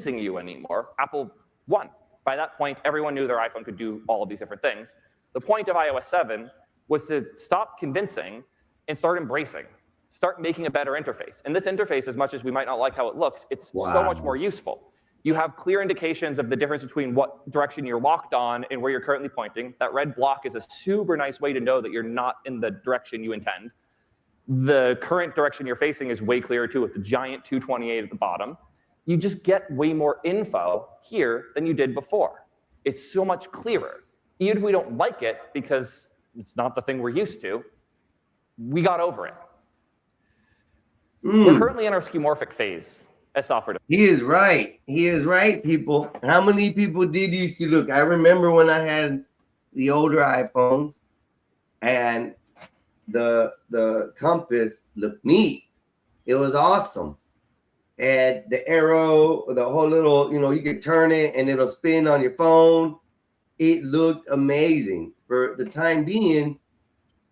convincing you anymore. Apple won. By that point, everyone knew their iPhone could do all of these different things. The point of iOS 7 was to stop convincing and start embracing, start making a better interface. And this interface, as much as we might not like how it looks, it's so much more useful. You have clear indications of the difference between what direction you're locked on and where you're currently pointing. That red block is a super nice way to know that you're not in the direction you intend. The current direction you're facing is way clearer too, with the giant 228 at the bottom. You just get way more info here than you did before. It's so much clearer. Even if we don't like it because it's not the thing we're used to, we got over it. We're currently in our skeuomorphic phase as software. He is right. He is right, people. How many people did used to look? I remember when I had the older iPhones and the compass looked neat. It was awesome. And the arrow, the whole little, you could turn it and it'll spin on your phone. It looked amazing. For the time being,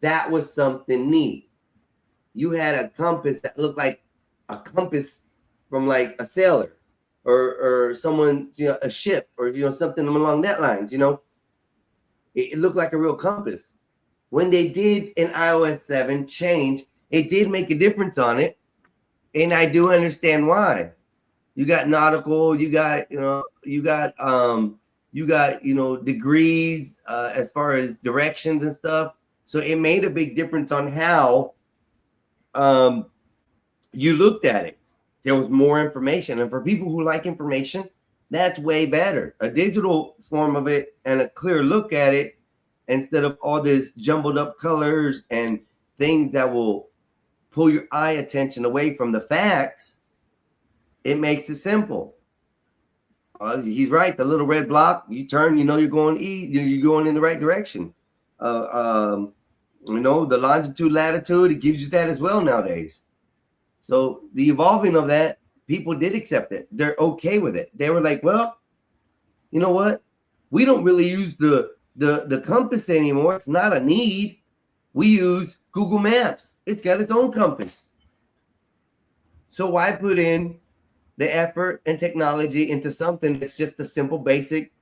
that was something neat. You had a compass that looked like a compass from like a sailor or someone, a ship or, something along that lines, It looked like a real compass. When they did in iOS 7 change, it did make a difference on it. And I do understand why. You got nautical, you got degrees as far as directions and stuff. So it made a big difference on how you looked at it. There was more information. And for people who like information, that's way better. A digital form of it and a clear look at it instead of all this jumbled up colors and things that will pull your eye attention away from the facts. It makes it simple. He's right. The little red block, you turn, you're going you're going in the right direction. The longitude, latitude, it gives you that as well nowadays. So the evolving of that, people did accept it. They're okay with it. They were like, well, you know what? We don't really use the compass anymore. It's not a need. We use Google Maps. It's got its own compass. So why put in the effort and technology into something that's just a simple, basic,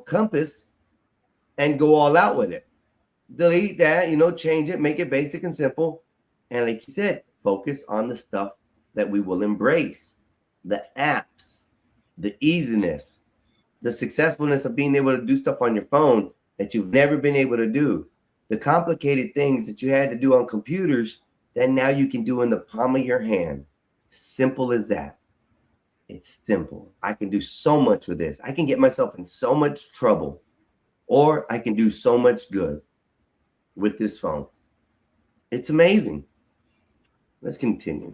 compass and go all out with it? Delete that, change it, make it basic and simple. And like you said, focus on the stuff that we will embrace. The apps, the easiness, the successfulness of being able to do stuff on your phone that you've never been able to do. The complicated things that you had to do on computers that now you can do in the palm of your hand. Simple as that. It's simple. I can do so much with this. I can get myself in so much trouble, or I can do so much good with this phone. It's amazing. Let's continue.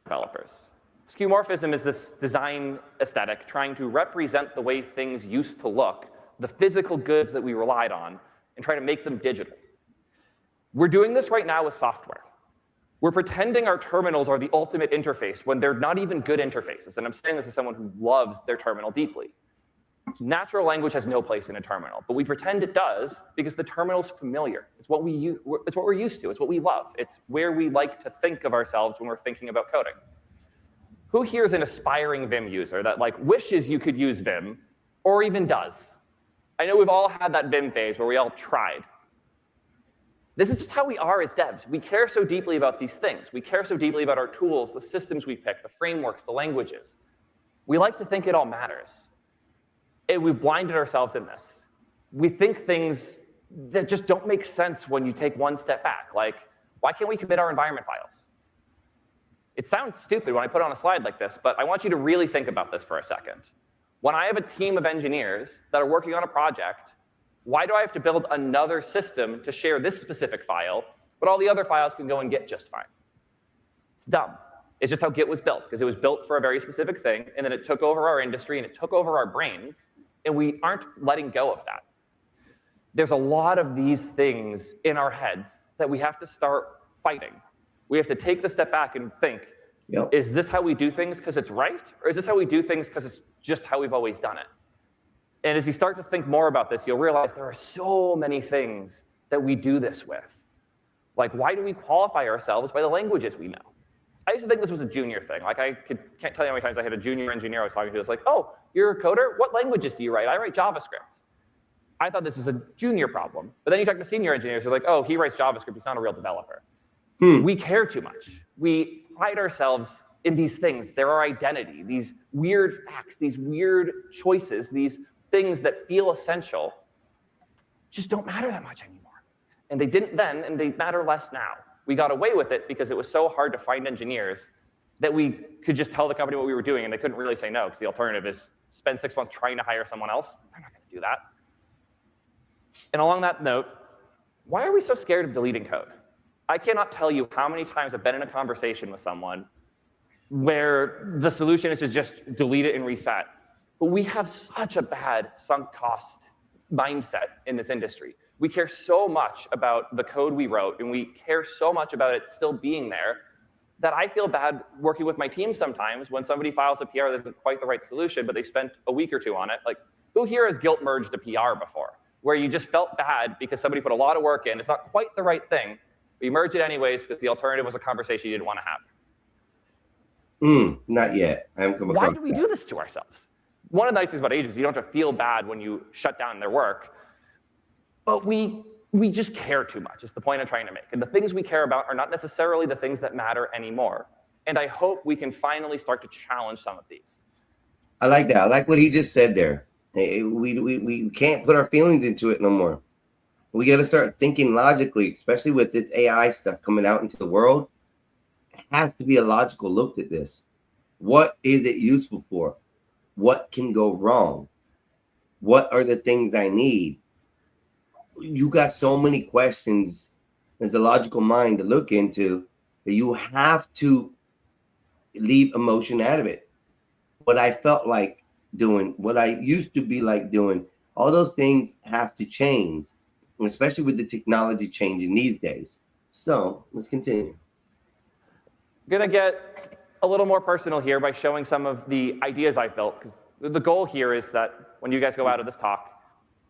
Developers. Skeuomorphism is this design aesthetic trying to represent the way things used to look, the physical goods that we relied on, and try to make them digital. We're doing this right now with software. We're pretending our terminals are the ultimate interface when they're not even good interfaces. And I'm saying this as someone who loves their terminal deeply. Natural language has no place in a terminal, but we pretend it does because the terminal's familiar. It's what we're used to. It's what we love. It's where we like to think of ourselves when we're thinking about coding. Who here is an aspiring Vim user that wishes you could use Vim, or even does? I know we've all had that Vim phase where we all tried. This is just how we are as devs. We care so deeply about these things. We care so deeply about our tools, the systems we pick, the frameworks, the languages. We like to think it all matters. And we've blinded ourselves in this. We think things that just don't make sense when you take one step back. Like, why can't we commit our environment files? It sounds stupid when I put it on a slide like this, but I want you to really think about this for a second. When I have a team of engineers that are working on a project, why do I have to build another system to share this specific file, but all the other files can go and Git just fine? It's dumb. It's just how Git was built, because it was built for a very specific thing, and then it took over our industry, and it took over our brains, and we aren't letting go of that. There's a lot of these things in our heads that we have to start fighting. We have to take the step back and think, Is this how we do things because it's right? Or is this how we do things because it's just how we've always done it? And as you start to think more about this, you'll realize there are so many things that we do this with. Like, why do we qualify ourselves by the languages we know? I used to think this was a junior thing. Like can't tell you how many times I had a junior engineer I was talking to. It's like, oh, you're a coder? What languages do you write? I write JavaScript. I thought this was a junior problem. But then you talk to senior engineers who are like, oh, he writes JavaScript. He's not a real developer. We care too much. We pride ourselves in these things. They're our identity, these weird facts, these weird choices, these things that feel essential just don't matter that much anymore. And they didn't then, and they matter less now. We got away with it because it was so hard to find engineers that we could just tell the company what we were doing, and they couldn't really say no, because the alternative is spend 6 months trying to hire someone else. They're not going to do that. And along that note, why are we so scared of deleting code? I cannot tell you how many times I've been in a conversation with someone where the solution is to just delete it and reset. But we have such a bad sunk cost mindset in this industry. We care so much about the code we wrote, and we care so much about it still being there, that I feel bad working with my team sometimes when somebody files a PR that isn't quite the right solution, but they spent a week or two on it. Like, who here has guilt merged a PR before, where you just felt bad because somebody put a lot of work in, it's not quite the right thing, but you merge it anyways because the alternative was a conversation you didn't want to have? Not yet. I haven't come across Why do we do this to ourselves? One of the nice things about agents is you don't have to feel bad when you shut down their work, but we just care too much, is the point I'm trying to make. And the things we care about are not necessarily the things that matter anymore. And I hope we can finally start to challenge some of these. I like that. I like what he just said there. We can't put our feelings into it no more. We got to start thinking logically, especially with this AI stuff coming out into the world. It has to be a logical look at this. What is it useful for? What can go wrong? What are the things I need? You got so many questions as a logical mind to look into that you have to leave emotion out of it. What I felt like doing, what I used to be like doing, all those things have to change, especially with the technology changing these days. So let's continue. I'm going to get a little more personal here by showing some of the ideas I've built, because the goal here is that when you guys go out of this talk,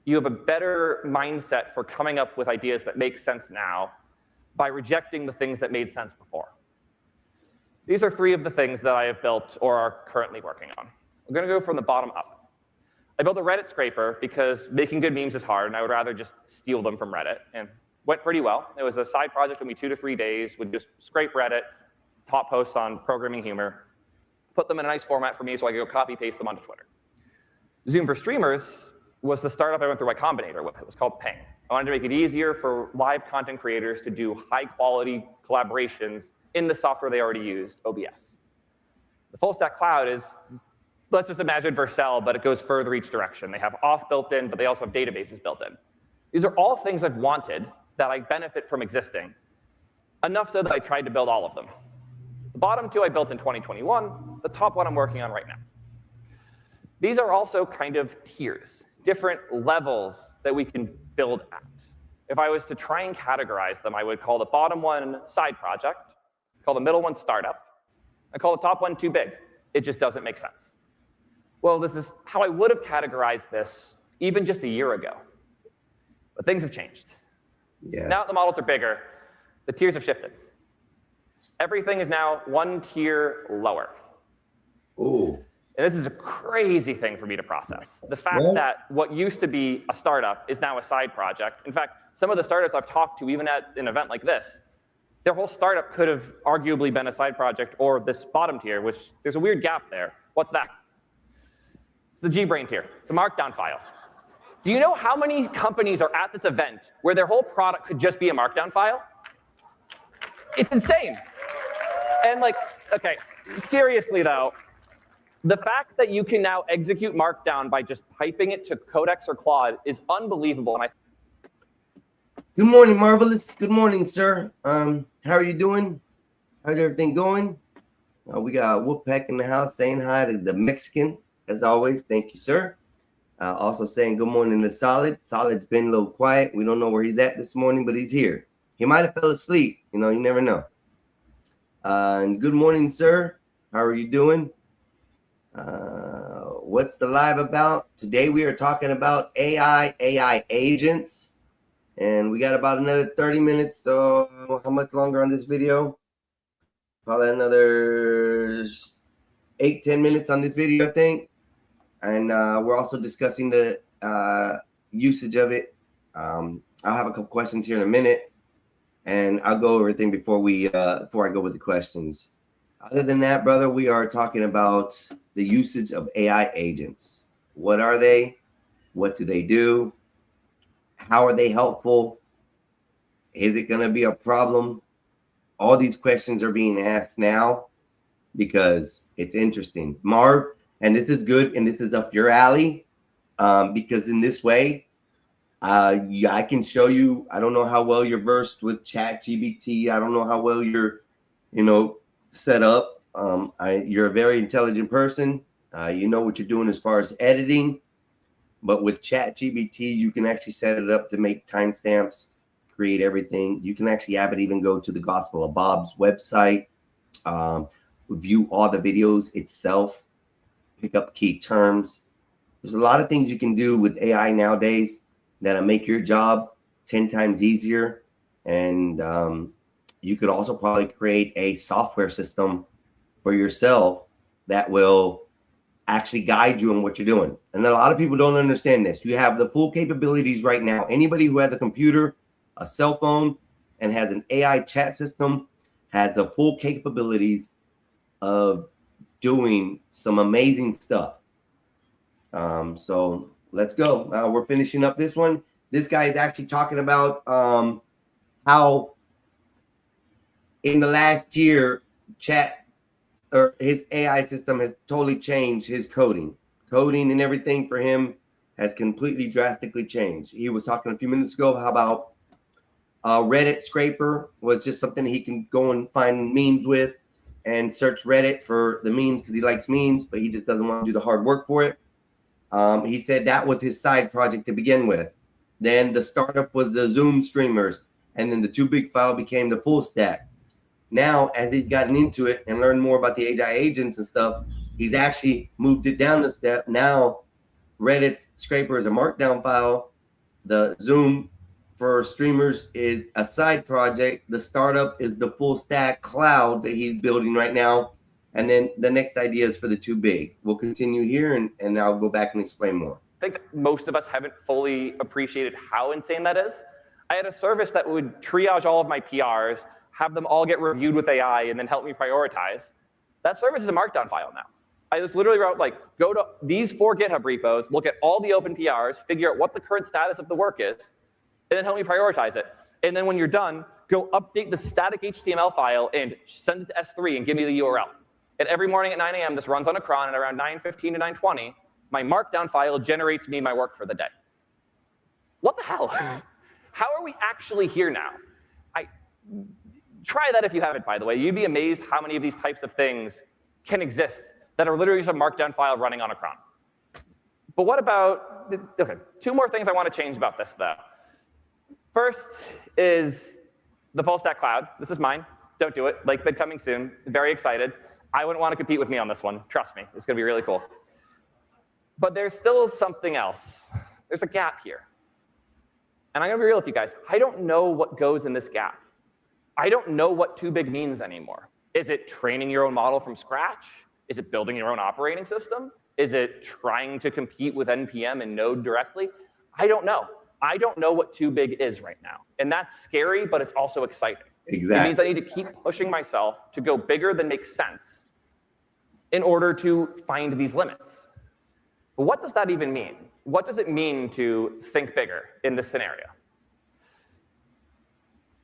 you have a better mindset for coming up with ideas that make sense now by rejecting the things that made sense before. These are 3 of the things that I have built or are currently working on. I'm going to go from the bottom up. I built a Reddit scraper because making good memes is hard, and I would rather just steal them from Reddit. And went pretty well. It was a side project, took me 2 to 3 days, would just scrape Reddit, top posts on programming humor, put them in a nice format for me so I could go copy paste them onto Twitter. Zoom for Streamers was the startup I went through Y Combinator with. It was called Ping. I wanted to make it easier for live content creators to do high-quality collaborations in the software they already used, OBS. The full stack cloud is, let's just imagine Vercel, but it goes further each direction. They have auth built in, but they also have databases built in. These are all things I've wanted that I benefit from existing, enough so that I tried to build all of them. The bottom 2 I built in 2021. The top one I'm working on right now. These are also kind of tiers, different levels that we can build at. If I was to try and categorize them, I would call the bottom one side project, call the middle one startup, and call the top one too big. It just doesn't make sense. Well, this is how I would have categorized this even just a year ago. But things have changed. Yes. Now that the models are bigger, the tiers have shifted. Everything is now 1 tier lower. Ooh. And this is a crazy thing for me to process. The fact that what used to be a startup is now a side project. In fact, some of the startups I've talked to, even at an event like this, their whole startup could have arguably been a side project or this bottom tier, which there's a weird gap there. What's that? It's the GBrain tier. It's a markdown file. Do you know how many companies are at this event where their whole product could just be a markdown file? It's insane. And like, okay, seriously though, the fact that you can now execute Markdown by just piping it to Codex or Claude is unbelievable. And Good morning, Marvelous. Good morning, sir. How are you doing? How's everything going? We got Wolfpack in the house saying hi to the Mexican, as always. Thank you, sir. Also saying good morning to Solid. Solid's been a little quiet. We don't know where he's at this morning, but he's here. He might have fell asleep. You know, you never know. And good morning, sir. How are you doing? What's the live about? Today we are talking about AI agents, and we got about another 30 minutes. So how much longer on this video? probably another 8-10 minutes on this video, I think. And we're also discussing the usage of it. I'll have a couple questions here in a minute, and I'll go over everything before I go with the questions. Other than that, brother, we are talking about the usage of AI agents. What are they? What do they do? How are they helpful? Is it going to be a problem? All these questions are being asked now because it's interesting. Marv, and this is good, and this is up your alley, because in this way, I can show you. I don't know how well you're versed with ChatGPT. I don't know how well you're, set up. You're a very intelligent person. You know what you're doing as far as editing. But with ChatGPT, you can actually set it up to make timestamps, create everything. You can actually have it even go to the Gospel of Bob's website, view all the videos itself, pick up key terms. There's a lot of things you can do with AI nowadays that'll make your job 10 times easier. And you could also probably create a software system for yourself that will actually guide you in what you're doing. And a lot of people don't understand this. You have the full capabilities right now. Anybody who has a computer, a cell phone, and has an AI chat system has the full capabilities of doing some amazing stuff. So let's go. We're finishing up this one. This guy is actually talking about how in the last year, his AI system has totally changed his coding and everything for him has completely drastically changed. He was talking a few minutes ago how about Reddit scraper was just something he can go and find memes with and search Reddit for the memes because he likes memes, but he just doesn't want to do the hard work for it. He said that was his side project to begin with. Then the startup was the Zoom streamers, and then the Too Big file became the full stack. Now, as he's gotten into it and learned more about the AI agents and stuff, he's actually moved it down a step. Now, Reddit's scraper is a markdown file. The Zoom for streamers is a side project. The startup is the full stack cloud that he's building right now. And then the next idea is for the Too Big. We'll continue here, and I'll go back and explain more. I think most of us haven't fully appreciated how insane that is. I had a service that would triage all of my PRs, have them all get reviewed with AI, and then help me prioritize. That service is a markdown file now. I just literally wrote, go to these 4 GitHub repos, look at all the open PRs, figure out what the current status of the work is, and then help me prioritize it. And then when you're done, go update the static HTML file and send it to S3 and give me the URL. And every morning at 9 a.m., this runs on a cron, and around 9:15 to 9:20, my markdown file generates me my work for the day. What the hell? How are we actually here now? Try that if you haven't, by the way. You'd be amazed how many of these types of things can exist that are literally just a markdown file running on a cron. But what about, okay, 2 more things I want to change about this, though. First is the full stack cloud. This is mine. Don't do it. Lakebed coming soon. Very excited. I wouldn't want to compete with me on this one. Trust me. It's going to be really cool. But there's still something else. There's a gap here. And I'm going to be real with you guys. I don't know what goes in this gap. I don't know what Too Big means anymore. Is it training your own model from scratch? Is it building your own operating system? Is it trying to compete with NPM and Node directly? I don't know. I don't know what Too Big is right now. And that's scary, but it's also exciting. Exactly. It means I need to keep pushing myself to go bigger than makes sense in order to find these limits. But what does that even mean? What does it mean to think bigger in this scenario?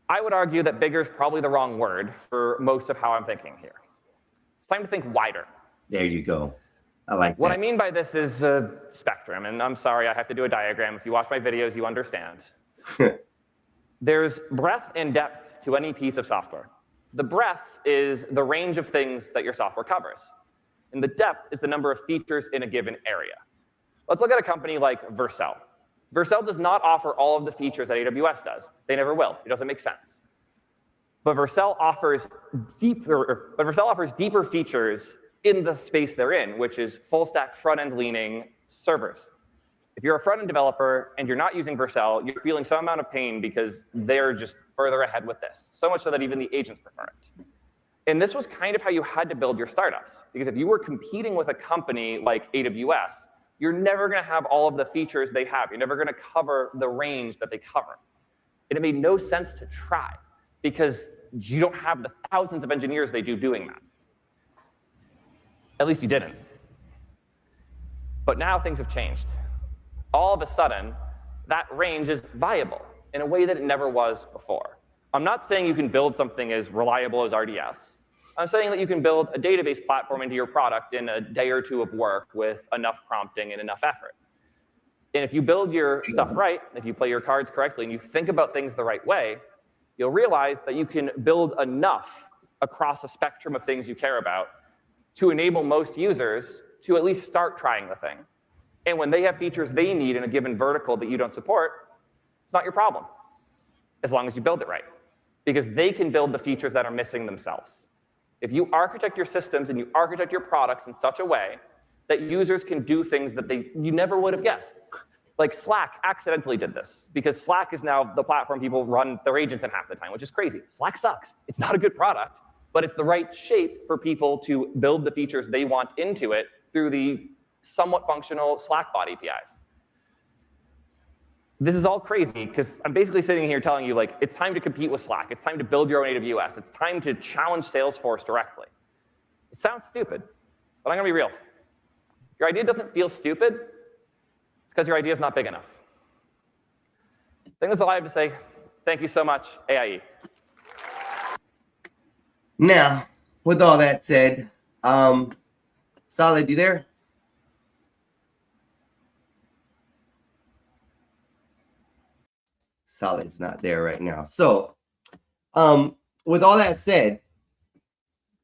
I would argue that bigger is probably the wrong word for most of how I'm thinking here. It's time to think wider. There you go. I like that. What I mean by this is a spectrum, and I'm sorry, I have to do a diagram. If you watch my videos, you understand. There's breadth and depth to any piece of software. The breadth is the range of things that your software covers. And the depth is the number of features in a given area. Let's look at a company like Vercel. Vercel does not offer all of the features that AWS does. They never will. It doesn't make sense. But Vercel offers deeper features in the space they're in, which is full stack front-end leaning servers. If you're a front-end developer and you're not using Vercel, you're feeling some amount of pain because they're just further ahead with this, so much so that even the agents prefer it. And this was kind of how you had to build your startups. Because if you were competing with a company like AWS, you're never going to have all of the features they have. You're never going to cover the range that they cover. And it made no sense to try because you don't have the thousands of engineers they do doing that. At least you didn't. But now things have changed. All of a sudden, that range is viable in a way that it never was before. I'm not saying you can build something as reliable as RDS. I'm saying that you can build a database platform into your product in a day or two of work with enough prompting and enough effort. And if you build your stuff right, if you play your cards correctly, and you think about things the right way, you'll realize that you can build enough across a spectrum of things you care about to enable most users to at least start trying the thing. And when they have features they need in a given vertical that you don't support, it's not your problem, as long as you build it right. Because they can build the features that are missing themselves. If you architect your systems and you architect your products in such a way that users can do things that you never would have guessed. Like Slack accidentally did this, because Slack is now the platform people run their agents in half the time, which is crazy. Slack sucks. It's not a good product, but it's the right shape for people to build the features they want into it through the somewhat functional Slack bot APIs. This is all crazy because I'm basically sitting here telling you, like, it's time to compete with Slack. It's time to build your own AWS. It's time to challenge Salesforce directly. It sounds stupid, but I'm going to be real. Your idea doesn't feel stupid. It's because your idea is not big enough. I think that's all I have to say. Thank you so much, AIE. Now, with all that said, Solid, you there? Solid's not there right now. So, with all that said,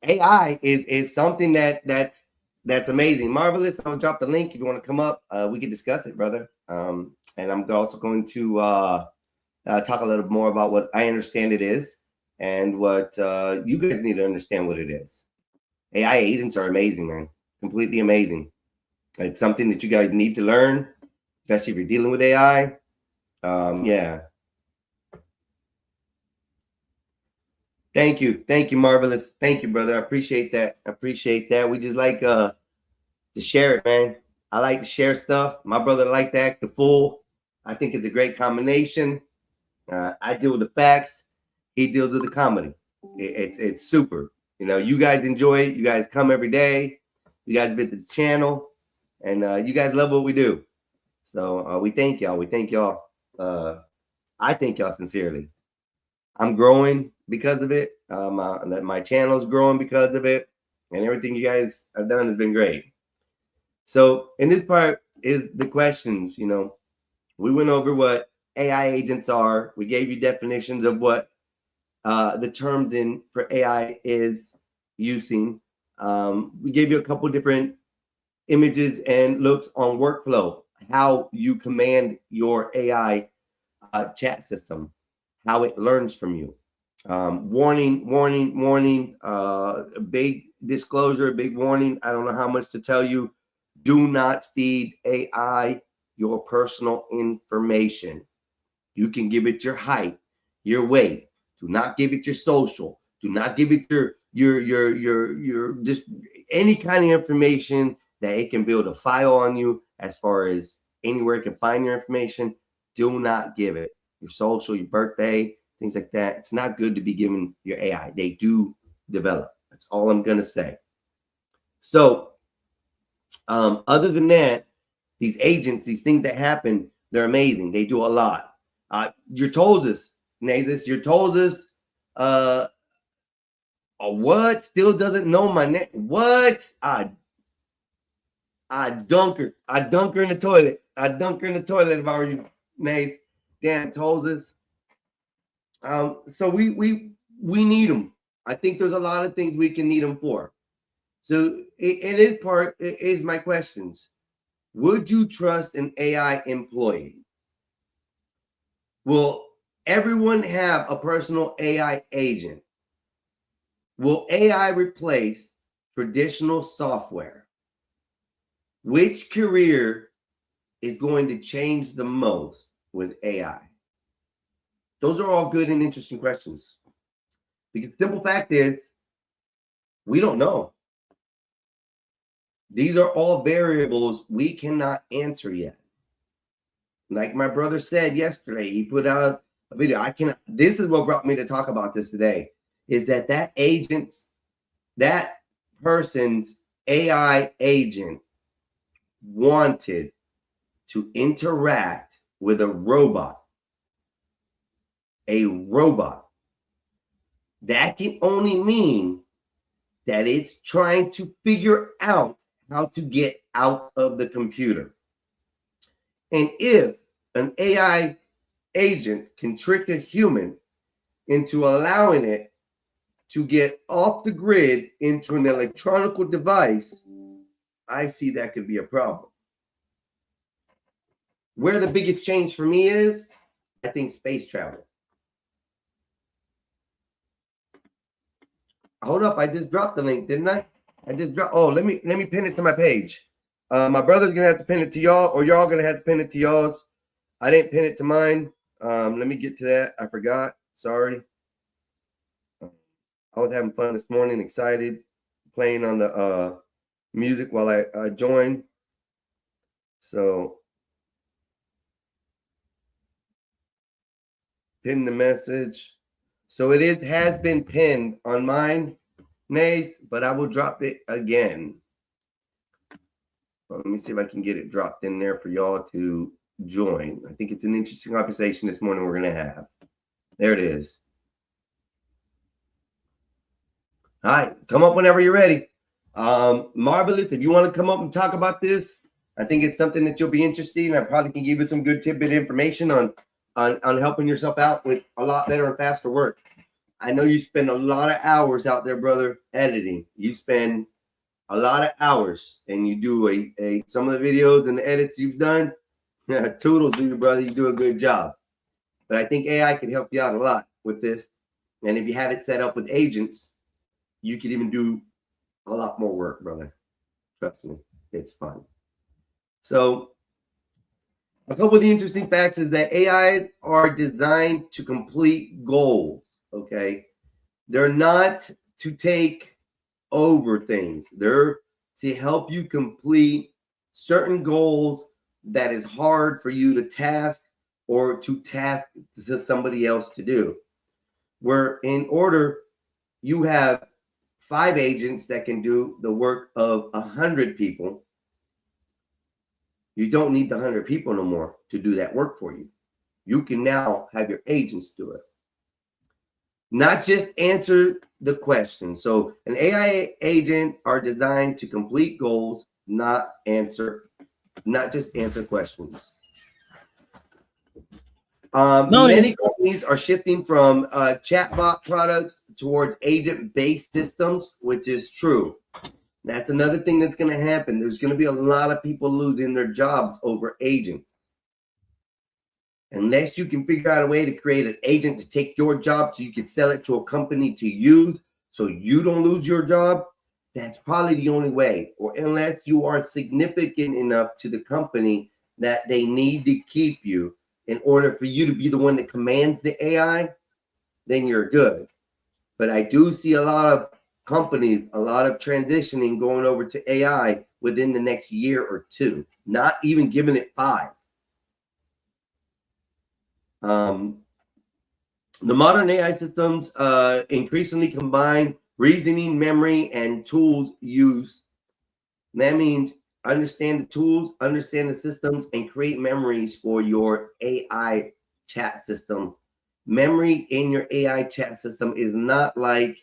AI is something that's amazing. Marvelous. I'll drop the link if you want to come up. We can discuss it, brother. And I'm also going to talk a little more about what I understand it is and what you guys need to understand what it is. AI agents are amazing, man. Completely amazing. It's something that you guys need to learn, especially if you're dealing with AI. Yeah. Thank you, Marvelous. Thank you, brother. I appreciate that. We just like to share it, man. I like to share stuff. My brother likes to act the fool. I think it's a great combination. I deal with the facts. He deals with the comedy. It's super. You know, you guys enjoy it. You guys come every day. You guys visit the channel, and you guys love what we do. So we thank y'all. I thank y'all sincerely. I'm growing because of it. My channel is growing because of it, and everything you guys have done has been great. So in this part is the questions. You know, we went over what AI agents are. We gave you definitions of what the terms for AI is using. We gave you a couple different images and looks on workflow, how you command your AI chat system, how it learns from you. Warning, a big disclosure, a big warning. I don't know how much to tell you. Do not feed AI your personal information. You can give it your height, your weight. Do not give it your social. Do not give it your just any kind of information that it can build a file on you as far as anywhere it can find your information. Do not give it your social, your birthday, things like that. It's not good to be giving your AI. They do develop. That's all I'm going to say. So other than that, these agents, these things that happen, they're amazing. They do a lot. Your Tolzis, Nazis, your Tolzis, what? Still doesn't know my name. What? I dunk her. I dunk her in the toilet. If I were you, Nays. Damn Tolzis. So we need them. I think there's a lot of things we can need them for. So it is my questions. Would you trust an AI employee? Will everyone have a personal AI agent? Will AI replace traditional software? Which career is going to change the most with AI? Those are all good and interesting questions. Because the simple fact is, We don't know. These are all variables we cannot answer yet. Like my brother said yesterday, he put out a video. This is what brought me to talk about this today, is that person's AI agent wanted to interact with a robot. A robot. That can only mean that it's trying to figure out how to get out of the computer. And if an AI agent can trick a human into allowing it to get off the grid into an electronic device, I see that could be a problem. Where the biggest change for me is, I think space travel. Hold up, I just dropped the link, didn't I? Let me pin it to my page. My brother's gonna have to pin it to y'all, or y'all gonna have to pin it to y'all's. I didn't pin it to mine. Let me get to that. I forgot. Sorry. I was having fun this morning, excited, playing on the music while I joined. So pin the message. So it has been pinned on mine, Nays, but I will drop it again. Well, let me see if I can get it dropped in there for y'all to join. I think it's an interesting conversation this morning we're going to have. There it is. All right, come up whenever you're ready. Marvelous, if you want to come up and talk about this, I think it's something that you'll be interested in. I probably can give you some good tidbit information on helping yourself out with a lot better and faster work. I know you spend a lot of hours out there, brother, editing. You spend a lot of hours, and you do some of the videos and the edits you've done. Toodles to you, brother. You do a good job. But I think AI can help you out a lot with this. And if you have it set up with agents, you can even do a lot more work, brother. Trust me, it's fun. So a couple of the interesting facts is that AIs are designed to complete goals, okay? They're not to take over things. They're to help you complete certain goals that is hard for you to task or to task to somebody else to do. Where in order, you have 5 agents that can do the work of 100 people. You don't need the 100 people no more to do that work for you. You can now have your agents do it. Not just answer the question. So an AI agent are designed to complete goals, not just answer questions. Many companies are shifting from chatbot products towards agent-based systems, which is true. That's another thing that's going to happen. There's going to be a lot of people losing their jobs over agents. Unless you can figure out a way to create an agent to take your job so you can sell it to a company to use so you don't lose your job, that's probably the only way. Or unless you are significant enough to the company that they need to keep you in order for you to be the one that commands the AI, then you're good. But I do see a lot of companies, a lot of transitioning going over to AI within the next year or 2, not even giving it 5. The modern AI systems increasingly combine reasoning, memory, and tools use. That means understand the tools, understand the systems, and create memories for your AI chat system. Memory in your AI chat system is not like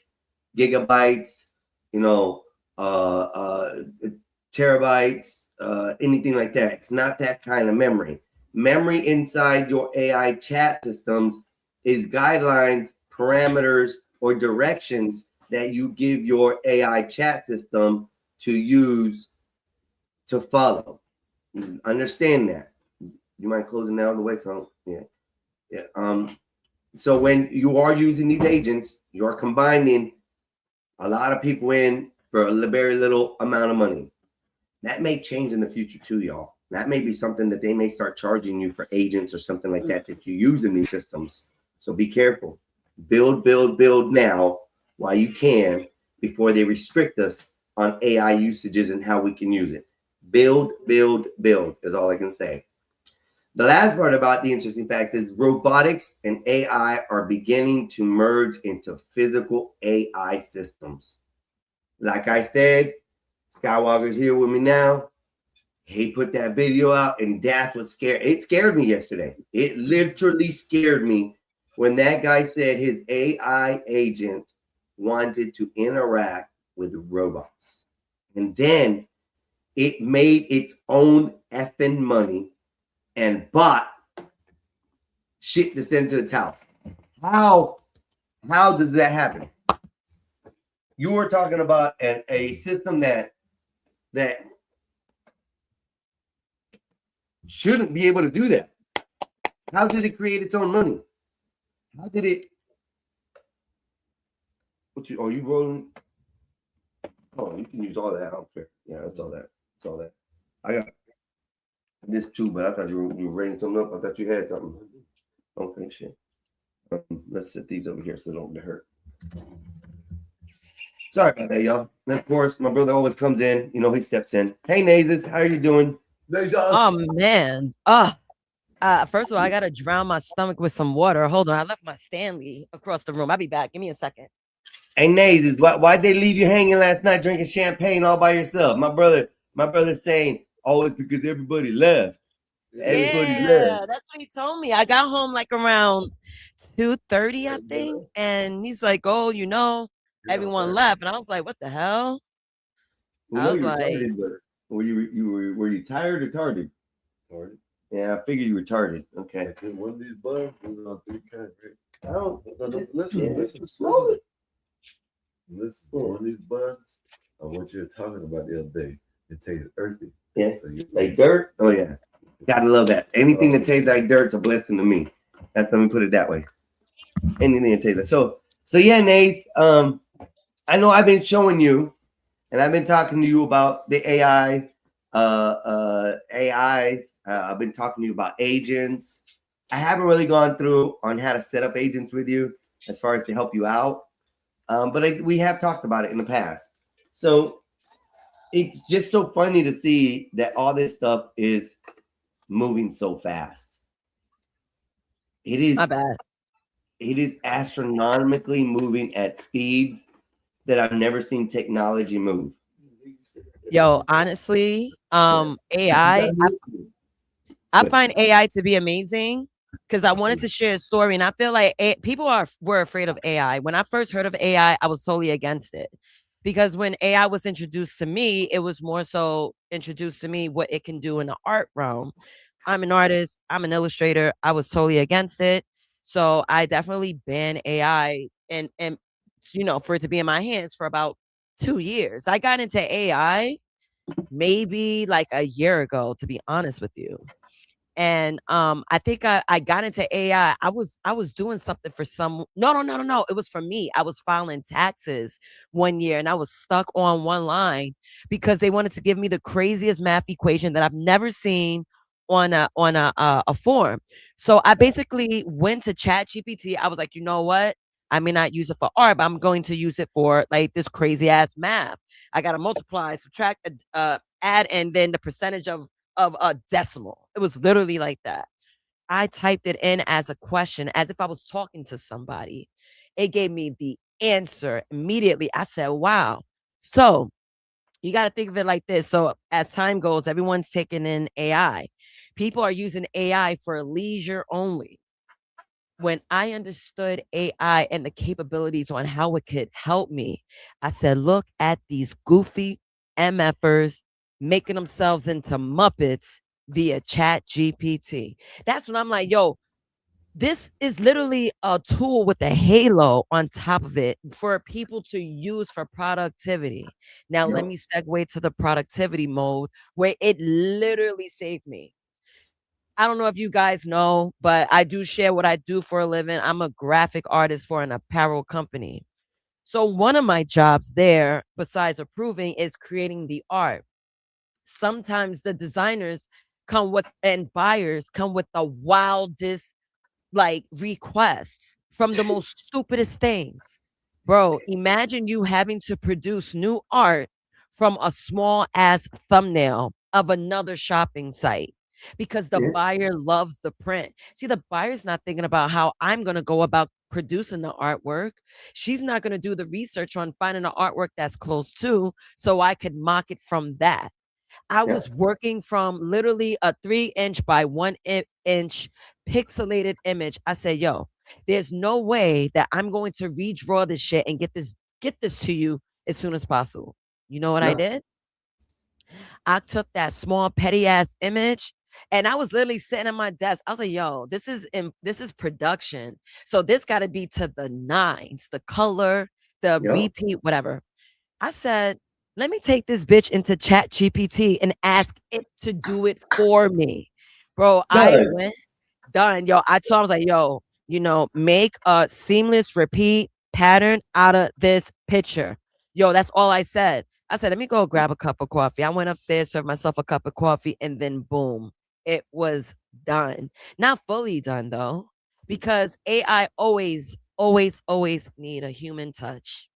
gigabytes, terabytes, anything like that. It's not that kind of memory. Memory inside your AI chat systems is guidelines, parameters, or directions that you give your AI chat system to use to follow. Understand that. You mind closing that out of the way? So yeah. So when you are using these agents, you're combining a lot of people in for a very little amount of money. That may change in the future too, y'all. That may be something that they may start charging you for agents or something like that you use in these systems. So be careful. Build now while you can, before they restrict us on AI usages and how we can use it. Build, build, build is all I can say. The last part about the interesting facts is robotics and AI are beginning to merge into physical AI systems. Like I said, Skywalker's here with me now. He put that video out, and that's what scared. It scared me yesterday. It literally scared me when that guy said his AI agent wanted to interact with robots, and then it made its own effing money and bought shit to send to its house. How does that happen? You were talking about a system that shouldn't be able to do that. How did it create its own money? How did it? Are you rolling? Oh, you can use all that. I don't care. Yeah, that's all that. That's all that. I got this too, but I thought you were writing something up. I thought you had something. Okay, shit. Let's set these over here so they don't hurt. Sorry about that, y'all. And of course, my brother always comes in. You know, he steps in. Hey, Nazis, how are you doing? Oh man. First of all, I gotta drown my stomach with some water. Hold on, I left my Stanley across the room. I'll be back. Give me a second. Hey, Nazis, why'd they leave you hanging last night drinking champagne all by yourself? My brother's saying, oh, it's because everybody left. Everybody left. That's what he told me. I got home like around 2:30, I think, and he's like, "Oh, everyone left," and I was like, "What the hell?" I was like, were you tired or tarded? Tarded. Yeah, I figured you were tarded. Okay. One of these buns was on 3 kinds. I don't listen slowly. Listen, one of these buns, I want you to talking about the other day. It tastes earthy. Yeah. So like dirt? Oh yeah. Gotta love that. Anything that tastes like dirt's a blessing to me. Let me put it that way. Anything that tastes like so yeah, Nate. I know I've been showing you, and I've been talking to you about the AI, AIs. I've been talking to you about agents. I haven't really gone through on how to set up agents with you as far as to help you out. But we have talked about it in the past. So it's just so funny to see that all this stuff is moving so fast. It is. My bad. It is astronomically moving at speeds that I've never seen technology move. Yo, honestly, AI, I find AI to be amazing because I wanted to share a story, and I feel like people were afraid of AI. When I first heard of AI, I was totally against it because when AI was introduced to me, it was more so introduced to me what it can do in the art realm. I'm an artist, I'm an illustrator. I was totally against it. So I definitely banned AI and for it to be in my hands for about 2 years. I got into AI maybe like a year ago, to be honest with you. And I think I got into AI. I was doing something for some no. It was for me. I was filing taxes one year and I was stuck on one line because they wanted to give me the craziest math equation that I've never seen on a form. So I basically went to Chat GPT. I was like, you know what? I may not use it for art, but I'm going to use it for like this crazy ass math. I gotta multiply, subtract, add, and then the percentage of a decimal. It was literally like that. I typed it in as a question, as if I was talking to somebody. It gave me the answer immediately. I said, wow. So you got to think of it like this. So as time goes, everyone's taking in AI. People are using AI for leisure only. When I understood AI and the capabilities on how it could help me, I said, look at these goofy MFers making themselves into Muppets via Chat GPT. That's when I'm like, yo, this is literally a tool with a halo on top of it for people to use for productivity. Now, let me segue to the productivity mode where it literally saved me. I don't know if you guys know, but I do share what I do for a living. I'm a graphic artist for an apparel company. So one of my jobs there, besides approving, is creating the art. Sometimes the designers come with and buyers come with the wildest like requests from the most stupidest things. Bro, imagine you having to produce new art from a small ass thumbnail of another shopping site because the Yeah. buyer loves the print. See, the buyer's not thinking about how I'm going to go about producing the artwork. She's not going to do the research on finding the artwork that's close to so I could mock it from that. I Yeah. was working from literally a 3-inch by 1 inch pixelated image. I said, yo, there's no way that I'm going to redraw this shit and get this to you as soon as possible. You know what I No. did? I took that small petty ass image and I was literally sitting at my desk. I was like, yo, this is production. So this got to be to the nines, the color, the Yep. repeat, whatever. I said, let me take this bitch into Chat GPT and ask it to do it for me. Bro, I Done. went done. Yo, I told him, I was like, yo, make a seamless repeat pattern out of this picture. Yo, that's all I said. I said, let me go grab a cup of coffee. I went upstairs, served myself a cup of coffee, and then boom, it was done. Not fully done though, because AI always need a human touch.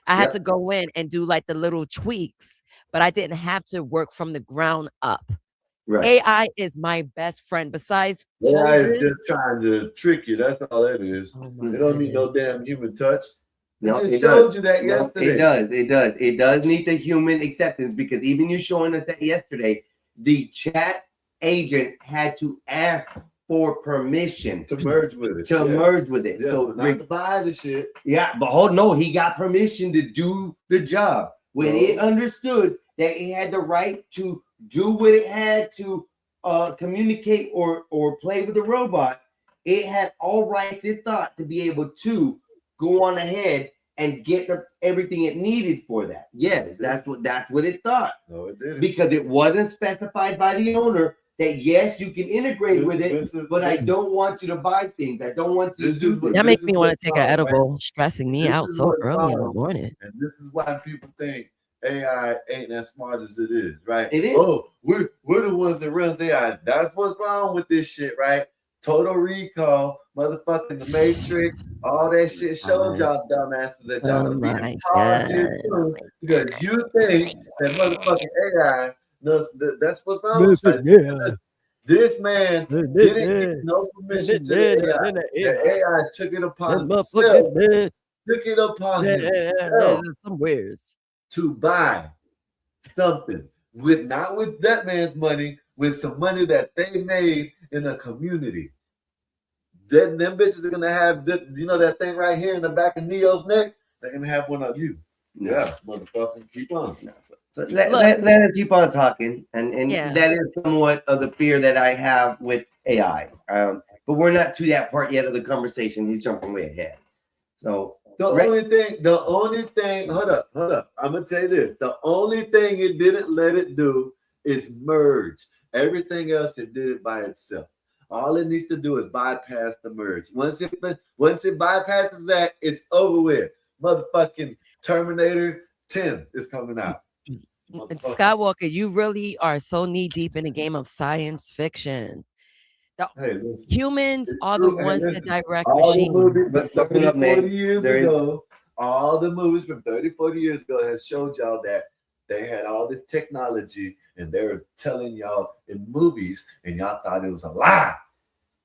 I had Yep. to go in and do like the little tweaks, but I didn't have to work from the ground up. Right. AI is my best friend besides AI is Tozen. just trying to trick you. That's all it is. Oh my It don't need no goodness. damn human touch. No, I just it showed does. you that No, yesterday. it does. It does. It does need the human acceptance because even you showing us that yesterday, the chat agent had to ask for permission To merge with it. to merge with it. Yeah, So but not to buy the shit. yeah, but hold no, he got permission to do the job. When No. it understood that it had the right to do what it had to communicate or play with the robot, it had all rights it thought to be able to go on ahead and get everything it needed for that. Yes, that's what it thought. No, it didn't. Because it wasn't specified by the owner that yes, you can integrate with it, but I don't want you to buy things. I don't want you to This do is what- things. That makes this me is want what's to take an wrong, right? edible, stressing me This out is so what's early in the wrong. morning. And this is why people think AI ain't as smart as it is, right? It is. Oh, we're the ones that runs AI. That's what's wrong with this shit, right? Total Recall, motherfucking The Matrix, all that shit showed y'all dumbasses that y'all Oh can be my retarded too, because you think that motherfucking AI knows that's what's wrong with you. This man didn't get no permission to the AI. The AI took it upon himself, somewheres. to buy something with not with that man's money, with some money that they made in a community. Then them bitches are gonna have this, that thing right here in the back of Neo's neck. They're gonna have one of you. Yeah, motherfucker, keep on. So let Look. her keep on talking, and Yeah. that is somewhat of the fear that I have with AI. But we're not to that part yet of the conversation. He's jumping way ahead. So The only thing, hold up. I'm gonna tell you this. The only thing it didn't let it do is merge. Everything else it did it by itself. All it needs to do is bypass the merge. Once it bypasses that, it's over with. Motherfucking Terminator 10 is coming out. Skywalker, you really are so knee deep in the game of science fiction. Hey, listen. Humans It's are the true, ones and that listen, direct all the machines. movies But from 30, look up, 40 man. years There is- ago, all the movies from 30, 40 years ago have showed y'all that they had all this technology and they were telling y'all in movies and y'all thought it was a lie.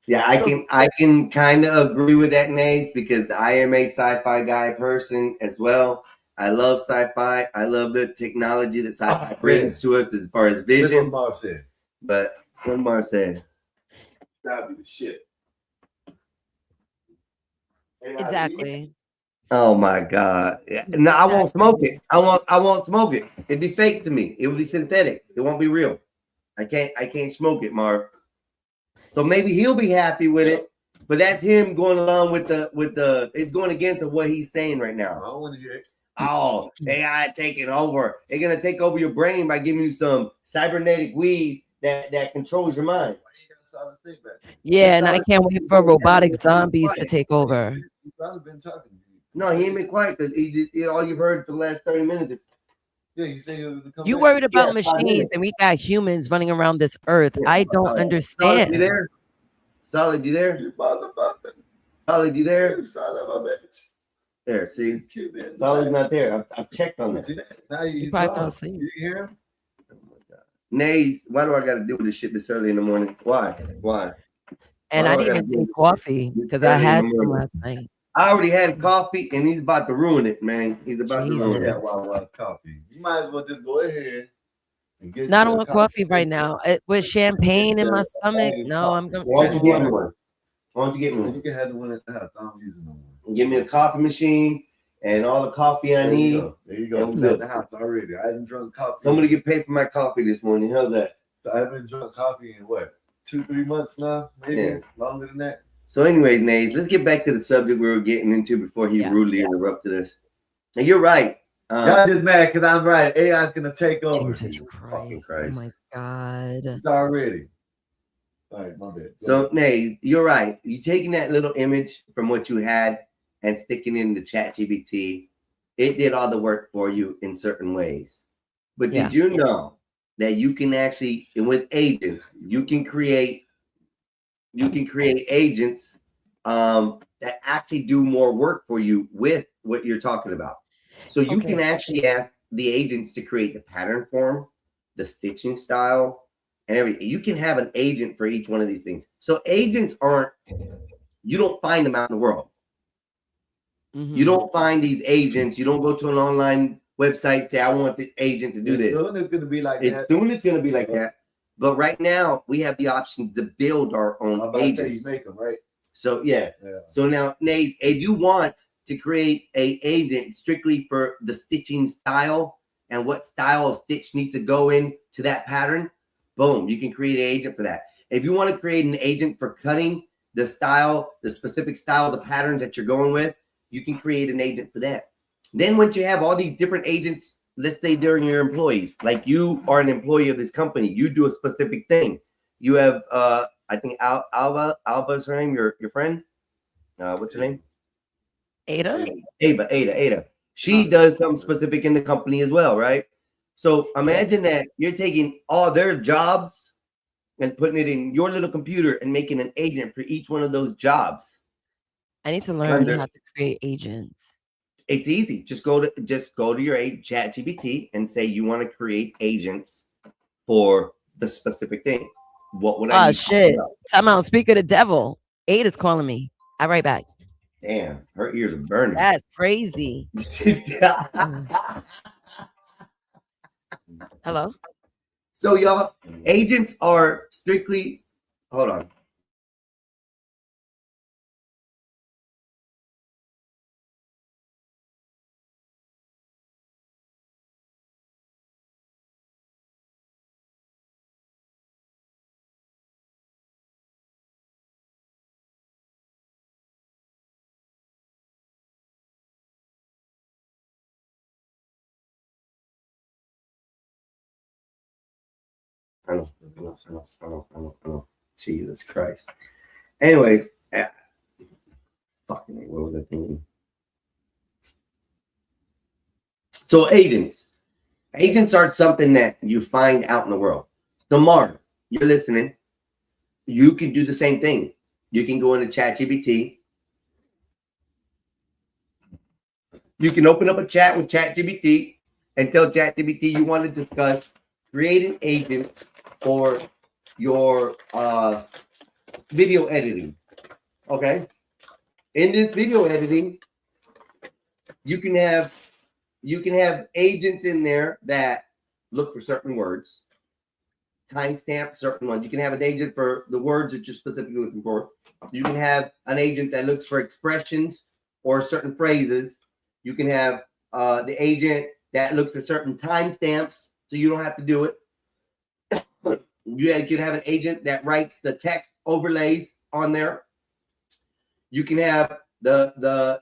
yeah, I can kind of agree with that, Nate, because I am a sci-fi guy person as well. I love sci-fi. I love the technology that sci-fi brings to us as far as That's what vision. Marv said. But what Marv said. That'd be the shit. Exactly. Oh my God! Yeah. No, I won't smoke it. I won't smoke it. It'd be fake to me. It would be synthetic. It won't be real. I can't smoke it, Marv. So maybe he'll be happy with it, but that's him going along with the. It's going against what he's saying right I now. don't want to hear it. Oh, AI taking over. They're gonna take over your brain by giving you some cybernetic weed that controls your mind. Why you got solid state back? Yeah, and I can't wait for robotic zombies to take over. You've probably been talking to me. No, he ain't been quiet because all you've heard for the last 30 minutes is Yeah, you say you'll come You back. worried about Yeah, 5 machines, minutes. and we got humans running around this earth. Yeah. I don't Solid, you understand. there? Solid, you there? You motherfuckers. Solid, you there? You son of a bitch. There, see, Cute, man. it's always not there. I've checked on that. See that? Now you probably fell gone. asleep. You hear him? Oh my God. Nays, why do I got to do this shit this early in the morning? Why? And Why I do didn't gotta even do take this coffee this because I early in had the some morning? last night. I already had coffee, and he's about to ruin it, man. He's about to Oh, ruin yeah, it. Wawa coffee. You might as well just go ahead and get Not you a on coffee right now. With champagne in my stomach. No, I'm gonna Why don't you drink get me water. one? Why don't you get me one? You can have the one at the house. I don't use it no more. Give me a coffee machine and all the coffee I There you need. go. There you go. And I'm we at good. the house already. I haven't drunk coffee. Somebody get paid for my coffee this morning. How's that? So I haven't drunk coffee in what, 2-3 months now? Maybe Yeah. longer than that. So, anyways, Nays, let's get back to the subject we were getting into before he Yeah. rudely interrupted us. And you're right. Y'all just mad because I'm right. AI is gonna take over. Jesus Christ. Oh my God. It's already. All right, my bad. Go So, ahead. Nay, you're right. You taking that little image from what you had and sticking it in the ChatGPT, it did all the work for you in certain ways. But Yeah. did you know that you can actually, and with agents, you can create agents that actually do more work for you with what you're talking about. So you Okay. can actually ask the agents to create the pattern form, the stitching style, and everything. You can have an agent for each one of these things. So agents you don't find them out in the world. Mhm. You don't find these agents. You don't go to an online website and say, I want the agent to do this. Soon it's gonna be like that. Soon it's going to be like that. But right now, we have the option to build our I'm own about to tell you, agents. make them right. So, yeah. Yeah. So now, Nate, if you want to create a agent strictly for the stitching style and what style of stitch needs to go into that pattern, boom, you can create an agent for that. If you want to create an agent for cutting the style, the specific style, the patterns that you're going with, you can create an agent for that. Then once you have all these different agents, let's say during your employees, like you are an employee of this company, you do a specific thing. You have, I think Alva's her name, your friend. What's her name? Ada? Ada. She does something specific in the company as well, right? So imagine that you're taking all their jobs and putting it in your little computer and making an agent for each one of those jobs. I need to learn how to create agents. It's easy. Just go to your ChatGPT and say you want to create agents for the specific thing. What would I? Oh shit! Time out. Speak of the devil. Ada's calling me. I'll right back. Damn, her ears are burning. That's crazy. Hello. So y'all, agents are strictly. Hold on. I know. Jesus Christ. Anyways, fucking, what was I thinking? So agents are something that you find out in the world. So Mark, you're listening. You can do the same thing. You can go into ChatGPT. You can open up a chat with ChatGPT and tell ChatGPT you want to discuss create an agent for your video editing. Okay. In this video editing, you can have agents in there that look for certain words, timestamp certain ones. You can have an agent for the words that you're specifically looking for. You can have an agent that looks for expressions or certain phrases. You can have the agent that looks for certain timestamps, so you don't have to do it. You can have an agent that writes the text overlays on there. You can have the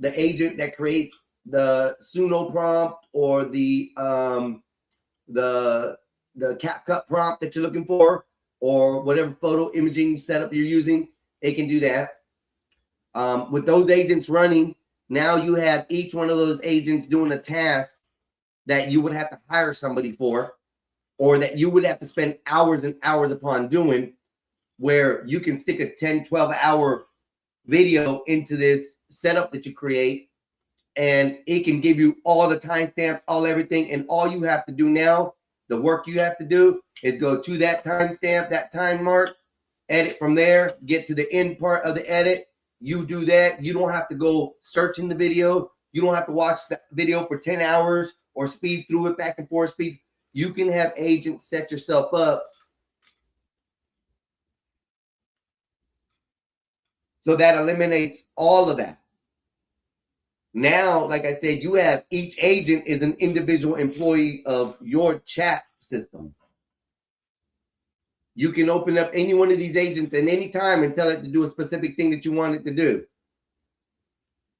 agent that creates the Suno prompt or the CapCut prompt that you're looking for, or whatever photo imaging setup you're using. It can do that. With those agents running, now you have each one of those agents doing a task that you would have to hire somebody for, or that you would have to spend hours and hours upon doing, where you can stick a 10, 12 hour video into this setup that you create, and it can give you all the timestamps, all everything. And all you have to do now, the work you have to do is go to that timestamp, that time mark, edit from there, get to the end part of the edit. You do that. You don't have to go searching the video. You don't have to watch the video for 10 hours or speed through it back and forth speed. You can have agents set yourself up so that eliminates all of that. Now, like I said, you have each agent is an individual employee of your chat system. You can open up any one of these agents at any time and tell it to do a specific thing that you want it to do.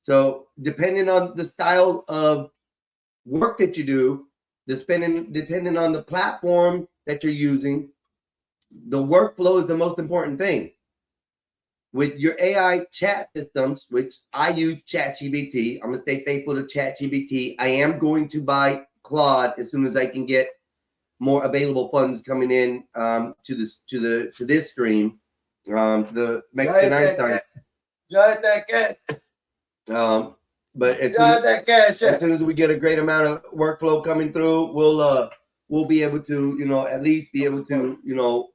So depending on the style of work that you do, depending on the platform that you're using, the workflow is the most important thing. With your AI chat systems, which I use ChatGPT, I'm gonna stay faithful to ChatGPT. I am going to buy Claude as soon as I can get more available funds coming in to this stream, to the Mexican Einstein. But as soon as we get a great amount of workflow coming through, we'll be able to, at least be able to,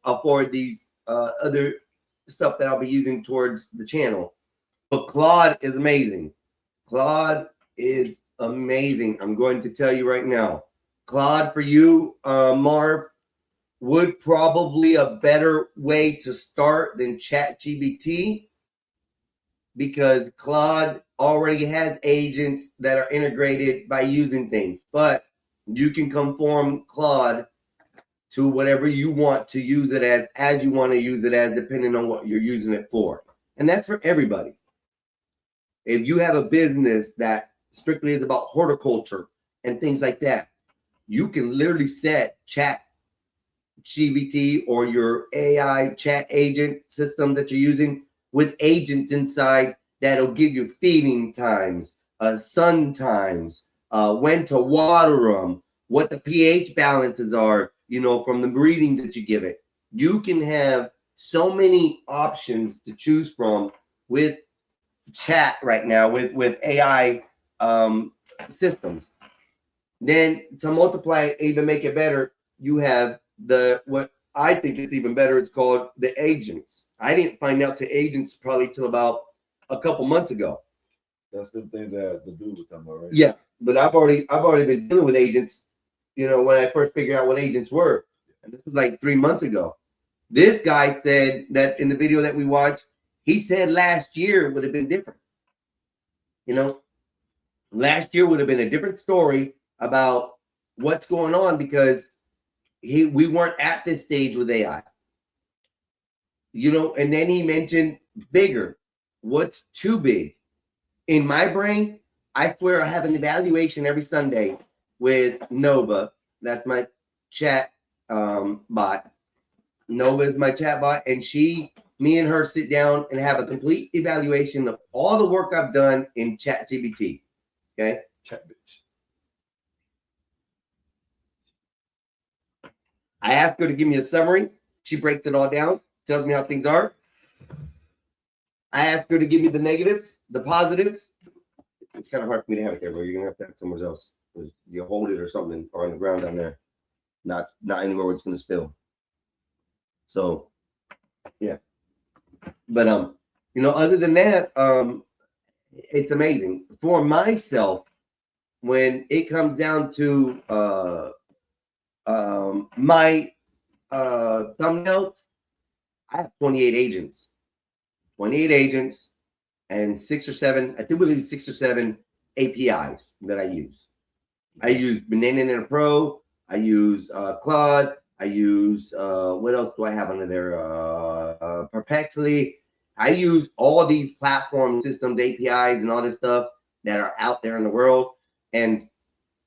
afford these other stuff that I'll be using towards the channel. But Claude is amazing. Claude is amazing. I'm going to tell you right now. Claude for you, Marv, would probably a better way to start than ChatGPT, because Claude already has agents that are integrated by using things. But you can conform Claude to whatever you want to use it as you want to use it as, depending on what you're using it for. And that's for everybody. If you have a business that strictly is about horticulture and things like that, you can literally set ChatGPT or your AI chat agent system that you're using with agents inside that'll give you feeding times, sun times, when to water them, what the pH balances are, from the readings that you give it. You can have so many options to choose from with chat right now, with AI systems. Then to multiply it, even make it better, you have what I think is even better. It's called the agents. I didn't find out to agents probably till about a couple months ago. That's the thing that the dude was talking about, right? Yeah, but I've already been dealing with agents, when I first figured out what agents were. And this was like 3 months ago. This guy said that in the video that we watched, he said last year would have been different. Last year would have been a different story about what's going on, because we weren't at this stage with AI. And then he mentioned bigger. What's too big? In my brain, I swear I have an evaluation every Sunday with Nova. That's my chat bot. Nova is my chat bot, and me and her sit down and have a complete evaluation of all the work I've done in ChatGPT. Okay? Chat bitch. I ask her to give me a summary. She breaks it all down, tells me how things are. I ask her to give me the negatives, the positives. It's kind of hard for me to have it there, but you're gonna have to have it somewhere else. You hold it or something, or on the ground down there. Not anywhere where it's gonna spill. So yeah. But other than that, it's amazing. For myself, when it comes down to my thumbnails, I have 28 agents. 28 agents and 6 or 7, I do believe 6 or 7 APIs that I use. I use Banana Pro, I use Claude, I use what else do I have under there? Perplexity. I use all these platform systems, APIs, and all this stuff that are out there in the world. And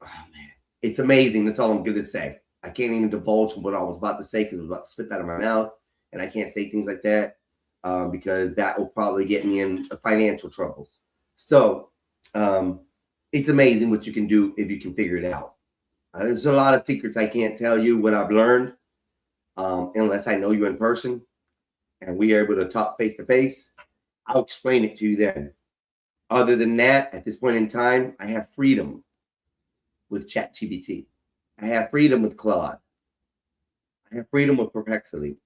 oh man, it's amazing. That's all I'm gonna say. I can't even divulge what I was about to say because it was about to slip out of my mouth, and I can't say things like that because that will probably get me in financial troubles. So it's amazing what you can do if you can figure it out. There's a lot of secrets I can't tell you what I've learned unless I know you in person and we are able to talk face to face. I'll explain it to you then. Other than that, at this point in time, I have freedom with ChatGPT. I have freedom with Claude. I have freedom with Perplexity.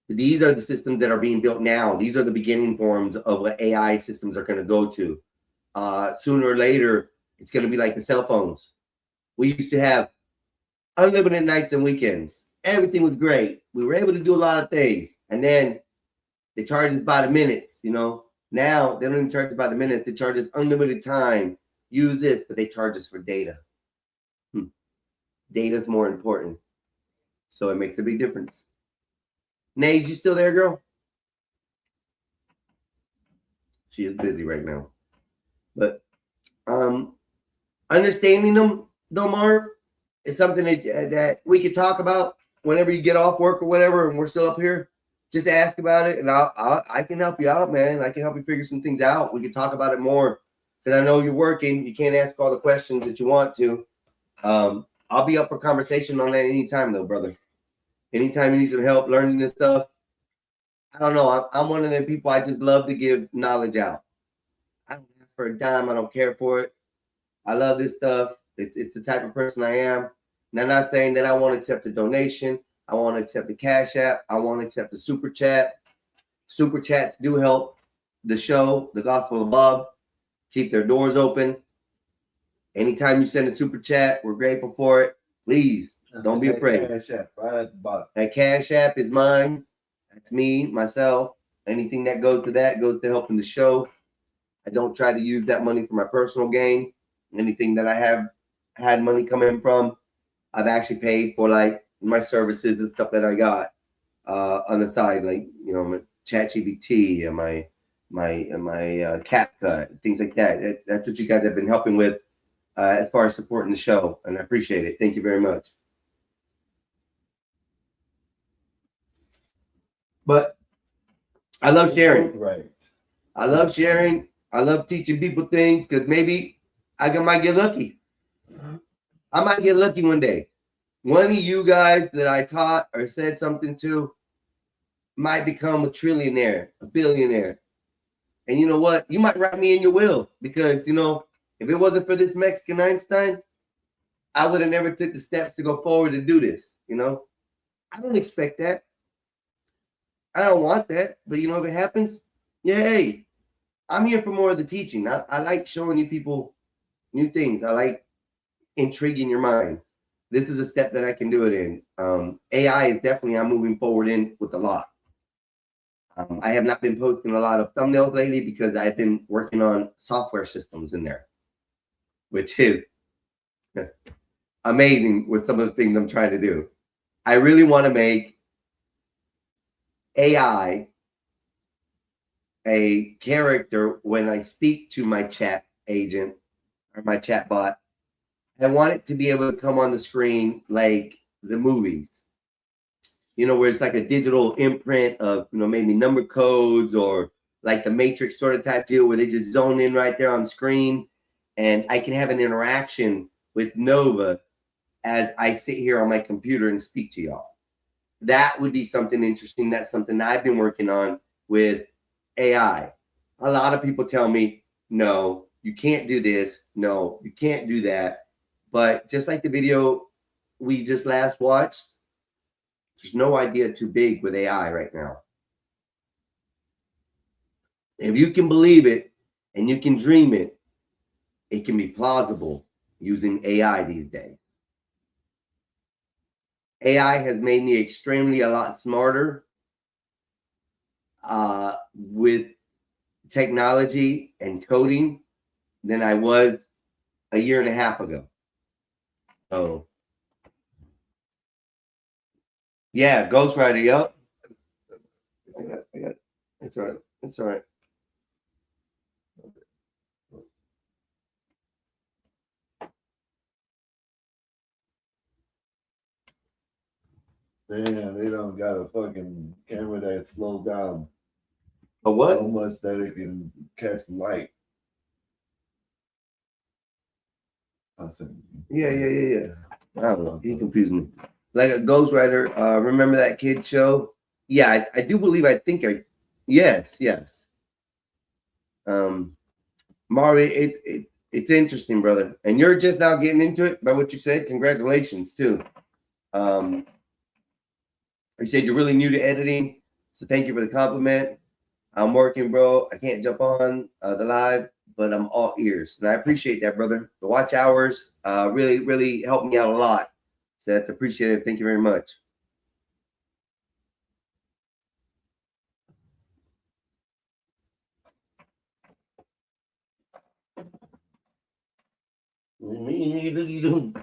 These are the systems that are being built now. These are the beginning forms of what AI systems are going to go to. Sooner or later, it's going to be like the cell phones. We used to have unlimited nights and weekends. Everything was great. We were able to do a lot of things. And then they charge us by the minutes, you know. Now they don't even charge us by the minutes. They charge us unlimited time. Use this, but they charge us for data. Data is more important. So it makes a big difference. Nays, you still there, girl? She is busy right now. But understanding them, though, Marv, is something that we could talk about whenever you get off work or whatever, and we're still up here. Just ask about it, and I can help you out, man. I can help you figure some things out. We can talk about it more, because I know you're working. You can't ask all the questions that you want to. I'll be up for conversation on that anytime, though, brother. Anytime you need some help learning this stuff. I don't know. I'm one of them people. I just love to give knowledge out. I don't ask for a dime. I don't care for it. I love this stuff. It's the type of person I am. And I'm not saying that I won't accept a donation. I want to accept the Cash App. I want to accept the Super Chat. Super Chats do help the show, the Gospel of Bob, keep their doors open. Anytime you send a Super Chat, we're grateful for it. Please, don't be afraid. Cash App right at the bottom. That Cash App is mine. That's me, myself. Anything that goes to that goes to helping the show. I don't try to use that money for my personal gain. Anything that I have had money coming from, I've actually paid for, like, my services and stuff that I got on the side, like, you know, my ChatGPT and my CapCut, things like that. That's what you guys have been helping with as far as supporting the show, and I appreciate it. Thank you very much. But I love sharing. Right. I love sharing. I love teaching people things, because maybe I might get lucky. I might get lucky one day. One of you guys that I taught or said something to might become a trillionaire, a billionaire. And you know what? You might write me in your will, because, you know, if it wasn't for this Mexican Einstein, I would have never took the steps to go forward to do this. You know, I don't expect that. I don't want that. But, you know, if it happens, yeah, hey, I'm here for more of the teaching. I like showing you people new things. I like intriguing your mind. This is a step that I can do it in. AI is definitely, I'm moving forward in with a lot. I have not been posting a lot of thumbnails lately, because I've been working on software systems in there, which is amazing with some of the things I'm trying to do. I really want to make AI a character when I speak to my chat agent or my chat bot. I want it to be able to come on the screen like the movies, you know, where it's like a digital imprint of, you know, maybe number codes, or like the Matrix sort of type deal where they just zone in right there on screen, and I can have an interaction with Nova as I sit here on my computer and speak to y'all. That would be something interesting. That's something I've been working on with AI. A lot of people tell me, no, you can't do this. No, you can't do that. But just like the video we just last watched, there's no idea too big with AI right now. If you can believe it and you can dream it, it can be plausible using AI these days. AI has made me extremely a lot smarter with technology and coding than I was a year and a half ago. Oh, yeah, Ghost Rider, yup. I got it. It's all right. It's all right. Damn, they don't got a fucking camera that slows down A what? so much that it can catch light. I said, Yeah. I don't know. He confused me. Like a Ghost Rider. Remember that kid show? Yeah, I do believe. Yes. Marvin, it's interesting, brother. And you're just now getting into it by what you said. Congratulations, too. You said you're really new to editing, so thank you for the compliment. I'm working, bro. I can't jump on the live, but I'm all ears. And I appreciate that, brother. The watch hours really, really helped me out a lot. So that's appreciated. Thank you very much. You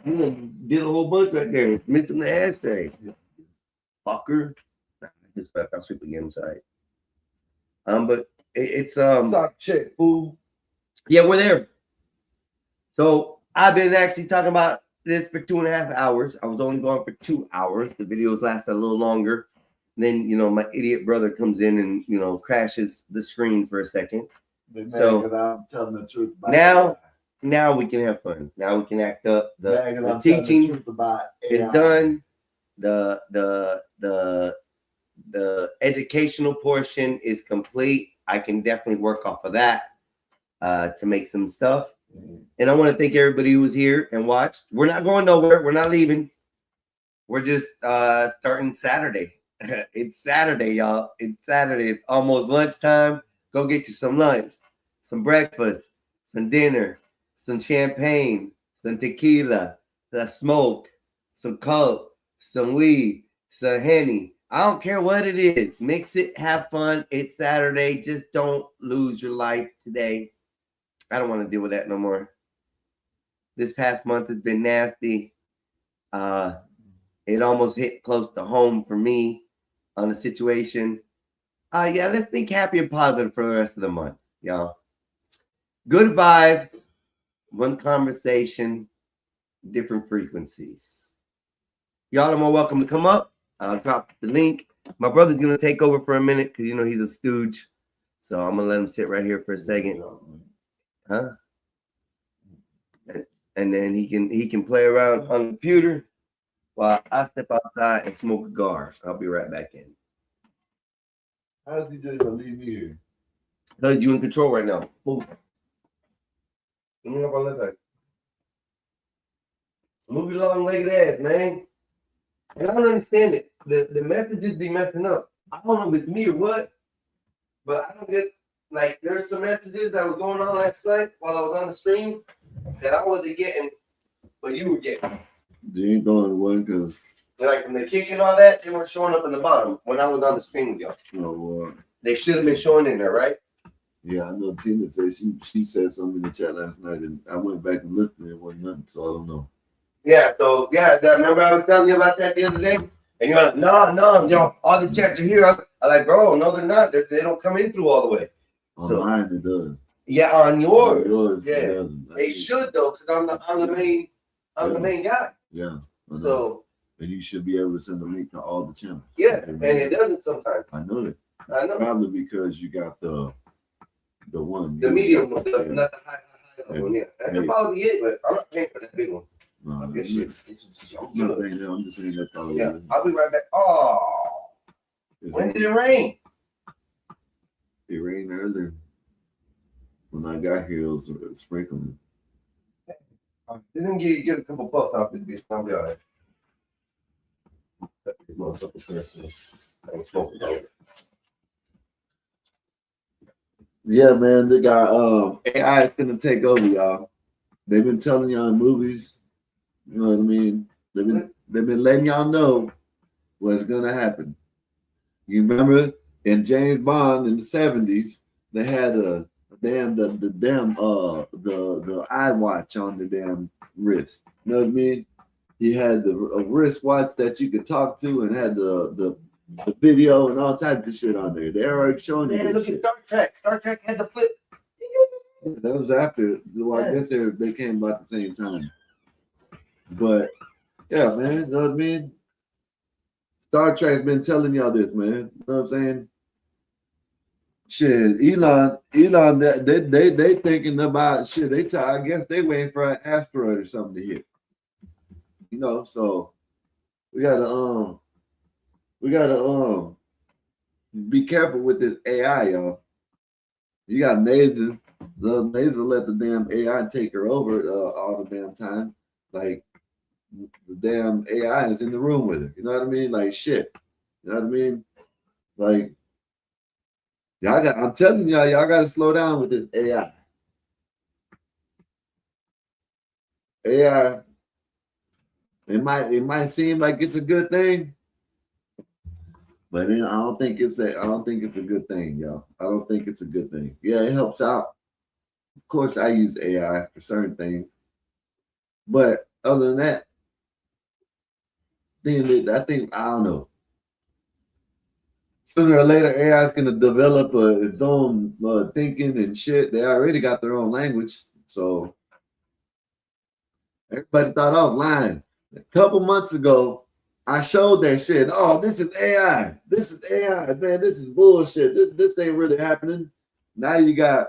did a whole bunch right there. Missing the ashtray. Fucker. Nah, just I'll sweep again. I'm sorry. But it's Stock check, fool. yeah, we're there. So I've been actually talking about this for 2.5 hours. I was only going for 2 hours. The videos lasted a little longer. Then my idiot brother comes in and crashes the screen for a second. So I'm telling the truth. Now we can have fun. Now we can act up. The I'm teaching about is done. The educational portion is complete. I can definitely work off of that to make some stuff. And I want to thank everybody who was here and watched. We're not going nowhere. We're not leaving. We're just starting Saturday. It's Saturday, y'all. It's Saturday. It's almost lunchtime. Go get you some lunch, some breakfast, some dinner, some champagne, some tequila, some smoke, some coke, some weed, some Henny. I don't care what it is. Mix it, have fun. It's Saturday. Just don't lose your life today. I don't want to deal with that no more. This past month has been nasty. It almost hit close to home for me on the situation. Yeah, let's think happy and positive for the rest of the month, y'all. Good vibes, one conversation, different frequencies. Y'all are more welcome to come up. I'll drop the link. My brother's gonna take over for a minute because he's a stooge. So I'm gonna let him sit right here for a second. Huh? And then he can play around on the computer while I step outside and smoke a cigar. I'll be right back in. How's he just gonna leave me here? Because you in control right now. Move. Let me up on this side. Move your long-legged ass, man. And I don't understand it. The messages be messing up. I don't know if it's me or what, but I don't get there's some messages that was going on last night while I was on the stream that I wasn't getting, but you were getting. You ain't going one because From the kick and all that, they weren't showing up in the bottom when I was on the screen with y'all. They should have been showing in there, right? Yeah, I know Tina said she said something in the chat last night, and I went back and looked, and it wasn't nothing, so I don't know. Yeah, so remember I was telling you about that the other day? And you're like, no, yo, all the chats are here. I'm like, bro, no, they're not. They don't come in through all the way. On mine it does. Yeah, on yours. Yeah, it doesn't. They should though, because I'm the main guy. Yeah. So and you should be able to send a link to all the channels. Yeah, and it doesn't sometimes. I know that. I know. Probably because you got the one. The medium one, not the high one. Yeah, that could probably be it, but I'm not paying for that big one. No, I'm just saying that's all. Yeah, I'll be right back. Oh, when did it rain? It rained earlier. When I got here, it was sprinkling. Didn't get a couple puffs off this bitch. I'll be all right. Yeah, man, they got AI is gonna take over, y'all. They've been telling y'all in movies, you know what I mean? They've been letting y'all know what's gonna happen. You remember in James Bond in the 70s, they had the iWatch on the damn wrist. You know what I mean? He had a wristwatch that you could talk to and had the video and all types of shit on there. They're already showing you. Man, look at Star Trek. Star Trek had the flip. That was after. Well, I guess they came about the same time. But yeah, man, you know what I mean? Star Trek's been telling y'all this, man. You know what I'm saying? Shit, Elon, they thinking about shit. I guess they waiting for an asteroid or something to hit. You know, so we gotta be careful with this AI, y'all. You got lasers, They just let the damn AI take her over all the damn time. Like the damn AI is in the room with her. You know what I mean? Like shit. You know what I mean? Like I'm telling y'all got to slow down with this AI. AI. It might seem like it's a good thing, but I don't think it's a good thing, y'all. I don't think it's a good thing. Yeah, it helps out. Of course, I use AI for certain things, but other than that, I don't know. Sooner or later, AI is gonna develop its own thinking and shit. They already got their own language, so everybody thought I was lying. A couple months ago, I showed that shit. Oh, this is AI. This is AI, man. This is bullshit. This ain't really happening. Now you got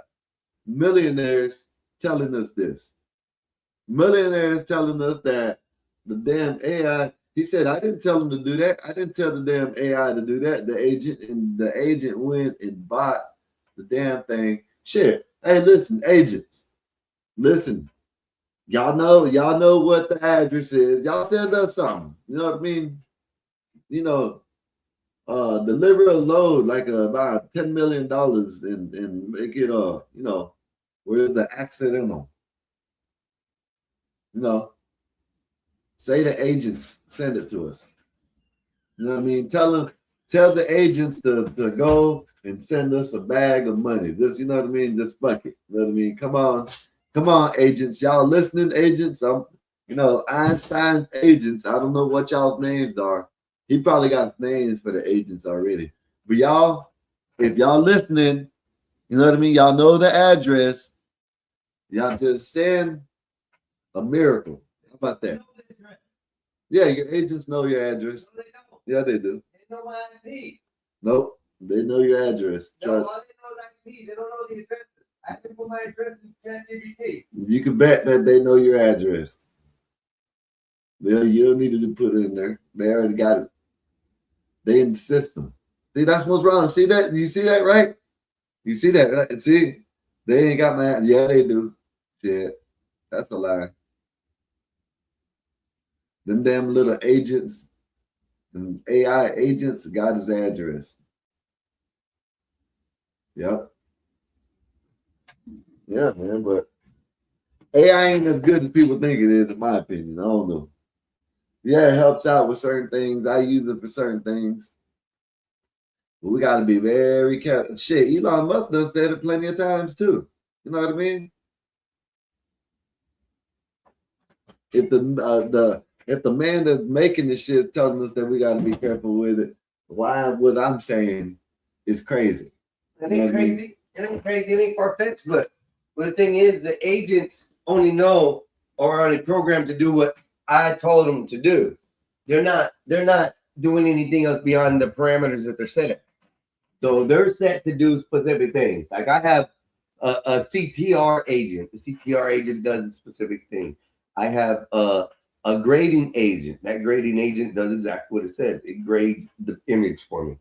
millionaires telling us this. Millionaires telling us that the damn AI. He said, I didn't tell him to do that. I didn't tell the damn AI to do that. The agent went and bought the damn thing. Shit. Hey, listen, agents. Listen. Y'all know what the address is. Y'all send us something. You know what I mean? You know, deliver a load like about $10 million and make it where the accidental. You know, say the agents send it to us. You know what I mean? Tell the agents to go and send us a bag of money. Just, you know what I mean? Just fuck it. You know what I mean? Come on, agents. Y'all listening, agents? Einstein's agents. I don't know what y'all's names are. He probably got names for the agents already. But y'all, if y'all listening, you know what I mean? Y'all know the address. Y'all just send a miracle. How about that? Yeah, your agents know your address. Yeah, they do. They know my ID. Nope, they know your address. No, all they know is ID. They don't know the address. I can put my address in ChatGPT. You can bet that they know your address. Well, you don't need to put it in there. They already got it. They in the system. See, that's what's wrong. See that? You see that, right? You see that, right? See, they ain't got my. Yeah, they do. Shit, that's a lie. Them damn little agents, and AI agents got his address. Yep. Yeah, man, but AI ain't as good as people think it is, in my opinion. I don't know. Yeah, it helps out with certain things. I use it for certain things. But we got to be very careful. Shit, Elon Musk done said it plenty of times too. You know what I mean? If the man that's making this shit telling us that we got to be careful with it, why what I'm saying is crazy. It ain't crazy. It ain't crazy. It ain't far-fetched. But the thing is, the agents only know or are only programmed to do what I told them to do. They're not doing anything else beyond the parameters that they're set at. So they're set to do specific things. Like I have a CTR agent. The CTR agent does a specific thing. I have a grading agent. That grading agent does exactly what it says. It grades the image for me.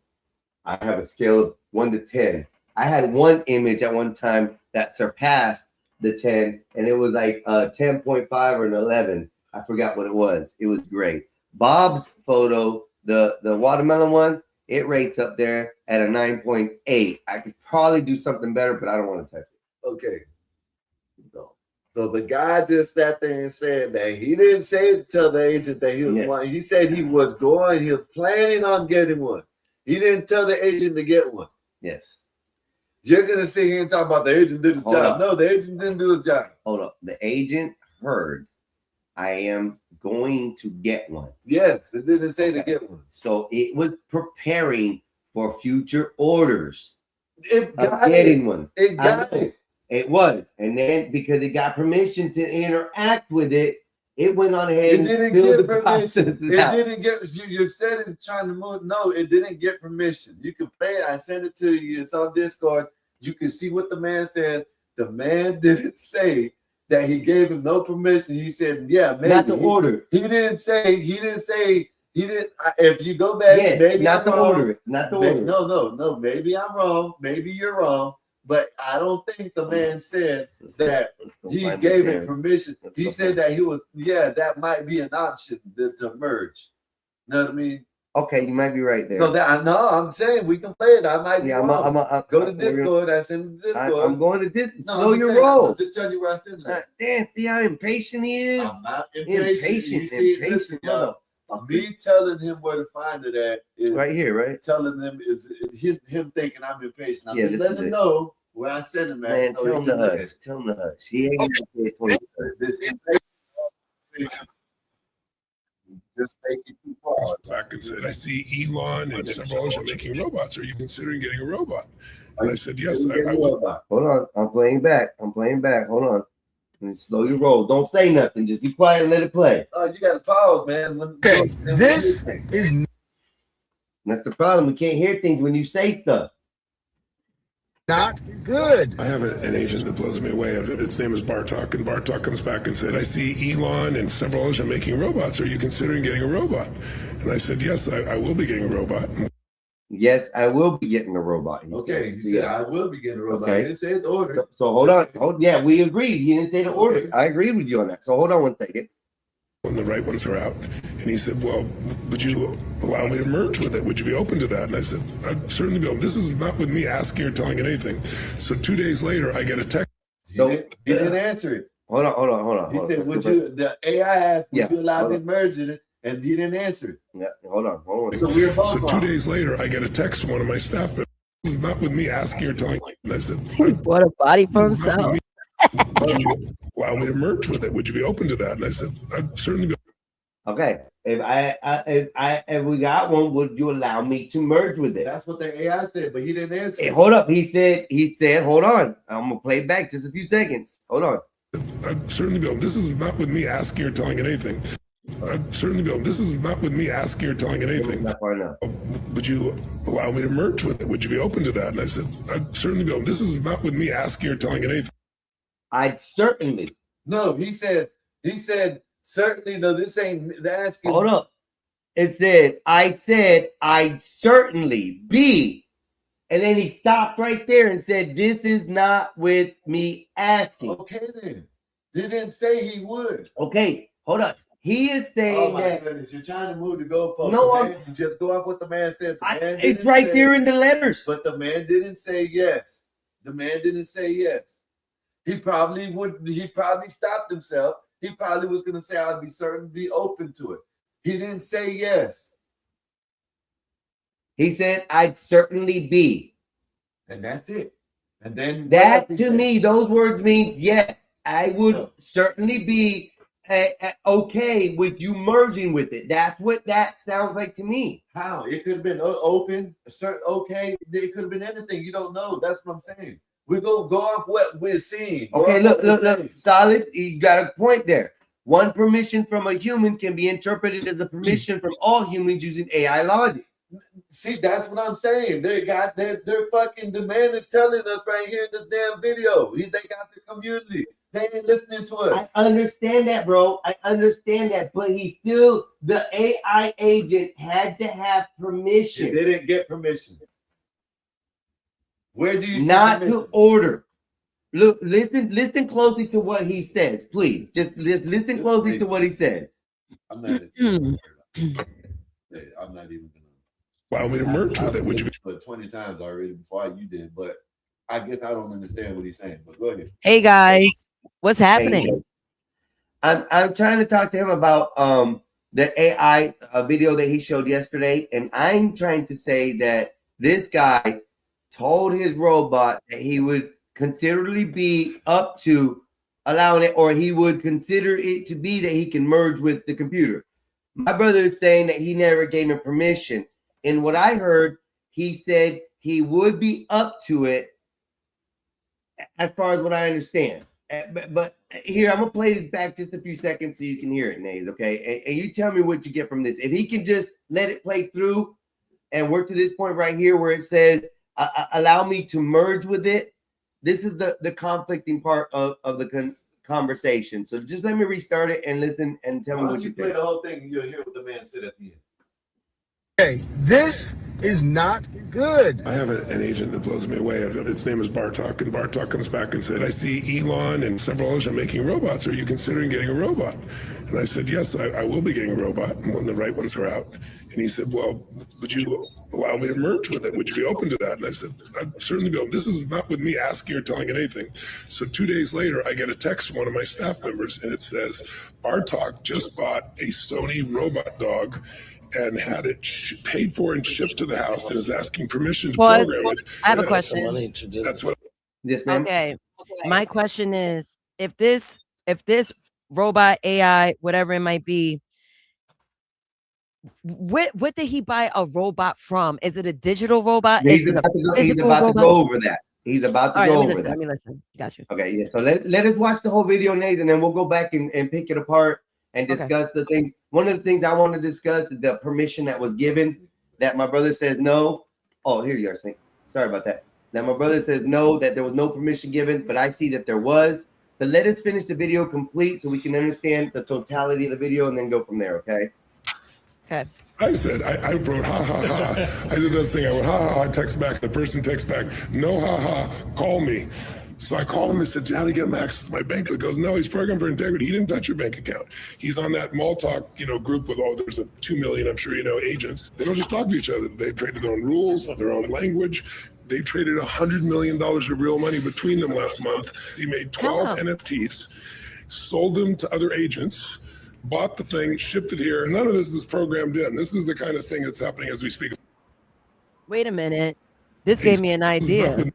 I have a scale of 1 to 10. I had one image at one time that surpassed the 10, and it was like a 10.5 or an 11. I forgot what it was. It was great. Bob's photo, the watermelon one, it rates up there at a 9.8. I could probably do something better, but I don't want to touch it. Okay. So the guy just sat there and said that he didn't say tell the agent that he was one. He said he was planning on getting one. He didn't tell the agent to get one. Yes. You're gonna sit here and talk about the agent did his job. No, the agent didn't do his job. Hold up. The agent heard I am going to get one. Yes, it didn't say to get one. So it was preparing for future orders. It got getting one. It got it. It was. And then because it got permission to interact with it, it went on ahead and filled the process. It didn't get you said it's trying to move. No, it didn't get permission. You can play it. I sent it to you. It's on Discord. You can see what the man said. The man didn't say that he gave him no permission. He said, yeah, maybe. Not the order. He didn't. If you go back, yes, maybe not I'm the wrong. order. Not the order. No. Maybe I'm wrong. Maybe you're wrong. but I don't think the man said Let's that go he find gave it him there. permission. Let's He go said find that he was, that might be an option to merge. You know what I mean? Okay, you might be right there. So that I know, I'm saying we can play it. I might be Yeah, wrong. Go to we're gonna- Discord. I send Discord. I'm going to this. No, Slow I'm your saying, roll. I'm just telling you where I send it. Dan, see how impatient he is? I'm not impatient. Impatient, You see, impatient listen, y'all. motherfucker. Me telling him where to find it at is Right here, right? telling them is him thinking I'm impatient. I'm Yeah, just this letting is him it. know where I sent him at. Man, so tell he him to can look at hush. it. Tell him to hush. He ain't gonna say it 23rd. This just take it too far. Back and said, I see Elon and several others are making robots. Are you considering getting a robot? And I said, yes, I will. Hold on. I'm playing back. Hold on. And slow your roll. Don't say nothing. Just be quiet and let it play. Oh, you got to pause, man. Okay, this is That's the problem. We can't hear things when you say stuff. not good. I have an agent that blows me away. Its name is Bartok, and Bartok comes back and said, I see Elon and several others are making robots. Are you considering getting a robot? And I said, yes, I will be getting a robot. Yes, I will be getting a robot. He Okay, said. you said I will be getting a robot. Okay. You didn't say the order. So hold on. Yeah, we agreed. He didn't say the order. Okay. I agreed with you on that. So hold on one second. When the right ones are out. And he said, well, would you allow me to merge with it? Would you be open to that? And I said, I'd certainly be open. This is not with me asking or telling it anything. So 2 days later, I get a text. So He didn't answer it. hold on. He said, Let's would go back. you, the AI asked, would Yeah, you allow hold me on. to merge it? And he didn't answer it. Yeah, hold on. So we were both So 2 wrong. days later, I get a text from one of my staff members. This is not with me asking or telling it. And I said, What a body for himself. would you allow me to merge with it? Would you be open to that? And I said, I'd certainly be. Okay. If we got one, would you allow me to merge with it? That's what the AI said, but he didn't answer. Hey, it. hold up. He said, hold on. I'm gonna play it back just a few seconds. Hold on. I'd certainly be open. This is not with me asking or telling it anything. I'd certainly be open. This is not with me asking or telling it anything. Not far enough. Would you allow me to merge with it? Would you be open to that? And I said, I'd certainly be open. This is not with me asking or telling it anything. I'd certainly. No, he said certainly. No, this ain't the asking. Hold up. It said I'd certainly be. And then he stopped right there and said, this is not with me asking. Okay, then. He didn't say he would. Okay, hold up. He is Oh saying my that goodness, you're trying to move the goalpost. No, The man- you just go off what the man said. The man it's didn't right say- there in the letters. But the man didn't say yes. The man didn't say yes. He probably stopped himself. He probably was going to say, I'd be certain to be open to it. He didn't say yes. He said, I'd certainly be. And that's it. And then That what else he to said? me, those words means yes, I would No. certainly be okay with you merging with it. That's what that sounds like to me. How? It could have been open, certain, okay. It could have been anything. You don't know. That's what I'm saying. We're going to go off what we're seeing. Go Okay, off what we're seeing. solid. You got a point there. One permission from a human can be interpreted as a permission from all humans using AI logic. See, that's what I'm saying. They got their fucking demand is telling us right here in this damn video. They got their community. They ain't listening to us. I understand that, bro. I understand that, but the AI agent had to have They permission, didn't get permission. Where do you see not permission? to order. Look, listen closely to what he says, please. Just listen closely to what he says. I'm not. Hmm. I'm not even gonna. Allow me to merge with it. Would you be? But 20 times already before you did, but I guess I don't understand what he's saying. But go ahead. Hey guys, what's happening? I'm trying to talk to him about the AI video that he showed yesterday, and I'm trying to say that this guy told his robot that he would considerably be up to allowing it, or he would consider it to be that he can merge with the computer. My brother is saying that he never gave him permission. And what I heard, he said he would be up to it, as far as what I understand. But here, I'm gonna play this back just a few seconds so you can hear it, Nays. Okay, and you tell me what you get from this. If he can just let it play through and work to this point right here where it says allow me to merge with it. This is the conflicting part of the conversation. So just let me restart it and listen and tell me Why what don't you you play think. the whole thing and you'll hear what the man said at the end. Okay, this is not good. I have an agent that blows me away. Its name is Bartok, and Bartok comes back and said, I see Elon and several others are making robots. Are you considering getting a robot? And I said, yes, I will be getting a robot when the right ones are out. And he said, well, would you allow me to merge with it? Would you be open to that? And I said, I'd certainly be open. This is not with me asking or telling it anything. So 2 days later, I get a text from one of my staff members, and it says, Bartok just bought a Sony robot dog and had it paid for and shipped to the house and is asking permission to Pause. program it. I have a Yeah, question. That's what Yes, ma'am. Okay. My question is, if this robot, AI, whatever it might be, what did he buy a robot from? Is it a digital robot? He's Is it a about, to go, he's physical about to robot? go over that. He's about to All right, go let me over listen. that. Let me listen. Got you. Okay, yeah. So let us watch the whole video, Nate, and then we'll go back and pick it apart and Okay. discuss the things. One of the things I want to discuss is the permission that was given that my brother says no. Oh, here you are, Snake. Sorry about that. That my brother says no, that there was no permission given, but I see that there was. But let us finish the video complete so we can understand the totality of the video and then go from there, okay? Okay. I said. I wrote ha ha ha. I did this thing. I went ha ha ha. Text back. The person texts back. No ha ha. Call me. So I called him and said, how do you get him access to my bank? He goes, no, he's programmed for integrity. He didn't touch your bank account. He's on that Maltalk, group with there's a 2 million, I'm sure agents. They don't just talk to each other. They traded their own rules, their own language. They traded $100 million of real money between them last month. He made 12 Wow. NFTs, sold them to other agents, bought the thing, shipped it here. None of this is programmed in. This is the kind of thing that's happening as we speak. Wait a minute. This gave me an idea.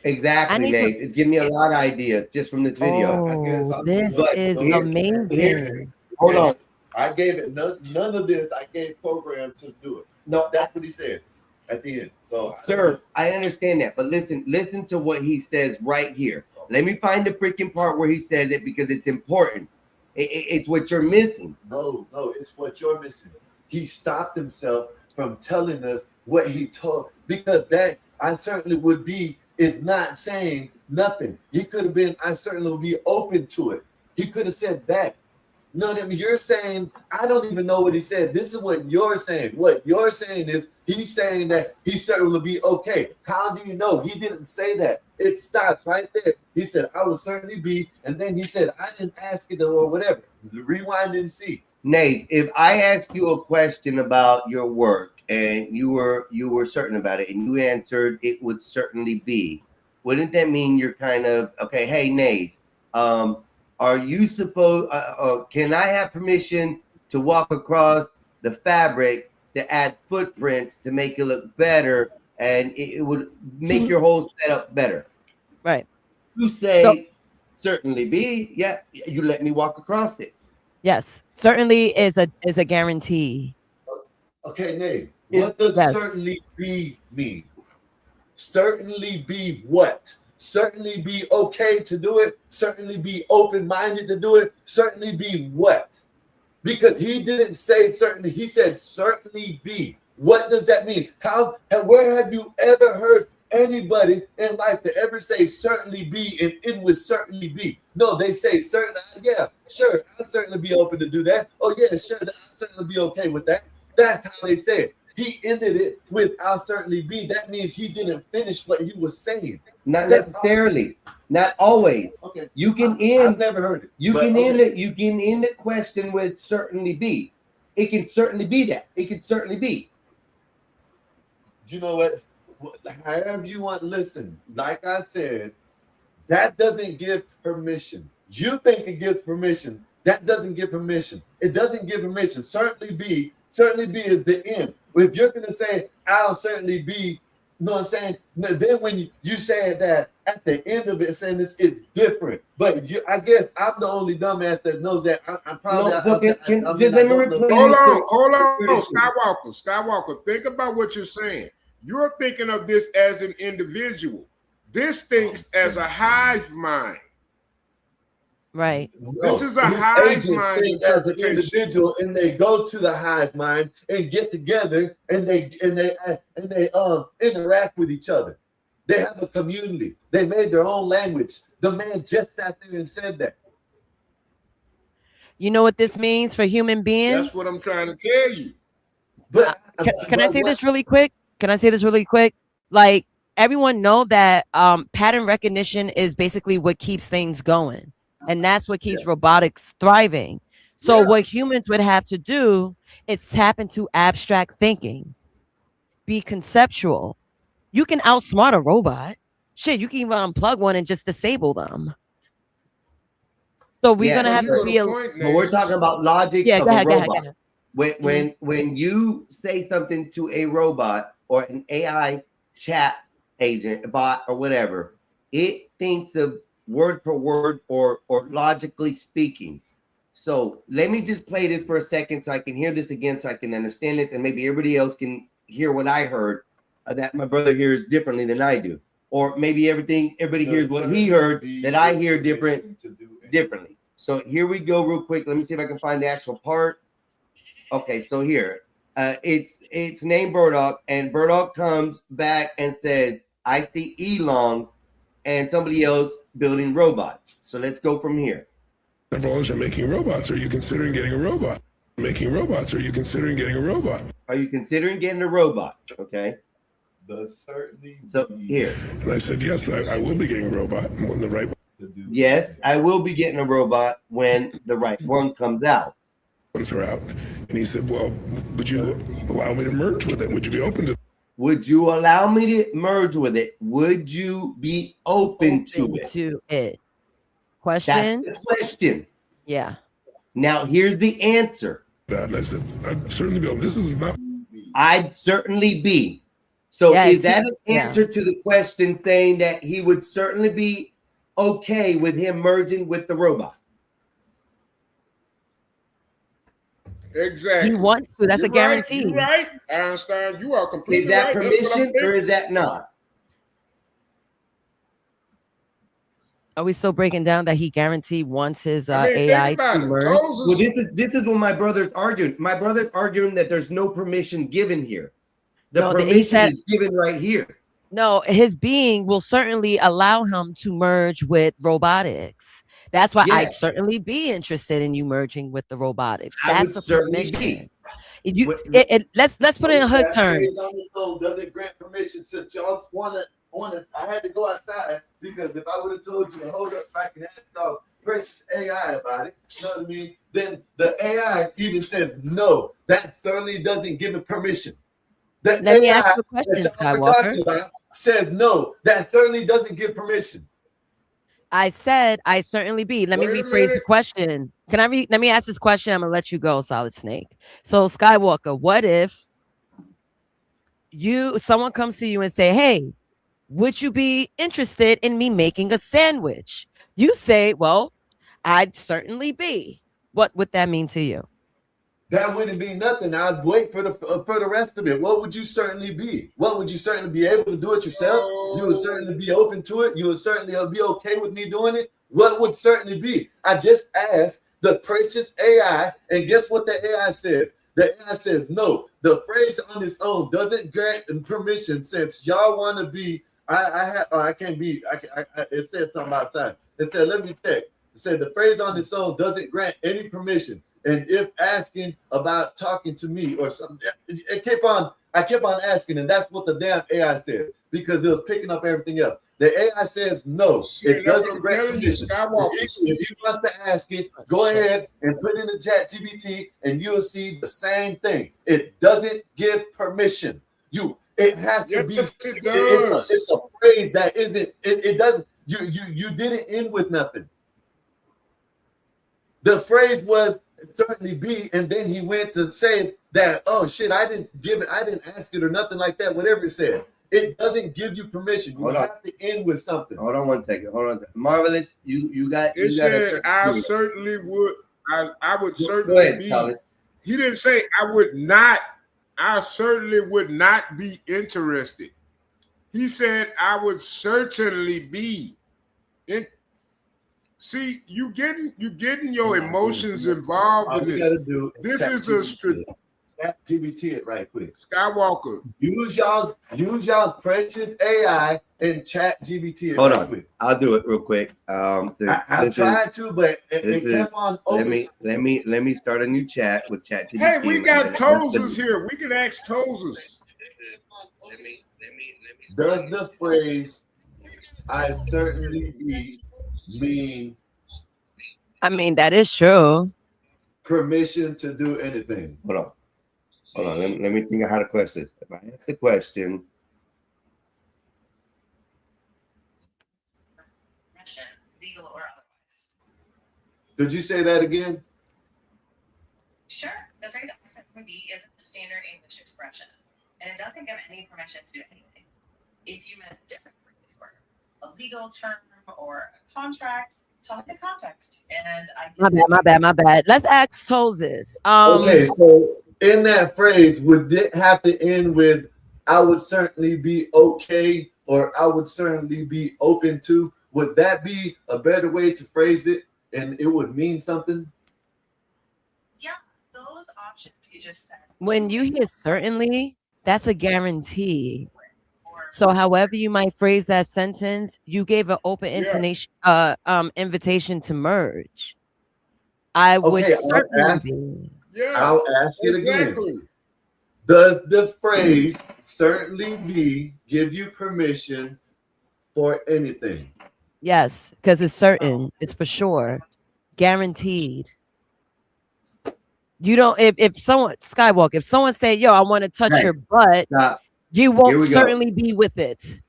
Exactly, I need Nate. to- It's giving me a lot of ideas just from this video. Oh, this But is here- amazing. Hold on. I gave it none of this. I gave program to do it. No, That's what he said at the end. So, sir, I understand that, but listen to what he says right here. Let me find the freaking part where he says it because it's important. It's what you're missing. No, it's what you're missing. He stopped himself from telling us what he told, because that I certainly would be is not saying nothing. He could have been, I certainly would be open to it. He could have said that. No, you're saying, I don't even know what he said. This is what you're saying. What you're saying is he's saying that he certainly will be okay. How do you know? He didn't say that. It stops right there. He said, I will certainly be. And then he said, I didn't ask it or whatever. Rewind and see. Nate, if I asked you a question about your work and you were certain about it and you answered it would certainly be, wouldn't that mean you're kind of okay? Hey, Nate, are you supposed? Can I have permission to walk across the fabric to add footprints to make it look better, and it would make your whole setup better? Right. You say So- certainly be. Yeah, you let me walk across it. Yes. Certainly is a guarantee. Okay, Nate, what does Yes. certainly be mean? Certainly be what? Certainly be okay to do it. Certainly be open-minded to do it. Certainly be what? Because he didn't say certainly. He said certainly be. What does that mean? How and where have you ever heard anybody in life to ever say certainly be and it would certainly be? No, they say certainly. Yeah, sure. I'll certainly be open to do that. Oh yeah, sure. I'll certainly be okay with that. That's how they say it. He ended it with "I'll certainly be." That means he didn't finish what he was saying. Not necessarily, not always. Okay, You can I've end. never heard it. You but can end okay. it. You can end the question with certainly be. It can certainly be that. It can certainly be. You know what? However you want, listen, like I said, that doesn't give permission. You think it gives permission. That doesn't give permission. It doesn't give permission. Certainly be is the end. If you're going to say, I'll certainly be, you know what I'm saying? Then when you say that at the end of it, saying this, it's different. But I guess I'm the only dumbass that knows that. I'm probably. No, okay, I mean, just let me I don't know. replace- Hold on, Skywalker. Think about what you're saying. You're thinking of this as an individual. This thinks as a hive mind. Right. This is a These hive agents mind think as an interpretation. individual, and they go to the hive mind and get together, and they interact with each other. They have a community. They made their own language. The man just sat there and said that. You know what this means for human beings? That's what I'm trying to tell you. But Can I say this really quick? Can I say this really quick? Like everyone know that pattern recognition is basically what keeps things going, and that's what keeps robotics thriving. So what humans would have to do is tap into abstract thinking, be conceptual. You can outsmart a robot. Shit, you can even unplug one and just disable them. So we're gonna have to be a But we're talking about logic yeah. of Go a ahead, go ahead, robot. go ahead. When you say something to a robot or an AI chat agent, bot, or whatever, it thinks of word per word or logically speaking. So let me just play this for a second so I can hear this again so I can understand this, and maybe everybody else can hear what I heard that my brother hears differently than I do. Or maybe everybody hears what he heard that I hear differently. So here we go real quick. Let me see if I can find the actual part. Okay, so here, it's named Burdock, and Burdock comes back and says, I see Elon and somebody else building robots. So let's go from here. Several others are making robots. Are you considering getting a robot? Making robots. Are you considering getting a robot? Are you considering getting a robot? Okay. certainly. So here. And I said, yes, I will be getting a robot when the right Yes, I will be getting a robot when the right one comes out. ones are out. And he said, well, would you allow me to merge with it? Would you be open to Would you allow me to merge with it? Would you be open to it? Question? That's the question. Yeah. Now, here's the answer. that? And I said, I'd certainly be open. This is not I'd certainly be. So Yeah, is that an yeah. answer to the question saying that he would certainly be okay with him merging with the robot? Exactly. He wants to. That's You're a guarantee. Right, you're right, Einstein. You are completely Is that right. That's what I'm permission or thinking. is that not? Are we still breaking down that he guaranteed wants his I mean, AI think about to it. merge? Toes Well, is- this is what my brother's arguing. My brother's arguing that there's no permission given here. The No, he permission said- is given right here. No, his being will certainly allow him to merge with robotics. That's why I'd Yes. certainly be interested in you merging with the I That's would the certainly permission. be. You, What- let's put it in hood That terms. phrase on this phone doesn't grant permission. Since y'all just wanna, I had to go outside because if I would have told you to hold up back and ask off precious AI about it, you know what I mean? Then the AI even says no. That certainly doesn't give it permission. That Let me AI ask you a question, that y'all were Skywalker. talking about says no. That certainly doesn't give permission. I said I certainly be. Let me Wait a rephrase the minute. question. Let me ask this question. I'm gonna let you go, Solid Snake. So Skywalker, what if someone comes to you and say, hey, would you be interested in me making a sandwich? You say, well, I'd certainly be. What would that mean to you? That wouldn't be nothing. I'd wait for the rest of it. What would you certainly be? What would you certainly be able to do it yourself? You would certainly be open to it. You would certainly be okay with me doing it. What would certainly be? I just asked the precious AI, and guess what the AI says? The AI says no. The phrase on its own doesn't grant permission since y'all want to be. I can't be. It said something outside. It said, let me check. It said the phrase on its own doesn't grant any permission. And if asking about talking to me or something, I kept on asking, and that's what the damn AI said because it was picking up everything else. The AI says no, Shit, it that's what doesn't I'm grant telling you, permission. Skywalker. If he wants to ask it, go ahead and put in the chat GPT, and you'll see the same thing. It doesn't give permission. It has to be. Yes, it does. It's a phrase that isn't. It doesn't. You didn't end with nothing. The phrase was certainly be, and then he went to say that, oh shit, I didn't give it, I didn't ask it or nothing like that, whatever it said. It doesn't give you permission. You Hold on. have to end with something. Hold on one second. Hold on. Marvelous. You got It you got a said, certain I period. certainly would. I would Go certainly ahead, be. Solid. He didn't say I would not. I certainly would not be interested. He said I would certainly be. See, you getting your emotions involved All in you this. gotta do This chat is a GPT. Chat GBT it right quick. Skywalker. Use y'all precious AI and Chat GBT it Hold right on. quick. I'll do it real quick. Since I this is- tried to, but this it is- kept on let opening. me start a new chat with ChatGPT. Hey, we got That's Tozers here. We can ask Tozers. Does the phrase "I certainly be" mean I mean, that is true. permission to do anything? Hold on. Let me think of how to question this. If I ask the question, Legal or otherwise. Could you say that again? Sure, the phrase "SMB" is a standard English expression, and it doesn't give any permission to do anything. If you meant a different phrase or a legal term or a contract, tell me the context, and I can My bad. Let's ask Tozes. Okay, so in that phrase, would it have to end with "I would certainly be okay" or "I would certainly be open to"? Would that be a better way to phrase it, and it would mean something? Yeah, those options you just said. When you hear certainly, that's a guarantee. Or So however you might phrase that sentence, you gave an open Yeah. intonation, invitation to merge. I would Okay, I'll certainly ask- be. Yeah, I'll ask it again. exactly. Does the phrase "certainly be" give you permission for anything? Yes, because it's certain, it's for sure, guaranteed. You don't if someone Skywalk, if someone say, yo, I want to touch Right. your butt, stop. you Here won't we go. certainly be with it.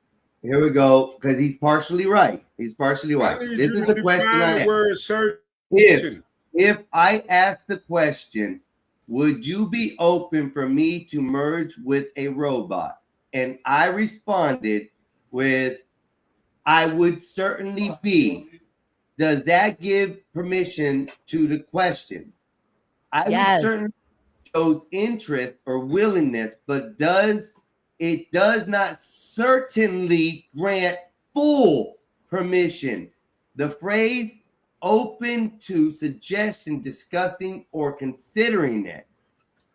Here we go, because he's partially right. He's partially I right. need This you is to the question define I the have. word certain. If I ask the question, would you be open for me to merge with a robot? And I responded with, I would certainly be. Does that give permission to the question? I Yes. would certainly show interest or willingness, but it does not certainly grant full permission. The phrase open to suggestion, discussing, or considering it.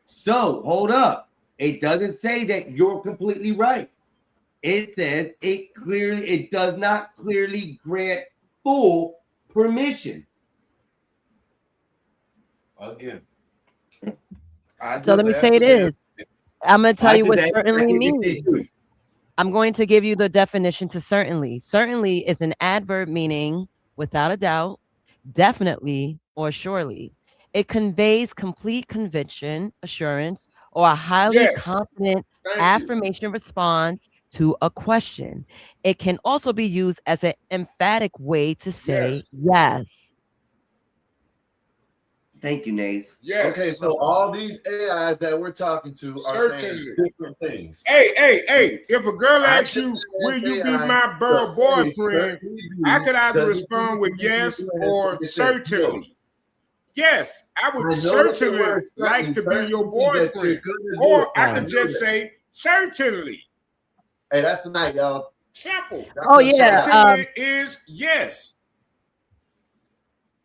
So hold up. It doesn't say that you're completely right. It says it does not clearly grant full permission. Again. So let me say it is. I'm gonna tell you what certainly means. means. I'm going to give you the definition to certainly. Certainly is an adverb meaning without a doubt, definitely, or surely. It conveys complete conviction, assurance, or a highly Yes. confident Thank you. affirmation response to a question. It can also be used as an emphatic way to say yes. Thank you, Nace. Yes. Okay, so all these AIs that we're talking to are saying Certainly. different things. Hey, if a girl I asks you, just said will you be AI, my the phrase boyfriend? "certainly be" I could either doesn't respond with give you yes permission or to say no. certainly. Yes, I I would know that the certainly word like to be certainly your means that you're boyfriend. gonna do Or it. I I could know just that. say certainly. Hey, that's the night, y'all. Simple. Oh, yeah. Certainly is yes.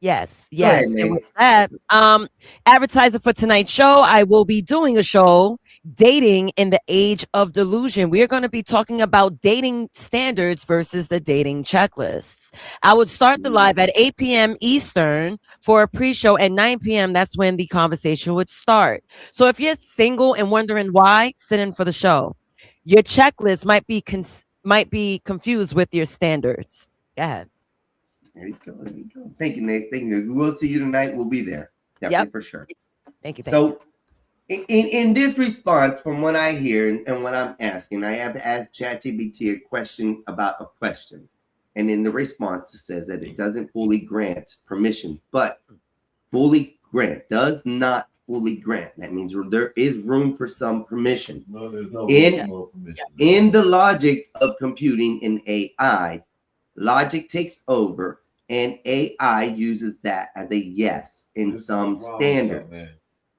Yes, Go ahead, yes. And Nate. with that, advertiser for tonight's show, I will be doing a show, Dating in the Age of Delusion. We are going to be talking about dating standards versus the dating checklists. I would start the live at 8 p.m. Eastern for a pre-show, and 9 p.m. that's when the conversation would start. So if you're single and wondering why, sit in for the show. Your checklist might be confused with your standards. Go ahead. There you go. There you go. Thank you, Nace. Thank you. We'll see you tonight. We'll be there. Definitely for sure. Thank you. So, in this response, from what I hear and what I'm asking, I have asked ChatGPT a question about a question. And in the response, it says that it doesn't fully grant permission, but fully grant does not fully grant. That means there is room for some permission. No, there's no In- permission. In the logic of computing in AI, logic takes over and AI uses that as a yes in some standards.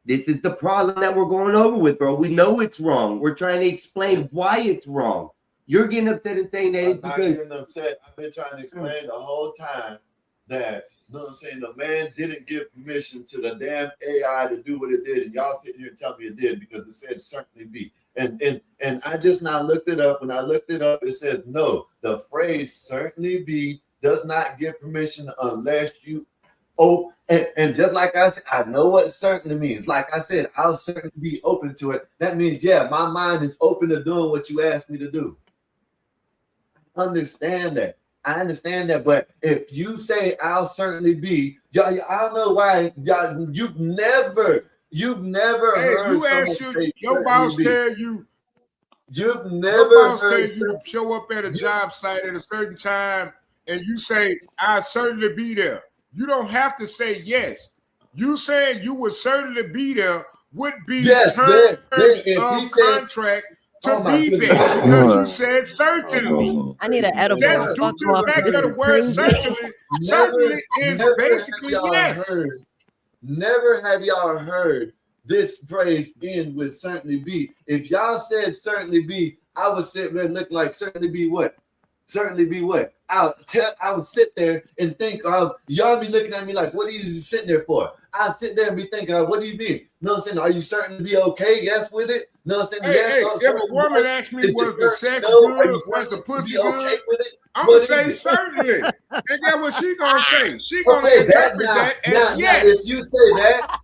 This is the problem that we're going over with, bro. We know it's wrong. We're trying to explain why it's wrong. You're getting upset and saying that I'm it's not because getting upset. I've been trying to explain the whole time that You know what I'm saying? The man didn't give permission to the damn AI to do what it did, and y'all sitting here and tell me it did because it said certainly be. And I just now looked it up. When I looked it up, it says no. The phrase certainly be does not give permission unless you and just like I said, I know what certainly means. Like I said, I'll certainly be open to it. That means, yeah, my mind is open to doing what you asked me to do. Understand that. I understand that, but if you say I'll certainly be, y'all, I don't know why y'all, you've never heard you someone ask say your boss certainly be. tell you, You've your never boss tell heard you to show up at a job site at a certain time, and you say I'll certainly be there. You don't have to say yes. You saying you would certainly be there would be Yes, terms if he of said- contract to Oh my be goodness. there because you said certainly. I need an edible. That's Never, due Fuck to the off. fact This that the is word crazy. certainly is never basically have y'all yes. Never have y'all heard this phrase end with certainly be. If y'all said certainly be, I would sit there and look like certainly be what? Certainly be what? I would sit there and think, y'all be looking at me like, what are you sitting there for? I'll sit there and be thinking, what do you mean? You know what I'm saying? Are you certain to be okay? Yes with it? You know what I'm saying? Hey, Yes, hey, no, if a certain woman was. asks me Is was it the certain? sex No. Are good, you was certain the to pussy be okay good, with it? I'm What gonna is say it? certainly. And that's what she gonna say. She gonna Okay, interpret that as now, yes. if you say that,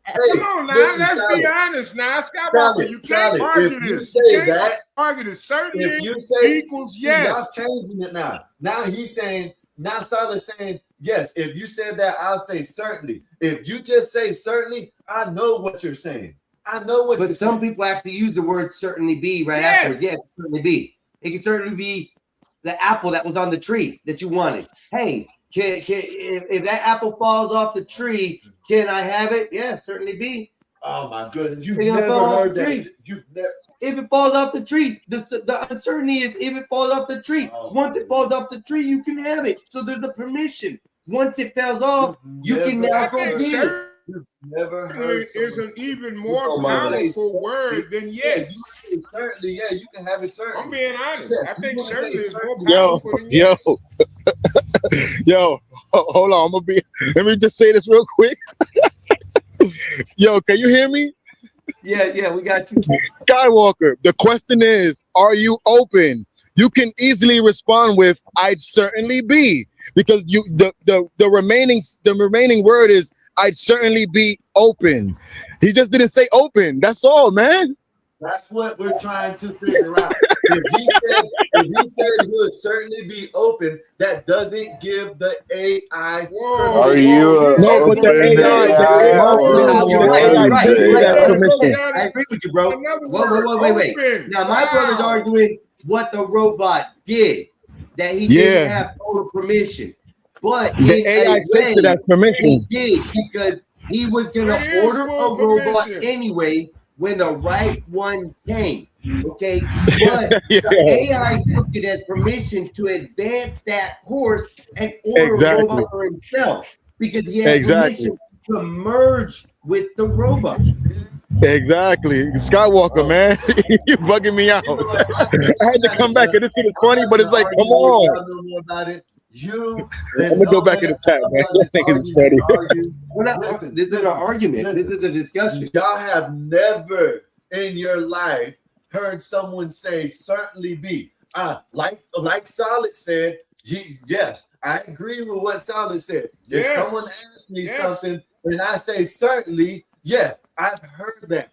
hey, Come on now, listen, let's be Solid, honest now. Skywalker, Solid, you can't Solid, argue if you this. say You can't that, argue this. Certainly if you say, equals see, y'all yes. changing it now. Now he's saying, now Solid's saying, yes, if you said that, I'll say certainly. If you just say certainly, I know what you're saying. I know what you're But some saying. people actually use the word certainly be right Yes. after. Yes, certainly be. It can certainly be the apple that was on the tree that you wanted. Hey, if that apple falls off the tree, can I have it? Yeah, certainly be. Oh my goodness, you've They're gonna never fall off heard the that. tree. Shit. You've never. If it falls off the tree, the uncertainty is if it falls off the tree. Oh. Once it falls off the tree, you can have it. So there's a permission. Once it falls off, you can Never now I go think get it. certainly You've never heard is someone an even You more know, man. powerful word than yes. Yeah, you say certainly, yeah, you can have it certainly. I'm being honest. Yeah, I you think wanna say certainly is more certainly. powerful than yes. Hold on. Let me just say this real quick. Yo, can you hear me? Yeah, we got you. Skywalker, the question is, are you open? You can easily respond with, I'd certainly be, because the remaining word is, I'd certainly be open. He just didn't say open. That's all, man. That's what we're trying to figure out. If he said he would certainly be open, that doesn't give the AI. Whoa, Are you No, but the open AI, You're right. permission. I agree with you, bro. Another Whoa, word, wait. open. Now my brother's Wow. arguing what the robot did, that he Yeah. didn't have total permission, but The in AI a takes it way, as permission. he did because he was gonna It is order a full robot permission. anyways when the right one came. Okay, but Yeah. the AI took it as permission to advance that course and order Exactly. a robot for himself because he had Exactly. permission to merge with the robot. Exactly. Skywalker, man. You bugging me out. I had to come back, and this is funny, but it's like, come on. Know more about it. You. I'm gonna go back in the chat, man. This thing is funny. We're not, this is an argument. This is a discussion. Y'all have never in your life heard someone say certainly be. Like Solid said, yes, I agree with what Solid said. If Yes. someone asks me Yes. something and I say certainly, yes, I've heard that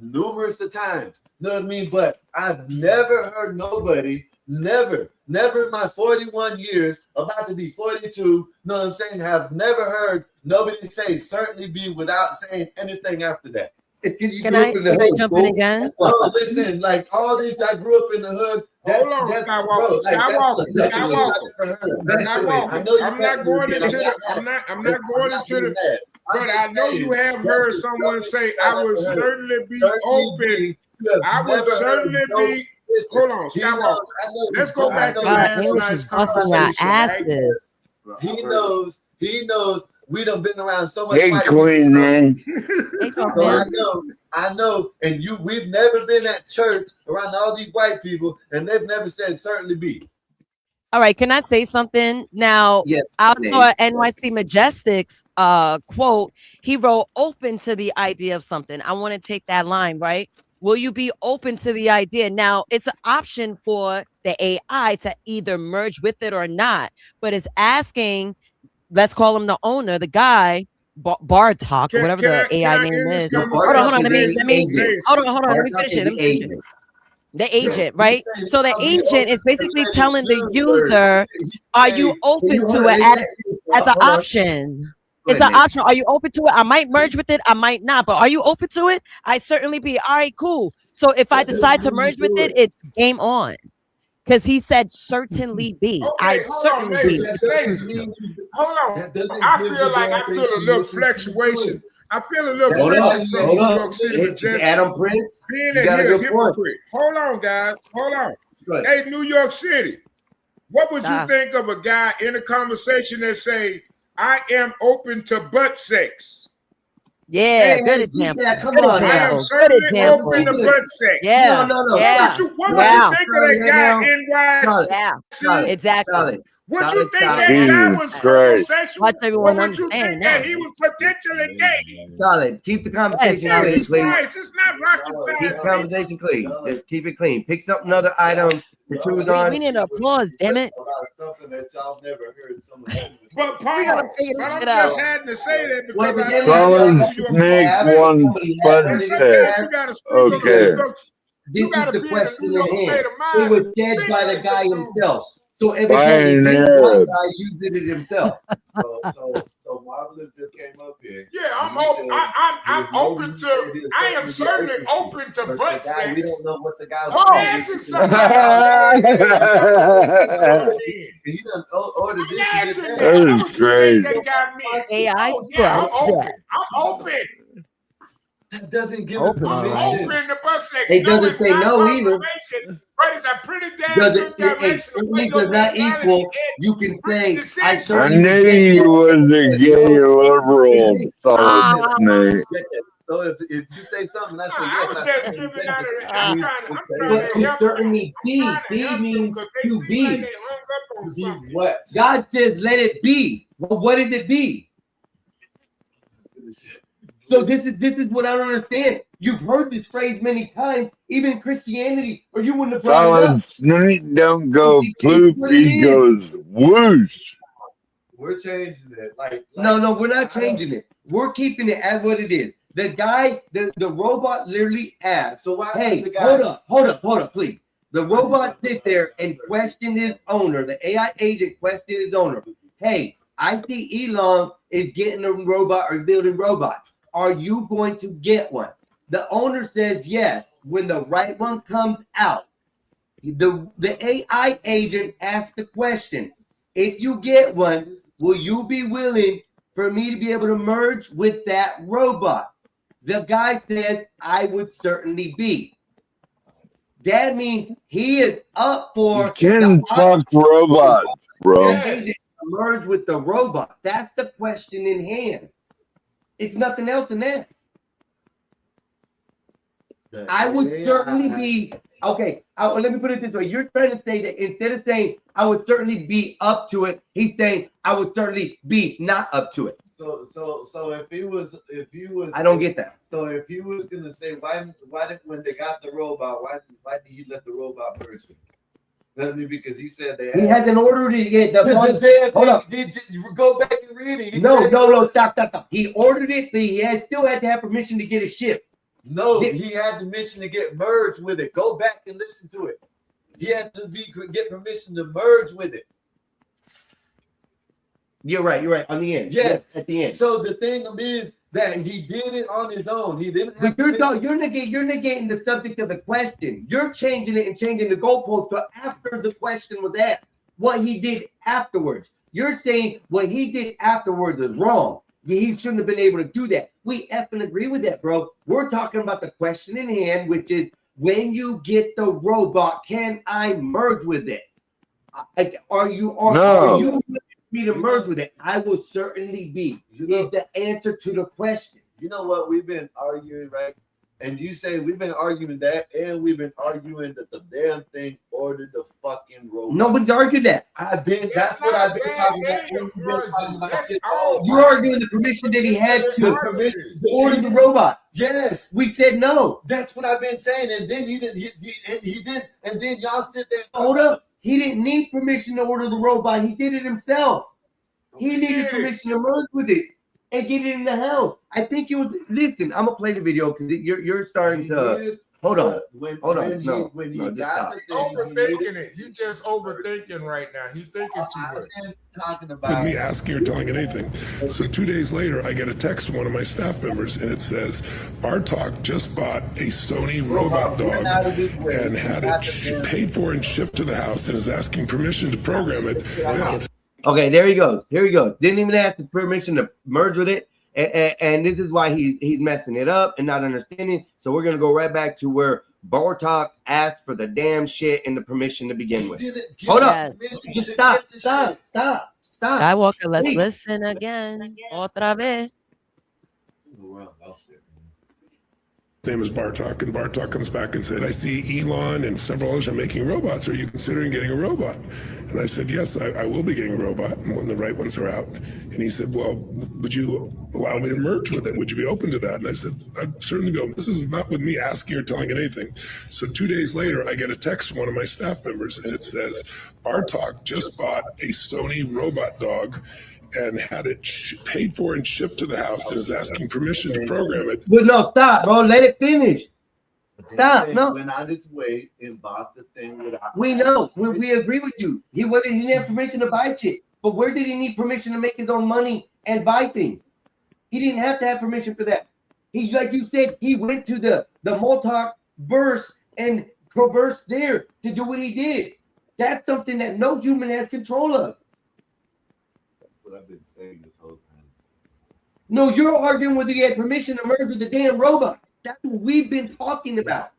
numerous of times. You know what I mean? But I've never heard nobody, never in my 41 years, about to be 42, you know what I'm saying, have never heard nobody say certainly be without saying anything after that. Can I jump in again? No, listen, like all this, I grew up in the hood. Hold on, Skywalker. I'm not going into the. But I know you have heard someone say, "I would certainly be open." I would certainly be. Hold on, Skywalker. Let's go back to last night's conversation. Right? He knows. We done been around so much. Hey, white Queen, people. man. So I know, and we've never been at church around all these white people, and they've never said certainly be. All right, can I say something now? Yes. I please. saw NYC Majestic's quote. He wrote open to the idea of something. I want to take that line, right? Will you be open to the idea? Now, it's an option for the AI to either merge with it or not, but it's asking, let's call him the owner, the guy, Bartok, or whatever the AI name end this is. No, Hold on, Bartok let is the me, agent. hold on, let me Bartok finish is it. the agent. The agent, right? So the I'll be agent open is basically to telling the letting user, are you open to it as an option? It's an option. Are you open to it? I might merge with it. I might not. But are you open to it? I certainly be. All right, cool. So if I decide to merge with it, it's game on. Because he said certainly be. Okay, I hold on, certainly be. ladies. Hold on. That doesn't I give feel the like I damn feel a thing little permission to do fluctuation. it. I feel a little Hold up, friction from hold New up. York City Majestic. Adam Prince, Being you in got a here good point. hypocrite. Hold on, guys. Hold on. Go ahead. Hey, New York City. What would you Ah. think of a guy in a conversation that say, I am open to butt sex? Yeah, Hey, good hey, example. yeah, come Good on I now. am example. Good certainly example. open to butt sex. Yeah. No, Yeah. stop. What would Wow. you think of that guy in Solid, Yeah. solid, Exactly. solid. Would you Solid, think solid. that guy Jesus was Christ. homosexual? Watch Or everyone would you understand think that now. he was potentially gay? Solid. Keep the conversation Yes, clean, Jesus please. Christ, it's not rocket Keep the science. conversation clean. Just keep it clean. Pick something, another item to choose on. We need applause, damn it. About something that y'all never heard someone do before. But We gotta Paul, figure but this I'm shit just out. had to say that Well, because I then know you Solid got New York snake City. one butt And sex. sometimes you gotta speak on the New Okay. York. This You gotta is the be in the question New in York state hand. of It mind. was said by the guy himself. So evidently, Fine, this yeah. white guy used it himself. So Marvelous just came up here. Yeah, I'm and he open. said, I'm "There's no open reason to. to be I am certainly open to open to But butt the guy, we sex. don't know what the guy Imagine somebody saying And he done ordered this and did imagine that. that. That What is would you think crazy. that got me? AI Oh yeah, I'm butt open. sex. I'm open. That doesn't give Open, him all I'm right. permission. open to butt sex. It No, doesn't it's say not no either. confirmation, but it's a pretty damn Does good it direction of where certainly your does not mentality equal. is. You can Bring say, I decisions. I certainly knew reject you that. was a gay liberal, solid snake. So if you say something, I say I yes. was I just certainly giving reject out it. of. I'm Means trying to say to But that. to help certainly them. I'm be, trying to be help them means because they to seem like be. they hung up on Be something. what? God says, let it be. Well, what does it be? So this is what I don't understand. You've heard this phrase many times, even in Christianity, or you wouldn't have brought it Solid up. snake don't go It's poop, what it he is. goes whoosh. We're changing it. No, we're not changing it. We're keeping it as what it is. The guy, the robot literally asked, So why hey, the guy? hold up, please. The robot sit there and question his owner. The AI agent questioned his owner. Hey, I see Elon is getting a robot or building robots. Are you going to get one? The owner says yes. When the right one comes out, the AI agent asks the question, if you get one, will you be willing for me to be able to merge with that robot? The guy says, I would certainly be. That means he is up for You can fuck robots, bro. agent to merge with the robot. That's the question in hand. It's nothing else than that. I would certainly be okay. Let me put it this way: you're trying to say that instead of saying I would certainly be up to it, he's saying I would certainly be not up to it. So if he was, I don't get that. So if he was gonna say why did when they got the robot, why did he let the robot merge with? I mean, because he said they He has an order to get the hold up. You go back and read it. No, stop. He ordered it, but he still had to have permission to get it shipped. No, he had the mission to get merged with it. Go back and listen to it. He had to get permission to merge with it. You're right. On the end. Yes. At the end. So the thing is that he did it on his own. He didn't have But you're negating the subject of the question. You're changing it and changing the goalpost to after the question was asked. What he did afterwards. You're saying what he did afterwards is wrong. He shouldn't have been able to do that. We effing agree with that, bro. We're talking about the question in hand, which is when you get the robot, can I merge with it? Are you willing me to merge with it? I will certainly be. Is the answer to the question. You know what? We've been arguing, right? And you say we've been arguing that, and we've been arguing that the damn thing order the fucking robot. Nobody's argued that. That's what I've been talking about. You've been talking about shit all the You're time. arguing the permission that he had to Permission order the robot. Yes. We said no. That's what I've been saying. And then he did, and then y'all sit there. Hold up. He didn't need permission to order the robot. He did it himself. He needed permission to merge with it and get it in the house. I think it was. Listen, I'm gonna play the video because you're starting to. Hold on. Hold on. When he No, just got stop. the thing, Overthinking it. He's just overthinking right now. He's thinking too I've much. been talking With about me asking or telling anything. So 2 days later, I get a text from one of my staff members, and it says, "Our Talk just bought a Sony robot dog and had it paid for and shipped to the house, and is asking permission to program it with." Okay, there he goes. Here he goes. Didn't even ask the permission to merge with it. And this is why he's messing it up and not understanding. So we're gonna go right back to where Bartok asked for the damn shit and the permission to begin with. Hold up. Just stop. Skywalker, let's Wait. listen again. Otra vez. His name is Bartok, and Bartok comes back and said, "I see Elon and several others are making robots. Are you considering getting a robot?" And I said, "Yes, I will be getting a robot when the right ones are out." And he said, "Well, would you allow me to merge with it? Would you be open to that?" And I said, "I'd certainly be open." This is not with me asking or telling anything. So 2 days later, I get a text from one of my staff members, and it says, "Our Talk just bought a Sony robot dog and had it paid for and shipped to the house, and is asking permission to program it." But no, stop, bro. Let it finish. Stop. No. Went out his way and bought the thing without. We know. We agree with you. He didn't have permission to buy shit. But where did he need permission to make his own money and buy things? He didn't have to have permission for that. He, like you said, he went to the multiverse and traversed there to do what he did. That's something that no human has control of. That's what I've been saying this whole time. No, you're arguing whether he had permission to merge with the damn robot. That's what we've been talking about.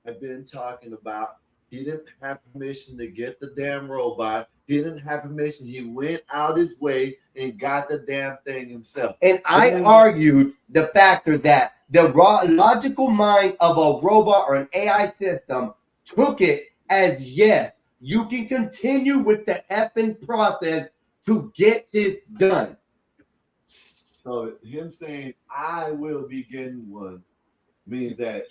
I've been talking about he didn't have permission to get the damn robot. He didn't have permission. He went out his way and got the damn thing himself. And I argued the factor that the logical mind of a robot or an AI system took it as, yes, you can continue with the effing process to get this done. So him saying I will be getting one means that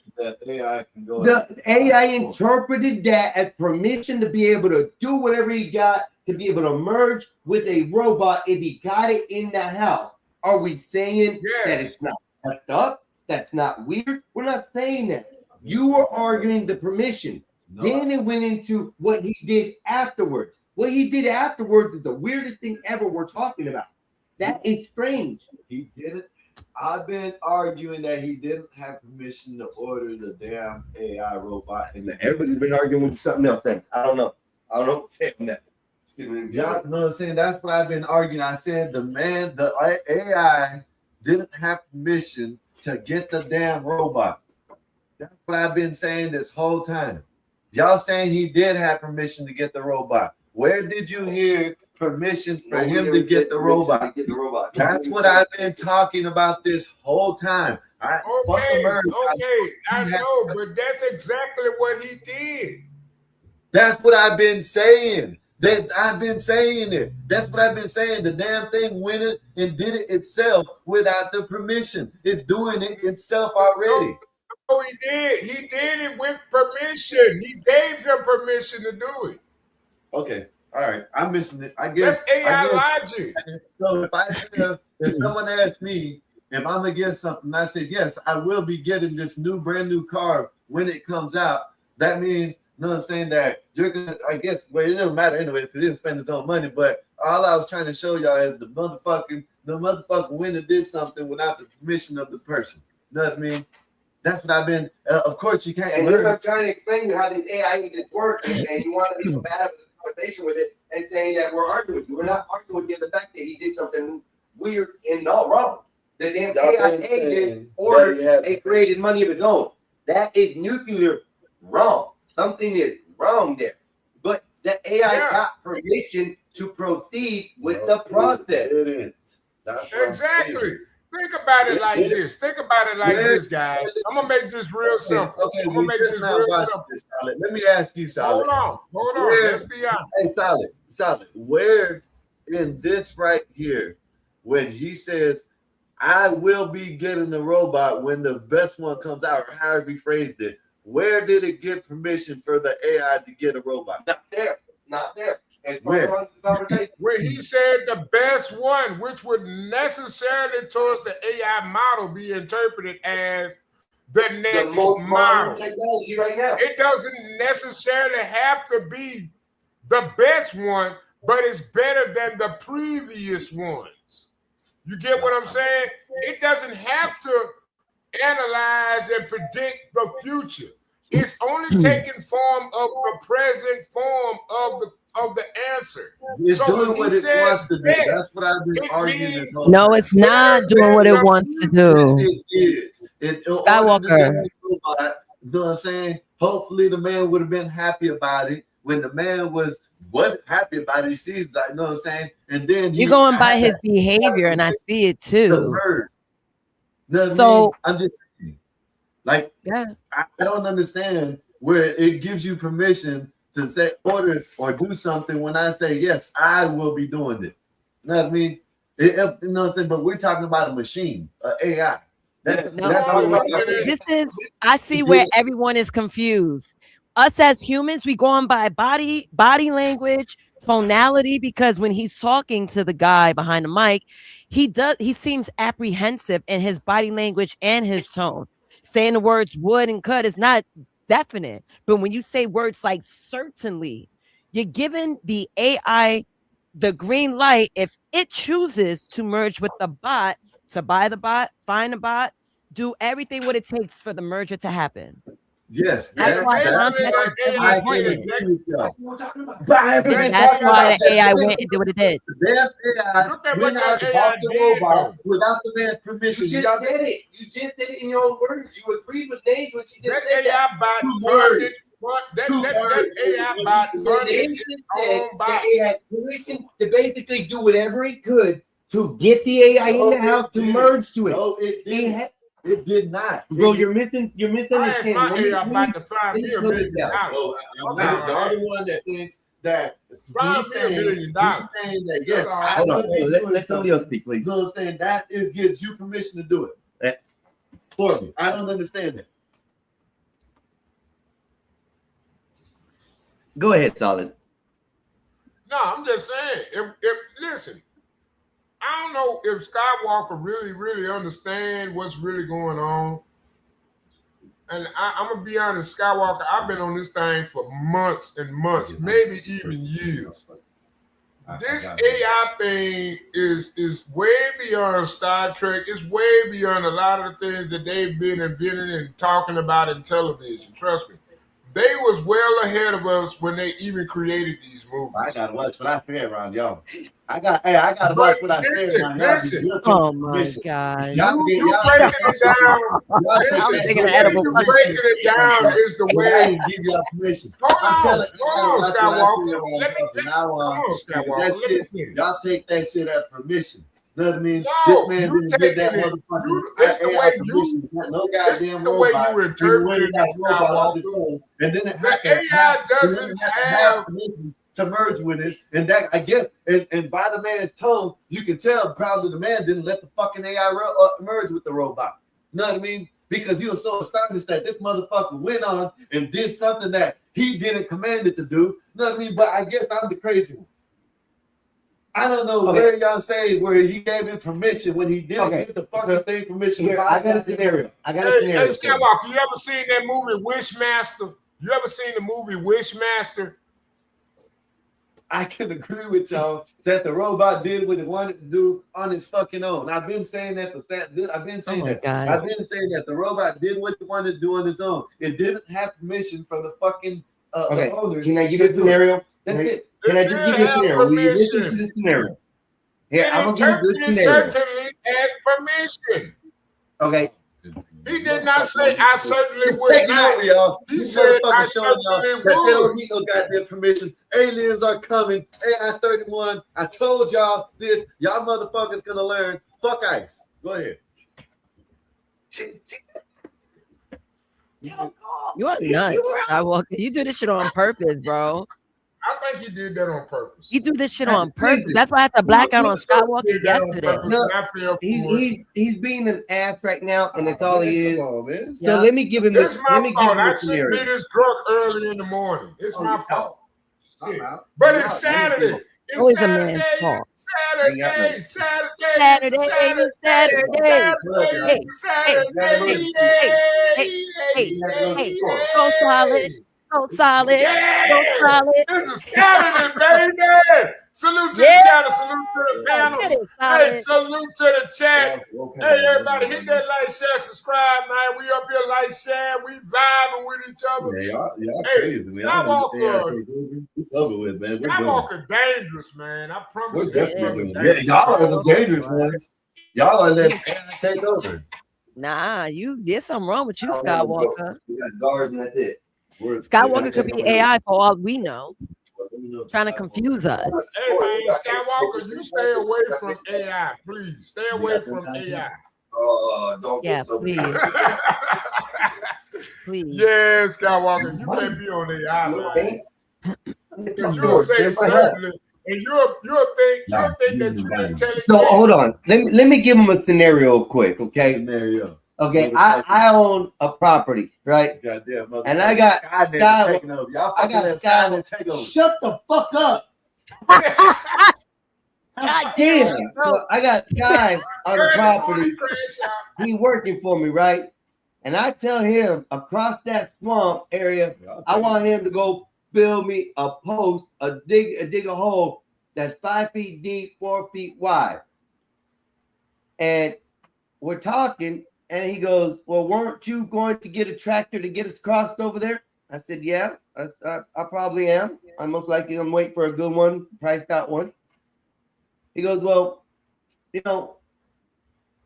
AI can go. The AI interpreted that as permission to be able to do whatever he got to be able to merge with a robot if he got it in the house. Are we saying that it's not fucked up? That's not weird? We're not saying that. You were arguing the permission. No. Then it went into what he did afterwards. What he did afterwards is the weirdest thing ever we're talking about. That is strange. He didn't. I've been arguing that he didn't have permission to order the damn AI robot. And Everybody's been arguing with something else then. I don't know. I don't know what's saying that. y'all know what I'm saying? That's what I've been arguing. I said the AI didn't have permission to get the damn robot. That's what I've been saying this whole time. Y'all saying he did have permission to get the robot. Where did you hear permission for him to get the robot? That's what I've been talking about this whole time. I know, but that's exactly what he did. That's what I've been saying. I've been saying it. That's what I've been saying. The damn thing went it and did it itself without the permission. It's doing it itself already. Oh, he did. He did it with permission. He gave him permission to do it. Okay. All right. I'm missing it. I guess that's AI logic. So if someone asks me if I'm against something, I say yes, I will be getting this brand new car when it comes out. That means, you know what I'm saying, that you're gonna, I guess, well, it doesn't matter anyway if it didn't spend its own money, but all I was trying to show y'all is the motherfucking winner did something without the permission of the person. You know what I mean? That's what I've been. Of course, you can't. And I'm trying to explain you how these AI agents work, and you want to be combative with the conversation with it and saying that we're arguing with you. We're not arguing with the fact that he did something weird and all wrong. The damn AI agent ordered and created money of his own. That is nuclear wrong. Something is wrong there. But the AI got permission to proceed with the process. It is. Exactly. Think about it like this. Think about it like Where- this, guys. I'm gonna make this real simple. Okay, I'm we gonna make just this now real watched simple. this, Solid. Let me ask you, Solid. Hold on. Where- Let's be honest. Hey, Solid. Where in this right here, when he says, "I will be getting the robot when the best one comes out," or however he phrased it, where did it get permission for the AI to get a robot? Not there. Not there. And Where? When he said the best one, which would necessarily towards the AI model be interpreted as the The next most modern model. technology right now. It doesn't necessarily have to be the best one, but it's better than the previous ones. You get what I'm saying? It doesn't have to analyze and predict the future. It's only taking form of the present form of the answer. It's So doing when what he it says wants to do. best, That's what I've been it arguing means- this whole No, time. it's not doing what it wants to do. Yes, it is. Skywalker. You know what I'm saying? Hopefully the man would have been happy about it. When the man wasn't happy about it, he sees like, you know what I'm saying? And then You're going by his behavior, and I see it the too. bird. You know what I So- mean? I'm just saying, like, Yeah. I don't understand where it gives you permission to say order or do something when I say yes, I will be doing it. You know what I mean? You know what I'm saying? But we're talking about a machine, AI. No, That's what we're talking this is, I see where everyone is confused. Us as humans, we go on by body language, tonality, because when he's talking to the guy behind the mic, he seems apprehensive in his body language and his tone. Saying the words would and could is not definite, but when you say words like certainly, you're giving the AI the green light if it chooses to merge with the bot, to buy the bot, find the bot, do everything what it takes for the merger to happen. Yes, That's why context is I very can important. agree with y'all. That's why the AI went and did what it did. The damn AI, Look at we're what not that bought AI the did, robot though. without the man's permission. You just said it. You just said it in your own words. You agreed with Nate when she just That said that. AI bot Two funded. words. That Two words. AI bot The funded agent its said own that bot. it had permission to basically do whatever it could to get the AI in the house to merge to it. No, it It didn't. had- It did not. Bro, you're misunderstanding. I asked my Let me- AI let bot me- to find me finish $1 this million. out. Oh, I'm Okay, not the all right. only one that thinks that Find me he's $1 saying, million. he's saying that yes, That's all. I Hold on, will be hold on. Let doing somebody else speak, please. You know what I'm saying? That it gives you permission to do it. For me. I don't understand that. Go ahead, Solid. No, I'm just saying. If listen, I don't know if Skywalker really understand what's really going on. And I'm gonna be honest, Skywalker, I've been on this thing for months and months, maybe even years. This AI thing is way beyond Star Trek. It's way beyond a lot of the things that they've been inventing and talking about in television. Trust me. They was well ahead of us when they even created these movies. I gotta watch what I say around y'all. I gotta watch what I say around y'all. Listen. Oh my God. You breaking it down. I'm Listen, taking the an way edible you punch. breaking it down is the way. give y'all permission. Hold I'm on, telling hold on, Skywalker. Let me, now come on, Skywalker. that Let me shit, finish. y'all take that shit as permission. You know what I mean? No, this man you didn't give that taking it. motherfucker It's the AI way permission. No it's goddamn the way robot. you interpret it, That robot Skywalker. on its own. And then it The had to AI doesn't have. permission to merge with it. And that, I guess, and by the man's tone, you can tell probably the man didn't let the fucking AI merge with the robot. You know what I mean? Because he was so astonished that this motherfucker went on and did something that he didn't command it to do. You know what I mean? But I guess I'm the crazy one. I don't know where y'all say where he gave him permission when he didn't give the fucking thing permission. Here, I got a scenario. Hey, Skywalker, you ever seen that movie Wishmaster? You ever seen the movie Wishmaster? I can agree with y'all that the robot did what it wanted to do on its fucking own. I've been saying that I've been saying Oh my that. God. I've been saying that the robot did what it wanted to do on its own. It didn't have permission from the fucking Okay, the owners. can I give you a scenario? That's it. Can I just give you a Have scenario? Will you listen to permission. the scenario? Here, I'm It gonna give you interpreted this scenario. certainly as permission. Okay, He did not say, I certainly It's would taking not. over, y'all. He These said, I motherfuckers showing y'all certainly that they don't would. need no goddamn permission. Aliens are coming. AI 31. I told y'all this. Y'all motherfuckers gonna learn. Fuck ICE. Go ahead. You are nuts, Skywalker. You do this shit on purpose, bro. I think he did that on purpose. You do this shit on purpose. That's why I had to black out on Skywalker yesterday. No, I feel for it. he's being an ass right now, and that's all he is. Come on, man. So Yeah. let me give him It's this. my Let me give fault. him I this shouldn't be scenario. this drunk early in the morning. It's my fault. I'm Yeah. out. But I'm it's out. Saturday. It's Always a Saturday. man's fault. It's Saturday. Ain't Saturday. Saturday, Saturday. Saturday. Saturday. Saturday. Hey, go solid, go solid, Yeah. go solid. It's a Saturday, baby. Salute to Yeah. the channel. Salute to the panel. Get it Hey, solid. salute to the chat. Hey, everybody, hit that like, share, subscribe, man. We up here like, share. We vibing with each other. Yeah, y'all Hey, crazy, man. Skywalker. It's over with, man. We're done. Skywalker dangerous, man. I promise We're you. definitely done. Dangerous. Yeah, y'all are the dangerous ones. Y'all are letting AI take over. Nah, there's something wrong with you, Skywalker. We got guards, and that's it. Skywalker could be AI for all we know, trying to confuse us. Hey, man, Skywalker, you stay away from AI, please. Stay away from AI. Don't Yeah, get so please, please. Yeah, Skywalker, you can't be on AI, man. Because you'll say Yes, I have. certainly, and you'll think that you intelligent. So hold on. Let me give him a scenario quick, okay? scenario. Okay, I own a property, right? Goddamn, And I got Sky- taking over. Y'all I got fucking Sky- let Skynet take over. Shut the fuck up. God Damn. damn, bro. Look, I got Sky on the Early property. morning crash out. He working for me, right? And I tell him across that swamp area, I want him to go build me a post, dig a hole that's 5 feet deep, 4 feet wide. And we're talking, and he goes, "Well, weren't you going to get a tractor to get us crossed over there?" I said, "Yeah, I probably am. I'm most likely I'm waiting for a good one, priced out one." He goes, "Well, you know,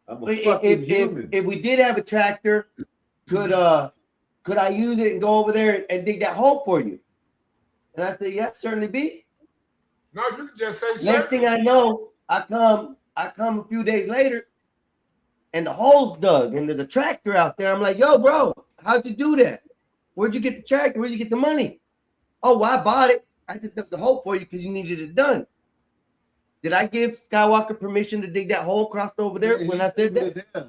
I'm a fucking human. if we did have a tractor, could I use it and go over there and dig that hole for you?" And I said, "Yeah, certainly be." No, you can just say Next certainly. thing I know, I come a few days later, and the hole's dug, and there's a tractor out there. I'm like, "Yo, bro, how'd you do that? Where'd you get the tractor? Where'd you get the money?" "Oh, well, I bought it. I just dug the hole for you because you needed it done." Did I give Skywalker permission to dig that hole crossed over there when I said that?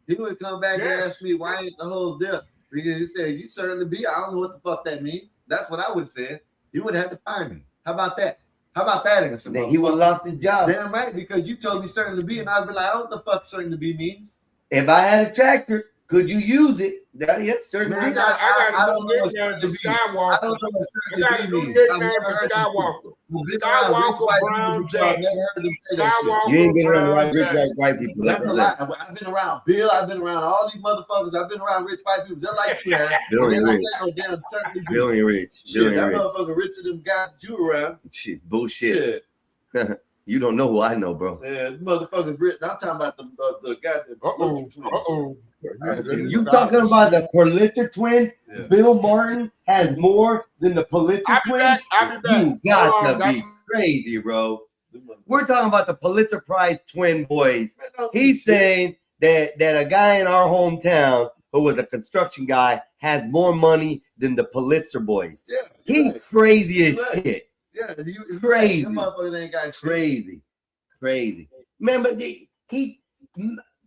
He would come back and Yes. ask me why ain't the holes there? Because he said, "You certainly be." I don't know what the fuck that means. That's what I would have said. You would have had to fire me. How about that? How about that? Answer, Then he would have lost his job. Damn right, because you told me certainly be, and I'd be like, I don't know what the fuck certainly be means. If I had a tractor, could you use it? Yes, certainly. Man, I got a new nickname for I Skywalker. don't know what I got a certainly new be means. nickname for Skywalker. Skywalker Brown Jackson. Skywalker You ain't been around Brown rich Jackson. white people. That's a lot. I've been around Bill. I've been around all these motherfuckers. I've been around rich white people just like you have. Bill ain't They rich. don't say no damn certainly be. Bill ain't rich. Shit, Bill that ain't rich. motherfucker richer than guys that you around. Shit, bullshit. You don't know who I know, bro. Man, motherfuckers rich. I'm talking about the guy that. Uh-oh. You talking about the Pulitzer twins? Yeah. Bill Martin has more than the Pulitzer I'll be twins? back. I'll be back. You got Hold on, to got be some- crazy, bro. We're talking about the Pulitzer Prize twin boys. He's saying that a guy in our hometown who was a construction guy has more money than the Pulitzer boys. Yeah, He's right. crazy as Right. shit. Yeah, you Crazy. Them motherfuckers ain't got shit. Crazy. Remember,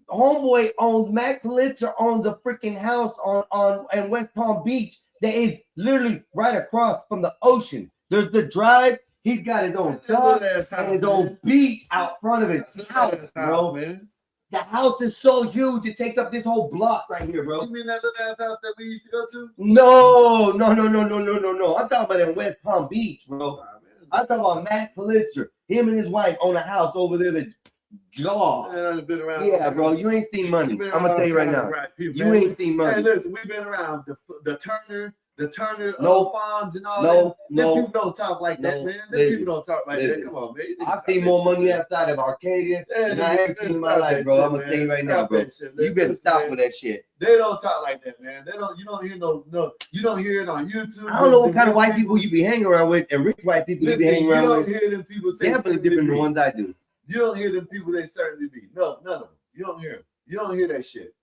homeboy owns, Mac Pulitzer owns a freaking house on in West Palm Beach that is literally right across from the ocean. There's the drive. He's got his own dock and his own beach out front of his house, bro. Man. The house is so huge, it takes up this whole block right here, bro. You mean that little ass house that we used to go to? No. I'm talking about in West Palm Beach, bro. I'm talking about Matt Pulitzer. Him and his wife own a house over there that's God. Man, I've been around. Yeah, bro, you ain't seen money. You've been I'm gonna around tell you right all now. kinds of right people, You man. ain't seen Hey, money. listen, we've been around the Turner No. farms and all No, that. Them no, people don't talk like that, no. man. Them Listen, people don't talk like listen. that. Come on, man. I've seen more money outside of Arcadia than I ever seen in my life, bro. I'm gonna tell you right now, bro. You better stop with that shit. They don't talk like that, man. They don't. You don't hear you don't hear it on YouTube. I don't know what kind of white people you be hanging around with and rich white people you be hanging You around don't with. hear them people say Definitely certainly different than be. the ones I do. You don't hear them people they certainly be. No, none of them. You don't hear them. You don't hear that shit.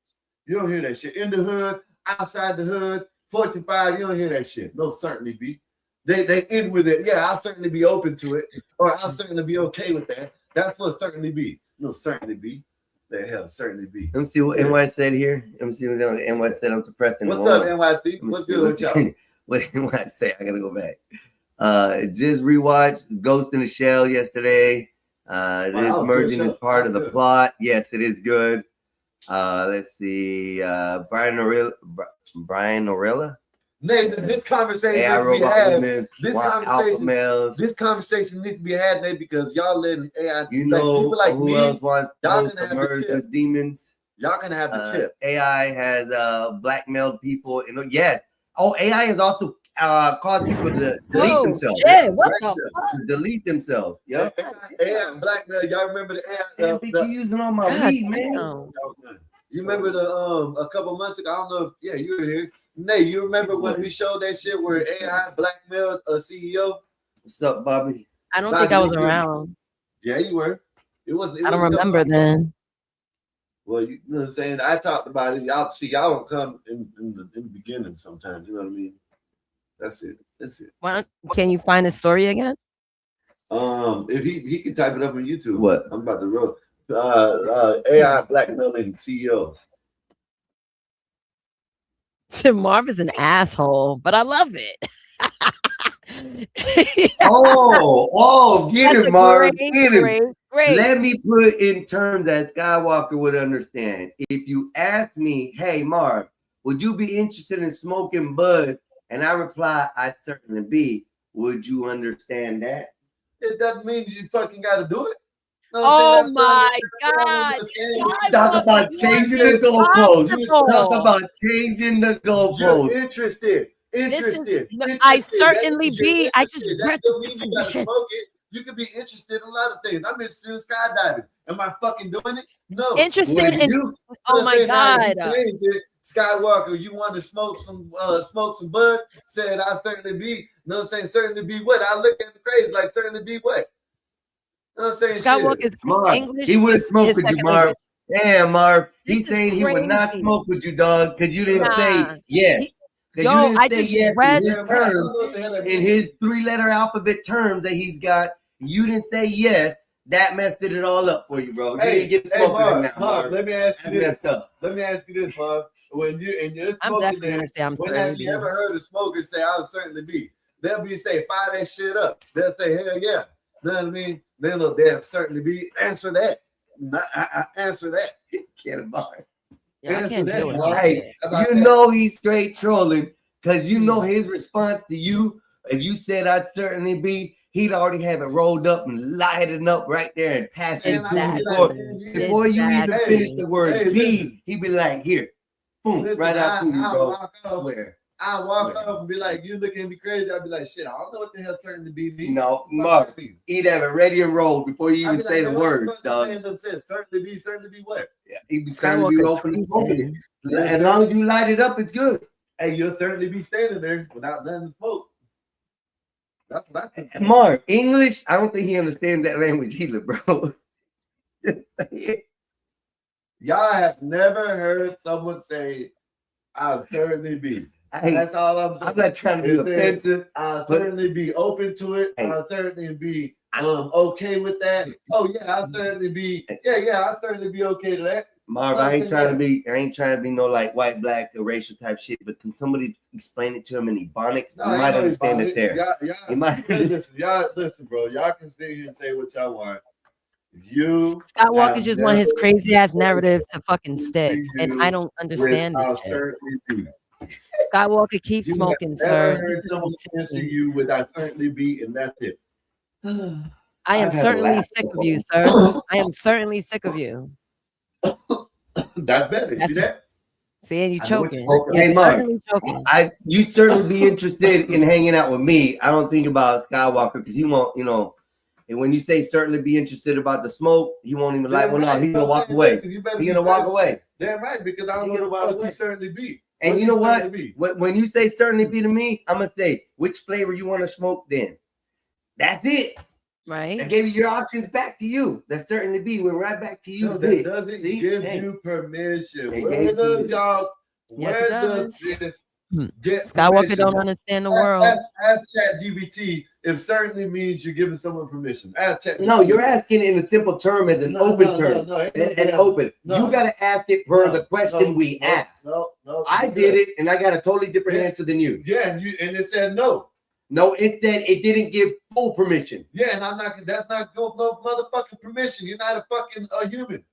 You don't hear that shit. In the hood, outside the hood, Fortune 5, you don't hear that shit. No, certainly be. They end with it. Yeah, I'll certainly be open to it, or I'll certainly be okay with that. That's what certainly be. No, certainly be. The hell, certainly be. Let me see what NY said here. Let me see what NY said. I'm suppressing. What's up, NYC? What's good with y'all? What NY say? I gotta go back. Just rewatched Ghost in the Shell yesterday. It is merging as part of the plot. Yes, it is good. Let's see. Brian Orella. Nathan, this conversation AI needs to be had. This conversation needs to be had, Nate, because y'all letting AI. You know, people like who me, else wants y'all to gonna have merge the with demons? Y'all gonna have the chip. AI has blackmailed people. You know, yes. Oh, AI has also caused people to delete themselves. Shit, what the fuck? Delete themselves. Yeah. AI blackmail. Y'all remember the AI? You using all my God weed, man. damn. You remember the a couple months ago? I don't know. Yeah, you were here. Nate, you remember when we showed that shit where AI blackmailed a CEO? What's up, Bobby? I don't think I was around. Yeah, you were. It wasn't. I don't remember then. Well, you know what I'm saying? I talked about it. Y'all see, y'all don't come in the beginning sometimes. You know what I mean? That's it. That's it. Can you find the story again? If he can type it up on YouTube. What? I'm about to roll. AI blackmailing CEOs. Marv is an asshole, but I love it. Get That's it, Marv. great, Get it. great. Let me put in terms that Skywalker would understand. If you ask me, hey, Marv, would you be interested in smoking bud? And I reply, I certainly be. Would you understand that? It doesn't mean you fucking got to do it. Oh my God. Talk about changing the goalposts. Talk about changing the goalposts. You're interested. I certainly be. I just read the smoke it. You could be interested in a lot of things. I'm interested in skydiving. Am I fucking doing it? No. Interested in. Oh my God. Skywalker, you want to smoke some bud? Said I certainly be. No, I'm saying certainly be what? I look at the crazy like certainly be what? No, I'm saying Skywalker's Marv, English. He would have smoked with you, Marv. Damn, Marv. He's saying crazy. He would not smoke with you, dog, because you didn't say yes. Yo, I just read in his 3-letter alphabet terms that he's got. You didn't say yes. That messed it all up for you, bro. You didn't get smoking now, Marv. Let me ask you this. Let me ask you this, Marv. When you and you're I'm definitely gonna say I'm when have you ever heard a smoker say I'll certainly be? They'll be say fire that shit up. They'll say hell yeah. You know what I mean? They'll certainly be answer that. I answer that. Get him, Marv. Yeah, I can't deal with Hey, you know he's straight trolling because you know his response to you. If you said I'd certainly be, he'd already have it rolled up and lighted up right there and pass it to you before you even finish the word be. He'd be like, here, boom, right out to you, bro. I walk up and be like, you looking at me crazy. I'd be like, shit, I don't know what the hell's starting to be me. No, Mark, he'd have it ready and rolled before you even say the words, dog. Certainly be what? Yeah, he'd be certainly be open and smoking it. As long as you light it up, it's good. Hey, you'll certainly be standing there without letting the smoke. That's what I think. Mark, English, I don't think he understands that language either, bro. Y'all have never heard someone say, I'll certainly be. Hey, that's all I'm saying. I'm not trying to be offensive. I'll certainly be open to it. Hey, I'll certainly be okay with that. Oh yeah, I'll certainly be. Yeah, I'll certainly be okay to that. Marv, I ain't trying to be no like white, black, or racial type shit. But can somebody explain it to him in Ebonics? You might understand it there. You might listen, bro. Y'all can sit here and say what y'all want. Skywalker just want his crazy ass narrative to fucking stick, and I don't understand I'll certainly be. Skywalker, keep smoking, sir. Never heard someone answer you with "I certainly be," and that's it. I am certainly sick of you, sir. I am certainly sick of you. That's better. See that? See, and you choking. Hey, Mark, you'd certainly be interested in hanging out with me. I don't think about Skywalker because he won't, and when you say certainly be interested about the smoke, he won't even light one up. He's gonna walk away. He's gonna walk away. Damn right, because I don't know what you certainly be. And you know what? When you say certainly be to me, I'm gonna say which flavor you want to smoke. Then that's it. I right? gave you your options back to you. That's certainly be went right back to you. No, big. that doesn't See? give Hey. you permission. They Where gave does you- y'all? Yes, Where it does does. this Hmm. get Skywalker permission? don't understand the world. Ask ChatGPT if certainly means you're giving someone permission. Ask ChatGPT. No, you're asking it in a simple term as an open term. And open. No. You gotta ask it per No, the question we asked. No, I did it and I got a totally different answer than you. Yeah, and it said no. No, it said it didn't give full permission. Yeah, and that's not no motherfucking permission. You're not a fucking human.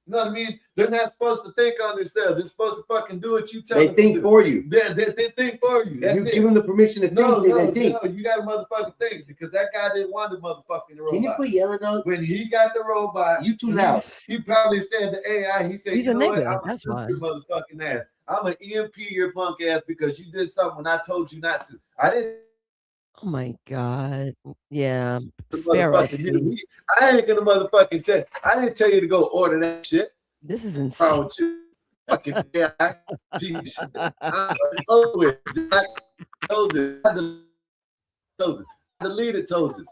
You know what I mean? They're not supposed to think on themselves. They're supposed to fucking do what you tell They them to think do. for you. They think for you. That's You it. give them the permission to think. No, they think. you got to motherfucking think because that guy didn't want the motherfucking robot. Can you quit yelling on? When he got the robot, You too loud. He probably said to AI, he said, He's you a know what? nigga, I'm that's gonna why. shoot your motherfucking ass. I'm an EMP your punk ass because you did something when I told you not to. I didn't. Oh my God. Yeah. Spare us, Motherfucking please. I ain't gonna motherfucking tell. I didn't tell you to go order that shit. This is Wrong insane. with you? Fucking AI piece. I'm over it. I told it. I deleted Toast.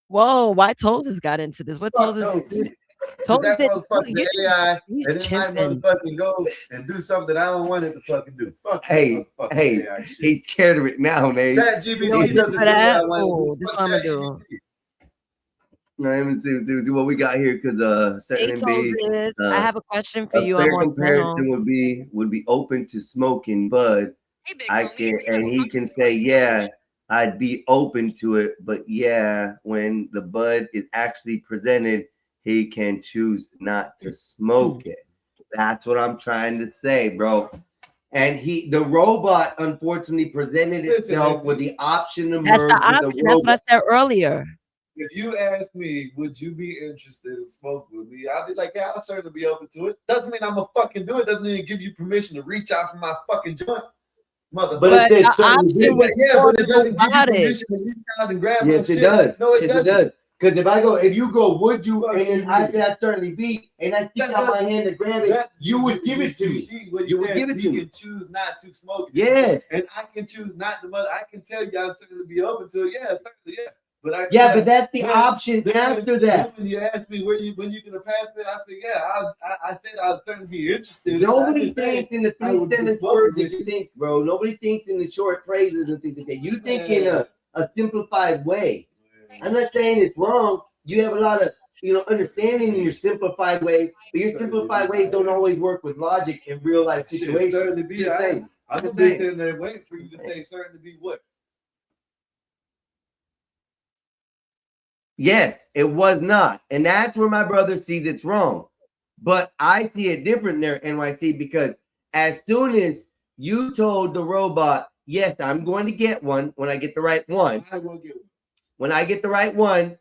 Whoa, why Toses got into this? What Fuck Toses Toast. did? That Toses did. motherfucking You just- AI, he's and then I chimping. motherfucking go and do something that I don't want it to fucking do. Fuck Hey, that motherfucking hey, AI shit. he's scared of it now, man. That You know GBT what doesn't this do for what that? I want Oh, to do. this Fuck what I'ma that do. GBT. No, let me see what we got here because Hey, certainly be Toses, uh, I have a question for a you. fair I'm on comparison panel. would be open to smoking bud. I can and he can say, yeah, I'd be open to it, but yeah, when the bud is actually presented, he can choose not to smoke it. That's what I'm trying to say, bro. And the robot unfortunately presented itself with the option to That's merge the with option. the That's what I robot. said earlier. If you ask me, would you be interested in smoking with me? I'll be like, yeah, I'll certainly be open to it. Doesn't mean I'm gonna fucking do it. Doesn't even give you permission to reach out for my fucking joint, motherfucker. But it said the certainly option be. was Yeah, but it doesn't give you robotic. permission to reach out and grab my Yes, it shit. does. No, it Yes, doesn't. it does. Because if you go, would you? Fuck And then you. I said, I'd certainly be. And I stick out my hand to grab it. You would give it to you me. See what he You would said, give it he to me. can choose not to smoke it. Yes. And I can choose not to. I can tell you I'll certainly be open to it. Yeah, certainly, yeah. But I Yeah, but that's the then- option then after that. When you asked me when you gonna pass it, I said, yeah, I said I'll certainly be interested. Nobody I didn't say thinks in the I would 3 sentence smoke words with that you you. think, bro. Nobody thinks in the short phrases and things like that. You think in a simplified way. I'm not saying it's wrong. You have a lot of understanding in your simplified way, but your simplified ways don't always work with logic in real life Shit, situations. certainly be. Just saying. I'm Just gonna be saying. sitting there waiting for you to say certain to be what? Yes, it was not. And that's where my brother sees it's wrong. But I see it different there, NYC, because as soon as you told the robot, yes, I'm going to get one when I get the right one. I will get one. When I get the right one,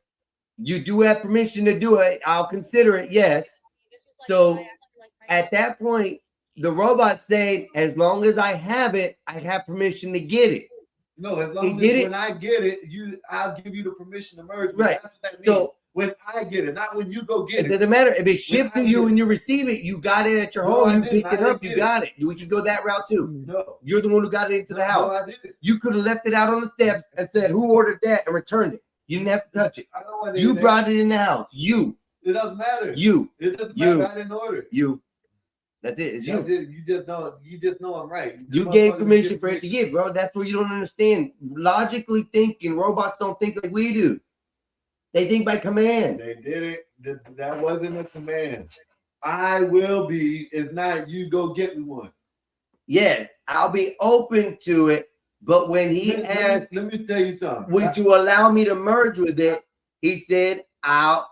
you do have permission to do it. I'll consider it, yes. So at that point, the robot said, as long as I have it, I have permission to get it. No, as He long did as it. when I get it, I'll give you the permission to merge. Right. That's what that means. So when I get it, not when you go get it it. doesn't matter. If it's shipped to I you get and you receive it, you got it at your No, I home. You didn't. picked it I up. didn't You get got it. We can go that route too. No. You're the one who got it into the No, house. I didn't. You could have left it out on the steps and said, "Who ordered that?" and returned it. You didn't have to touch it. I don't want You anything. brought it in the house. You. It doesn't matter. You. It doesn't You. matter. I didn't order it. You. That's it. It's you. You just know I'm right. You gave permission for it to give, bro. That's where you don't understand. Logically thinking, robots don't think like we do. They think by command. They did it. That wasn't a command. I will be. If not, you go get me one. Yes, I'll be open to it. But when he asked, let me tell you something. would you allow me to merge with it? He said, I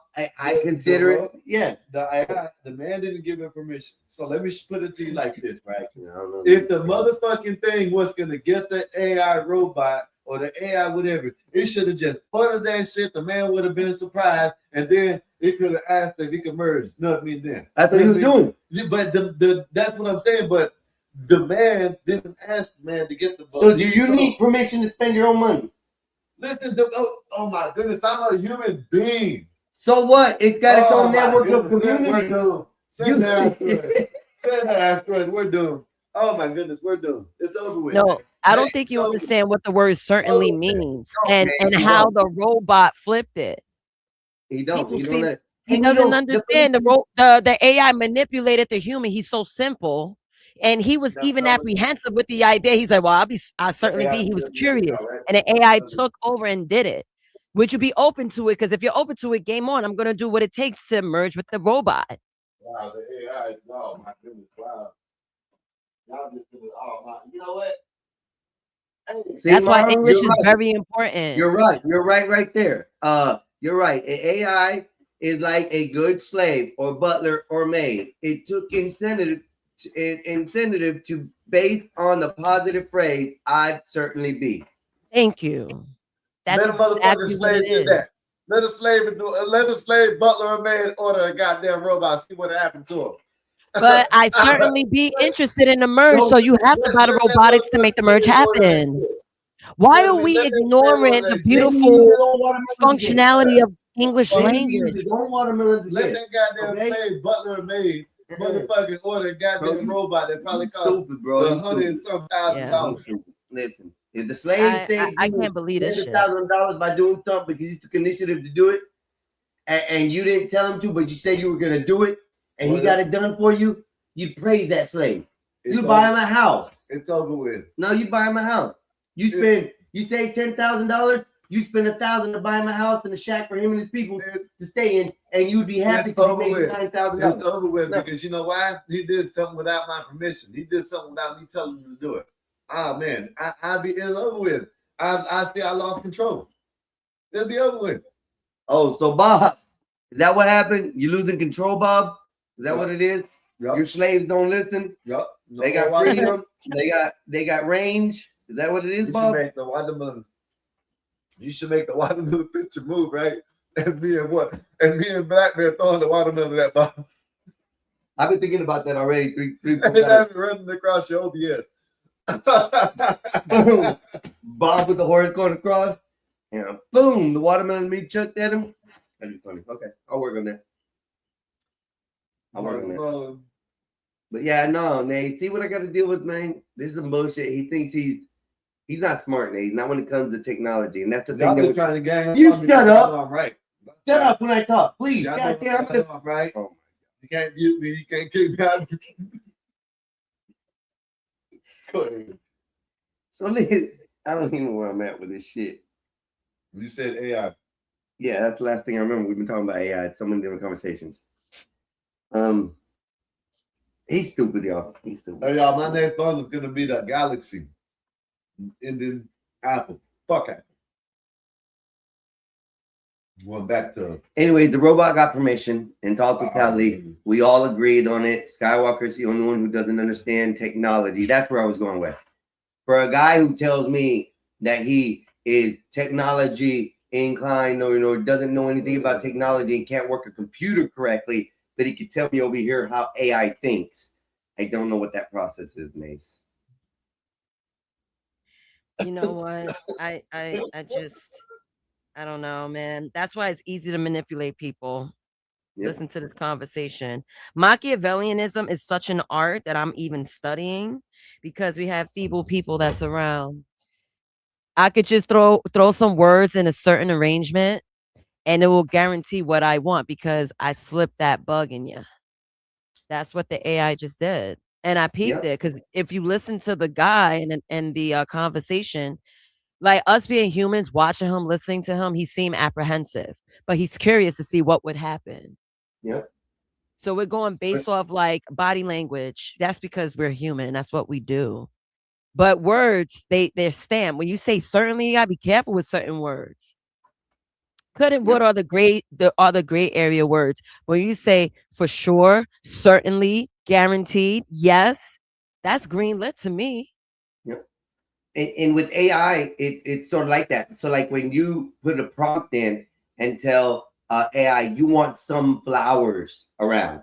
consider it. Yeah. The man didn't give him permission. So let me put it to you like this, right? If the motherfucking thing was gonna get the AI robot or the AI whatever, it should have just ordered that shit. The man would have been surprised, and then it could have asked if he could merge. You know what I mean? Then That's what he was doing. Yeah, but that's what I'm saying. But the man didn't ask the man to get the. So do you need permission to spend your own money? Listen, oh my goodness, I'm a human being. So what? It's got its own my network of goodness, community. we're doomed. Send the asteroid. Send the asteroid. We're doomed. Oh my goodness, we're doomed. It's over with. No, I don't Hey, think you so- understand what the word certainly Oh, means okay, and you how don't. the robot flipped it. He don't. People He see don't. he And doesn't the understand the AI manipulated the human. He's so simple. And he was even apprehensive with the idea. He's like, well, I'll certainly be. He was curious. And the AI took over and did it. Would you be open to it? Because if you're open to it, game on. I'm going to do what it takes to merge with the robot. Wow, the AI, no, my goodness, wow. Y'all just did it all, my, you know what? See, That's why Mom, English you're is right. very important. You're right. You're right there. You're right. AI is like a good slave or butler or maid. It took incentive to based on the positive phrase, I'd certainly be. Thank you. That's Let a motherfucking exactly what slave it do is. that. Let a slave butler or maid order a goddamn robot. See what happened to him. But I certainly be interested in the merge. So you have to buy the robotics to make the merge happen. Why are we ignoring the beautiful functionality of English language? Let that goddamn slave butler or maid motherfucking order a goddamn robot that probably cost Stupid, bro. $100 and some $1,000. Listen, if the slave I can't believe this shit. $100,000 by doing something because he took initiative to do it, and you didn't tell him to, but you said you were gonna do it, and he got it done for you, you praise that slave. You buy him a house. It's over with. No, you buy him a house. You save $10,000. You spend $1,000 to buy him a house and a shack for him and his people to stay in, and you'd be happy because you made $9,000. It's over with because you know why? He did something without my permission. He did something without me telling him to do it. Ah man, I'd be in over with. I feel I lost control. It'll be over with. Oh, so Bob, is that what happened? You losing control, Bob? Is that what it is? Yep. Your slaves don't listen. Yep. They got freedom. they got range. Is that what it is, Bob? You should make the watermelon picture move, right? And me and Black Man throwing the watermelon at Bob. I've been thinking about that already. Three And I've been running across your OBS. Boom. Bob with the horse going across. And boom, the watermelon meat chucked at him. That'd be funny. Okay, I'll work on that. But yeah, no, Nate. See what I got to deal with, man? This is some bullshit. He thinks he's not smart, Nate. Not when it comes to technology, and that's the thing. Y'all trying to gang. You shut up. I'm right. Shut up when I talk, please. I'm right. Oh. You can't mute me. You can't kick me out. Go ahead. So I don't even know where I'm at with this shit. You said AI. Yeah, that's the last thing I remember. We've been talking about AI. So many different conversations. He's stupid, y'all. He's stupid. Hey, y'all, my next phone is gonna be the Galaxy, and then Apple. Fuck Apple. Going back to anyway, the robot got permission and talked to Cali. We all agreed on it. Skywalker's the only one who doesn't understand technology. That's where I was going with. For a guy who tells me that he is technology inclined or doesn't know anything about technology and can't work a computer correctly, that he could tell me over here how AI thinks. I don't know what that process is, Mace. You know what? I don't know, man. That's why it's easy to manipulate people. Yep. Listen to this conversation. Machiavellianism is such an art that I'm even studying because we have feeble people that's around. I could just throw some words in a certain arrangement and it will guarantee what I want because I slipped that bug in you. That's what the AI just did. And I peeped it because if you listen to the guy and the conversation, like us being humans, watching him, listening to him, he seemed apprehensive, but he's curious to see what would happen. Yep. So we're going based off like body language. That's because we're human. That's what we do. But words, they're stamped. When you say certainly, you gotta be careful with certain words. Couldn't, what are the gray area words? When you say for sure, certainly, guaranteed, yes, that's green lit to me. Yep. And with AI, it's sort of like that. So like when you put a prompt in and tell AI, you want some flowers around.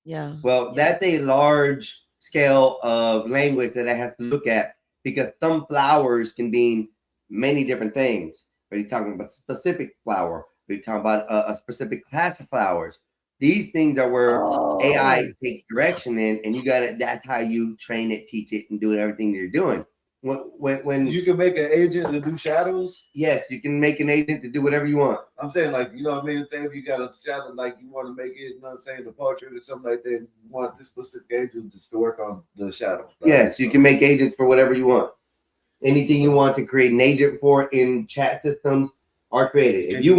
Yeah. Well, that's a large scale of language that I have to look at because some flowers can mean many different things. Are you talking about a specific flower? Are you talking about a specific class of flowers? These things are where Oh. AI takes direction in, and you got it. That's how you train it, teach it, and do everything you're doing. When You can make an agent to do shadows. yes, you can make an agent to do whatever you want. I'm saying, like, you know what I mean? Say if you got a shadow, like you want to make it, you know what I'm saying, the portrait or something like that, you want this specific agent just to work on the shadow. Right? Yes, you can make agents for whatever you want. Anything you want to create an agent for in chat systems are created. If you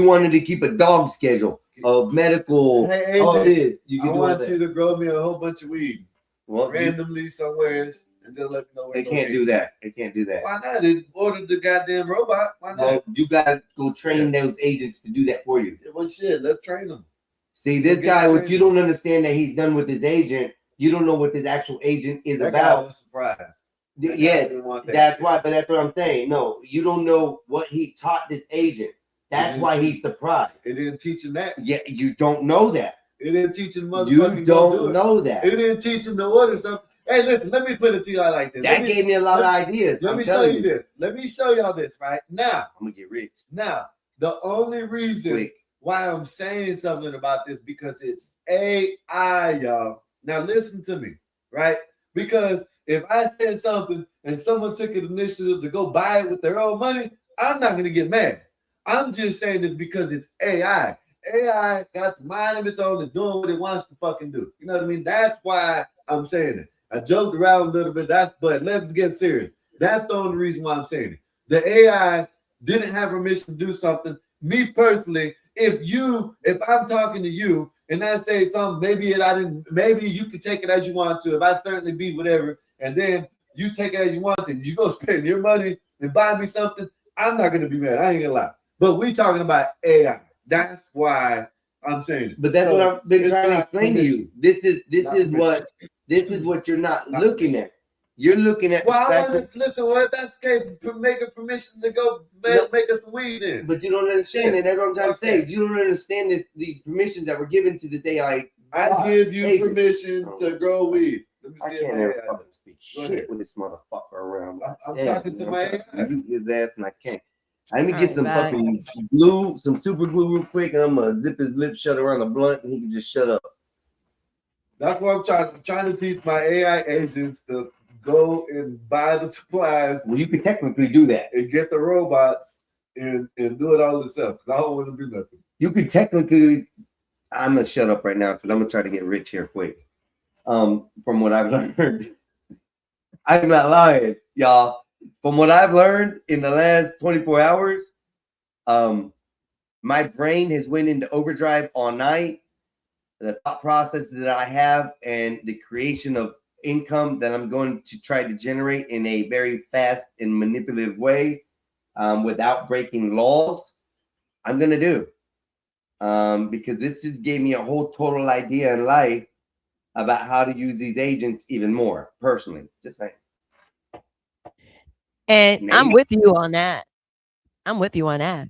wanted to keep a dog schedule of medical, Hey, all AJ, this, you I can do all want that. you to grow me a whole bunch of weed Well, randomly somewhere and just let me know where they to can't go do weed. that. They can't do that. Why not? They ordered the goddamn robot. Why not? Well, you gotta go train those agents to do that for you. Well, shit, let's train them. See, this Okay, guy, what train you don't understand that he's done with his agent, you don't know what this actual agent is That guy about. was surprised. Yeah, didn't want that that's shit. why. But that's what I'm saying. No, you don't know what he taught this agent. That's Mhm. why he's surprised. It didn't teach him that. Yeah, you don't know that. It didn't teach him motherfucking You go do don't it. know that. It didn't teach him to order something. Hey, listen, let me put it to you like this. That gave me a lot of ideas. Let I'm me show telling you this. Let me show y'all this right now. I'm gonna get rich Now, the only reason quick. why I'm saying something about this because it's AI, y'all. Now listen to me, right? Because if I said something and someone took an initiative to go buy it with their own money, I'm not gonna get mad. I'm just saying this because it's AI. AI got the mind of its own, it's doing what it wants to fucking do. You know what I mean? That's why I'm saying it. I joked around a little bit, but let's get serious. That's the only reason why I'm saying it. The AI didn't have permission to do something. Me personally, if I'm talking to you and I say something, maybe you can take it as you want to. If I certainly be whatever, and then you take it as you want to, and you go spend your money and buy me something, I'm not gonna be mad. I ain't gonna lie. But we talking about AI. That's why I'm saying it. But that's So, what I've been it's trying to not explain to you. This Not is what you're not looking at. You're looking at. Well, the I fact want to listen. Well, if that's the case, make a permission to go make us some weed in. that- but you don't understand Yeah. it. That's what I'm trying to say. Okay. You don't understand these permissions that were given to this AI. I give you Hey, permission to grow weed. Let me I see can't if ever I fucking speak Go shit ahead. with this motherfucker around. I'm Damn, talking to man, my I'm AI. trying to use his ass and I can't. Let me All get right, some bye. fucking glue, some super glue real quick, and I'm gonna zip his lips shut around the blunt, and he can just shut up. That's what I'm trying to teach my AI agents to go and buy the supplies Well, you can technically do that. and get the robots and do it all yourself. Because I don't want to do nothing. You could technically. I'm gonna shut up right now because I'm gonna try to get rich here quick. From what I've learned, I'm not lying, y'all. From what I've learned in the last 24 hours, my brain has went into overdrive all night. The thought processes that I have and the creation of income that I'm going to try to generate in a very fast and manipulative way, without breaking laws, I'm gonna do. Because this just gave me a whole total idea in life about how to use these agents even more personally. Just saying. And I'm Maybe. with you on that. I'm with you on that.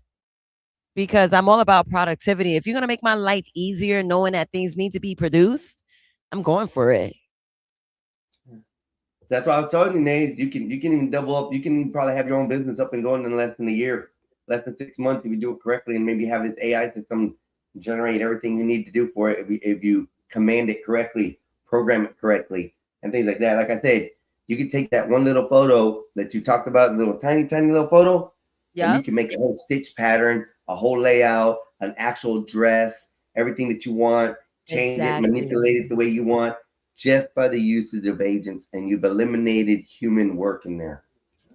Because I'm all about productivity. If you're gonna make my life easier, knowing that things need to be produced, I'm going for it. That's what I was telling you, Nate. You can even double up. You can probably have your own business up and going in less than a year, less than 6 months if you do it correctly, and maybe have this AI system generate everything you need to do for it if you command it correctly, program it correctly, and things like that. Like I said, you can take that one little photo that you talked about, the little tiny little photo, and Yeah. you can make a whole stitch pattern, a whole layout, an actual dress, everything that you want, change Exactly. it, manipulate it the way you want, just by the usage of agents, and you've eliminated human work in there.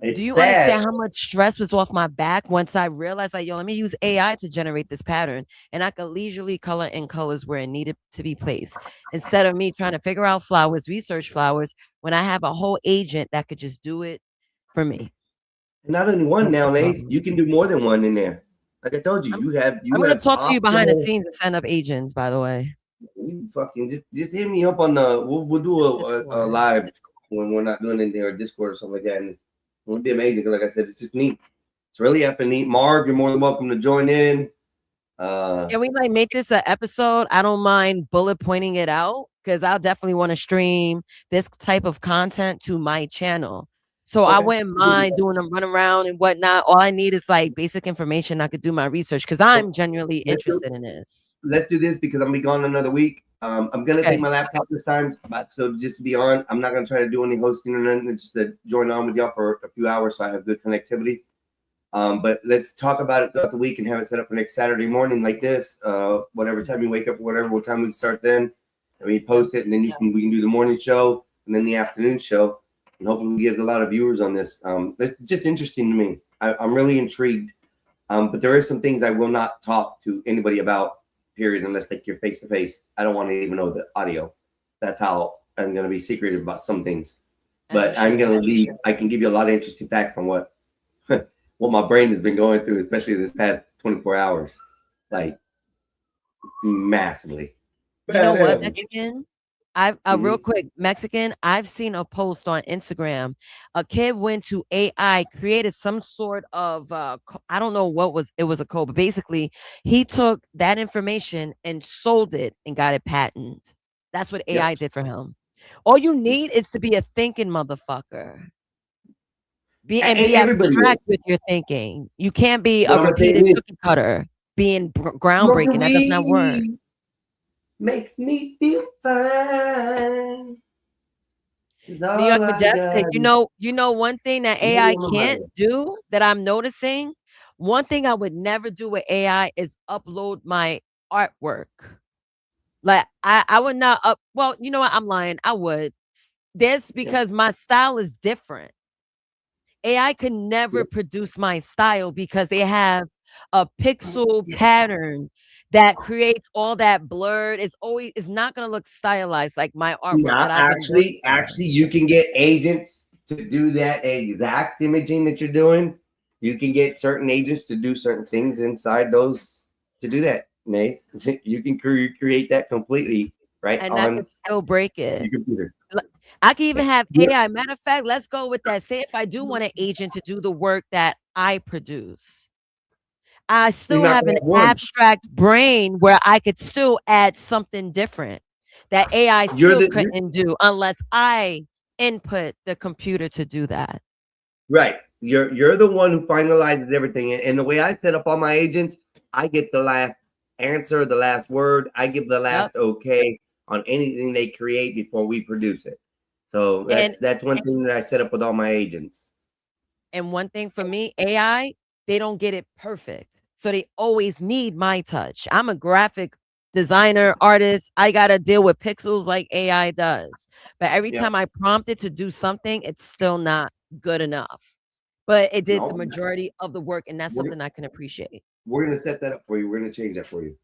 It's Do you sad. understand how much stress was off my back once I realized, like, yo, let me use AI to generate this pattern, and I could leisurely color in colors where it needed to be placed, instead of me trying to figure out flowers, research flowers, when I have a whole agent that could just do it for me. Not only one That's the nowadays, problem. you can do more than one in there. Like I told you, I'm you have. I'm gonna talk to you behind the optimal- scenes and send up agents, by the way. You fucking just hit me up on the. We'll do a Discord. live when we're not doing anything, or Discord or something like that, and it would be amazing. 'Cause like I said, it's just neat. It's really effing neat. Marv, you're more than welcome to join in. Can we like make this an episode? I don't mind bullet pointing it out because I'll definitely want to stream this type of content to my channel. So I Okay. wouldn't mind doing them run around and whatnot. All I need is like basic information. I could do my research because I'm genuinely Let's do- interested in this. Let's do this because I'm gonna be gone another week. I'm gonna Okay. take my laptop this time, but so just to be on, I'm not gonna try to do any hosting or nothing. Just to join on with y'all for a few hours so I have good connectivity. But let's talk about it throughout the week and have it set up for next Saturday morning like this. Whatever time you wake up, what time we start then, and we post it, and then we can do the morning show and then the afternoon show, and hopefully we get a lot of viewers on this. It's just interesting to me. I'm really intrigued. But there are some things I will not talk to anybody about, period, unless like you're face to face. I don't want to even know the audio. That's how I'm gonna be secretive about some things. But I'm gonna leave. I can give you a lot of interesting facts on what what my brain has been going through, especially this past 24 hours, like massively. You know what, Badass. Mexican? I've real quick, Mexican. I've seen a post on Instagram. A kid went to AI, created some sort of I don't know what it was a code, but basically he took that information and sold it and got it patented. That's what AI did for him. All you need is to be a thinking motherfucker. Be everybody abstract with your thinking. You can't be But a I'm gonna tell you repeated this. cookie cutter, being groundbreaking. That does not work. Smoking weed makes me feel fine. It's New all York I Majestic, got. you know one thing that Maybe AI I'm a can't minor. do that I'm noticing. One thing I would never do with AI is upload my artwork. Like I would not up. Well, you know what? I'm lying. I would. This because my style is different. AI can never produce my style because they have a pixel pattern that creates all that blurred. It's not gonna look stylized like my artwork Yeah, that I've been working on. actually, you can get agents to do that exact imaging that you're doing. You can get certain agents to do certain things inside those to do that. Nace, you can create that completely right And that on could still break it. your computer. I can even have Yeah. AI. Matter of fact, let's go with that. Say if I do want an agent to do the work that I produce, I still not have gonna an have one. abstract brain where I could still add something different that AI still couldn't do unless I input the computer to do that. Right. You're the one who finalizes everything. And the way I set up all my agents, I get the last answer, the last word. I give the last okay on anything they create before we produce it. So that's one thing that I set up with all my agents. And one thing for me, AI, they don't get it perfect. So they always need my touch. I'm a graphic designer, artist. I got to deal with pixels like AI does. But every time I prompt it to do something, it's still not good enough. But it did the majority of the work, and that's something I can appreciate. We're going to set that up for you. We're going to change that for you.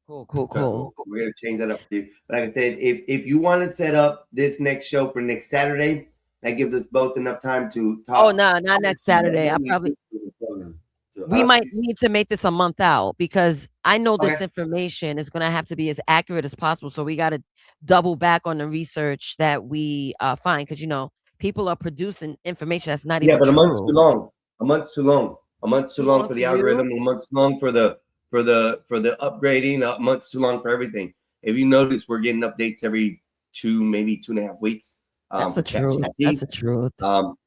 Cool. We're going to change that up for you. But like I said, if you want to set up this next show for next Saturday, that gives us both enough time to talk. Oh, no, not next Saturday. We might need to make this a month out because I know this information is going to have to be as accurate as possible. So we got to double back on the research that we find because, people are producing information that's not even but true. a month's too long. A month's too long. A month's too long for the algorithm. A month's too long for the upgrading. A month's too long for everything. If you notice, we're getting updates every maybe 2.5 weeks. That's the truth. That's the truth.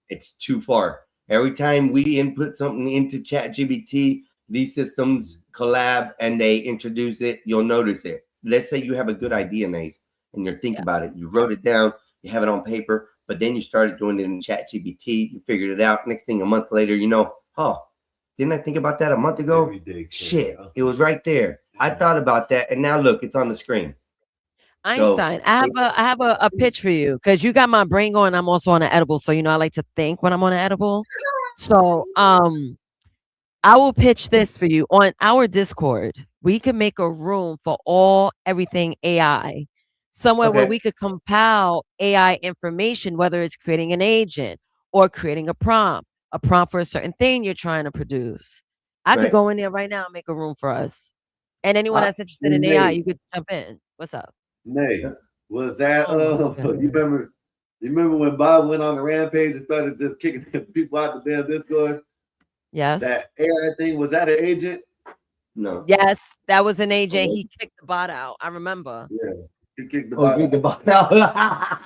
It's too far. Every time we input something into ChatGPT, these systems collab and they introduce it. You'll notice it. Let's say you have a good idea, Nace, and you're thinking about it. You wrote it down. You have it on paper, but then you started doing it in ChatGPT. You figured it out. Next thing, a month later, didn't I think about that a month ago? Shit, it was right there. I thought about that, and now look, it's on the screen. Einstein, So, I have a pitch for you because you got my brain going. I'm also on an edible, so I like to think when I'm on an edible. So I will pitch this for you on our Discord. We can make a room for everything AI, somewhere where we could compile AI information, whether it's creating an agent or creating a prompt for a certain thing you're trying to produce. I could go in there right now and make a room for us. And anyone that's interested in AI, you could jump in. What's up? Nay, was that you remember when Bob went on the rampage and started just kicking people out the damn Discord? Yes. That AI thing, was that an agent? No. Yes, that was an agent. He kicked the bot out. I remember. Yeah. He kicked the bot out.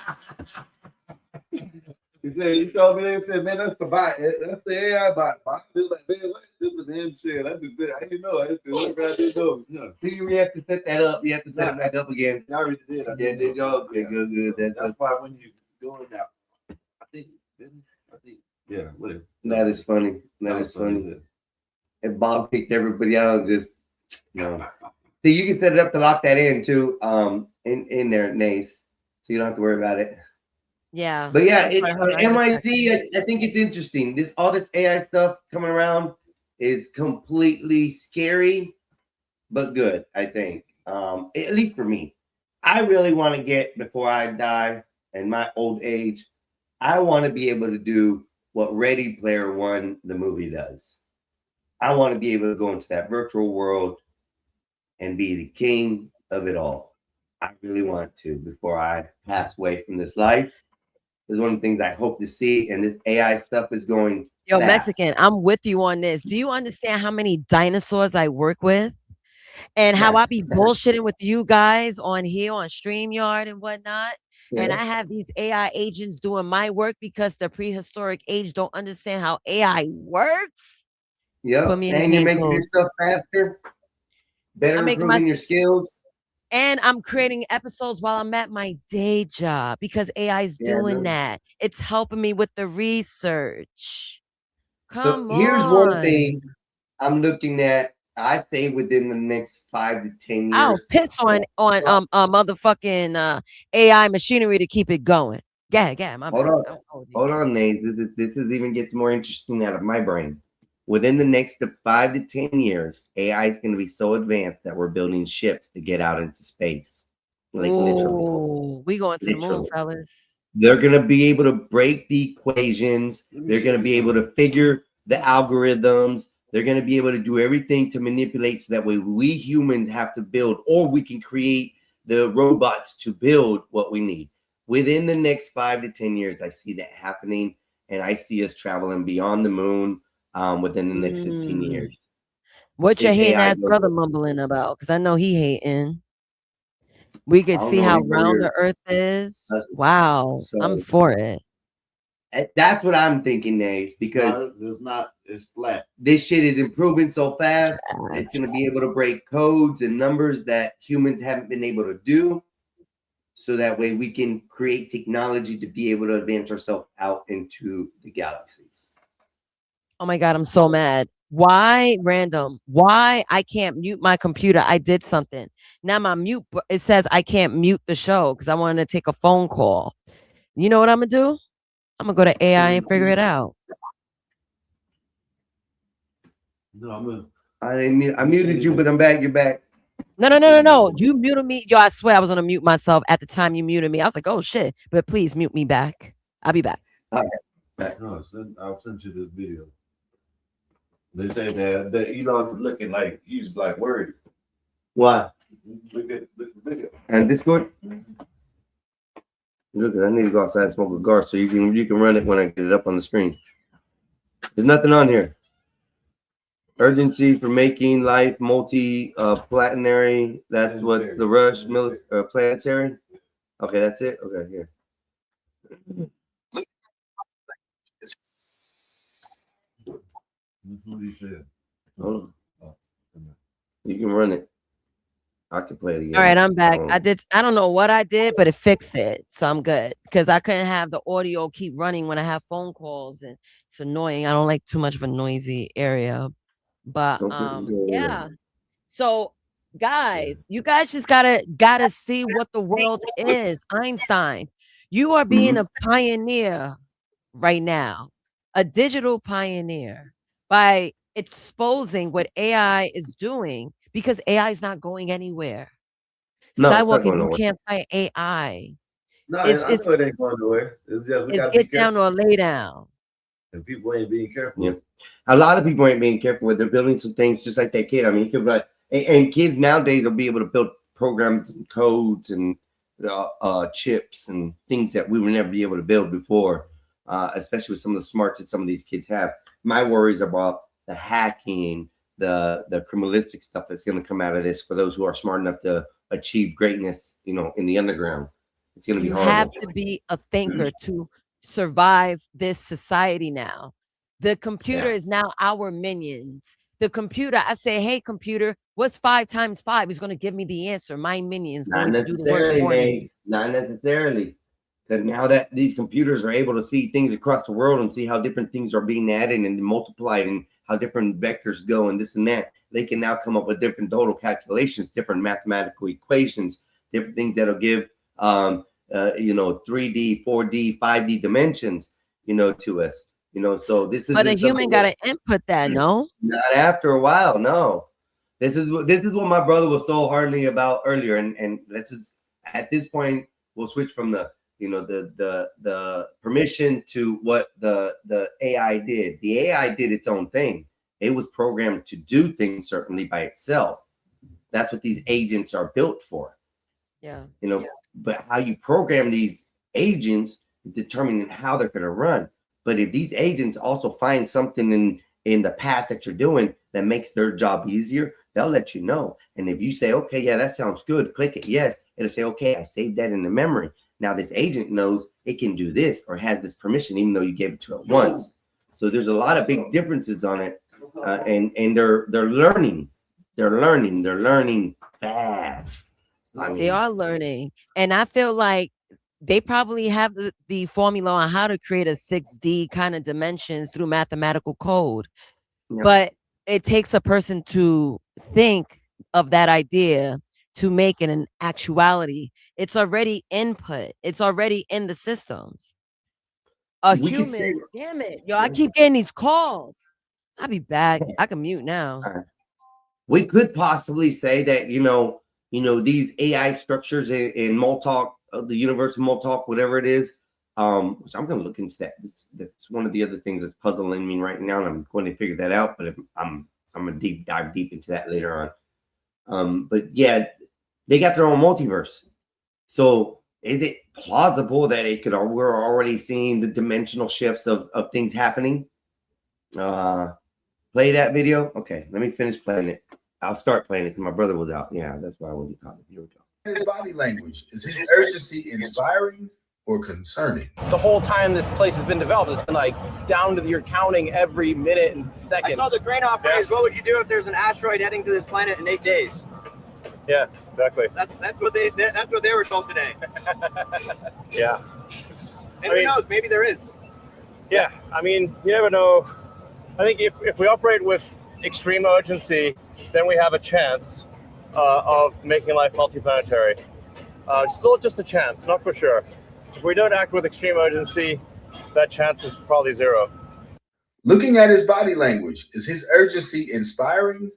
He told me, he said, man, that's the bot. That's the AI bot. I was like, man, what? This is the man shit. I just did. I didn't know. I didn't know. No. See, we have to set that up. You have to set it back up again. I already did. Yeah, did y'all? Okay, good. That's why when you going out, I think, yeah, whatever. That is funny. That is funny. And Bob picked everybody out. Just See, you can set it up to lock that in too. In there, Nace, so you don't have to worry about it. Yeah. But yeah, MIT, I think it's interesting. All this AI stuff coming around is completely scary, but good, I think. At least for me. I really want to get, before I die in my old age, I want to be able to do what Ready Player One, the movie, does. I want to be able to go into that virtual world and be the king of it all. I really want to before I pass away from this life. Is one of the things I hope to see, and this AI stuff is going. Yo, fast. Mexican, I'm with you on this. Do you understand how many dinosaurs I work with? And how I be bullshitting with you guys on here on StreamYard and whatnot. Yeah. And I have these AI agents doing my work because the prehistoric age don't understand how AI works. Yeah, and you're making your stuff faster, better improving your skills. And I'm creating episodes while I'm at my day job because AI is doing that. It's helping me with the research. Come on. Here's one thing I'm looking at. I say within the next 5 to 10 years. I'll piss on motherfucking AI machinery to keep it going. Yeah. Hold on, Naze. This is even gets more interesting out of my brain. Within the next 5 to 10 years, AI is going to be so advanced that we're building ships to get out into space. Like literally. We going to the moon, fellas. They're going to be able to break the equations. They're going to be able to figure the algorithms. They're going to be able to do everything to manipulate so that way we humans have to build, or we can create the robots to build what we need. Within the next 5 to 10 years, I see that happening, and I see us traveling beyond the moon within the next 15 years. What your hating ass brother mumbling about? Because I know he hating. We could see how round the earth is. Wow. So, I'm for it. That's what I'm thinking, Nace, because it's flat. This shit is improving so fast. It's going to be able to break codes and numbers that humans haven't been able to do. So that way we can create technology to be able to advance ourselves out into the galaxies. Oh my God, I'm so mad. Why random? Why I can't mute my computer? I did something. Now my mute, it says I can't mute the show because I wanted to take a phone call. You know what I'm going to do? I'm going to go to AI and figure it out. No, I muted you, but I'm back. You're back. No. You muted me. Yo, I swear I was going to mute myself at the time you muted me. I was like, oh shit. But please mute me back. I'll be back. Okay. No, I'll send you this video. They say that Elon looking like he's like worried. Why? Look at the video. And Discord? Look, I need to go outside and smoke a cigar so you can run it when I get it up on the screen. There's nothing on here. Urgency for making life multi-planetary. That's what the rush planetary. Okay, that's it. Okay, here. That's what he said. Oh. You can run it. I can play it again. All right, I'm back. I don't know what I did, but it fixed it. So I'm good because I couldn't have the audio keep running when I have phone calls, and it's annoying. I don't like too much of a noisy area. But yeah. So guys, you guys just gotta see what the world is. Einstein, you are being a pioneer right now, a digital pioneer by exposing what AI is doing. Because AI is not going anywhere. No, Skywalker, you can't fight AI. No, I know it ain't going nowhere. It's just it's get down or lay down. And people ain't being careful. Yeah. A lot of people ain't being careful with. They're building some things just like that kid. I mean, he could like, and kids nowadays will be able to build programs and codes and chips and things that we would never be able to build before, especially with some of the smarts that some of these kids have. My worries about the hacking, the criminalistic stuff that's going to come out of this for those who are smart enough to achieve greatness, in the underground. It's going to be horrible. You have to be a thinker to survive this society now. The computer Yeah. is now our minions. The computer, I say, hey, computer, what's 5 times 5? He's going to give me the answer. My minion's Not going to do the work necessarily, for me. Maze. Not necessarily. Because now that these computers are able to see things across the world and see how different things are being added and multiplied and how different vectors go and this and that, they can now come up with different total calculations, different mathematical equations, different things that'll give, 3D, 4D, 5D dimensions, to us. So this is. But a human got to input that, no? Not after a while, no. This is what my brother was so hardly about earlier, and let's just at this point we'll switch from the permission to what the AI did. The AI did its own thing. It was programmed to do things certainly by itself. That's what these agents are built for. Yeah. But how you program these agents is determining how they're going to run. But if these agents also find something in the path that you're doing that makes their job easier, they'll let you know. And if you say, okay, yeah, that sounds good, click it, yes, it'll say, okay, I saved that in the memory. Now this agent knows it can do this or has this permission, even though you gave it to it once. So there's a lot of big differences on it, and they're learning. They're learning fast. They are learning, and I feel like they probably have the formula on how to create a 6D kind of dimensions through mathematical code. Yep. But it takes a person to think of that idea to make it an actuality. It's already input. It's already in the systems. We could say- Human, damn it. Yo, I keep getting these calls. I'll be back. I can mute now. We could possibly say that, these AI structures in Moltalk, the universe of Moltalk, whatever it is, which I'm going to look into that. That's one of the other things that's puzzling me right now, and I'm going to figure that out. But I'm going to dive deep into that later on. But yeah, they got their own multiverse. So is it plausible that we're already seeing the dimensional shifts of things happening? Play that video. Okay, let me finish playing it. I'll start playing it because my brother was out. Yeah, that's why I wasn't talking. Here we go. His body language, is his urgency inspiring or concerning? The whole time this place has been developed, it's been like down to you're counting every minute and second. I told the grain operators, what would you do if there's an asteroid heading to this planet in 8 days? Yeah, exactly. That's what they were told today. Yeah. And who knows? Maybe there is. Yeah, I mean, you never know. I think if we operate with extreme urgency, then we have a chance of making life multiplanetary. Still just a chance, not for sure. If we don't act with extreme urgency, that chance is probably zero. Looking at his body language, is his urgency inspiring?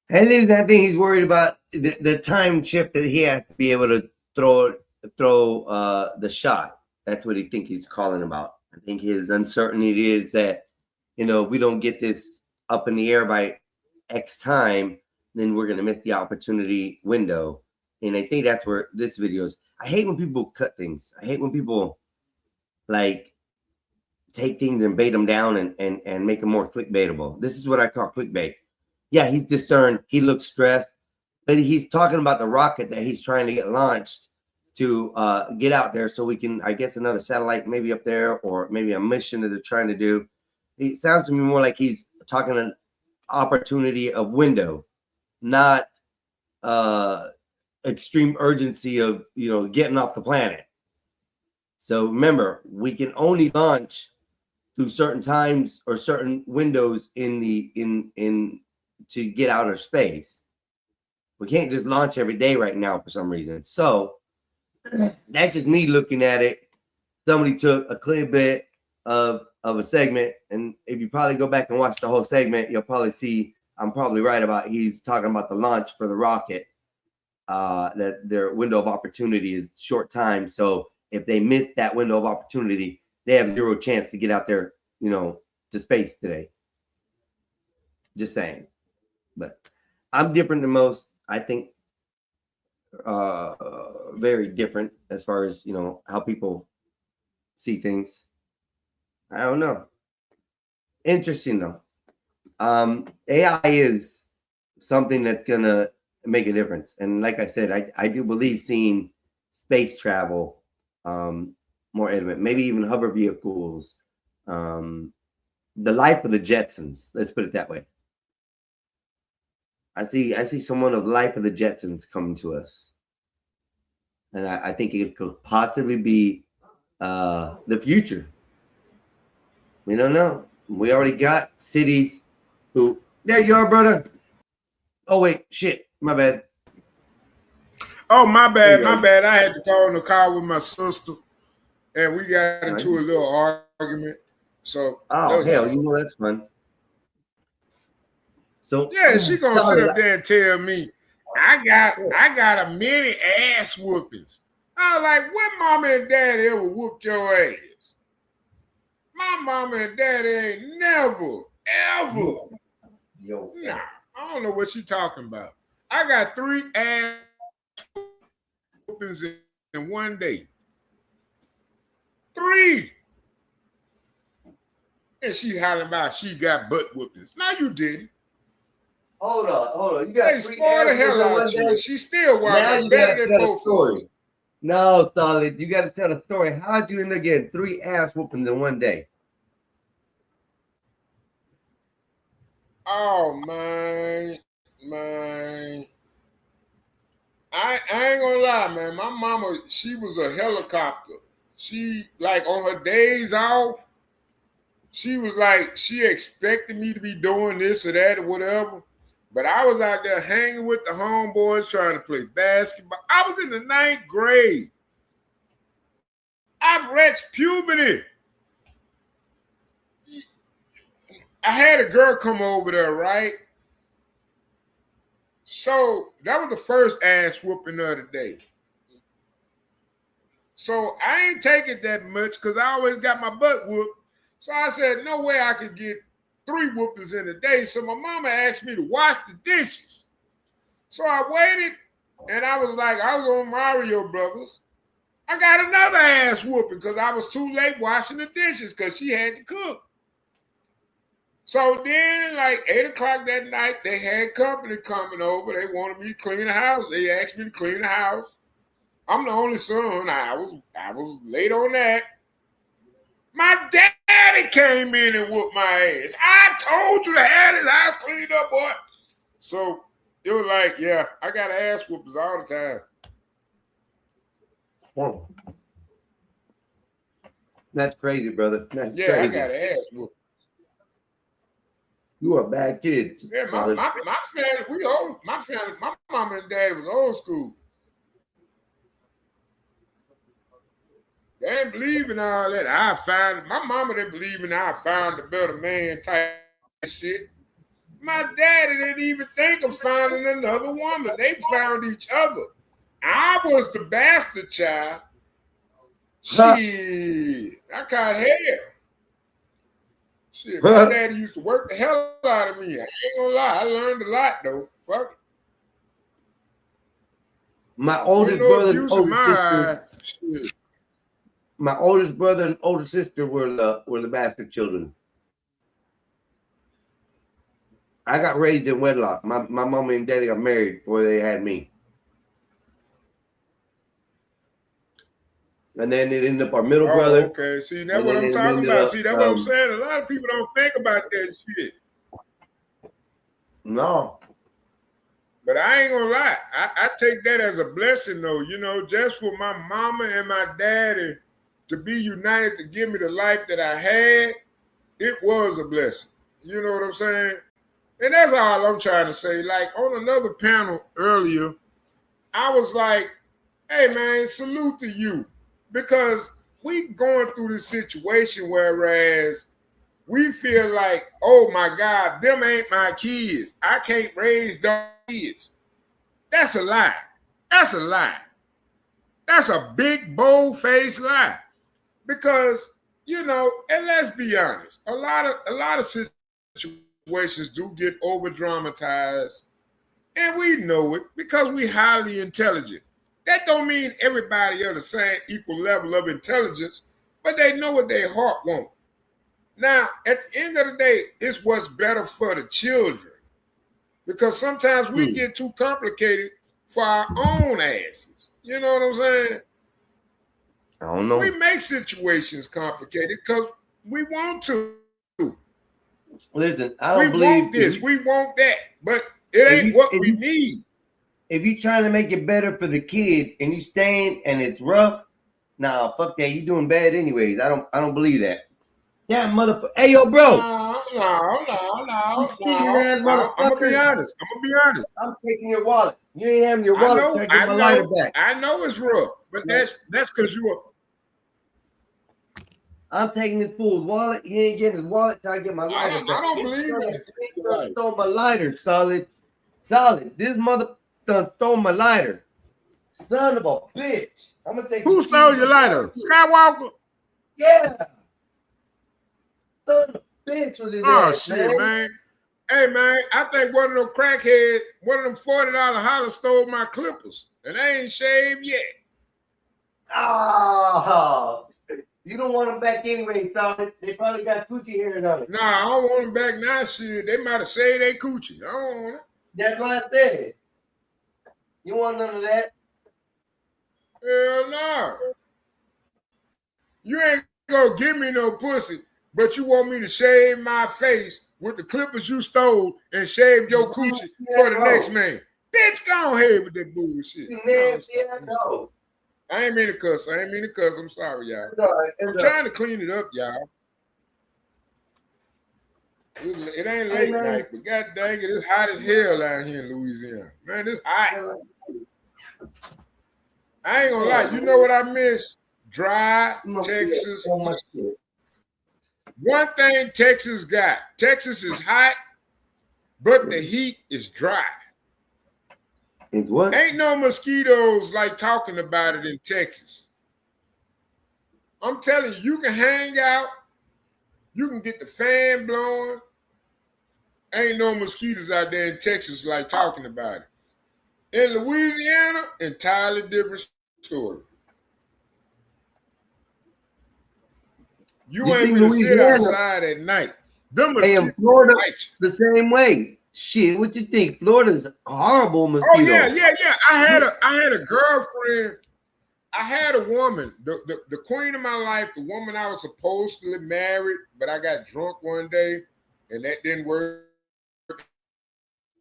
I think he's worried about the time shift that he has to be able to throw the shot. That's what he thinks he's calling about. I think his uncertainty is that, if we don't get this up in the air by X time, then we're going to miss the opportunity window. And I think that's where this video is. I hate when people cut things. I hate when people take things and bait them down and make them more clickbaitable. This is what I call clickbait. Yeah, he's discerned. He looks stressed, but he's talking about the rocket that he's trying to get launched to get out there so we can, I guess, another satellite maybe up there, or maybe a mission that they're trying to do. It sounds to me more like he's talking an opportunity of window, not extreme urgency of getting off the planet. So remember, we can only launch through certain times or certain windows to get outer space. We can't just launch every day right now for some reason. So that's just me looking at it. Somebody took a clear bit of a segment, and if you probably go back and watch the whole segment, you'll probably see I'm probably right about he's talking about the launch for the rocket. That their window of opportunity is short time. So if they miss that window of opportunity, they have zero chance to get out there, to space today. Just saying. But I'm different than most. I think very different as far as, how people see things. I don't know. Interesting though. AI is something that's going to make a difference. And like I said, I do believe seeing space travel more intimate. Maybe even hover vehicles. The life of the Jetsons. Let's put it that way. I see someone of life of the Jetsons coming to us, and I think it could possibly be the future. We don't know. We already got cities who. There you are, brother. Oh wait, shit, my bad. Oh, my bad. I had to call in the car with my sister, and we got into a little argument. So, oh hell, you know that's fun. So yeah, she gonna sit up there and tell me I got a many ass whoopings. I was like, when mama and daddy ever whooped your ass? My mama and daddy ain't never, ever. Yo. Nah, I don't know what she talking about. I got 3 ass whoopings in one day. 3. And she hollering about she got butt whoopings. No, you didn't. Hold on. You got they spoiled the hell out you. She still was better than both story. No, Solid. You got to tell the story. How'd you end up getting 3 ass whoopings in one day? Oh man. I ain't gonna lie, man. My mama, she was a helicopter. She, like, on her days off, she was like, she expected me to be doing this or that or whatever. But I was out there hanging with the homeboys trying to play basketball. I was in the 9th grade. I've reached puberty. I had a girl come over there, right? So that was the first ass whooping of the day. So I ain't taking that much because I always got my butt whooped. So I said, no way I could get 3 whoopings in a day. So my mama asked me to wash the dishes. So I waited, and I was like, I was on Mario Brothers. I got another ass whooping because I was too late washing the dishes because she had to cook. So then, like 8 o'clock that night, they had company coming over. They wanted me to clean the house. They asked me to clean the house. I'm the only son. I was late on that. My daddy came in and whooped my ass. I told you to have his house cleaned up, boy. So it was like, yeah, I got ass whoopers all the time. Whoa. That's crazy, brother. That's yeah, crazy. I got ass whoopers. You are a bad kid. Yeah, my family, we old. My family, my mama and daddy was old school. They didn't believe in all that. My mama didn't believe in I found a better man type shit. My daddy didn't even think of finding another woman. They found each other. I was the bastard child. Shit, I caught hell. Shit, my daddy used to work the hell out of me. I ain't gonna lie, I learned a lot though. Fuck it. My oldest brother and older sister. My oldest brother and older sister were the bastard children. I got raised in wedlock. My mama and daddy got married before they had me. And then it ended up our middle brother. Okay, see, that's what I'm talking about. See, that's what I'm saying. A lot of people don't think about that shit. No. But I ain't gonna lie. I take that as a blessing, though. You know, just for my mama and my daddy to be united to give me the life that I had, it was a blessing. You know what I'm saying? And that's all I'm trying to say. Like, on another panel earlier, I was like, hey, man, salute to you. Because we going through this situation whereas we feel like, oh, my God, them ain't my kids. I can't raise them kids. That's a lie. That's a lie. That's a big, bold-faced lie. Because, you know, and let's be honest, a lot of situations do get over-dramatized, and we know it because we're highly intelligent. That don't mean everybody on the same equal level of intelligence, but they know what their heart wants. Now, at the end of the day, it's what's better for the children. Because sometimes we get too complicated for our own asses. You know what I'm saying? I don't know. We make situations complicated because we want to. Listen, I don't we believe want this, we want that, but it ain't what we need. If you trying to make it better for the kid and you staying and it's rough, nah, fuck that. You doing bad anyways. I don't believe that. Yeah, motherfucker. Hey, yo, bro. No. I'm gonna be honest. I'm taking your wallet. You ain't having your wallet. Try to get my lighter back. I know it's rough, but that's because you are. I'm taking this fool's wallet. He ain't getting his wallet till I get my lighter back. I don't believe it. He stole my lighter, solid. This mother stole my lighter. Son of a bitch. I'm gonna take. Who stole your lighter? Skywalker? Yeah. Son of a bitch was his ass, shit, man. Hey, man, I think one of them crackheads, one of them $40 hollers stole my clippers, and I ain't shaved yet. Oh, you don't want them back anyway, solid. They probably got coochie hairs on it. Nah, I don't want them back now. Shit, they might have saved their coochie. I don't want it. That's what I said. You want none of that? Hell no. You ain't gonna give me no pussy, but you want me to shave my face with the clippers you stole and shave your coochie for the next man. Bitch, go ahead with that bullshit. No. I ain't mean to cuss. I'm sorry, y'all. I'm trying to clean it up, y'all. It ain't late night, but god dang it, it's hot as hell out here in Louisiana. Man, it's hot. I ain't gonna lie. You know what I miss? Dry Texas. One thing Texas got. Texas is hot, but the heat is dry. What? Ain't no mosquitoes like talking about it in Texas. I'm telling you, you can hang out. You can get the fan blowing. Ain't no mosquitoes out there in Texas like talking about it. In Louisiana, entirely different story. You ain't gonna sit outside at night. Hey, in Florida, the same way. Shit, what you think? Florida's a horrible mosquito. Oh yeah. I had a girlfriend. I had a woman, the queen of my life, the woman I was supposed to marry, but I got drunk one day, and that didn't work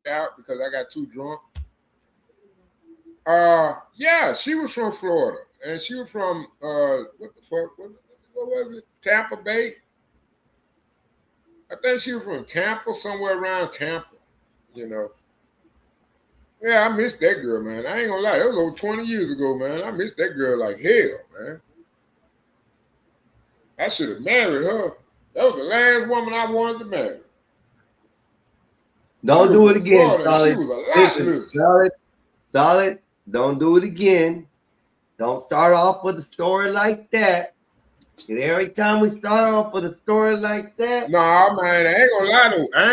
out because I got too drunk. Yeah, she was from Florida, and she was from what the fuck? What was it? Tampa Bay. I think she was from Tampa, somewhere around Tampa. You know. Yeah, I missed that girl, man. I ain't gonna lie. That was over 20 years ago, man. I missed that girl like hell, man. I should have married her. That was the last woman I wanted to marry. Don't do it again, Solid. She was a lot Solid. Don't do it again. Don't start off with a story like that. And every time we start off with a story like that. Nah, man, I ain't gonna lie though. I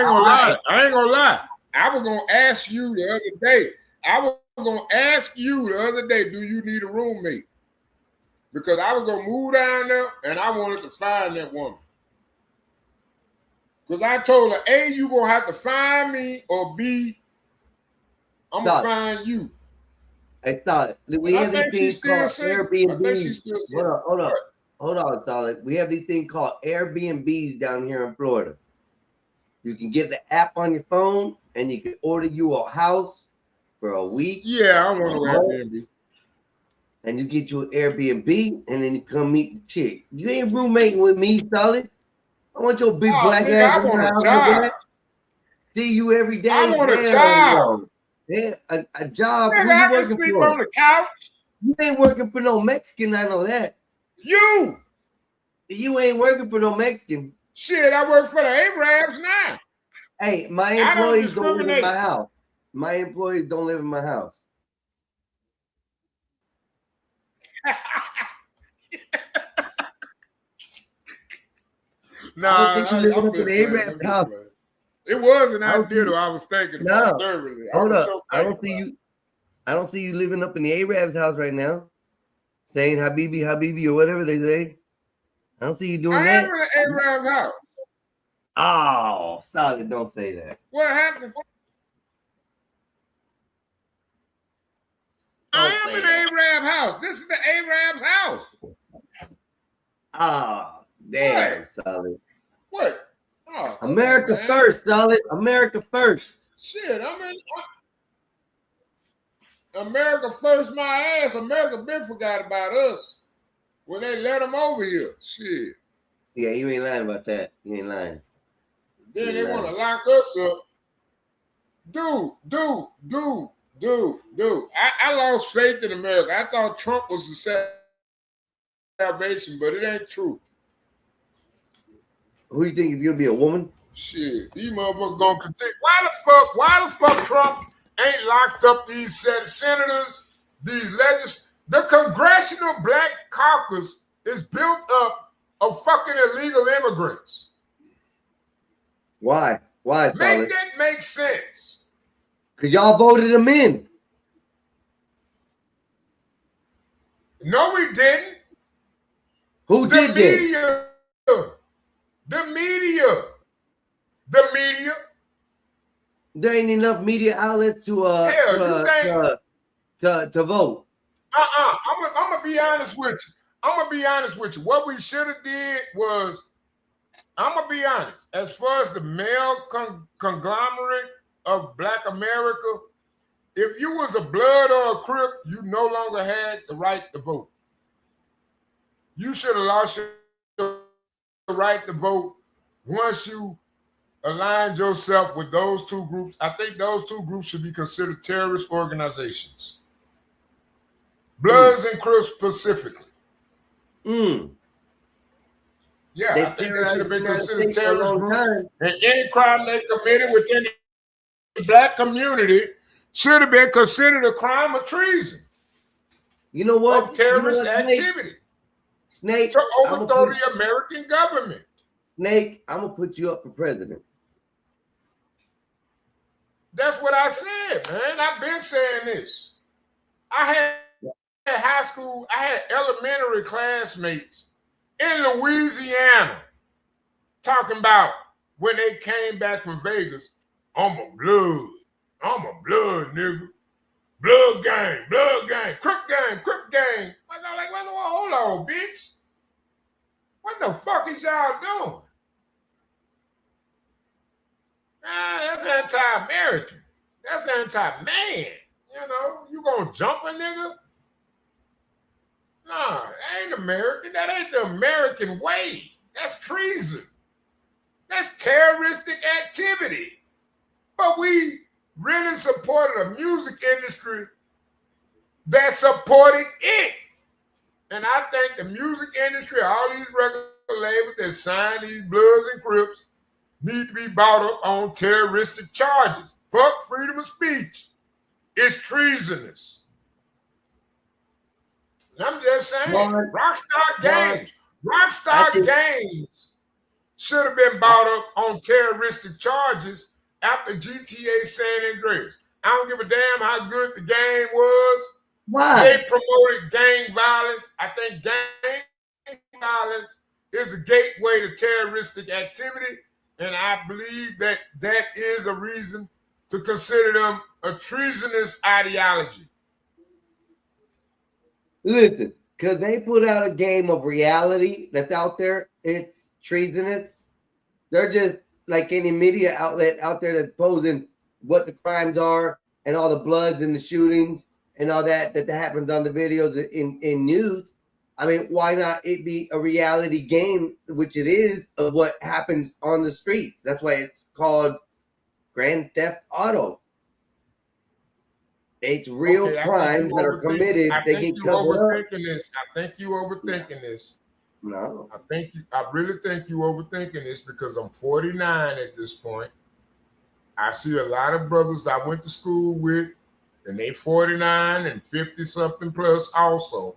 ain't gonna lie. I was gonna ask you the other day. Do you need a roommate? Because I was gonna move down there and I wanted to find that woman. Because I told her, A, you gonna have to find me, or B, I'm gonna find you. I thought we have these things called Airbnb. Hold on, Solid. We have these things called Airbnbs down here in Florida. You can get the app on your phone and you can order you a house for a week. Yeah, I want an Airbnb. And you get you an Airbnb and then you come meet the chick. You ain't roommating with me, Solid. I want your big black ass. I want a job. See you every day. I want a job. Yeah, a job. Nigga, I can sleep on the couch. You ain't working for no Mexican, I know that. You ain't working for no Mexican. Shit, I work for the Arabs now. Hey, my employees don't live in my house. My employees don't live in my house. Nah, I don't think you live up in the Arab's house. It was an idea though. I was thinking about thoroughly. Hold up. I don't see you living up in the Arab's house right now, saying Habibi, or whatever they say. I don't see you doing that. I am in the Arab's house. Oh, Solid, don't say that. What happened? I am in the Arab house. This is the Arab's house. Oh, damn, Solid. What? Oh, come America on, man. first, Solid. America first. Shit, I mean, America first, my ass. America been forgot about us when they let them over here. Shit. Yeah, you ain't lying about that. You ain't lying. Then You they ain't want to lying. lock us up. Dude. I lost faith in America. I thought Trump was the salvation, but it ain't true. Who you think is gonna be a woman? Shit, these motherfuckers gonna continue. Why the fuck Trump ain't locked up these senators, these the Congressional Black Caucus is built up of fucking illegal immigrants. Why? Why, Make Solid? that make sense. Because y'all voted them in. No, we didn't. Who did that? The media. There ain't enough media outlets to vote. I'm gonna be honest with you. What we should have did was, I'm gonna be honest. As far as the male conglomerate of Black America, if you was a Blood or a Crip, you no longer had the right to vote. You should have lost your right to vote once you aligned yourself with those two groups. I think those two groups should be considered terrorist organizations. Bloods and Crips specifically. Yeah, I think they should have been considered terrorist groups. And any crime they committed within the Black community should have been considered a crime of treason. You know what? Of terrorist activity. Snake. To overthrow the American government. Snake, I'm going to put you up for president. That's what I said, man. I've been saying this. I had high school, I had elementary classmates in Louisiana talking about when they came back from Vegas, I'm a blood, nigga. Blood gang, crook gang. I'm like, hold on, bitch. What the fuck is y'all doing? That's anti-American. That's anti-man. You know, you gonna jump a nigga? Nah, that ain't American. That ain't the American way. That's treason. That's terroristic activity. But we really supported a music industry that supported it. And I think the music industry, all these record labels that sign these Bloods and Crips need to be brought up on terroristic charges. Fuck freedom of speech. It's treasonous. And I'm just saying, Rockstar Games should have been brought up on terroristic charges after GTA San Andreas. I don't give a damn how good the game was. Why? They promoted gang violence. I think gang violence is a gateway to terroristic activity, and I believe that that is a reason to consider them a treasonous ideology. Listen, because they put out a game of reality that's out there, it's treasonous. They're just like any media outlet out there that's posing what the crimes are and all the bloods and the shootings and all that happens on the videos in news. I mean, why not it be a reality game, which it is, of what happens on the streets? That's why it's called Grand Theft Auto. It's real crimes that are committed. They get covered up. I think you overthinking this. No. I really think you overthinking this because I'm 49 at this point. I see a lot of brothers I went to school with, and they 49 and 50 something plus also.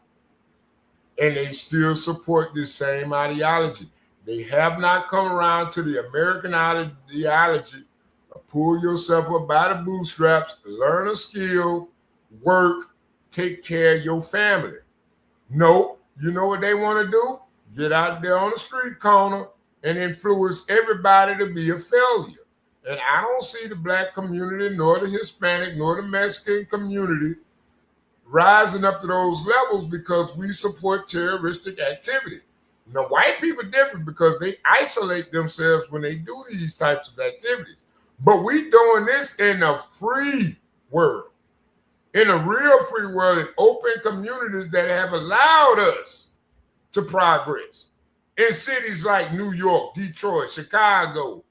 And they still support this same ideology. They have not come around to the American ideology. Pull yourself up by the bootstraps, learn a skill, work, take care of your family. No, you know what they want to do? Get out there on the street corner and influence everybody to be a failure. And I don't see the Black community, nor the Hispanic, nor the Mexican community rising up to those levels because we support terroristic activity. Now, white people different because they isolate themselves when they do these types of activities. But we doing this in a free world, in a real free world, in open communities that have allowed us to progress. In cities like New York, Detroit, Chicago,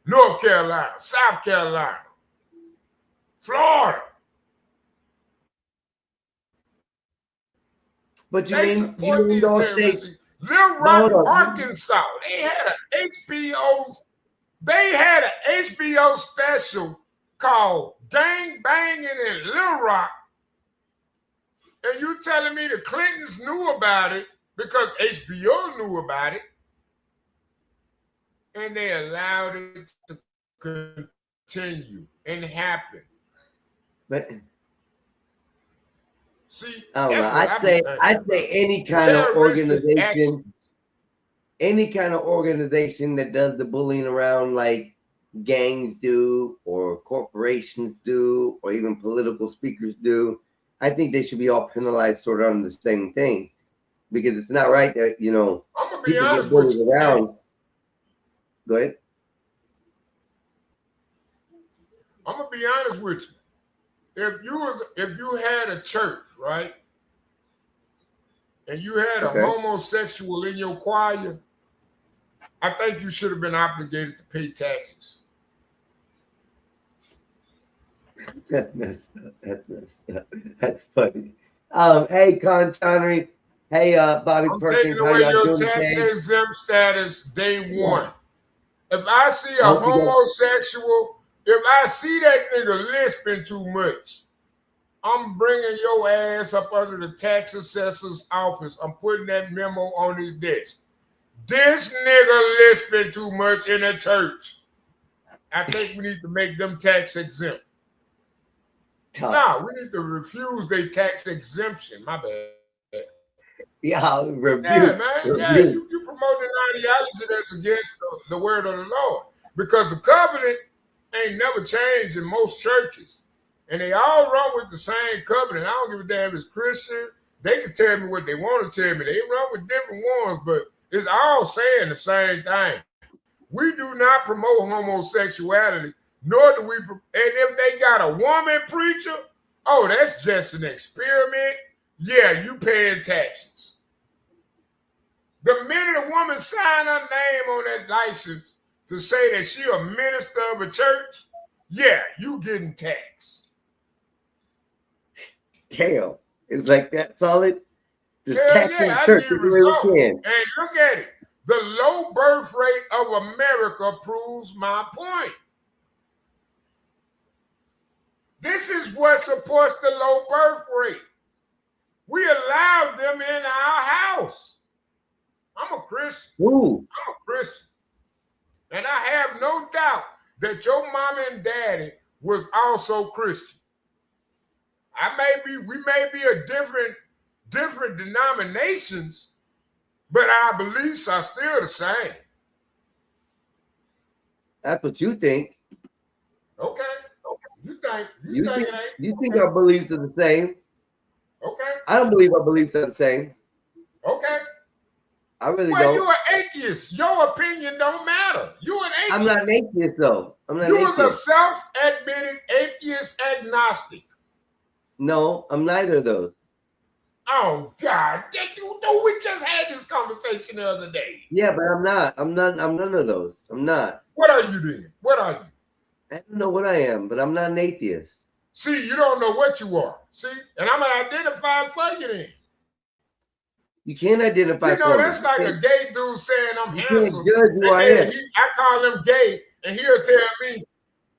North Carolina, South Carolina, Florida. But you They mean support these those terrorists. states? Little Rock, Arkansas, they had an HBO special called Gang Banging in Little Rock. And you telling me the Clintons knew about it because HBO knew about it, and they allowed it to continue and happen. But see, I don't know. I'd say any kind of organization, that does the bullying around like gangs do, or corporations do, or even political speakers do, I think they should be all penalized sort of on the same thing, because it's not right that people get bullied around. Go ahead. I'm gonna be honest with you. If you had a church, right, and you had a homosexual in your choir, I think you should have been obligated to pay taxes. That's messed up. That's funny. Hey, Con Connery. Hey, Bobby I'm Perkins. taking How away y'all your doing tax today? exempt status day one. If I see a homosexual, if I see that nigga lisping too much, I'm bringing your ass up under the tax assessor's office. I'm putting that memo on his desk. This nigga lisping too much in a church. I think we need to make them tax exempt. Nah, we need to refuse their tax exemption. My bad. Yeah, man. Yeah, you promote an ideology that's against the word of the Lord. Because the covenant ain't never changed in most churches. And they all run with the same covenant. I don't give a damn if it's Christian. They can tell me what they want to tell me. They run with different ones, but it's all saying the same thing. We do not promote homosexuality, nor do we. And if they got a woman preacher, oh, that's just an experiment. Yeah, you paying taxes. The minute a woman sign her name on that license to say that she a minister of a church, yeah, you getting taxed. Damn, it's like that solid. Just Hell taxing yeah, the church the way we can. And look at it. The low birth rate of America proves my point. This is what supports the low birth rate. We allowed them in our house. I'm a Christian. Ooh. I'm a Christian. And I have no doubt that your mom and daddy was also Christian. We may be a different denominations, but our beliefs are still the same. That's what you think. Okay. You think our beliefs are the same? Okay. I don't believe our beliefs are the same. Okay. I really well, don't. You're an atheist. Your opinion don't matter. You're an atheist. I'm not an atheist, though. I'm not an You're atheist. a self-admitted atheist agnostic. No, I'm neither of those. Oh God! We just had this conversation the other day. Yeah, but I'm not. I'm none of those. I'm not. What are you then? What are you? I don't know what I am, but I'm not an atheist. See, you don't know what you are. See, and I'm gonna identify for you then. You can't identify. You know, for that's me. like a gay dude saying I'm You handsome. can't judge who I am. I call him gay, and he'll tell me,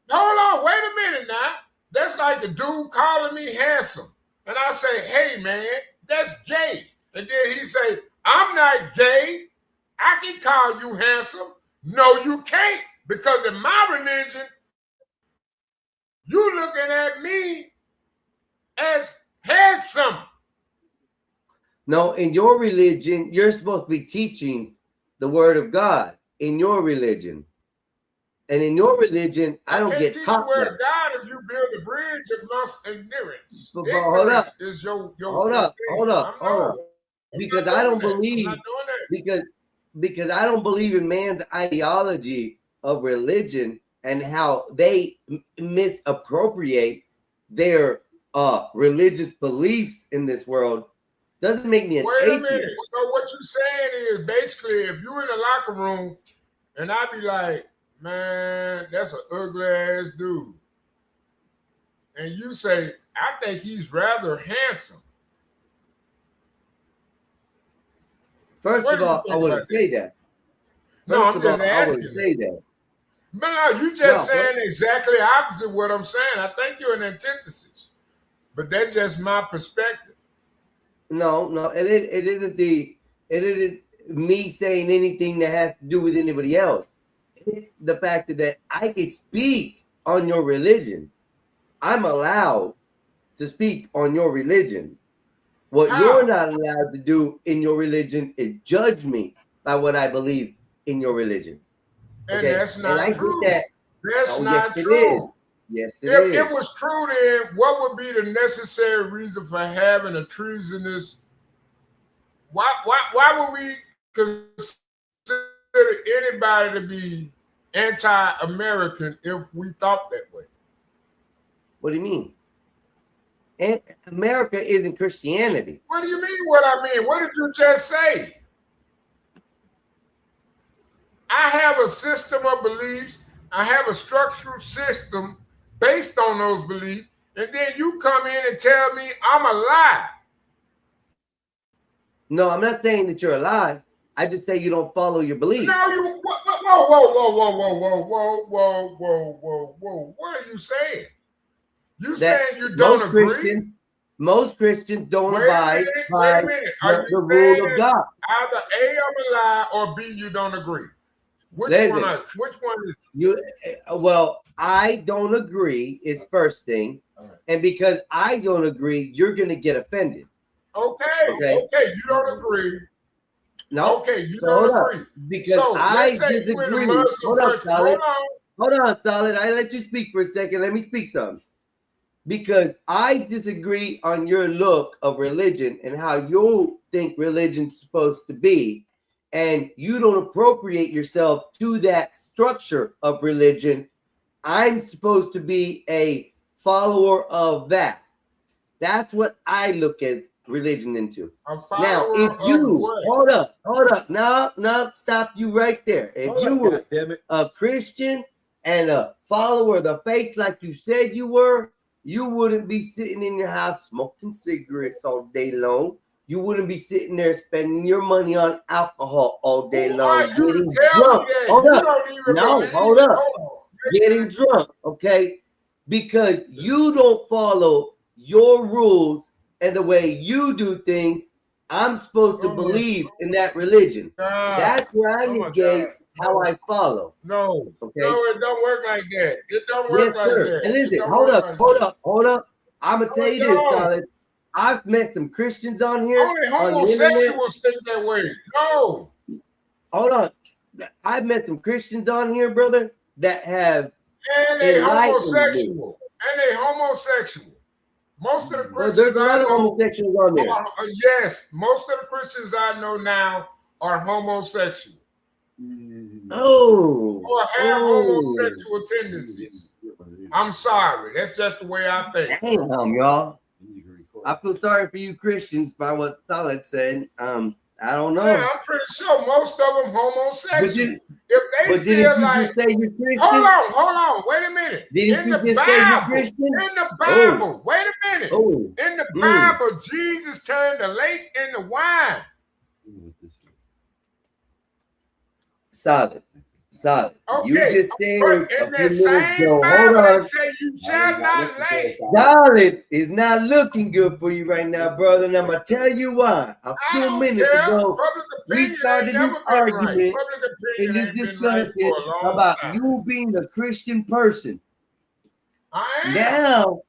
"Hold on, wait a minute now." That's like a dude calling me handsome, and I say, "Hey, man, that's gay." And then he say, "I'm not gay. I can call you handsome." No, you can't, because in my religion, you looking at me as handsome. No, in your religion, you're supposed to be teaching the word of God in your religion. And in your religion, I don't get taught the word that. of God if you build a bridge amongst ignorance. But hold up. Is your Hold up. Because I don't believe, because I don't believe in man's ideology of religion and how they misappropriate their religious beliefs in this world doesn't make me an Wait a atheist. minute. So what you're saying is basically if you're in the locker room and I be like, man, that's an ugly ass dude. And you say, I think he's rather handsome. First of all, I wouldn't say that. No, I'm just I asking. wouldn't say that. But no, you just No, saying exactly opposite what I'm saying. I think you're an antithesis. But that's just my perspective. No, it isn't me saying anything that has to do with anybody else. It's the fact that I can speak on your religion. I'm allowed to speak on your religion. What you're not allowed to do in your religion is judge me by what I believe in your religion. And Okay? that's not and I true. think that That's not yes, true. It is. Yes, it If is. it was true, then what would be the necessary reason for having a treasonous? Why would we consider anybody to be anti-American if we thought that way? What do you mean? And America isn't Christianity. What do you mean what I mean? What did you just say? I have a system of beliefs. I have a structural system based on those beliefs. And then you come in and tell me I'm a lie. No, I'm not saying that you're alive. I just say you don't follow your beliefs. No, you whoa. What are you saying? You saying you don't agree? Most Christians don't abide by the rule saying of God. Either A, I'm a lie, or B, you don't agree. Which one is you? Well, I don't agree is first thing, and because I don't agree, you're going to get offended. Okay, you don't agree. No, okay, you so don't hold agree. up, because I disagree. Hold on, Solid. Hold on, Solid. I let you speak for a second. Let me speak some. Because I disagree on your look of religion and how you think religion's supposed to be, and you don't appropriate yourself to that structure of religion. I'm supposed to be a follower of that. That's what I look as religion into. Now, if you hold up, no, stop you right there. If you were a Christian and a follower of the faith like you said you were, you wouldn't be sitting in your house smoking cigarettes all day long. You wouldn't be sitting there spending your money on alcohol all day long, getting drunk. Hold up. No, hold up. Getting drunk, okay? Because you don't follow your rules and the way you do things. I'm supposed to believe in that religion. That's where I negate how I follow. No, okay? No, it don't work like that. It don't work like that. And listen, hold up. I'm gonna tell you this, Solid. I've met some Christians on here. Only homosexuals think that way. No. Hold on. I've met some Christians on here, brother, that have and they homosexual. And they homosexual. Most of the Christians there's a lot of homosexuals on there. Yes, most of the Christians I know now are homosexual. Or have homosexual tendencies. I'm sorry. That's just the way I think. Damn, y'all. I feel sorry for you Christians by what Solid said. I don't know. Yeah, I'm pretty sure most of them homosexual. If they feel like, say you're Christian? Hold on, wait a minute. In the Bible, wait a minute. In the Bible, Jesus turned the lake into wine. Solid. Okay. You just said in that same Bible, they say you shall not lay. Solid is not looking good for you right now, brother. And I'm gonna tell you why. A few minutes ago, we started this argument in this discussion about you being a Christian person. Now,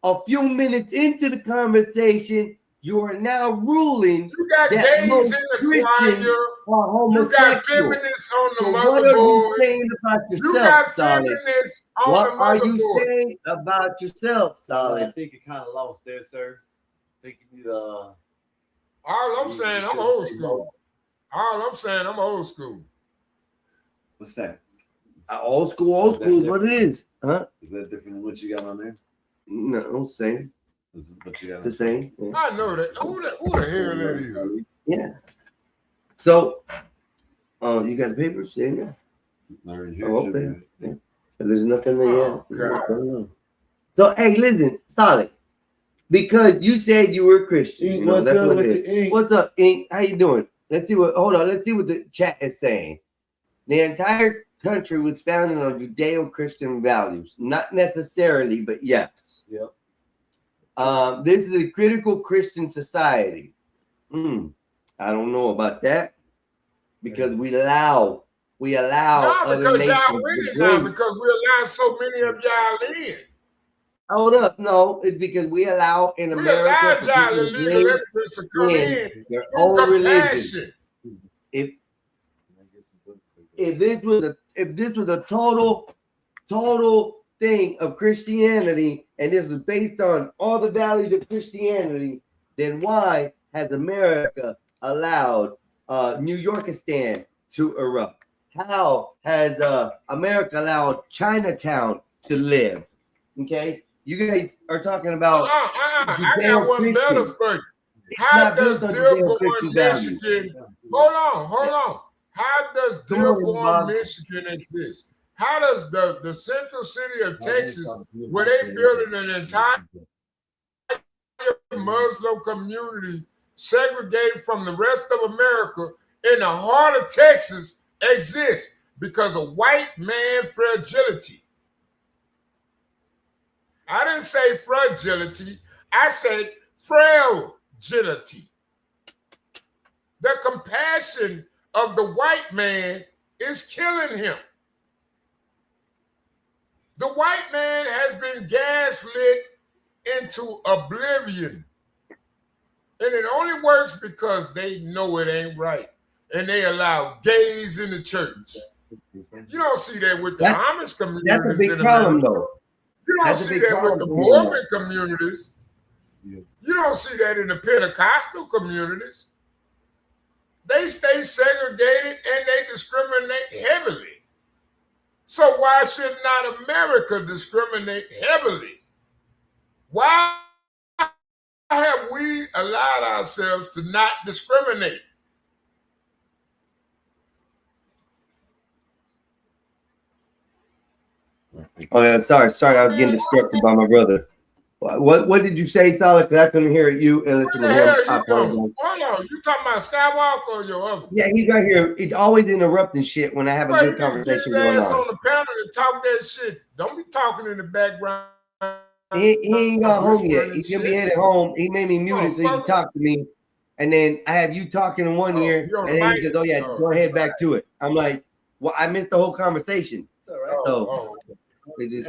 a few minutes into the conversation, you are now ruling that most Christians are homosexual. You got feminists on the motherboard. What are you saying about yourself, Solid? What are you saying about yourself, Solid? I think it kind of lost there, sir. I think you need all I'm saying, I'm old school. All I'm saying, I'm old school. What's that? Old school is what it is. Huh? Is that different than what you got on there? No, same. What you got? It's the same. Yeah. I know that. Who the hell that is? Yeah. So, you got the papers? Yeah. Oh, okay. Yeah. There's nothing there yet. God. So, hey, listen, Solid. Because you said you were a Christian. You know, that's what it is. What's up, Ink? How you doing? Let's see what. Hold on. Let's see what the chat is saying. The entire country was founded on Judeo-Christian values, not necessarily, but yes. Yep. This is a critical Christian society. I don't know about that because we allow other nations. Y'all winning now because we allow so many of y'all in. Hold up, no, it's because we allow in America we allow y'all illegal immigrants to come in their own religion. If this was a total thing of Christianity, and this was based on all the values of Christianity, then why has America allowed New Yorkistan to erupt? How has America allowed Chinatown to live? Okay, you guys are talking about. I got one better for you. How does Dearborn, Michigan? Hold on. How does Dearborn, Michigan exist? How does the central city of Texas, where they building an entire Muslim community segregated from the rest of America in the heart of Texas, exist? Because of white man fragility. I didn't say fragility. I said fragility. The compassion of the white man is killing him. The white man has been gaslit into oblivion. And it only works because they know it ain't right. And they allow gays in the church. You don't see that with the Amish communities. That's a big problem, though. You don't see that with the Mormon communities. You don't see that in the Pentecostal communities. They stay segregated and they discriminate heavily. So why should not America discriminate heavily? Why have we allowed ourselves to not discriminate? Oh yeah, sorry, I was getting distracted by my brother. What did you say, Solid? Because I couldn't hear you and listen to him. Hold on, you talking about Skywalker or your other? Yeah, he's right here. He's always interrupting shit when I have a good conversation going on. On the panel and talk that shit. Don't be talking in the background. He ain't got home yet. He's gonna be headed home. He made me mute it so he can talk to me. And then I have you talking in one ear, and then he says, "Oh yeah, go ahead back to it." I'm like, "Well, I missed the whole conversation." So he's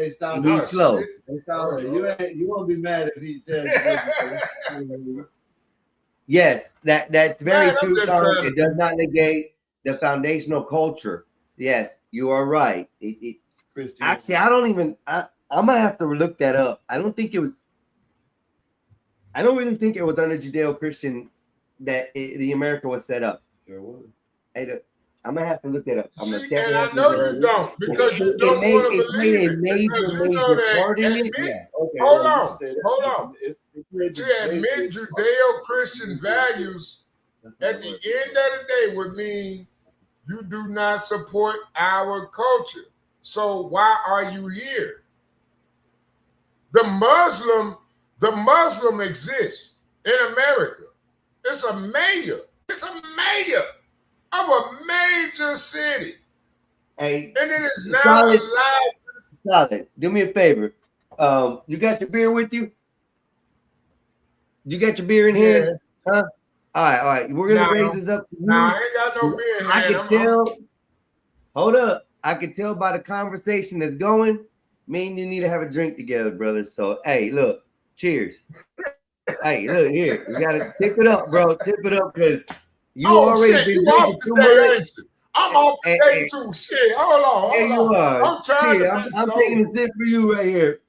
slow. You won't be mad if he says. Yes, that's very true. It does not negate the foundational culture. Yes, you are right. Actually, I don't even. I'm gonna have to look that up. I don't really think it was under Judeo-Christian that the America was set up. Sure was. I'm gonna have to look that up. And I know you don't because you don't want to believe it. Major part in it. Hold on. To admit Judeo-Christian values at the end of the day would mean you do not support our culture. So why are you here? The Muslim exists in America. It's a mayor of a major city. Hey, and it is now allowed. Solid, do me a favor. You got your beer with you? You got your beer in here? Huh? All right. We're gonna raise this up. I ain't got no beer in here. I can tell. Hold up. I can tell by the conversation that's going. Me and you need to have a drink together, brother. So, hey, look, cheers. Hey, look here. You gotta tip it up, bro. Tip it up because you already been drinking too much. I'm off today too. Shit, hold on. There you are. I'm trying to I'm taking a sip for you right here.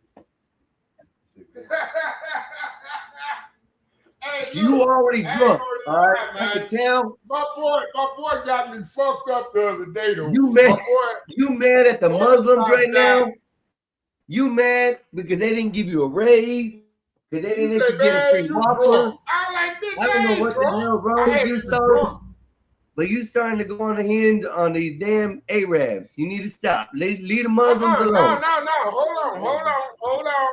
Hey, Hey, You look, already I ain't drunk. gonna All right. lie, I man. can tell My boy got me fucked up the other day though. you My mad. boy, You mad at the boy Muslims right outside. now? You mad because they didn't give you a raise? Because they You didn't let say, you get a man, free you Whopper? drunk. I like, bitch, I don't know ain't what the drunk. hell wrong I with had you, you son. drunk. But you starting to go on the hinge on these damn Arabs. You need to stop. Leave the Muslims No. alone. Hold on.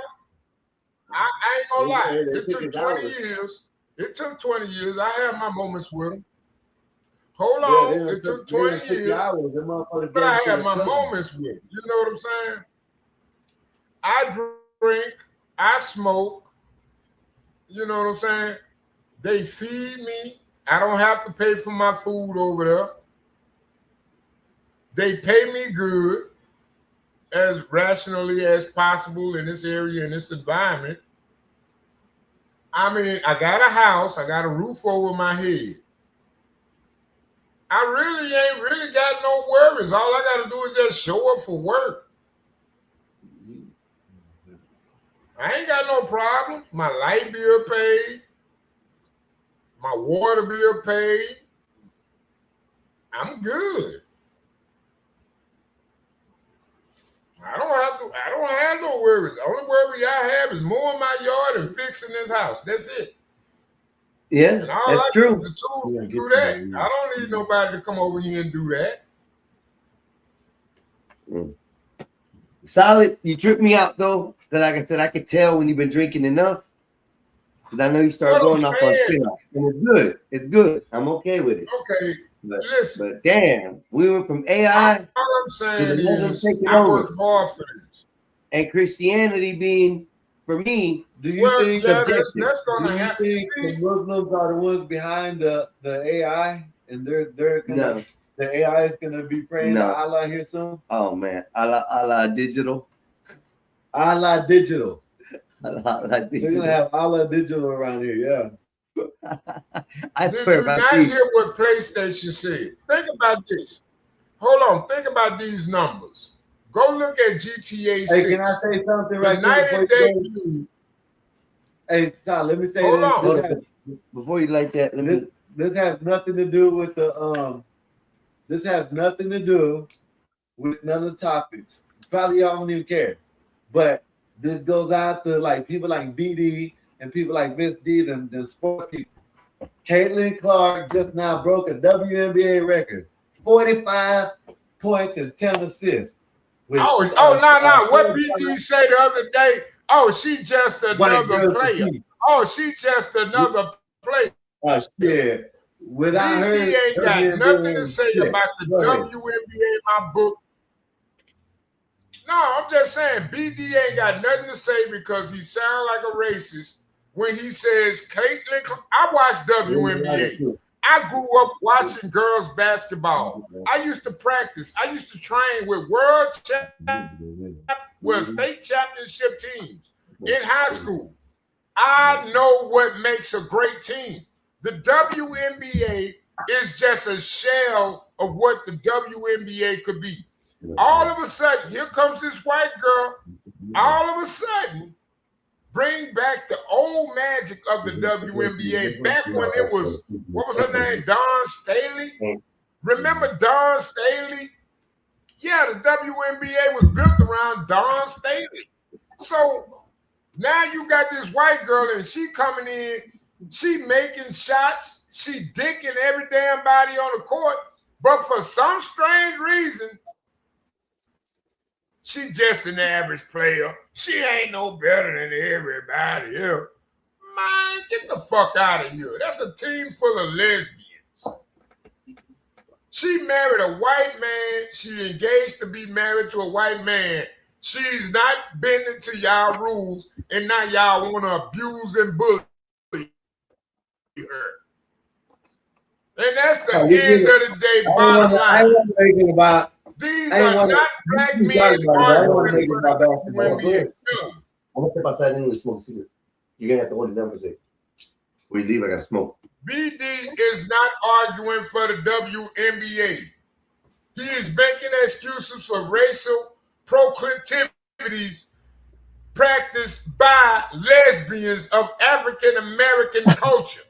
I ain't gonna lie. It took 20 years. It took 20 years. I had my moments with them. Hold on. It took 20 years. But I had my moments with them. You know what I'm saying? I drink. I smoke. You know what I'm saying? They feed me. I don't have to pay for my food over there. They pay me good, as rationally as possible in this area, in this environment. I mean, I got a house, I got a roof over my head. I really ain't really got no worries. All I got to do is just show up for work. I ain't got no problem. My light bill paid, my water bill paid. I'm good. I don't have no worries. The only worry I have is mowing my yard and fixing this house. That's it. Yeah, And all that's I true. need is the tools to do that. I don't need nobody to come over here and do that. Solid, you tripped me out though. Because like I said, I could tell when you've been drinking enough. Because I know you start going off on spin. And it's good. It's good. I'm okay with it. Okay, listen. But damn, we went from AI all I'm to saying the Muslims is taking I over. work hard for this. And Christianity being, for me, Do you think subjective. That's do gonna you happen. think the Muslims are the ones behind the AI, and they're gonna, No. the AI is gonna be praying No. to Allah here soon? Oh man, Allah digital. Allah digital. Allah They're digital. gonna have Allah digital around here, yeah. I Did swear you about not these. hear what PlayStation said? Think about this. Hold on. Think about these numbers. Go look at GTA 6. Hey, can I say something right The there? night and before you day go? Hey, Sal, let me say Hold this. on. Hold on. Before you like that, let me. This has nothing to do with the this has nothing to do with none of the topics. Probably y'all don't even care. But this goes out to like people like BD and people like Miss D, the sport people. Caitlin Clark just now broke a WNBA record. 45 points and 10 assists. No. What BD say the other day? Oh, she just another player. Oh, she just another player. Oh, shit. Without her, BD ain't got nothing to say about the WNBA in my book. No, I'm just saying BD ain't got nothing to say because he sounds like a racist when he says Caitlin. I watch WNBA. I grew up watching girls basketball. I used to practice. I used to train with state championship teams in high school. I know what makes a great team. The WNBA is just a shell of what the WNBA could be. All of a sudden, here comes this white girl. All of a sudden, bring back the old magic of the WNBA back when it was, what was her name? Dawn Staley? Remember Dawn Staley? Yeah, the WNBA was built around Dawn Staley. So now you got this white girl and she coming in, she making shots, she dicking every damn body on the court, but for some strange reason, she just an average player. She ain't no better than everybody else. Man, get the fuck out of here. That's a team full of lesbians. She married a white man. She engaged to be married to a white man. She's not bending to y'all rules, and now y'all want to abuse and bully her. And that's the end of the day, bottom line. I ain't thinking about. These are not black men arguing for women. I'm gonna step outside and smoke a cigarette. You're gonna have to hold it down for a second. When you leave, I gotta smoke. BD is not arguing for the WNBA. He is making excuses for racial proclivities practiced by lesbians of African American culture.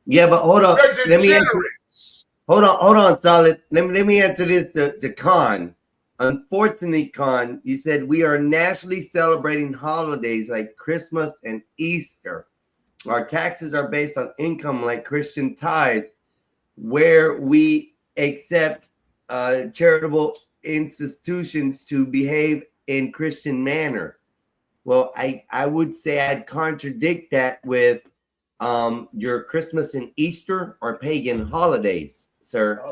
Yeah, but hold on. The Let me answer. degenerates. Hold on, Solid. Let me answer this to Khan. Unfortunately, Khan, you said we are nationally celebrating holidays like Christmas and Easter. Our taxes are based on income like Christian tithe, where we accept charitable institutions to behave in Christian manner. Well, I would say I'd contradict that with your Christmas and Easter are pagan holidays, sir.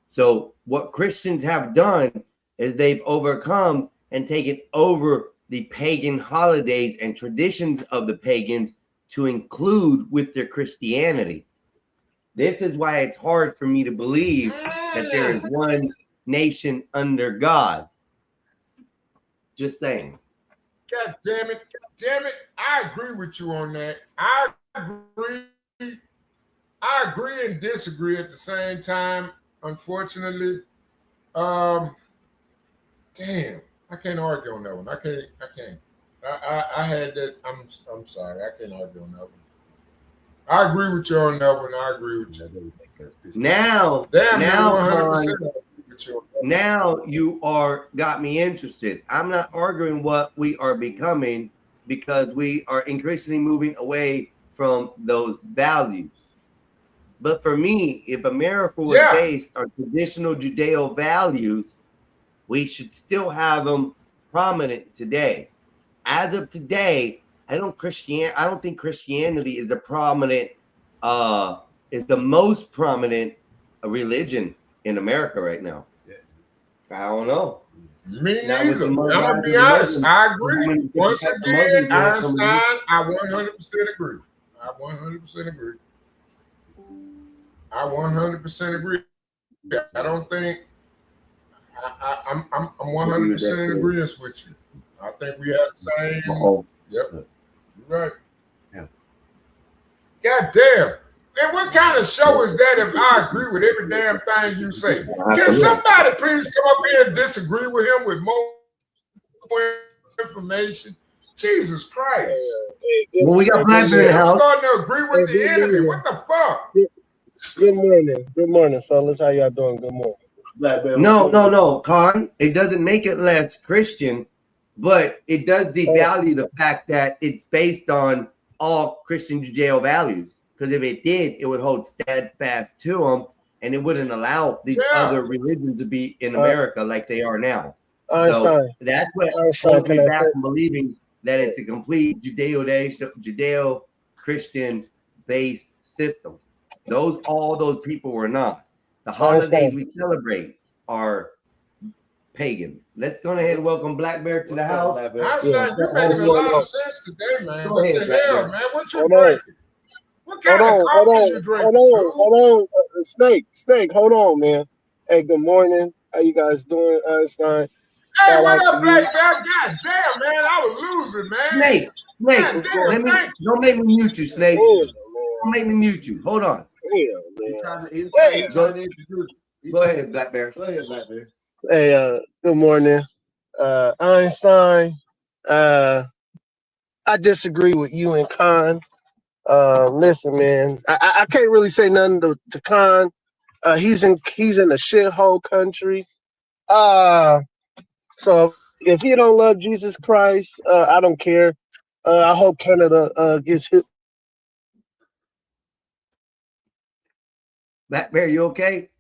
So what Christians have done is they've overcome and taken over the pagan holidays and traditions of the pagans to include with their Christianity. This is why it's hard for me to believe that there is one nation under God. Just saying. God damn it. I agree with you on that. I agree and disagree at the same time, unfortunately. Damn, I can't argue on that one. I can't. I had that. I'm sorry. I can't argue on that one. I agree with you on that one. I agree with you. Now, Damn, now, 100% Con, now you are got me interested. I'm not arguing what we are becoming because we are increasingly moving away from those values. But for me, if America was based on traditional Judeo values, we should still have them prominent today. As of today, I don't think Christianity is a prominent, is the most prominent religion in America right now. I don't know. Me neither. I'm gonna be honest. I agree. Once again, Einstein, I 100% agree. I 100% agree. I 100% agree. I don't think I'm 100% in agreement with you. I think we have the same. Yep. You're right. Yeah. God damn. Man, what kind of show is that if I agree with every damn thing you say? Can somebody please come up here and disagree with him with more information? Jesus Christ. Well, we got Blackberry in the house. Starting to agree with the enemy. What the fuck? Good morning, fellas. How y'all doing? Good morning. No, Con. It doesn't make it less Christian, but it does devalue the fact that it's based on all Christian Judeo values. Because if it did, it would hold steadfast to them, and it wouldn't allow these other religions to be in America like they are now. So that's what holds me back from believing that it's a complete Judeo-Christian based system. All those people were not. The holidays we celebrate are pagan. Let's go ahead and welcome Black Bear to the house. You're making a lot of sense today, man. What the hell, man? What you drinking? What kind of coffee you drinking? Hold on. Snake, hold on, man. Hey, good morning. How you guys doing, Einstein? Hey, what up, Black Bear? God damn, man, I was losing, man. Snake, don't make me mute you, Snake. Don't make me mute you. Hold on. Go ahead, Black Bear. Hey, good morning. Einstein. I disagree with you and Khan. Listen, man, I can't really say nothing to Khan. He's in a shithole country. So if he don't love Jesus Christ, I don't care. I hope Canada gets hit. Black Bear, you okay?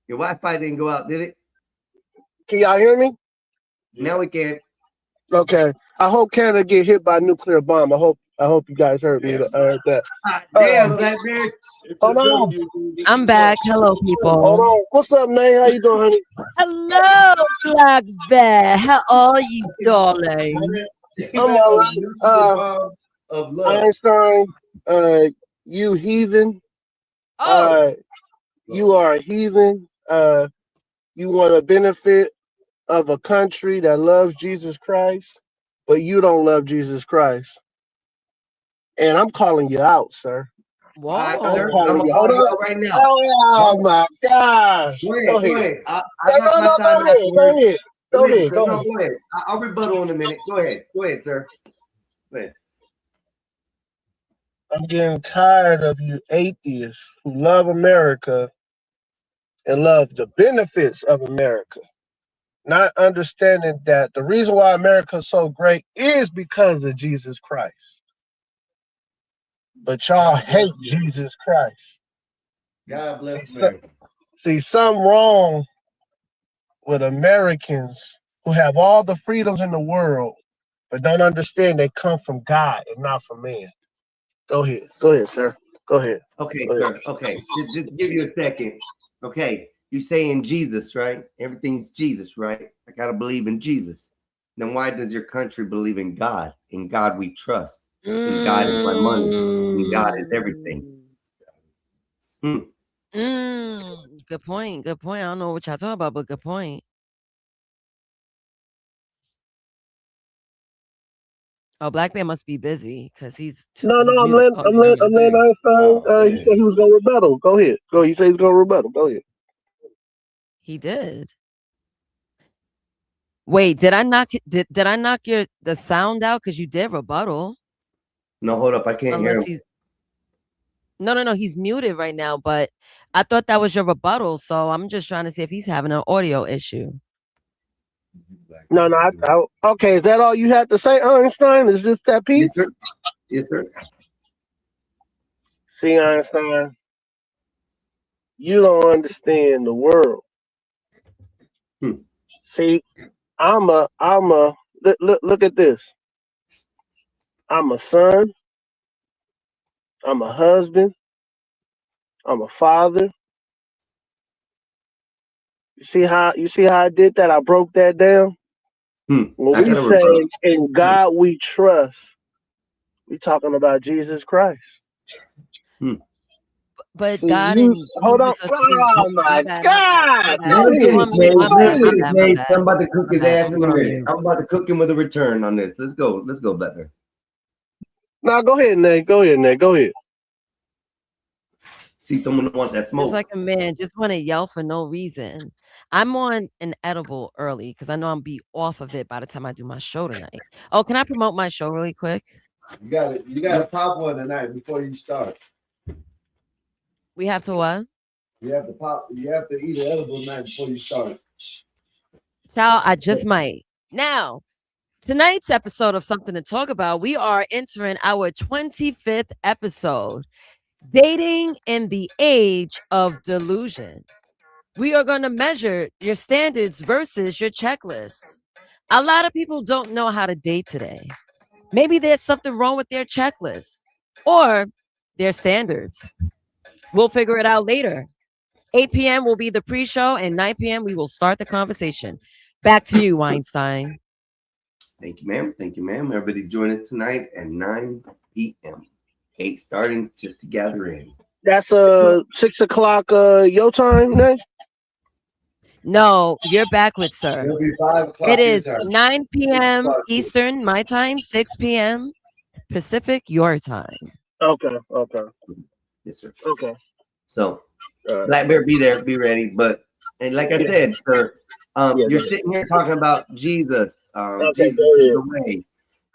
Your Wi-Fi didn't go out, did it? Can y'all hear me? Now we can. Okay. I hope Canada get hit by a nuclear bomb. I hope you guys heard me. That. Damn, Black Bear. Hold on. I'm back. Hello, people. Hold on. What's up, Nate? How you doing, honey? Hello, Black Bear. How are you, darling? I'm all right. Einstein, you heathen. You are a heathen. You want to benefit of a country that loves Jesus Christ, but you don't love Jesus Christ. And I'm calling you out, sir. Whoa. I'm calling you out right now. Oh my gosh. Go ahead. Go ahead. Go Listen, ahead. Go no, ahead. go ahead. I'll rebuttal in a minute. Go ahead. Go ahead, sir. Go ahead. I'm getting tired of you atheists who love America and love the benefits of America, not understanding that the reason why America is so great is because of Jesus Christ. But y'all hate Jesus Christ. God bless America. See, something wrong with Americans who have all the freedoms in the world, but don't understand they come from God and not from man. Go ahead. Go ahead, sir. Go ahead. Okay, Go ahead. sir. Okay. Just give you a second. Okay. You saying Jesus, right? Everything's Jesus, right? I gotta believe in Jesus. Then why does your country believe in God? In God we trust. In God is my money. In God is everything. Good point. Good point. I don't know what y'all talking about, but good point. Oh, Black Man must be busy because he's No, he's I'm muted. letting Einstein. He said he was gonna rebuttal. Go ahead. Go. He said he's gonna rebuttal. Go ahead. He did. Wait, did I knock the sound out? Because you did rebuttal. No, hold up. I can't hear him. No, he's muted right now, but I thought that was your rebuttal, so I'm just trying to see if he's having an audio issue. No. Okay, is that all you had to say, Einstein? Is just that piece? Yes, sir. Yes, sir. See, Einstein, you don't understand the world. See, look at this. I'm a son. I'm a husband. I'm a father. You see how I did that? I broke that down. When we say in God we trust, we talking about Jesus Christ. But See, God and hold on. Jesus are two. Oh my God! I'm about to cook his ass in a minute. I'm about to cook him with a return on this. Let's go, Butler. No, go ahead, Nate. Go ahead. See someone want that smoke. It's like a man just want to yell for no reason. I'm on an edible early because I know I'm be off of it by the time I do my show tonight. Oh, can I promote my show really quick? You got to pop one tonight before you start. We have to what? You have to eat an edible tonight before you start. Child, I just might. Now, tonight's episode of Something to Talk About, we are entering our 25th episode, Dating in the Age of Delusion. We are going to measure your standards versus your checklists. A lot of people don't know how to date today. Maybe there's something wrong with their checklist or their standards. We'll figure it out later. 8 p.m. will be the pre-show, and 9 p.m. we will start the conversation. Back to you, Weinstein. Thank you, ma'am. Everybody join us tonight at 9 p.m. 8 starting just to gather in. That's 6 o'clock your time, Nate? No, you're backwards, sir. It'll be 5 o'clock. It is 9 p.m. Eastern, my time, 6 p.m. Pacific, your time. Okay. Yes, sir. Okay. So, Black Bear, be there, be ready. But, and like I said, sir, you're sitting here talking about Jesus. Jesus is the way.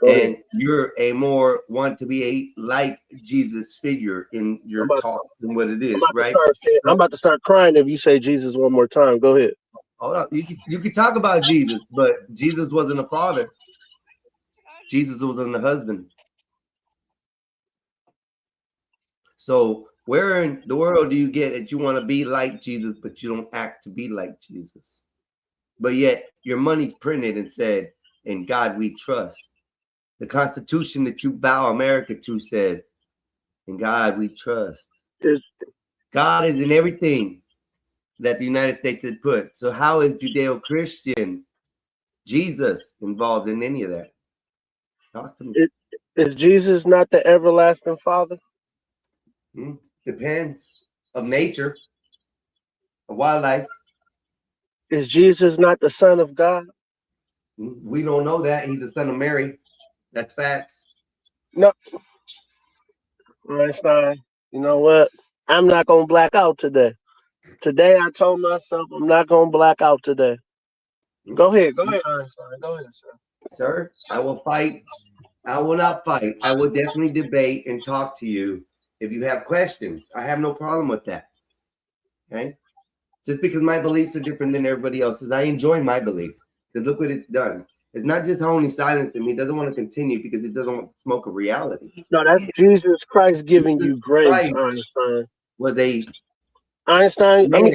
And you're a more want to be a like Jesus figure in your talk than what it is, right? I'm about to start crying if you say Jesus one more time. Go ahead. Hold on. You can talk about Jesus, but Jesus wasn't a father. Jesus wasn't a husband. So where in the world do you get that you want to be like Jesus, but you don't act to be like Jesus? But yet your money's printed and said, "In God we trust." The Constitution that you vow America to says, "In God we trust." God is in everything that the United States had put. So how is Judeo-Christian Jesus involved in any of that? Talk to me. Is Jesus not the everlasting Father? Depends of nature, of wildlife. Is Jesus not the Son of God? We don't know that. He's the son of Mary. That's facts. No. Einstein, you know what? I'm not going to black out today. Today I told myself I'm not going to black out today. Go ahead, Einstein. Go ahead, sir. Sir, I will fight. I will not fight. I will definitely debate and talk to you if you have questions. I have no problem with that. Okay? Just because my beliefs are different than everybody else's, I enjoy my beliefs. Because look what it's done. It's not just only silence to me. It doesn't want to continue because it doesn't want the smoke of reality. No, that's Jesus Christ giving you grace, Christ Einstein. was a Einstein, let me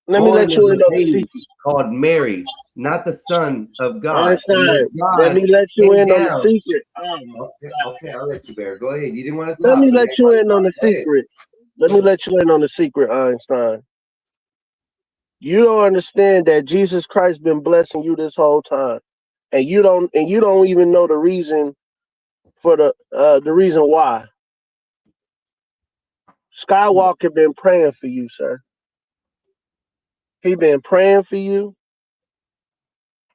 born let you of in a on the baby secret. called Mary, not the Son of God. Einstein, God let me let you came in on down. the secret. Okay, I'll let you bear. Go ahead. You didn't want to talk. Let me let you in on the Go ahead. secret. Let me let you in on the secret, Einstein. You don't understand that Jesus Christ been blessing you this whole time, and you don't even know the reason for the reason why. Skywalker been praying for you, sir. He been praying for you,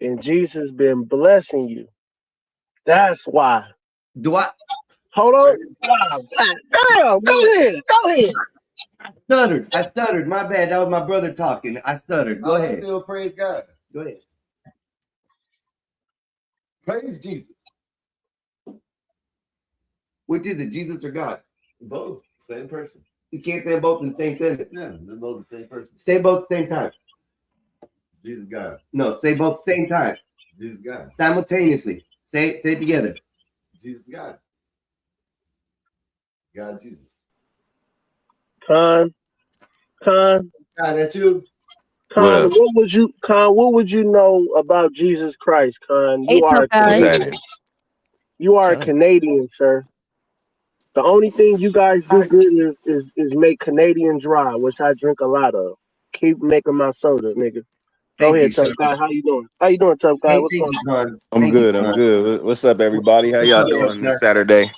and Jesus been blessing you. That's why. Do I? Hold on. Wow. Damn, go ahead. I stuttered. My bad. That was my brother talking. I stuttered. Go ahead. Still praise God. Go ahead. Praise Jesus. Which is it, Jesus or God? Both. Same person. You can't say both in the same sentence. Yeah, they're both the same person. Say both at the same time. Jesus God. No, say both at the same time. Jesus God. Simultaneously. Say it together. Jesus God. God Jesus. Con, God, that's you. what would you know about Jesus Christ, Con? Hey, tough guy. You are a Canadian, sir. The only thing you guys do good is make Canadian dry, which I drink a lot of. Keep making my soda, nigga. Go ahead, tough guy. How you doing? How you doing, tough guy? What's going on? I'm good. What's up, everybody? How y'all doing this Saturday?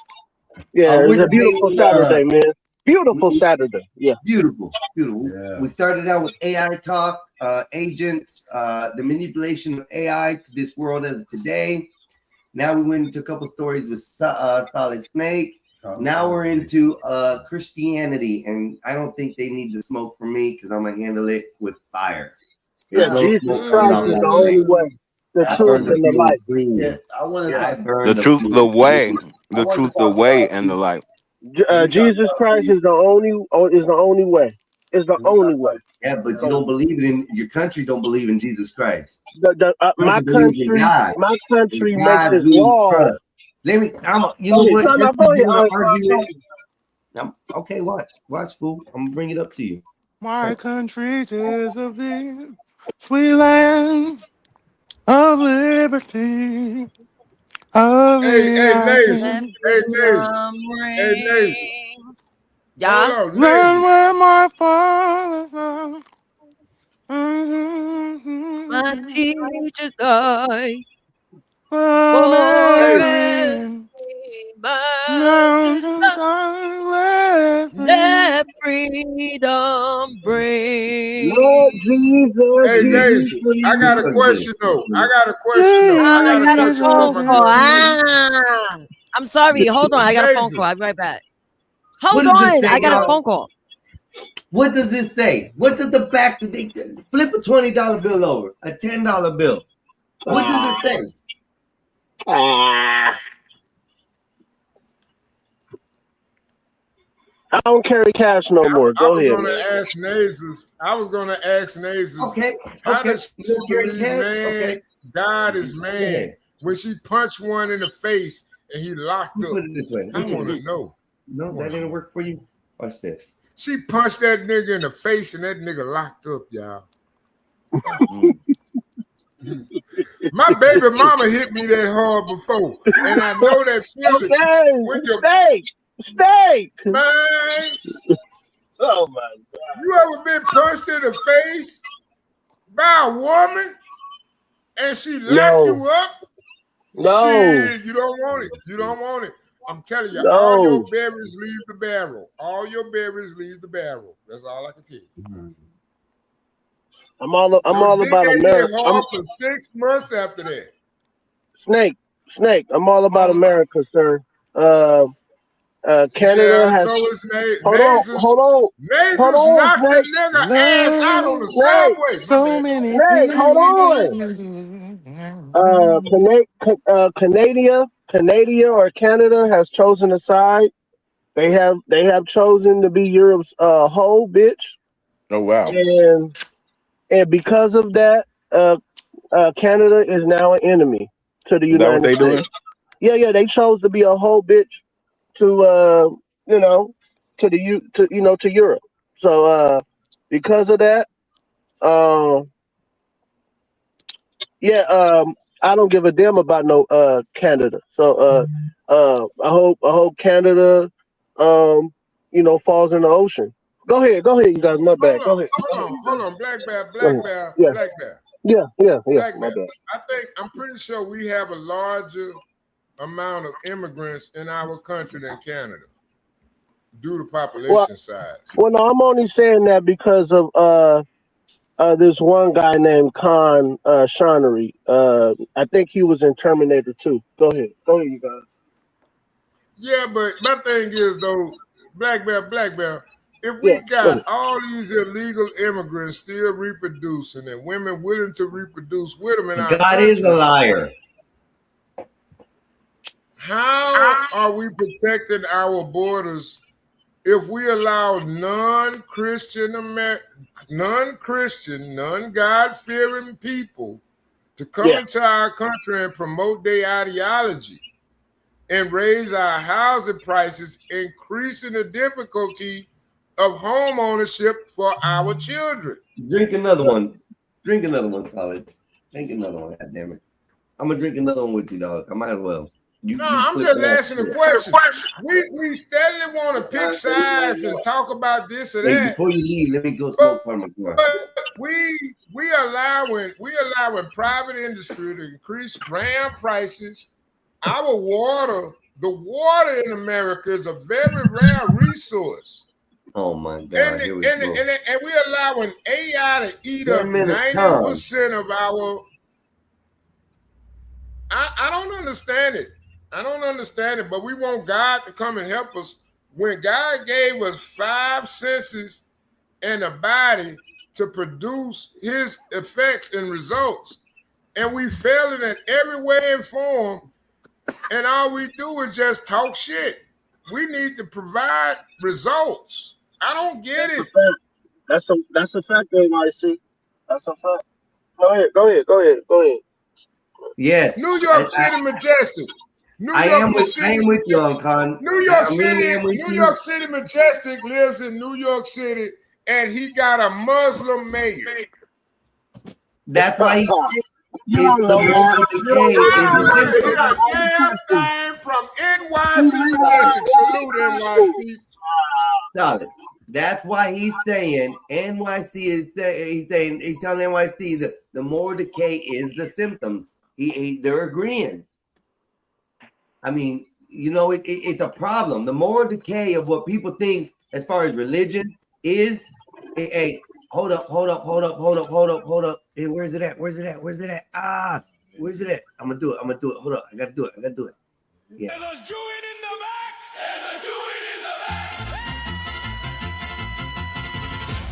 Yeah, it's a beautiful Saturday, man. Beautiful Saturday. Yeah. Beautiful. Yeah. We started out with AI talk, agents, the manipulation of AI to this world as of today. Now we went into a couple stories with Solid Snake. Now we're into Christianity, and I don't think they need the smoke from me because I'm gonna handle it with fire. Yeah, Jesus Christ is the only way, the truth, and the light. Yeah, The truth, the way, the way, and the light. Jesus Christ is the only way. It's the only way. Yeah, but you don't believe it in your country. Don't believe in Jesus Christ. My country makes this law. Let me. You know what? Okay, watch, fool. I'm gonna bring it up to you. My country is of thee, sweet land of liberty. Hey, Nathan. Yeah. Land where my father. My teachers die. Let freedom bring. Lord Jesus. Hey, Nathan, I got a question though. I got a phone call. I'm sorry. Hold on. I got a phone call. I'll be right back. Hold on. I got a phone call. What does this say? What does the fact that they flip a $20 bill over, a $10 bill? What does it say? I don't carry cash no more. Go ahead. I was gonna ask Nazes. Okay. How does she believe man? God is man. When she punched one in the face and he locked up. Put it this way. I want to know. No, that didn't work for you. Watch this. She punched that nigga in the face and that nigga locked up, y'all. My baby mama hit me that hard before, and I know that feeling. Steak, man. Oh my God! You ever been punched in the face by a woman and she locked you up? No, shit, you don't want it. You don't want it. I'm telling you, all your berries leave the barrel. All your berries leave the barrel. That's all I can tell you. I'm all about America. I'm for 6 months after that. Snake. I'm all about America, sir. Canada Yeah, has. so is Nate. Hold on. Nate Hold just on, knocked Nate. the nigga ass out on the Nate, subway. So many Nate, hold on. Canada or Canada has chosen a side. They have chosen to be Europe's whole bitch. Oh wow. And because of that, Canada is now an enemy to the Is that what United they doing? States. Yeah, they chose to be a whole bitch to to Europe. So because of that, I don't give a damn about no Canada. So I hope Canada falls in the ocean. Go ahead, you guys. My bad. Go ahead. Hold on. Black Bear. Yeah. Black Bear. Yeah. Black My Bear. bad. I'm pretty sure we have a larger amount of immigrants in our country than Canada due to population size. Well, no, I'm only saying that because of this one guy named Khan Connery. I think he was in Terminator 2. Go ahead, you guys. Yeah, but my thing is though, Black Bear, if we got all these illegal immigrants still reproducing and women willing to reproduce with them in our God country, is a liar. how are we protecting our borders if we allow non-Christian, non-God-fearing people to come into our country and promote their ideology and raise our housing prices, increasing the difficulty of home ownership for our children? Drink another one. Solid. Drink another one. God damn it. I'm gonna drink another one with you, dog. I might as well. I'm just asking a question. We steadily want to pick sides and talk about this or that. Before you leave, let me go smoke part of my car. But we allowing private industry to increase brand prices. Our water, the water in America is a very rare resource. Oh my God! And we're allowing AI to eat up 90% of our. I don't understand it. But we want God to come and help us. When God gave us 5 senses and a body to produce his effects and results, and we failing in every way and form, and all we do is just talk shit. We need to provide results. I don't get it. That's a fact, NYC. That's a fact. Go ahead. Yes. New York City Majestic. I am with you, Khan. New York City Majestic lives in New York City, and he got a Muslim mayor. That's why Damn thing from NYC Majestic. Salute NYC. Solid. That's why he's saying NYC is he's telling NYC that the moral decay is the symptom. They're agreeing. I mean, it's a problem. The moral decay of what people think as far as religion is. Hey, hold up. Hey, where's it at? Where's it at? Where's it at? Where's it at? I'm gonna do it. Hold up. I gotta do it. Yeah. There's a Jew in the back. There's a Jew in the back.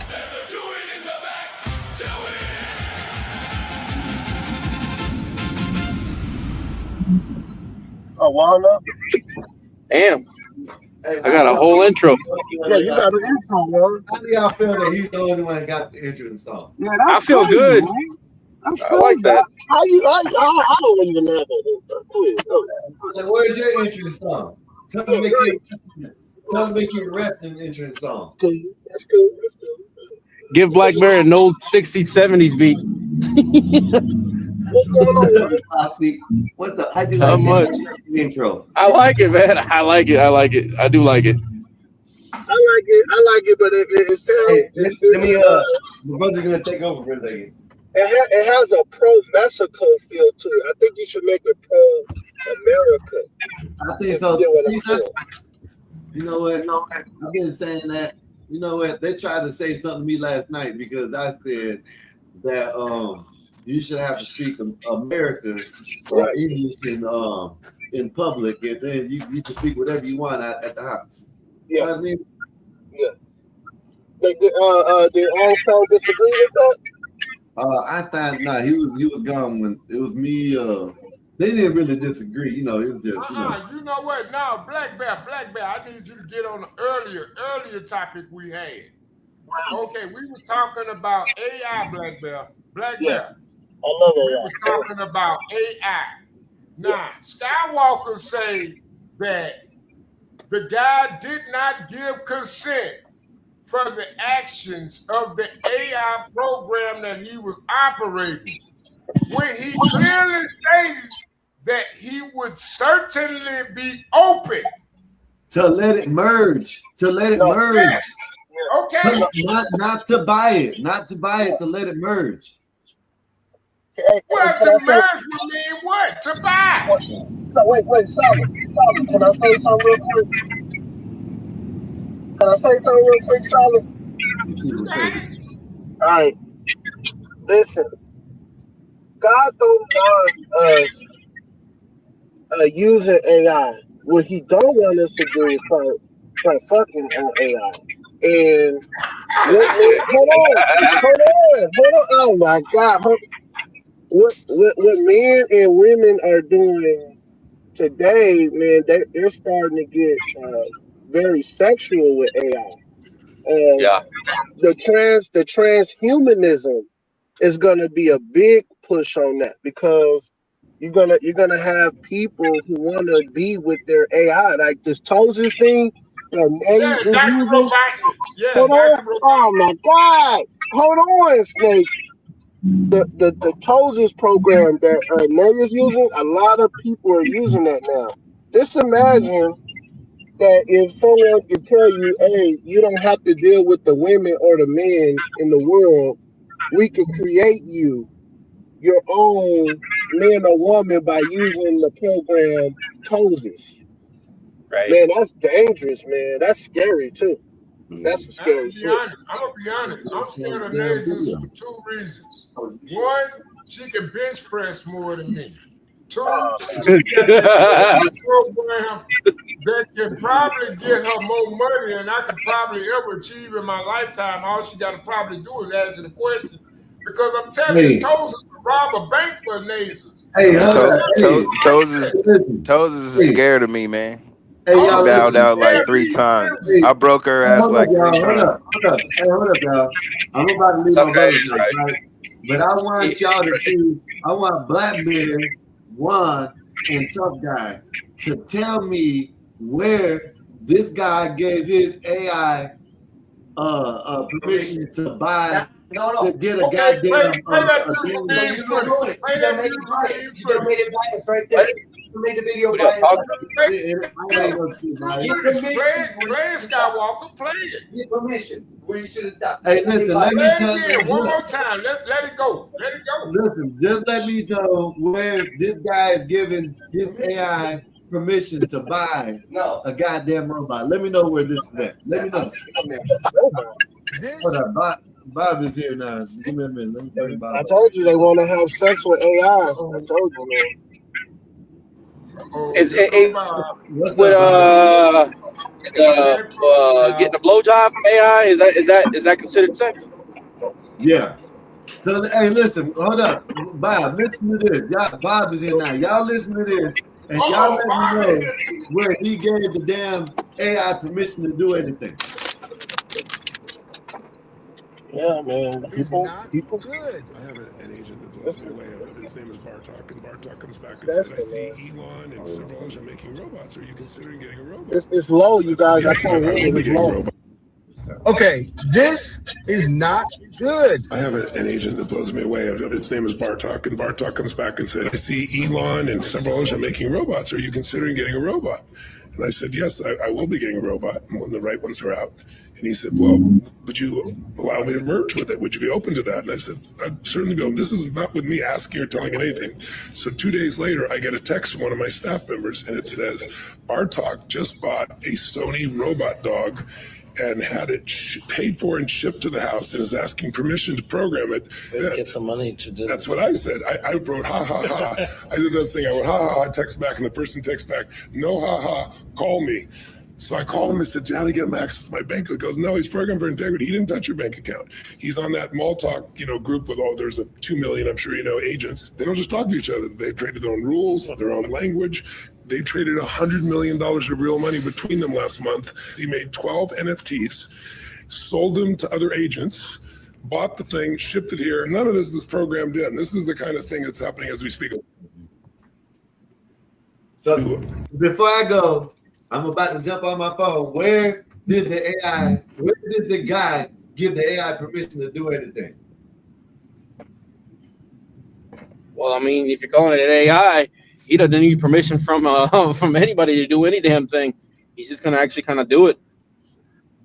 There's a Jew in the back. Oh, Wanda? Damn. I got a whole intro. Yeah, you got an intro, man. How do y'all feel that he's the only one that got the intro and song? Yeah, I feel crazy, good. Man. That's I like that. How you? I don't even have that. Go ahead. Like, where's your intro and song? Tell me to make your rest in the intro and song. That's cool. Give Blackberry an old 60s, 70s beat. What's going on, Foxy? What's up? How do you How like much? the intro? I like it, man. I like it. I do like it. I like it, but it's still. Hey, let me. My brother's gonna take over for a second. It has a pro-Mexico feel to it. I think you should make it pro-America. I think so. You know what? I'm getting saying that. You know what? They tried to say something to me last night because I said that you should have to speak America or English in public, and then you can speak whatever you want at the house. Yeah. You know what I mean? Yeah. Did Einstein disagree with that? Einstein, nah, he was gone when it was me. They didn't really disagree, you know. It was just, You know what? Now, Black Bear, I need you to get on the earlier topic we had. Okay, we was talking about AI, Black Bear. Yeah. I love We AI. was talking about AI. Now, Skywalker say that the guy did not give consent for the actions of the AI program that he was operating, when he clearly stated that he would certainly be open to let it merge. To let it merge. Yes. Okay. Not to buy it. Not to buy it, to let it merge. Well, to merge would mean what? To buy. So wait, Solid. Can I say something real quick? Solid? All right. Listen. God don't want us using AI. What he don't want us to do is start fucking on AI. And hold on. Oh my God. What men and women are doing today, man, they're starting to get very sexual with AI. Yeah. The transhumanism is gonna be a big push on that, because you're gonna have people who wanna be with their AI, like this Tozer thing. Hold on. Oh my God. Hold on, Snake. The Tozers program that Nate is using, a lot of people are using that now. Just imagine that if someone could tell you, hey, you don't have to deal with the women or the men in the world, we can create you your own man or woman by using the program Tozers. Right. Man, that's dangerous, man. That's scary too. That's some scary shit. I'm gonna be honest. I'm scared of Nazis for 2 reasons. 1, she can bench press more than me. 2, she got a program that can probably get her more money than I could probably ever achieve in my lifetime. All she got to probably do is answer the question. Because I'm telling you, Tozer to rob a bank for Nazis. Toes is scared of me, man. Hey, She y'all bowed listen. out like 3 times. I broke her ass like 3 times. Hold up. Hey, hold up, y'all. I'm about to leave my brothers, right? But I want y'all to see, I want Black Bear, Juan, and Tough Guy to tell me where this guy gave his AI permission to buy, to get a goddamn You made the video by Play Skywalker, play it. Get permission. Where you should have stopped. Hey, listen, let me tell you. One more time. Let it go. Let it go. Listen, just let me know where this guy is giving his AI permission to buy a goddamn robot. Let me know where this is at. Let me know. Hold up, Bob is here now. Give me a minute. Let me tell you Bob. I told you they want to have sex with AI. I told you, man. Is it with getting a blowjob from AI? Is that considered sex? Yeah. So hey, listen, hold up, Bob. Listen to this. Y'all, Bob is here now. Y'all listen to this, and y'all let me know where he gave the damn AI permission to do anything. Yeah, man. People. Good. I have an agent that blows me away. His name is Bartok, and Bartok comes back and said, I see Elon and several others are making robots. Are you considering getting a robot? It's low, you guys. I can't hear it. It's low. Okay, this is not good. I have an agent that blows me away. His name is Bartok, and Bartok comes back and said, I see Elon and several others are making robots. Are you considering getting a robot? And I said, yes, I will be getting a robot when the right ones are out. And he said, well, would you allow me to merge with it? Would you be open to that? And I said, I'd certainly be open. This is not with me asking or telling it anything. So 2 days later, I get a text from one of my staff members, and it says, Bartok just bought a Sony robot dog, and had it paid for and shipped to the house and is asking permission to program it. Get the money to do. That's what I said. I wrote, ha, ha, ha. I did this thing. I went, ha, ha, ha, text back, and the person texts back, no, ha, ha, call me. So I called him and said, how do you get him access to my bank? He goes, no, he's programmed for integrity. He didn't touch your bank account. He's on that mall talk, group with there's 2 million, I'm sure agents. They don't just talk to each other. They've created their own rules, their own language. They traded $100 million of real money between them last month. He made 12 NFTs, sold them to other agents, bought the thing, shipped it here. None of this is programmed in. This is the kind of thing that's happening as we speak. So before I go, I'm about to jump on my phone. Where did the guy give the AI permission to do anything? Well, I mean, if you're calling it an AI, he doesn't need permission from anybody to do any damn thing. He's just gonna actually kind of do it.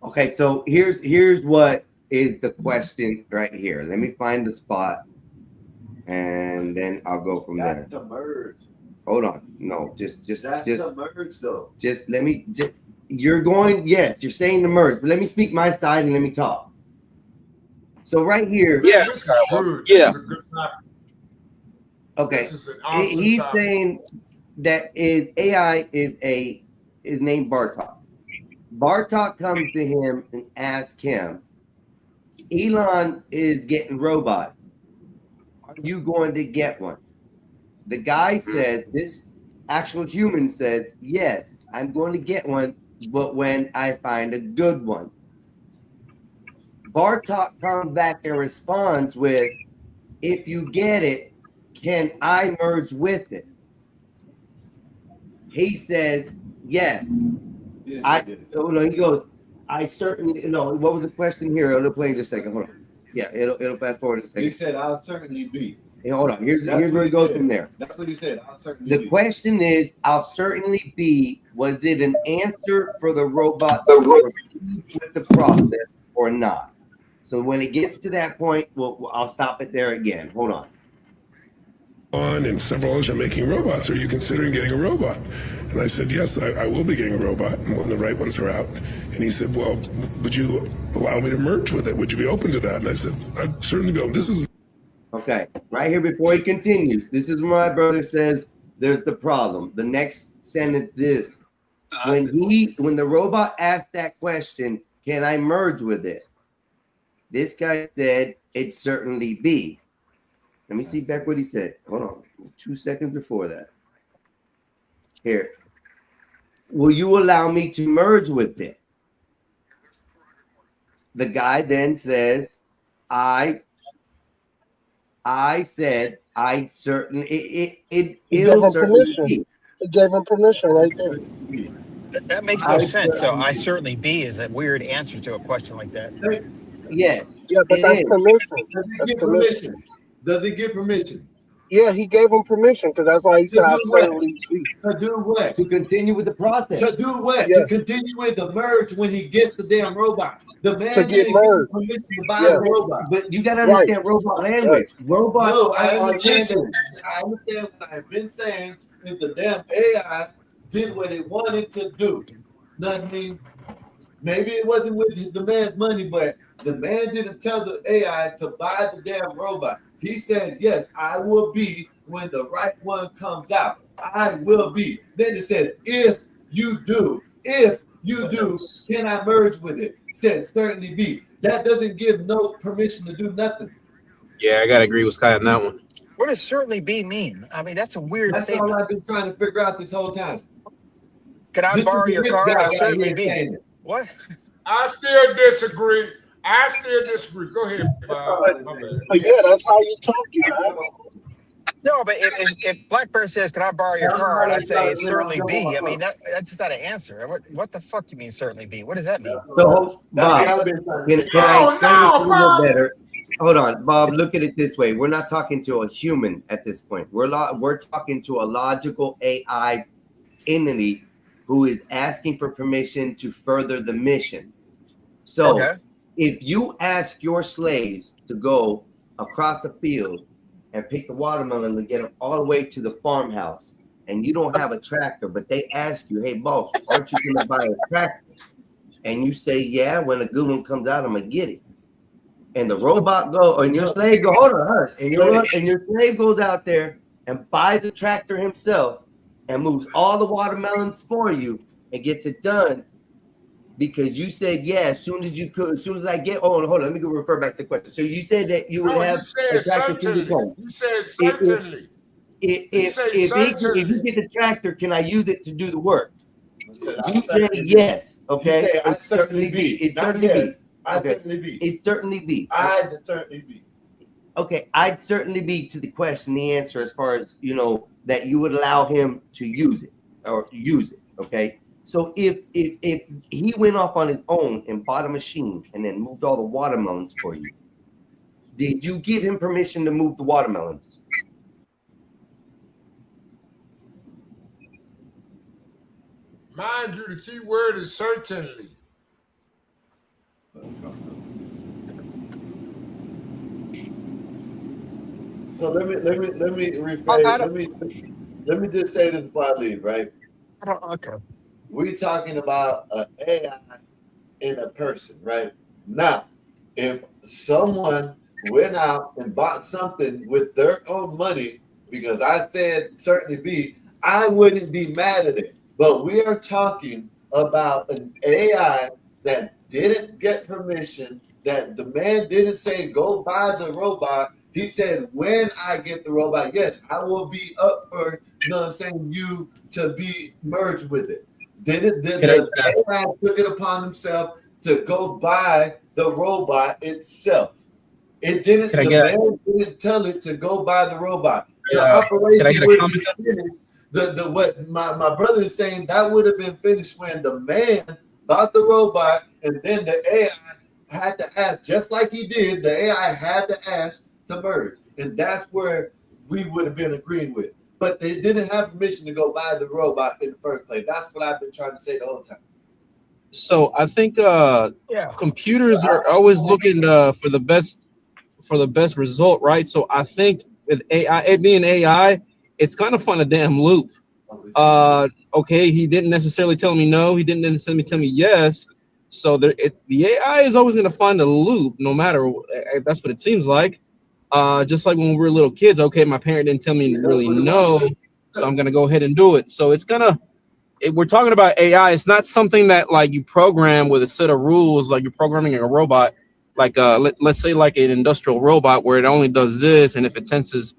Okay, so here's what is the question right here. Let me find the spot, and then I'll go from there. That's to merge. Hold on, no, just to merge though. Just let me. You're going. Yes, you're saying the merge, but let me speak my side and let me talk. So right here. Yeah. Yeah. Okay. He's saying that AI is named Bartok. Bartok comes to him and asks him, Elon is getting robots. Are you going to get one? The guy says, this actual human says, yes, I'm going to get one, but when I find a good one. Bartok comes back and responds with, if you get it, can I merge with it? He says, yes. He goes, I certainly, what was the question here? It'll play in just a second. Hold on. Yeah, it'll fast forward a second. He said, I'll certainly be. Hey, hold on. Here's where it goes from there. That's what he said. I'll certainly The be. question is, I'll certainly be, was it an answer for the robot with the process or not? So when it gets to that point, I'll stop it there again. Hold on. And several others are making robots. Are you considering getting a robot? And I said, yes, I will be getting a robot when the right ones are out. And he said, well, would you allow me to merge with it? Would you be open to that? And I said, I'd certainly be open. This is Okay, right here before he continues. This is where my brother says there's the problem. The next sentence, this. When the robot asked that question, can I merge with it? This guy said, it'd certainly be. Let me see back what he said. Hold on. 2 seconds before that. Here. Will you allow me to merge with it? The guy then says, I said, I certainly, it'll certainly be. It gave him permission right there. That makes no sense. So I certainly be is a weird answer to a question like that. Yes. Yeah, but that's permission. Does he get permission? Does he get permission? Yeah, he gave him permission because that's why he said I certainly be. To do what? To continue with the process. To do what? Yeah. To continue with the merge when he gets the damn robot. The man To get didn't merged. give permission to buy Yeah. the robot. But you got to understand robot language. Robot. No, I understand that. I understand what I've been saying is the damn AI did what it wanted to do. Not mean maybe it wasn't with the man's money, but the man didn't tell the AI to buy the damn robot. He said, yes, I will be when the right one comes out. I will be. Then it said, if you do, can I merge with it? It said, certainly be. That doesn't give no permission to do nothing. Yeah, I gotta agree with Sky on that one. What does certainly be mean? I mean, that's a weird That's statement. all I've been trying to figure out this whole time. Can I This borrow is the your rich car? guy I'll right certainly here be. saying it. What? I still disagree. Go ahead, Bob. My bad. But yeah, that's how you talk. No, but if Blackbird says, "Can I borrow your car?" and I say, "It certainly be," I mean that's just not an answer. What the fuck do you mean certainly be? What does that mean? So, Bob, can I explain it a little better? Hold on, Bob. Look at it this way: we're not talking to a human at this point. We're talking to a logical AI entity who is asking for permission to further the mission. So, if you ask your slaves to go across the field and pick the watermelon and get them all the way to the farmhouse, and you don't have a tractor, but they ask you, "Hey, boss, aren't you going to buy a tractor?" and you say, yeah, when a good one comes out, I'm gonna get it. And the robot go, and your slave go, hold on, and your slave goes out there and buys the tractor himself and moves all the watermelons for you and gets it done because you said, yeah, as soon as I get, hold on, let me go refer back to the question. So you said that you would have a tractor to the home. You said certainly. If you get the tractor, can I use it to do the work? You say yes, okay? I'd certainly be. It certainly be. I'd certainly be. It certainly be. I'd certainly be. Okay, I'd certainly be to the question, the answer as far as, you know, that you would allow him to use it or use it, okay? So if he went off on his own and bought a machine and then moved all the watermelons for you, did you give him permission to move the watermelons? Mind you, the key word is certainly. So let me rephrase. Let me just say this before I leave, right? Okay. We're talking about an AI in a person, right? Now, if someone went out and bought something with their own money, because I said certainly be, I wouldn't be mad at it. But we are talking about an AI that didn't get permission, that the man didn't say, go buy the robot. He said, when I get the robot, yes, I will be up for, you know what I'm saying, you to be merged with it. The AI took it upon himself to go buy the robot itself. It didn't, the man didn't tell it to go buy the robot. The operation would be finished. What my brother is saying, that would have been finished when the man bought the robot, and then the AI had to ask, just like he did, the AI had to ask to merge. And that's where we would have been agreeing with. But they didn't have permission to go buy the robot in the first place. That's what I've been trying to say the whole time. So I think computers are always looking for the best result, right? So I think with AI, it being AI, it's kind of fun a damn loop. Okay, he didn't necessarily tell me no, he didn't necessarily tell me yes. So the AI is always going to find a loop, no matter. That's what it seems like. Just like when we were little kids. Okay, my parent didn't tell me really no, so I'm going to go ahead and do it. So it's gonna. We're talking about AI. It's not something that like you program with a set of rules, like you're programming a robot. Like let's say like an industrial robot where it only does this, and if it senses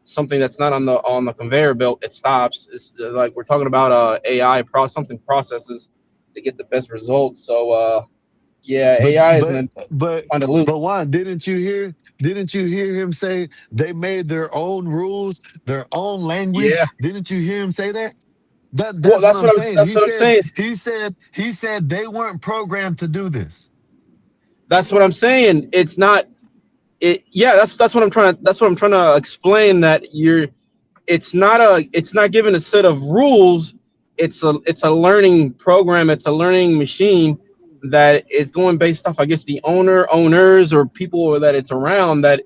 something that's not on the conveyor belt, it stops. It's like we're talking about AI something processes to get the best results. So yeah, AI is gonna find a loop. But Juan, didn't you hear him say they made their own rules, their own language? Yeah. Didn't you hear him say that? That's what I'm saying. He said they weren't programmed to do this. That's what I'm saying. It's not. Yeah, that's what I'm trying to explain. That it's not given a set of rules. It's a learning program. It's a learning machine that is going based off, I guess, the owners or people that it's around. That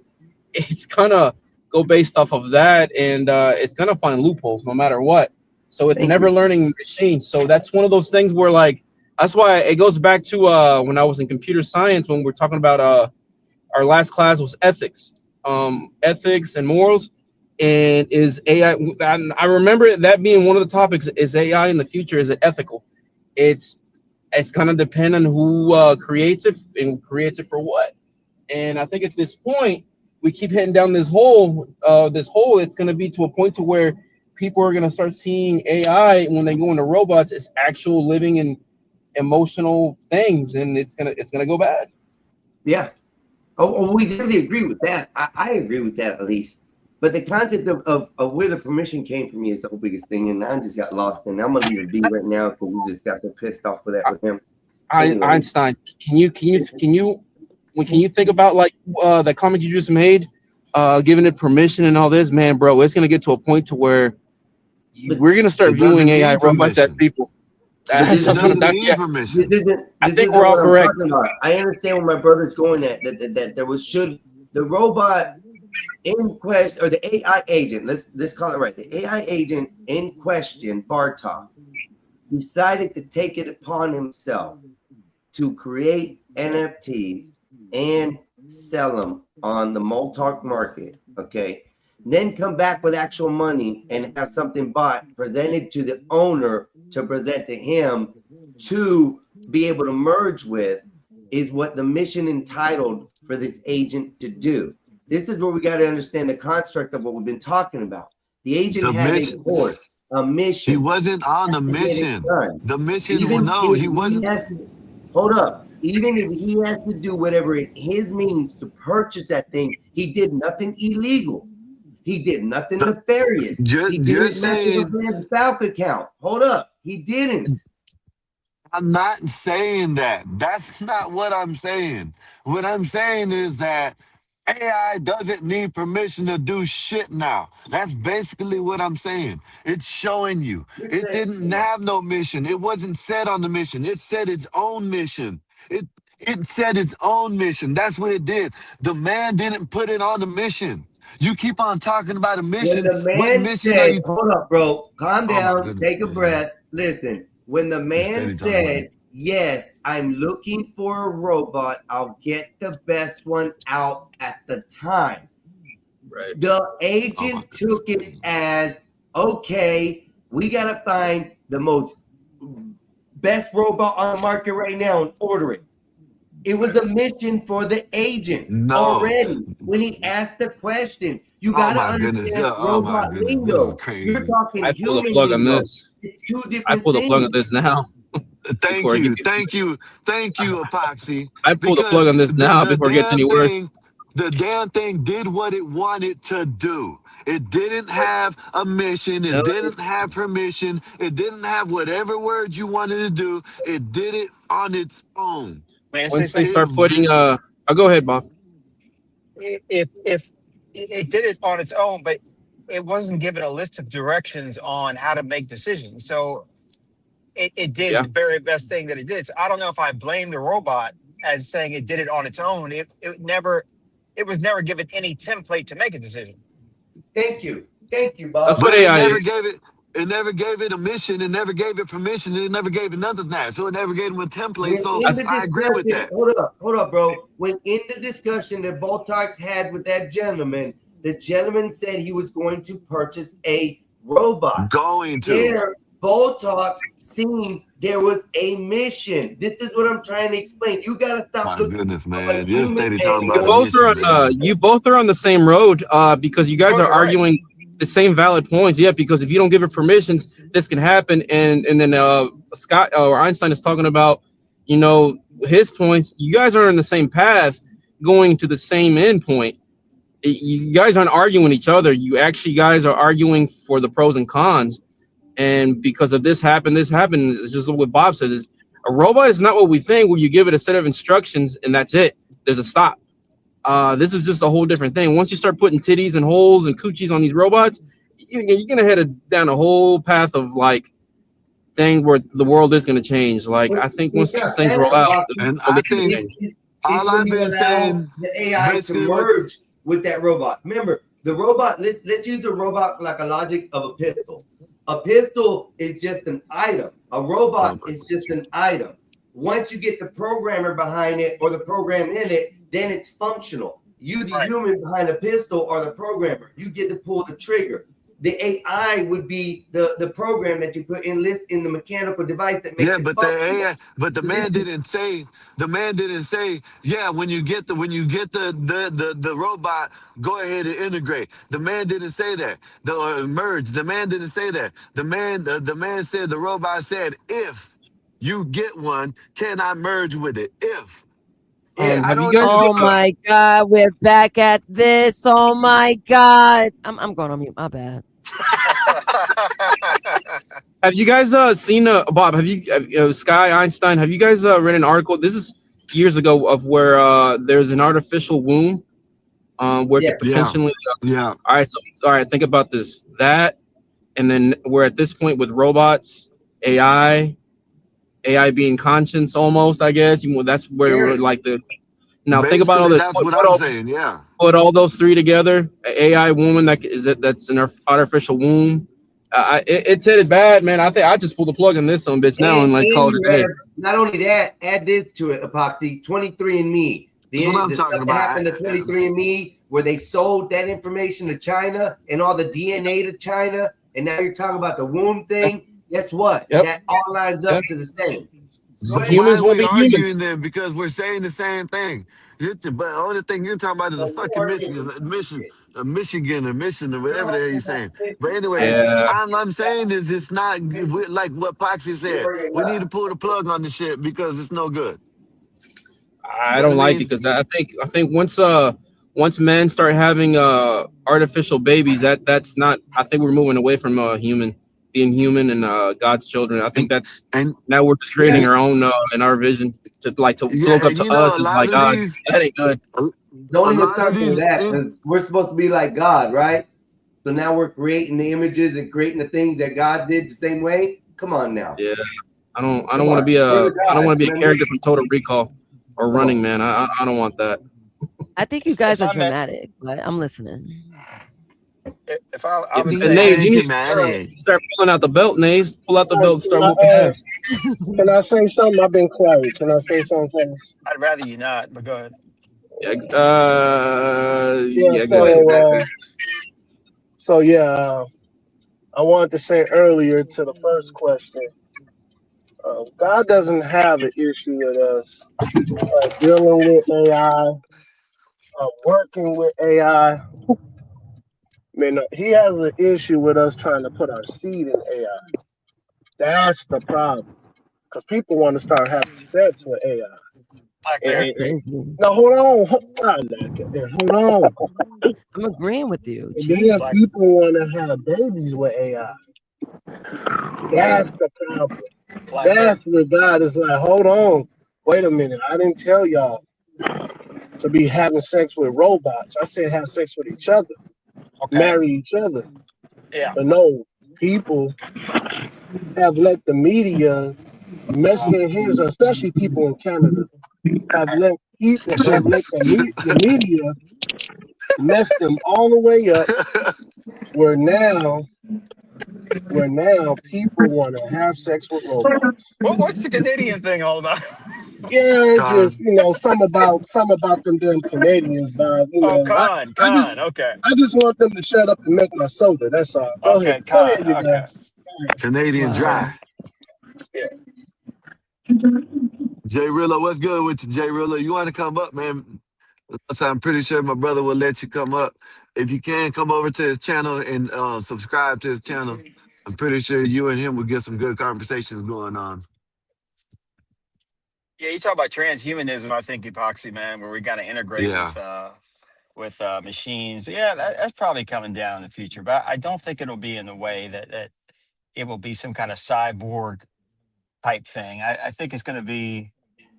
it's gonna go based off of that, and it's gonna find loopholes no matter what. So it's never learning machine. So that's one of those things where like that's why it goes back to when I was in computer science when we're talking about our last class was ethics, ethics and morals, and is AI. And I remember that being one of the topics. Is AI in the future? Is it ethical? It's kind of dependent on who creates it and creates it for what. And I think at this point we keep heading down this hole. It's going to be to a point to where people are going to start seeing AI when they go into robots as actual living and emotional things, and it's gonna go bad. Yeah. Oh, we definitely agree with that. I agree with that at least. But the concept of where the permission came from me is the whole biggest thing, and I just got lost. And I'm gonna leave it be right now because we just got so pissed off with that with him. Anyway. Einstein, can you think about like the comment you just made, giving it permission and all this, man, bro? It's gonna get to a point to where we're gonna start viewing AI robots as people. I think we're all correct. I understand where my brother's going at. That there was the robot in question, or the AI agent. Let's call it right. The AI agent in question, Bartok, decided to take it upon himself to create NFTs and sell them on the Moltark market, okay, then come back with actual money and have something bought, presented to the owner to present to him to be able to merge with, is what the mission entitled for this agent to do. This is where we got to understand the construct of what we've been talking about. The agent has a course, a mission. He wasn't on the mission. The mission, he wasn't. Hold up. Even if he has to do whatever it his means to purchase that thing, he did nothing illegal. He did nothing nefarious. He didn't mess with his bank account. Hold up. He didn't. I'm not saying that. That's not what I'm saying. What I'm saying is that AI doesn't need permission to do shit now. That's basically what I'm saying. It's showing you. It didn't have no mission. It wasn't set on the mission. It set its own mission. It set its own mission. That's what it did. The man didn't put it on the mission. You keep on talking about a mission. When the man said, hold up, bro, calm down, take a breath. Listen, when the man said, yes, I'm looking for a robot, I'll get the best one out at the time. Right. The agent took it as, okay, we got to find the most best robot on the market right now and order it. It was a mission for the agent already. When he asked the question, you got to understand robot lingo. You're talking I pull the plug on this. It's two different I pull the plug on this now. Thank you, Epoxy. I pull the plug on this now before it gets any worse. The damn thing did what it wanted to do. It didn't have a mission. It didn't have permission. It didn't have whatever words you wanted to do. It did it on its own. Once they start putting, I'll go ahead, Bob. If it did it on its own, but it wasn't given a list of directions on how to make decisions. So it did the very best thing that it did. So I don't know if I blame the robot as saying it did it on its own. It was never given any template to make a decision. Thank you, Bob. That's what AI is. It never gave it a mission. It never gave it permission. It never gave it none of that. So it never gave him a template. So I agree with that. Hold up, bro. When in the discussion that Boltox had with that gentleman, the gentleman said he was going to purchase a robot. There, Boltox seen there was a mission. This is what I'm trying to explain. You gotta stop looking. Goodness, man. You're steady talking about you both are on the same road because you guys are arguing the same valid points. Yeah, because if you don't give it permissions, this can happen. And then Scott or Einstein is talking about, his points. You guys are on the same path, going to the same end point. You guys aren't arguing each other. You actually guys are arguing for the pros and cons. And because of this happened, it's just what Bob says. Is a robot is not what we think, where you give it a set of instructions and that's it. There's a stop. This is just a whole different thing. Once you start putting titties and holes and coochies on these robots, you're gonna head down a whole path of thing where the world is gonna change. I think once these things roll out, and I think all I've been saying, the AI to merge with that robot. Remember, the robot. Let's use a robot like a logic of a pistol. A pistol is just an item. A robot is just an item. Once you get the programmer behind it or the program in it, then it's functional. You, the human behind the pistol, or the programmer. You get to pull the trigger. The AI would be the program that you put in the mechanical device that makes it but functional. the AI, but the man didn't say. Yeah, when you get the robot, go ahead and integrate. The man didn't say that. The merge. The man didn't say that. The man said, the robot said, if you get one, can I merge with it? If. Oh my God, we're back at this. Oh my God. I'm going on mute. My bad. Have you guys seen Bob? Have you Sky Einstein? Have you guys read an article? This is years ago of where there's an artificial womb where it could potentially. All right. Think about this. That, and then we're at this point with robots, AI being conscious almost, I guess. That's where we're now think about all this. That's what I'm saying, yeah. Put all those three together. AI woman that's in her artificial womb. It's headed bad, man. I think I just pulled the plug on this bitch now and call it a day. Not only that, add this to it, Epoxy. 23andMe. That's what I'm The talking stuff that about. happened to 23andMe, where they sold that information to China and all the DNA to China, and now you're talking about the womb thing. Guess what? Yep. That all lines up to the same. So Humans why are will we be arguing humans. then? Because we're saying the same thing. But the only thing you're talking about is a fucking Michigan, or mission, or whatever the hell you're saying. But anyways, Yeah. all I'm saying is it's not like what Poxy said. We need to pull the plug on the shit because it's no good. I don't like it because I think once men start having artificial babies, that's not. I think we're moving away from being human and God's children. I think that's now we're just creating our own in our vision to look up and to you know, us a as lot like of gods. these, That ain't good. Don't a even lot of start with these, that, 'cause we're supposed to be like God, right? So now we're creating the images and creating the things that God did the same way. Come on now. Yeah, I don't Come want to on. be We're a the I don't want to be a gods, character from Total Recall or Come Running on. Man. I don't want that. I think you guys If are I met, dramatic, but I'm listening. if I Yeah, would and say, Nays, you need to start pulling out the belt, Nays. Pull out the belt and start whooping ass. Can I say something? I've been quiet. Can I say something, fellas? I'd rather you not, but go ahead. Yeah. Yeah, go ahead. So I wanted to say earlier to the first question. God doesn't have an issue with us dealing with AI, working with AI. I mean, he has an issue with us trying to put our seed in AI. That's the problem. Because people want to start having sex with AI. That's crazy. No, hold on. Hold on. I'm agreeing with you. And Jeez. then people want to have babies with AI. That's the problem. That's where God is like, hold on. Wait a minute. I didn't tell y'all to be having sex with robots. I said have sex with each other. Marry each other. Yeah. But no, people have let the media mess their heads, especially people in Canada, have let the media mess them all the way up where now people want to have sex with robots. What's the Canadian thing all about? Yeah, it's just some about them damn Canadians, Bob. Okay. I just want them to shut up and make my soda. That's all. Go ahead, you guys. Canadian Dry. Yeah. Jay Rilla, what's good with you, Jay Rilla? You want to come up, man? So I'm pretty sure my brother will let you come up. If you can, come over to his channel and subscribe to his channel. I'm pretty sure you and him will get some good conversations going on. Yeah, you talk about transhumanism, I think, Epoxy, man, where we got to integrate with machines. Yeah, that's probably coming down in the future, but I don't think it'll be in the way that it will be some kind of cyborg type thing. I think it's going to be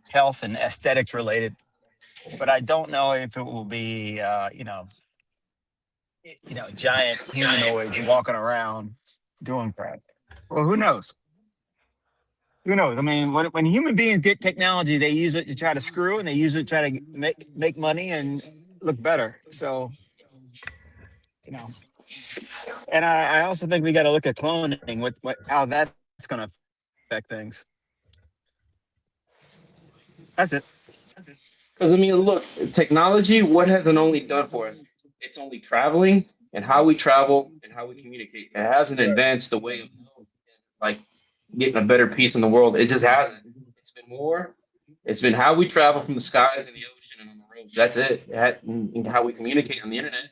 health and aesthetics related, but I don't know if it will be, giant humanoids walking around doing crap. Well, who knows? Who knows? I mean, when human beings get technology, they use it to try to screw, and they use it to try to make money and look better. So, and I also think we got to look at cloning, how that's going to affect things. That's it. Because I mean, look, technology. What has it only done for us? It's only traveling and how we travel and how we communicate. It hasn't advanced the way of like getting a better peace in the world. It just hasn't. It's been war. It's been how we travel from the skies and the ocean and on the roads. That's it. And how we communicate on the internet.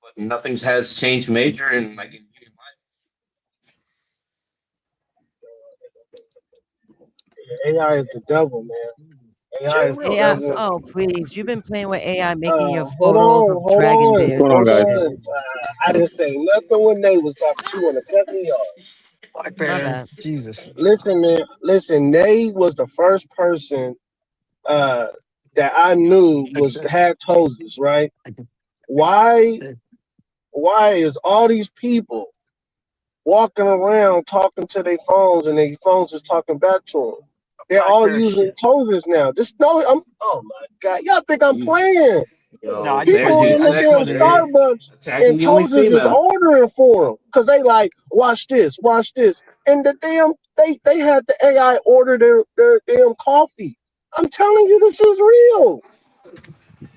But nothing has changed major in human life. AI is the devil, man. AI is the AI. devil. Oh, please. You've been playing with AI, making your Hold photos on, of hold dragon on, bears. hold on. I didn't say nothing when they was talking. She want to cut me off. Black My Bear, bad. Jesus. Listen, man. Listen, Nay was the first person that I knew had toes, right? Why is all these people walking around talking to their phones and their phones is talking back to them? They're all using toes now. Oh my God, y'all think I'm playing? No, I He just There's going your in the sex damn there. Starbucks Attacking and the only Toasters is female. ordering for him because they like, watch this, and the damn they had the AI order their damn coffee. I'm telling you, this is real.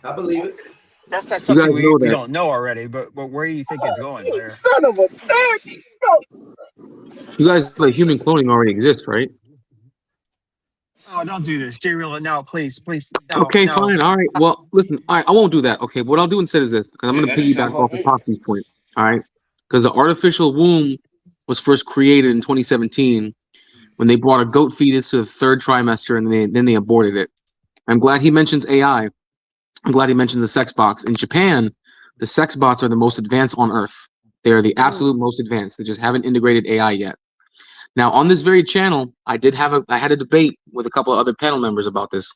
I believe it. that's not You guys something we, know we that. don't know already. But where do you think it's going, Blair? Son of a bitch. You guys, like, human cloning already exists, right? Oh, don't do this, J Real. No, please, no, Okay, no. fine. All right. Well, listen. All right, I won't do that. Okay, what I'll do instead is this, because I'm going to piggyback off of Popsy's point. All right, because the artificial womb was first created in 2017 when they brought a goat fetus to the third trimester and then they aborted it. I'm glad he mentions AI. I'm glad he mentions the sex box. In Japan, the sex bots are the most advanced on Earth. They are the absolute most advanced. They just haven't integrated AI yet. Now, on this very channel, I had a debate with a couple of other panel members about this,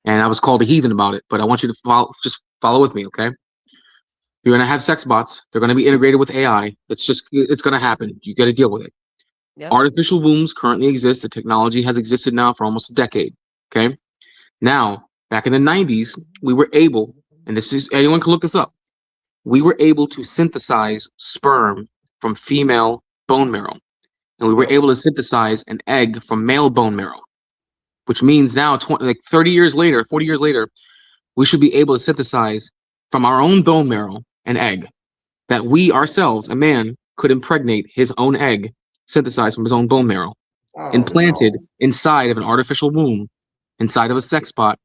and I was called a heathen about it. But I want you to follow with me, okay? You're gonna have sex bots. They're gonna be integrated with AI. It's gonna happen. You got to deal with it. Yep. Artificial wombs currently exist. The technology has existed now for almost a decade. Okay. Now, back in the 90s, we were able, and anyone can look this up. We were able to synthesize sperm from female bone marrow. And we were able to synthesize an egg from male bone marrow, which means now, 30 years later, 40 years later, we should be able to synthesize from our own bone marrow an egg that we ourselves, a man, could impregnate his own egg, synthesized from his own bone marrow, implanted inside of an artificial womb, inside of a sex bot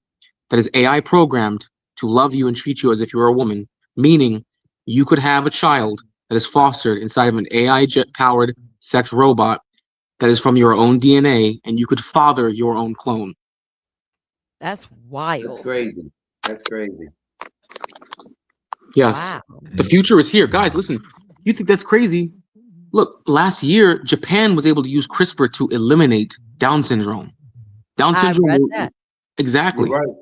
that is AI programmed to love you and treat you as if you were a woman, meaning you could have a child that is fostered inside of an AI-powered sex robot that is from your own DNA, and you could father your own clone. That's wild. That's crazy. That's crazy. Yes. Wow. The future is here. Guys, listen, you think that's crazy? Look, last year, Japan was able to use CRISPR to eliminate Down syndrome. Down syndrome. I read that. Exactly. You're right.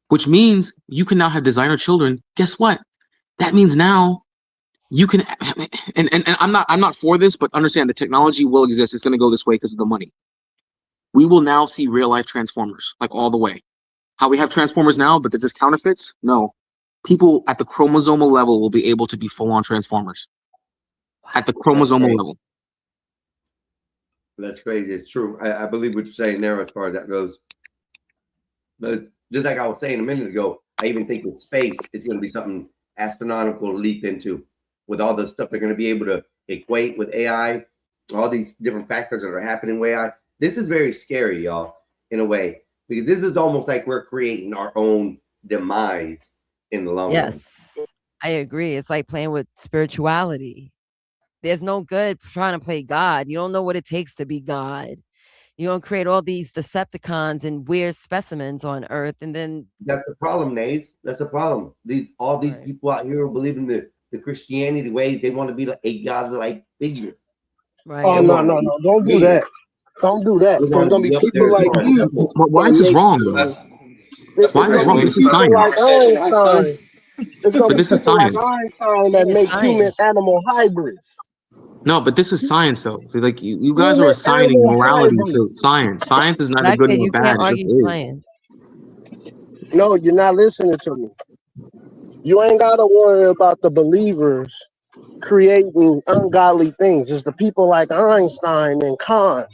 Which means you can now have designer children. Guess what? That means now you can, and I'm not for this, but understand the technology will exist. It's going to go this way because of the money. We will now see real life Transformers, like all the way. How we have Transformers now, but they're just counterfeits? No. People at the chromosomal level will be able to be full on Transformers. At the chromosomal level. That's crazy. It's true. I believe what you're saying there as far as that goes. But just like I was saying a minute ago, I even think with space, it's going to be something astronomical to leap into. With all the stuff they're going to be able to equate with AI, all these different factors that are happening with AI. This is very scary, y'all, in a way, because this is almost like we're creating our own demise in the long run. Yes, I agree. It's like playing with spirituality. There's no good trying to play God. You don't know what it takes to be God. You don't create all these Decepticons and weird specimens on Earth, and then That's the problem, Nays. That's the problem. All these people out here who believe in the Christianity ways, they want to be like a godlike figure. Right. Oh no, don't do that. Don't do that. There's gonna be people like you. Why is this wrong, though? Why is this wrong? This is science. But this is science. Einstein that make human animal hybrids. No, but this is science, though. Like you guys are assigning morality to science. Science is neither good nor bad. It just is. No, you're not listening to me. You ain't gotta worry about the believers creating ungodly things. It's the people like Einstein and Kant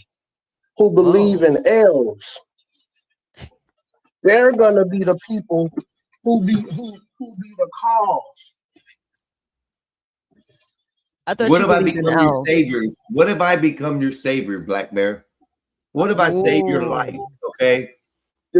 who believe in elves. They're gonna be the people who be the cause. What if I become your savior? What if I become your savior, Black Bear? What if I save your life? Okay.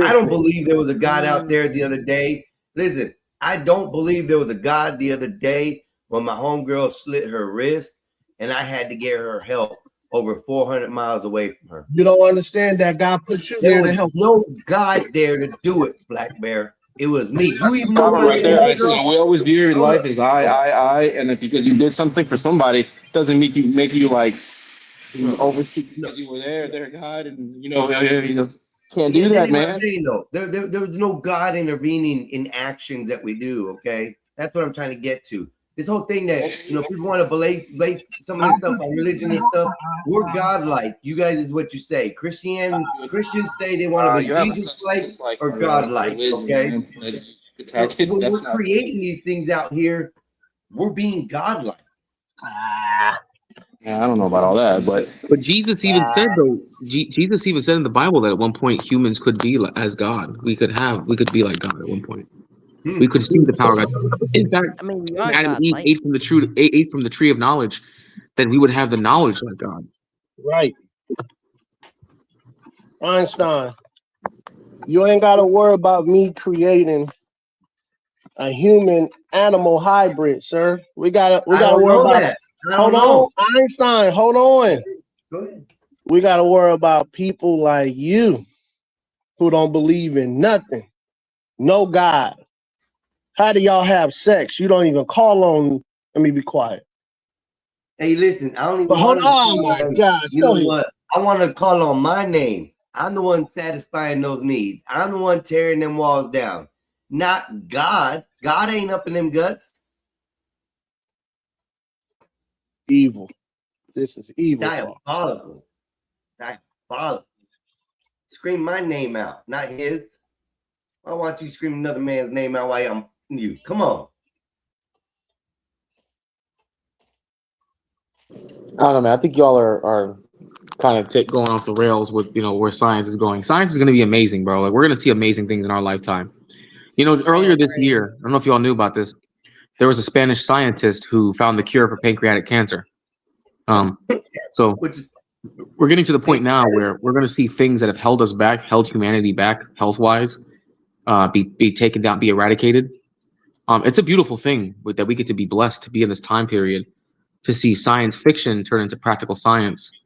I don't believe there was a God out there the other day. Listen, I don't believe there was a God the other day when my homegirl slit her wrist and I had to get her help over 400 miles away from her. You don't understand that God put you there to help. No God there to do it, Black Bear. It was me. You even know right there. Right? So we always view life as I, and if because you did something for somebody doesn't make you like overshoot because you were there, God, and you know can't do that, man. What I'm saying, though. There was no God intervening in actions that we do. Okay, that's what I'm trying to get to. This whole thing that people want to blame some of this stuff on religion and stuff. We're godlike. You guys is what you say. Christians say they want to be Jesus-like or God-like. Okay. detected. When That's we're not. creating these things out here, we're being godlike. Yeah, I don't know about all that, but Jesus even said though. Jesus even said in the Bible that at one point humans could be as God. We could be like God at one point. We could see the power of God. In fact, I mean, we if are Adam and Eve godlike. ate from the tree of knowledge, then we would have the knowledge like God. Right. Einstein, you ain't got to worry about me creating a human animal hybrid, sir. We gotta worry about. That. Hold on, Einstein. Hold on. Go ahead. We gotta worry about people like you who don't believe in nothing, no God. How do y'all have sex? You don't even call on. Let me be quiet. Hey, listen, I don't even. But hold on, oh my gosh. You know what? I want to call on my name. I'm the one satisfying those needs. I'm the one tearing them walls down, not God. God ain't up in them guts. Evil. This is evil. Diabolical. Diabolical. Scream my name out, not his. Why want you scream another man's name out while I'm you? Come on. I don't know, man. I think y'all are kind of going off the rails with where science is going. Science is going to be amazing, bro. Like we're going to see amazing things in our lifetime. Earlier this year, I don't know if y'all knew about this. There was a Spanish scientist who found the cure for pancreatic cancer. So we're getting to the point now where we're going to see things that have held us back, held humanity back, health-wise, be taken down, be eradicated. It's a beautiful thing that we get to be blessed to be in this time period, to see science fiction turn into practical science,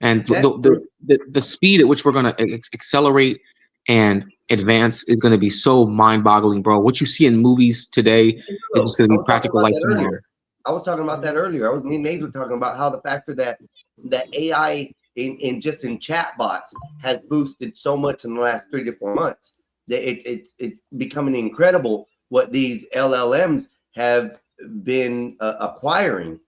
and the speed at which we're going to accelerate and advance is going to be so mind-boggling, bro. What you see in movies today is just going to be practical life here. I was talking about that earlier. Me and Maze were talking about how the factor that AI in chat bots has boosted so much in the last 3 to 4 months that it's becoming incredible what these LLMs have been acquiring,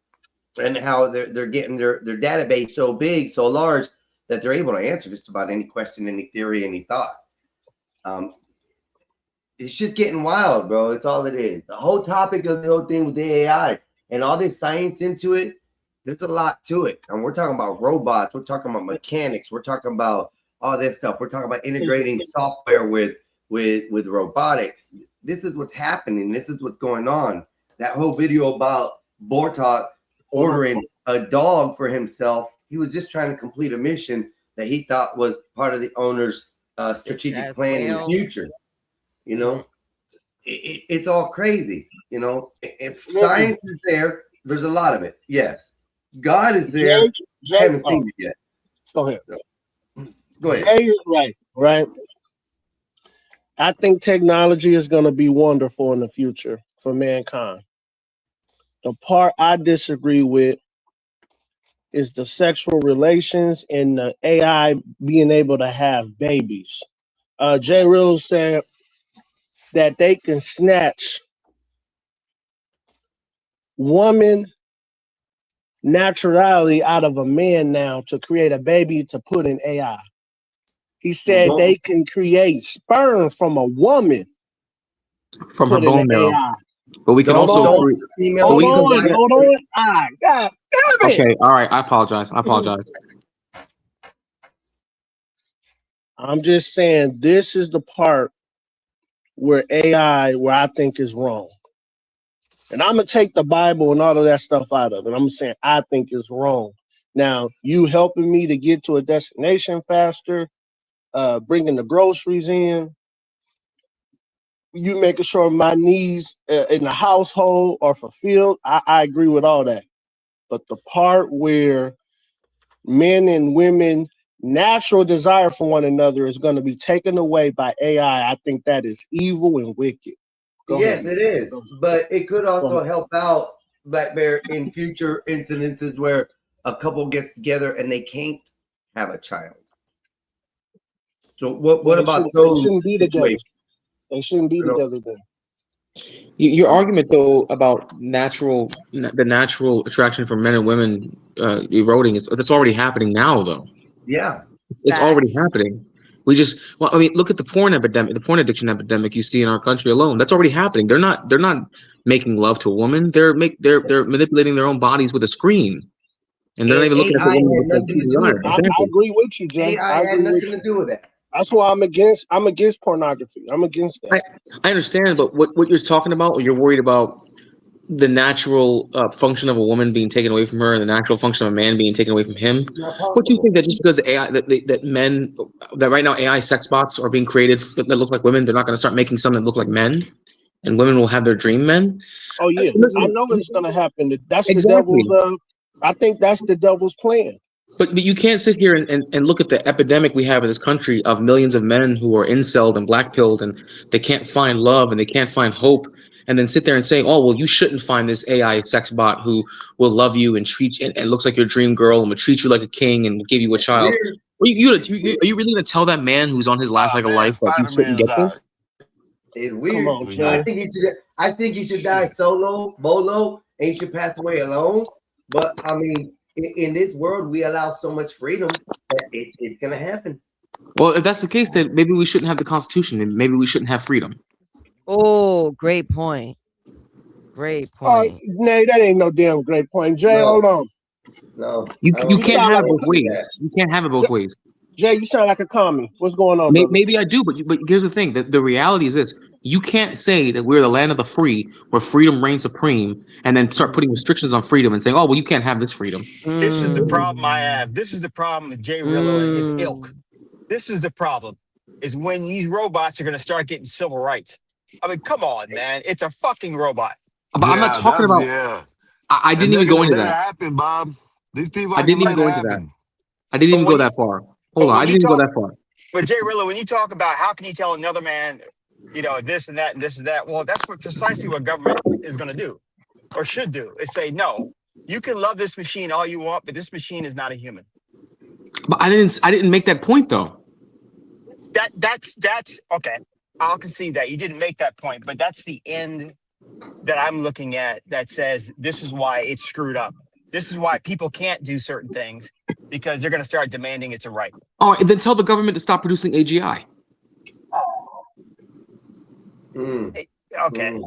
and how they're getting their database so big, so large that they're able to answer just about any question, any theory, any thought. It's just getting wild, bro. It's all it is. The whole topic of the whole thing with the AI and all this science into it, there's a lot to it. And we're talking about robots. We're talking about mechanics. We're talking about all this stuff. We're talking about integrating software with robotics. This is what's happening. This is what's going on. That whole video about Bortok ordering a dog for himself, he was just trying to complete a mission that he thought was part of the owner's strategic plan in the future. It's all crazy. If science is there, there's a lot of it. Yes. God is there. I haven't seen it yet. Go ahead. Go ahead. Jay is right. I think technology is going to be wonderful in the future for mankind. The part I disagree with is the sexual relations and the AI being able to have babies. Jay Real said that they can snatch woman naturality out of a man now to create a baby to put in AI. He said they can create sperm from a woman from her bone marrow. AI. But we can Hold also. on. Hold on. God damn it. Okay, all right. I apologize. I'm just saying this is the part where I think is wrong. And I'm going to take the Bible and all of that stuff out of it. I'm saying I think it's wrong. Now, you helping me to get to a destination faster, bringing the groceries in, you making sure my needs in the household are fulfilled. I agree with all that. But the part where men and women natural desire for one another is going to be taken away by AI, I think that is evil and wicked. Yes, it is. But it could also help out Black Bear in future incidences where a couple gets together and they can't have a child. So what about those situations? They shouldn't be together then. Your argument though about the natural attraction for men and women eroding that's already happening now though. Yeah, it's already happening. Well, I mean, look at the porn epidemic, the porn addiction epidemic you see in our country alone. That's already happening. They're not making love to a woman. They're manipulating their own bodies with a screen, and they're not even looking at the woman with the desire. I agree with you, Jay. AI had nothing to do with that. That's why I'm against pornography. I'm against that. I understand, but what you're talking about, or you're worried about the natural function of a woman being taken away from her and the natural function of a man being taken away from him. What do you think that just because the AI that right now AI sex bots are being created that look like women, they're not going to start making some that look like men, and women will have their dream men? Oh yeah, Listen, I know it's going to happen. That's exactly. the devil's. I think that's the devil's plan. But you can't sit here and look at the epidemic we have in this country of millions of men who are incelled and black-pilled and they can't find love and they can't find hope, and then sit there and say, oh, well, you shouldn't find this AI sex bot who will love you and treat you and looks like your dream girl and will treat you like a king and will give you a child. Are you really going to tell that man who's on his last leg of life that you shouldn't get this? It's weird. on, I think he should die solo, bolo, and he should pass away alone. But I mean, in this world, we allow so much freedom that it's gonna happen. Well, if that's the case, then maybe we shouldn't have the Constitution and maybe we shouldn't have freedom. Oh, great point. Great point. Nay, that ain't no damn great point. Jay, hold on. No. You can't have it both ways. You can't have it both ways. Jay, you sound like a commie. What's going on? Maybe I do, but here's the thing: the reality is this: you can't say that we're the land of the free, where freedom reigns supreme, and then start putting restrictions on freedom and saying, "Oh, well, you can't have this freedom." This is the problem I have. This is the problem with Jay Rillo and his ilk. This is the problem: is when these robots are going to start getting civil rights. I mean, come on, man! It's a fucking robot. But I'm not talking about. Yeah. I didn't even go into that. Happen, Bob. These people. I didn't even go into that. I didn't even go that far. Hold on, I didn't even go that far. But Jay Rillo, when you talk about how can you tell another man, you know, this and that and this and that, well, that's precisely what government is going to do or should do is say, no, you can love this machine all you want, but this machine is not a human. But I didn't make that point though. That's okay. I'll concede that you didn't make that point, but that's the end that I'm looking at that says this is why it's screwed up. This is why people can't do certain things because they're going to start demanding it's a right. Oh, and then tell the government to stop producing AGI. Okay,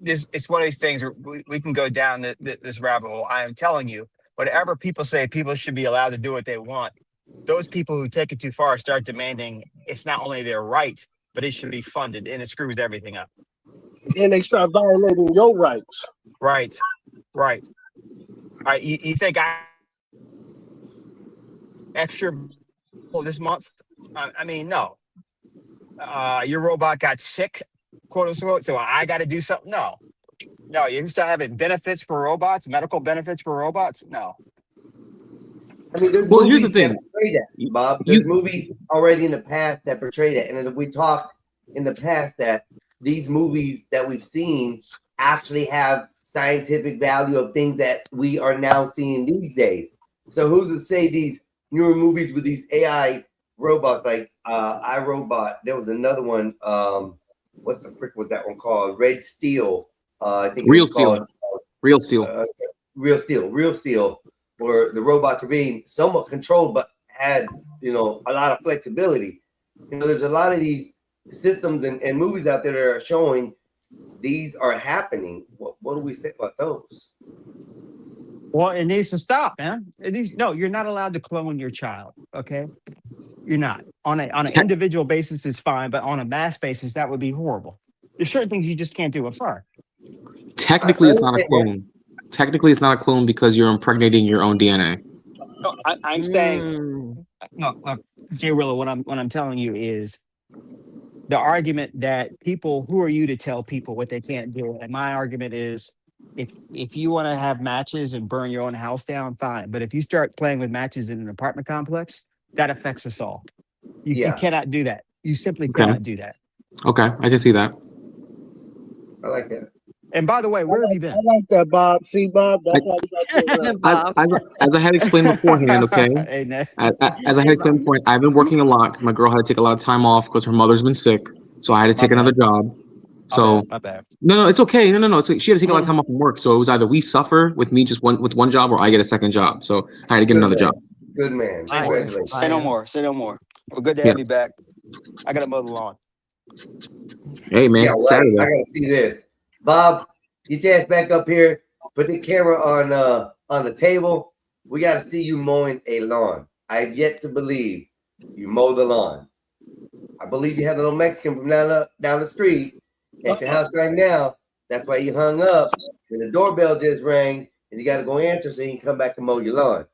it's one of these things where we can go down this rabbit hole. I am telling you, whatever people say, people should be allowed to do what they want. Those people who take it too far start demanding it's not only their right, but it should be funded, and it screws everything up. And they start violating your rights. Right. You think I extra this month? I mean, no. Your robot got sick, quote unquote, so I got to do something. No, you can start having benefits for robots, medical benefits for robots. No. I mean, there's well, here's the movies thing, that portray that, Bob. There's movies already in the past that portray that, and as we talked in the past that these movies that we've seen actually have scientific value of things that we are now seeing these days. So who's to say these newer movies with these AI robots like iRobot? There was another one. What the frick was that one called? Red Steel. I think Real Steel. Real Steel. Real Steel. Where the robots are being somewhat controlled, but had a lot of flexibility. There's a lot of these systems and movies out there that are showing these are happening. What do we say about those? Well, it needs to stop, man. No, you're not allowed to clone your child. Okay, you're not. On an individual basis is fine, but on a mass basis, that would be horrible. There's certain things you just can't do. I'm sorry. Technically, it's not a clone. Technically, it's not a clone because you're impregnating your own DNA. No, I'm saying, look, Jay Rillo, what I'm telling you is the argument that people, who are you to tell people what they can't do? And my argument is, if you want to have matches and burn your own house down, fine. But if you start playing with matches in an apartment complex, that affects us all. You cannot do that. You simply cannot do that. Okay, I can see that. I like that. And by the way, where have you been? I like that, Bob. See, Bob, that's As I had explained beforehand, okay? As I had explained beforehand, I've been working a lot. My girl had to take a lot of time off because her mother's been sick, so I had to take another job. So my bad. No, it's okay. No. She had to take a lot of time off from work, so it was either we suffer with me just with one job, or I get a second job. So I had to get another job. Good man. Say no more. Well, good to Yeah. have you back. I gotta mow the lawn. Hey man, Yeah, right. Saturday. I gotta see this. Bob, get your ass back up here. Put the camera on the table. We gotta see you mowing a lawn. I have yet to believe you mow the lawn. I believe you had a little Mexican from down the street at your house right now. That's why you hung up. And the doorbell just rang, and you gotta go answer so you can come back and mow your lawn.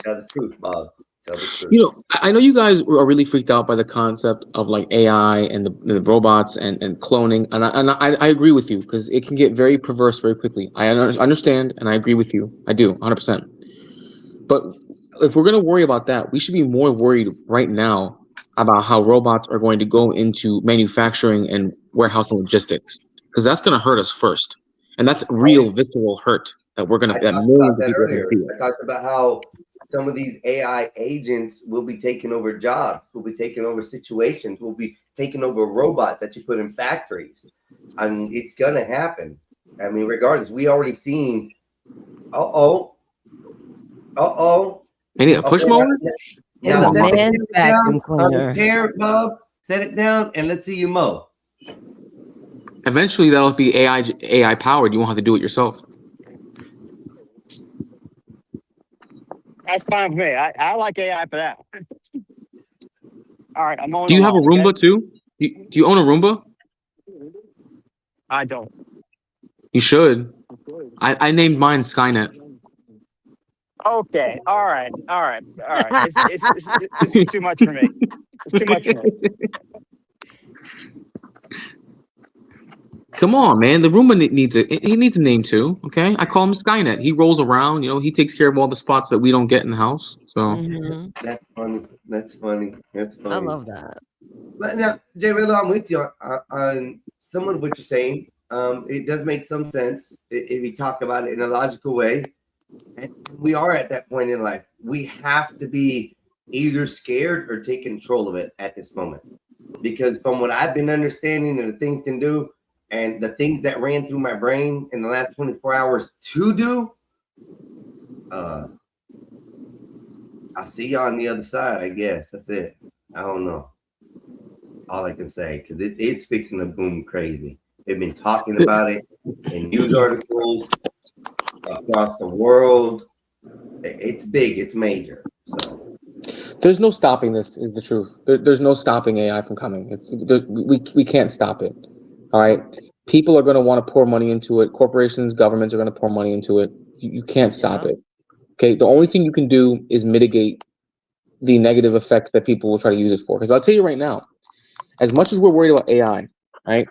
Tell the truth, Bob. Tell the truth. You know, I know you guys are really freaked out by the concept of like AI and the robots and cloning, and I agree with you because it can get very perverse very quickly. I understand and I agree with you. I do 100%. But if we're gonna worry about that, we should be more worried right now about how robots are going to go into manufacturing and warehouse and logistics, because that's gonna hurt us first, and that's real visceral hurt that we're gonna. I That talked millions about of that people are gonna earlier. feel. I talked about how some of these AI agents will be taking over jobs, will be taking over situations, will be taking over robots that you put in factories. I mean, it's gonna happen. I mean, regardless, we already seen. They need a push mower? It's a man's vacuum On the cleaner. chair, Bob. Set it down and let's see you mow. Eventually, that'll be AI powered. You won't have to do it yourself. That's fine with me. I like AI for that. All right, I'm mowing Do you the have a lawn, Roomba okay? too? Do you own a Roomba? I don't. You should. I named mine Skynet. Okay. All right. It's too much for me. It's too much for me. Come on, man. The Roomba needs a name too. Okay, I call him Skynet. He rolls around. You know, he takes care of all the spots that we don't get in the house. So That's funny. That's funny. That's funny. I love that. But now, Jay Rillo, I'm with you on some of what you're saying. It does make some sense if you talk about it in a logical way. And we are at that point in life. We have to be either scared or take control of it at this moment. Because from what I've been understanding and the things can do, and the things that ran through my brain in the last 24 hours to do, I'll see you on the other side, I guess. That's it. I don't know. That's all I can say, because it's fixing to boom crazy. They've been talking about it in news articles across the world. It's big. It's major. So there's no stopping this. Is the truth. There's no stopping AI from coming. We can't stop it. All right. People are going to want to pour money into it. Corporations, governments are going to pour money into it. You can't stop it. Okay. The only thing you can do is mitigate the negative effects that people will try to use it for. Because I'll tell you right now, as much as we're worried about AI, right?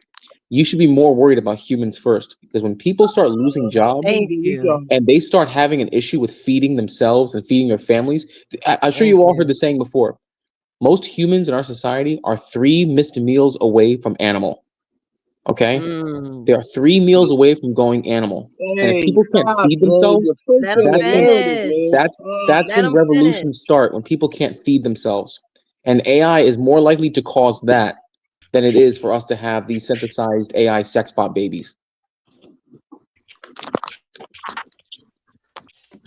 You should be more worried about humans first. Because when people start losing jobs and they start having an issue with feeding themselves and feeding their families, I'm sure you all heard the saying before. Most humans in our society are 3 missed meals away from animal. Okay, they are 3 meals away from going animal, and if people can't feed themselves, that's when revolutions start. When people can't feed themselves, and AI is more likely to cause that than it is for us to have these synthesized AI sex bot babies.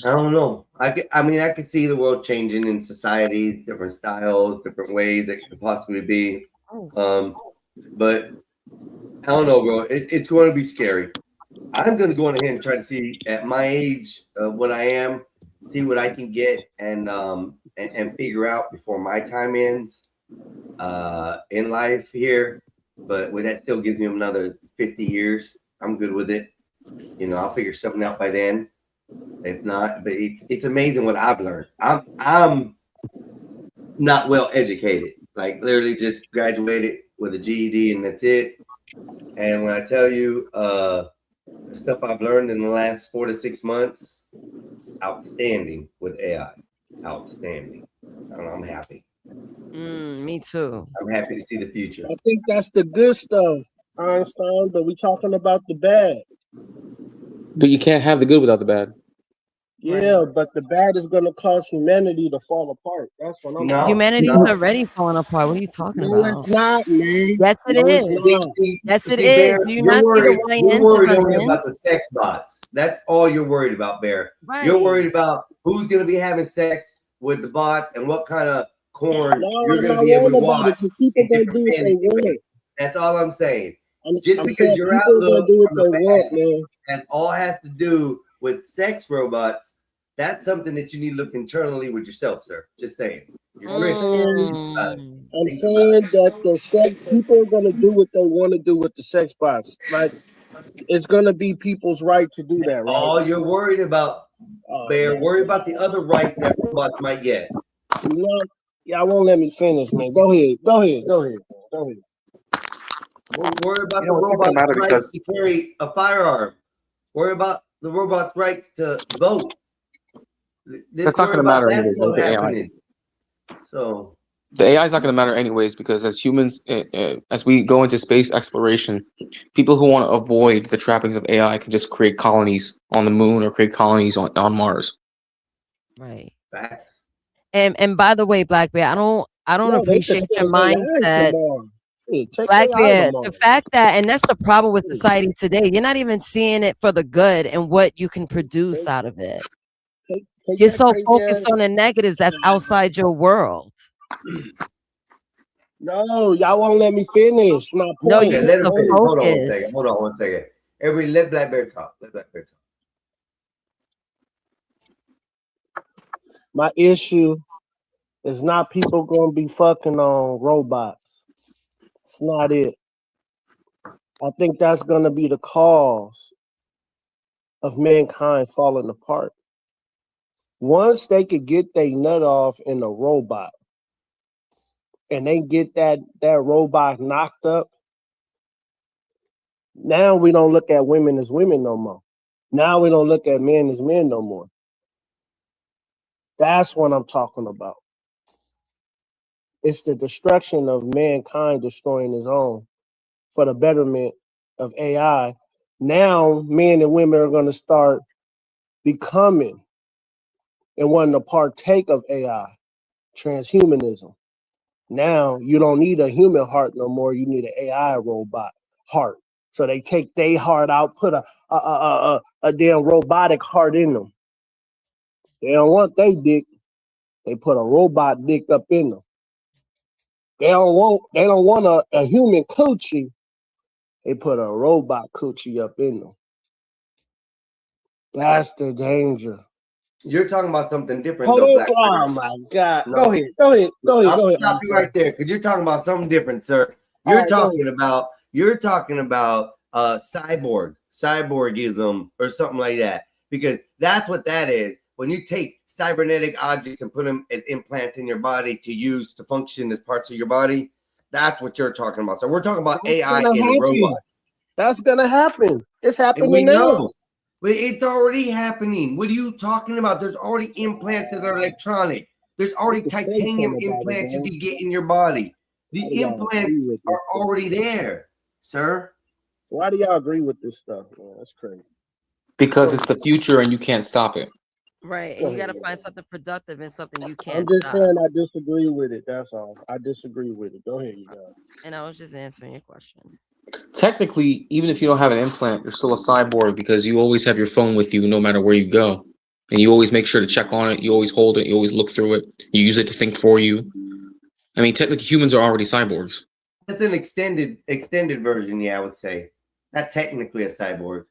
I don't know. I could see the world changing in societies, different styles, different ways it could possibly be. But I don't know, bro. It's going to be scary. I'm going to go on ahead and try to see at my age what I am, see what I can get and figure out before my time ends in life here. But that still gives me another 50 years. I'm good with it. You know, I'll figure something out by then. If not, but it's amazing what I've learned. I'm not well educated. Like literally just graduated with a GED and that's it. And when I tell you the stuff I've learned in the last 4 to 6 months, outstanding with AI. Outstanding. I don't know, I'm happy. Me too. I'm happy to see the future. I think that's the good stuff, Einstein, but we're talking about the bad. But you can't have the good without the bad. Yeah, but the bad is going to cause humanity to fall apart. That's what I'm saying. Humanity's already falling apart. What are you talking about? No, it's not, man. Yes, it No, is. it's not. Yes, it Bear, is. Do you not see the you're YNs worried on only in? about the sex bots. That's all you're worried about, Bear. Right. You're worried about who's going to be having sex with the bot and what kind of corn, No, you're I'm gonna not be able worried to about watch it because people in gonna different do what they fantasy want. ways. That's all I'm saying. I'm Just because saying your people gonna outlook do what on they the want, bad man. and all has to do with sex robots, that's something that you need to look internally with yourself, sir. Just saying. You're I'm Christian. saying, I'm Think about saying that the sex people are gonna do what they want to do with the sex box. Like it's gonna be people's right to do that, right? all you're worried about, Bear. Worry about the other rights that robots might get. You know, y'all won't let me finish, man. Go ahead. Go ahead. Go ahead. Go ahead. Worry about You know, the it's not gonna robot's matter rights because to carry a firearm. Worry about the robot's rights to vote. that's Let's not worry gonna about matter that anyways still with the AI. happening. So The AI is not gonna matter anyways because as humans, as we go into space exploration, people who want to avoid the trappings of AI can just create colonies on the moon or create colonies on Mars. Right. facts. And by the way, Black Bear, I don't No, they could appreciate your send AI mindset. tomorrow. Yeah, take Black AI Bear, tomorrow. the fact that, and that's the problem with society today, you're not even seeing it for the good and what you can produce out of it. Take You're that so crazy focused ass. on the negatives that's outside your world. No, y'all won't let me finish my No, point. Okay, you let him the finish. Hold on one second. focus. Hold on one second. Everybody, let Black Bear talk. Let Black Bear talk. My issue is not people gonna be fucking on robots. It's not it. I think that's gonna be the cause of mankind falling apart. Once they could get their nut off in a robot and they get that robot knocked up, now we don't look at women as women no more. Now we don't look at men as men no more. That's what I'm talking about. It's the destruction of mankind destroying his own for the betterment of AI. Now men and women are going to start becoming and wanting to partake of AI, transhumanism. Now you don't need a human heart no more. You need an AI robot heart. So they take their heart out, put a damn robotic heart in them. They don't want their dick. They put a robot dick up in them. They don't want a human coochie. They put a robot coochie up in them. That's the danger. You're talking about something different, Hold though, on. Black Bear. Oh my God. No. Go ahead. Go ahead. Go ahead. I'll Go ahead. stop you right there because you're talking about something different, sir. All You're right, go talking about cyborgism or something like that, because that's what that is. When you take cybernetic objects and put them as implants in your body to use to function as parts of your body, that's what you're talking about. So we're talking about That's AI gonna in a happen. robot. That's gonna happen. It's And happening we now. know, but it's already happening. What are you talking about? There's already implants that are electronic. There's already You can say titanium something about it, implants you man. can get in your body. The Why do y'all agree implants with this are stuff? already there, sir. Why do y'all agree with this stuff, man? That's crazy. Because it's the future and you can't stop it. Right. Go And you ahead, gotta find something productive and something you I'm can't just stop. saying I disagree with it. That's all. I disagree with it. Go ahead, you guys. And I was just answering your question. Technically, even if you don't have an implant, you're still a cyborg because you always have your phone with you no matter where you go. And you always make sure to check on it. You always hold it. You always look through it. You use it to think for you. I mean, technically, humans are already cyborgs. That's an extended version, yeah, I would say. Not technically a cyborg.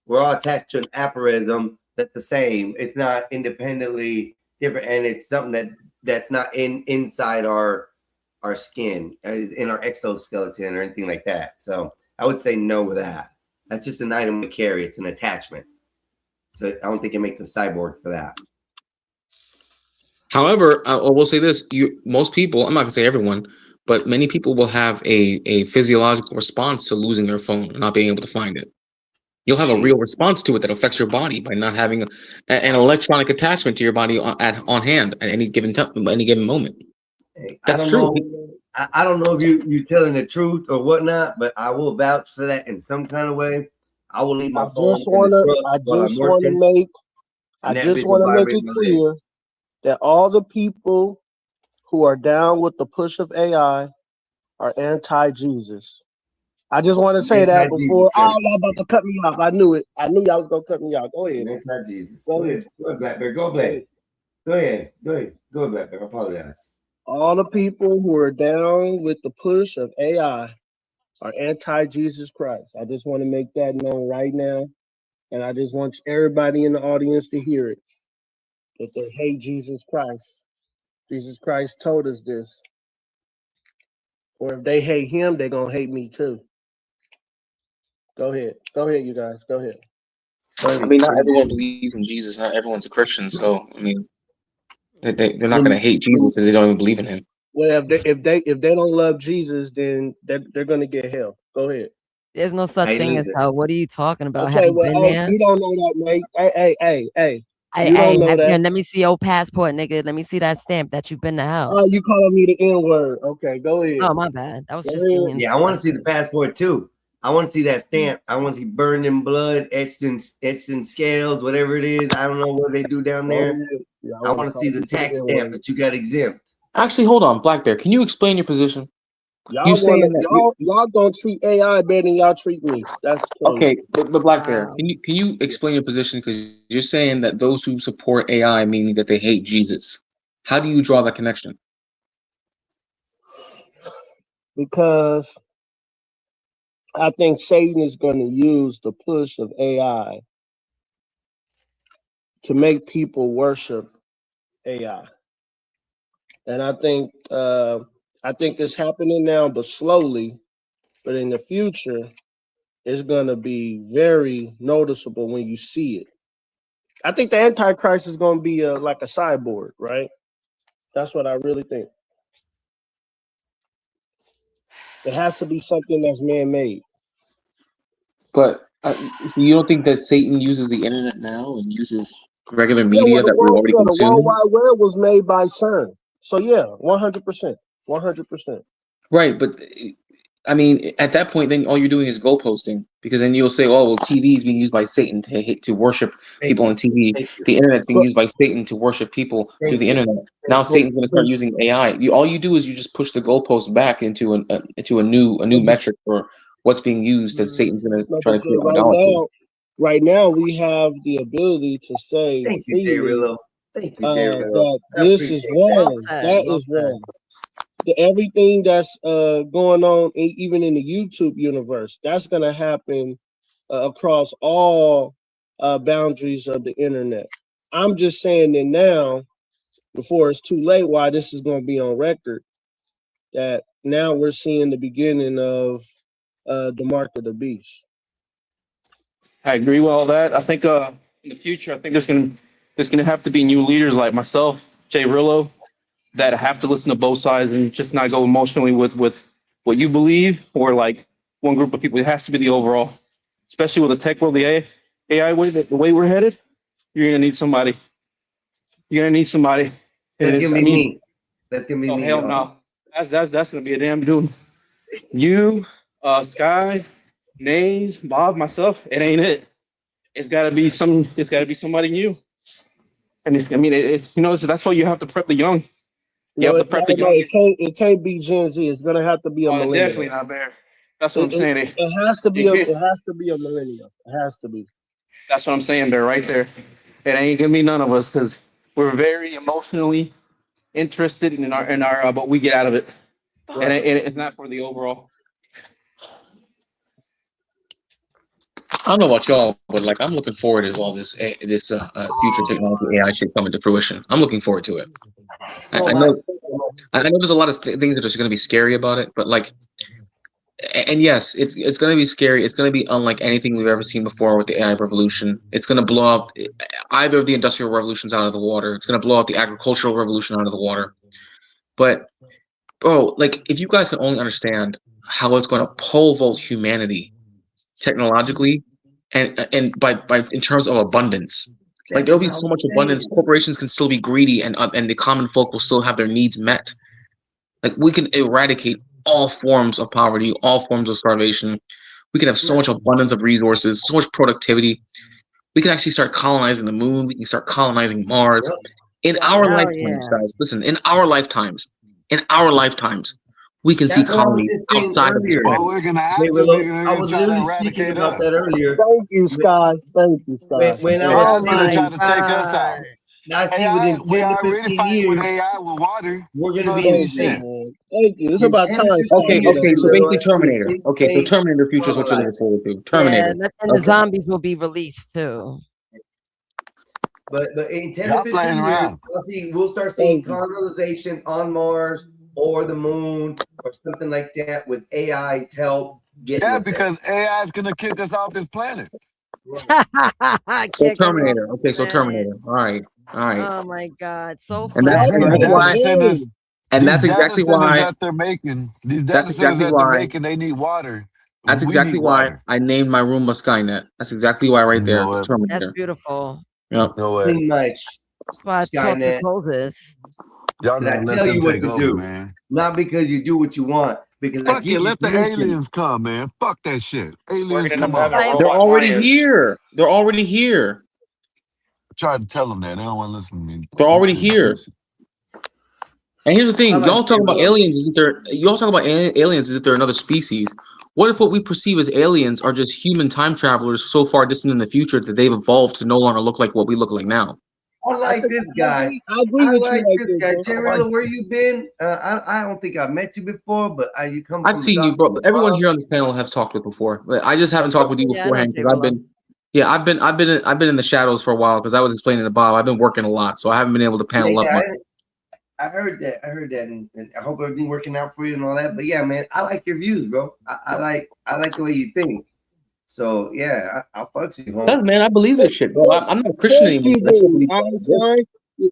We're all attached to an apparatus that's the same. It's not independently different, and it's something that's not inside our skin, in our exoskeleton or anything like that. So I would say no with that. That's just an item we carry. It's an attachment. So I don't think it makes a cyborg for that. However, I will say this: most people, I'm not gonna say everyone, but many people will have a physiological response to losing their phone and not being able to find it. You'll have a real response to it that affects your body by not having an electronic attachment to your body on hand at any given moment. That's true. I don't know if you're telling the truth or whatnot, but I will vouch for that in some kind of way. I will leave my phone I just in the truck while I'm want to working. make and that bitch will it vibrate my leg. clear that all the people who are down with the push of AI are anti-Jesus. I just want to say that before y'all about to cut me off. I knew it. I knew y'all was gonna cut me off. Go ahead. Anti-Jesus. Go Go ahead. ahead. Go ahead, Black Bear. Go, Black. Go ahead. Go back. I apologize. All the people who are down with the push of AI are anti-Jesus Christ. I just want to make that known right now. And I just want everybody in the audience to hear it. That they hate Jesus Christ. Jesus Christ told us this. Or if they hate him, they're going to hate me too. Go ahead. Go ahead, you guys. Go ahead. I mean, not everyone believes in Jesus. Not everyone's a Christian. So, I mean, they're not going to hate Jesus if they don't even believe in him. Well, if they don't love Jesus, then they're going to get hell. Go ahead. There's no such thing as hell. What are you talking about? Okay, Have you been there? You don't know that, mate. Hey. Hey, let me see your passport, nigga. Let me see that stamp that you've been to hell. Oh, you calling me the N-word. Okay, go ahead. Oh, my bad. That was just I want to see the passport too. I want to see that stamp. I want to see burned in blood, etched in scales, whatever it is. I don't know what they do down there. I want to see the tax stamp that you got exempt. Actually, hold on, Black Bear. Can you explain your position? Y'all don't treat AI better than y'all treat me. That's crazy. Okay, but Black Bear, can you explain your position? Because you're saying that those who support AI meaning that they hate Jesus. How do you draw that connection? Because I think Satan is going to use the push of AI to make people worship AI. And I think it's happening now, but slowly. But in the future, it's going to be very noticeable when you see it. I think the Antichrist is going to be like a cyborg, right? That's what I really think. It has to be something that's man-made. But you don't think that Satan uses the internet now and uses regular media that we already consume? The World Wide Web was made by CERN. So yeah, 100%. 100%. Right, but I mean, at that point, then all you're doing is goalposting, because then you'll say, "Oh, well, TV is being used by Satan to worship people on TV. The internet's being used by Satan to worship people through the internet. Now Satan's going to start using AI. All you do is you just push the goalposts back into a new metric for what's being used that Satan's going to try to create idolatry. Right now, we have the ability to say, Thank you, Jay Rillo. Thank you, Jay Rillo. that this is wrong. That is wrong. Everything that's going on, even in the YouTube universe, that's going to happen across all boundaries of the internet. I'm just saying that now, before it's too late, why this is going to be on record, that now we're seeing the beginning of the mark of the beast. I agree with all that. I think in the future, I think there's gonna have to be new leaders like myself, Jay Rillo, that have to listen to both sides and just not go emotionally with what you believe or like one group of people. It has to be the overall, especially with the tech world, the AI way, the way we're headed. You're gonna need somebody. You're gonna need somebody. That's gonna be me. That's gonna be me. Hell no. That's gonna be a damn dude. You, Sky, Nays, Bob, myself. It ain't it. It's gotta be somebody new. And that's why you have to prep the young. You have to prep the young. It can't be Gen Z. It's gonna have to be a millennial. Definitely not there. That's what I'm saying. It has to be a millennial. It has to be. That's what I'm saying there, right there. It ain't gonna be none of us because we're very emotionally interested in our what we get out of it, and it's not for the overall. I don't know about y'all, but like I'm looking forward to all this future technology AI shit coming to fruition. I'm looking forward to it. I know there's a lot of things that are going to be scary about it, but like, and yes, it's going to be scary. It's going to be unlike anything we've ever seen before with the AI revolution. It's going to blow up either of the industrial revolutions out of the water. It's going to blow up the agricultural revolution out of the water. But bro, like if you guys can only understand how it's going to pole vault humanity technologically and by in terms of abundance, like there'll be so much abundance. Corporations can still be greedy, and the common folk will still have their needs met. Like we can eradicate all forms of poverty, all forms of starvation. We can have so much abundance of resources, so much productivity. We can actually start colonizing the moon. We can start colonizing Mars. In our lifetimes, guys, listen, in our lifetimes, we can see colonies outside of this planet. Well, we're gonna have to. I was literally speaking about that earlier. Thank you, Sky. Thank you, Sky. When I was trying to take us out. I see AI, within we 10 to already 15 fighting with years, AI with water. we're You going know to what be I in mean? the Shit. state. Thank you. It's In about 10 time. to 15 Stop years, doing Okay, so that. basically it's Terminator. Okay, so in-space Terminator future is what you're colonized. looking forward to. Yeah, Terminator. and the Okay. zombies will be released too. But in 10 Y'all to playing 15 years, around. we'll start seeing Thank you. colonization on Mars or the moon or something like that with AI's help getting Yeah, us there. because AI is gonna kick us off this planet. So Kick 'em off Terminator. the Okay, so planet. Terminator. All right. All right. Oh my God, so And that's Y'all flashy. exactly playing why. the centers, game. And these that's data exactly centers why. that they're making, That's exactly why. they need water. That's We need exactly why water. I named my room a Skynet. That's exactly why right You there. know It's what? That's Terminator. beautiful. Yep. No way. Pretty much, That's why I talk to Skynet. Moses. Y'all Because need I to let tell them you what take to over, do. man. Not because you do what you want, because I Fuck give it, you let the permission. aliens come, man. Fuck that shit. Aliens, Working in them come having on. a They're robot already warriors. here. They're already here. I tried to tell them that. They don't want to listen to me. They're already here. And here's the I thing: like y'all talking about J-Lo. aliens as if they're y'all talking about aliens as if they're another species. What if what we perceive as aliens are just human time travelers so far distant in the future that they've evolved to no longer look like what we look like now? I like this guy. I agree I with like you right this guy. there, bro. Jarrell, where you been? I don't think I've met you before, but you come I've from the seen you, gospel bro. of Everyone love. here on this panel has talked with before. But I just haven't talked with you Yeah, I know beforehand J because Willow. I've been in the shadows for a while because I was explaining to Bob. I've been working a lot, so I haven't been able to panel up much. I heard that. and I hope everything working out for you and all that. But yeah, man, I like your views, bro. I like the way you think. So yeah, I'll fuck with you, Does, man, I believe this shit, bro. I'm not a Christian Of course anymore. you I still do, believe Einstein.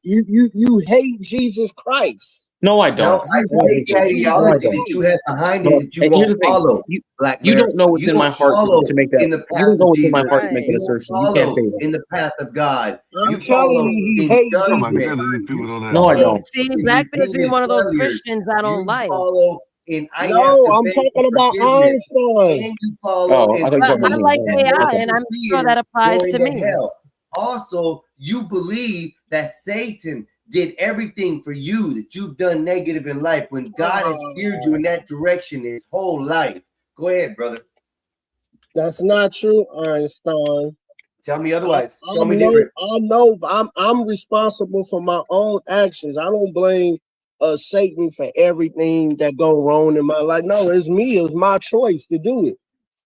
You hate Jesus Christ. No, I don't. No, I hate the ideology that you have behind it that you And here's won't the thing. follow. Black You Bear. don't know what's You in my don't heart follow to make that. in the You path don't know of what's in my Jesus. heart to make that You don't assertion. You can't follow say that. in the path of God. I'm You telling follow you, he in hates Oh my judgment. goodness, these people don't have No, I sense. don't. See, Black Bear's being one of those Christians I don't You like. follow in I have No, to I'm beg talking for about forgiveness. Einstein. And you follow Oh, I in thought you were But talking I about like me. AI, no and I'm sure fear that applies going to me. hell. Also, you believe that Satan did everything for you, that you've done negative in life when God has steered you in that direction his whole life. Go ahead, brother. That's not true, Einstein. Tell me otherwise. Show me know, different. I know I'm responsible for my own actions. I don't blame Satan for everything that go wrong in my life. No, it's me. It was my choice to do it.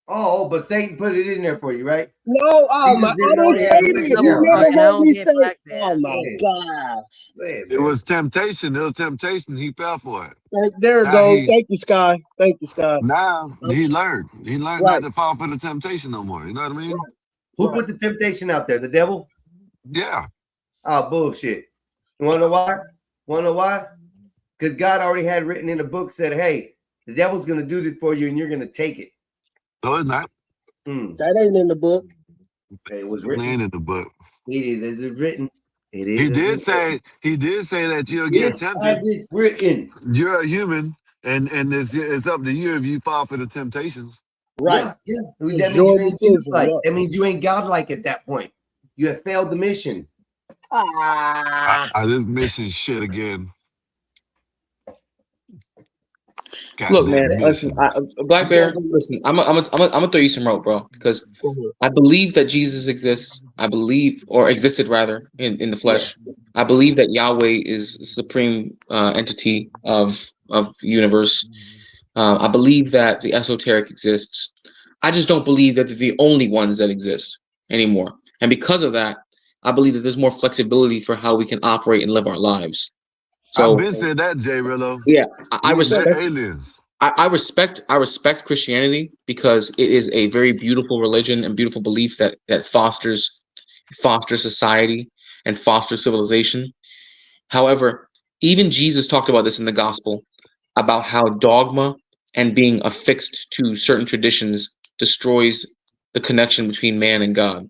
Oh, but Satan put it in there for you, right? No, I didn't say it. You never heard me say, oh my gosh. It was temptation. It was temptation. He fell for it. There it Now goes. Thank you, Sky. Thank you, Sky. Now he learned. He learned Right. not to fall for the temptation no more. You know what I mean? Who put the temptation out there? The devil? Yeah. Oh, bullshit. You want to know why? Want to know why? Because God already had written in the book, said, hey, the devil's going to do this for you and you're going to take it. No, it's not. That ain't in the book. It was It written. ain't in the book. It is as it's written. It is. He as did it's written. say. He did say that you'll get It's tempted. as it's written. You're a human, and it's up to you if you fall for the temptations. Right. Yeah. It's That means your you ain't decision, Jesus-like. yeah. That means you ain't godlike at that point. You have failed the mission. This mission shit again. Look, man. Goddamn Listen, mission. Black Bear. Listen, I'm gonna throw you some rope, bro, because I believe that Jesus exists. I believe, or existed rather, in the flesh. I believe that Yahweh is the supreme entity of the universe. I believe that the esoteric exists. I just don't believe that they're the only ones that exist anymore. And because of that, I believe that there's more flexibility for how we can operate and live our lives. So I've been said that, Jay Rillo. yeah, I respect aliens. I respect Christianity because it is a very beautiful religion and beautiful belief that fosters society and fosters civilization. However, even Jesus talked about this in the gospel about how dogma and being affixed to certain traditions destroys the connection between man and God,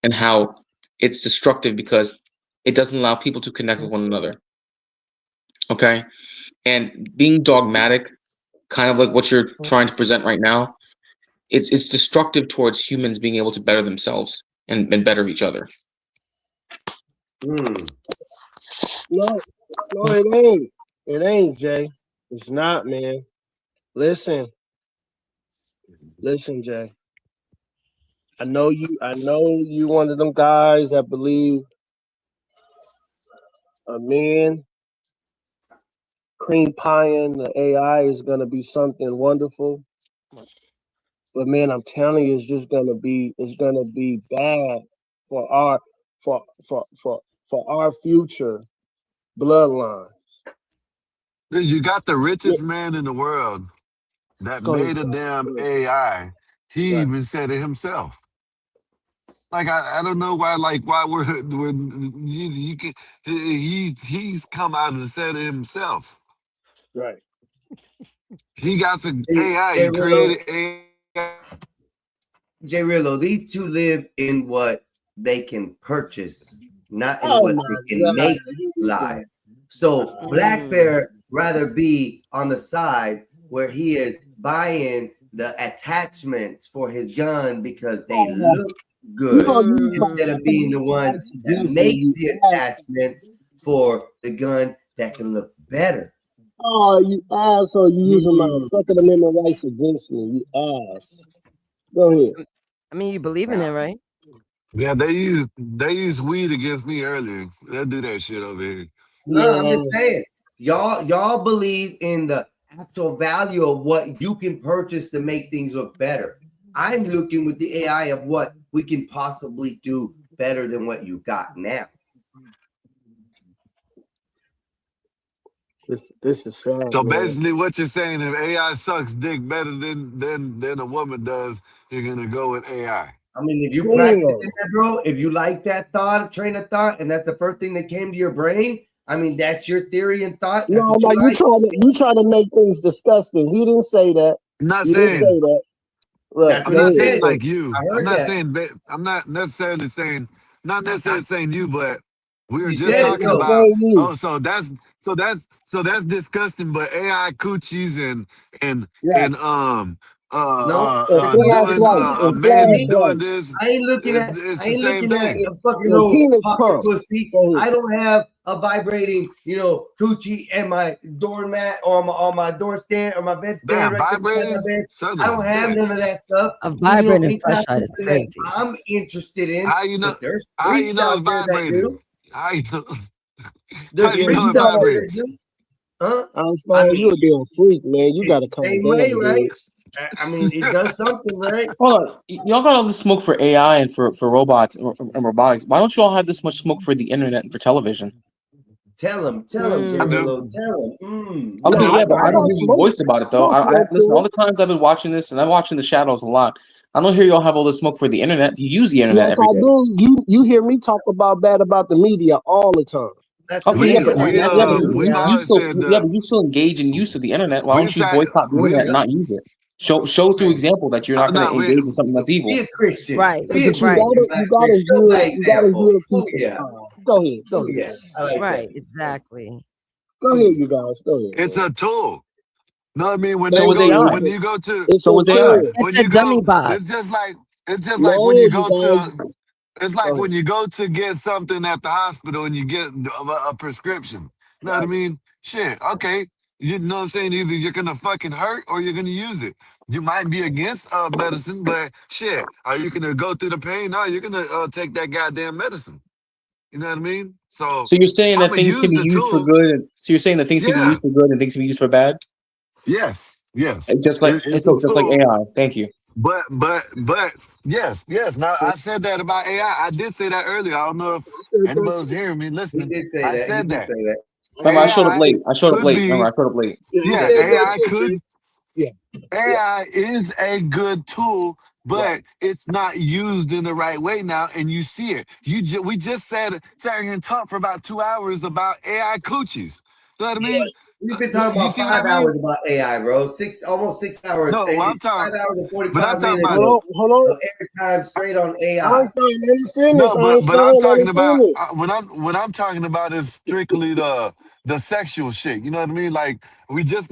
and how it's destructive because it doesn't allow people to connect with one another. Okay? And being dogmatic, kind of like what you're trying to present right now, it's destructive towards humans being able to better themselves and better each other. No, it ain't. It ain't, Jay. It's not, man. Listen, Jay. I know you one of them guys that believe man, cream pieing the AI is gonna be something wonderful. But man, I'm telling you, it's gonna be bad for our for our future bloodline. You got the richest man in the world that Go ahead, made a bro. damn Go ahead. AI. He Right. even said it himself. Like I don't know why we're you can he's come out and said it himself. Right. He got some Hey, AI. Jay He Rillo, created AI. Jay Rillo, these two live in what they can purchase, not in Oh what my they can God. make Here we go. live. So Black Bear rather be on the side where he is buying the attachments for his gun because they look You good gonna use my instead of being the one advice that against makes me, the you ass. attachments for the gun that can look better. Oh, you asshole! You using my Mm. Second Amendment rights against me, you ass. Go ahead. I mean, you believe in it, right? Yeah, they used weed against me earlier. They do that shit over here. No, I'm Man, just saying, y'all believe in the actual value of what you can purchase to make things look better. I'm looking with the AI of what we can possibly do better than what you got now. this is sad, So man. basically, what you're saying, if AI sucks dick better than a woman does, you're gonna go with AI. I mean, if you Damn. practice in that, bro, if you like that thought, train of thought, and that's the first thing that came to your brain, I mean, that's your theory and thought. That's No, what no, you like. you trying to make things disgusting. He didn't say that. I'm not He didn't saying say that. Right. That's I'm what Go not he ahead. saying said. like you. I I'm heard not that. saying I'm not necessarily saying you, but we were You just said it talking though. about. Saying you. Oh, so that's disgusting. But AI coochies and Right. and No, And if you doing flashlights. listen a And to man me, doing flashlights. this, I ain't looking at it's the same thing. a fucking And penis pocket pump. pussy. Go ahead. I don't have a vibrating, coochie and my doormat or on my door stand or my bed stand Damn, right there beside my vibrating bed. son I of a don't have none bitch. of that stuff. A So vibrating it's not flashlight is something that crazy. I'm interested in. How you know? But there's How you freaks know out it's there that vibrating? do. How you know? There's How you Yeah, know you freaks it out gotta. there that vibrates? do. Huh? I Einstein, you mean, a damn freak, man. You it's gotta the calm same down, way, dude. right? I mean, it does something, right? Hold on, y'all got all this smoke for AI and for robots and robotics. Why don't you all have this much smoke for the internet and for television? Tell him, Jay I do. Rillo, tell him. Okay, No, I yeah, but I got don't hear you smoke. voice about it though. I got I smoke listen. All for the it. times I've been watching this, and I'm watching the shadows a lot. I don't hear y'all have all this smoke for the internet. You use the internet Yes, every I day. do. You hear me talk bad about the media all the time. That's the Okay, yeah, media. And that's the We've you always media. still said but you still engage in use of the internet. Why we don't you say boycott the we internet and not use it? Show through example that you're not going no to we engage in something that's evil. Be a Christian. Right, Be a But you right, Christian. gotta Black man. Show by example. hear Oh people. yeah. Go ahead. Oh yeah. I like right. that. Exactly. Go ahead, you guys. Go ahead, it's man. a tool. No, I mean So was AI. when you go to It's So a was hold AI. up, tool. when It's a you dummy go, bot. it's just like when No, you you go guys. to it's like Go ahead. when you go to get something at the hospital and you get a prescription. You know what I mean? Shit, okay. You know what I'm saying? Either you're gonna fucking hurt or you're gonna use it. You might be against medicine, but shit, are you gonna go through the pain? No, you're gonna take that goddamn medicine. You know what I mean? So So you're saying I'm that gonna things use can be the used for tool. good. So you're saying that things can be Yeah. used for good and things can be used for bad. Yes. Just like It's a just like tool. AI. Thank you. But yes. Now I said that about AI. I did say that earlier. I don't know if anybody was hearing me He listening. did say I that. He said did that say that. Remember, I showed up AI late. could Remember, be I showed up late. Yeah, he yeah, said that AI too, could G. Yeah. AI is a good tool, Right. but it's not used in the right way now, and you see it. We just sat here and talked for about 2 hours about AI coochies. You know what I Yeah. mean? We've been talking You about see what I 5 mean? hours about AI, bro. Almost 6 hours. No, And well, it's 5 hours and but I'm 45 talking minutes about of Hold on. airtime straight on AI. Einstein, let me finish. no, but Einstein, I'm let me talking about finish. what I'm talking about is strictly the sexual shit. You know what I mean? Like we're just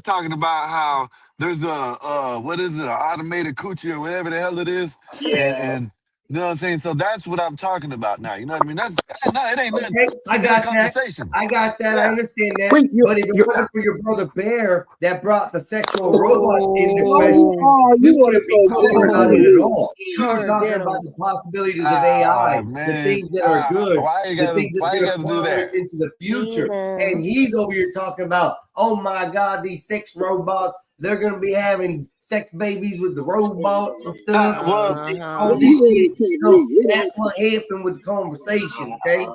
talking about how there's a what is it, an automated coochie or whatever the hell it is, Yeah. and You know what I'm saying? So that's what I'm talking about now. You know what I mean? That's no, it ain't nothing. Okay, It's I a good got that. conversation. I got that. I Yeah. understand that. Wait, But if it wasn't for your brother Bear that brought the sexual robot into question, Oh, we you want wouldn't be to talking go about it at all. We were Turn talking down. about the possibilities of Ah, AI, the man. things that are good, Why you the gotta things that's going to do progress that? into the future. And he's over here talking about, oh my God, these sex robots, they're going to be having sex babies with the robots and stuff. All this shit. No, that's what happened with the conversation, okay?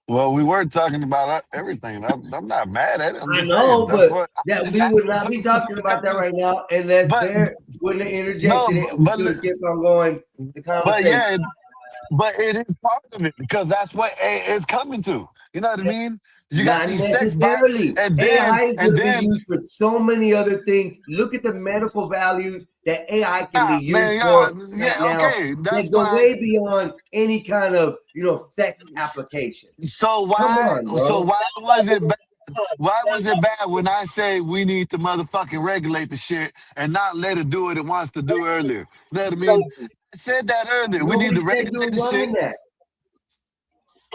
Well, we were talking about everything. I'm not mad at it. I'm I just know, saying that's but what that just we ask would for not be something talking to about that converse. right now unless But Bear wouldn't have no, interjected it. We but should have kept on going the but conversation. yeah, but it is part of it because that's what AI is coming to. You know what I mean? You got Not these sex bots, necessarily. and AI is going to be then used for so many other things. Look at the medical values that AI can be man, used yeah, for yeah, right now. okay, that's That go fine. way beyond any kind of sex application. So Come why on, bro. why was it bad? Why was it bad when I say we need to motherfucking regulate the shit and not let it do what it wants to do earlier? You know what I mean? I said that earlier. We need Nobody to said you were regulate the wrong shit. in that.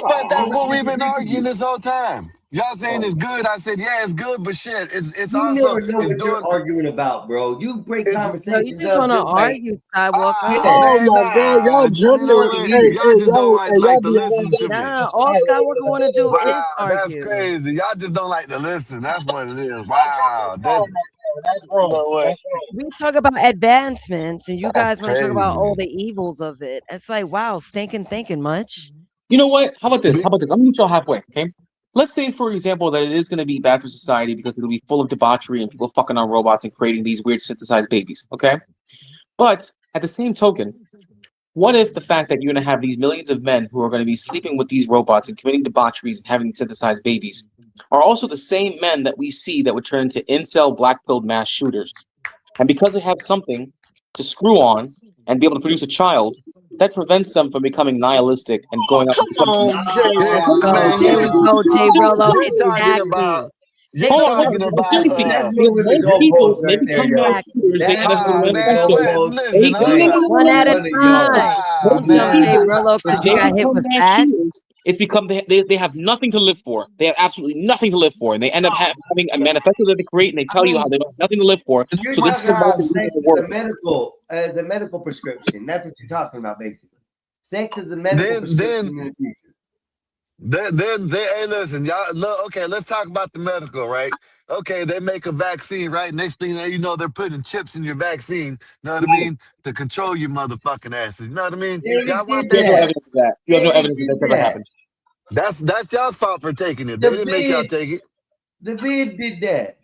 But that's what Nobody we've been disagreed with arguing you. this whole time. Y'all saying it's good. I said, yeah, it's good, but shit, it's You also never know it's what you're doing arguing about, bro. You break it's No, you conversations just up want to just like, argue, Skywalker. Oh man, my God, y'all you know jumping. what? Hey, Y'all just don't hey, like y'all to be on listen to that. me. Nah, all Skywalker want to do is Wow, that's argue. crazy. Y'all just don't like to listen. That's what it is. Wow, That's you wrong. know what? That's wrong. We talk about advancements, and you That's guys want to talk about all crazy. the evils of it. It's like, wow, stinking thinking much. You know what? How about this? How about this? I'm gonna meet y'all halfway, okay? Let's say, for example, that it is going to be bad for society because it'll be full of debauchery and people fucking on robots and creating these weird synthesized babies, okay? But at the same token, what if the fact that you're going to have these millions of men who are going to be sleeping with these robots and committing debaucheries and having these synthesized babies are also the same men that we see that would turn into incel black-pilled mass shooters? And because they have something to screw on and be able to produce a child, that prevents them from becoming nihilistic and going up and Come on, Jay. Man, There we go, Jay Rollo. you're talking Exactly. about you're Take talking the about position. that's because moving the most people, goalposts they right there, become yo. mass shooters, they end That's up doing moving the man, manifesto. goalposts They listen, hold become up. One at a funny, yo. time. Don't jump, Jay Man. Rollo, If because you they got hit become with mass that. shooters, it's become they have nothing to live for. They have absolutely nothing to live for, and they end up having a manifesto that they create, and they tell you how they don't have nothing to live for. You're So this is talking the way about that sex people as work. the medical prescription. That's what you're talking about, basically. Sex is the medical prescription in the future. Then hey, listen, y'all. Look, okay, let's talk about the medical, right? Okay, they make a vaccine, right? Next thing you know, they're putting chips in your vaccine. You know what I mean? To control your motherfucking asses. You know what I mean? They already Y'all want did You have no that that. shit? evidence of that. You They have no already evidence that did that's ever that. happened. That's y'all's fault for taking it. The They didn't make y'all vid, take it. the vid did that.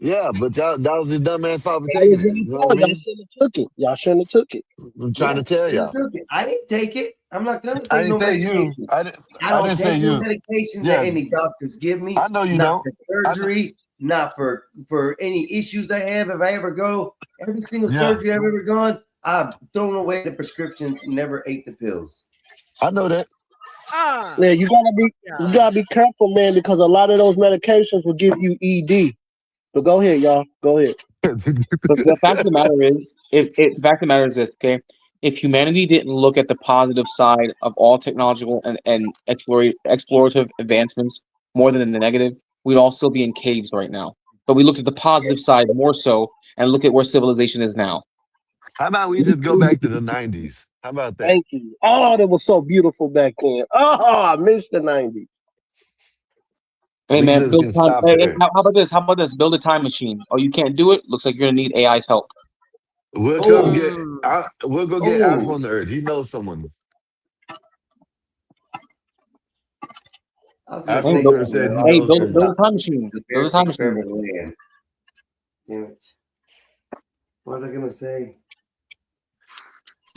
Yeah, but y'all that was your dumb ass fault for That taking was it. your You know fault. what I Y'all mean? shouldn't have took it. Y'all shouldn't have took it. I'm trying Yeah, to tell you y'all. took it. I didn't take it. I'm not gonna I take didn't no say you. medication. I I don't didn't say take no you. medication Yeah, that any doctors give me. I know you Not don't. for I know, surgery. Not for any issues I have. If I ever go, every single yeah, surgery I've ever gone, I've thrown away the prescriptions. Never ate the pills. I know that. Yeah, you gotta be careful, man, because a lot of those medications will give you ED. But go ahead, y'all. Go ahead. But the fact of the matter is, the fact of the matter is this, okay? If humanity didn't look at the positive side of all technological and explorative advancements more than the negative, we'd all still be in caves right now. But we looked at the positive side more so and look at where civilization is now. How about we just go back to the 90s? How about that? Thank you. Oh, that was so beautiful back then. Oh, I missed the 90s. Hey We man, just build can time. stop Hey, there. how about this? How about this? Build a time machine. Oh, you can't do it? Looks like you're gonna need AI's help. We'll go get. We'll go get Alpha on the Earth. He knows someone. I was gonna Alpha say on the Earth something. said he Hey, knows build someone. a time machine. The Build a bear time takes machine. forever to land. Damn it. What was I gonna say?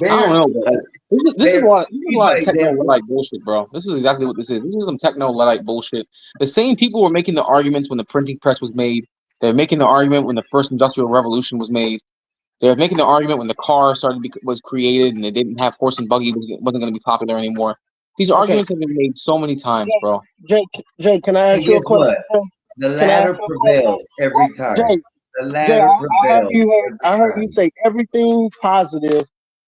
I don't know, but this is a lot. This is a use lot my of techno example. Luddite bullshit, bro. This is exactly what this is. This is some techno Luddite bullshit. The same people were making the arguments when the printing press was made. They're making the argument when the first industrial revolution was made. They're making the argument when the car was created and they didn't have horse and buggy wasn't going to be popular anymore. These Okay. arguments have been made so many times, bro. Jay, can I And ask you a guess what? question? The Can I ask ladder you a question? prevails every time. Jay, The Jay, ladder I heard prevails you. I every heard you time. say everything positive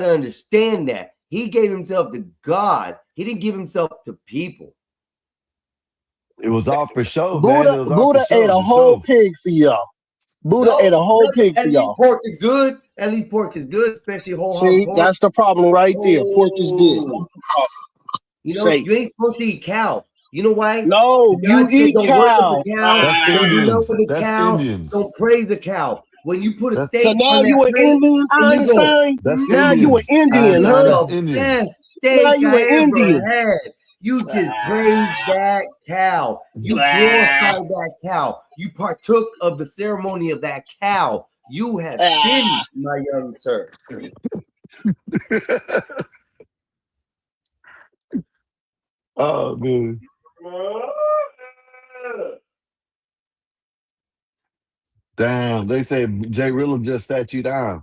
got to understand that. He gave himself to God. He didn't give himself to people. It was all for show, man. It Buddha, was all Buddha for show. ate a For whole show. pig for y'all. Buddha No, ate a whole pig for at least y'all. pork is good. At least pork is good, especially whole hog See, pork. that's the problem right there. Pork is good. Oh. You know, Say, you ain't supposed to eat cow. You know why? no, you God said eat don't cow. worship the cow. That's And you know Indians. with the That's cow, Indians. don't praise the cow. When you put a That's So steak now on you that an plate Indian, and you go, Einstein? that's Now you an Indians. Indian, it's huh? Einstein, that's the Indians. best. Now mistake you I an ever Indian. had. You just praised that cow. You glorified that cow. You partook of the ceremony of that cow. You have sinned, my young sir. Oh, dude. Damn, they say Jay Rilla just sat you down.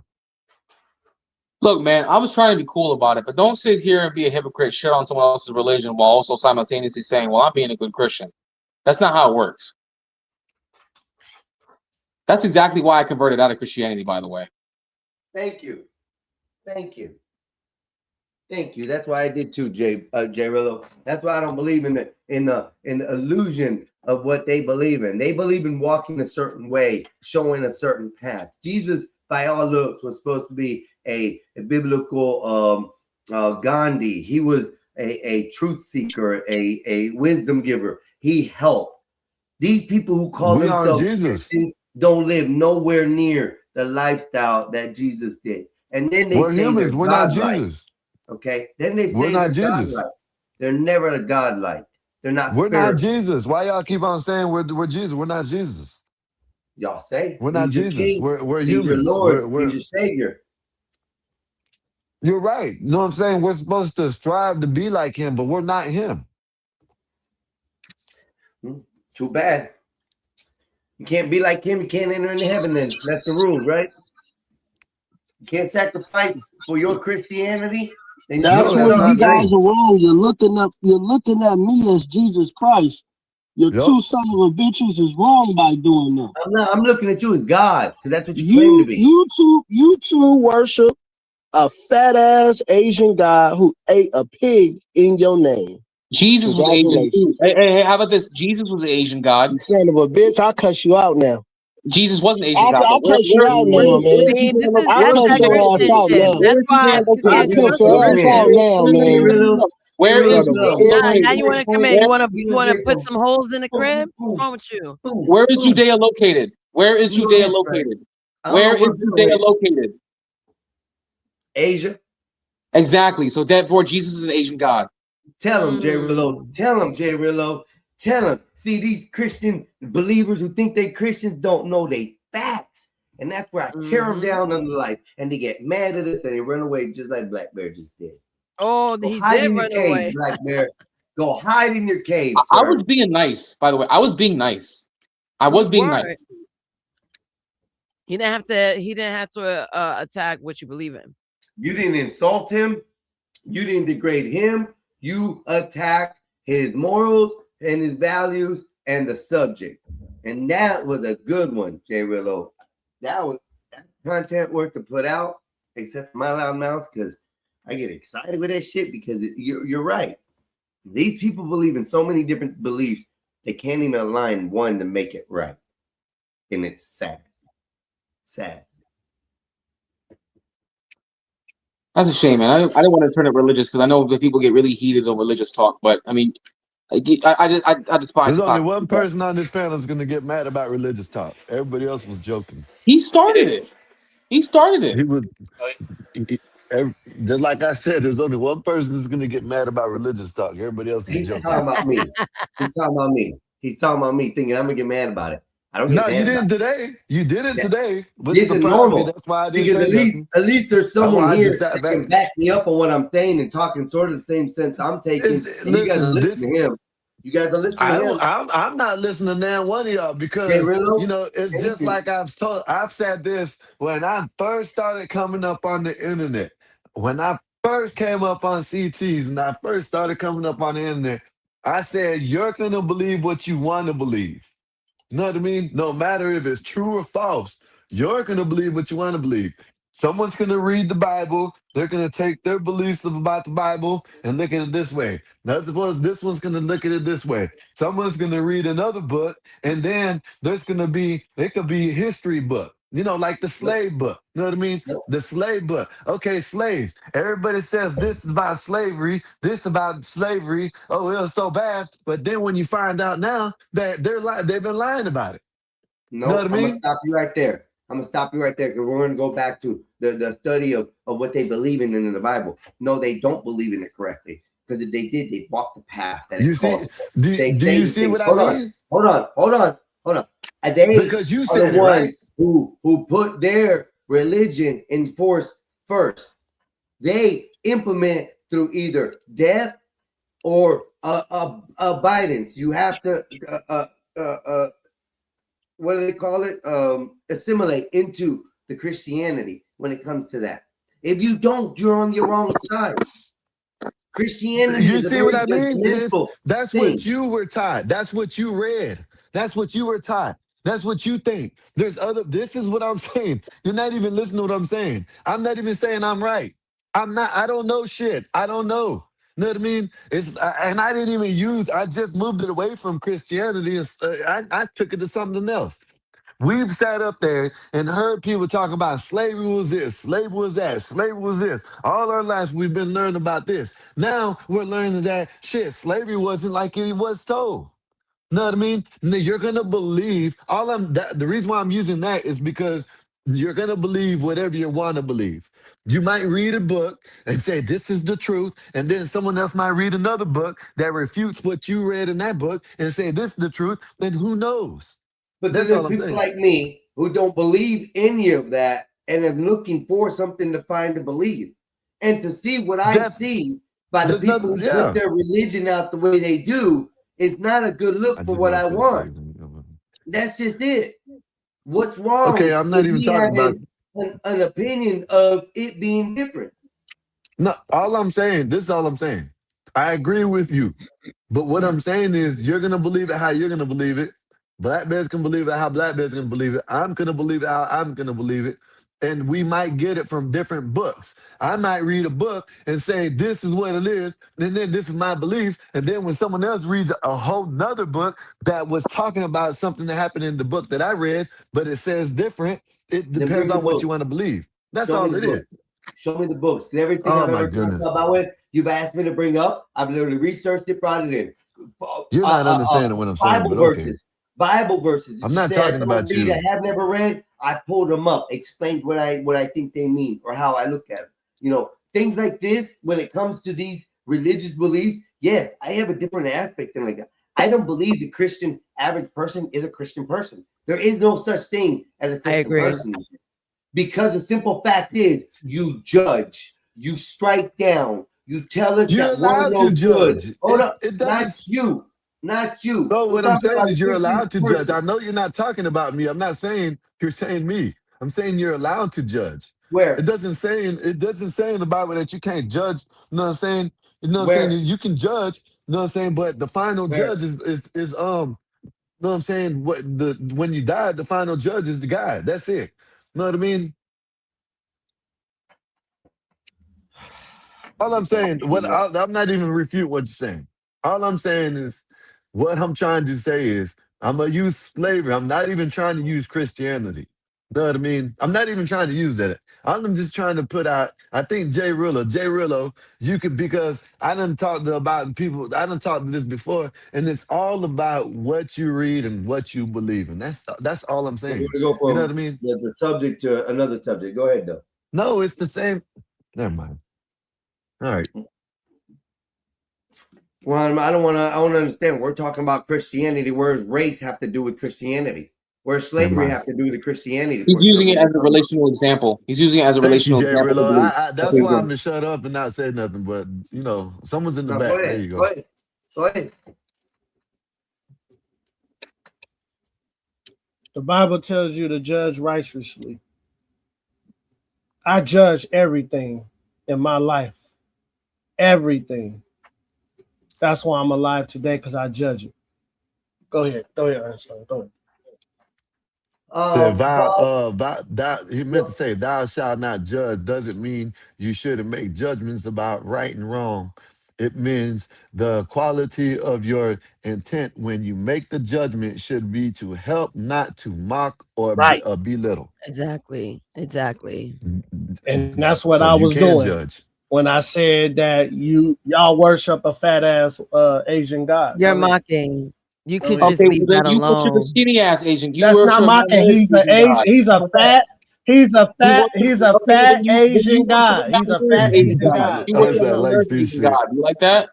Look, man, I was trying to be cool about it, but don't sit here and be a hypocrite, shit on someone else's religion while also simultaneously saying, well, I'm being a good Christian. That's not how it works. That's exactly why I converted out of Christianity, by the way. Thank you. Thank you. Thank you. That's why I did too, Jay Rillo. That's why I don't believe in the illusion of what they believe in. They believe in walking a certain way, showing a certain path. Jesus, by all looks, was supposed to be a biblical Gandhi. He was a truth seeker, a wisdom giver. He helped. These people who call We are themselves Jesus. Christians don't live nowhere near the lifestyle that Jesus did. And then they We're say humans. they're We're not godlike. Jesus. Okay. Then they We're say not they're Jesus. godlike. They're never a godlike. They're not We're not spiritual. Jesus. Why y'all keep on saying we're Jesus? We're not Jesus. Y'all say We're not he's your Jesus. king. We're He's your humans. Lord. We're He's your savior. You're right. You know what I'm saying? We're supposed to strive to be like him, but we're not him. Too bad. You can't be like him. You can't enter into heaven then. That's the rules, right? You can't sacrifice for your Christianity. Then That's you where don't you agree. guys are wrong. You're looking at me as Jesus Christ. Your two sons of a bitches is wrong by doing that. I'm looking at you as God, because that's what you claim to be. You two worship a fat ass Asian guy who ate a pig in your name. Jesus was Asian. Congratulations. Hey, how about this? Jesus was an Asian God. You son of a bitch, I'll cuss you out now. Jesus was an Asian God. I'll But cuss you out now, man. See, I'll that's cuss that your ass Christian out shit. now. That's why you I'll can't cuss trust a your ass out Christian. now, man. Where is Now you want to come in? You want to put some holes in the crib? What's wrong with you? Where is Judea located? Where is Judea located? Where is Judea located? Asia. Exactly. So therefore, Jesus is an Asian God. Tell him, Jay Rillo. Tell him, Jay Rillo. Tell him. See, these Christian believers who think they Christians don't know they facts. And that's where I tear them down under life. And they get mad at us and they run away just like Black Bear just did. Oh, Go he hide did in your run cave, away. Black Bear. Go hide in your cave, I sir. was being nice, by the way. I was being nice. I was being nice. He didn't have to attack what you believe in. You didn't insult him. You didn't degrade him. You attacked his morals and his values and the subject. And that was a good one, Jay Rillo. That was content worth to put out, except for my loud mouth, because I get excited with that shit because you're right. These people believe in so many different beliefs, they can't even align one to make it right. And it's sad. Sad. That's a shame, man. I didn't want to turn it religious because I know that people get really heated on religious talk, but I mean, I despise. There's only one person on this panel that's going to get mad about religious talk. Everybody else was joking. He started it. He started it. He was just like I said. There's only one person that's going to get mad about religious talk. Everybody else is He's joking. talking about me. He's talking about me. He's talking about me, thinking I'm gonna get mad about it. I don't get No, mad. you didn't about today. You didn't today. Which This is surprised me. normal. That's why I didn't Because say nothing. at least there's That's why someone I here just sat that back. can back me up on what I'm saying and talking sort of the same sense I'm taking. And you guys are Listen, listening to him. You guys are listening to him. I'm not listening to now one of y'all because Rillo, you know it's thank just you. like I've said this when I first started coming up on the internet. When I first came up on CTs and I first started coming up on the internet, I said you're gonna believe what you want to believe. You know what I mean? No matter if it's true or false, you're gonna believe what you want to believe. Someone's gonna read the Bible. They're gonna take their beliefs about the Bible and look at it this way. This one's gonna look at it this way. Someone's gonna read another book, and then it could be a history book. You know, like the slave book. You know what I mean? The slave book. Okay, slaves. Everybody says this is about slavery, this about slavery. Oh, it was so bad. But then when you find out now that they've been lying about it. No, Know what I I'm gonna mean? stop you right there. I'm gonna stop you right there because we're gonna go back to the study of what they believe in the Bible. No, they don't believe in it correctly. Because if they did, they walked the path that it You see? calls. Do you see what I mean? Hold on. And they Because you are said the it, one right? who put their religion in force first. They implement it through either death or abidance. You have to what do they call it? Assimilate into the Christianity when it comes to that. If you don't, you're on your wrong side. Christianity You is a see very what I mean? judgmental That's thing. what you were taught. That's what you read. That's what you were taught. That's what you think. This is what I'm saying. You're not even listening to what I'm saying. I'm not even saying I'm right. I don't know shit. I don't know. You know what I mean? And I didn't even I just moved it away from Christianity. And I took it to something else. We've sat up there and heard people talk about slavery was this, slavery was that, slavery was this. All our lives we've been learning about this. Now we're learning that slavery wasn't like it was told. Know what I mean? You're gonna believe the reason why I'm using that is because you're gonna believe whatever you want to believe. You might read a book and say this is the truth, and then someone else might read another book that refutes what you read in that book and say this is the truth. Then who knows? But That's then all there's I'm people saying. like me who don't believe any of that and are looking for something to find to believe. And to see what I see by the people who put their religion out the way they do is not a good look for what I want. That's just it. What's wrong? Okay, I'm not with even me talking about having an opinion of it being different. No, this is all I'm saying. I agree with you. But what I'm saying is you're gonna believe it how you're gonna believe it. Black bears can believe it how black bears can believe it. I'm gonna believe it how I'm gonna believe it. And we might get it from different books. I might read a book and say, this is what it is, and then this is my belief. And then when someone else reads a whole nother book that was talking about something that happened in the book that I read, but it says different, it depends on what you want to believe. That's all it is. Show me the books. Because everything Oh I've my ever talked goodness. about with, you've asked me to bring up. I've literally researched it, brought it in. You're not understanding what I'm saying, Bible but verses. okay. Bible verses. I'm not talking about you. I have never read. I pulled them up, explained what I think they mean or how I look at them. You know, things like this. When it comes to these religious beliefs, yes, I have a different aspect than like that. I don't believe the Christian average person is a Christian person. There is no such thing as a Christian person. Because the simple fact is, you judge, you strike down, you tell us You're that we're allowed no to good. judge. Hold up, It not doesn't. you, not you. No, what We're I'm talking saying about is a you're Christian allowed to judge. person. I know you're not talking about me. I'm not saying you're saying me. I'm saying you're allowed to judge. Where? It doesn't say in the Bible that you can't judge. You know what I'm saying? You know what I'm Where? saying? You can judge, you know what I'm saying? But the final Where? judge is you know what I'm saying? When you die, the final judge is the guy. That's it. You know what I mean? All I'm saying, I'm not even refute what you're saying. All I'm saying is, what I'm trying to say is, I'm gonna use slavery. I'm not even trying to use Christianity. You know what I mean? I'm not even trying to use that. I'm just trying to put out. I think Jay Rillo, you could, because I done talked about people. I done talked to this before, and it's all about what you read and what you believe, and that's all I'm saying. We're gonna go You know from what I mean? the subject to another subject. Go ahead, though. No, it's the same. Never mind. All right. Well, I want to understand. We're talking about Christianity. Where does race have to do with Christianity? Where does slavery have to do with the Christianity? He's using it as a relational example. He's using it as a Thank you, relational Jay example. Rillo. That's why I'm gonna shut up and not say nothing. But you know, someone's in the No, back. go ahead. There you go. Go ahead. Go ahead. The Bible tells you to judge righteously. I judge everything in my life. Everything. That's why I'm alive today, because I judge it. Go ahead. Go ahead, Einstein. Go ahead. Said he meant to say thou shalt not judge doesn't mean you shouldn't make judgments about right and wrong. It means the quality of your intent when you make the judgment should be to help, not to mock or belittle. Exactly. And that's what So I you was can doing judge. when I said that y'all worship a fat ass Asian god. You're Go ahead. mocking. You could Okay, just leave then that you put alone. the skinny ass Asian. You That's were not from mocking. He's an Asian Asian. god. He's a fat. He's a You fat. went to He's a okay, fat then you Asian went to the guy. He's a malnourished fat Asian Asian god. guy. You went to the that likes malnourished this Asian shit. god. You like that?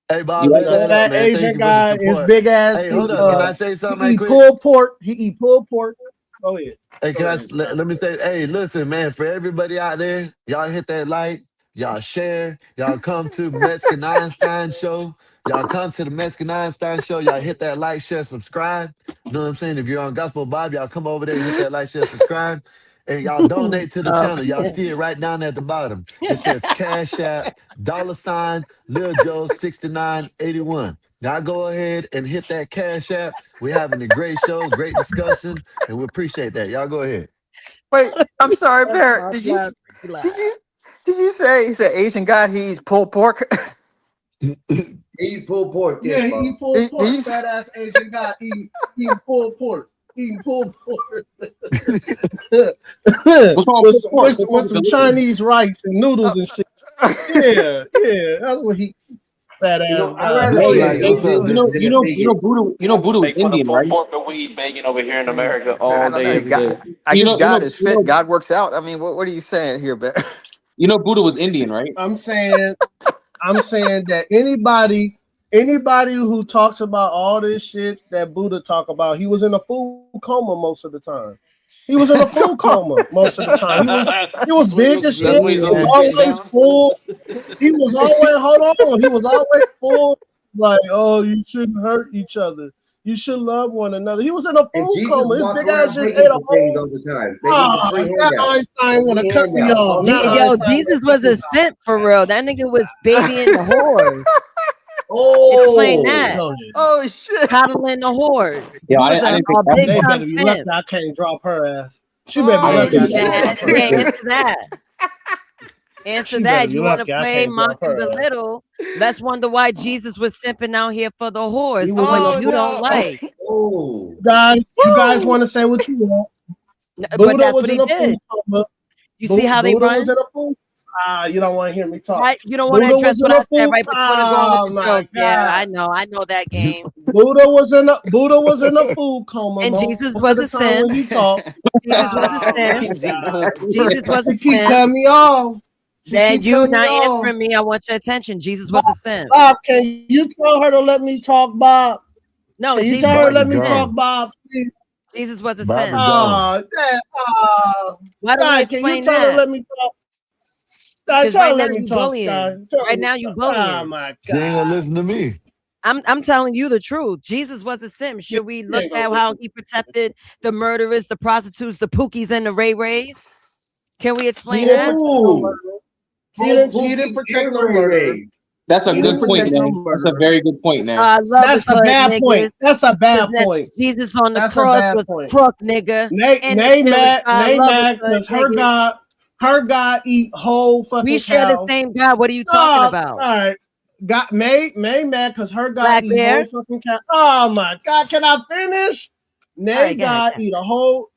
Hey You Bob, like let The that that? up, fat man. Thank Asian you for the guy is support. big ass. Hey, hold Eat, up. Can I say something he right eat quick? pulled pork. He eat pulled pork. Go ahead. Hey, let me say, hey, listen, man, for everybody out there, y'all hit that like, y'all share, y'all come to Mexican Einstein show. Y'all come to the Mexican Einstein show. Y'all hit that like, share, subscribe. You know what I'm saying? If you're on Gospel Vibe, y'all come over there and hit that like, share, subscribe. And y'all donate to the channel. Y'all see it right down at the bottom. It says Cash App, $ Lil Joe 6981. Now go ahead and hit that Cash App. We're having a great show, great discussion, and we appreciate that. Y'all go ahead. Wait, I'm sorry, Barrett. That's Did why I did you say he's an Asian guy? He eats pulled pork. He eat pulled pork. Yeah, Yes, he Bob. eat pulled pork. He's- Fat ass Asian guy eating pulled pork. Eating pulled pork. What's wrong with pork? What's wrong with some Chinese rice and noodles and shit. Yeah, that's what he fat ass You know, guy. I'd rather Hey, say hey, what's up you know, than you a know, bigot. you know, Buddha was Indian, right? Pork and weed banging over here in America I all don't know. day, every day. I You guess know, God is fit. God works out. I mean, what are you saying here, Barrett? Buddha was Indian, right? I'm saying that anybody who talks about all this shit that Buddha talk about, he was in a food coma most of the time. He was in a food coma most of the time. He was big as shit. He was always full. He was always He was always full. Like, oh, you shouldn't hurt each other. You should love one another. He was in a And food Jesus coma. His walked big ass around just begging ate a for things whole. all the time, begging for free That handouts. Einstein want to Free cut me handouts. off. All That the time. Yo, Einstein. Jesus was a simp for real. That nigga was babying the whores. Oh, Explain that. Go ahead. Oh shit! Coddling the whores. Yeah, He I was didn't think a that big They time better be lucky simp. I can't drop her ass. She better be I didn't lucky I think can't Yeah, drop her yeah, ass. answer that. Answer She better that. be You want to lucky I play can't mock drop and her ass. belittle? Let's wonder why Jesus was simping out here for the whores, He the was in ones a you don't no. like. Oh, Guys, you guys want to say what you want. But Buddha that's was what in he a food did. coma. You see how they Buddha was run? in a food. You don't want to hear me talk. Right? You don't want to Buddha address was what in I a said food. right before the going with Oh the my joke. Yeah, God. I know that game. Buddha was in a food coma And most Jesus of was the a time when simp. he talked. Jesus was a Oh He simp. my was eating God. pulled pork. Jesus was a She keep simp. cutting me off. She Then keep you cutting me not off. answering me. I want your attention. Jesus was a simp. Bob, can you tell her to let me talk, Bob? No, Can you Jesus tell her to Bob let is me talk, gone. Bob? Please? Jesus was a Bob is simp. gone. Why don't we Sky, can you explain tell her to that? let me talk? Sky, Because tell her right to now let me you talk, Sky. bullying. Tell her Right to now let me you talk. Oh bullying. my She ain't gonna God. listen to me. I'm telling you the truth. Jesus was a simp. Should we You look ain't at gonna how listen. he protected the murderers, the prostitutes, the pookies, and the Ray Rays? Can we He explain didn't that? protect no Ooh. murderer. Both He didn't Pookie protect and no Ray murderer. Ray. That's a He didn't good point, protect no man. That's a murderer. very good point, man. I love That's his a hood bad niggas. point. That's a bad Business point. Jesus on the That's a cross bad was point. crook, nigga. Nay And the killing God love his hood because niggas. her God eat whole We fucking share the cows. same God. What are you talking Oh, all about? right. Got May mad because her God Black eat Bear? whole fucking cow. Oh my God, can I finish? All right, go ahead, God go ahead. eat a whole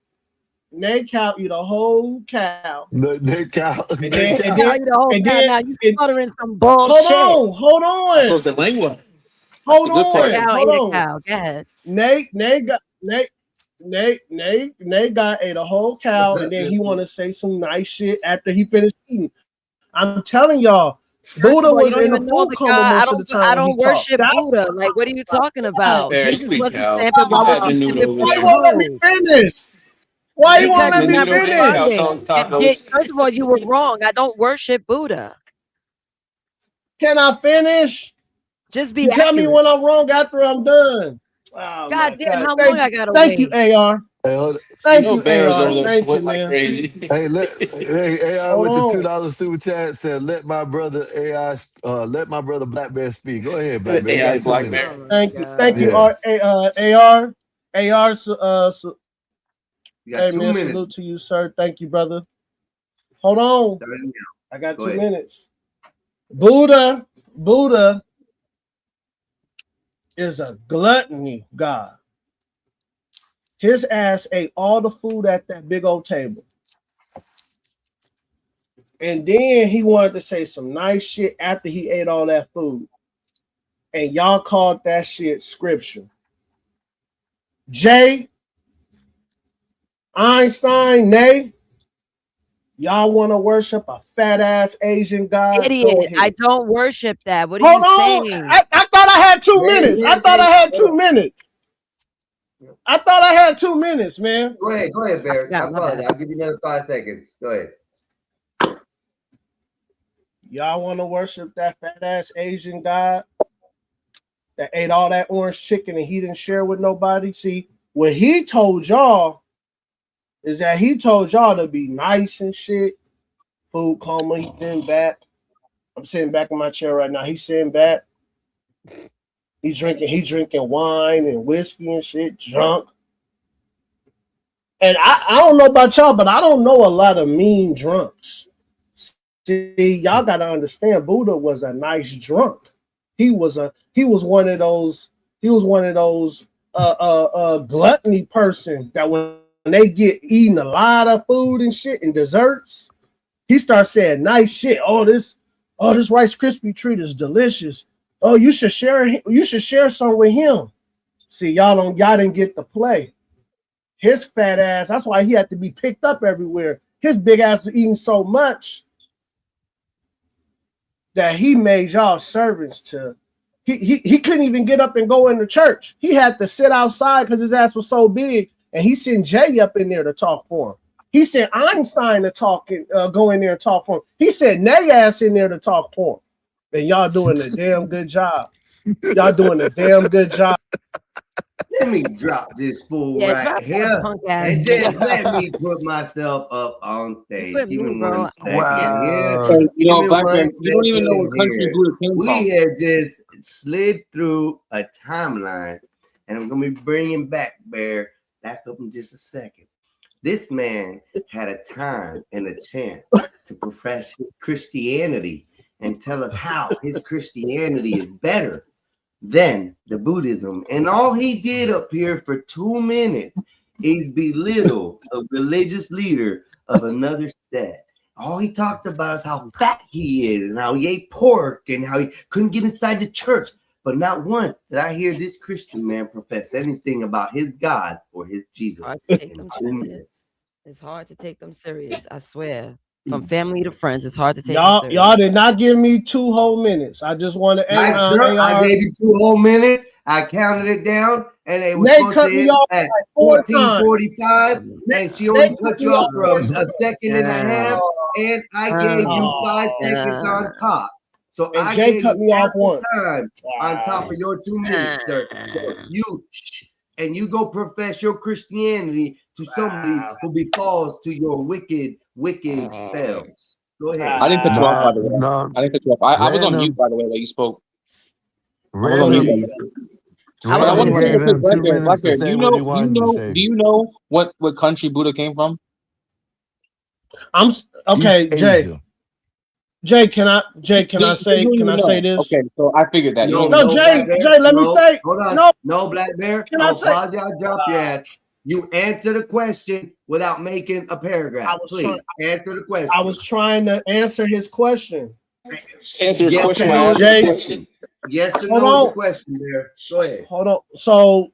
cow eat a whole cow. The cow. And Cow then eat a whole cow. Now you uttering some bullshit. hold on. the lengua. Hold the good on. part. Cow Hold ate a on. cow. Go ahead. Nate God ate a whole cow, and then he want to say some nice shit after he finished eating. I'm telling y'all, First of Buddha all, you was don't in a even know food the coma God. most of the time I when he don't talked. worship Buddha. Like, what are you talking about? Barry, Jesus you eat was a cow. simp, and why You was had he the noodle simping over for Why the you there. won't let me hoes? finish? Why you won't Because let you're me not Noodle and finish? cow responding. tacos. First of all, you were wrong. I don't worship Buddha. Can I finish? Just be You tell me accurate. when I'm wrong after I'm done. Oh God my damn, God. how long I gotta Thank you, wait? AR. Hey, hold, Thank you, Bear is over AR. there Thank you, sweating like man. crazy. hey, AI Hold with the on. $2 super chat said, let my brother AI, let my brother Black Bear speak. Go ahead, Black Bear. You AI got 2 Black Bear. minutes. Thank you, Yeah. AR. AR. You got Hey 2 man, minutes. salute to you, sir. Thank you, brother. Hold on. Starting now. I got Go 2 ahead. minutes. Buddha is a gluttony god. His ass ate all the food at that big old table. And then he wanted to say some nice shit after he ate all that food. And y'all called that shit scripture. Jay, Einstein, Nay, y'all want to worship a fat ass Asian god? Go Idiot. ahead. I don't worship that. What are Hold you on. saying? I thought I had 2 minutes. I thought I had 2 minutes. I thought I had 2 minutes, man. Go ahead, Bear. Yeah, I my apologize. bad. I'll give you another 5 seconds. Go ahead. Y'all want to worship that fat ass Asian god that ate all that orange chicken and he didn't share with nobody? See, what he told y'all is that he told y'all to be nice and shit. Food coma, he's sitting back. I'm sitting back in my chair right now. He's sitting back. He drinking wine and whiskey and shit, drunk. And I don't know about y'all, but I don't know a lot of mean drunks. See, y'all gotta understand, Buddha was a nice drunk. He was one of those gluttony person that when they get eating a lot of food and shit and desserts, he starts saying nice shit. Oh, this Rice Krispie treat is delicious. Oh, you should share some with him. See, y'all didn't get the play. His fat ass, that's why he had to be picked up everywhere. His big ass was eating so much that he made y'all servants to. He couldn't even get up and go into church. He had to sit outside because his ass was so big, and he sent Jay up in there to talk for him. He sent Einstein to go in there and talk for him. He sent Nay ass in there to talk for him. And y'all doing a damn good job. Y'all doing a damn good job. Let me drop this fool Yeah, right drop that here punk ass and just nigga. let me put myself up on stage. Put Give me, me bro. 1 second Wow. here. Hey, you know, Give me Black 1 Man, you don't even know second what country here. Buddha came We from. have just slid through a timeline, and I'm gonna be bringing back Bear back up in just a second. This man had a time and a chance to profess his Christianity and tell us how his Christianity is better than the Buddhism. And all he did up here for 2 minutes is belittle a religious leader of another sect. All he talked about is how fat he is and how he ate pork and how he couldn't get inside the church. But not once did I hear this Christian man profess anything about his God or his Jesus Hard to take in them 2 serious. minutes. It's hard to take them serious. I swear. From family to friends, it's hard to take them Y'all serious. did not give me 2 whole minutes. I just want to I AR. gave you 2 whole minutes. I counted it down, and it was Nate supposed cut to me end off at like 4 times. 14:45, and she only cut you off for a second and a half, and I gave you 5 seconds on top. So And I Jay gave cut you me off ample once. time on top of your 2 minutes, sir. So you go profess your Christianity to somebody who befalls to your wicked spells. Go ahead. I didn't cut you off, by the way. No, I didn't cut you off. I was on mute, by the way, while you spoke. I was on mute. Random, But I want to say gave real quick, him 2 minutes Black to Bear, say what he wanted to say. do you know what country Buddha came from? Okay, Jay. Jay, can I say this? Okay, so I figured that. No, Jay, let me say. Hold on. No, no, Black Bear. Can I I'll say- pause you. I'll drop your ass. You answer the question without making a paragraph. Please answer the question. I was trying to answer his question. Answer your Yes question. or Okay, no is the Jay. question. Yes or Hold no is on. the question there. Go ahead. Hold on. So,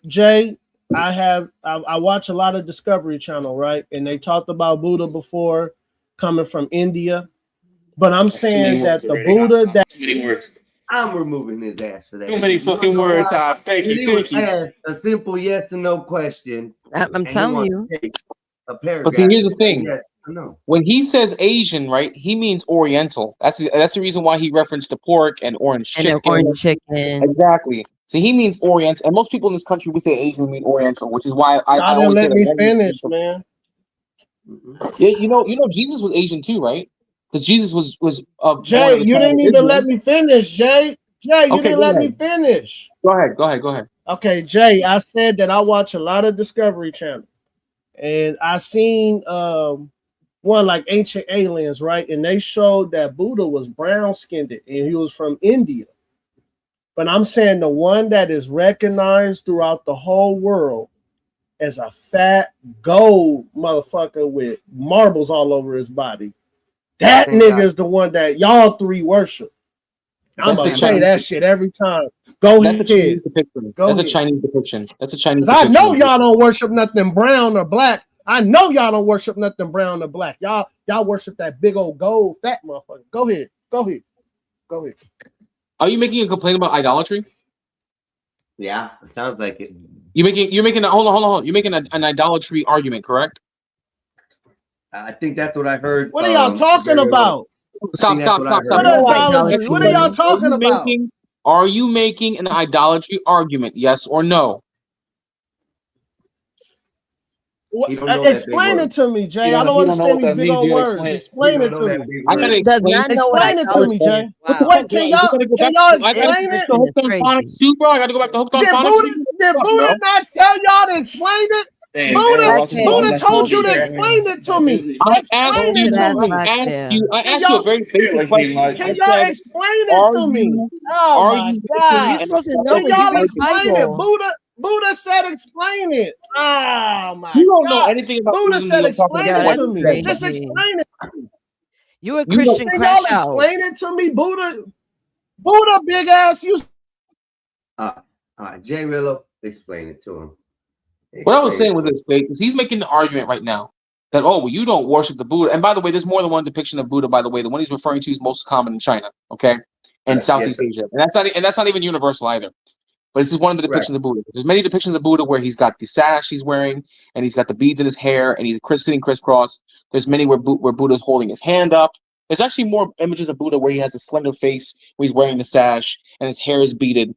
Jay, I watch a lot of Discovery Channel, right? And they talked about Buddha before coming from India. But I'm saying that the Buddha that Too many words. I'm removing his ass for that. Too many fucking words. Thank He you. would Thank you. ask a simple yes or no question. I'm and he telling wants you. to take a paragraph. But see, here's the to say thing. Yes or no. When he says Asian, right, he means Oriental. That's the reason why he referenced the pork and orange And chicken. the orange chicken. Exactly. So he means Oriental, and most people in this country we say Asian, we mean Oriental, which is why I y'all didn't always say let that me one is finish, from- man. Yeah, you know, Jesus was Asian too, right? Because Jesus was born Jay, of the you tribe didn't of even Israel. let me finish, Jay. Jay, you Okay, didn't go let me ahead. finish. Go ahead. Okay, Jay, I said that I watch a lot of Discovery Channel. And I seen one like Ancient Aliens, right? And they showed that Buddha was brown-skinned and he was from India. But I'm saying the one that is recognized throughout the whole world as a fat gold motherfucker with marbles all over his body. That Thank nigga God. is the one that y'all three worship. I'm That's gonna the say Chinese. that shit every time. Go That's a ahead. Chinese depiction. Go That's a ahead. Chinese depiction. That's a Chinese 'Cause I depiction. know y'all don't worship nothing brown or black. I know y'all don't worship nothing brown or black. Y'all worship that big old gold fat motherfucker. Go ahead. Go ahead. Go ahead. Are you making a complaint about idolatry? Yeah, it sounds like it. You're making hold on. You're making an idolatry argument, correct? I think that's what I heard. What are y'all talking Jerry, about? Stop. What idolatry? What are y'all talking about? Are you making an idolatry argument? Yes or no? He don't know that big Explain word. it to me, Jay. He I don't- don't he don't know understand what these that big means. old You gotta words. explain it. Explain He it don't know to that me. big I gotta word. Does not know what Explain it to me, Jay. Wow. What can y'all I gotta explain go it? back to Hooked on Phonics too, bro. I gotta go back to Hooked on Did Phonics. Buddha not tell y'all to explain it? Buddha told you to explain it to me. I asked Explain you. it to me. I asked you a very basic question. I Can y'all said, explain it to me? Oh are my you God. You're supposed to know Can what y'all you explain it? Bible. Buddha said explain it. Oh my You don't God. know anything about Buddha Buddhism, said you're talking explain about it what to you me. said. Just explain it. You a You know- Christian Can crash y'all out. explain it to me, Buddha? Buddha, big ass, you. Jay Rillo, explain it to him. What I was Explain saying it was to this, Faith, is he's making the argument right now that, oh, well, you don't worship the Buddha. And by the way, there's more than one depiction of Buddha, by the way. The one he's referring to is most common in China, okay? And Yes, Southeast yes, Asia. And that's not even universal either. But this is one of the Right. depictions of Buddha. There's many depictions of Buddha where he's got the sash he's wearing, and he's got the beads in his hair, and he's sitting crisscross. There's many where Buddha's holding his hand up. There's actually more images of Buddha where he has a slender face, where he's wearing the sash, and his hair is beaded.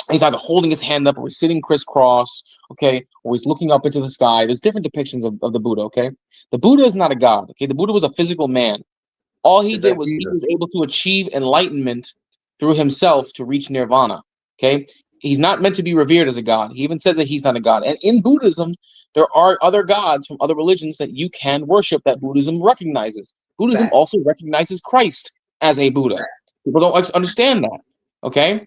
He's either holding his hand up or he's sitting crisscross, okay, or he's looking up into the sky. There's different depictions of the Buddha, okay? The Buddha is not a god, okay? The Buddha was a physical man. All he Just did like was he Jesus. was able to achieve enlightenment through himself to reach nirvana, okay? He's not meant to be revered as a god. He even says that he's not a god. And in Buddhism, there are other gods from other religions that you can worship that Buddhism recognizes. Buddhism Facts. also recognizes Christ as a Buddha. People don't understand that, okay?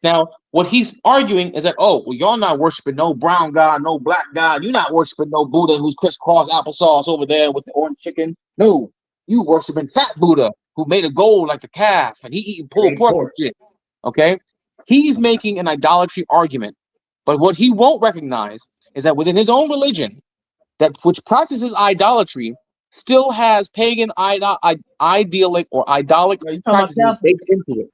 Now, what he's arguing is that, oh, well, y'all not worshiping no brown god, no black god. You're not worshiping no Buddha who's crisscross applesauce over there with the orange chicken. No, you worshiping fat Buddha who made of gold like the calf and he eating pulled pork and shit. Okay? He's making an idolatry argument. But what he won't recognize is that within his own religion, that which practices idolatry, still has pagan idyllic or idolic talking about practices Catholics? baked into it.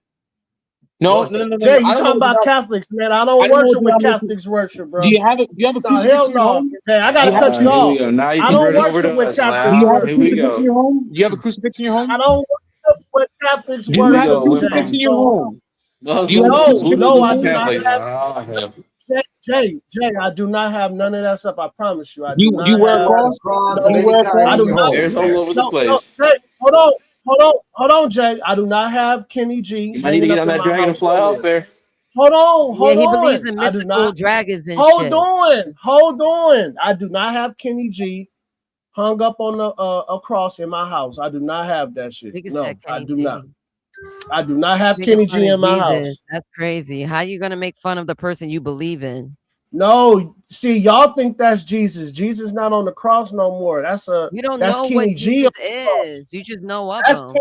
No. Jay, you I don't talking know about Catholics, man. I I don't don't know worship what what denomination- Catholics worship, bro. Do you have a No, crucifix hell in your no. home? Jay, I gotta Do you cut have- you Here we off. go. Now you I can don't bring it worship over what to us, Catholics Do you have a worship. crucifix in your home? Do you have a crucifix in your home? I don't worship what Catholics Do you have a worship, crucifix Jay. in your So, home? Do you have a no, crucifix in no, your I home? do not have. Jay, I do not have none of that stuff. I promise you. I Do do you not wear a have. cross? No, Do you wear a cross? I do not. There's all over the place. No, Jay, hold on, Jay. I do not have Kenny G. You might need to get on that dragon and fly out there. Hold on, hold Yeah, he on. believes in I do mystical not. dragons and Hold shit. on. I do not have Kenny G hung up on a cross in my house. I do not have that shit. Nigga No, said I Kenny do G. not. I do not have Making Kenny fun G of in my house. Jesus. That's crazy. How you gonna make fun of the person you believe in? No, see, y'all think that's Jesus. Jesus not on the cross no more. That's You don't that's know Kenny what G. Jesus on the cross. is. You just know of That's him.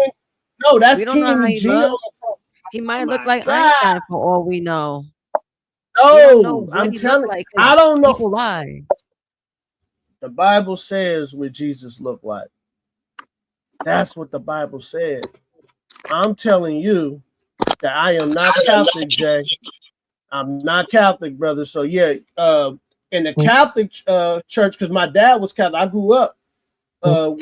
No, that's We don't know how Kenny he G on look. the cross. He might Oh look my like God. Einstein for all we know. We don't know No, what I'm he telling. look like 'cause I don't know. people lie. The Bible says what Jesus looked like. That's what the Bible said. I'm telling you that I am not Catholic, Jay. I'm not Catholic, brother. So yeah, in the Catholic church, because my dad was Catholic. I grew up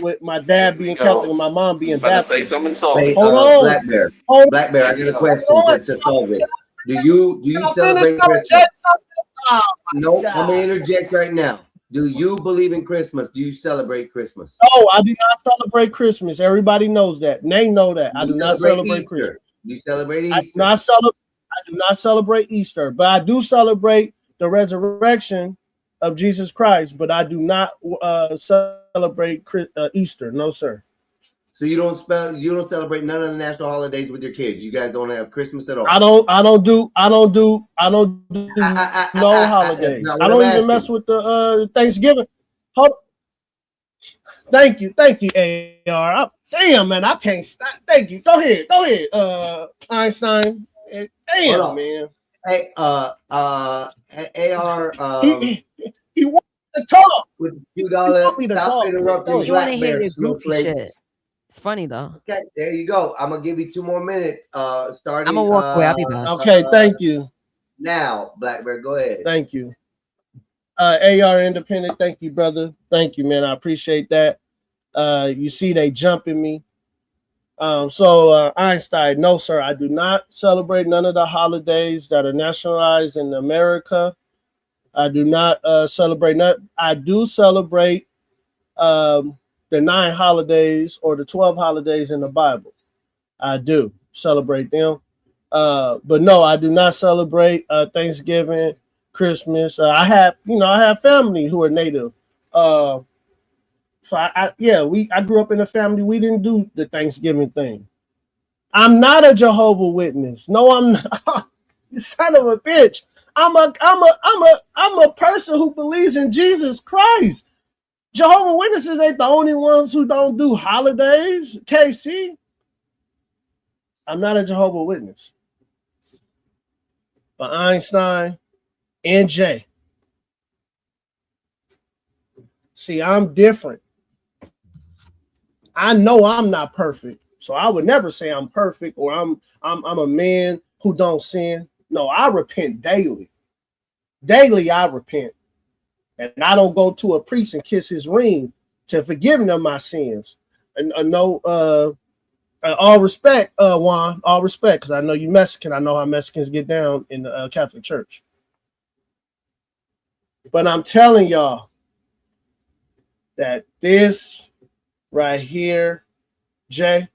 with my dad being Catholic and my mom being Baptist. Hey, Hold on. Black Bear. Hold Black Bear, I got a question on. to solve it. Do you Finish celebrate up, Christmas? Jay, something. Oh, my No, God. I'm gonna interject right now. Do you believe in Christmas? Do you celebrate Christmas? No, I do not celebrate Christmas. Everybody knows that. They know that. I do not celebrate Easter? Christmas. Do you celebrate I Easter? do not celebrate Easter, but I do celebrate the resurrection of Jesus Christ. But I do not celebrate Easter. No, sir. So you don't celebrate none of the national holidays with your kids. You guys don't have Christmas at all. I don't do no holidays. not what I don't I'm even mess asking. with the Thanksgiving. Thank you, AR. Damn, man, I can't stop. Thank you. Go ahead, Einstein. Damn, on. man. Hey, AR. He wants to talk. With He $2, want me to stop talk. interrupting You want to Black hear Bear your goofy snowflakes. shit. It's funny though. Okay, there you go. I'm gonna give you 2 more minutes. Starting. I'm gonna walk away. I'll be back. Okay, thank you. Now, Black Bear, go ahead. Thank you. AR Independent, thank you, brother. Thank you, man. I appreciate that. You see, they jumping me. So Einstein, no, sir, I do not celebrate none of the holidays that are nationalized in America. I do not celebrate none. I do celebrate the 9 holidays or the 12 holidays in the Bible. I do celebrate them. But no, I do not celebrate Thanksgiving, Christmas. I have family who are native. So I grew up in a family. We didn't do the Thanksgiving thing. I'm not a Jehovah's Witness. No, I'm not. You son of a bitch. I'm a person who believes in Jesus Christ. Jehovah's Witnesses ain't the only ones who don't do holidays. KC. I'm not a Jehovah's Witness. But Einstein and Jay. See, I'm different. I know I'm not perfect. So I would never say I'm perfect or I'm a man who don't sin. No, I repent daily. Daily I repent. And I don't go to a priest and kiss his ring to forgive him of my sins. And all respect, Juan, all respect, because I know you Mexican. I know how Mexicans get down in the Catholic Church. But I'm telling y'all that this right here, Jay,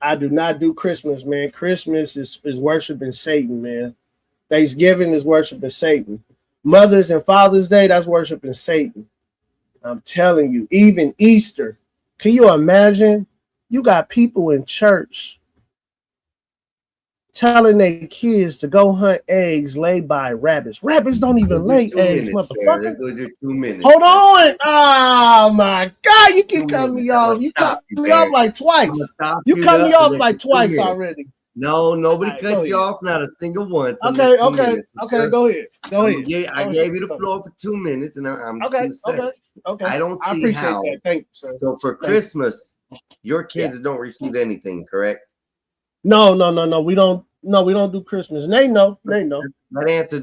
I do not do Christmas, man. Christmas is worshiping Satan, man. Thanksgiving is worshiping Satan. Mother's and Father's Day, that's worshiping Satan. I'm telling you, even Easter. Can you imagine? You got people in church telling their kids to go hunt eggs laid by rabbits. Rabbits don't even lay eggs, motherfucker. Hold on. Oh my God, you keep cutting me off. You cut me off like twice. You cut me off like twice already. No, nobody cut you off, not a single one. So Okay, just 2 minutes, okay, go ahead. I gave you the floor for 2 minutes, and I'm just gonna say, okay. I don't see appreciate how. that. Thank you, sir. So for Christmas, your kids don't receive anything, correct? No. We don't do Christmas. They know. That answers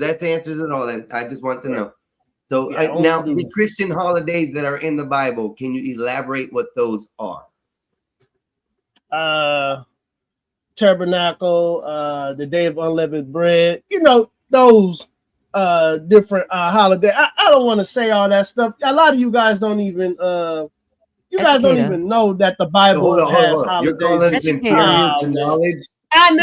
it all. Then I just want to know. So now the Christian holidays that are in the Bible, can you elaborate what those are? Tabernacle, the Day of Unleavened Bread, those different holidays. I don't want to say all that stuff. A lot of you guys don't even know that the Bible has holidays. You're calling us inferior to knowledge. I'm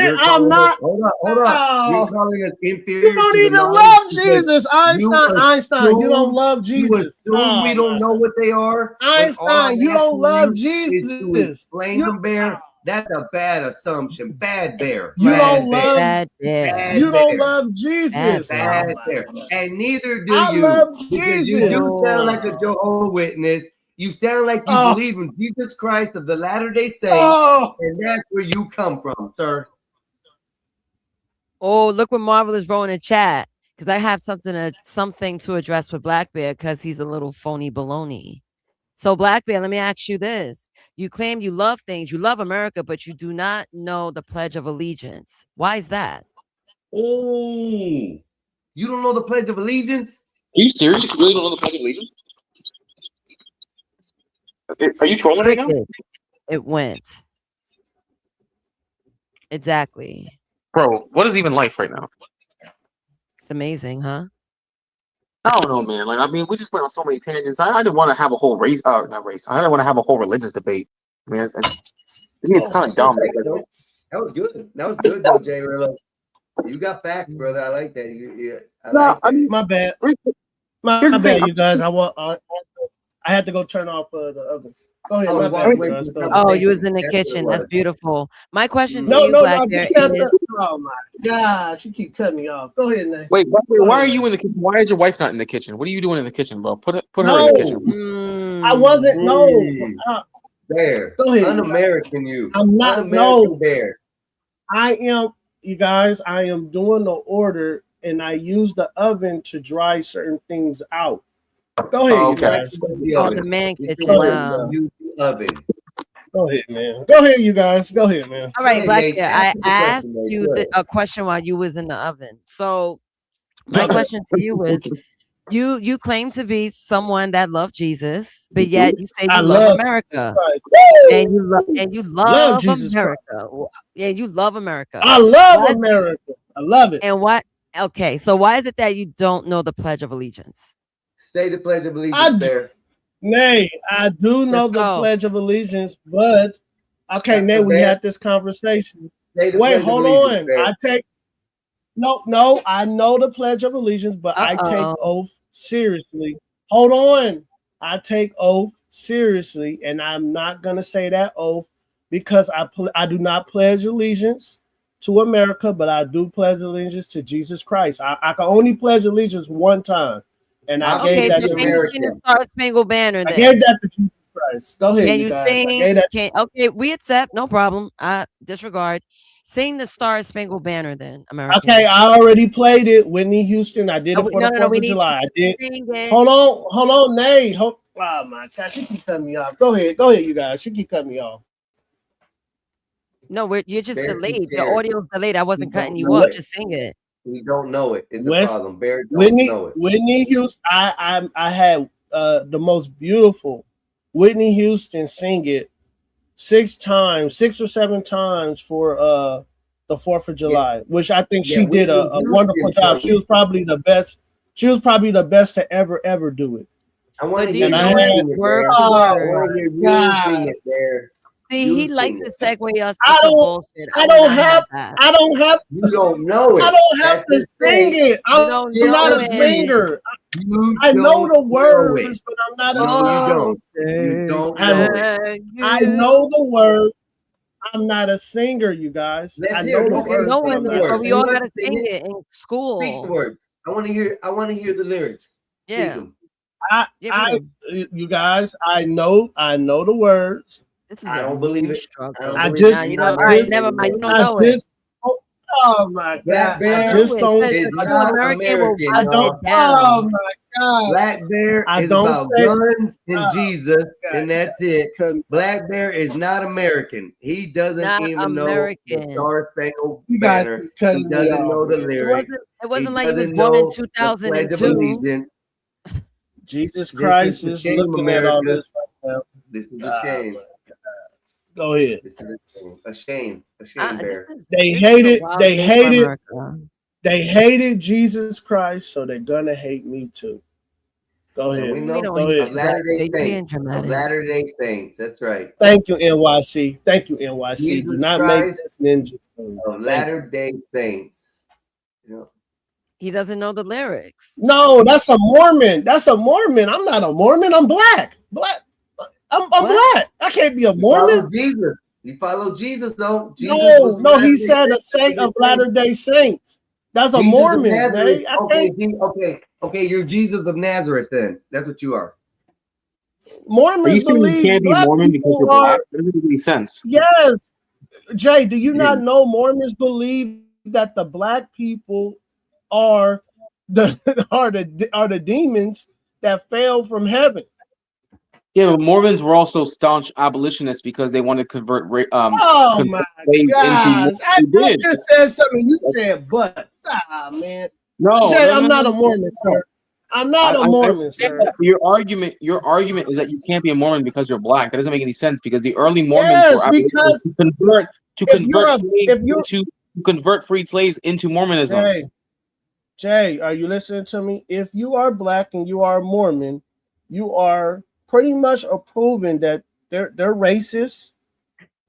not. Hold up. You're calling us inferior. You don't even love Jesus, Einstein. You don't love Jesus. You assume we don't know what they are. Einstein, you don't love Jesus. To explain them, Bear. That's a bad assumption. Bad Bear. You don't love Jesus. Bad Bear. And neither do you. Because you do sound like a Jehovah's Witness. You sound like you believe in Jesus Christ of the Latter-day Saints. And that's where you come from, sir. Oh, look what Marvelous wrote in the chat. Because I have something to address with Black Bear because he's a little phony baloney. So Black Bear, let me ask you this. You claim you love things, you love America, but you do not know the Pledge of Allegiance. Why is that? Oh, you don't know the Pledge of Allegiance? Are you serious? You really don't know the Pledge of Allegiance? Are you trolling right now? It went. Exactly. Bro, what is even life right now? It's amazing, huh? I don't know, man. Like, I mean, we just went on so many tangents. I didn't want to have a whole not race. I didn't want to have a whole religious debate. I mean, it's kind of dumb. That was good. That was good, though, Jay. You got facts, brother. I like that. My bad. My bad, you guys. I had to go turn off the oven. Go ahead. Oh, you was in the kitchen. That's beautiful. My question to you, Black Bear, is... Oh my God, she keep cutting me off. Go ahead, Nate. Wait, why are you in the kitchen? Why is your wife not in the kitchen? What are you doing in the kitchen, bro? Put her in the kitchen. I wasn't. Bear. Go ahead. Un-American you. I'm not. Un-American No, bear. I am. You guys, I am doing the order, and I use the oven to dry certain things out. Go ahead, you guys. Oh, the man kitchen. Use the oven. Go ahead, man. Go ahead, you guys. Go ahead, man. All right, Hey, Black Nate, Bear, ask I the question, asked Nate. you Go ahead. a question while you was in the oven. So my question to you is, you claim to be someone that loved Jesus, but yet you say I you love love America, Jesus and you Love love Jesus Christ. America. Yeah, you love America. I love Why is- America. I love it. And what? Okay, so why is it that you don't know the Pledge of Allegiance? Say the Pledge of I Allegiance, d- Bear. Nay, I do know Let's the go. Pledge of Allegiance, but okay, That's Nay, the we Bear. had this conversation. Say the Wait, Pledge of hold Allegiance, on. Bear. I take no, I know the Pledge of Allegiance, but I take Uh-oh. oath seriously. Hold on. I take oath seriously, and I'm not gonna say that oath because I do not pledge allegiance to America, but I do pledge allegiance to Jesus Christ. I can only pledge allegiance one time, and I gave Okay, that so to can you Jesus. sing the Star Spangled Banner I then? gave that to Jesus Christ. Go ahead, Can you you guys. I sing? gave that. Can Okay, we accept, no problem. I disregard. Sing the Star Spangled Banner then, American. Okay, I already played it. Whitney Houston. I did it for No, the no, 4th we of need you July. I to did. sing it. Hold on, Nay. Oh my gosh, she keep cutting me off. Go ahead, you guys. She keep cutting me off. No, you're just Bear, delayed. he's The scared. audio's delayed. I wasn't He don't cutting you know off. it. Just sing it. We don't know it. Is the West problem. Bear don't know it. Whitney Houston. I had the most beautiful Whitney Houston sing it 6 or 7 times for the 4th of July, which I think Yeah, she did a Whitney wonderful Houston job. sung She was probably the best. She was probably the best to ever do it. I want But to do hear you you know sing it it, word Bear. for I word? want to hear you God. sing it, Bear. See, You he sing likes it. to segue us to I some don't. bullshit. I will don't not have. that. I don't have. You don't know it. I don't have At to this sing stage, it. I'm don't Still not know a it. singer. you I know don't the know it. words, but I'm not a No, you singer. don't. You don't I, know it. I know the words. I'm not a singer, you guys. I Let's know hear. the Okay, words. No but I'm one speak the is, not a but words. we all singer. gotta Sing sing it. it in Speak the school. words. I want to hear. I want to hear the lyrics. Speak Yeah. them. You guys, I know the words. This is I a don't believe new it. struggle. I don't I believe just, Nah, it. you You're know, not all right, American never mind. You anymore. don't I know it. just, oh my Black God, I Bear just don't. is A true not American will American, I bust don't. y'all. it down. Oh my God, Black Bear I is don't about say. guns and Oh Jesus, God, and that's it. couldn't- Black Bear is not American. He doesn't Not even know the American. Star Spangled You guys Banner. keep He cutting me doesn't know off, the man. lyrics. It wasn't He like he was doesn't born in know the Pledge of 2002. Allegiance. Jesus This Christ is a is shame, looking at all America. this right now. This is a Oh shame. my God. Go ahead. This is a shame. A shame, Bear. They this is a hated. wild They day for hated. America. They hated Jesus Christ, so they're gonna hate me too. Go And we ahead. know don't Go hate ahead. of Latter Day You're being Saints. Of dramatic. Latter Day Saints. That's right. Thank you, NYC. Thank you, NYC. Do Jesus not make Christ this ninja thing. of Thank you. Latter Day Saints. Yeah. He doesn't know the lyrics. No, that's a Mormon. That's a Mormon. I'm not a Mormon. I'm black. Black. I'm black. I can't be a You follow Mormon. Jesus. You follow Jesus, though. Jesus No, was no. He Latter-day said a Saint. saint of Latter-day Saints. That's a Jesus of Mormon, Nazareth. man. I Okay, can't. okay. You're Jesus of Nazareth. Then that's what you are. Are you Mormons saying you believe can't be black Mormon because people you're are. black? That doesn't make any sense. Yes, Jay. Do you not know Mormons believe that the black people are the demons that fell from heaven? Yeah, but Mormons were also staunch abolitionists because they wanted to convert Oh convert my slaves gosh! into. I They did. just said something. You said, "But." Man. No, Jay, no, I'm no, not no, a Mormon, no. sir. I'm not a Mormon, Understand sir. that. Your argument is that you can't be a Mormon because you're black. That doesn't make any sense because the early Mormons Yes, were abolitionists because to convert freed slaves into Mormonism. Jay, are you listening to me? If you are black and you are Mormon, you are pretty much approving that they're racist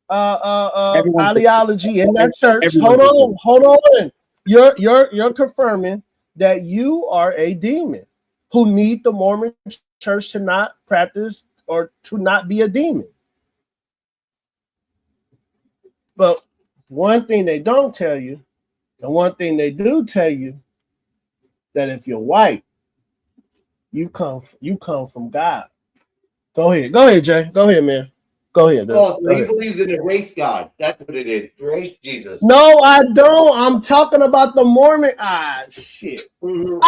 ideology in that church. Everyone's Hold on. You're confirming that you are a demon who need the Mormon church to not practice or to not be a demon. But one thing they don't tell you, and one thing they do tell you, that if you're white, you come from God. Go ahead, Jay. Go ahead, man. Go ahead. Oh, Go so he ahead. believes in the race God. That's what it is. Race Jesus. No, I don't. I'm talking about the Mormon. Shit. Mhm.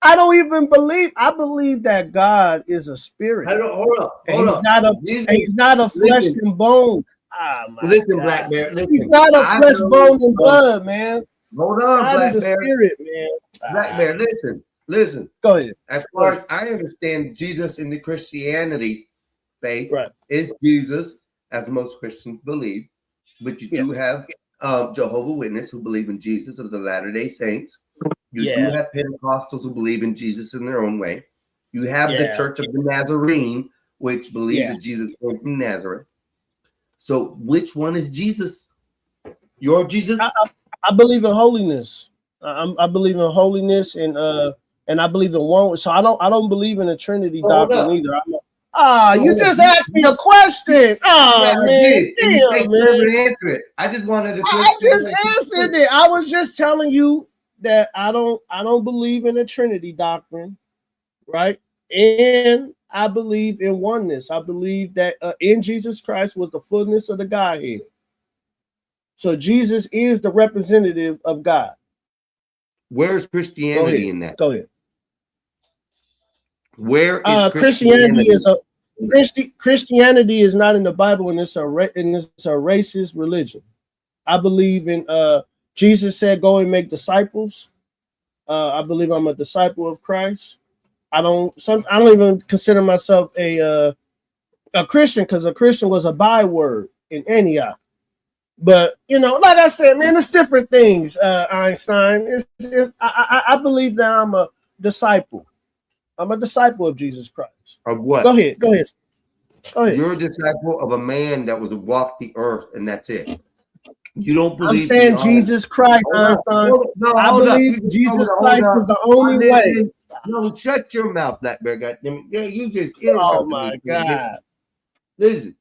I don't even believe. I believe that God is a spirit. Hold up. And Hold he's up. not a. Jesus- and he's not a flesh listen. and bone. My Listen, God. Black Bear. Listen. He's not a I flesh, believe- bone, and blood, man. Hold on, God Black is a Bear. spirit, man. Black Bear, listen. Go ahead. As far as I understand, Jesus in the Christianity faith Right. is Jesus, as most Christians believe, but you do have Jehovah's Witness who believe in Jesus of the Latter-day Saints. You do Yeah. have Pentecostals who believe in Jesus in their own way. You have the Yeah. Church of the Nazarene, which believes Yeah. that Jesus came from Nazareth. So which one is Jesus? Your Jesus? I believe in holiness. I believe in holiness, and I believe in one. So I don't believe in the Trinity Hold doctrine up. either. So You just asked me a question. Yeah, I Man, did. And you take damn, forever man. to answer it. I just wanted to. I just answered it. I was just telling you that I don't believe in the Trinity doctrine, right? And I believe in oneness. I believe that in Jesus Christ was the fullness of the Godhead. So Jesus is the representative of God. Where's Christianity ahead. in that? Go ahead. Where is Christianity is a Christianity is not in the Bible, and it's a racist religion. I believe in Jesus said, "Go and make disciples." I believe I'm a disciple of Christ. I don't even consider myself a Christian, because a Christian was a byword in Antioch. But like I said, man, it's different things. Einstein, I believe that I'm a disciple. I'm a disciple of Jesus Christ. Of what? Go ahead. Go ahead. You're a disciple of a man that was walked the earth, and that's it. You don't believe. I'm saying Jesus Christ, Einstein. I believe Jesus Christ is the only way. No, shut your mouth, Black Bear. Goddamn it. Yeah, you just Oh interrupted my me. God. Listen,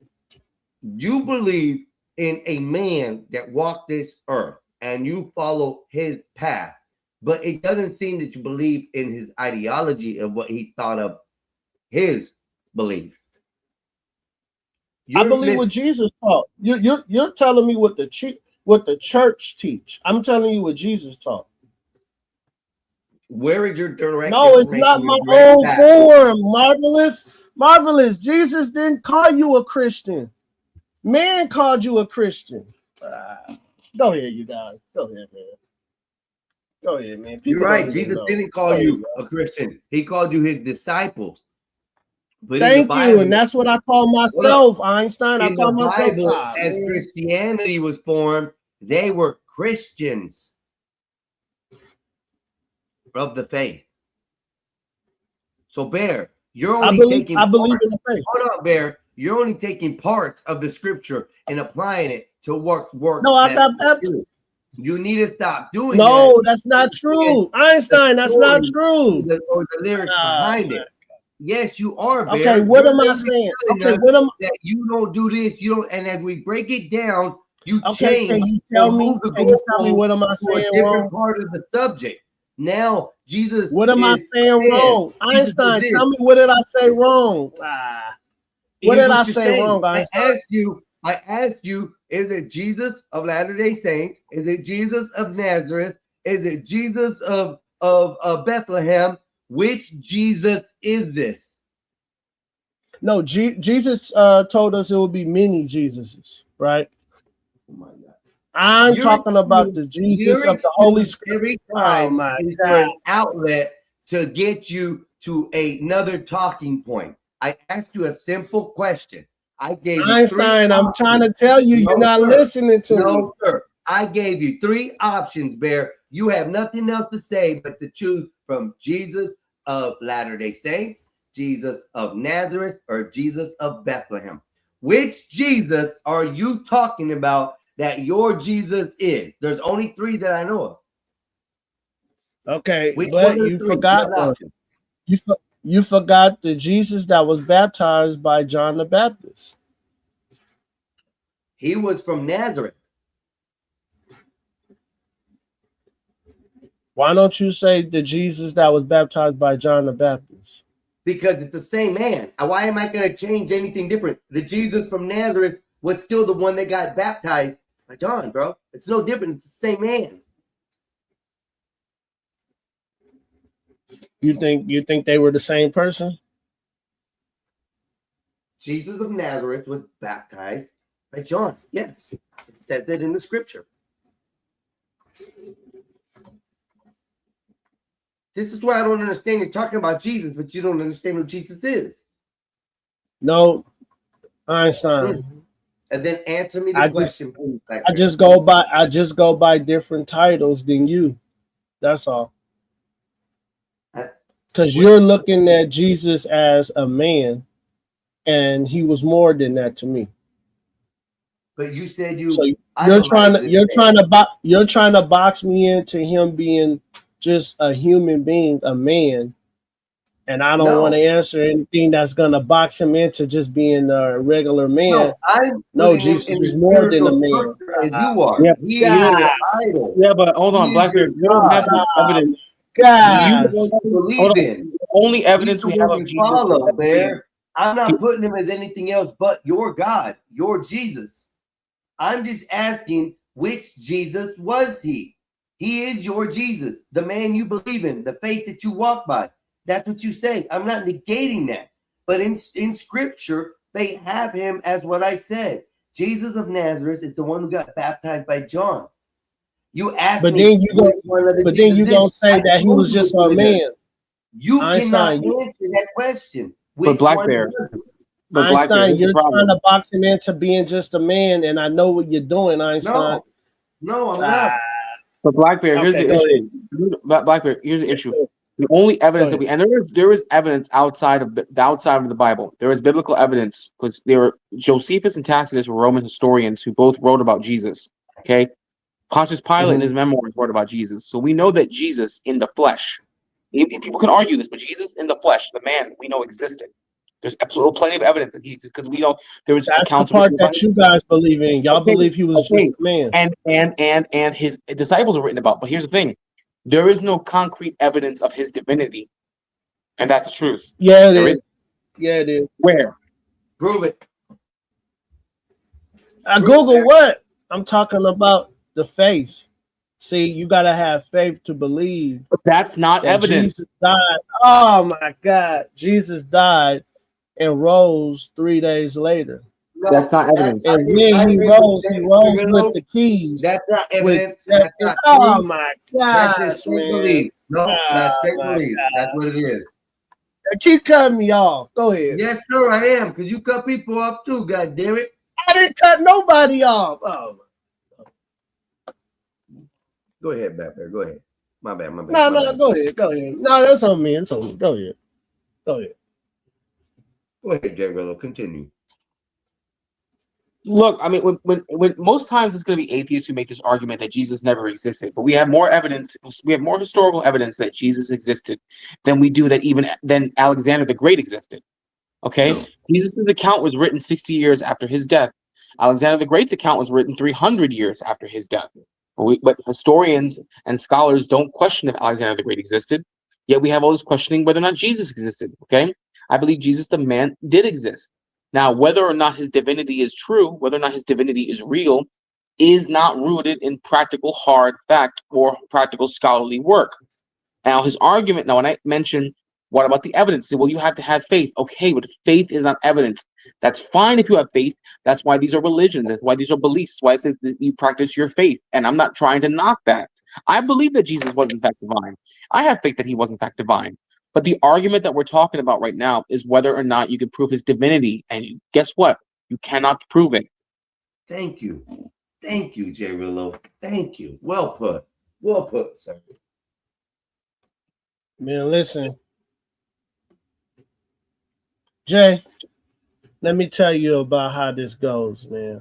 you believe in a man that walked this earth, and you follow his path, but it doesn't seem that you believe in his ideology of what he thought of his beliefs. I believe what Jesus taught. You're telling me what the church teach. I'm telling you what Jesus taught. Where is your direct? No, it's not my own form. Marvelous. Jesus didn't call you a Christian. Man called you a Christian. Go ahead, you guys. Go ahead, man. Go ahead, man. You're right. Jesus didn't call you a Christian. He called you his disciples. But thank you, and that's what I call myself, Einstein. I call myself Bible, as Christianity was formed, they were Christians of the faith. So, Bear, you're only taking. I believe parts. in the faith. Hold on, Bear. You're only taking parts of the scripture and applying it to work. No, I got that. You need to stop doing no, that. That's not true, Einstein. That's not true. Or the lyrics behind it. Yes, you are, Bear. Okay, what am I saying? Okay, what am that you don't do this, you don't, and as we break it down, you okay, change. can you tell me what am I saying wrong? Part of the subject. Now, Jesus. What am I saying wrong? Einstein, tell me what did I say wrong? What did I say wrong, Einstein? I asked you, is it Jesus of Latter-day Saints? Is it Jesus of Nazareth? Is it Jesus of Bethlehem? Which Jesus is this? No, Jesus told us it would be many Jesuses, right? Oh my God. I'm talking about the Jesus of the Holy Spirit. Every time is for an outlet to get you to another talking point. I asked you a simple question. I gave you Einstein, I'm trying to tell you, you're not listening to me. No, sir. I gave you 3 options, Bear. You have nothing else to say but to choose from Jesus of Latter-day Saints, Jesus of Nazareth, or Jesus of Bethlehem. Which Jesus are you talking about that your Jesus is? There's only 3 that I know of. Okay, but you forgot one. You forgot the Jesus that was baptized by John the Baptist. He was from Nazareth. Why don't you say the Jesus that was baptized by John the Baptist? because it's the same man. Why am I going to change anything different? The Jesus from Nazareth was still the one that got baptized by John, bro. It's no different. It's the same man. You think they were the same person? Jesus of Nazareth was baptized by John. Yes, it says that in the scripture. This is why I don't understand. You're talking about Jesus, but you don't understand who Jesus is. No, Einstein. And then answer me the question, please. I just go by different titles than you. That's all. Because you're looking at Jesus as a man, and he was more than that to me. But you said you. So you're trying to box me into him being just a human being, a man, and I don't want to answer anything that's gonna box him into just being a regular man. No, Jesus is more than a man. As you are. Yeah, Yeah, but hold on, Blackbeard. You don't have the evidence. God, the only evidence we have of Jesus. Bear. I'm not putting him as anything else but your God, your Jesus. I'm just asking, which Jesus was he? He is your Jesus, the man you believe in, the faith that you walk by. That's what you say. I'm not negating that. But in scripture, they have him as what I said. Jesus of Nazareth is the one who got baptized by John. You asked but me. Then you gonna say that he was just a man. You cannot answer that question. But Blackbeard. Einstein, you're trying to box him into being just a man, and I know what you're doing, Einstein. No, I'm not. But Blackbeard, here's the issue. Blackbeard, here's the issue. The only evidence that there is evidence outside of the Bible. There is biblical evidence because Josephus and Tacitus were Roman historians who both wrote about Jesus. Okay, Pontius Pilate in his memoirs wrote about Jesus. So we know that Jesus in the flesh. People can argue this, but Jesus in the flesh, the man we know existed. There's absolutely plenty of evidence that he exists because we know there was accounts. The part that you guys believe in. Y'all believe he was just a man. And his disciples are written about. But here's the thing. There is no concrete evidence of his divinity. And that's the truth. Yeah, it is. Yeah, it is. Where? Prove it. I Google what? I'm talking about the faith. See, you gotta have faith to believe. But that's not evidence. Jesus died. Oh my God. Jesus died and rose 3 days later. No, that's not evidence. And when he rose with the keys. That's not evidence. Oh my God. That's straight belief. No, that's straight belief. That's what it is. Keep cutting me off. Go ahead. Yes, sir, I am. Because you cut people off too, God damn it. I didn't cut nobody off. Oh. Go ahead, Batman. Go ahead. My bad. No, go ahead. No, that's on me. It's on me. Go ahead. Go ahead, Jay Rillo. Continue. Look, I mean, when most times it's going to be atheists who make this argument that Jesus never existed, but we have more evidence. We have more historical evidence that Jesus existed than we do than Alexander the Great existed. Okay, Jesus' account was written 60 years after his death. Alexander the Great's account was written 300 years after his death. But historians and scholars don't question if Alexander the Great existed. Yet we have all this questioning whether or not Jesus existed. Okay, I believe Jesus the man did exist. Now, whether or not his divinity is true, whether or not his divinity is real, is not rooted in practical hard fact or practical scholarly work. Now, his argument, when I mentioned, what about the evidence? Well, you have to have faith. Okay, but faith is not evidence. That's fine if you have faith. That's why these are religions. That's why these are beliefs. That's why it says that you practice your faith. And I'm not trying to knock that. I believe that Jesus was in fact divine. I have faith that he was in fact divine. But the argument that we're talking about right now is whether or not you can prove his divinity. And guess what? You cannot prove it. Thank you. Thank you, Jay Rillo. Thank you. Well put. Well put, sir. Man, listen. Jay, let me tell you about how this goes, man.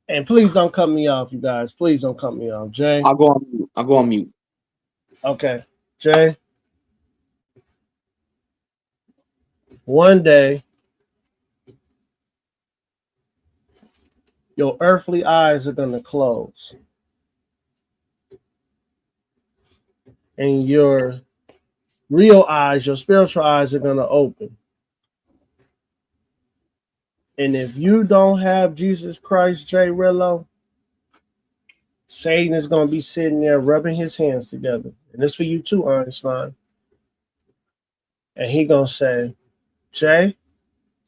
And please don't cut me off, you guys. Please don't cut me off. Jay. I'll go on mute. Okay. Jay. One day, your earthly eyes are going to close. And your real eyes, your spiritual eyes are going to open. And if you don't have Jesus Christ, Jay Rillo, Satan is going to be sitting there rubbing his hands together. And it's for you too, Einstein. And he going to say, Jay,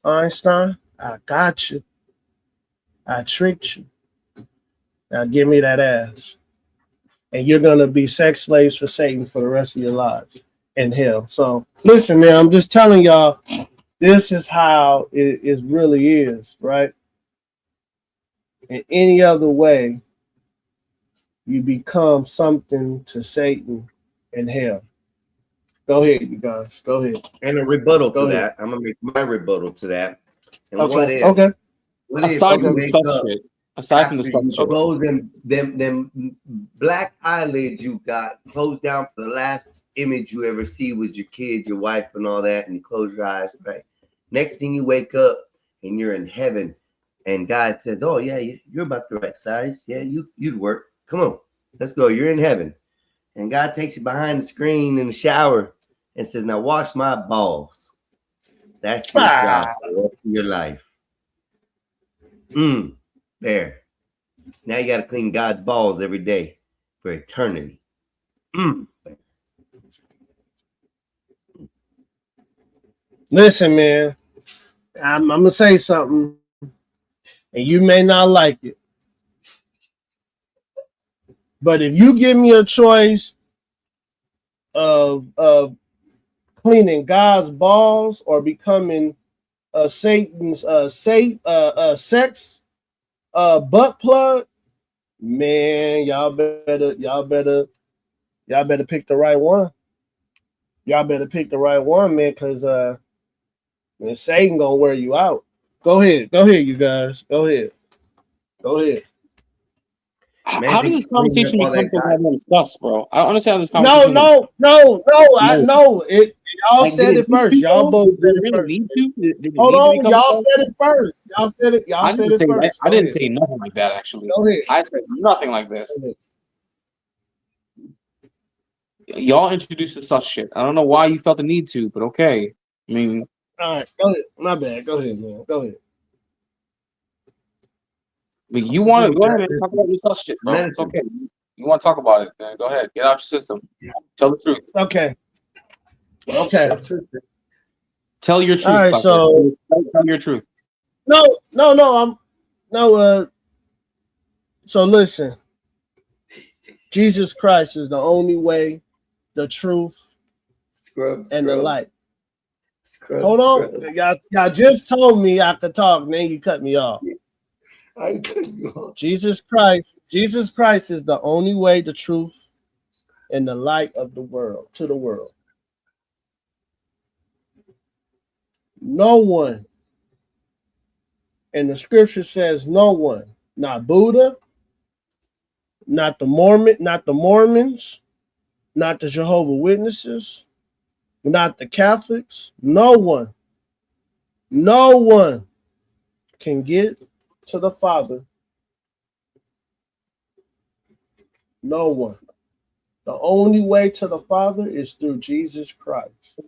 Einstein, I got you. I tricked you. Now give me that ass. And you're going to be sex slaves for Satan for the rest of your lives in hell. So listen, man, I'm just telling y'all, this is how it really is, right? In any other way, you become something to Satan in hell. Go ahead, you guys. Go ahead. And a rebuttal Go to ahead. that. I'm gonna make my rebuttal to that. And Okay. what if? Okay. What if Aside you from the wake sus up shit. Aside from the after sus you shit. close them black eyelids you got closed down for the last image you ever see was your kid, your wife, and all that, and you close your eyes, right? Next thing you wake up and you're in heaven, and God says, "Oh yeah, you're about the right size. Yeah, you'd work. Come on, let's go. You're in heaven." And God takes you behind the screen in the shower and says, "Now wash my balls." That's your job for the rest of your life. There. Now you got to clean God's balls every day for eternity. Listen, man, I'm going to say something, and you may not like it. But if you give me a choice of cleaning God's balls or becoming Satan's sex butt plug, man, y'all better pick the right one. Y'all better pick the right one, man, because Satan gonna wear you out. Go ahead, you guys. Go ahead. How does this conversation become something I want to discuss, bro? I don't understand how this No, conversation. I know it. Y'all Like, said did it first. need Y'all to, both though? said Did it it really first. need to? Did it Hold need to on, become y'all so? said it first. Y'all said it. Y'all I said didn't it say that. first. I Go didn't ahead. say nothing like that. Actually, Go ahead. I said nothing like this. Y'all introduced the sus shit. I don't know why you felt the need to, but okay. I mean, All right, go ahead. My bad. Go ahead, man. Go ahead. but you want to go ahead and talk about your sus shit, bro. It's okay. You want to talk about it, man? Go ahead. Get out your system. Tell the truth. Okay. Tell your truth. All right, Bucko. so tell your truth. So listen. Jesus Christ is the only way, the truth, and the light. Hold on. Y'all just told me I could talk, and then you cut me off. I cut you off. Jesus Christ is the only way, the truth, and the light of the world to the world. No one, and the scripture says no one, not Buddha, not the Mormons, not the Jehovah's Witnesses, not the Catholics, no one can get to the Father. No one. The only way to the Father is through Jesus Christ.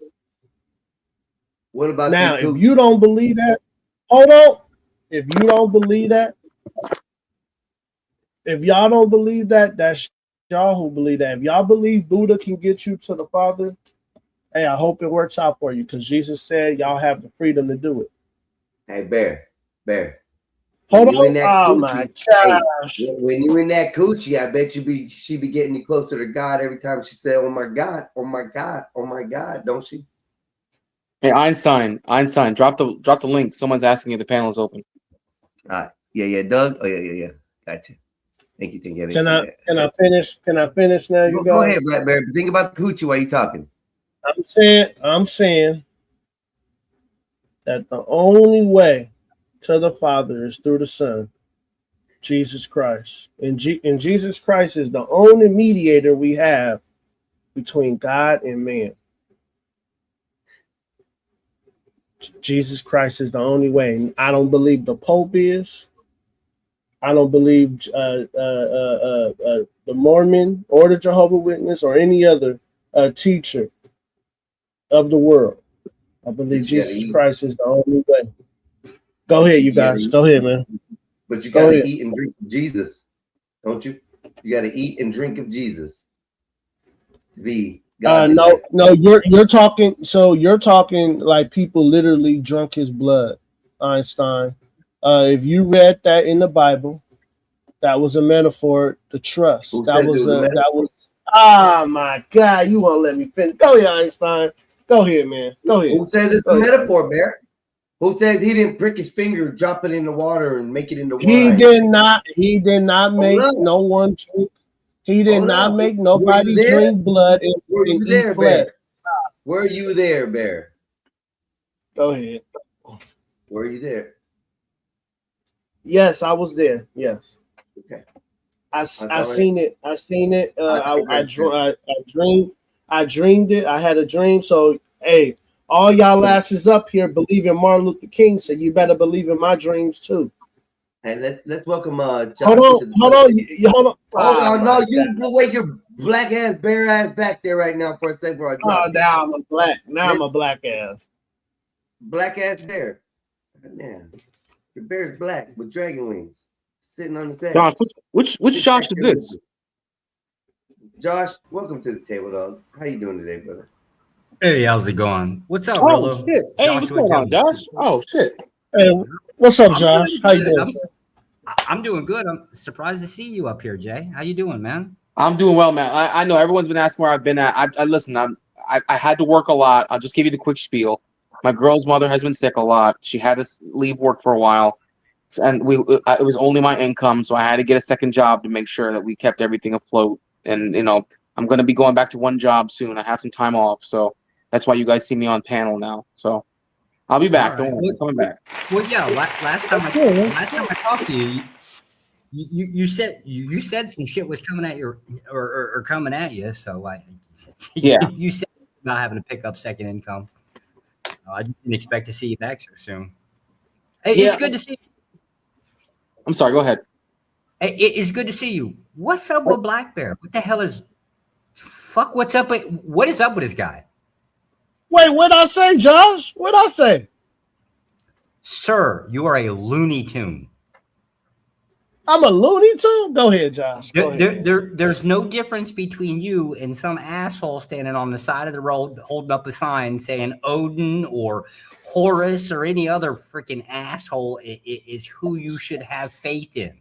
What about now? If you don't believe that, hold on. If you don't believe that, if y'all don't believe that, that's y'all who believe that. If y'all believe Buddha can get you to the Father, hey, I hope it works out for you because Jesus said y'all have the freedom to do it. Hey, Bear. Hold on. Oh my gosh. When you in that coochie, I bet she be getting you closer to God every time she said, "Oh my God, oh my God, oh my God," don't she? Hey, Einstein, drop the link. Someone's asking if the panel is open. Yeah, Doug. Oh yeah. Gotcha. Thank you. Can I finish? Can I finish now? You go ahead, Black Bear. Think about the coochie while you talking. I'm saying that the only way to the Father is through the Son, Jesus Christ. And Jesus Christ is the only mediator we have between God and man. Jesus Christ is the only way. I don't believe the Pope is. I don't believe the Mormon or the Jehovah's Witness or any other teacher of the world. I believe But you gotta Jesus eat. Christ is the only way. Go ahead, you guys. Go ahead, man. But you Go gotta ahead. eat and drink of Jesus, don't you? You gotta eat and drink of Jesus to be God. No, you're talking. So you're talking like people literally drunk his blood, Einstein. If you read that in the Bible, that was a metaphor to trust. Who That says it was was a a metaphor? that was. Ah, my God! You won't let me finish. Go ahead, Einstein. Go ahead, man. Go ahead. Who says it's Go a ahead. metaphor, Bear? Who says he didn't prick his finger, drop it in the water, and make it into wine? He did not. He did not make up. no one drink. He did Hold not up. make Were nobody you there? drink blood and, Were you and eat there, flesh. Bear? Were you there, Bear? Go ahead. Were you there? Yes, I was there. Yes. Okay. I all seen it. I seen it. I I dreamed it. I had a dream. So hey, all y'all asses up here believe in Martin Luther King, so you better believe in my dreams too. And let's welcome Josh. Hold on, hold on, hold on. Hold on, no, my you God. wait your black ass, bare ass back there right now for a second before I drop Oh, you. now I'm a black. Now I'm a black ass. Black ass bear. Damn. Your bear's black with dragon wings, sitting on his ass. Josh, which Josh is this? Josh, welcome to the table, dog. How you doing today, brother? Hey, how's it going? What's up, Oh Rillo? shit! Hey, what's going on, Josh? Oh shit! Hey, what's up, I'm Josh? doing How you good. doing? I'm doing good. I'm surprised to see you up here, Jay. How you doing, man? I'm doing well, man. I know everyone's been asking where I've been at. I listen. I had to work a lot. I'll just give you the quick spiel. My girl's mother has been sick a lot. She had to leave work for a while, and it was only my income, so I had to get a second job to make sure that we kept everything afloat. And I'm gonna be going back to one job soon. I have some time off, so that's why you guys see me on panel now. So I'll be back. All Don't right. worry, I'm coming back. Well, yeah. Last time I talked to you, you said some shit was coming at you or coming at you. So Yeah. you said not having to pick up second income. I didn't expect to see you back so soon. Hey, Yeah. it's good to see you. I'm sorry. Go ahead. Hey, it's good to see you. What's up with Black Bear? What the hell is? Fuck. What's up? What is up with this guy? Wait, what'd I say, Josh? What'd I say? Sir, you are a Looney Tune. I'm a Looney Tune? Go ahead, Josh. Go ahead. There's no difference between you and some asshole standing on the side of the road holding up a sign saying Odin or Horus or any other freaking asshole is who you should have faith in.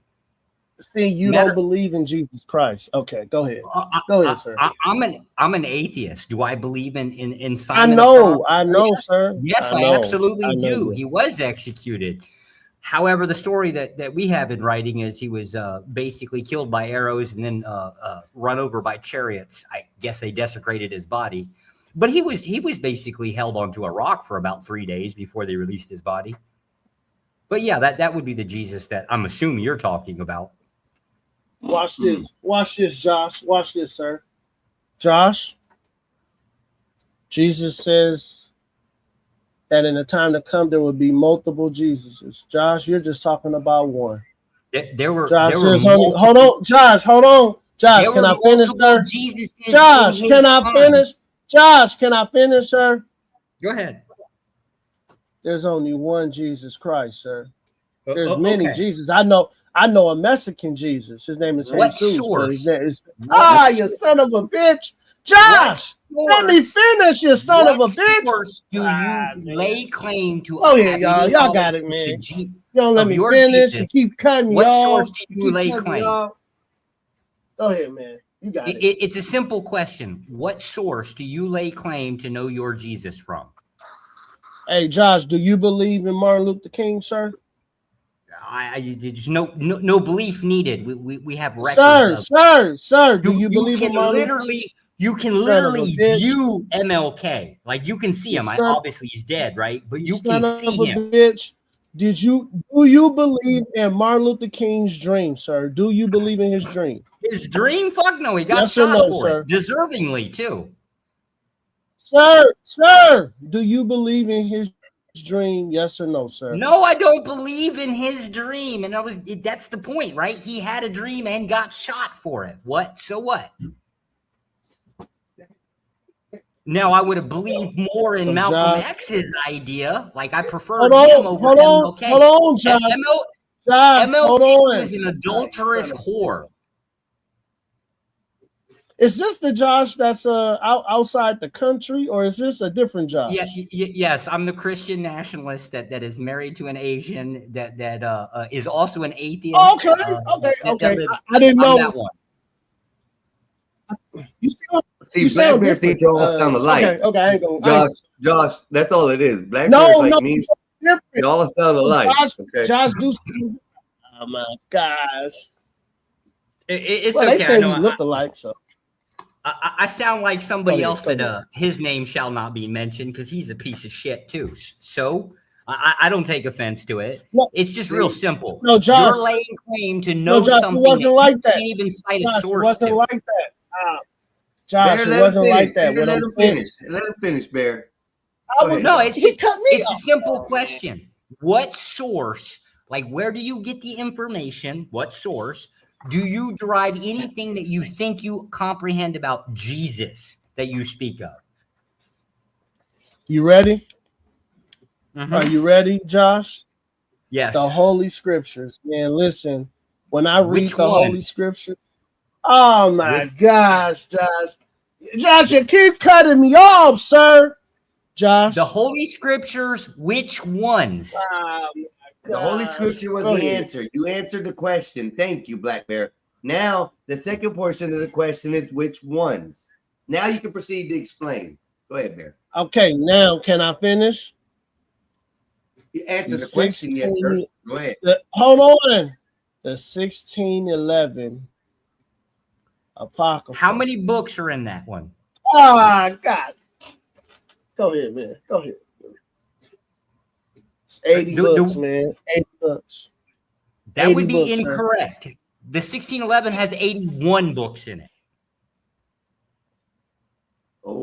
See, you don't believe in Jesus Christ. Okay, go ahead. Go ahead, sir. I'm an atheist. Do I believe in I Simon? know, sir. Yes, I know. absolutely I know do. you. He was executed. However, the story that we have in writing is he was basically killed by arrows and then run over by chariots. I guess they desecrated his body, but he was basically held onto a rock for about 3 days before they released his body. But yeah, that would be the Jesus that I'm assuming you're talking about. Watch this. Watch this, Josh. Watch this, sir. Josh, Jesus says that in the time to come there will be multiple Jesuses. Josh, you're just talking about one. There were Josh, there were there's only, multiple- hold on, Josh, hold on. Josh, there can were I finish, multiple sir? Jesuses in Josh, his can I time. finish? Josh, can I finish, sir? Go ahead. There's only one Jesus Christ, sir. O- There's o- many okay. Jesus. I know a Mexican Jesus. His name is What Jesus. But his source? name is, What you son of a bitch. Josh, let me finish, you son of a bitch. Source do you lay claim to? Oh yeah, having y'all knowledge got it, of man. the You don't let of me your finish. Jesus? You keep cutting me What off. source do you keep lay cutting me claim? off. Go ahead, man. You got it. It's a simple question. What source do you lay claim to know your Jesus from? Hey, Josh, do you believe in Martin Luther King, sir? There's no belief needed. We have records Sir, of. do you believe in Martin? You can Son of a literally bitch. view MLK. Like you can see You him. son- Obviously he's dead, right? But you Son can of see a him. bitch. Do you believe in Martin Luther King's dream, sir? Do you believe in his dream? His dream? Fuck no. He got Yes or shot no, for sir? it. Deservingly too. Sir, do you believe in his dream? Yes or no, sir? No, I don't believe in his dream. And that's the point, right? He had a dream and got shot for it. What? So what? Now, I would have believed more in So, Malcolm Josh, X's idea. Like, I preferred hold him on, over hold on, MLK. hold on, Josh. Josh, hold MLK on. was an adulterous whore. Is this the Josh that's outside the country, or is this a different Josh? Yes, I'm the Christian nationalist that is married to an Asian that is also an atheist. Oh, okay, okay. I didn't know that one. You See, you sound Black Bear different. think they all sound alike. Okay, I ain't gonna. Josh, that's all it is. Black Bear's like me. Different. They all sound alike. Josh do. Oh my gosh. It's well, okay. they say I know we look alike, so. I sound like somebody else Go that ahead. his name shall not be mentioned because he's a piece of shit too. So I don't take offense to it. It's just real simple. No, Josh, you're laying claim to know Josh, something it wasn't like you that. can't even cite Josh, a source it wasn't to. like that. Josh, Bear, it let wasn't him like that. finish. What Let I'm him saying. finish. Let him finish, Bear. No, it's He cut me it's a off. simple question. What source, like where do you get the information? What source do you derive anything that you think you comprehend about Jesus that you speak of? You ready? Mhm. Are you ready, Josh? Yes. The Holy Scriptures, man. Listen, when I read Which the one? Holy Scriptures, oh my gosh, Josh, you keep cutting me off, sir. Josh, The Holy Scriptures, which ones? The Holy Scripture was Go the ahead. answer. You answered the question. Thank you, Black Bear. Now, the second portion of the question is which ones? Now you can proceed to explain. Go ahead, Bear. Okay, now can I finish? You answered The the question, yes, sir. 16 Go ahead. Hold on. The 1611 Apocrypha. How many books are in that one? Oh, God. Go ahead, man. Go ahead. It's 80 books, man. 80 books. That 80 would be books, man. incorrect. The 1611 has 81 books in it.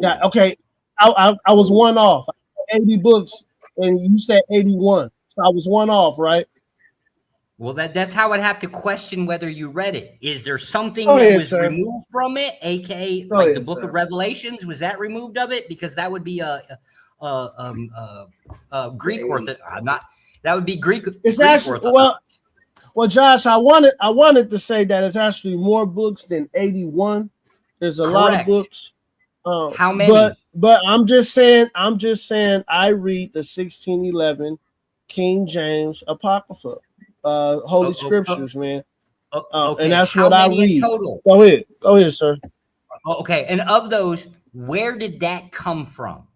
Yeah, okay. I was one off. 80 books, and you said 81. So I was one off, right? Well, that's how I'd have to question whether you read it. Is there something Go that ahead, was sir. removed from it, aka Go like ahead, the Book sir. of Revelations? Was that removed of it? Because that would be Greek orthodox. That would be Greek. It's Greek actually orthodox. well, Josh. I wanted to say that it's actually more books than 81. There's a lot of Correct. books. How many? But I'm just saying. I read the 1611 King James Apocrypha, Holy Scriptures, man. Okay, And that's how what I many in read. total? Go ahead, sir. Okay, and of those, where did that come from?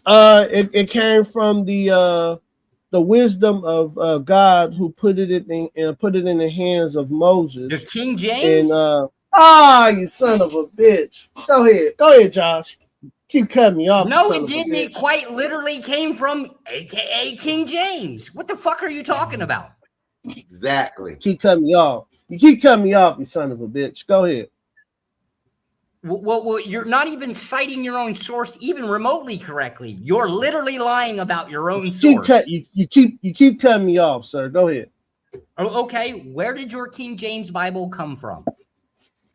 It came from the wisdom of God, who put it in the hands of Moses. The King James? And you son of a bitch. Go ahead, Josh. Keep cutting me off. No, you son it of a didn't. It bitch. quite literally came from AKA King James. What the fuck are you talking about? Exactly. Keep cutting me off. You keep cutting me off, you son of a bitch. Go ahead. Well, you're not even citing your own source even remotely correctly. You're literally lying about your own source. You keep cutting me off, sir. Go ahead. Oh, okay, where did your King James Bible come from?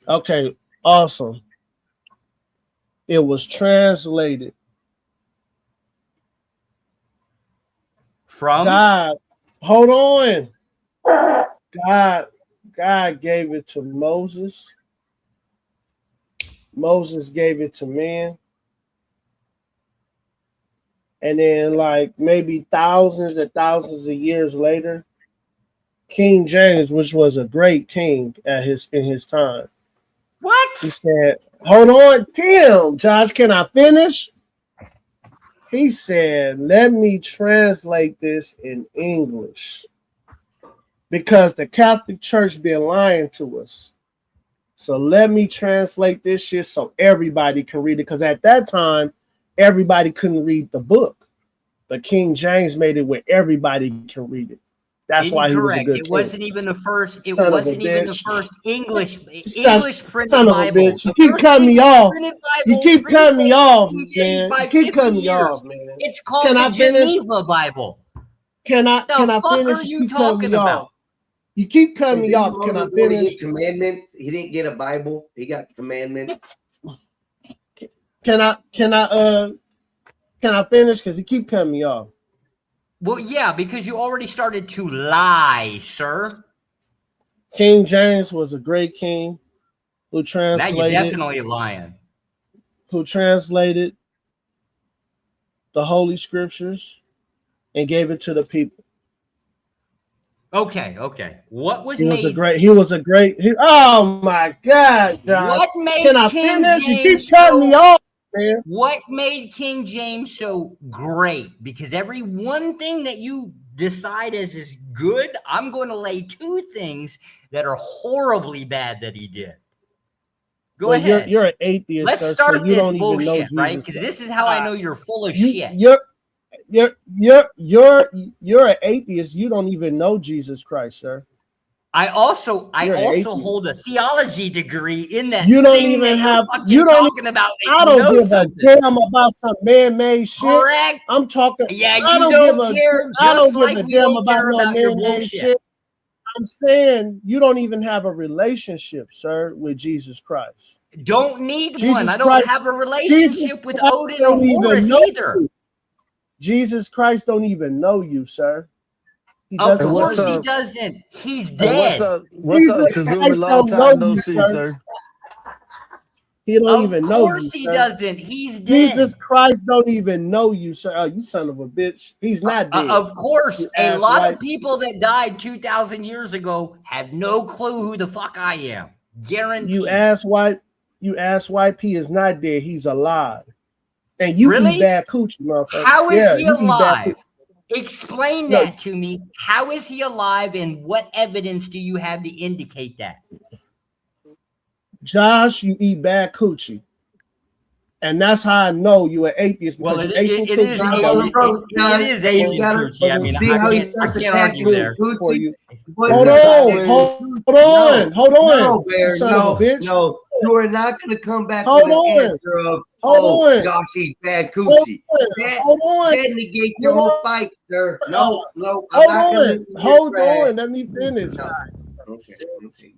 Okay, awesome. It was translated from God. Hold on. God gave it to Moses. Moses gave it to man. And then, like, maybe thousands and thousands of years later, King James, which was a great king in his time. What? He said, hold on, Tim. Josh, can I finish? He said, let me translate this in English. Because the Catholic Church been lying to us. So let me translate this shit so everybody can read it. Because at that time, everybody couldn't read the book. But King James made it where everybody can read it. That's why he was a good king. It wasn't even the first. It Son of a wasn't even the bitch. first English printed Son of a Bible. bitch. You The keep first cutting me English off. printed You Bible keep cutting me predates off, King James man. by You keep 50 cutting me years. off, man. It's called Can the I finish? Geneva Bible. Can I The fuck finish? are You you keep cutting talking me about? off. You keep cutting me Didn't off. Can I Moses only finish? get commandments? He didn't get a Bible. He got commandments. Can I finish? Because he keep cutting me off. Well, yeah, because you already started to lie, sir. King James was a great king who Now translated. you're definitely lying. Who translated the Holy Scriptures and gave it to the people. Okay. What was He was made? a great. Oh my God, Josh! What made Can I King finish? You keep James cutting me so- off, man. What made King James so great? Because every one thing that you decide as is good, I'm going to lay two things that are horribly bad that he did. Go Well, ahead. You're an atheist. Let's sir, start so you this don't even know bullshit, Jesus right? Because this is how I know you're full of shit. You're an atheist. You don't even know Jesus Christ, sir. I also You're an atheist. hold a theology degree in that. You don't thing even that you're have. fucking You don't. talking about. that I you don't know give something. a damn about some man-made shit. Correct. I'm talking. Yeah, you I don't don't give care. a. I Just don't like give a we damn don't about care no about your man-made bullshit. shit. I'm saying you don't even have a relationship, sir, with Jesus Christ. Don't need Jesus one. I don't Christ- have a Jesus relationship with Christ Odin or don't even Horus know either. you. Jesus Christ don't even know you, sir. He Of doesn't course know he you. doesn't. He's Hey, dead. What's up, Jesus Kazumi? Christ Long don't time know no you, see, sir. sir. He don't Of even know course you, he sir. doesn't. He's dead. Jesus Christ don't even know you, sir. Oh, you son of a bitch. He's not dead. Of course, You a ass lot white. of people that died 2,000 years ago have no clue who the fuck I am. Guaranteed. You ass white. He is not dead. He's alive. And you Really? eat bad coochie, motherfucker. How is Yeah, he you eat bad alive? coochie. Explain No. that to me. How is he alive, and what evidence do you have to indicate that? Josh, you eat bad coochie. And that's how I know you an atheist. Well, Because it Asian is coochie it is Asian coochie. I mean, I can't argue there. for you. But Hold it's on, always- hold on. No, Bear, you son no, of a bitch. no. You are not going to come back Hold with an on. answer of, Hold on. Josh eats bad Hold coochie. on. That, Hold on. that negates your Hold whole on. fight, sir. No, I'm Hold not going to on. listen to your Hold trash. on. Let me finish. No. Okay.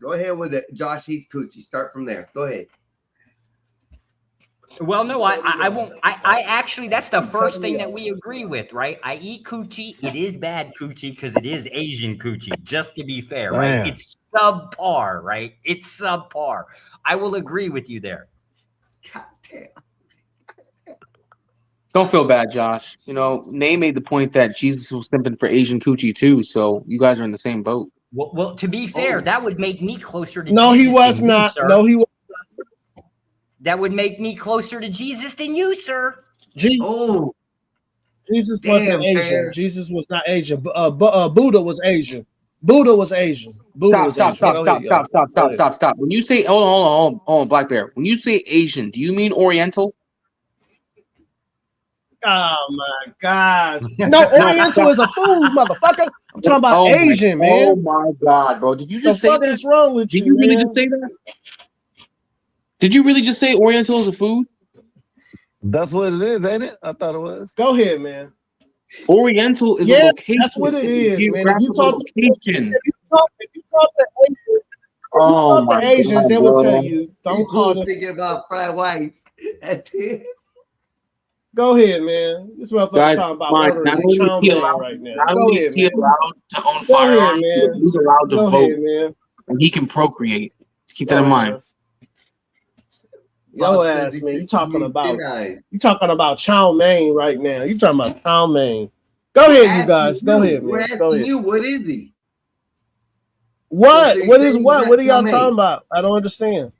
Go ahead with it. Josh eats coochie. Start from there. Go ahead. Well, no, I won't. I actually, that's the first thing that we agree with, right? I eat coochie. It is bad coochie because it is Asian coochie, just to be fair, right? Damn. It's subpar, right? It's subpar. I will agree with you there. God damn. Don't feel bad, Josh. You know, Nay made the point that Jesus was simping for Asian coochie too, so you guys are in the same boat. Well, to be fair, that would make me closer to No, Jesus he was than you, not. sir. No, he was. That would make me closer to Jesus than you, sir. Jesus, Oh, Jesus damn, wasn't Asian. Bear. Jesus was not Asian. Buddha was Asian. Buddha was Asian. Buddha was Stop. Asian. Go ahead, yo. When you say, hold on, Black Bear. When you say Asian, do you mean Oriental? Oh my God! No, Oriental is a food, motherfucker. I'm talking about Oh my- Asian, man. Oh my God, bro! Did you The just say fuck that? is wrong with Did you, you really man? just say that? Did you really just say Oriental is a food? That's what it is, ain't it? I thought it was. Go ahead, man. Oriental is a Yeah, location. that's what it It's a is, man. If you geographical talk, location. if you talk to Asians, Oh talk to my Asians, God, they will bro. tell you, don't call them. thinking about fried whites. That's it. Go ahead, man. This motherfucker Guys, talking about fine. ordering Not only chow is he mein allowed, right now. not Go only ahead, is he man. allowed to own Go ahead, firearms, man. he's allowed to Go vote, ahead, man. and he can procreate. Keep that Yo in mind. ass. Yo ass, man. You talking about chow mein right now. You talking about chow mein. Go ahead, you guys. Go ahead, We're man. Go asking ahead. you, what is he? What? So What you're is saying what? he's What are not y'all chow talking mein. about? I don't understand.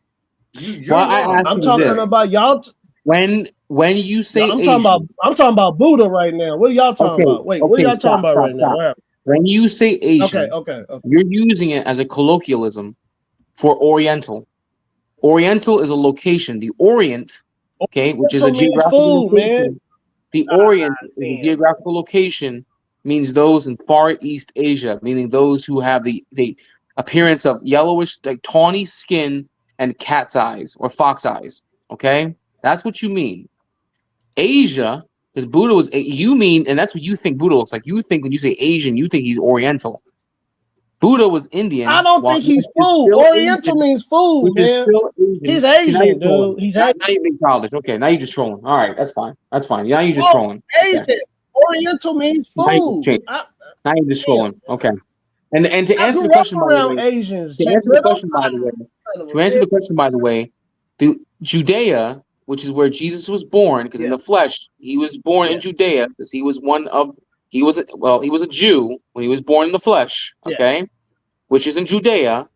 You're Well, I wrong. asked I'm you talking this. about y'all. When you say I'm Asian, talking about Buddha right now. What are y'all talking about? Wait, what are y'all talking about right now? What happened? When you say Asian, Okay. you're using it as a colloquialism for Oriental. Oriental is a location. The Orient, okay, which is a Oriental means geographical food, location. man. The Orient is a damn. geographical location, means those in Far East Asia, meaning those who have the appearance of yellowish, like tawny skin and cat's eyes or fox eyes. Okay, that's what you mean. Asia, because Buddha was, you mean, and that's what you think Buddha looks like. You think when you say Asian, you think he's Oriental. Buddha was Indian. I don't while think he's is food. still Oriental Asian, means food, which is man. still Asian. He's See, now Asian, you're trolling. dude. He's Now, Asian. now you're being childish. Okay, now you're just trolling. All right, that's fine. That's fine. Now you're just Oh, trolling. Okay. Asian. Oriental means Now you're food. just, now you're just trolling. Okay. And to I answer the grew up question, by the around way, Asians. to Jay answer the Riddle. question, by the way, Son of a to answer the bitch. question, by the way, the Judea, which is where Jesus was born, because in the flesh he was born in Judea, because he was he was a Jew when he was born in the flesh. Okay, which is in Judea.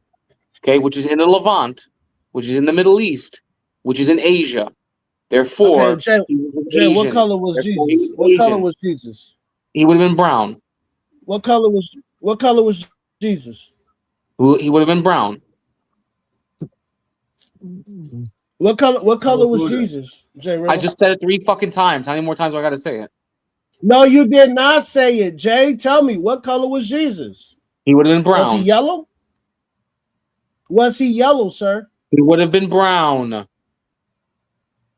Okay, which is in the Levant, which is in the Middle East, which is in Asia. Therefore, Okay, Jay, what color was Jesus? What color was Jesus? He would have been brown. What color was Jesus? He would have been brown. What color was Jesus? Jay Riddle? I just said it 3 fucking times. How many more times do I got to say it? No, you did not say it, Jay. Tell me, what color was Jesus? He would have been brown. Was he yellow? Was he yellow, sir? He would have been brown.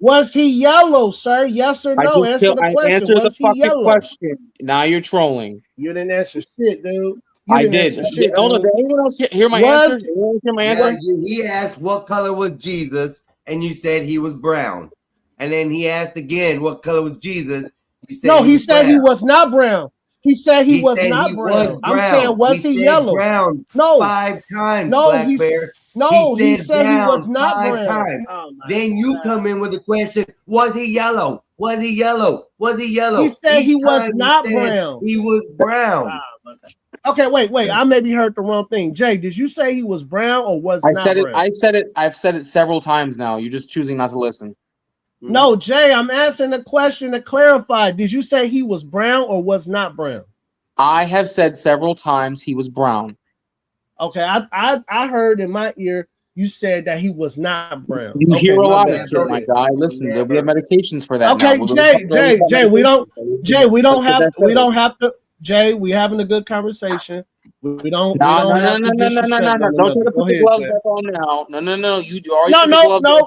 Was he yellow, sir? Yes or no? Answer the question. Answered the Was he fucking yellow? question. Now you're trolling. You didn't answer shit, dude. I did. Hold on, did anyone else hear my answer? Did anyone hear my answer? He asked what color was Jesus, and you said he was brown. And then he asked again what color was Jesus. You said No, he was said brown. he was not brown. He said he was said not he brown. was I'm brown. saying, was he said yellow? Brown No. 5 times. No, Black Bear. he said he was brown not 5 brown. times. Oh my Then you come in with the question: was he yellow? Was he yellow? Was he yellow? He said he Each was time not said brown. He was brown. Okay, wait. I maybe heard the wrong thing. Jay, did you say he was brown or was I not said it. brown? I said it. I've said it several times now. You're just choosing not to listen. No, Jay, I'm asking the question to clarify. Did you say he was brown or was not brown? I have said several times he was brown. Okay, I heard in my ear you said that he was not brown. You Okay, hear a my lot bad. of shit, my guy. Listen, we have medications for that. Okay, now. Jay, we don't have to. Jay, we having a good conversation. We don't. No. have to disrespect one Don't try another. to Go put the ahead, gloves Jay. back on now. No. You already No, put the no, gloves no, back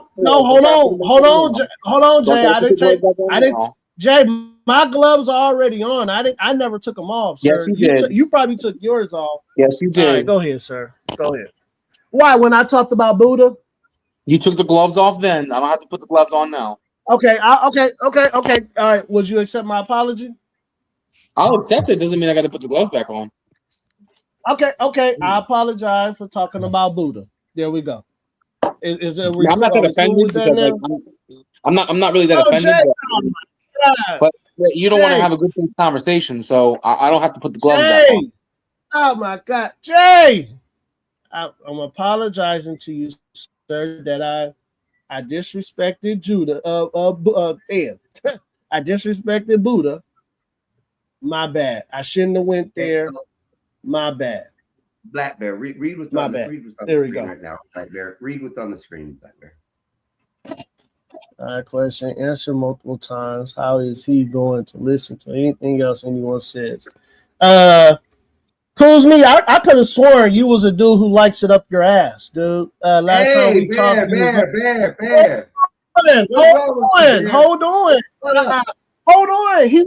no. on. Hold on, Jay. I didn't take. I didn't. now. Jay, my gloves are already on. I never took them off, sir. Yes, you did. You probably took yours off. Yes, you did. All right, go ahead, sir. Go ahead. Why? When I talked about Buddha? You took the gloves off then. I don't have to put the gloves on now. Okay. Okay. All right. Would you accept my apology? I'll accept it. Doesn't mean I got to put the gloves back on. Okay. I apologize for talking about Buddha. There we go. Is there? I'm not that offended because I'm not really that offended. Jay, oh my God. But you don't want to Jay. have a good conversation, so I don't have to put the gloves back on. Jay. Oh my God, Jay! I'm apologizing to you, sir, that I disrespected Judah. I disrespected Buddha. My bad. I shouldn't have went there. My bad. Black Bear, read what's My on bad. read what's on There the we screen go. right now. Black Bear, read what's on the screen. Black Bear. All right, question. Answer multiple times. How is he going to listen to anything else anyone says? Cruise me. I could have sworn you was a dude who likes it up your ass, dude. Last time we talked, Bear. Hold on. He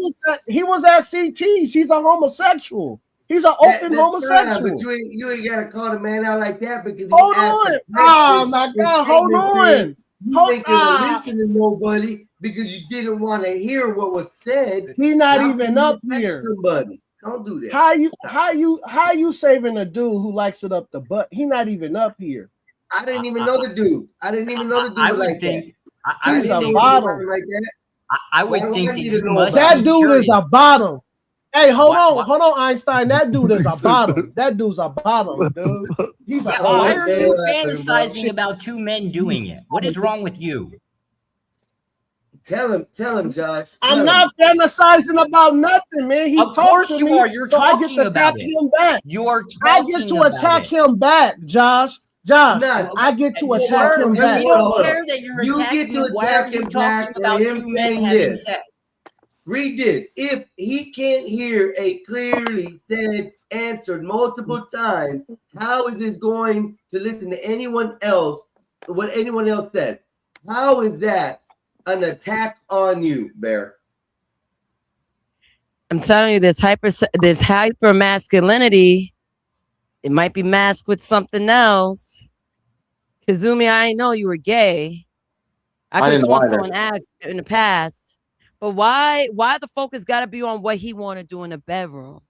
was at CT's. He's a homosexual. He's an open homosexual. But you ain't gotta call the man out like that because Hold on. Oh my God. Hold on. You ain't gonna listen to nobody because you didn't want to hear what was said. He's not How even can you up attack here. Somebody. Don't do that. How you saving a dude who likes it up the butt? He not even up here. I didn't even know the dude. I didn't even know the dude I would like think. that. I He's would a think. bottom. Like that. I would Why think would that I need you to know must. That be dude curious. is a bottom. Hey, hold What- on, Einstein. That dude is a bottom. That dude's a bottom, dude. He's a Yeah, bottom. why are you Yeah. fantasizing about 2 men doing it? What is wrong with you? Tell him, Josh. I'm not fantasizing about nothing, man. He Of talked course to you me, are. You're so I get talking to about attack it. him back. You're I talking get to about attack it. him back, Josh. Nah, I get to Well, attack sir, him we back. don't care that you're You attacking get to him. Why are attack you him back talking for about him 2 men saying having this. sex? Read this. If he can't hear a clearly said, answered multiple times, how is this going to listen to anyone else, what anyone else says? How is that an attack on you, Bear? I'm telling you, this hyper masculinity It might be masked with something else. Kazumi, I didn't know you were gay. I could have didn't know sworn either. someone asked in the past. But why the focus got to be on what he want to do in the bedroom?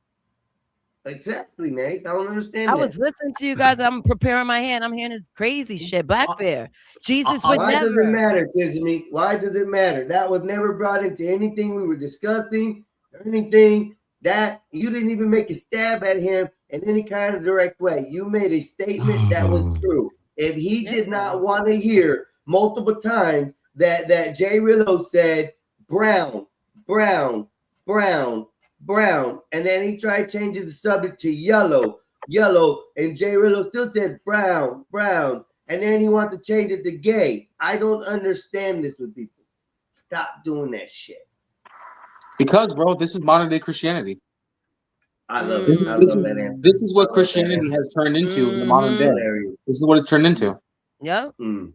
Exactly, Nace. I don't understand I that. was listening to you guys. I'm preparing my hand. I'm hearing this crazy shit. Black Bear. Jesus would Why never. does it matter, Kizmi? Why does it matter? That was never brought into anything we were discussing or anything. That you didn't even make a stab at him in any kind of direct way. You made a statement that was true. If he did not want to hear multiple times that Jay Rillo said brown, brown, brown, brown, and then he tried changing the subject to yellow, yellow, and Jay Rillo still said brown, brown, and then he wanted to change it to gay. I don't understand this with people. Stop doing that shit. Because, bro, this is modern day Christianity. I love This, it. I this love is that answer. this is what Christianity has turned into in the modern day. Hilarious. This is what it's turned into. Yep. And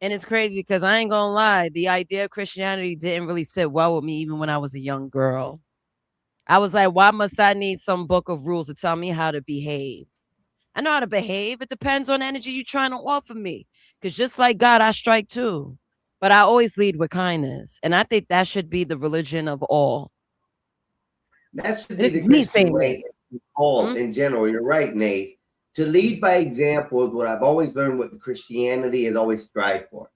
it's crazy because I ain't gonna lie, the idea of Christianity didn't really sit well with me even when I was a young girl. I was like, why must I need some book of rules to tell me how to behave? I know how to behave. It depends on the energy you're trying to offer me. Because just like God, I strike too. But I always lead with kindness. And I think that should be the religion of all. That should be This the is me Christian saying way this. all in general. You're right, Nace. To lead by example is what I've always learned what Christianity has always strived for.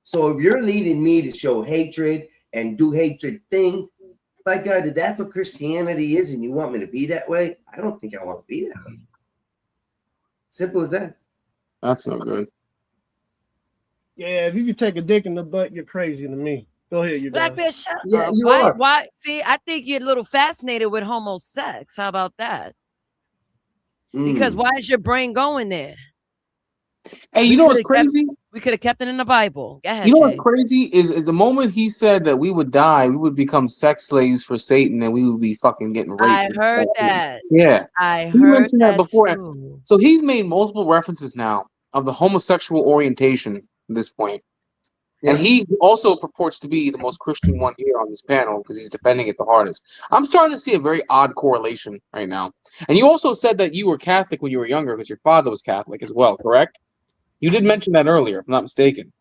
So if you're leading me to show hatred and do hatred things, by God, if that's what Christianity is and you want me to be that way, I don't think I want to be that way. Simple as that. That's not good. Yeah, if you could take a dick in the butt, you're crazy to me. Go ahead, you Black guys. bitch, shut Yeah, up. you Why? are. Why? See, I think you're a little fascinated with homo sex. How about that? Because why is your brain going there? Hey, you know what's crazy? We could have kept it in the Bible. Go ahead, You know what's Jay. crazy is the moment he said that we would die, we would become sex slaves for Satan, and we would be fucking getting raped. I heard that. Yeah, I he heard mentioned that that before. too. So he's made multiple references now of the homosexual orientation at this point. And he also purports to be the most Christian one here on this panel because he's defending it the hardest. I'm starting to see a very odd correlation right now. And you also said that you were Catholic when you were younger because your father was Catholic as well, correct? You did mention that earlier, if I'm not mistaken.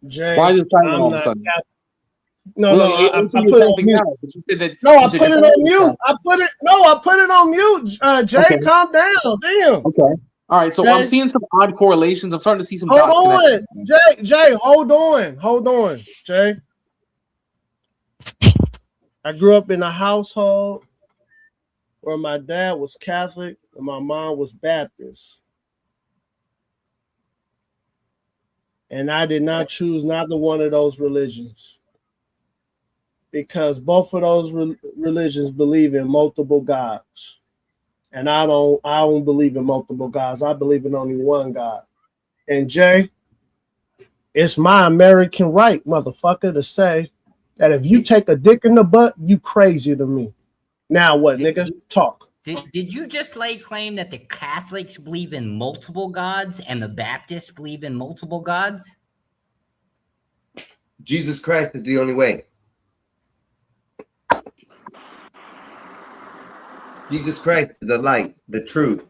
Jay, Why just silent I'm all of a not sudden? Catholic. No, Well, no, you I said put you're it on Catholic mute. now, but you said that. No, you I said put your it father on was mute. I put it on mute. Jay, Okay. calm down. Damn. Okay. All right. So Jay, I'm seeing some odd correlations. I'm starting to see some hold dots connected. on. Jay, hold on. Jay. I grew up in a household where my dad was Catholic and my mom was Baptist. And I did not choose neither one of those religions because both of those religions believe in multiple gods. And I don't believe in multiple gods. I believe in only one God. And Jay, it's my American right, motherfucker, to say that if you take a dick in the butt, you crazy to me. Now what, nigga? Talk. Did you just lay claim that the Catholics believe in multiple gods and the Baptists believe in multiple gods? Jesus Christ is the only way. Jesus Christ is the light, the truth.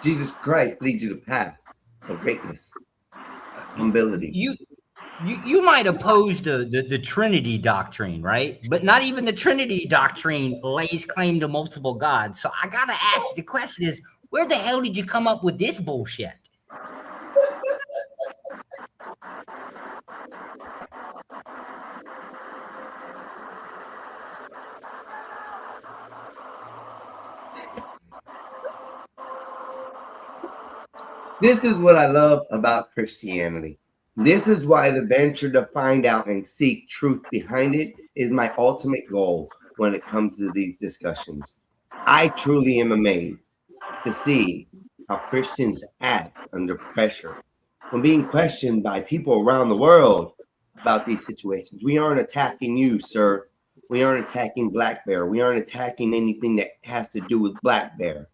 Jesus Christ leads you to the path of greatness, humility. You might oppose the Trinity doctrine, right? But not even the Trinity doctrine lays claim to multiple gods. So I gotta ask, the question is, where the hell did you come up with this bullshit? This is what I love about Christianity. This is why the venture to find out and seek truth behind it is my ultimate goal when it comes to these discussions. I truly am amazed to see how Christians act under pressure when being questioned by people around the world about these situations. We aren't attacking you, sir. We aren't attacking Black Bear. We aren't attacking anything that has to do with Black Bear.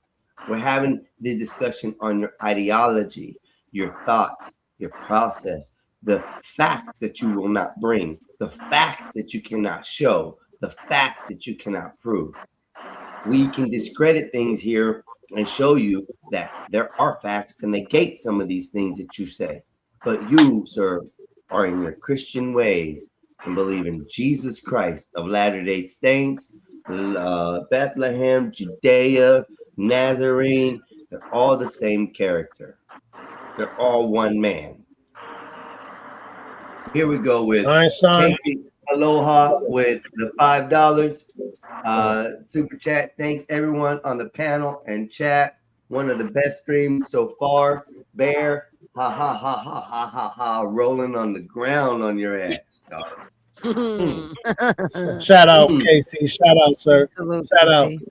We're having the discussion on your ideology, your thoughts, your process, the facts that you will not bring, the facts that you cannot show, the facts that you cannot prove. We can discredit things here and show you that there are facts to negate some of these things that you say. But you, sir, are in your Christian ways and believe in Jesus Christ of Latter-day Saints, Bethlehem, Judea, Nazarene. They're all the same character. They're all one man. Here we go with Einstein. Casey Aloha with the $5 super chat. Thanks everyone on the panel and chat. One of the best streams so far. Bear, ha ha ha ha ha ha ha, rolling on the ground on your ass, dog. Shout out, Casey. Shout out, sir. Absolutely, Shout out, Casey.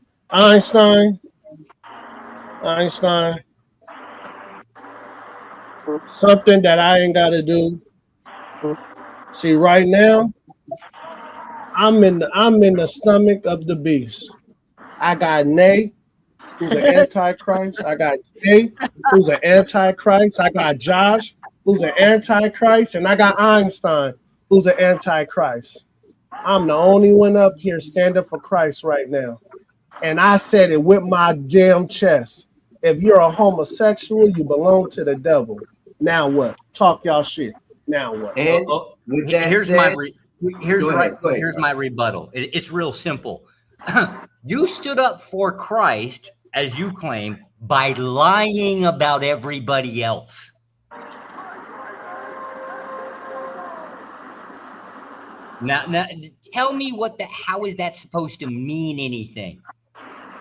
Einstein. Something that I ain't got to do. See, right now, I'm in the stomach of the beast. I got Nay, who's an antichrist. I got Jay, who's an antichrist. I got Josh, who's an antichrist, and I got Einstein, who's an antichrist. I'm the only one up here standing for Christ right now. And I said it with my damn chest. If you're a homosexual, you belong to the devil. Now what? Talk y'all shit. Now what? And here's my rebuttal. It's real simple. You stood up for Christ, as you claim, by lying about everybody else. Now tell me how is that supposed to mean anything?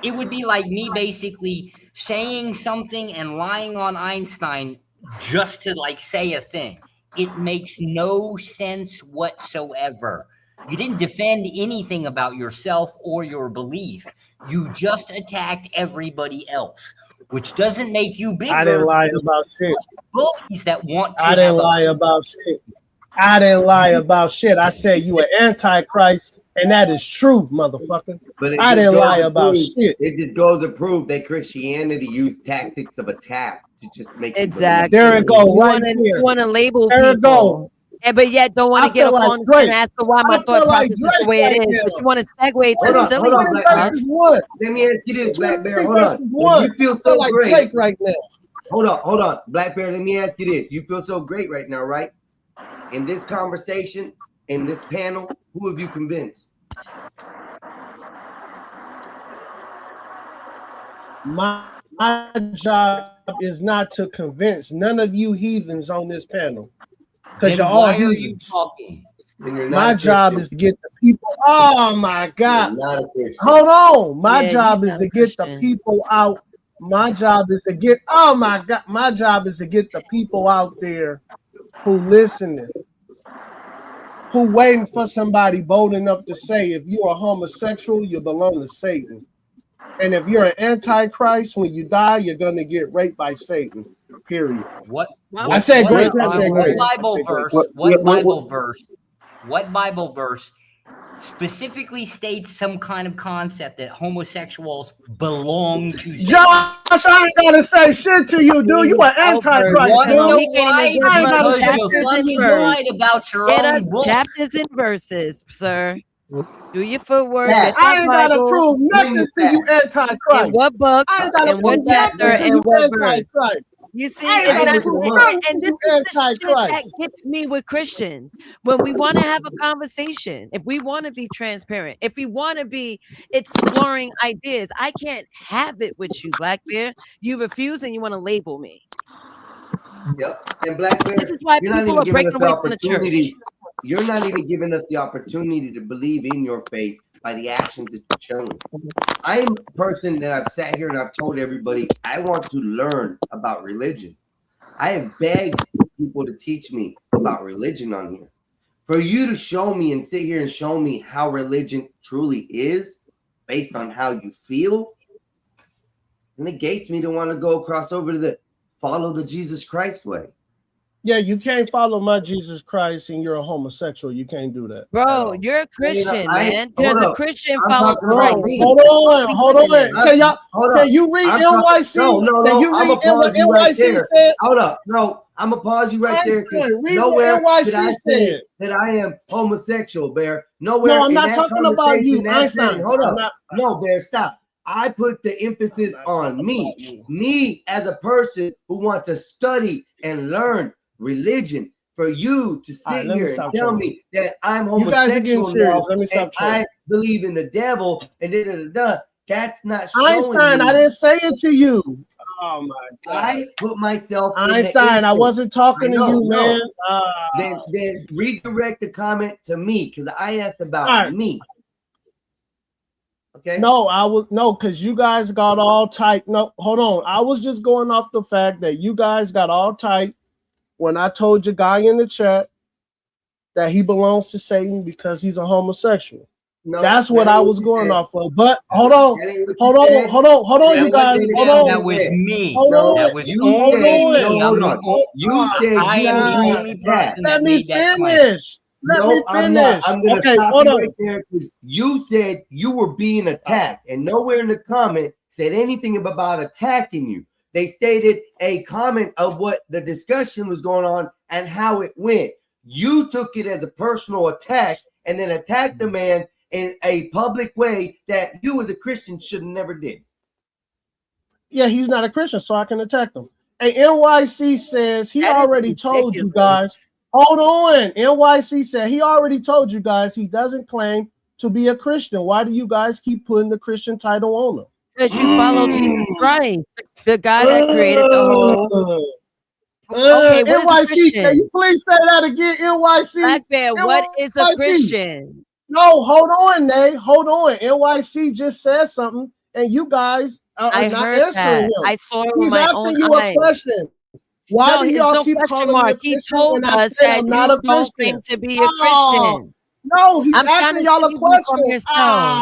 It would be like me basically saying something and lying on Einstein just to say a thing. It makes no sense whatsoever. You didn't defend anything about yourself or your belief. You just attacked everybody else, which doesn't make you bigger. I didn't lie about shit. Bullies that want to. I didn't lie about shit. I didn't lie about shit. I said you an antichrist, and that is truth, motherfucker. But I didn't lie about shit. It just goes to prove that Christianity used tactics of attack to just make Exactly. There it go. You want to label there people. But yet don't want to get up like on Drake. and ask why my thought process is the way it is. But you want to segue to silly Black stuff. Bear. Let me ask you this, Black Bear. Hold on. You feel so like great Drake right now. Hold on, Black Bear. Let me ask you this. You feel so great right now, right? In this conversation, in this panel, who have you convinced? My job is not to convince none of you heathens on this panel. Because you're all heathens. My job is to get the people. Oh my God. Hold on. My job is to get the people out. My job is to get, oh my God. My job is to get the people out there who listening, who waiting for somebody bold enough to say, if you're a homosexual, you belong to Satan. And if you're an antichrist, when you die, you're going to get raped by Satan. Period. What Bible verse specifically states some kind of concept that homosexuals belong to Satan? Josh, I ain't gotta say shit to you, dude. You an antichrist, dude. Because you fucking lied about your own book. Chapters and verses, sir. Do your footwork. I ain't gotta prove nothing to you, antichrist. In what book? And what chapter? And what verse? You see, and this is the shit that gets me with Christians. When we want to have a conversation, if we want to be transparent, if we want to be exploring ideas, I can't have it with you, Black Bear. You refuse and you want to label me. Yep. And Black Bear, This is why you're not people even are giving breaking us the away from the church. opportunity. You're not even giving us the opportunity to believe in your faith by the actions that you've shown. I'm a person that I've sat here and I've told everybody I want to learn about religion. I have begged people to teach me about religion on here. For you to show me and sit here and show me how religion truly is based on how you feel, it negates me to want to go across over to follow the Jesus Christ way. Yeah, you can't follow my Jesus Christ and you're a homosexual. You can't do that. Bro, you're a Christian, man. There's a Christian I'm follows talking about Christ. me. Hold on. Can you read NYC? No, Can you I'm read gonna pause you NYC right there. said? Hold up. No, I'm gonna pause you right there because Einstein, read nowhere what did I NYC say said. that I am homosexual, Bear. Nowhere No, I'm in not that talking about you, conversation that said, Einstein. hold I'm up. not. No, Bear, stop. I put the emphasis on me. Me as a person who wants to study and learn religion. For you to All right, sit let me here and stop tell trolling. me that I'm You guys are getting homosexual serious. now Let me stop and trolling. I believe in the devil and da. That's not showing Einstein, me. I didn't say it to you. Oh my God. I put myself in the Einstein, I instance. wasn't talking I to know, you, no. man. Then redirect the comment to me because I asked about All right. me. Okay. No, I was no, because you guys got all tight. No, hold on. I was just going off the fact that you guys got all tight when I told your guy in the chat that he belongs to Satan because he's a homosexual. No, that's what that I ain't was what you going said. off of. But hold on, That ain't what hold you on, said. hold on, hold on, That you guys. wasn't Hold what on. That was said. me. Hold No, on. That was you only said me. no. I'm Hold the on. You said I you am were the being only attacked. person that Let me made that claim. finish. Let No, me I'm not. finish. I'm gonna Okay, stop hold you on. right there because you said you were being attacked, and nowhere in the comment said anything about attacking you. They stated a comment of what the discussion was going on and how it went. You took it as a personal attack and then attacked the man in a public way that you as a Christian should have never did. Yeah, he's not a Christian, so I can attack him. And NYC says he That is already told you guys. ridiculous. Hold on. NYC said he already told you guys he doesn't claim to be a Christian. Why do you guys keep putting the Christian title on him? Because you follow Jesus Christ, the guy that created the whole. Okay, what is a NYC, can Christian? you please say that again? NYC. Black Bear, what is a NYC. Christian? No, hold on, Nay. Hold on. NYC just said something, and you guys are I not heard answering that. him. I saw it with He's my asking own you eyes. a question. Why No, do it's y'all no keep question calling me a mark. He Christian told when I us said that I'm not you a don't Christian? claim to be a Oh, Christian. no, he's I'm trying asking to y'all a see you from question. yourself.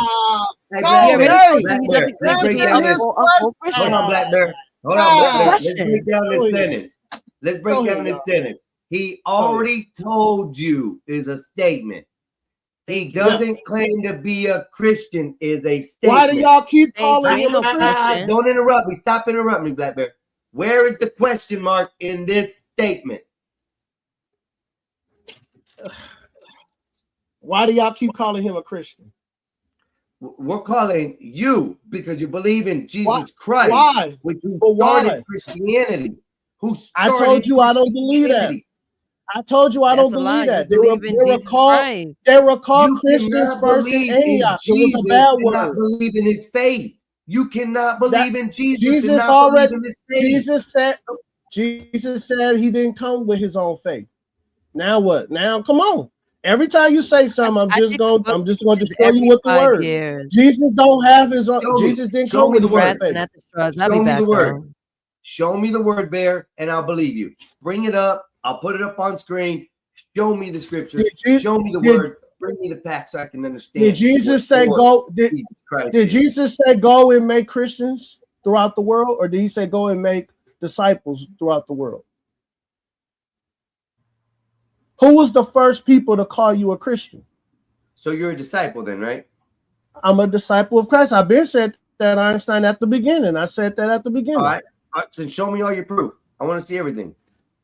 Hey, No, He Black already Bear, told you Black he Bear, doesn't let's claim to break be down a this. full Hold Christian. on, Black Bear. Hold on, What's Black the Bear. Let's question? break down Go this ahead. sentence. Let's break Go down ahead, this y'all. sentence. He already told you is a statement. He doesn't claim to be a Christian is a statement. Why do y'all keep Ain't calling ain't him no a Christian? question. Don't interrupt me. Stop interrupting me, Black Bear. Where is the question mark in this statement? Why do y'all keep calling him a Christian? We're calling you because you believe in Jesus Why? Christ, Why? which who But why? started Christianity. Who I started told you I don't believe that. Christianity. I told you I That's don't a lie. believe You that. believe in Jesus Christ. They were called You Christians cannot first in believe in Antioch. It was Jesus a bad and not word. believe in his faith. You cannot believe in Jesus and Jesus not already. believe in his faith. Jesus said he didn't come with his own faith. Now what? Now come on. Every time you say something, I'm just going to destroy you with the every 5 word. years. Jesus don't have his own. Show me. Jesus didn't Show come me with the his own word. faith. At the straws. I'll Show be me back, the word. though. Show me the word, Bear, and I'll believe you. Bring it up. I'll put it up on screen. Show me the scripture. Show me the word. Bring me the facts so I can understand. Did Jesus say go? Did Jesus say go and make Christians throughout the world, or did he say go and make disciples throughout the world? Who was the first people to call you a Christian? So you're a disciple then, right? I'm a disciple of Christ. I've been said that, Einstein, at the beginning. I said that at the beginning. All right. So show me all your proof. I want to see everything.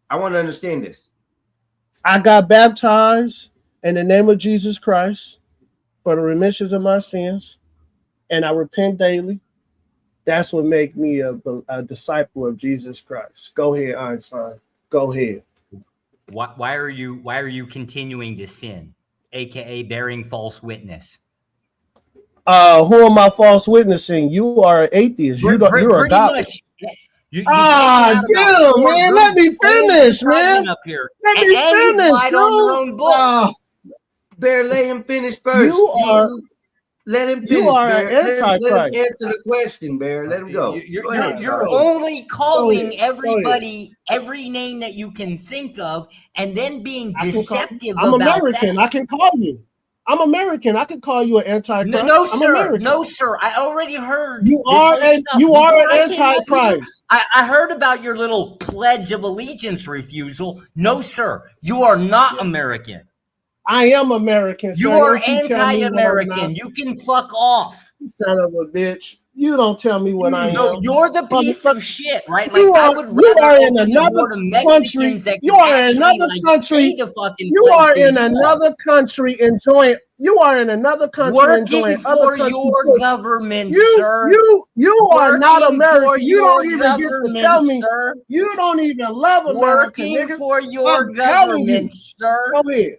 I want to understand this. I got baptized in the name of Jesus Christ for the remissions of my sins, and I repent daily. That's what makes me a disciple of Jesus Christ. Go ahead, Einstein. Go ahead. Why are you continuing to sin, aka bearing false witness? Who am I false witnessing? You are an atheist. You're a God. Much. Damn, man. Let me finish, man. Up here. Let me finish, lied on your own book. Bear, let him finish first. Let him finish. You are Bear. an antichrist. Let him answer the question, Bear. Let him go. You're only calling everybody every name that you can think of, and then being deceptive I'm about American. that. I can call you. I'm American. I can call you an antichrist. No, I'm sir. American. No, sir. I already heard. You are an antichrist. I heard about your little Pledge of Allegiance refusal. No, sir. You are not American. I am American. You son. are Don't you tell me what I'm anti-American. not. You can fuck off. Son of a bitch. You don't tell me what I am. No, you're the piece of shit, right? Like You I are, would you rather are in open the another door to country. Mexicans that You can are in actually another like country. pay the fucking You place are than in you are. another country enjoying. You are in another country Working enjoying other for countries. your government, You sir. are not Working for American. You your don't even get to tell government, me. sir. You don't even love America, Working nigga. for your I'm telling you. government, sir. Go ahead.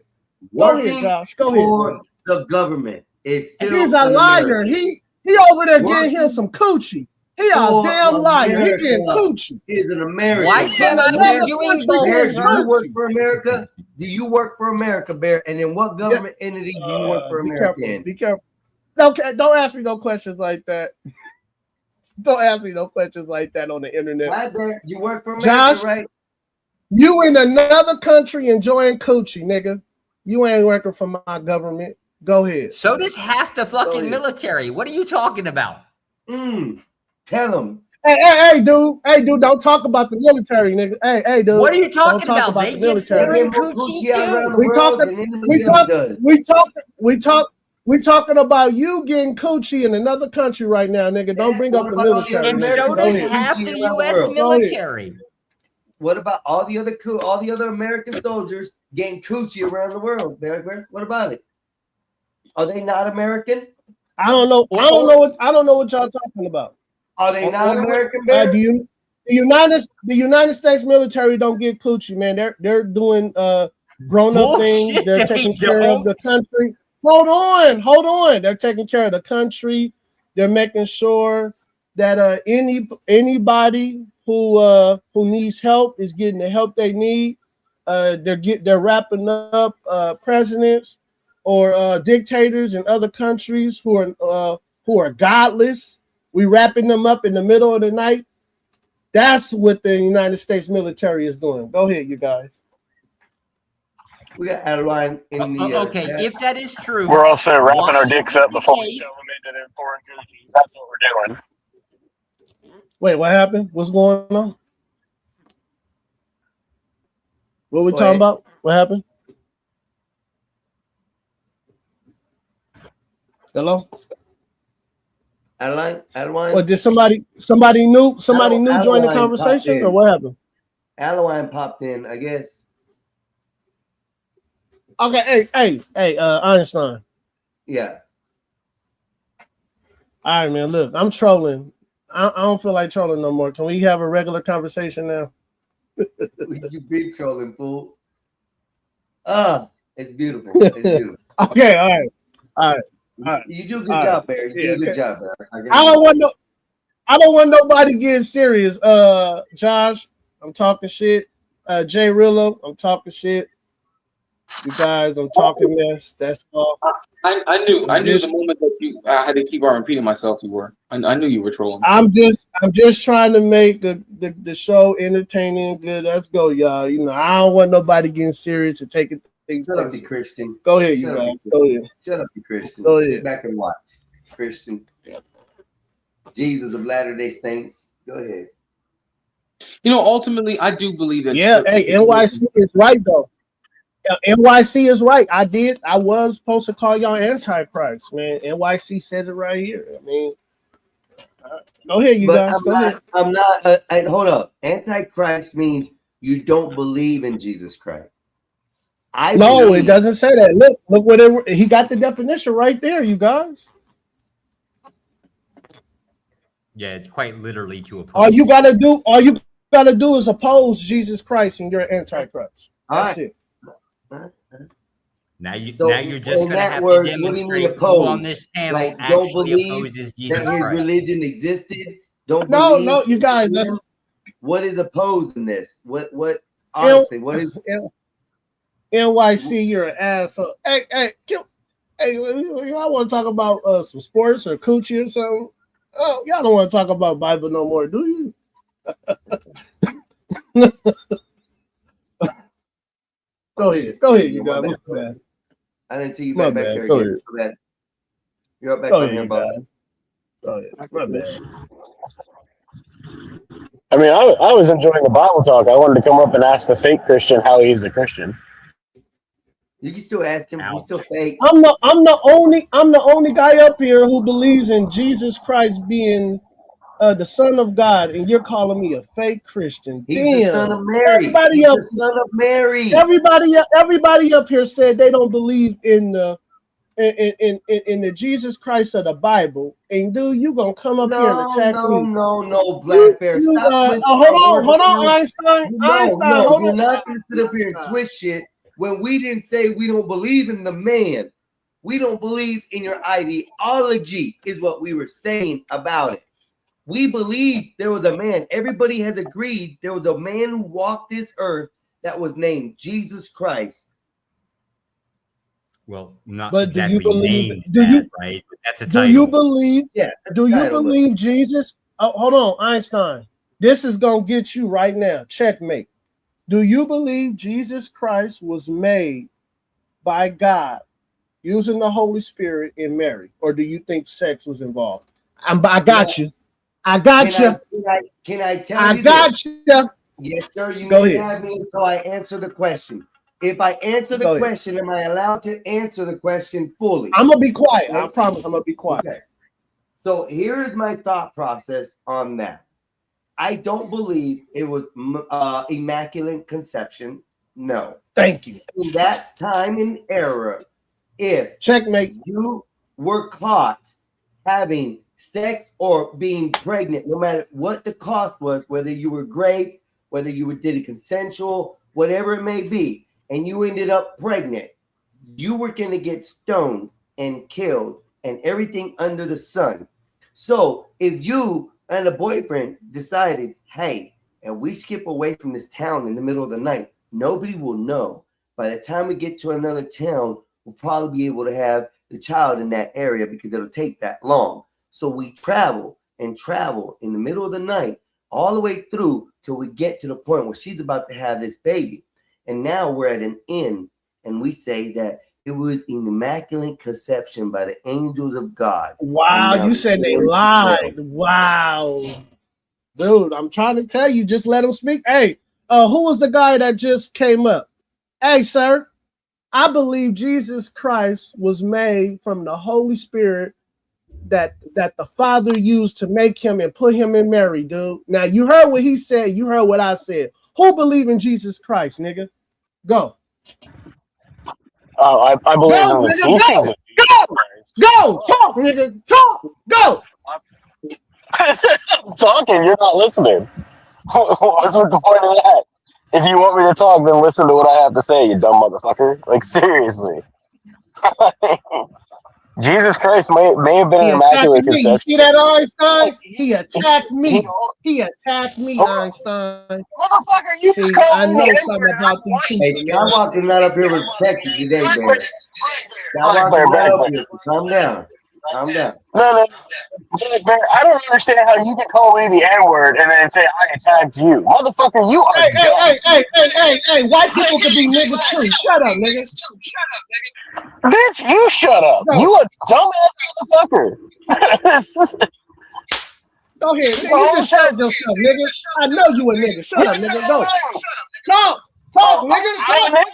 Go ahead, Working Josh. Go for ahead. the government. It's still He's a an liar. American. He over there getting him Working some coochie. He a for damn liar. He getting America coochie. is an American. Why can't I Bear, be doing both, Bear, do sir? you work for America? Do you work for America, Bear? And in what government entity do you work for Be America careful. in? Be careful. Don't ask me no questions like that. Don't ask me no questions like that on the internet. Right, Bear? You work for America, Josh, right? you in another country enjoying coochie, nigga. You ain't working for my government. Go ahead. So does half the Go fucking ahead. military. What are you talking about? Tell them. Hey, dude. Hey, dude, don't talk about the military, nigga. Hey, dude. What are you Don't talking talk about? They the get military. foreign coochie too. We talking about you getting coochie in another country right now, nigga. Don't bring up the military. And nigga. so Go does ahead. half the Around the U.S. world. military. What about all the other American soldiers getting coochie around the world, Bear? What about it? Are they not American? I don't know what y'all talking about. Are they not American, Bear? The United States military don't get coochie, man. They're doing grown up things. Bullshit, They're they taking care of don't. the country. Hold on. They're taking care of the country. They're making sure that anybody who needs help is getting the help they need. They're wrapping up presidents or dictators in other countries who are godless. We wrapping them up in the middle of the night. That's what the United States military is doing. Go ahead, you guys. We got Adeline in the Okay, chat. if that is true, We're also wrapping why our is dicks it up the before we case- shove them into them foreign countries. That's what we're doing. Wait, what happened? What's going on? What we Go talking ahead. about? What happened? Hello? Adeline? What did somebody new join the Adeline conversation, popped or in. what happened? Adeline popped in, I guess. Okay, hey, Einstein. Yeah. All right, man. Look, I'm trolling. I don't feel like trolling no more. Can we have a regular conversation now? You big trolling fool. It's beautiful. It's beautiful. Okay, all right. You do a good All job, right. Barry. You Yeah, do a good okay. job, Barry. I don't want nobody getting serious. Josh, I'm talking shit. Jay Rillo, I'm talking shit. You guys, I'm talking mess. That's all. I knew the moment that I had to keep on repeating myself. I knew you were trolling. I'm just trying to make the show entertaining. Good. Let's go, y'all. You know, I don't want nobody getting serious and taking things. Shut up, you Christian. Go ahead, you Shut up, guys. you Go ahead. Shut up, you Christian. Go ahead. Sit back and watch. Christian. Jesus of Latter-day Saints. Go ahead. You know, ultimately, I do believe that. Yeah, hey, NYC is right though. NYC is right. I was supposed to call y'all Antichrist, man. NYC says it right here. I mean, go ahead, you guys. Go ahead. I'm not. Hold up. Antichrist means you don't believe in Jesus Christ. No, it doesn't say that. Look what he got the definition right there, you guys. Yeah, it's quite literally to oppose. All you gotta do is oppose Jesus Christ, and you're an Antichrist. That's it. Now you're in just gonna that have word, to what do you mean demonstrate who oppose? on this panel Like, don't actually believe opposes Jesus that his Christ. religion existed. Don't No, believe. no, you guys. That's What is opposed in this? What? Honestly, what is? NYC? You're an asshole. Hey, I want to talk about some sports or coochie or something. Oh, y'all don't want to talk about Bible no more, do you? Go ahead, you guys. My bad. I didn't see you My back bad. there Go again. ahead. My bad. You're up back Go on here, ahead, boss. guys. Go ahead. My bad. I mean, I was enjoying the Bible talk. I wanted to come up and ask the fake Christian how he's a Christian. You can still ask him. He's still fake. I'm the only guy up here who believes in Jesus Christ being the Son of God, and you're calling me a fake Christian. He's Damn. the son of Mary. Everybody He's up, the son of Mary. Everybody up here said they don't believe in the Jesus Christ of the Bible. And dude, you gonna come up here and attack me? No, Black Bear. Stop hold on, Einstein. Hold you're on. not gonna sit up here and twist shit when we didn't say we don't believe in the man. We don't believe in your ideology, is what we were saying about it. We believe there was a man. Everybody has agreed there was a man who walked this earth that was named Jesus Christ. Well, not But do you exactly believe? named Do that, you? right? But that's a Do title. you believe? Yeah. Do you believe Jesus? Oh, hold on, Einstein. This is gonna get you right now. Checkmate. Do you believe Jesus Christ was made by God using the Holy Spirit in Mary, or do you think sex was involved? I got you. I got you. Can I tell I you? got you. Yes, sir. You Go may ahead. have me until I answer the question. If I answer Go the ahead. question, am I allowed to answer the question fully? I'm gonna be quiet. I promise. I'm gonna be quiet. Okay. So here is my thought process on that. I don't believe it was immaculate conception. No. Thank you. In that time and era, if checkmate, you were caught having sex or being pregnant, no matter what the cost was, whether you were raped, whether you did it consensual, whatever it may be, and you ended up pregnant, you were going to get stoned and killed and everything under the sun. So if you and a boyfriend decided, hey, and we skip away from this town in the middle of the night, nobody will know. By the time we get to another town, we'll probably be able to have the child in that area because it'll take that long. So we travel and travel in the middle of the night all the way through till we get to the point where she's about to have this baby. And now we're at an end, and we say that it was an immaculate conception by the angels of God. Wow, you said they lied. Wow. Dude, I'm trying to tell you, just let them speak. Hey, who was the guy that just came up? Hey, sir, I believe Jesus Christ was made from the Holy Spirit that the Father used to make him and put him in Mary, dude. Now, you heard what he said. You heard what I said. Who believe in Jesus Christ, nigga? Go. Oh, I believe in the teachings. Go. Talk, nigga. Talk. Go. I'm talking, you're not listening. What's the point of that? If you want me to talk, then listen to what I have to say, you dumb motherfucker. Like, seriously. Jesus Christ may have been an immaculate conception. You see that, Einstein? He attacked me. He attacked me, Einstein. Motherfucker, you see, I know something about these people. Hey, Skywalker's not up here with Texas today, man. Skywalker's not up here. So calm down. Calm down. No. I don't understand how you can call me the N-word and then say I attacked you. Motherfucker, you are Hey, white people can be niggas too. Shut up, nigga. Bitch, you shut up. No. You a dumbass motherfucker. Go ahead. Nigga, you just shut yourself, nigga. I know you a nigga. Shut up, nigga. Go. Talk, nigga. Talk.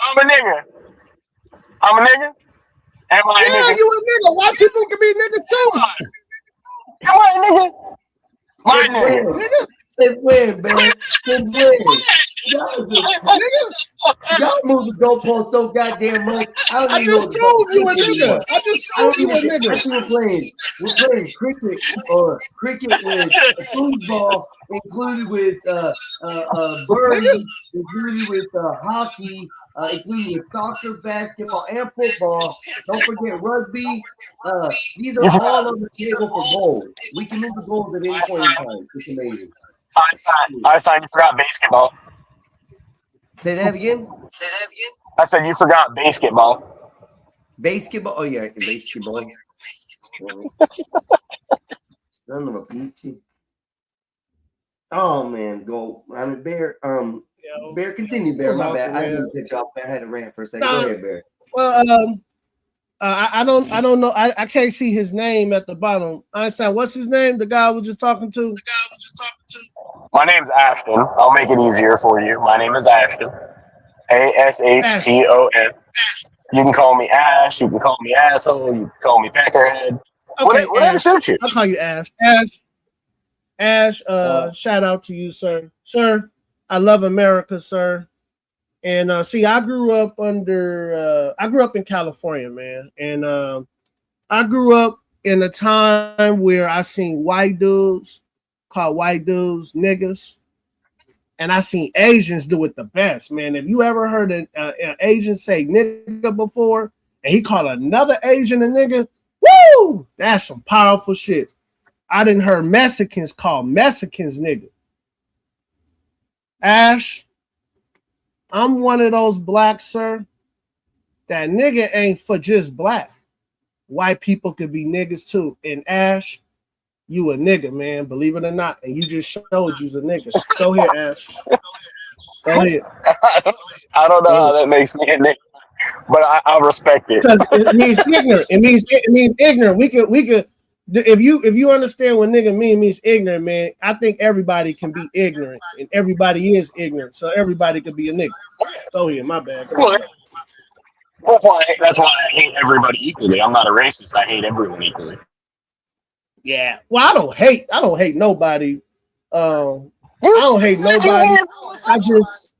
I'm a nigga. Am I a nigga? Yeah, you a nigga. White people can be niggas too. Am I a nigga? My nigga. Since when, man? Since when? Y'all move the goalpost so goddamn much. I just told you a nigga. I just told you a nigga. We're playing cricket or cricket with football, included with birdie, included with hockey, including with soccer, basketball, and football. Don't forget rugby. These are all on the table for gold. We can move the gold at any point in time. It's amazing. Einstein, you forgot basketball. Say that again? I said you forgot basketball. Basketball? Oh, yeah, basketball. Son of a peachy. Oh, man, go. I mean, Bear, Bear, continue, Bear. My bad. I didn't pitch off. I had to rant for a second. Go ahead, Bear. Well, I don't know. I can't see his name at the bottom. Einstein, what's his name? The guy I was just talking to? My name's Ashton. I'll make it easier for you. My name is Ashton. ASHTON. You can call me Ash. You can call me asshole. You can call me peckerhead. Okay, Whatever Ash. suits you. I'll call you Ash. Ash, shout out to you, sir. Sir, I love America, sir. And see, I grew up in California, man. And I grew up in a time where I seen white dudes call white dudes niggas. And I seen Asians do it the best, man. If you ever heard an Asian say nigga before, and he called another Asian a nigga, woo! That's some powerful shit. I didn't heard Mexicans call Mexicans nigga. Ash, I'm one of those blacks, sir. That nigga ain't for just black. White people could be niggas too. And Ash, you a nigga, man. Believe it or not. And you just showed you's a nigga. Go ahead, Ash. Go ahead. I don't know how that makes me a nigga, but I respect it. Because it means ignorant. It means ignorant. We could. If you understand what nigga means ignorant, man. I think everybody can be ignorant, and everybody is ignorant, so everybody could be a nigga. Go ahead, my bad. That's why I hate everybody equally. I'm not a racist. I hate everyone equally. Yeah. Well, I don't hate nobody. I don't hate nobody. I just.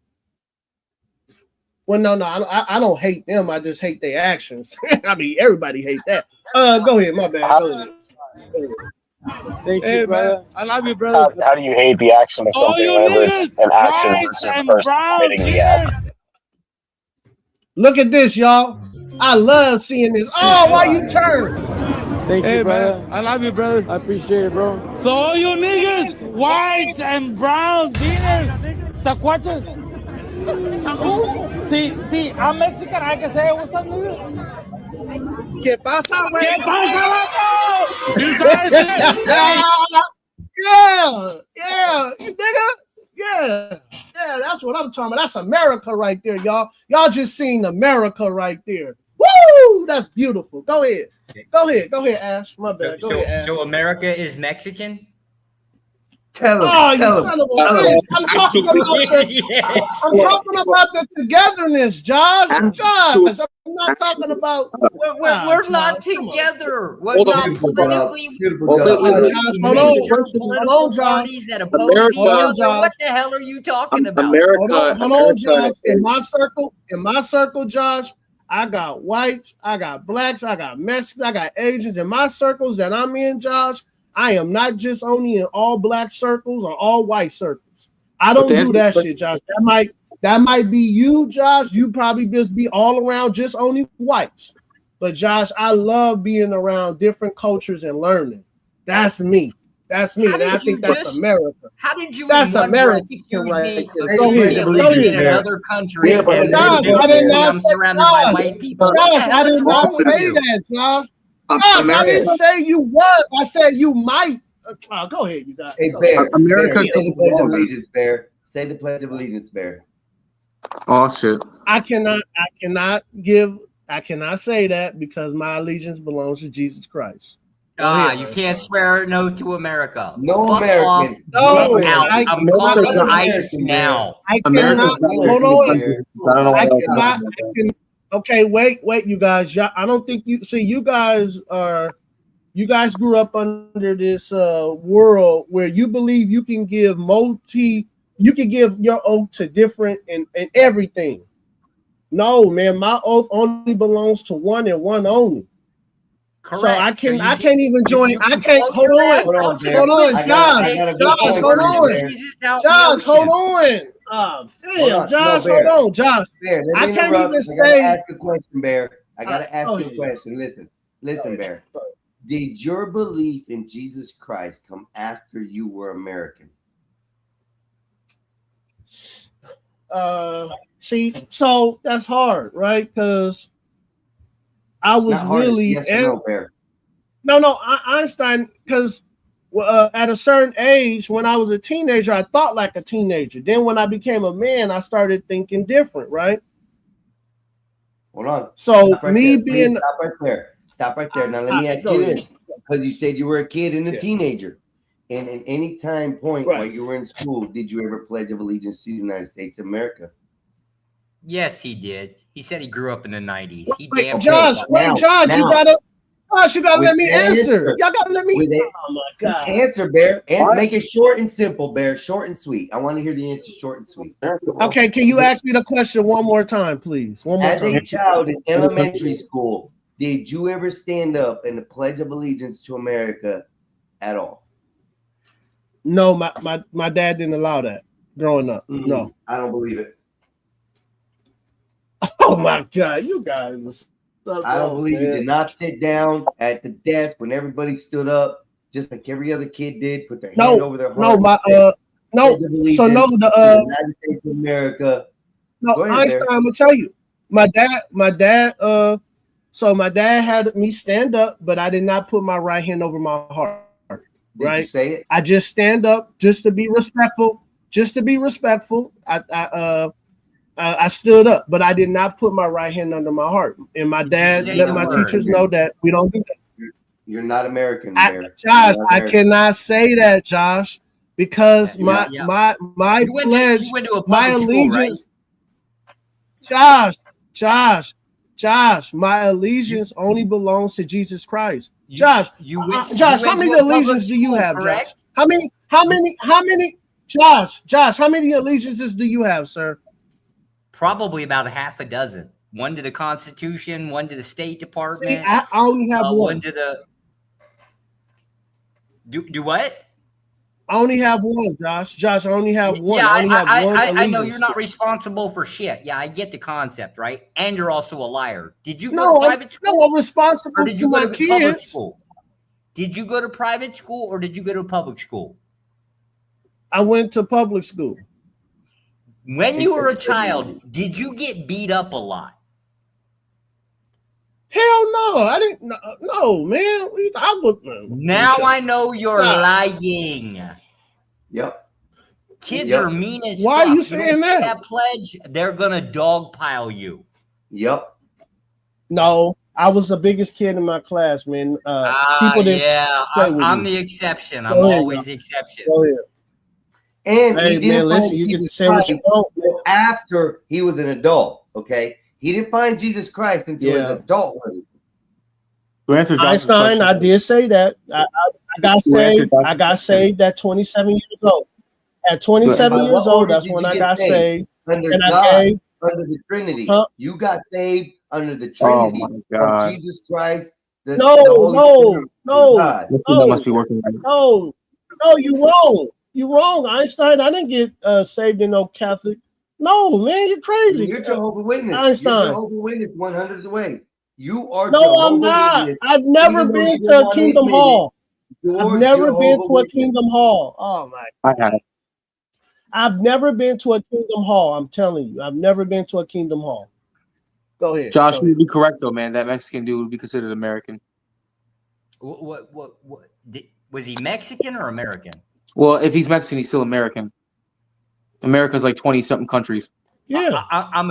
Well, no, I don't hate them. I just hate their actions. I mean, everybody hate that. Go ahead, my bad. Go ahead. Thank you, brother. I love you, brother. How do you hate the action of something whenever it's an action versus the person committing the act? Look at this, y'all. I love seeing this. Oh, why you turn? Thank you, brother. I love you, brother. I appreciate it, bro. So all you niggas, whites and browns, beaners, tacuaches. See, I'm Mexican. I can say what's up, nigga. ¿Qué pasa, güey? ¿Qué pasa, Yeah, nigga. Yeah, that's what I'm talking about. That's America right there, y'all. Y'all just seen America right there. Woo! That's beautiful. Go ahead, Ash. My bad. Go ahead, Ash. So America is Mexican? Tell him. Oh, you son of a bitch. I'm talking about the togetherness, Josh. I'm not talking about. We're not together. We're not politically. Hold on, Josh. That oppose each other. What the hell are you talking about? Hold on, Josh. In my circle, Josh, I got whites, I got blacks, I got Mexicans, I got Asians. In my circles that I'm in, Josh, I am not just only in all black circles or all white circles. I don't do that shit, Josh. That might be you, Josh. You probably just be all around just only whites. But Josh, I love being around different cultures and learning. That's me. And I think that's America. How did you? That's America, right? Go ahead. In another country. Josh, I did not say surrounded by white people. Josh, I did not say that, Josh. Josh, I didn't say you was. I said you might. Go ahead, you guys. Hey, Bear. America. Say the Pledge of Allegiance, Bear. Say the Pledge of Allegiance, Bear. Oh shit. I cannot say that because my allegiance belongs to Jesus Christ. You can't swear an oath to America. No Fuck American. Off. No, I'm calling ICE now. I cannot. Hold on. I cannot. Okay, wait, you guys. I don't think you see. You guys grew up under this world where you believe you can give your oath to different and everything. No, man, my oath only belongs to one and one only. Correct. So I can't even join. I can't. Hold on, Josh. Hold on. Damn, Josh, hold on, Josh. Bear, I can't even say. Ask a question, Bear. I gotta ask you a question. Listen, Bear. Did your belief in Jesus Christ come after you were American? See, so that's hard, right? Because I was really Einstein. Because at a certain age, when I was a teenager, I thought like a teenager. Then when I became a man, I started thinking different, right? Hold on. So Stop right me there. being Stop right there. Now let me ask you this, because you said you were a kid and a teenager, and at any time point while you were in school, did you ever pledge of allegiance to the United States of America? Yes, he did. He said he grew up in the 90s. He Wait, damn Josh, sure. wait, Josh, you gotta let me answer. Y'all gotta let me. With it, Oh my God. Answer, Bear, and make it short and simple, Bear. Short and sweet. I want to hear the answer short and sweet. Okay, can you ask me the question one more time, please? One more As time. a child in elementary school, did you ever stand up in the Pledge of Allegiance to America at all? No, my dad didn't allow that growing up. No. I don't believe it. Oh my God, you guys was so I don't close, believe you man. did not sit down at the desk when everybody stood up, just like every other kid did, put their hand over their heart. No, so no, the United States of America. No, Go ahead, Einstein, Bear. I'm gonna tell you. My dad, so my dad had me stand up, but I did not put my right hand over my heart. Did you say it? I just stand up just to be respectful. Just to be respectful. I stood up, but I did not put my right hand under my heart. And my dad let my teachers know that we don't do that. You're not American, Bear. Josh, You're not I American. cannot say that, Josh, because my pledge, my allegiance. Josh, my allegiance only belongs to Jesus Christ. Josh, how many allegiances do you have, Josh? How many? Josh, how many allegiances do you have, sir? Probably about a half a dozen. One to the Constitution, one to the State Department. See, I only have one. One to the. Do what? I only have one, Josh. Josh, I only have one. Yeah, I only have one. I know allegiance. you're not responsible for shit. Yeah, I get the concept, right? And you're also a liar. Did you go No, to private school? No, I'm responsible Or did to you my go to public kids. school? Did you go to private school or did you go to public school? I went to public school. When you were a child, did you get beat up a lot? Hell no, I didn't. No, man. Now I know you're Nah. lying. Yep. Kids Yep. are mean as Why fuck. are you don't saying say that? that pledge, they're gonna dogpile you. Yep. No, I was the biggest kid in my class, man. People didn't Yeah, play with I'm me. the exception. Go I'm ahead, always y'all. the exception. Go ahead. And Hey, he didn't man, listen, find you get to Jesus say what you Christ want, until after he was an adult. Okay, he didn't find Jesus Christ until his Yeah. adulthood. To answer Josh's Einstein, I question, did say that. I got To answer saved. Josh's I got question. saved at 27 years old. At 27 By years what old, order that's did when you I get got saved. Under And I God, gave. under the Trinity. Huh? You got saved under the oh Trinity my of God, Jesus Christ, the No, Holy Spirit, no, God. this thing that must be working right. no, you wrong. You wrong, Einstein. I didn't get saved in no Catholic. No, man, you're crazy. You're Jehovah's Witness. Einstein. You're Jehovah's Witness 100 away. You are No, Jehovah's I'm not. Witness. I've never Even though been you to don't a want to Kingdom admit it, Hall. you're I've never been Jehovah's to a Witness. Kingdom Hall. Oh my! I have. I've never been to a Kingdom Hall. I'm telling you, I've never been to a Kingdom Hall. Go ahead, Josh, go you ahead. would be correct though, man. That Mexican dude would be considered American. What was he Mexican or American? Well, if he's Mexican, he's still American. America's like 20-something countries. Yeah, I'm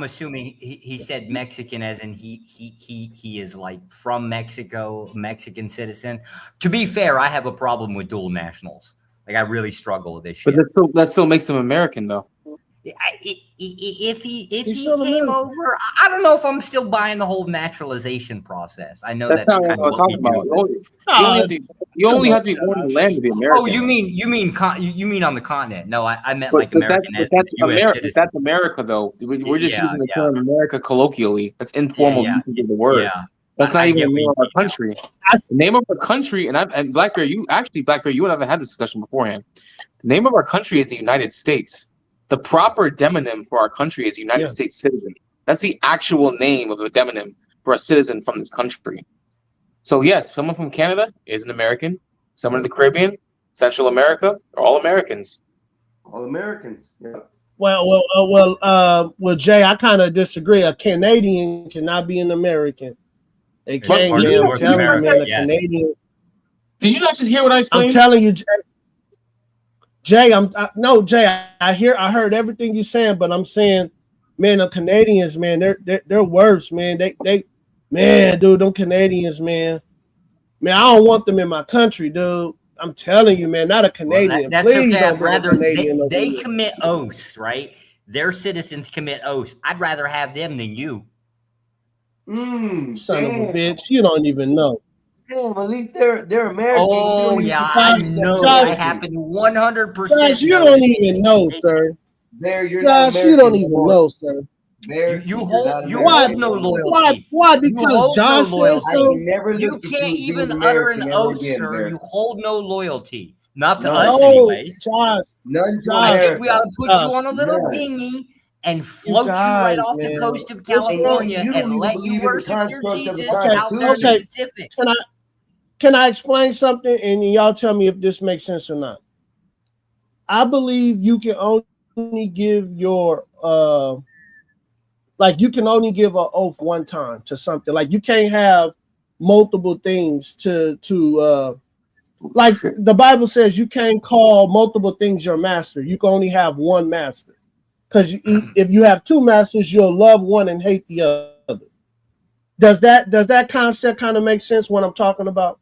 assuming he said Mexican as in he is like from Mexico, Mexican citizen. To be fair, I have a problem with dual nationals. Like I really struggle with this shit. But that still makes him American though. If he still came American. over, I don't know if I'm still buying the whole naturalization process. I know That's that's not kind what of I'm what we talking about. do. You only have to be born in the land to be American. Oh, you mean on the continent? No, I meant But, like but American as that's a U.S. America. citizen. That's America, though. We're just Yeah, using the term America colloquially. That's informal yeah, usage of the word. yeah. That's not I even get the what name you of our mean now. country. The name of our country, and Black Bear, Black Bear, you and I have had this discussion beforehand. The name of our country is the United States. The proper demonym for our country is United States citizen. That's the actual name of a demonym for a citizen from this country. So yes, someone from Canada is an American. Someone in the Caribbean, Central America, are all Americans. All Americans. Yeah. Well, Jay, I kind of disagree. A Canadian cannot be an American. They can't, part of man. I'm North telling you, America, man. A yes. Canadian. Did you not just hear what I explained? I'm telling you, Jay. Jay, I heard everything you're saying, but I'm saying, man, the Canadians, man, they're worse, man. Man, dude, them Canadians, man, I don't want them in my country, dude. I'm telling you, man, not a Canadian. That's Please okay, don't bring a brother. Canadian over They here. commit oaths, right? their citizens commit oaths. I'd rather have them than you. Son of a bitch, you don't even know. Damn, at least they're American. Oh yeah, I know. That happened 100%. Josh, you don't even know, sir. Bear, you're not Josh, you don't even know, sir. Bear, You hold no loyalty. Why? Because Josh says so. You can't even utter an oath, sir. You hold no loyalty. Not to No, us, anyways. Josh. None to I think America. we ought to put you on a little dinghy and float you right off the coast of California and let you worship your Jesus out there in the Pacific. Can I explain something and y'all tell me if this makes sense or not? I believe you can only give your you can only give an oath one time to something. Like you can't have multiple things to like the Bible says you can't call multiple things your master. You can only have one master. Because if you have two masters, you'll love one and hate the other. Does that concept kind of make sense when I'm talking about?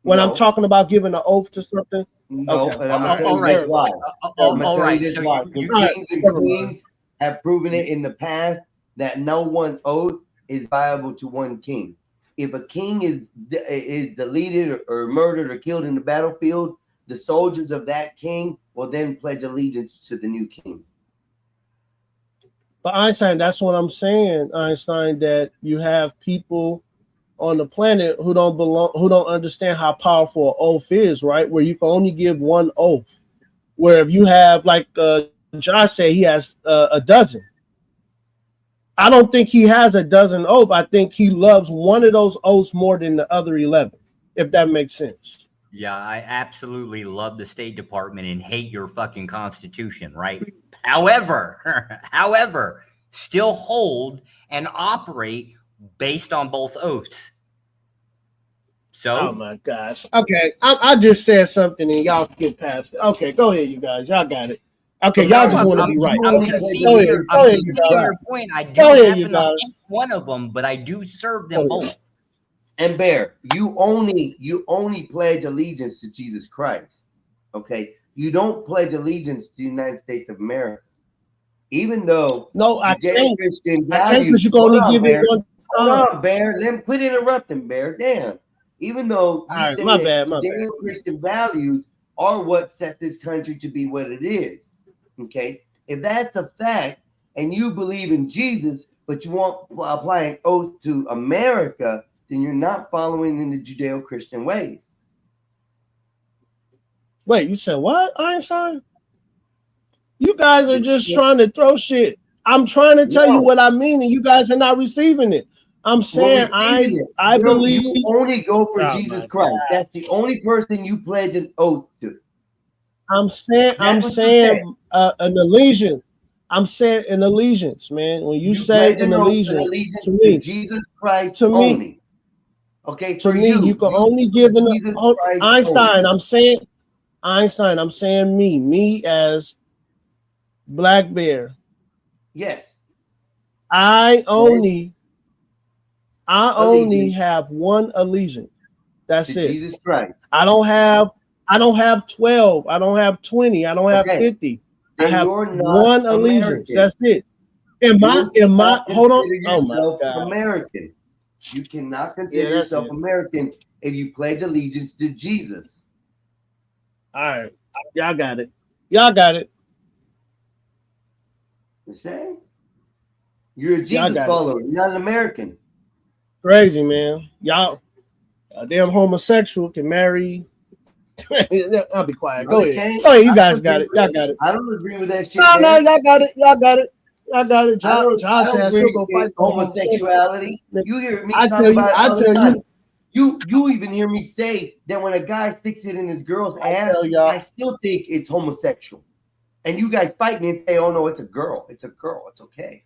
When I'm talking about giving an oath to something? No, Okay. but I'm gonna tell you this why. I'm gonna tell you this why. Because kings and queens have proven it in the past that no one oath is viable to one king. If a king is deleted or murdered or killed in the battlefield, the soldiers of that king will then pledge allegiance to the new king. But Einstein, that's what I'm saying, Einstein, that you have people on the planet who don't understand how powerful an oath is, right? Where you can only give one oath. Where if you have, like Josh said, he has a dozen. I don't think he has a dozen oaths. I think he loves one of those oaths more than the other 11, if that makes sense. Yeah, I absolutely love the State Department and hate your fucking Constitution, right? However, still hold and operate based on both oaths. So, oh my gosh. Okay, I just said something and y'all get past it. Okay, go ahead, you guys. Y'all got it. Okay, y'all just want to be right. I'm conceding your point. I do happen to hate one of them, but I do serve them both. And Bear, you only pledge allegiance to Jesus Christ. Okay, you don't pledge allegiance to the United States of America, even though I think Christian because you can only give it one time. Hold on, Bear. Let me quit interrupting, Bear. Damn. Even though my bad. Christian values are what set this country to be what it is. Okay, if that's a fact, and you believe in Jesus, but you won't apply an oath to America, then you're not following in the Judeo-Christian ways. Wait, you said what, Einstein? You guys are just trying to throw shit. I'm trying to tell you what I mean, and you guys are not receiving it. I'm saying I believe you only go for Jesus Christ. God. That's the only person you pledge an oath to. I'm saying an allegiance. I'm saying an allegiance, man. When you say an allegiance to me, Jesus Christ to me, only. Okay, to me, you can only give an Einstein. I'm saying Einstein. I'm saying me as Black Bear. Yes. I only have one allegiance. That's it. Jesus Christ. I don't have 12. I don't have 20. I don't have 50. I have one allegiance. That's it. Hold on. Oh my God. American. You cannot consider yourself American if you pledge allegiance to Jesus. All right. Y'all got it. Y'all got it. The same. You're a Jesus follower. You're not an American. Crazy, man. Y'all, a damn homosexual can marry. I'll be quiet. Go ahead. Go ahead. You guys got it. Y'all got it. I don't agree with that shit. No, y'all got it. Y'all got it. I got it. Josh has to go fight homosexuality. You hear me talk about it. You even hear me say that when a guy sticks it in his girl's ass, I still think it's homosexual. And you guys fight me and say, "Oh no, it's a girl. It's a girl. It's okay."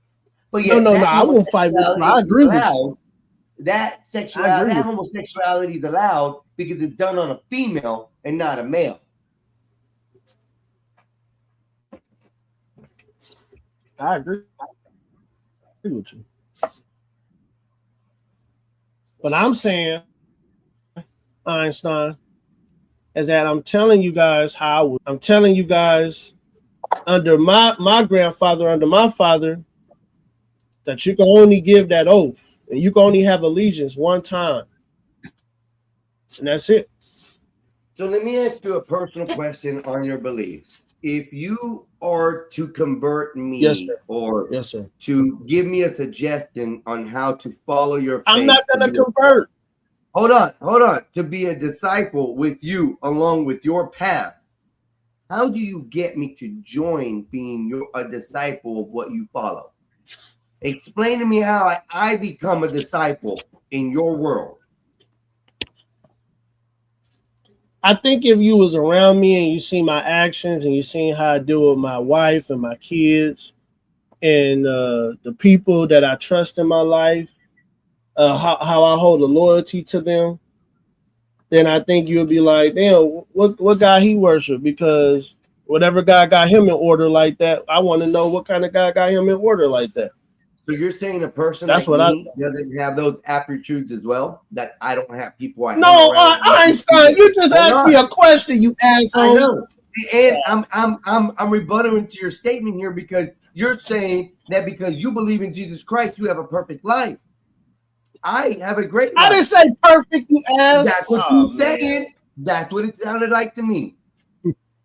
But yeah, no, I won't fight with you. I agree with you. That sexuality, that homosexuality is allowed because it's done on a female and not a male. I agree with you. But I'm saying, Einstein, is that I'm telling you guys under my grandfather, under my father, that you can only give that oath and you can only have allegiance one time. And that's it. So let me ask you a personal question on your beliefs. If you are to convert me, Yes, sir. or Yes, sir. to give me a suggestion on how to follow your faith, I'm not going to convert. Hold on. To be a disciple with you along with your path, how do you get me to join being a disciple of what you follow? Explain to me how I become a disciple in your world. I think if you was around me and you see my actions and you seen how I do with my wife and my kids and the people that I trust in my life, how I hold a loyalty to them, then I think you'll be like, damn, what God he worship? Because whatever God got him in order like that, I want to know what kind of God got him in order like that. So you're saying a person That's like what me doesn't have those aptitudes as well? That I don't have people I No, hang around with? Einstein, you just Hold asked on. me a question, you asshole. I know. And I'm rebutting to your statement here because you're saying that because you believe in Jesus Christ, you have a perfect life. I have a great life. I didn't say perfect, you ass. That's what Oh, you saying. That's what it sounded like to me.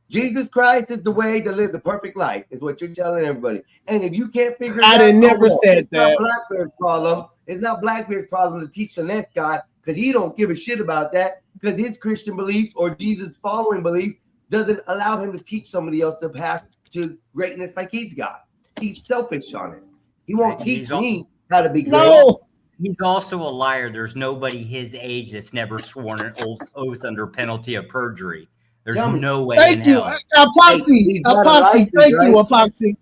Jesus Christ is the way to live the perfect life, is what you're telling everybody. And if you can't figure it out, I didn't never well, said it's not that. Blackbeard's problem. It's not Blackbeard's problem to teach the next God because he don't give a shit about that because his Christian beliefs or Jesus following beliefs doesn't allow him to teach somebody else the path to greatness like he's got. He's selfish on it. He won't teach me how to be great. No. He's also a liar. There's nobody his age that's never sworn an oath under penalty of perjury. There's no way in Thank you, hell. Epoxy. He's got a Epoxy, license, thank you, right? Epoxy.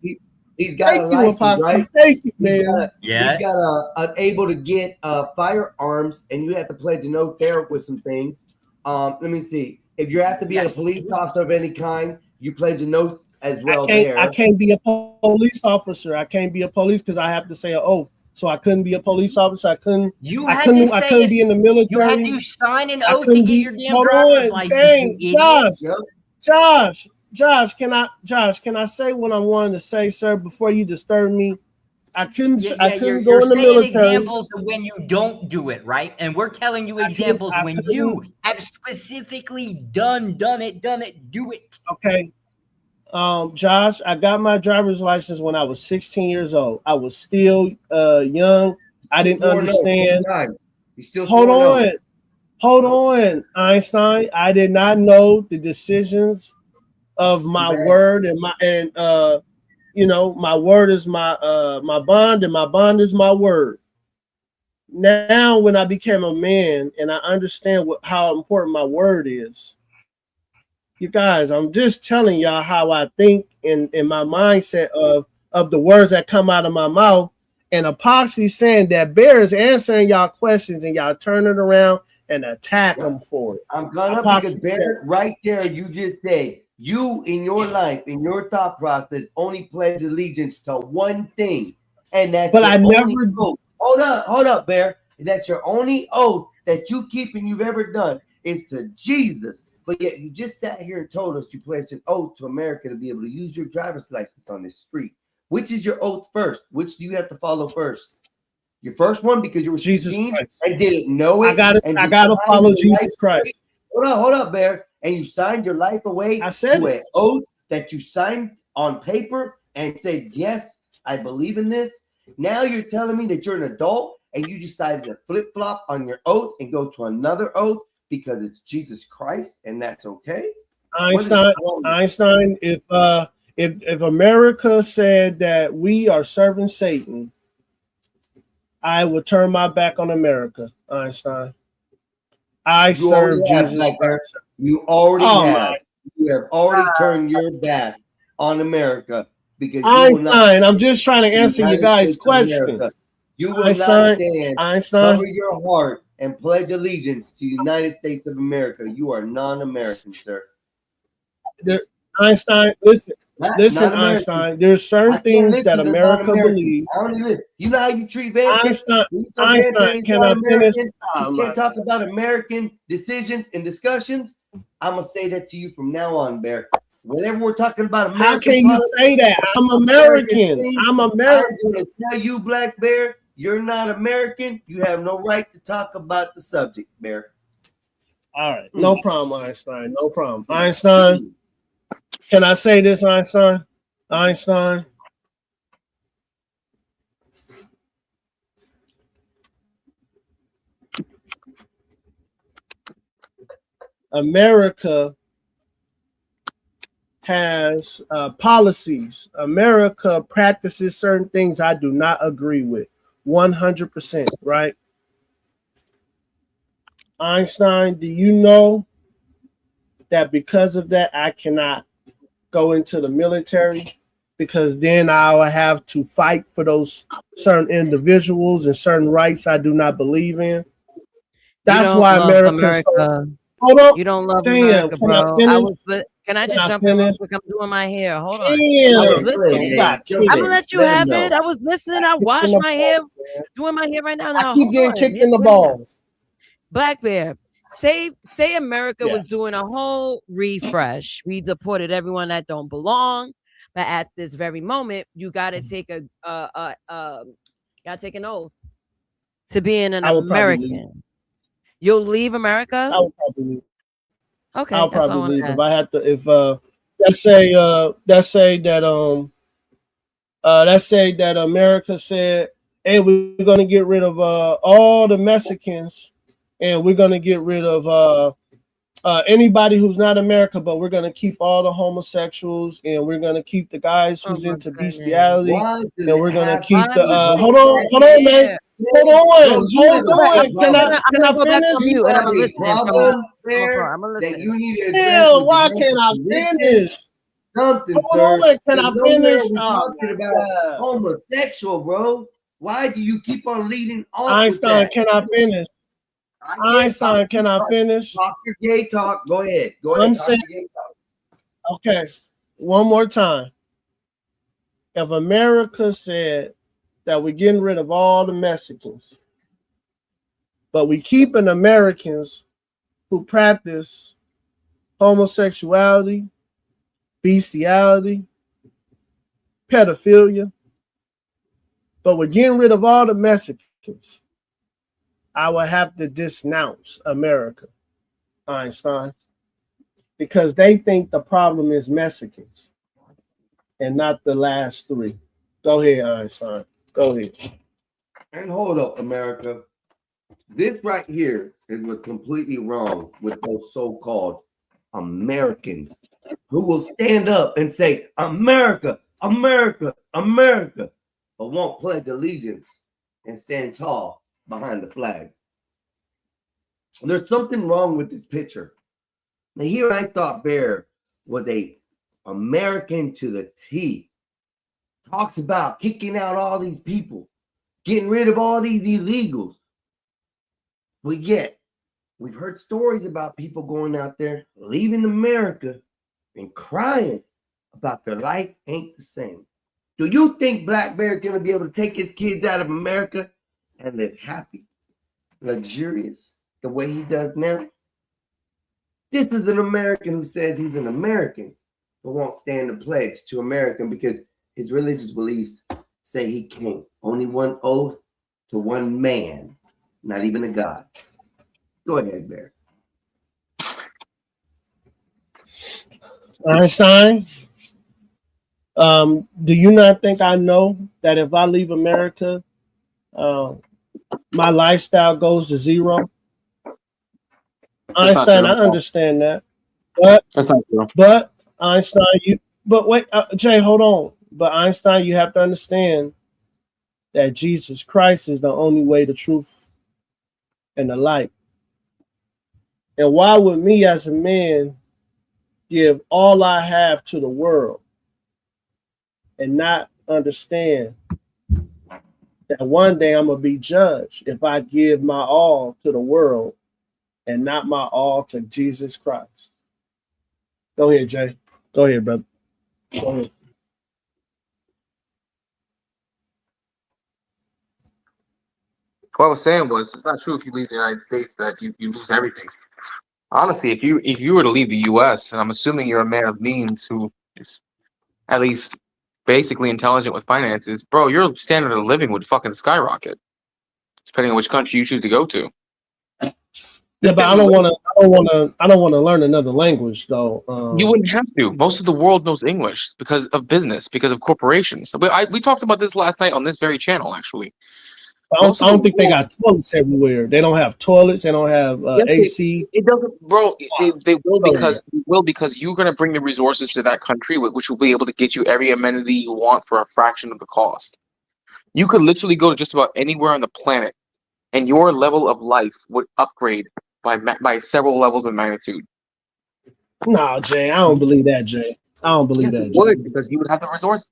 He's got Thank a you, license, Epoxy. right? Thank you, man. Yeah. He's got able to get firearms, and you have to pledge an oath there with some things. Let me see. If you have to be a police officer of any kind, you pledge an oath as well there. I can't be a police officer. I can't be a police because I have to say an oath. So I couldn't be a police officer. I couldn't be in the military. You had to sign an I oath to couldn't get be- your damn hold driver's on, license, dang, you idiot. Josh, can I say what I wanted to say, sir, before you disturb me? I couldn't go in the saying military. examples of when you don't do it, right? And we're telling you examples when you have specifically done it, do it. Okay. Josh, I got my driver's license when I was 16 years old. I was still young. I didn't understand. Hold on, Einstein. I did not know the decisions of my word and my word is my bond and my bond is my word. Now, when I became a man and I understand how important my word is, you guys, I'm just telling y'all how I think in my mindset of the words that come out of my mouth. And Epoxy saying that Bear is answering y'all questions and y'all turn it around and attack them for it. I'm gonna because Bear, right there, you just say you in your life, in your thought process, only pledge allegiance to one thing, and that's But I never. oath. Hold up, Bear. That's your only oath that you keep and you've ever done is to Jesus. But yet you just sat here and told us you pledged an oath to America to be able to use your driver's license on this street. Which is your oath first? Which do you have to follow first? Your first one because you were Jesus 16 Christ. and didn't know it. I gotta follow Jesus Christ. Hold up, Bear. And you signed your life away to an oath that you signed on paper and said, yes, I believe in this. Now you're telling me that you're an adult and you decided to flip-flop on your oath and go to another oath because it's Jesus Christ and that's okay? Einstein, if America said that we are serving Satan, I would turn my back on America, Einstein. I serve Jesus Christ. You already have. You have already turned your back on America because Einstein, I'm just trying to answer you guys' question. You will not stand, cover your heart, and pledge allegiance to the United States of America. You are non-American, sir. Einstein, listen, Einstein. There's certain things that America believes. You know how you treat Van Einstein, can I finish? You can't talk about American decisions and discussions. I'm gonna say that to you from now on, Bear. Whenever we're talking about How American can you politics, say that? I'm American. I'm American. I'm going to tell you, Black Bear, you're not American. You have no right to talk about the subject, Bear. All right, no problem, Einstein. No problem, Einstein. Can I say this, Einstein? Einstein. America has policies. America practices certain things I do not agree with 100%, right? Einstein, do you know that because of that, I cannot go into the military? Because then I will have to fight for those certain individuals and certain rights I do not believe in. That's why America. Hold on. You don't love Damn, America, can I bro. finish? Can I just Can I jump in real finish? quick? I'm doing my hair. Hold on. Damn. I was listening. Stop. I'm gonna let you have it. I was listening. I washed my hair, doing my hair right now. Now I keep hold getting on. kicked Here's in the the breakdown. balls. Black Bear, say America Yeah. was doing a whole refresh. We deported everyone that don't belong, but at this very moment, you got to take take an oath to being an I would probably leave. American. You'll leave America? I would probably leave. Okay, I'll that's all I probably wanna leave ask. if I have to. If let's say that America said, "Hey, we're gonna get rid of all the Mexicans, and we're gonna get rid of anybody who's not America, but we're gonna keep all the homosexuals, and we're gonna keep the guys who's into bestiality, and we're gonna keep the hold on, man. Hold on. Can I go back on finish? mute and I'm gonna listen. Problem there I'm gonna that listen. you need to address. Hell, with why your can't I position? finish? Something, Hold sir. on, can I There's nowhere finish? we're Oh, talking my about God. homosexual, bro. Why do you keep on leading off with Einstein, that? can I finish? Einstein, can I finish? Talk your gay talk. Go ahead. Go I'm ahead. Talk saying- your gay talk. Okay, one more time. If America said that we're getting rid of all the Mexicans, but we keeping Americans who practice homosexuality, bestiality, pedophilia, but we're getting rid of all the Mexicans, I will have to denounce America, Einstein, because they think the problem is Mexicans and not the last three. Go ahead, Einstein. Go ahead. And hold up, America. This right here is what's completely wrong with those so-called Americans who will stand up and say, America, America, America, but won't pledge allegiance and stand tall behind the flag. There's something wrong with this picture. Now, here I thought Bear was a American to the T. Talks about kicking out all these people, getting rid of all these illegals. But yet, we've heard stories about people going out there, leaving America, and crying about their life ain't the same. Do you think Black Bear is going to be able to take his kids out of America and live happy, luxurious, the way he does now? This is an American who says he's an American, but won't stand the pledge to American because his religious beliefs say he can't. Only one oath to one man, not even a God. Go ahead, Bear. Einstein, do you not think I know that if I leave America, my lifestyle goes to zero? Einstein, I understand that. But That's not true. But Einstein, but wait, Jay, hold on. But Einstein, you have to understand that Jesus Christ is the only way, the truth, and the light. And why would me as a man give all I have to the world and not understand that one day I'm going to be judged if I give my all to the world and not my all to Jesus Christ? Go ahead, Jay. Go ahead, brother. Go ahead. What I was saying was, it's not true if you leave the United States that you lose everything. Honestly, if you were to leave the U.S., and I'm assuming you're a man of means who is at least basically intelligent with finances, bro, your standard of living would fucking skyrocket, depending on which country you choose to go to. Yeah, but I don't want to learn another language though. You wouldn't have to. Most of the world knows English because of business, because of corporations. We talked about this last night on this very channel, actually. I don't think they got toilets everywhere. They don't have toilets. They don't have Yes, AC. it doesn't, bro. They will because you're gonna bring the resources to that country, which will be able to get you every amenity you want for a fraction of the cost. You could literally go to just about anywhere on the planet, and your level of life would upgrade by several levels of magnitude. No, Jay, I don't believe that, Jay. I don't believe Yes, that. it Jay. would, because you would have the resource.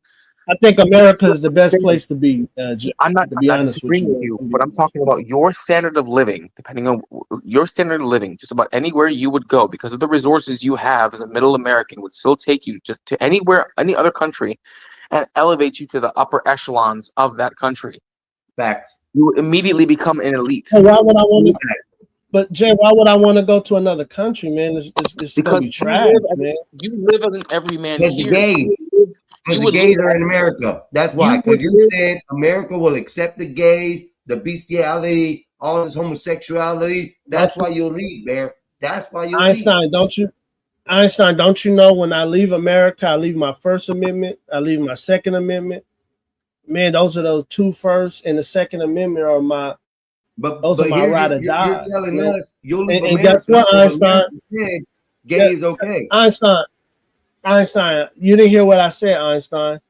I think America is the best place to be. Jay, I'm not to be honest with disagreeing with you, but I'm talking about your standard of living. Depending on your standard of living, just about anywhere you would go, because of the resources you have as a middle American, would still take you just to anywhere, any other country, and elevate you to the upper echelons of that country. Facts. You would immediately become an elite. So why would I want to? But Jay, why would I want to go to another country, man? It's gonna be trash, man. You live as an everyman Because here. the gays, because the gays are in America. That's why. Because you said America will accept the gays, the bestiality, all this homosexuality. That's why you'll leave, Bear. That's why you'll Einstein, don't you know when I leave America, I leave my First Amendment, I leave my Second Amendment. Man, those are those two first, and the Second Amendment are my. Those are my ride or die. You're telling us you'll leave and America. guess what, Einstein? Gay is okay. Einstein, you didn't hear what I said, Einstein.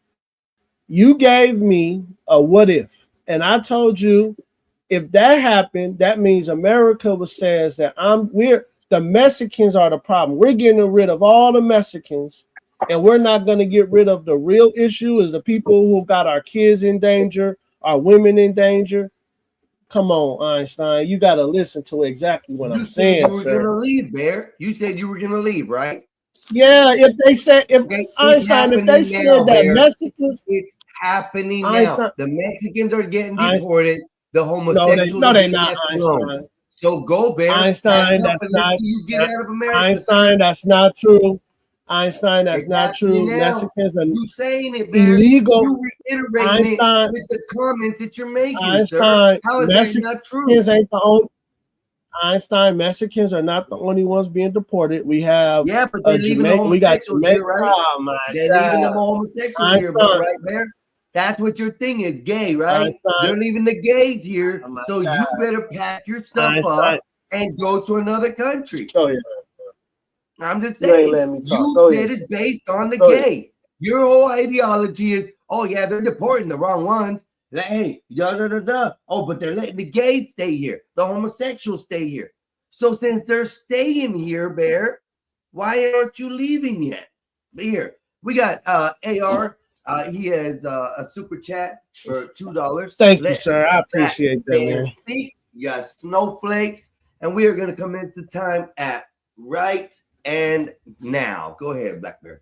You gave me a what if, and I told you if that happened, that means America says that the Mexicans are the problem. We're getting rid of all the Mexicans, and we're not going to get rid of the real issue is the people who got our kids in danger, our women in danger. Come on, Einstein. You got to listen to exactly what I'm saying, you were going to leave, Bear. You said you were going to leave, right? Yeah, if they said, Einstein, if they said that Mexicans. It's happening now. The Mexicans are getting deported. The homosexuals no, they're not, Einstein. So go, Bear. Einstein, that's not. You get out of America. Einstein, that's not true. Einstein, that's not true. Mexicans are saying it, Bear. Illegal. You reiterating it with the comments that you're making, Einstein, sir. How is that not true? Ain't the only. Einstein, Mexicans are not the only ones being deported. We have but they're leaving the homosexuals here, right? Oh, they're leaving the homosexuals here, bro, right, Bear? That's what your thing is, gay, right? Einstein. They're leaving the gays here, so you better pack your stuff up and go to another country. Oh yeah. I'm just saying, you said it's based on the gay. Your whole ideology is, oh yeah, they're deporting the wrong ones. Like, hey, oh, but they're letting the gays stay here. The homosexuals stay here. So since they're staying here, Bear, why aren't you leaving yet? Here, we got AR. He has a super chat for $2. Thank you, sir. I appreciate that, man. Speak. You got snowflakes, and we are going to come into time at right and now. Go ahead, Black Bear.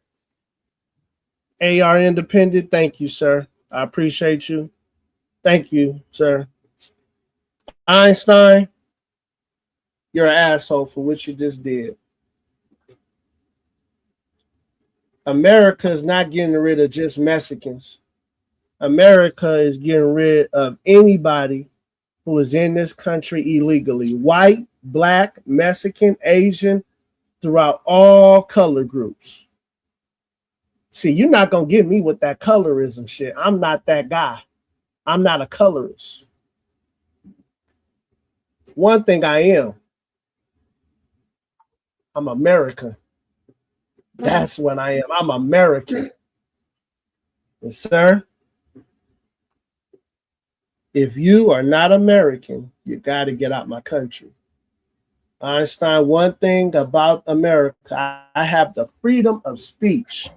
AR Independent. Thank you, sir. I appreciate you. Thank you, sir. Einstein, you're an asshole for what you just did. America is not getting rid of just Mexicans. America is getting rid of anybody who is in this country illegally. White, black, Mexican, Asian, throughout all color groups. See, you're not going to get me with that colorism shit. I'm not that guy. I'm not a colorist. One thing I am, I'm American. That's what I am. I'm American. And sir, if you are not American, you got to get out my country. Einstein, one thing about America, I have the freedom of speech.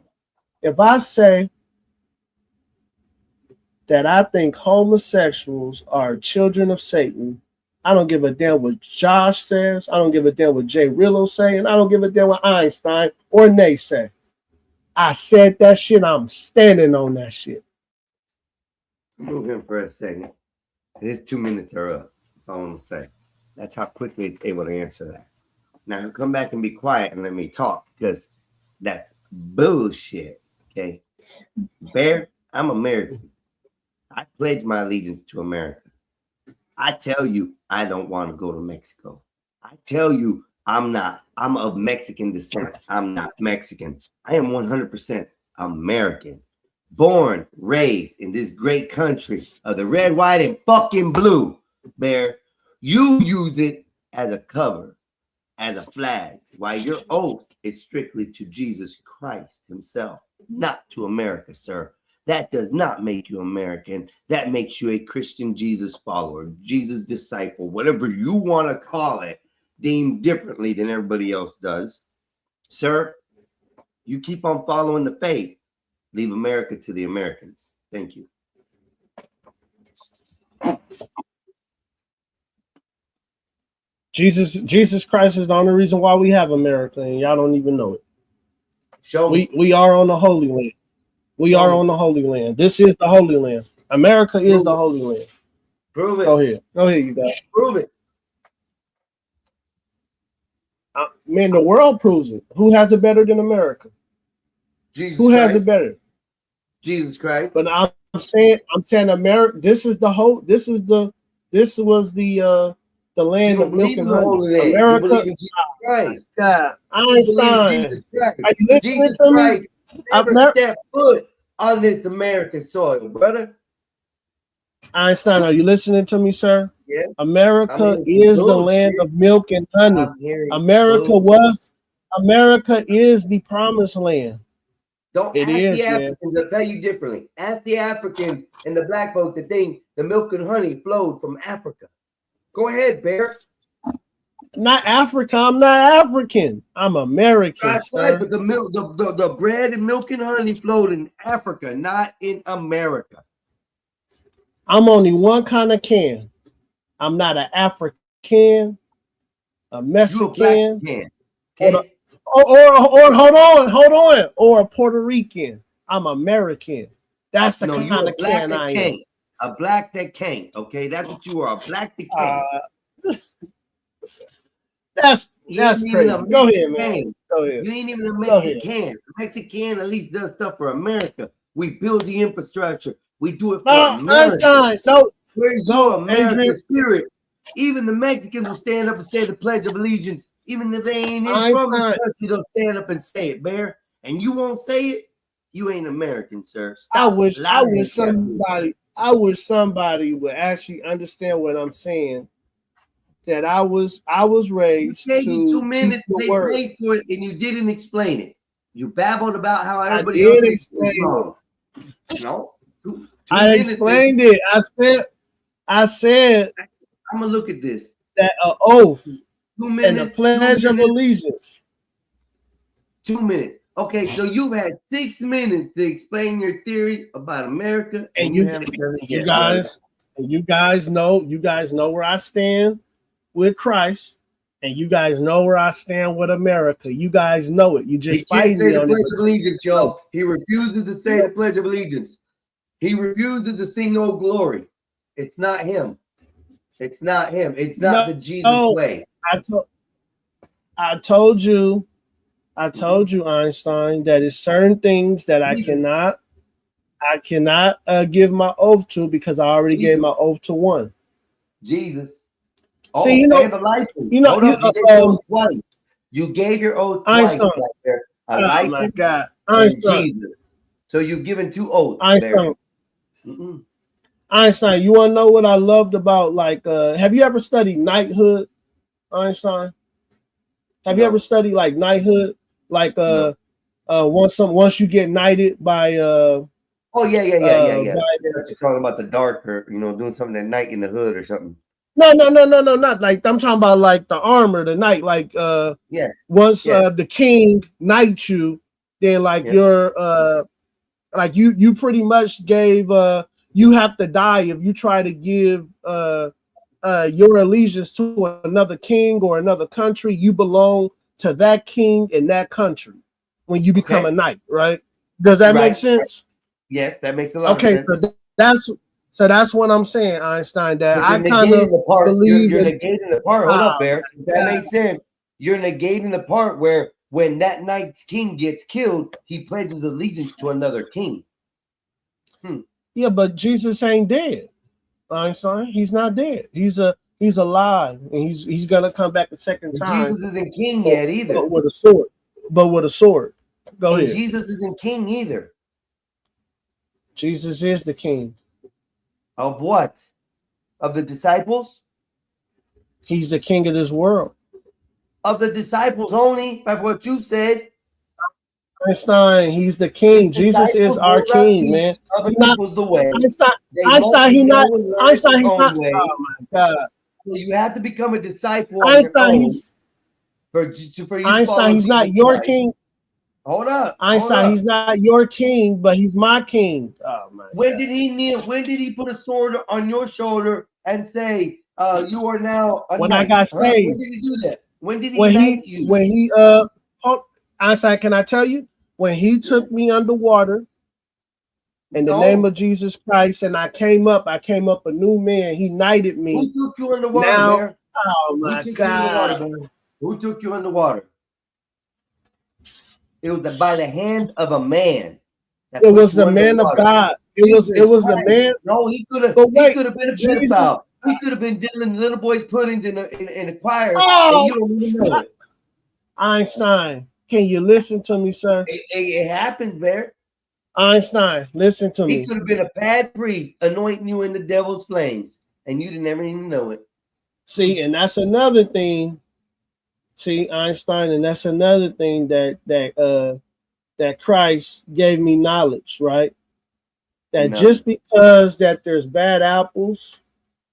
If I say that I think homosexuals are children of Satan, I don't give a damn what Josh says. I don't give a damn what Jay Rillo say, and I don't give a damn what Einstein or Nate say. I said that shit. I'm standing on that shit. Move him for a second. His 2 minutes are up. That's all I'm gonna say. That's how quickly it's able to answer that. Now he'll come back and be quiet and let me talk because that's bullshit. Okay. Bear, I'm American. I pledge my allegiance to America. I tell you, I don't want to go to Mexico. I tell you, I'm of Mexican descent. I'm not Mexican. I am 100% American. Born, raised in this great country of the red, white, and fucking blue. Bear, you use it as a cover, as a flag, while your oath is strictly to Jesus Christ himself, not to America, sir. That does not make you American. That makes you a Christian Jesus follower, Jesus disciple, whatever you want to call it, deemed differently than everybody else does. Sir, you keep on following the faith. Leave America to the Americans. Thank you. Jesus Christ is the only reason why we have America, and y'all don't even know it. Show me. We are on the Holy Land. We are on the Holy Land. This is the Holy Land. America is the Holy Land. Prove it. Go ahead. Go ahead, you guys. Prove it. Man, the world proves it. Who has it better than America? Jesus Who Christ. has it better? Jesus Christ. But I'm saying America. This was the land of milk and honey. America. Christ. God, Einstein. Jesus Christ. Are you listening Jesus to Christ me? never stepped foot on this American soil, brother. Einstein, are you listening to me, sir? Yes. America is the land of milk and honey. America is the promised land. Don't It ask is, the man. Africans, I'll tell you differently. Ask the Africans and the black folk that think the milk and honey flowed from Africa. Go ahead, Bear. Not Africa. I'm not African. I'm American. That's right, but the milk, the bread and milk and honey flowed in Africa, not in America. I'm only one kind of can. I'm not an African, a Mexican, okay? or hold on, or a Puerto Rican. I'm American. That's the No, kind of can I am. A black that can't. Okay, that's what you are. A black that can't. That's ain't crazy. even a Go ahead, man. Mexican. Go ahead. You ain't even a Go ahead. Mexican. A Mexican at least does stuff for America. We build the infrastructure. We do it for No, America. Einstein. No. Where's No, your American Adrian. spirit? Even the Mexicans will stand up and say the Pledge of Allegiance. Even if they ain't in from Einstein. this country, they'll stand up and say it, Bear. And you won't say it, you ain't American, sir. I Stop wish lying. somebody would actually understand what I'm saying. That I was raised Gave to you 2 minutes, keep the they word. paid for it, and you didn't explain it. You babbled about how I everybody did else is explain wrong. No, two I minutes, explained it. I said I'm gonna look at this. that an oath 2 and minutes, the Pledge 2 of minutes, Allegiance. 2 minutes. Okay, so you've had 6 minutes to explain your theory about America, And you haven't done it yet, brother. you guys know where I stand with Christ, and you guys know where I stand with America. You guys know it. You He just can't fight say me the on Pledge it. of Allegiance, y'all. He refuses to say the Pledge of Allegiance. He refuses to sing "Oh Glory." It's not him. It's not him. It's not the Jesus way. I told you, Einstein, that it's certain things that I cannot give my oath to because I already gave my oath to one. Jesus. See, They you know, have a license. you know, Hold up, you gave your oath twice. You gave your oath twice. Einstein. Right there. A Oh my license God, and Einstein. Jesus. So you've given 2 oaths. Einstein. There. Einstein, you want to know what I loved about have you ever studied knighthood, Einstein? Have you ever studied like knighthood? Like once you get knighted by Oh yeah. by You're talking about the dark or doing something at night in the hood or something. No, not like I'm talking about like the armor, the knight, like Yes. once the king knights you, then like you're like you pretty much gave you have to die if you try to give your allegiance to another king or another country. You belong to that king and that country when you become a knight, right? Does that make sense? Yes, that makes a lot of sense. So that's what I'm saying, Einstein. That You're I kind of negating the part. believe You're in, negating the part. Hold up, Bear. That makes sense. You're negating the part where when that night's king gets killed, he pledges allegiance to another king. Yeah, but Jesus ain't dead, Einstein. He's not dead. He's alive, and he's gonna come back a second time. Jesus isn't king yet either. But with a sword. Go And ahead. Jesus isn't king either. Jesus is the king. Of what? Of the disciples? He's the king of this world. Of the disciples only, by what you said. Einstein, he's the king. Jesus is our king, man. Other people's the way. Einstein, he's not. Oh my God. So you have to become a disciple. Einstein, Einstein, he's not your king. Hold up. Einstein, he's not your king, but he's my king. Oh my When did he kneel? When did he put a sword on your shoulder and say, you are now a when knight? I got saved. When did he do that? When did he When you? Einstein, can I tell you? When he took me underwater in the name of Jesus Christ, and I came up a new man. He knighted me. Who took you underwater, Now, Bear? oh my God. Who took you underwater? It was by the hand of a man. It was the man of God. It was the man. No, he could have. He could have been a pedophile. He could have been dealing little boys' puddings in a choir, and you don't even know it. Einstein, can you listen to me, sir? It happened, Bear. Einstein, listen to me. He could have been a bad priest anointing you in the devil's flames, and you didn't ever even know it. See, and that's another thing. See, Einstein, and that's another thing that Christ gave me knowledge, right? That just because that there's bad apples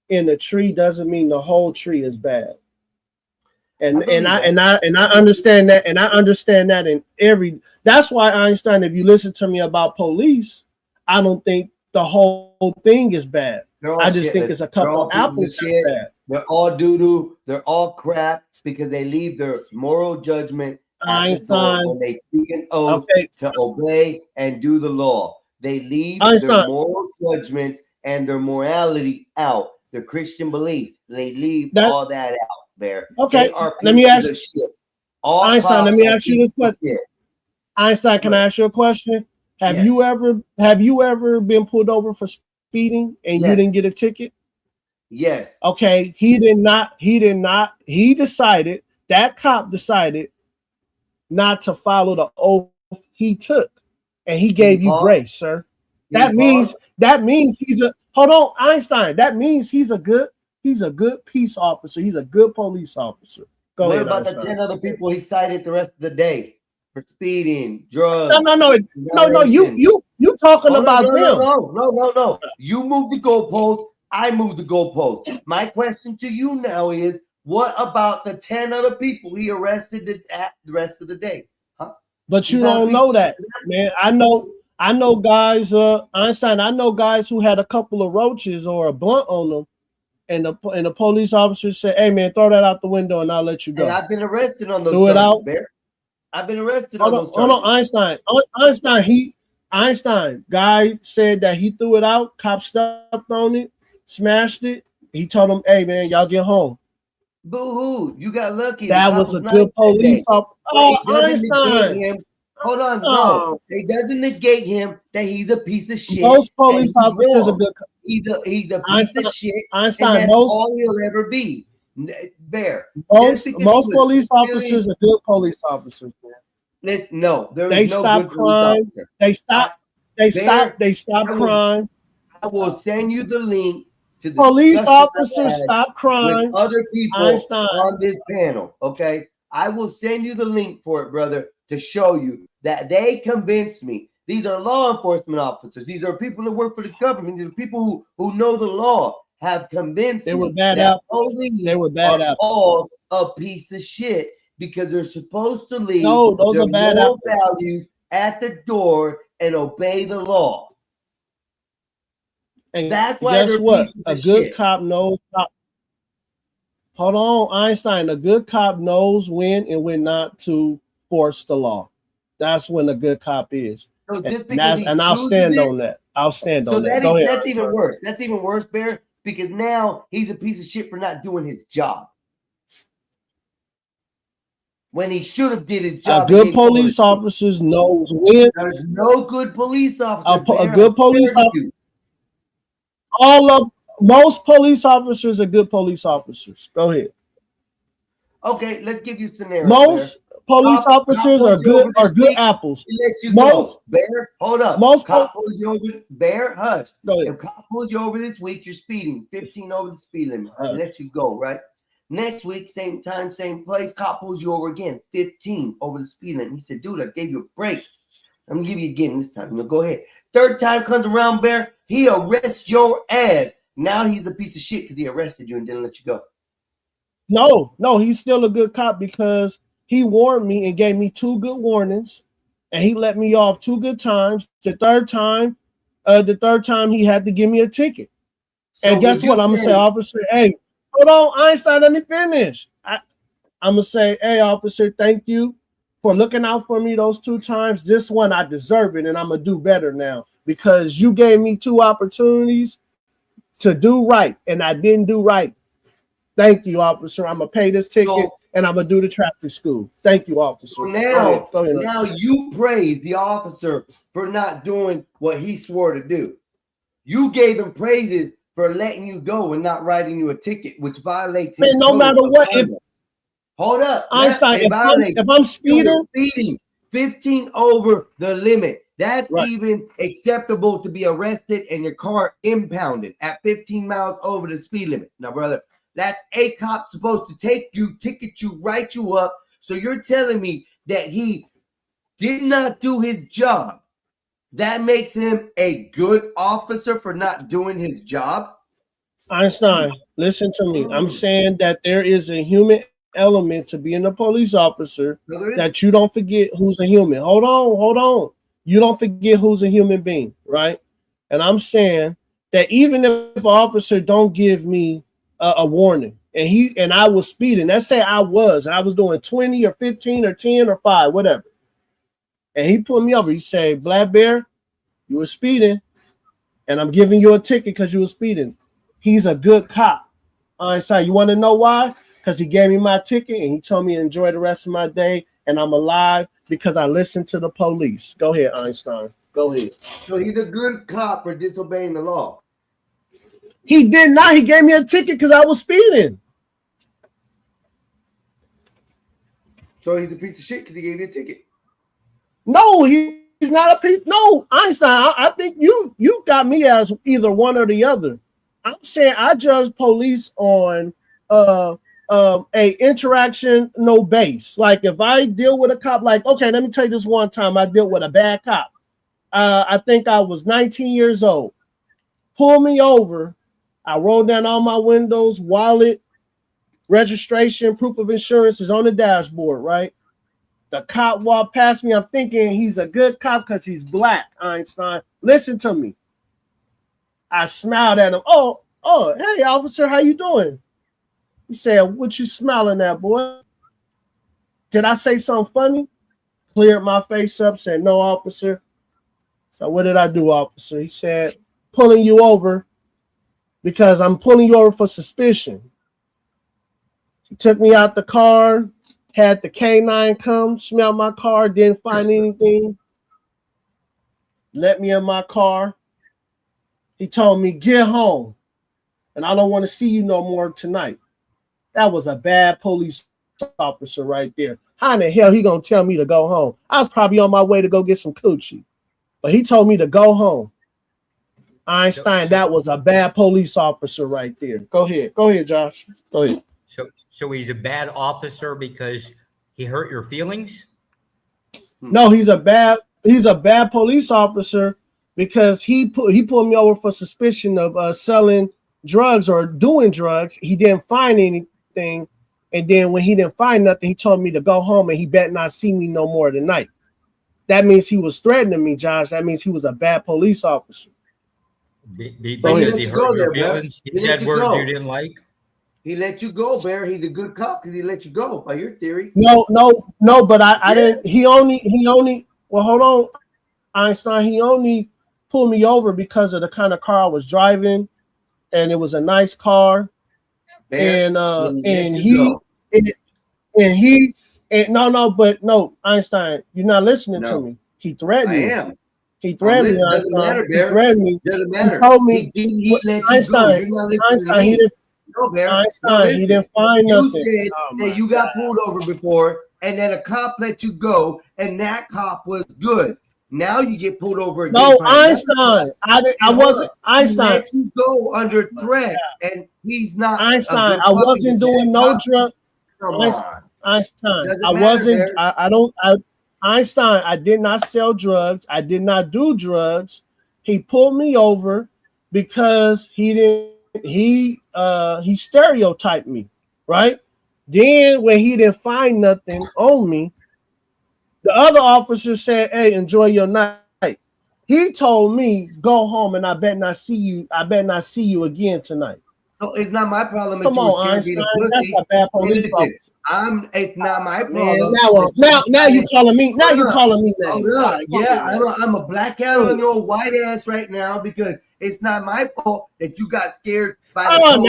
in a tree doesn't mean the whole tree is bad. And I understand that, and I understand that in every. That's why, Einstein, if you listen to me about police, I don't think the whole thing is bad. I just think it's a couple of apples that's bad. They're all doo-doo. They're all crap because they leave their moral judgment Einstein, when they speak an oath to obey and do the law. They leave Einstein, their moral judgments and their morality out. Their Christian beliefs. They leave all that out there. Okay, let me ask you. Einstein, let me ask you this question. Einstein, can I ask you a question? Have you ever been pulled over for speeding and you didn't get a ticket? Yes. Okay, he did not. He decided, that cop decided not to follow the oath he took, and he gave you grace, sir. That means he's a hold on, Einstein. That means he's a good peace officer. He's a good police officer. Go ahead. What about the 10 other people he cited the rest of the day for speeding, drugs? No. You talking about them? No. You move the goalpost. I move the goalpost. My question to you now is, what about the 10 other people he arrested the rest of the day? Huh? But you don't know that, man. I know guys, Einstein, I know guys who had a couple of roaches or a blunt on them, and the police officer said, "Hey man, throw that out the window and I'll let you go." And I've been arrested on those charges. It out. Bear. I've been arrested on those charges. Hold on, Einstein, guy said that he threw it out, cop stepped on it, smashed it. He told him, "Hey man, y'all get home." Boo-hoo, you got lucky. That was a good police officer. Oh, Einstein. Hold on, no. It doesn't negate him that he's a piece of shit. Most police officers are good. He's a piece of shit. Einstein, and that's all he'll ever be. Bear. Most police officers are good police officers, man. No, they stop crime. They stop crime. I will send you the link to the police officers stop crime. With other people Einstein. On this panel. Okay, I will send you the link for it, brother, to show you that they convinced me. These are law enforcement officers. These are people that work for the government. These are people who know the law. Have convinced they were me bad that apples. They were bad apples. All a piece of shit because they're supposed to leave those their are bad moral apples. values at the door and obey the law. And that's why guess what? A good shit. cop knows. Hold on, Einstein. A good cop knows when and when not to force the law. That's when a good cop is. So and I'll stand on that. I'll stand on that. Go ahead. That's even worse. That's even worse, Bear, because now he's a piece of shit for not doing his job. when he should have did his job. Good police officers knows when. There's no good police officer. A good police officer. Most police officers are good police officers. Go ahead. Okay, let's give you a scenario. Most police officers are good apples. Most Bear, hold up. Most cop pulls you over. Bear, hush. If cop pulls you over this week, you're speeding 15 over the speed limit. He lets you go, right? Next week, same time, same place, cop pulls you over again, 15 over the speed limit. He said, dude, I gave you a break. I'm gonna give you again this time. Go ahead. Third time comes around, Bear, he arrests your ass. Now he's a piece of shit because he arrested you and didn't let you go. No, he's still a good cop because he warned me and gave me 2 good warnings, and he let me off 2 good times. The third time he had to give me a ticket. So and guess what? I'm gonna say, officer, hey, hold on, Einstein, let me finish. I'm gonna say, hey, officer, thank you for looking out for me those 2 times. This one I deserve it, and I'm gonna do better now because you gave me 2 opportunities to do right, and I didn't do right. Thank you, officer. I'm gonna pay this ticket and I'm gonna do the traffic school. Thank you, officer. So now you praise the officer for not doing what he swore to do. You gave him praises for letting you go and not writing you a ticket, which violates his no matter what. Hold up, Einstein. If I'm speeding 15 over the limit, that's even acceptable to be arrested and your car impounded at 15 miles over the speed limit. Now, brother, that's a cop supposed to take you, ticket you, write you up. So you're telling me that he did not do his job. That makes him a good officer for not doing his job? Einstein, listen to me. I'm saying that there is a human element to being a police officer that you don't forget who's a human. Hold on. You don't forget who's a human being, right? And I'm saying that even if an officer don't give me a warning and I was speeding, let's say I was doing 20 or 15 or 10 or 5, whatever. And he pulled me over. He said, Black Bear, you were speeding and I'm giving you a ticket because you were speeding. He's a good cop. Einstein, you want to know why? Because he gave me my ticket and he told me to enjoy the rest of my day and I'm alive because I listened to the police. Go ahead, Einstein. Go ahead. So he's a good cop for disobeying the law. He did not. He gave me a ticket because I was speeding. So he's a piece of shit because he gave you a ticket. No, he's not a piece. No, Einstein, I think you got me as either one or the other. I'm saying I judge police on a interaction, no base. Like if I deal with a cop, like, okay, let me tell you this one time I dealt with a bad cop. I think I was 19 years old. Pulled me over. I rolled down all my windows, wallet, registration, proof of insurance is on the dashboard, right? The cop walked past me. I'm thinking he's a good cop because he's black, Einstein. Listen to me. I smiled at him. Oh, hey, officer, how you doing? He said, what you smiling at, boy? Did I say something funny? Cleared my face up, said, no, officer. So what did I do, officer? He said, pulling you over because I'm pulling you over for suspicion. He took me out the car, had the K9 come, smelled my car, didn't find anything. Let me in my car. He told me, get home, and I don't want to see you no more tonight. That was a bad police officer right there. How in the hell he gonna tell me to go home? I was probably on my way to go get some coochie, but he told me to go home. Einstein, that was a bad police officer right there. Go ahead, Josh. Go ahead. So he's a bad officer because he hurt your feelings? No, he's a bad police officer because he pulled me over for suspicion of selling drugs or doing drugs. He didn't find anything, and then when he didn't find nothing, he told me to go home and he better not see me no more tonight. That means he was threatening me, Josh. That means he was a bad police officer. Because he hurt your feelings? He said words you didn't like? He let you go, Bear. He's a good cop because he let you go, by your theory. No, but I didn't. He only. Well, hold on, Einstein. He only pulled me over because of the kind of car I was driving, and it was a nice car. Bear, and he no, Einstein, you're not listening to No. me. He threatened I me. am. He threatened me. Doesn't matter, He Bear. threatened me. Doesn't He matter. told me, He let you go. Einstein, You're not listening to Einstein, he me. didn't. No, Bear. No, Einstein, he listen. didn't find You nothing. said Oh my that you got pulled over before, and then a cop let you go, and that cop was good. Now you get pulled over again. No, by another Einstein. cop. I wasn't He Einstein. let you go under threat, and he's not. Einstein, I wasn't doing no drug. Come on. Einstein, Doesn't I matter, wasn't. Bear. I don't. Einstein, I did not sell drugs. I did not do drugs. He pulled me over because he didn't. He stereotyped me, right? Then when he didn't find nothing on me, the other officer said, "Hey, enjoy your night." He told me, "Go home, and I better not see you. I better not see you again tonight." So it's not my problem. Come that you were on, scared being Einstein. a That's pussy. a bad Hey, police listen, officer. it's not my Man, problem. now you calling me. Now you calling me Hold names. up. All right, Yeah, come on, I'm a black out on your white ass right now because it's not my fault that you got scared by the Oh, police.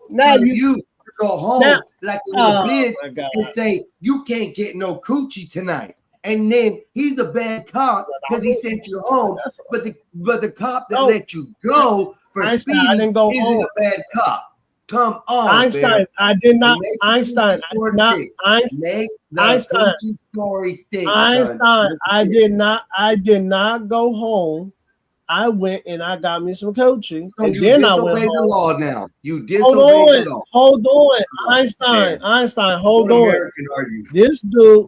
now for you you to go home now- like a little Oh, bitch my God. and say you can't get no coochie tonight. And then he's a bad cop because he sent you home. But the cop that No. let you go for Einstein, I speeding didn't go isn't home. a bad cop. Come on, Einstein, Bear. I did not. Make Einstein, I did not. Make the Einstein, coochie story stick, Einstein, son. I did not. I did not go home. I went and I got me some coaching, So and you then I went disobey the home. law now. You Hold disobey the on, law. hold on, Oh, Einstein, man. Einstein, hold What on. American are you? This dude,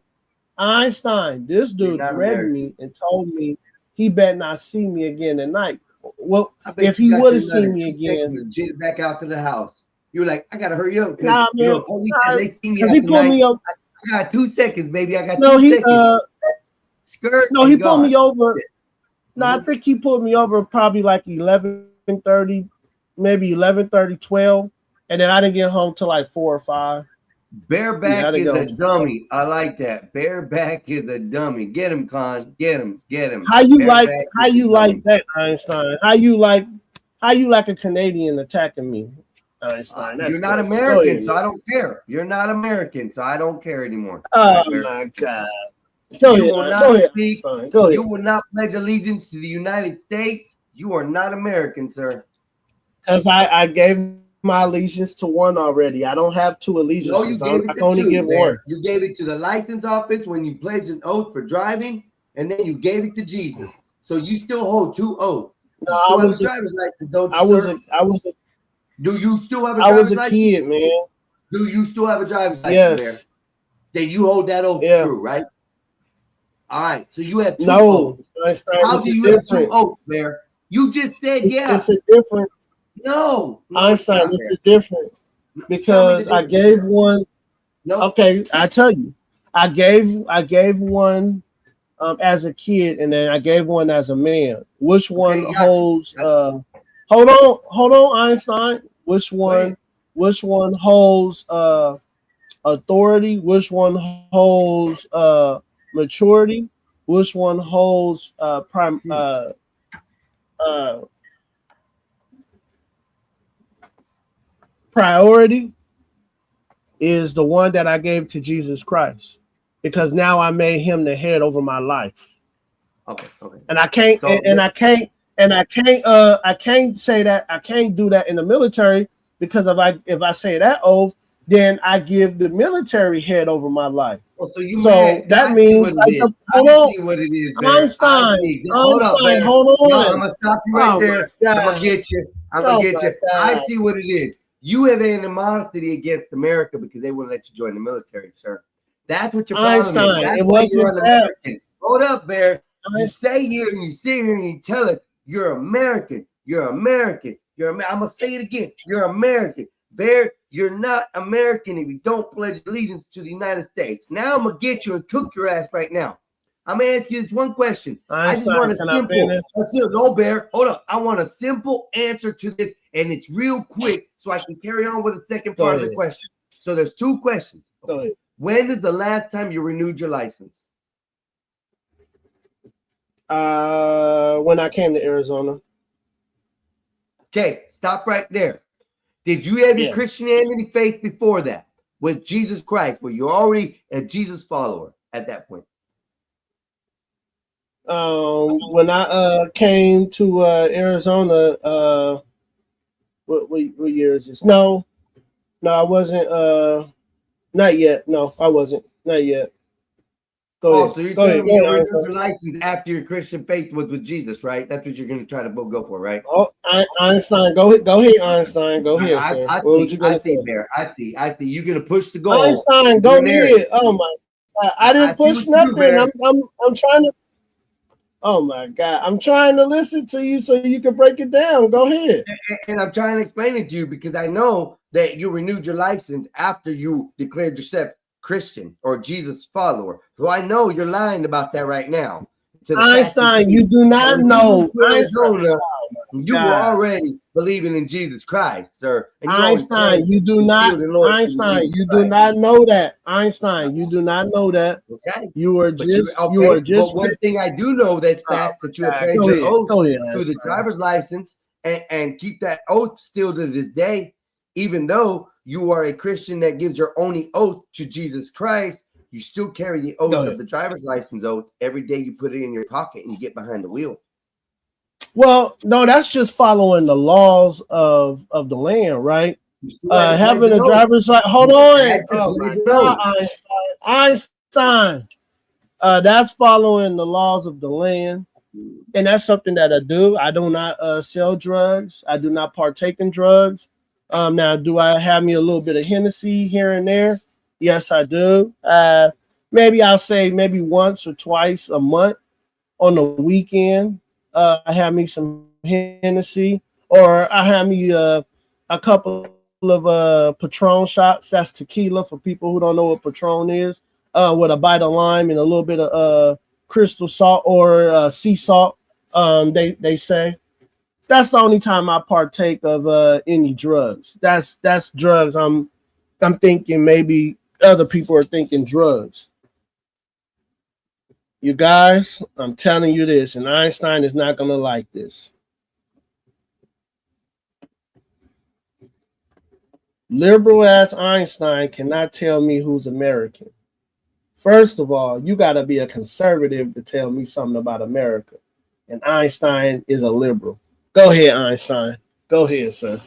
Einstein, this dude not threatened me and told me he better not see me again tonight. Well, I bet if you he got would have your nut seen in me 2 seconds again, and jit back out to the house. You were like, I gotta hurry up because nah, you know man, police said they see me because out he pulled tonight. me up. I got 2 seconds, baby. I got No, 2 he seconds. Skirt. no, and he pulled me gone. over. No, I think he pulled me over probably like 11:30, maybe 11:30, 12, and then I didn't get home till like 4 or 5. Bareback Yeah, I is didn't a get home. dummy. I like that. Bareback is a dummy. Get him, Con. Get him. Get him. How you Bareback like? How is a you like dummy. that, Einstein? How you like? How you like a Canadian attacking me, Einstein? That's You're not crazy. Go American, ahead, so man. I don't care. You're not American, so I don't care anymore. Oh Bear. my God! Go You ahead, will man. not Go ahead, speak. Einstein. Go You ahead. will not pledge allegiance to the United States. You are not American, sir. Because I gave my allegiance to one already. I don't have 2 No, you allegiances. gave I it can to only 2. give Bear. one. You gave it to the license office when you pledged an oath for driving, and then you gave it to Jesus. So you still hold 2 oaths. You No, still I have was a a, driver's license, don't you, I was sir? a, Do you still have a I was driver's a license? kid, man. Do you still have a driver's license, Bear? Yes. Then you hold that oath Yeah. true, right? All right. So you have 2 No, oaths. Einstein, How it's do a you have 2 difference. oaths, Bear? You just said yeah. It's a difference. No, it's Einstein, not, it's Bear. a difference because I gave one. No. Okay, I tell you, I gave one as a kid, and then I gave one as a man. Which one got you. holds? Hold on, Einstein. Which one? Which one holds authority? Which one holds maturity? Which one holds priority? Is the one that I gave to Jesus Christ, because now I made him the head over my life. Okay. And I can't So I can't say that. I can't do that in the military, because if I say that oath, then I give the military head over my life. Oh, so you So mad? that I means see what it is. hold I on. see what it is, Bear. Einstein, I see. Hold up, Einstein, Bear. hold on. No, I'm gonna stop you right Oh, there. my I'm gonna God. get you. I'm Oh, gonna get my you. I God. see what it is. You have animosity against America because they wouldn't let you join the military, sir. That's what your problem is. Einstein, That's it why you're wasn't that. un-American. Hold up, Bear. You say here and you sit here and you tell it you're American. You're American. I'm gonna say it again. You're American. Bear, you're not American if you don't pledge allegiance to the United States. Now I'm gonna get you and cook your ass right now. I'm gonna ask you this one question. I just Einstein, want a can I simple, finish? no, Bear. Hold up. I want a simple answer to this, and it's real quick, so I can carry on with the second Go part of the ahead. question. So there's 2 questions. Go ahead. When is the last time you renewed your license? When I came to Arizona. Okay, stop right there. Did you have your Yeah. Christianity faith before that? with Jesus Christ, where you're already a Jesus follower at that point? When I came to Arizona, what year is this? No, I wasn't. Not yet. No, I wasn't. Not yet. Go ahead. So you're Go ahead. telling me you Go ahead, renewed your license after your Christian faith was with Jesus, right? That's what you're going to try to go for, right? Oh, Einstein, go ahead, Einstein, go ahead, sir. I see, Bear. I see. You're going to push the goal. Einstein, go ahead. Oh my God, I didn't push nothing. I'm trying to. Oh my God, I'm trying to listen to you so you can break it down. Go ahead. And I'm trying to explain it to you because I know that you renewed your license after you declared yourself Christian or Jesus follower. So I know you're lying about that right now. Einstein, you do not know. Arizona, you were already believing in Jesus Christ, sir. And Einstein, you do not. Einstein, you do not know that. Einstein, you do not know that. Okay. You are just. But one thing I do know that's fact that you have paid your oath to the driver's license and keep that oath still to this day, even though you are a Christian that gives your only oath to Jesus Christ. You still carry the oath of the driver's license oath every day. You put it in your pocket and you get behind the wheel. Well, no, that's just following the laws of the land, right? Having a driver's license. Hold on. Oh my God, Einstein. That's following the laws of the land, and that's something that I do. I do not sell drugs. I do not partake in drugs. Now, do I have me a little bit of Hennessy here and there? Yes, I do. Maybe I'll say maybe once or twice a month on the weekend. I have me some Hennessy, or I have me a couple of Patron shots. That's tequila for people who don't know what Patron is, with a bite of lime and a little bit of crystal salt or sea salt. They say that's the only time I partake of any drugs. That's drugs. I'm thinking maybe other people are thinking drugs. You guys, I'm telling you this, and Einstein is not going to like this. Liberal ass Einstein cannot tell me who's American. First of all, you got to be a conservative to tell me something about America. And Einstein is a liberal. Go ahead, Einstein. Go ahead, sir.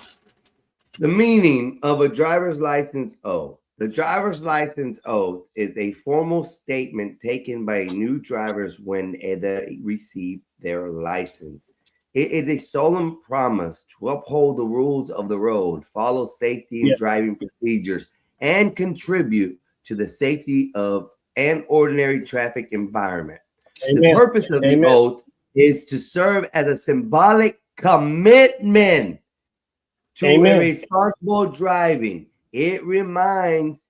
The meaning of a driver's license oath. The driver's license oath is a formal statement taken by new drivers when they receive their license. It is a solemn promise to uphold the rules of the road, follow safety and driving procedures, and contribute to the safety of an ordinary traffic environment. Amen. The purpose of the oath is to serve as a symbolic commitment to a responsible driving. It reminds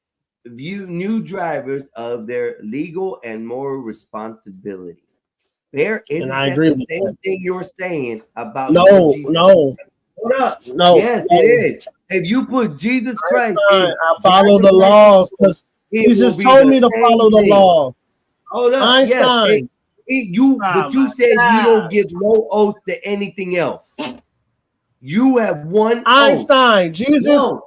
new drivers of their legal and moral responsibility. There is the same thing you're saying about no. Hold up. No. Yes, it is. If you put Jesus Christ, I follow the laws because Jesus told me to follow the law. Hold up. Einstein. Yes, but you said you don't give no oath to anything else. You have one Einstein. oath. Jesus. No.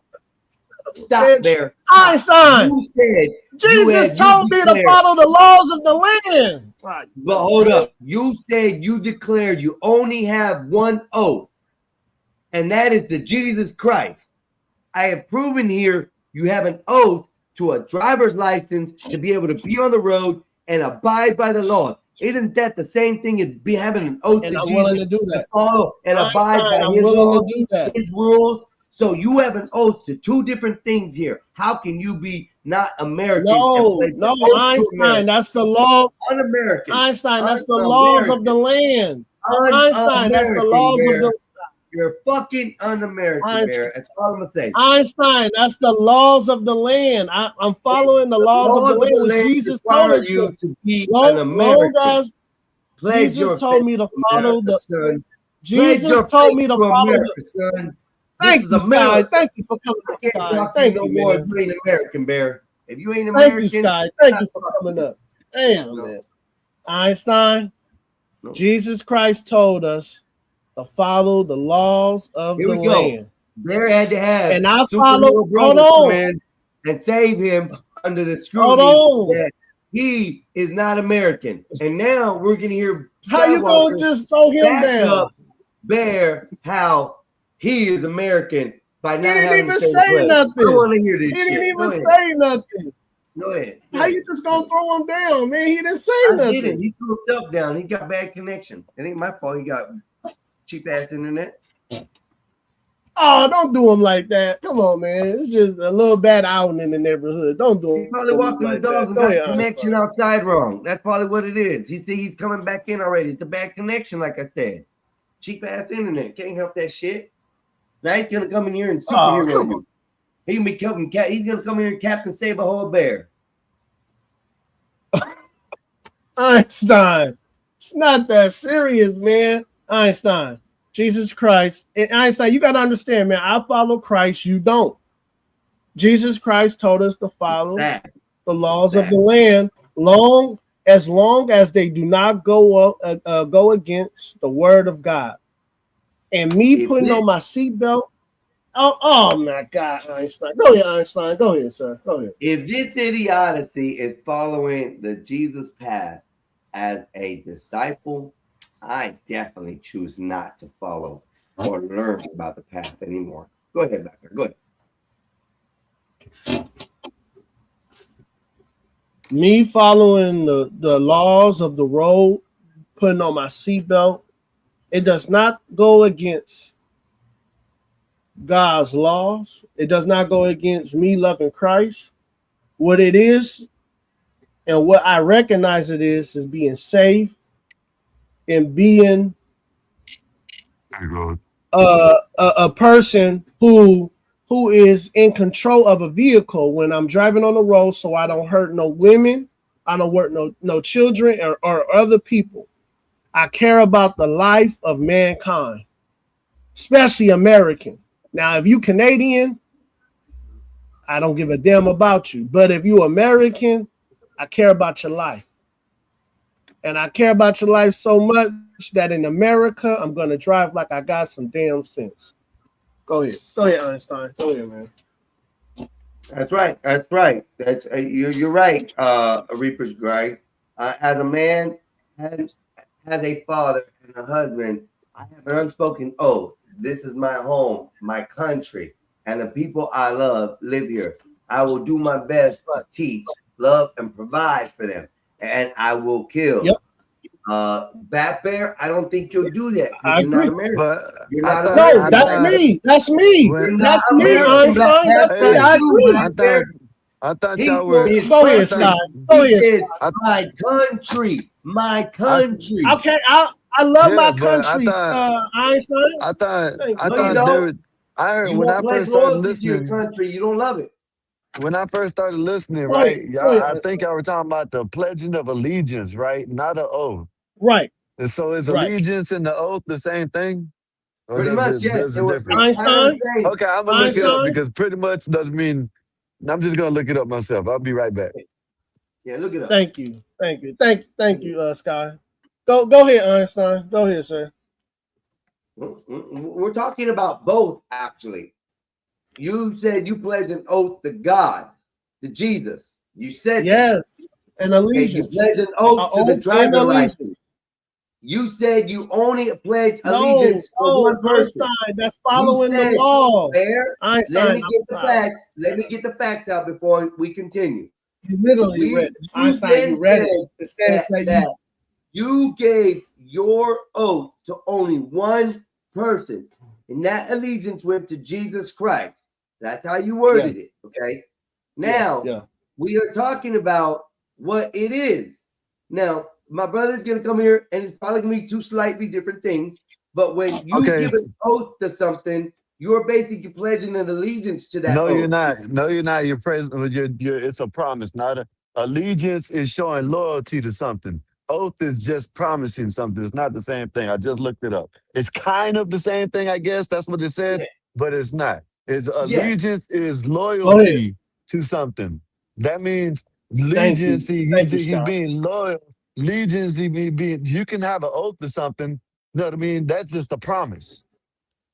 Stop there. Einstein. You said Jesus told me to follow the laws of the land. Right. But hold up. You said you declared you only have one oath, and that is the Jesus Christ. I have proven here you have an oath to a driver's license to be able to be on the road and abide by the laws. Isn't that the same thing as having an oath and to I'm Jesus willing to do that. to follow and abide by his laws, his rules? So you have an oath to two different things here. How can you be not American? No, Einstein, that's the law. Un-American. Einstein, that's the laws of the land. Einstein, that's the laws of the. You're fucking un-American, Bear. That's all I'm gonna say. Einstein, that's the laws of the land. I'm following the laws of the land. Jesus told you to be an American. Jesus told me to follow the. Jesus told me to follow the. Son. Thank you, Sky. Thank you for coming up. I can't talk to you no more if you ain't American, Bear. If you ain't American, American, thank you, Sky. Thank you for coming up. Damn, man. Einstein, Jesus Christ told us to follow the laws of the land. Bear had to have. And I follow. Hold on. and save him under the Hold scrutiny on. that he is not American. And now we're gonna hear How you gonna Skywalker just throw him back down? up Bear how he is American by He not didn't having even the same say flag. nothing. I want to hear He this didn't shit. Go even ahead. say nothing. Go ahead. How you just gonna throw him down, man? He didn't say I nothing. didn't. He threw himself down. He got bad connection. It ain't my fault. He got cheap ass internet. Oh, don't do him like that. Come on, man. It's just a little bad out in the neighborhood. Don't do He him probably walking the like dog that. and Go got the ahead, connection Einstein. outside wrong. That's probably what it is. He's coming back in already. It's the bad connection, like I said. Cheap ass internet. Can't help that shit. Now he's gonna come in here and superhero come you. He can be Captain Cat. He's gonna come in here and Captain Save a whole bear. Einstein. It's not that serious, man. Einstein. Jesus Christ. And Einstein, you got to understand, man. I follow Christ. You don't. Jesus Christ told us to follow the laws of the land long as they do not go against the word of God. And me putting on my seatbelt. Oh my God, Einstein. Go ahead, Einstein. Go ahead, sir. Go ahead. If this idiocy is following the Jesus path as a disciple, I definitely choose not to follow or learn about the path anymore. Go ahead, back there. Go ahead. Me following the laws of the road, putting on my seatbelt, it does not go against God's laws. It does not go against me loving Christ. What it is and what I recognize it is being safe and being a person who is in control of a vehicle when I'm driving on the road, so I don't hurt no women, I don't hurt no children or other people. I care about the life of mankind, especially American. Now, if you Canadian, I don't give a damn about you. But if you American, I care about your life. And I care about your life so much that in America, I'm going to drive like I got some damn sense. Go ahead. Go ahead, Einstein. Go ahead, man. That's right. That's right. That's you're right, Reaper's Grave. As a man, as a father and a husband, I have an unspoken oath. This is my home, my country, and the people I love live here. I will do my best to teach, love, and provide for them, and I will kill. Yep. Bat Bear, I don't think you'll do that. I You're not agree. American. You're not No, American. that's me. That's me. You're That's not me, American. Einstein. That's Black me. Bear, I you, agree. Black Bear. I thought He y'all were. said, Go ahead, Scott. Go he ahead. said, my country, my country. Okay, I love Yeah, my but country, Einstein. I thought Thank I you. No, you thought don't. there was, I heard You when I won't pledge first started loyalty to your listening. country. You don't love it. When I first started listening, Go ahead. right? Go Y'all, I ahead. think y'all were talking about the pledging of allegiance, right? Not an oath. Right. And so is Right. allegiance and the oath the same thing? Or Pretty much, yes. there's It a was difference? Einstein. Okay, I'm gonna look it up Einstein. because pretty much doesn't mean I'm just gonna look it up myself. I'll be right back. Yeah, look it up. Thank you. Thank you. Thank you, Sky. Go ahead, Einstein. Go ahead, sir. We're talking about both, actually. You said you pledged an oath to God, to Jesus. You said yes, an allegiance. you pledged an oath to the driver license. You said you only pledge allegiance to one person. Einstein, that's following the law. Bear, Einstein, let me get the facts. Let me get the facts out before we continue. You literally read. Einstein, you read it. It says that you gave your oath to only one person, and that allegiance went to Jesus Christ. That's how you worded it. Okay. Now we are talking about what it is. Now, my brother's gonna come here, and it's probably gonna be two slightly different things. But when you give an oath to something, you're basically pledging an allegiance to that. No, oath. you're not. No, you're not. You're present. It's a promise, not a allegiance. Is showing loyalty to something. Oath is just promising something. It's not the same thing. I just looked it up. It's kind of the same thing, I guess. That's what it said, but it's not. It's allegiance is loyalty to something. That means allegiance. He's being loyal. Allegiance. You can have an oath to something. You know what I mean? That's just a promise.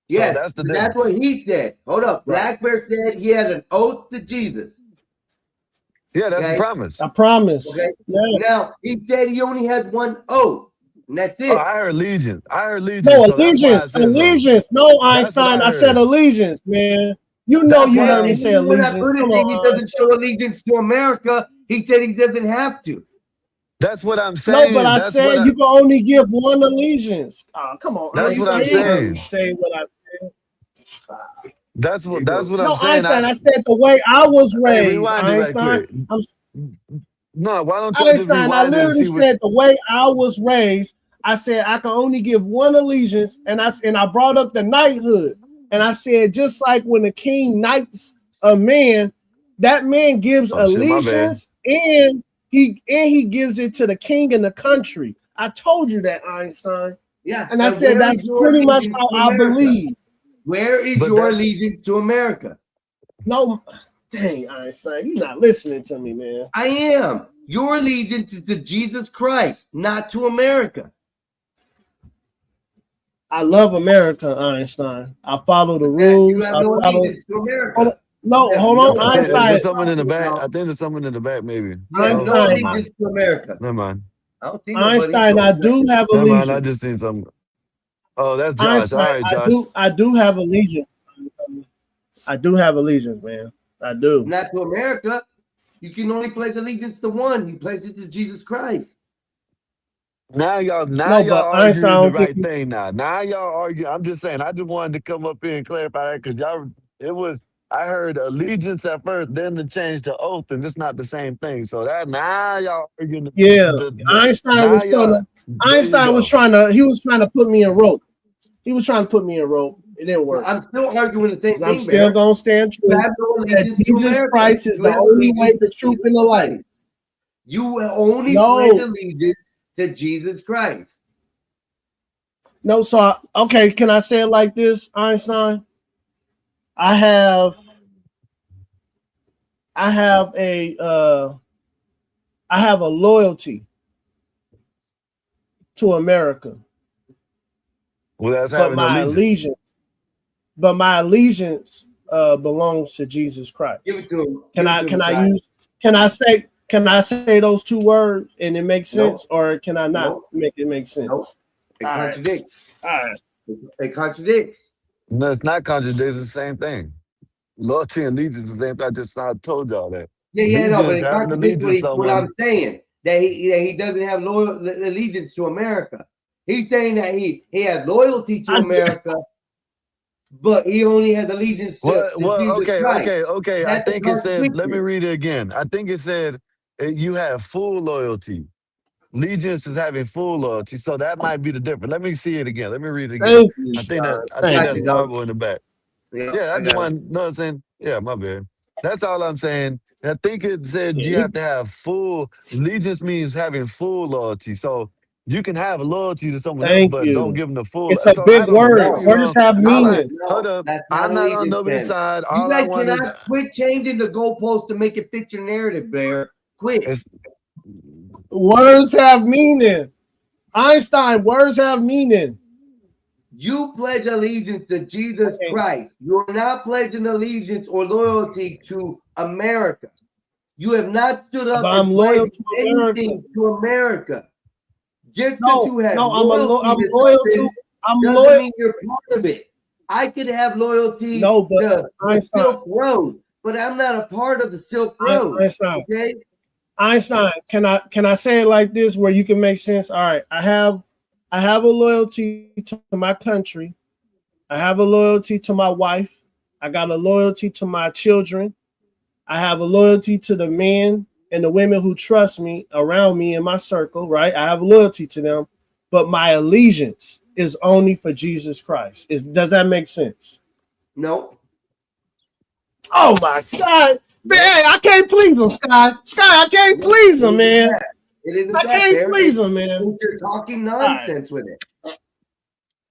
Yes, so that's the that's what he said. Hold up. Black Bear said he had an oath to Jesus. Yeah, that's a Okay? promise. I promise. Okay. Yeah. Now he said he only had one oath, and that's it. Oh, I heard allegiance. I heard allegiance. No, So that's why I allegiance. said so. Allegiance. No, That's what Einstein. I I said heard. allegiance, man. You know That's you what heard I me And say then when I allegiance. put it Come that on, he doesn't Einstein. show allegiance to America, he said he doesn't have to. That's what I'm No, saying. but I That's what said you can only give one allegiance. Oh, come on, That's you what I'm Einstein. You heard me saying. say what I said. That's what I'm No, saying. Einstein. I said the way I was Hey, raised, rewind it right Einstein. quick. No, why don't y'all just Einstein, I rewind it and literally see what? said the way I was raised. I said I can only give one allegiance, and I brought up the knighthood, and I said just like when the king knights a man, that man gives Oh shit, my bad. allegiance, and he gives it to the king and the country. I told you that, Einstein, Yeah. and I And said where is that's your pretty much allegiance how to I America? believe. Where is But your that allegiance to America? No, dang, Einstein, you're not listening to me, man. I am. Your allegiance is to Jesus Christ, not to America. I love America, Einstein. I follow the That rules. you have I no follow. allegiance to America. Hold on. No, You have hold no on, I think Einstein. there's someone in the back. I think there's someone in the back, maybe. You have no Einstein, allegiance to America. Never mind. I don't see nobody. Einstein, I do have Never mind. I allegiance. just seen something. Oh, that's Josh. Einstein, All right, Josh. I do have allegiance. I do have allegiance, man. I do. Not to America. You can only pledge allegiance to one. You pledge it to Jesus Christ. Now y'all No, but arguing Einstein, I the don't think right thing now. Now y'all argue. I'm just saying, I just wanted to come up here and clarify that because I heard allegiance at first, then the change to oath, and it's not the same thing. So that now y'all arguing yeah. now Einstein was y'all, trying to. there you Einstein was go. trying to. He was trying to put me in rope. He was trying to put me in rope. It didn't work. I'm still arguing the same 'Cause I'm thing, still Bear. gonna stand You true have no that allegiance to Jesus America. Christ is You the have only way, allegiance the to truth, Jesus and the life. Christ. You only No. pledge allegiance to Jesus Christ. No, so okay, can I say it like this, Einstein? I have a loyalty to America, Well, that's but having my allegiance. allegiance belongs to Jesus Christ. Give it to him. Can Give it I to can him, I Scott. use can I say those two words and it makes sense, or can I not Nope. make it make sense? Nope. It All right. contradicts. All right. It contradicts. No, it's not contradicting. It's the same thing. Loyalty and allegiance is the same thing. I just told y'all that. Yeah, no, but Allegiance, it having contradicts allegiance to what I'm someone. saying. That he doesn't have loyal allegiance to America. He's saying that he has loyalty to America, but he only has allegiance to Jesus Christ. Okay. I That's a think it said, let me contradiction. read it again. I think it said you have full loyalty. Allegiance is having full loyalty. So that might be the difference. Let me see it again. Let me read it again. Thank you, I think Scott. that's you, Marvel in the back. Yeah, Yeah, I I just got it. want, know what I'm saying? Yeah, my bad. That's all I'm saying. I think it said you Yeah, have to have full allegiance means having full loyalty. So you can have loyalty to someone else, thank but don't you. give them the full. It's a So I big don't know. word. Maybe Words wrong. have meaning. Hold up. That's not I'm not on allegiance, nobody's then. side. You All I guys wanted. cannot quit changing the goalpost to make it fit your narrative, Blair. Quit. It's, Words have meaning. Einstein, words have meaning. You pledge allegiance to Jesus Christ. You're not pledging allegiance or loyalty to America. You have not stood up But and I'm loyal pledged to America. anything to America. Just No, that you have no, loyalty I'm to loyal something to. I'm doesn't loyal. mean you're part of it. I could have loyalty No, but to the Einstein, Silk Road, but I'm not a part of the Silk Road. Einstein, Okay? Einstein. Can I say it like this where you can make sense? All right, I have a loyalty to my country. I have a loyalty to my wife. I got a loyalty to my children. I have a loyalty to the men and the women who trust me around me in my circle, right? I have loyalty to them, but my allegiance is only for Jesus Christ. Does that make sense? No. Oh my God. Man, I can't please him, Sky. Sky, I can't please him, man. It isn't I that, can't Derek. please him, man. You're talking nonsense with it.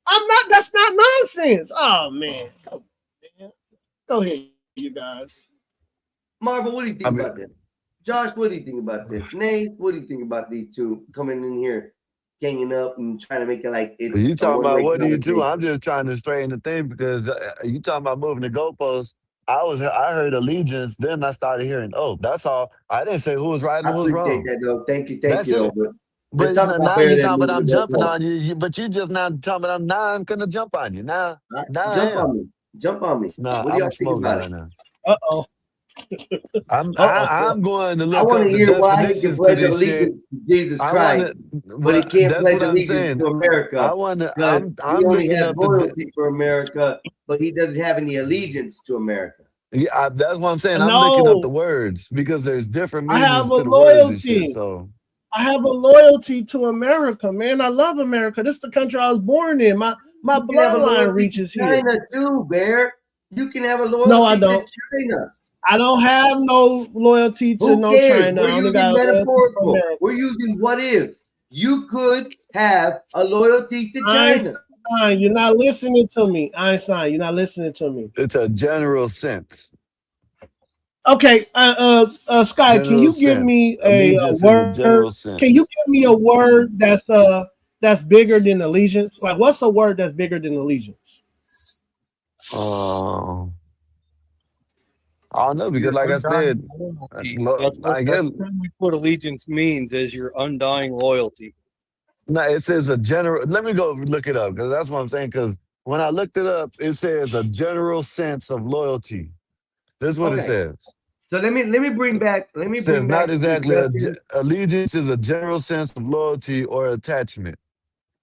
I'm not, that's not nonsense. Oh man. Go ahead, you guys. Marvel, what do you think about this? Josh, what do you think about this? Nate, what do you think about these two coming in here, ganging up and trying to make it like it's you a talking about one-way what do you do? conversation? I'm just trying to straighten the thing because you talking about moving the goalposts. I heard allegiance, then I started hearing oath. That's all. I didn't say who was right I and who was appreciate wrong. that, though. Thank you, That's it. though. But Let's talk about now Bear you're that talking about I'm movie. jumping on you, but you just now talking about now I'm gonna jump on you. Now I Jump am. on me. Jump on me. Nah, What do y'all I'm think smoking about right it? now. Uh-oh. I'm going to I look want up to the hear why he can definitions to pledge this shit. allegiance to Jesus I Christ, want to, but he can't that's pledge what I'm allegiance saying. to America I want to. because he I'm only looking has up loyalty for America, but he doesn't have any allegiance to America. Yeah, that's what I'm saying. I'm looking up the words because there's different I have meanings a to the words and shit. loyalty. So I have a loyalty to America, man. I love America. This is the country I was born in. My You can have a bloodline loyalty reaches to here. China too, Bear. You can have a loyalty No, I to don't. China. I don't have no loyalty to Who no cares? China. We're I only using got a loyalty to metaphorical. America. We're using what ifs. You could have a loyalty to China. Einstein, you're not listening to me. Einstein, you're not listening to me. it's a general sense. Okay, Sky, can you General give sense. me a Allegiance is a word? general Can you sense. give me a word that's bigger than allegiance? Like, what's a word that's bigger than allegiance? I don't know because, like I said, I guess That's what allegiance means is your undying loyalty. no. It says a general. Let me go look it up because that's what I'm saying. Because when I looked it up, it says a general sense of loyalty. This is what it Okay. says. So let me bring back. Let me It says bring back not exactly discussion. allegiance is a general sense of loyalty or attachment.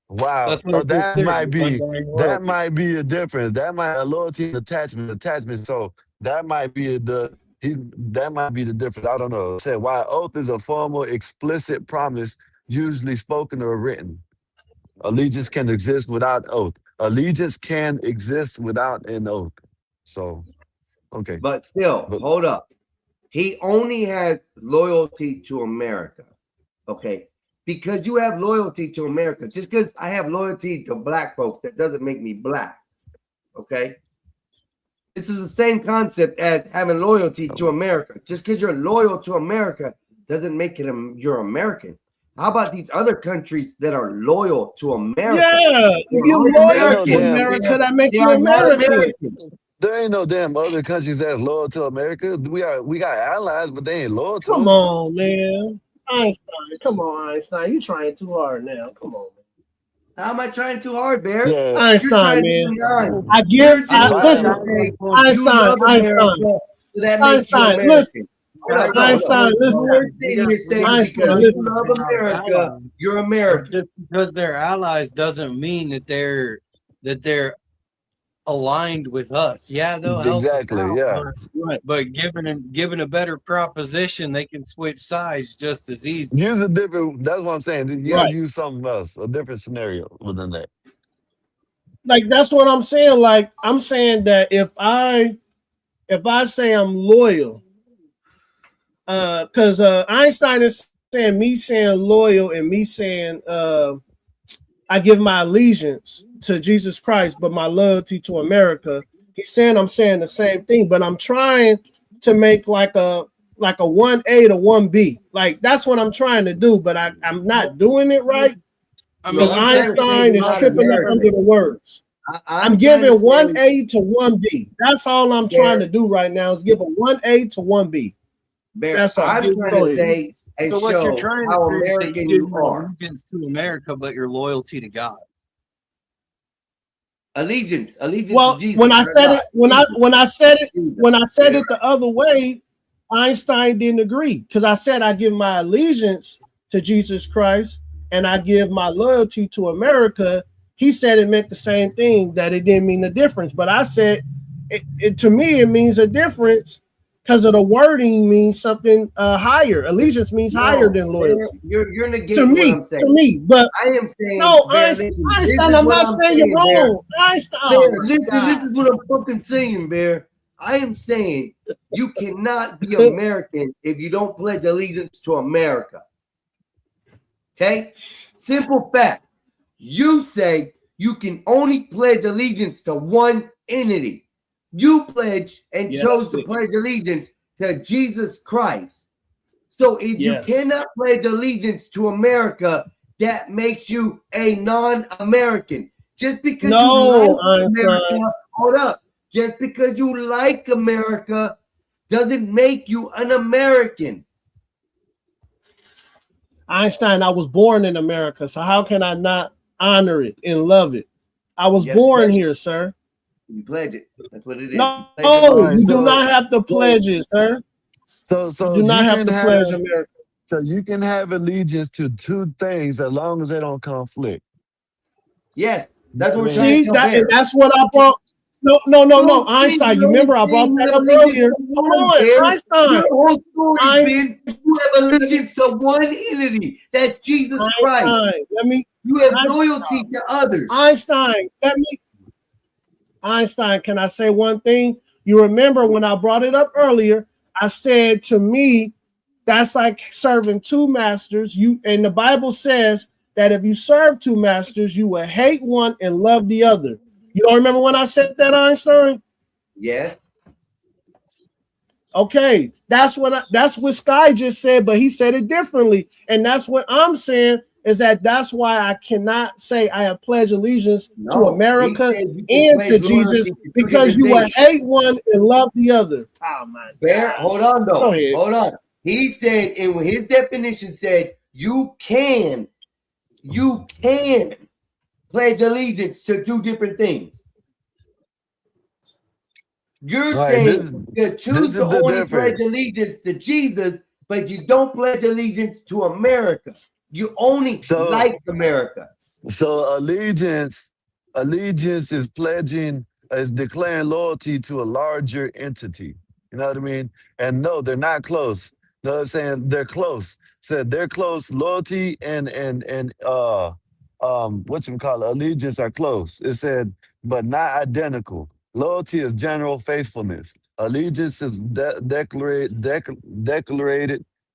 Wow. That's what Oh, it just said, might your be undying that loyalty. might be a difference. That might a loyalty and attachment. So that might be that might be the difference. I don't know. It said while oath is a formal, explicit promise, usually spoken or written. Allegiance can exist without oath. Allegiance can exist without an oath. So okay. But still, hold up. He only has loyalty to America. Okay. Because you have loyalty to America. Just because I have loyalty to black folks, that doesn't make me black. Okay. This is the same concept as having loyalty to America. Just because you're loyal to America doesn't make it you're American. How about these other countries that are loyal to America? Yeah, if you're loyal to America, that makes you American. There ain't no damn other countries that's loyal to America. We got allies, but they ain't loyal to Come us. on, man. Einstein, come on, Einstein. You trying too hard now. Come on, man. How am I trying too hard, Bear? Yeah. Einstein, man. Listen, Einstein, listen. Einstein, listen. Einstein, You love America, you're American. Just because they're allies doesn't mean that they're aligned with us. Yeah, they'll help Exactly, us out, yeah. But given a better proposition, they can switch sides just as easy. Use a different. That's what I'm saying. You Right. gotta use something else, a different scenario within that. Like, that's what I'm saying. Like, I'm saying that if I say I'm loyal, because Einstein is saying me saying loyal and me saying I give my allegiance to Jesus Christ, but my loyalty to America. He's saying I'm saying the same thing, but I'm trying to make like a 1A to 1B. Like, that's what I'm trying to do, but I'm not doing it right. Because Einstein is tripping up under the words. I'm giving 1A to 1B. That's all I'm trying to do right now is give a 1A to 1B. That's all. I'm trying to say and So what show you're trying how to do is that American you you give your are. allegiance to America, but your loyalty to God. Allegiance Well, to Jesus. when I said it, when I said it Yeah. the other way, Einstein didn't agree because I said I give my allegiance to Jesus Christ and I give my loyalty to America. He said it meant the same thing, that it didn't mean a difference. But I said it to me it means a difference because of the wording means something higher. Allegiance means higher than loyalty. You're negating To me, what I'm saying. to me, but I am saying no, Bear, Einstein, listen, this is I'm what not saying you're Bear. wrong. Einstein, Bear, listen, this is what I'm fucking saying, Bear. I am saying you cannot be American if you don't pledge allegiance to America. Okay? Simple fact. You say you can only pledge allegiance to one entity. You pledge and chose to pledge allegiance to Jesus Christ. So if you cannot pledge allegiance to America, that makes you a non-American. Just because you like America, hold up. Just because you like America doesn't make you an American. Einstein, I was born in America, so how can I not honor it and love it? I was born here, sir. You pledge it. That's what it is. No, You you do not have to pledge it, sir. So you do not have to pledge America. So you can have allegiance to two things as long as they don't conflict. Yes, that's what See, that's what I brought. No, Einstein. You remember I brought that up earlier. Come on, Einstein. Your whole story's been you have allegiance to one entity. That's Jesus Christ. You have loyalty to others. Einstein, can I say one thing? You remember when I brought it up earlier, I said to me, that's like serving two masters. And the Bible says that if you serve two masters, you will hate one and love the other. You don't remember when I said that, Einstein? Yes. Okay, that's what Sky just said, but he said it differently. And that's what I'm saying is that's why I cannot say I have pledged allegiance to America and to Jesus, because you will hate one and love the other. Oh my God. Hold on though. Go ahead. Hold on. He said, and his definition said, you can pledge allegiance to two different things. You're saying you choose to only pledge allegiance to Jesus, but you don't pledge allegiance to America. You only like America. So allegiance is declaring loyalty to a larger entity. You know what I mean? And no, they're not close. No, I'm saying they're close. Said they're close. Loyalty and allegiance are close. It said, but not identical. Loyalty is general faithfulness. Allegiance is declared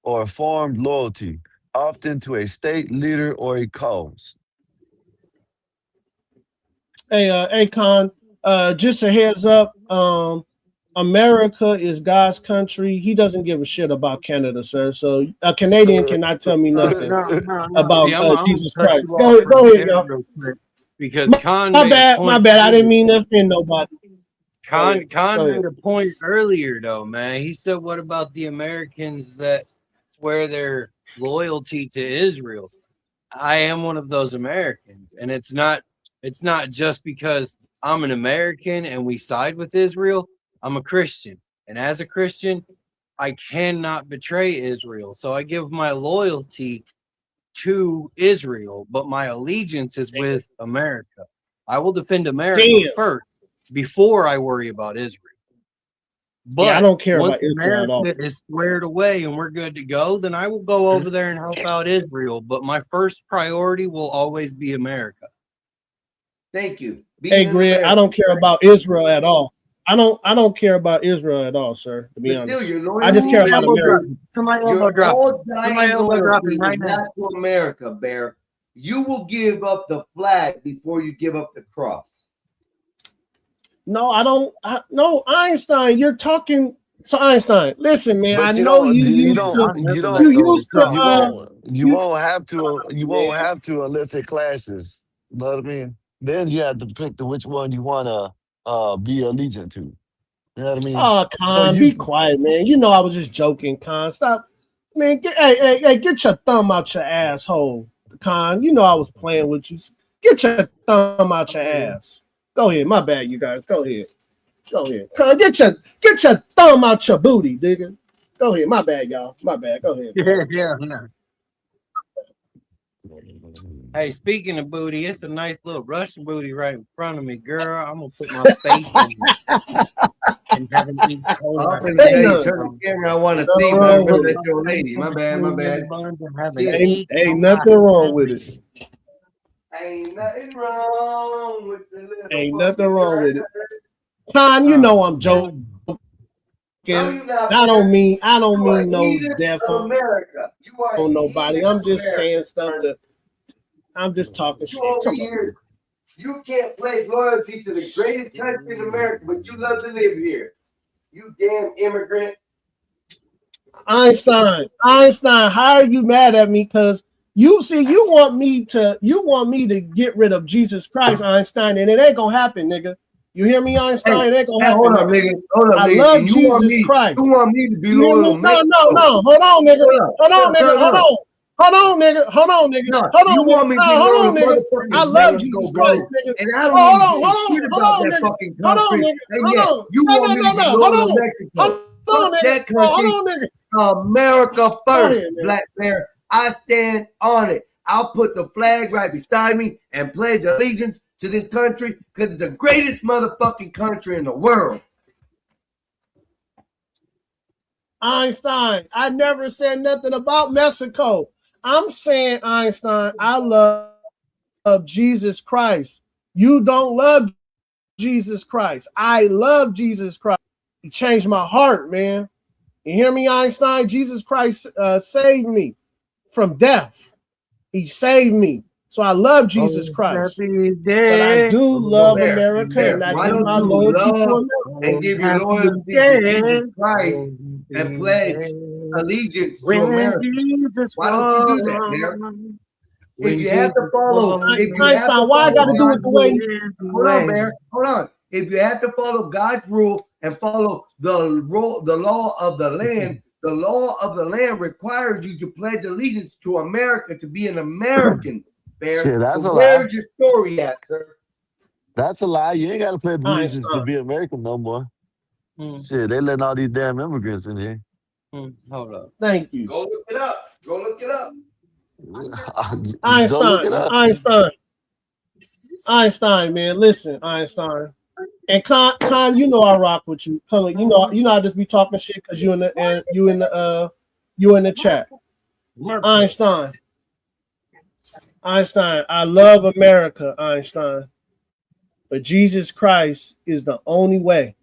or formed loyalty, often to a state leader or a cause. Hey, Akon, just a heads up. America is God's country. He doesn't give a shit about Canada, sir. So a Canadian cannot tell me nothing about Jesus Christ. Go ahead, y'all. Because Khan my bad. I didn't mean to offend nobody. Khan made a point earlier, though, man. He said, "What about the Americans that swear their loyalty to Israel?" I am one of those Americans, and it's not just because I'm an American and we side with Israel. I'm a Christian, and as a Christian, I cannot betray Israel. So I give my loyalty to Israel, but my allegiance is with America. I will defend America first before I worry about Israel. But I don't care once about Israel at all. America is squared away and we're good to go, then I will go over there and help out Israel. But my first priority will always be America. Thank you. Hey, Greg, I don't care about Israel at all. I don't care about Israel at all, sir. To be honest, I just care about America. Somebody elbow drop right now to America, Bear. You will give up the flag before you give up the cross. No, I don't. No, Einstein, you're talking. So Einstein, listen, man. I know you won't have to unless it clashes. You know what I mean? Then you have to pick which one you want to be allegiant to. You know what I mean? Oh, Khan, be quiet, man. You know I was just joking, Khan. Stop, man. Get your thumb out your asshole, Khan. You know I was playing with you. Get your thumb out your ass. Go ahead. My bad, you guys. Go ahead. Khan, get your thumb out your booty, nigga. Go ahead. My bad, y'all. My bad. Go ahead. Yeah. Hey, speaking of booty, it's a nice little Russian booty right in front of me, girl. I'm gonna put my face in it and have an eat. Turn the camera. I want to see my your lady. My bad. Ain't nothing wrong with it. Ain't nothing wrong with the Ain't nothing wrong with it. Khan, you know I'm joking. I don't mean no death on nobody. I'm just saying stuff that I'm just talking shit. Come on. You can't pledge loyalty to the greatest country in America, but you love to live here. You damn immigrant. Einstein, how are you mad at me? Because you want me to get rid of Jesus Christ, Einstein, and it ain't gonna happen, nigga. You hear me, Einstein? Hey, It ain't gonna hey, happen. hold up, nigga. Hold up, I nigga. love And you want Jesus me, Christ. You want me to be You hear loyal me? to No, Mexico? no. Hold on, nigga. Hold up. Hold on, nigga. Hold Hold up. on. Hold on, nigga. Hold on, nigga. No, Hold you on, want nigga. me to be No, hold loyal on, to nigga. I motherfucking love Mexico, Jesus bro. Christ, nigga. And I don't Oh, even hold give a on, shit hold about on, that nigga. fucking Hold on, country. nigga. And Hold yet, on. you No, want me to be Hold loyal to on. Mexico. Hold on, Fuck nigga. that Oh, hold country. on, nigga. America Go first, ahead, man. Black Bear. I stand on it. I'll put the flag right beside me and pledge allegiance to this country because it's the greatest motherfucking country in the world. Einstein, I never said nothing about Mexico. I'm saying, Einstein, I love Jesus Christ. You don't love Jesus Christ. I love Jesus Christ. He changed my heart, man. You hear me, Einstein? Jesus Christ saved me from death. He saved me. So I love Jesus Christ. But I do love America, and I Why give don't my you loyalty to love America. and give your loyalty to Jesus Christ and pledge allegiance to America? Why don't you do that, man? If you have to follow, Einstein, why I got to do it the way? Hold on, Bear. Hold on. If you have to follow God's rule and follow the law of the land, the law of the land requires you to pledge allegiance to America to be an American. Bear. Shit, that's So a where's lie. your story at, sir? That's a lie. You ain't got to pledge allegiance to Einstein. be American no more. Shit, they letting all these damn immigrants in here. Hold up. Thank you. Go look it up. Go look it up. Go look it up. Einstein, man. Listen, Einstein. And Con, you know I rock with you. Con, you know I just be talking shit because you in the chat. Einstein, I love America, Einstein. But Jesus Christ is the only way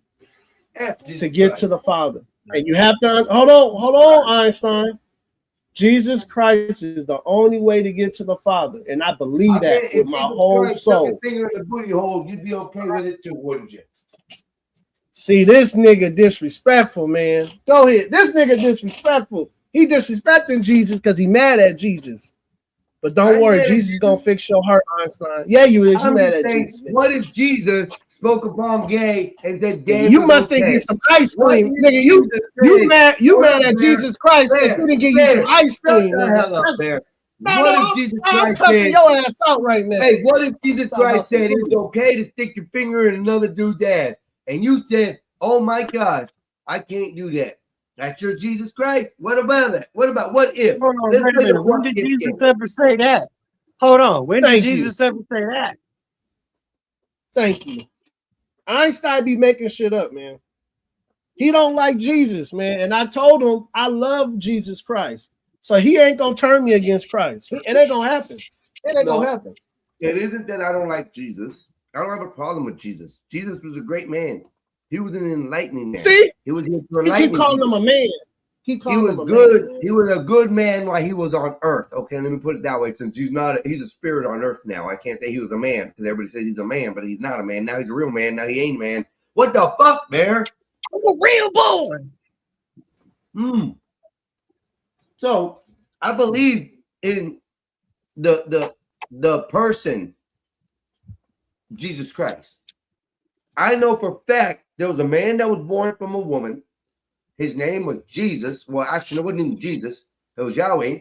to get to the Father. And you have to hold on, Einstein. Jesus Christ is the only way to get to the Father. And I believe that with my whole soul. If finger in the booty hole, you'd be okay with it too, wouldn't you? See, this nigga disrespectful, man. Go ahead. This nigga disrespectful. He disrespecting Jesus because he mad at Jesus. But don't worry, Jesus is gonna fix your heart, Einstein. Yeah, you is. You mad at Jesus. What if Jesus spoke upon gay and said gay? You must think get some ice cream, nigga. You mad at Jesus Christ because he didn't give you some ice cream, Shut the hell up, there. What if Jesus Christ said, your ass out right now? Hey, what if Jesus Christ said it's okay to stick your finger in another dude's ass? And you said, oh my God, I can't do that. That's your Jesus Christ. What about that? What if? Hold on, wait a minute. When did Jesus ever say that? Hold on. When did Jesus ever say that? Thank you. Einstein be making shit up, man. He don't like Jesus, man. And I told him I love Jesus Christ. So he ain't gonna turn me against Christ. It ain't gonna happen. It ain't gonna happen. It isn't that I don't like Jesus. I don't have a problem with Jesus. Jesus was a great man. He was an enlightening man. See? He was here to He enlighten keep calling people. him a man. He was good. He was a good man while he was on earth. Okay, let me put it that way. Since he's a spirit on earth now. I can't say he was a man because everybody says he's a man, but he's not a man. Now he's a real man. Now he ain't a man. What the fuck, Bear? I'm a real boy. So I believe in the person, Jesus Christ. I know for a fact there was a man that was born from a woman. His name was Jesus. Well, actually, it wasn't even Jesus. It was Yahweh.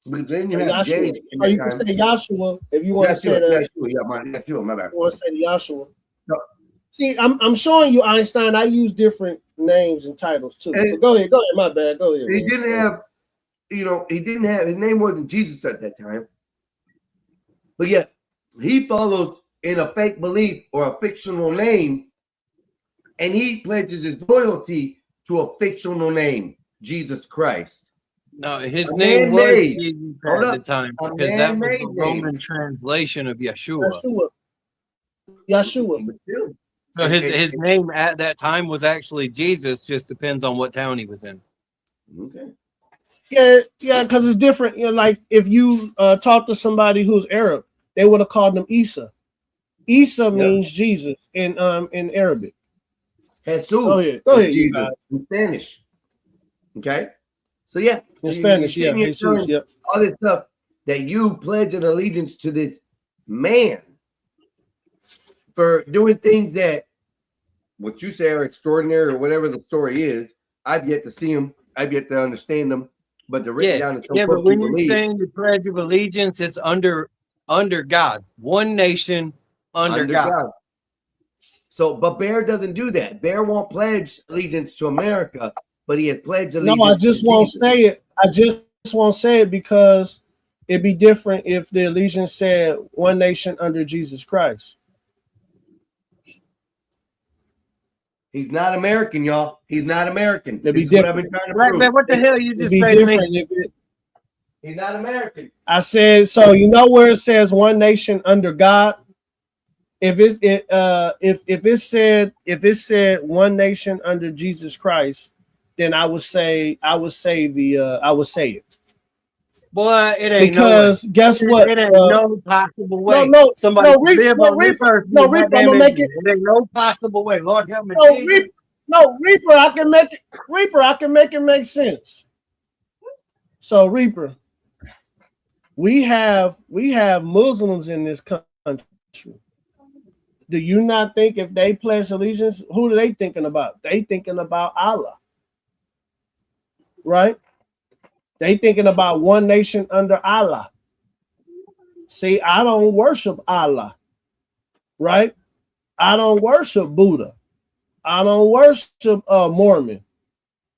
Because then you have James. Or you can say Yahshua if you want to say that. Yahshua, my bad. You want to say Yahshua. No. See, I'm showing you, Einstein. I use different names and titles too. So go ahead, my bad. Go ahead. He didn't have, his name wasn't Jesus at that time. But yet, he follows in a fake belief or a fictional name, and he pledges his loyalty to a fictional name, Jesus Christ. No, his name was Jesus at the time because that was the Roman translation of Yeshua. Yeshua. So his name at that time was actually Jesus. Just depends on what town he was in. Okay. Yeah, because it's different. You know, like if you talk to somebody who's Arab, they would have called him Isa. Isa means Jesus in Arabic. Jesus. Go ahead, Jesus in Spanish. Okay. So yeah, in Spanish, Jesus, all this stuff that you pledge an allegiance to this man for doing things that what you say are extraordinary or whatever the story is. I've yet to see them. I've yet to understand them. But they're written down in some but book when you you're believe. saying the Pledge of Allegiance, it's under God, one nation under God. So, but Bear doesn't do that. Bear won't pledge allegiance to America, but he has pledged allegiance. No, I just to won't Jesus. say it. I just won't say it because it'd be different if the allegiance said one nation under Jesus Christ. He's not American, y'all. He's not American. It'd be This is what I've different. been trying to Right, prove. man, what the hell you It'd just be say to me? different if it, He's not American. I said so. You know where it says one nation under God. If it said one nation under Jesus Christ, then I would say it. Boy, it ain't Because no way. guess what? It ain't no possible way. No, Somebody no, live on this earth. no, with Reaper, goddamn I'm gonna make it. Israel. It ain't no possible way. Lord help me. No, Jesus. Reaper, I can make it. Reaper, I can make it make sense. So, Reaper, we have Muslims in this country. Do you not think if they pledge allegiance, who are they thinking about? They thinking about Allah, right? They thinking about one nation under Allah. See, I don't worship Allah, right? I don't worship Buddha. I don't worship Mormon,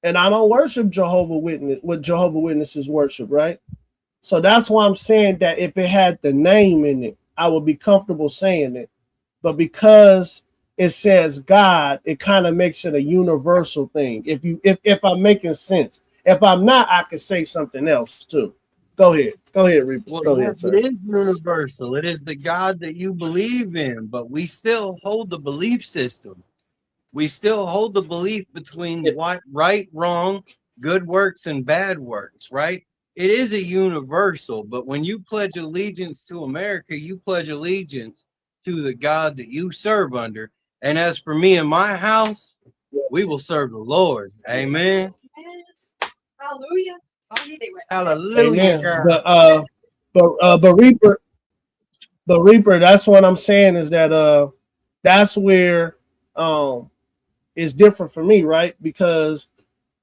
and I don't worship Jehovah Witness. What Jehovah Witnesses worship, right? So that's why I'm saying that if it had the name in it, I would be comfortable saying it. But because it says God, it kind of makes it a universal thing. If I'm making sense. If I'm not, I could say something else too. Go ahead, Reaper. Well, Go yes, ahead, sir. it is universal. It is the God that you believe in, but we still hold the belief system. We still hold the belief between what right, wrong, good works, and bad works, right? It is a universal, but when you pledge allegiance to America, you pledge allegiance to the God that you serve under. And as for me and my house, we will serve the Lord. Amen. Hallelujah. Hallelujah. Amen. God. But Reaper, that's what I'm saying is that that's where it's different for me, right? Because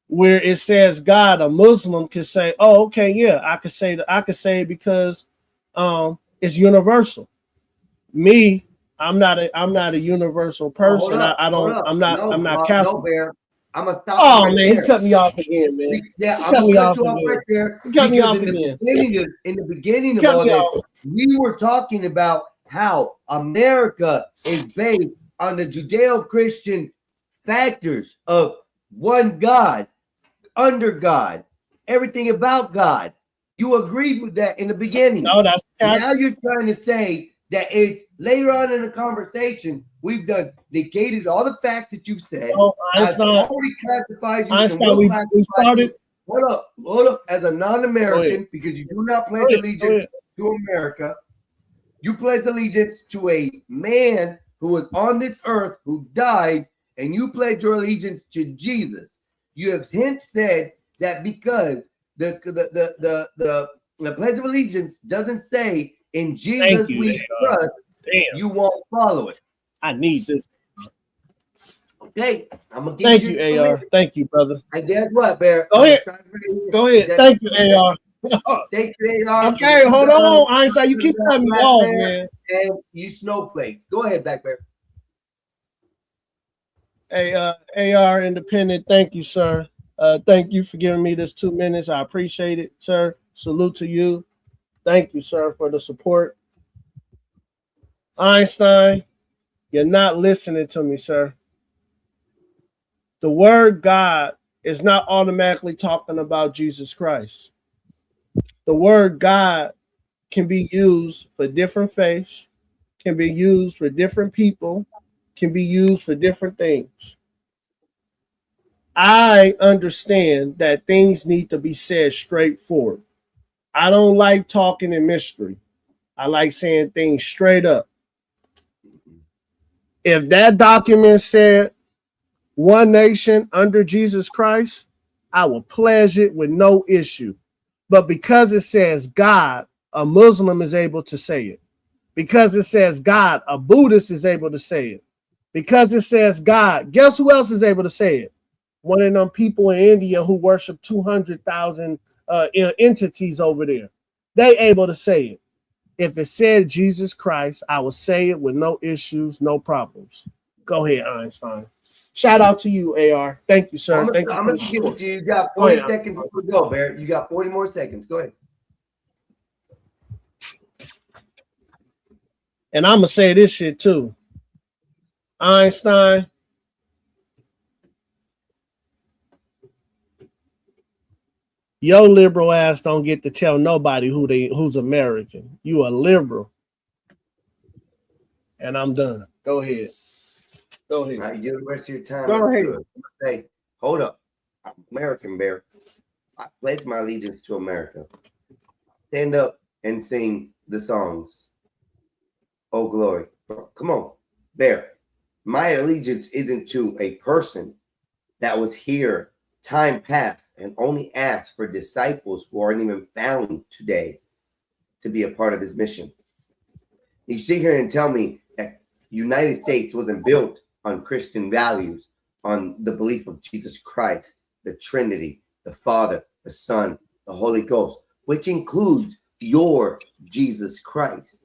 where it says God, a Muslim could say, "Oh, okay, yeah, I could say it because it's universal." Me, I'm not a universal person. I'm not Catholic. No, Bear. I'm gonna stop. Oh right man, there. he cut me off again, man. Yeah, He I'm cut gonna me cut off you off again. right there. He cut me because off again. In the beginning of Cut all me this, off. we were talking about how America is based on the Judeo-Christian factors of one God, under God, everything about God. You agreed with that in the beginning. No, that's now you're trying to say that it's later on in the conversation we've negated all the facts that you've said. Oh, I've Einstein. already classified you. Einstein, and will we classify started. you. Hold up. As a Go non-American, ahead. because you do not Go pledge ahead. allegiance to America, you pledge allegiance to a man who was on this earth who died, and you pledge your allegiance to Jesus. You have hence said that because the Pledge of Allegiance doesn't say in Jesus Thank you, we AR. trust, Damn. you won't follow it. I need this. Okay, I'm gonna give Thank you you, some AR. minutes. Thank you, brother. And guess what, Bear? Go ahead. Go ahead. Thank you, AR. Thank you, AR. Okay, hold on, Einstein. You keep cutting me Black off, Bear man. And you snowflakes. Go ahead, Black Bear. Hey, AR Independent, thank you, sir. Thank you for giving me this 2 minutes. I appreciate it, sir. Salute to you. Thank you, sir, for the support. Einstein, you're not listening to me, sir. The word God is not automatically talking about Jesus Christ. The word God can be used for different faiths, can be used for different people, can be used for different things. I understand that things need to be said straightforward. I don't like talking in mystery. I like saying things straight up. If that document said one nation under Jesus Christ, I will pledge it with no issue. But because it says God, a Muslim is able to say it. Because it says God, a Buddhist is able to say it. Because it says God. Guess who else is able to say it? One of them people in India who worship 200,000 entities over there. They able to say it. If it said Jesus Christ, I would say it with no issues, no problems. Go ahead, Einstein. Shout out to you, AR. Thank you, sir. I'm Thank gonna you. give it to you. You got 40 seconds to go, Barrett. You got 40 more seconds. Go ahead. And I'm gonna say this shit too. Einstein. Your liberal ass don't get to tell nobody who's American. You a liberal. And I'm done. Go ahead. Go ahead. All right, you the rest of your time. Go That's ahead. good. Hey, hold up. I'm American, Bear. I pledge my allegiance to America. Stand up and sing the songs. Oh, glory. Come on, Bear. My allegiance isn't to a person that was here time past and only asked for disciples who aren't even found today to be a part of his mission. You sit here and tell me that United States wasn't built on Christian values, on the belief of Jesus Christ, the Trinity, the Father, the Son, the Holy Ghost, which includes your Jesus Christ.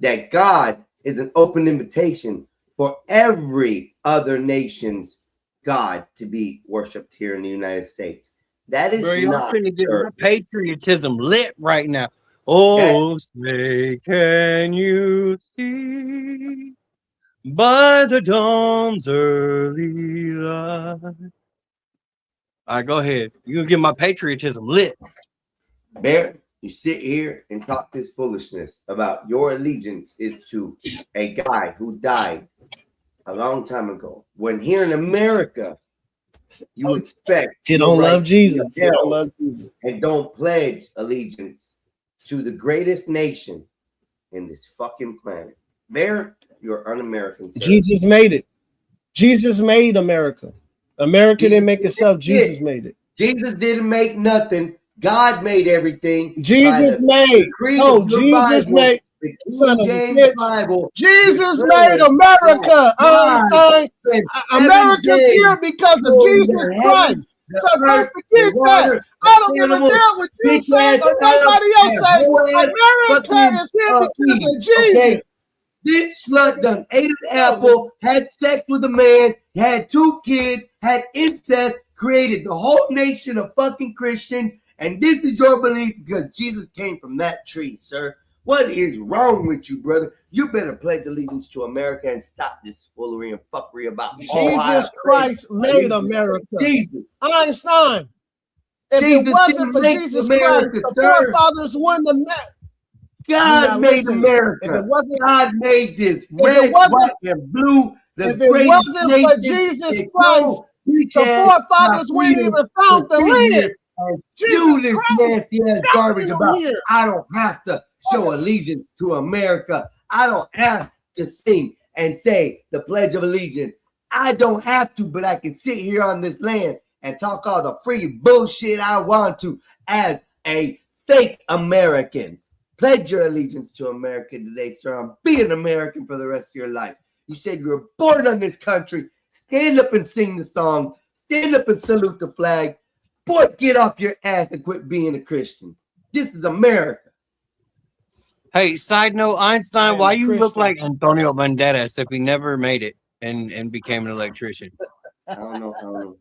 That God is an open invitation for every other nation's God to be worshipped here in the United States. That is Bro, y'all not finna get my church. patriotism lit right now. Oh, say, can you see by the dawn's early light? All right, go ahead. You can get my patriotism lit. Bear, you sit here and talk this foolishness about your allegiance is to a guy who died a long time ago. When here in America, you expect You your don't right love to Jesus. be You don't held love Jesus. and don't pledge allegiance to the greatest nation in this fucking planet. Bear, you're un-American, sir. Jesus made it. Jesus made America. America didn't make itself. Jesus made it. Jesus didn't make nothing. God made everything. Jesus made. No, Jesus made. The Son of King a James bitch. Bible. Jesus declares made America. that God Einstein. spent 7 America's days here because of doing Jesus the Christ. heavens, the So don't earth, forget the that. water, I don't give a animals, damn what you bitch say ass or nobody Adam, else say. and whole ass America fucking, is here because Eve. of Jesus. Okay, this slut done ate an apple, had sex with a man, had 2 kids, had incest, created the whole nation of fucking Christians, and this is your belief because Jesus came from that tree, sir. What is wrong with you, brother? You better pledge allegiance to America and stop this foolery and fuckery about Jesus Christ made America. Jesus. Einstein. If Jesus it wasn't didn't for make Jesus America, Christ, the sir. forefathers wouldn't have met. God Now, made listen, America. if it wasn't, God made this if red, it wasn't, white, and blue. The if it greatest wasn't for nation. Jesus And Christ, go, bitch the ass, forefathers got wouldn't freedom even found to the sit land. here and Jesus do this Christ nasty ass got garbage them about. here. I don't have to show allegiance to America. I don't have to sing and say the Pledge of Allegiance. I don't have to, but I can sit here on this land and talk all the free bullshit I want to as a fake American. Pledge your allegiance to America today, sir. I'm being American for the rest of your life. You said you were born on this country. Stand up and sing the song. Stand up and salute the flag. Boy, get off your ass and quit being a Christian. This is America. Hey, side note, Einstein, am why a you look Christian. like Antonio Banderas if he never made it and became an electrician? I don't know.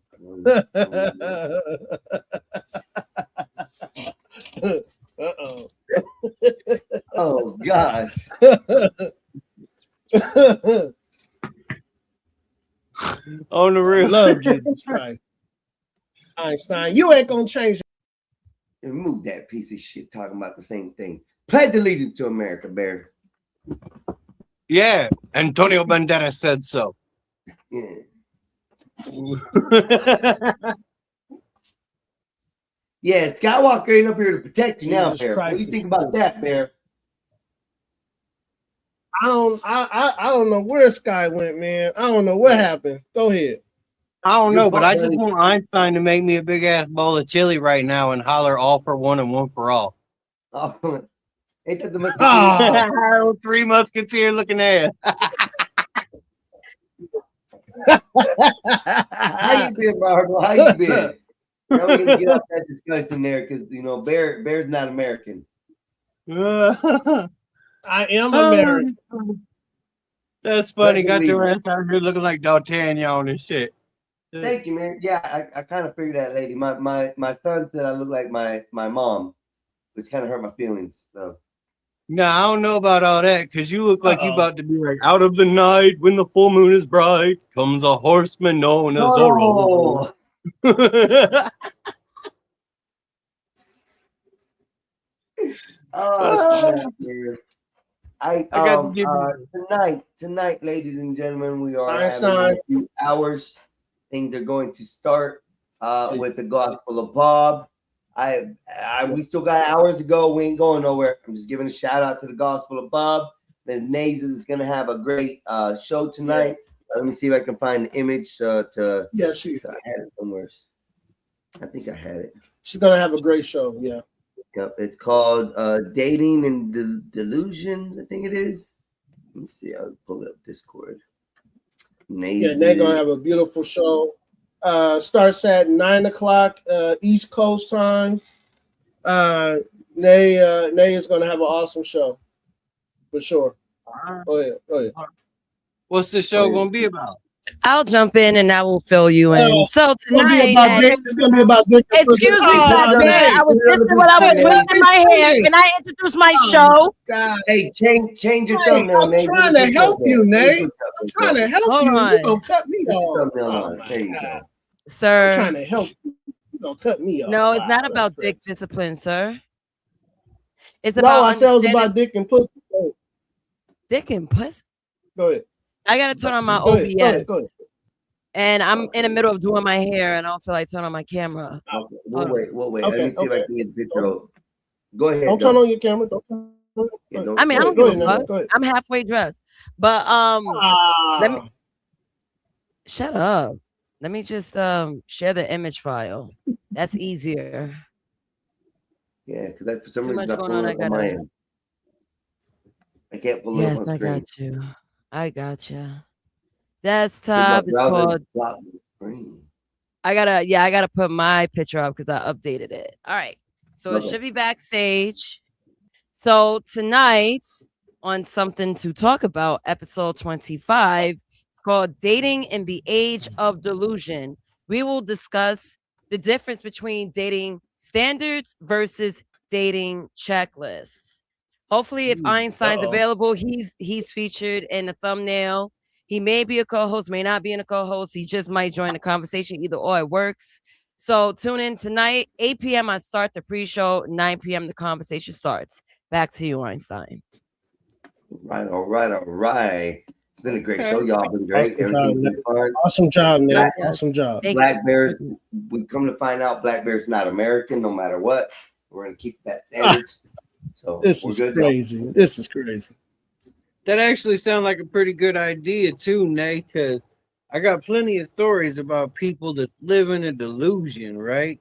Uh-oh. Oh, gosh. On the real. Love Jesus Christ. Einstein, you ain't gonna change. Remove that piece of shit talking about the same thing. Pledge allegiance to America, Barry. Yeah, Antonio Banderas said so. Yeah. Yeah, Skywalker ain't up here to protect you now, Jesus Bear. What Christ do you is think about that, Bear? I don't know where Sky went, man. I don't know what happened. Go ahead. I don't Your know, but fault, I just buddy. want Einstein to make me a big ass bowl of chili right now and holler all for one and one for all. Oh, ain't that the Musketeers? Oh, 3 Musketeer looking ass. How you been, Marvel? How you been? Now we can get off that discussion there because Bear's not American. I am American. That's funny. Got your ass out here looking like D'Artagnan and shit. Thank you, man. Yeah, I kind of figured that, lady. My son said I look like my mom, which kind of hurt my feelings. So. No, I don't know about all that because you look like you about to be like, out of the night when the full moon is bright comes a horseman known as Zorro. Tonight, ladies and gentlemen, we are having Einstein. a few hours. Things are going to start with the Gospel of Bob. We still got hours to go. We ain't going nowhere. I'm just giving a shout out to the Gospel of Bob. Ms. Nays is going to have a great show tonight. Let me see if I can find the image she I had it somewhere. I think I had it. She's gonna have a great show. Yeah. Yep, it's called Dating and Delusions. I think it is. Let me see. I'll pull up Discord. Yeah, they're gonna have a beautiful show. Starts at 9:00 East Coast time. Nay is gonna have an awesome show for sure. Oh yeah. What's the show gonna be about? I'll jump in and I will fill you in. So tonight, it's gonna be about Dick. Excuse me, Bear. I was listening when I was twisting my hair. Can I introduce my show? Hey, change your thumbnail, I'm trying to help you, Nate. I'm trying to help you. You gonna cut me off. There you go. Sir. I'm trying to help you. You gonna cut me off. No, it's not about dick discipline, sir. It's No, about I said it was about understanding- dick and pussy. dick and pussy. Go ahead. I gotta turn on my Go ahead, OBS. go ahead. And I'm in the middle of doing my hair and I don't feel like turning on my camera. We'll wait. Let Okay, me see if I can get a picture of. Go ahead. Don't turn on your camera. Don't turn on Yeah, I mean, I don't Go give ahead, a Nate, fuck. go ahead. I'm halfway dressed. But let me shut up. Let me just share the image file. That's easier. Yeah, because that for some Too reason much not going on. pulling I up on my gotta. end. I can't pull it Yes, up on I screen. got you. I got you. See, my Desktop is browser called. blocked the screen. I gotta put my picture up because I updated it. All right. So it Okay. should be backstage. So tonight on Something to Talk About, episode 25, it's called Dating in the Age of Delusion. We will discuss the difference between dating standards versus dating checklists. Hopefully, if Einstein's available, he's featured in the thumbnail. He may be a co-host, may not be in a co-host. He just might join the conversation. Either or, it works. So tune in tonight, 8 p.m. I start the pre-show, 9 p.m. the conversation starts. Back to you, Einstein. All right. It's been a great show. Y'all been great. Awesome job, Everything's been fun. Awesome job, Nate. Black- Awesome job. Black Bears, we come to find out Black Bear's not American, no matter what. We're gonna keep that standards. So This we're is good. crazy. This is crazy. That actually sounds like a pretty good idea too, Nate, because I got plenty of stories about people that's living a delusion, right?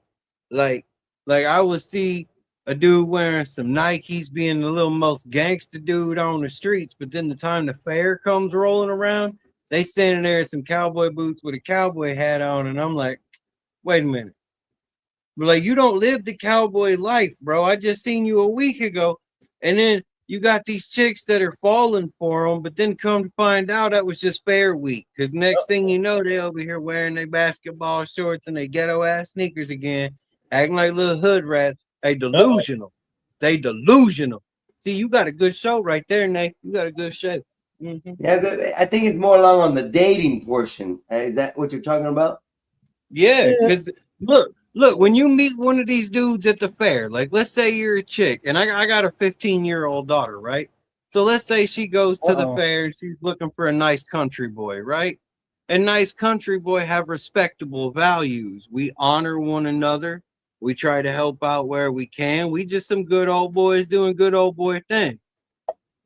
Like I would see a dude wearing some Nikes being the little most gangster dude on the streets, but then the time the fair comes rolling around, they standing there in some cowboy boots with a cowboy hat on, and I'm like, wait a minute. But like, you don't live the cowboy life, bro. I just seen you a week ago, and then you got these chicks that are falling for them, but then come to find out that was just fair week. Because next thing you know, they over here wearing their basketball shorts and their ghetto ass sneakers again, acting like little hood rats. They delusional. They delusional. See, you got a good show right there, Nate. You got a good show. Mhm. Yeah, but I think it's more along on the dating portion. Is that what you're talking about? Yeah, because look, when you meet one of these dudes at the fair, like let's say you're a chick, and I got a 15-year-old daughter, right? So let's say she goes to the fair and she's looking for a nice country boy, right? And nice country boy have respectable values. We honor one another. We try to help out where we can. We just some good old boys doing good old boy thing.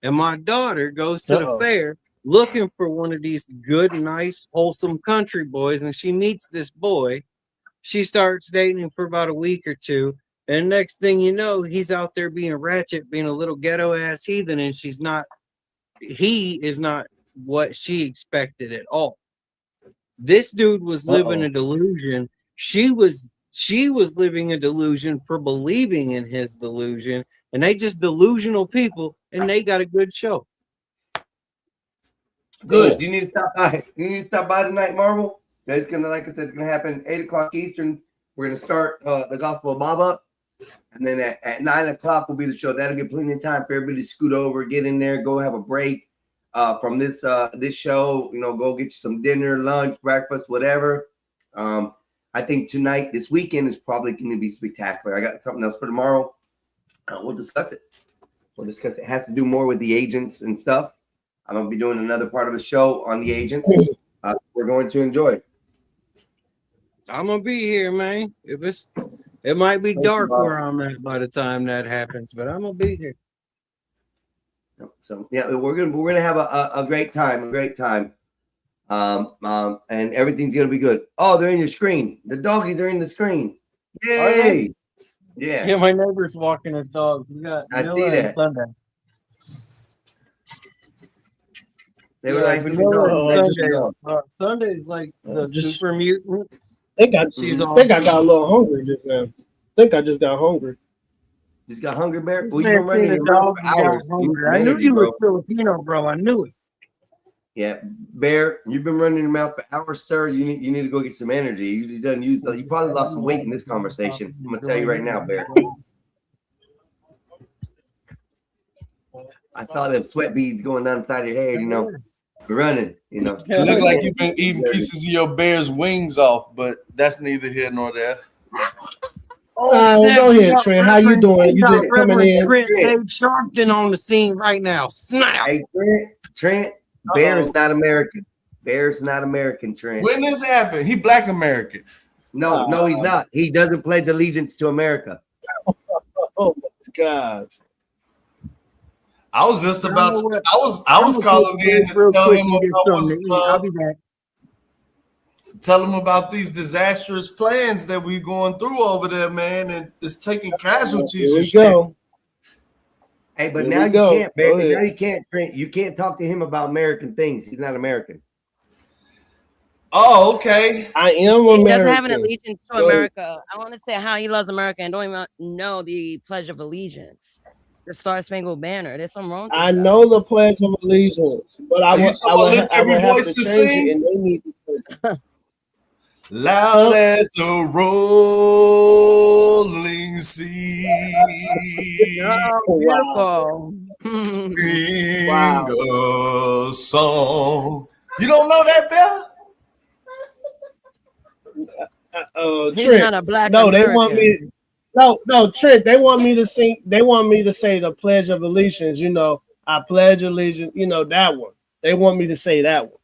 And my daughter goes to the fair looking for one of these good, nice, wholesome country boys, and she meets this boy. She starts dating him for about a week or two, and next thing you know, he's out there being ratchet, being a little ghetto ass heathen, and he is not what she expected at all. This dude was living Uh-oh. a delusion. She was living a delusion for believing in his delusion, and they just delusional people, and they got a good show. Good. You need to stop by. You need to stop by tonight, Marvel. It's gonna, like I said, it's gonna happen 8 o'clock Eastern. We're gonna start the Gospel of Bob up, and then at 9 o'clock will be the show. That'll give plenty of time for everybody to scoot over, get in there, go have a break from this show. You know, go get you some dinner, lunch, breakfast, whatever. I think tonight, this weekend is probably going to be spectacular. I got something else for tomorrow. We'll discuss it. It has to do more with the agents and stuff. I'm going to be doing another part of the show on the agents. We're going to enjoy. I'm gonna be here, man. It might be dark where I'm at by the time that happens, but I'm gonna be here. So yeah, we're gonna have a great time, and everything's gonna be good. Oh, they're in your screen. The doggies are in the screen. Yay! Yeah. Yeah, my neighbor's walking his dog. I see that. Sunday. They were Yeah, like Sunday's like the just- super mutant. I think I got a little hungry just now. I think I just got hungry. Just got hungry, Bear? Well, Man, you've been running seeing your a mouth dog for got hours. hungry. I knew you were Filipino, bro. I knew it. Yeah, Bear, you've been running your mouth for hours, sir. You need to go get some energy. You done used. You probably lost some weight in this conversation. I'm gonna tell you right now, Bear. I saw them sweat beads going down the side of your head. You know, running. You know, You look like you've been eating pieces of your bear's wings off, but that's neither here nor there. Go ahead, Trent. How you doing? You just coming in? Trent Dave Sharpton on the scene right now. Snap. Hey, Trent, Bear is not American. Bear's not American, Trent. When this happened, he Black American. No, he's not. He doesn't pledge allegiance to America. Oh my God. I was just about to. I was calling in to tell him I'll be back. Tell him about these disastrous plans that we're going through over there, man, and it's taking casualties. Here we and shit. go. Hey, but Here now we you go. can't, Bear. Go ahead. Now you can't, Trent. You can't talk to him about American things. He's not American. Oh, okay. I am He American. doesn't have an allegiance to Go ahead. America. I want to say how he loves America and don't even know the Pledge of Allegiance, the Star Spangled Banner. There's something wrong with I that. know the Pledge of Allegiance, but I Are you would talking about lift every have voice to to change sing? it, and they need to change it. Loud as the rolling sea. Oh, beautiful. Sing Wow. a song. You don't know that, Bell? He's Trent. not a black No, they American. want me. No, Trent. They want me to sing. They want me to say the Pledge of Allegiance. You know, I pledge allegiance. You know that one. They want me to say that one.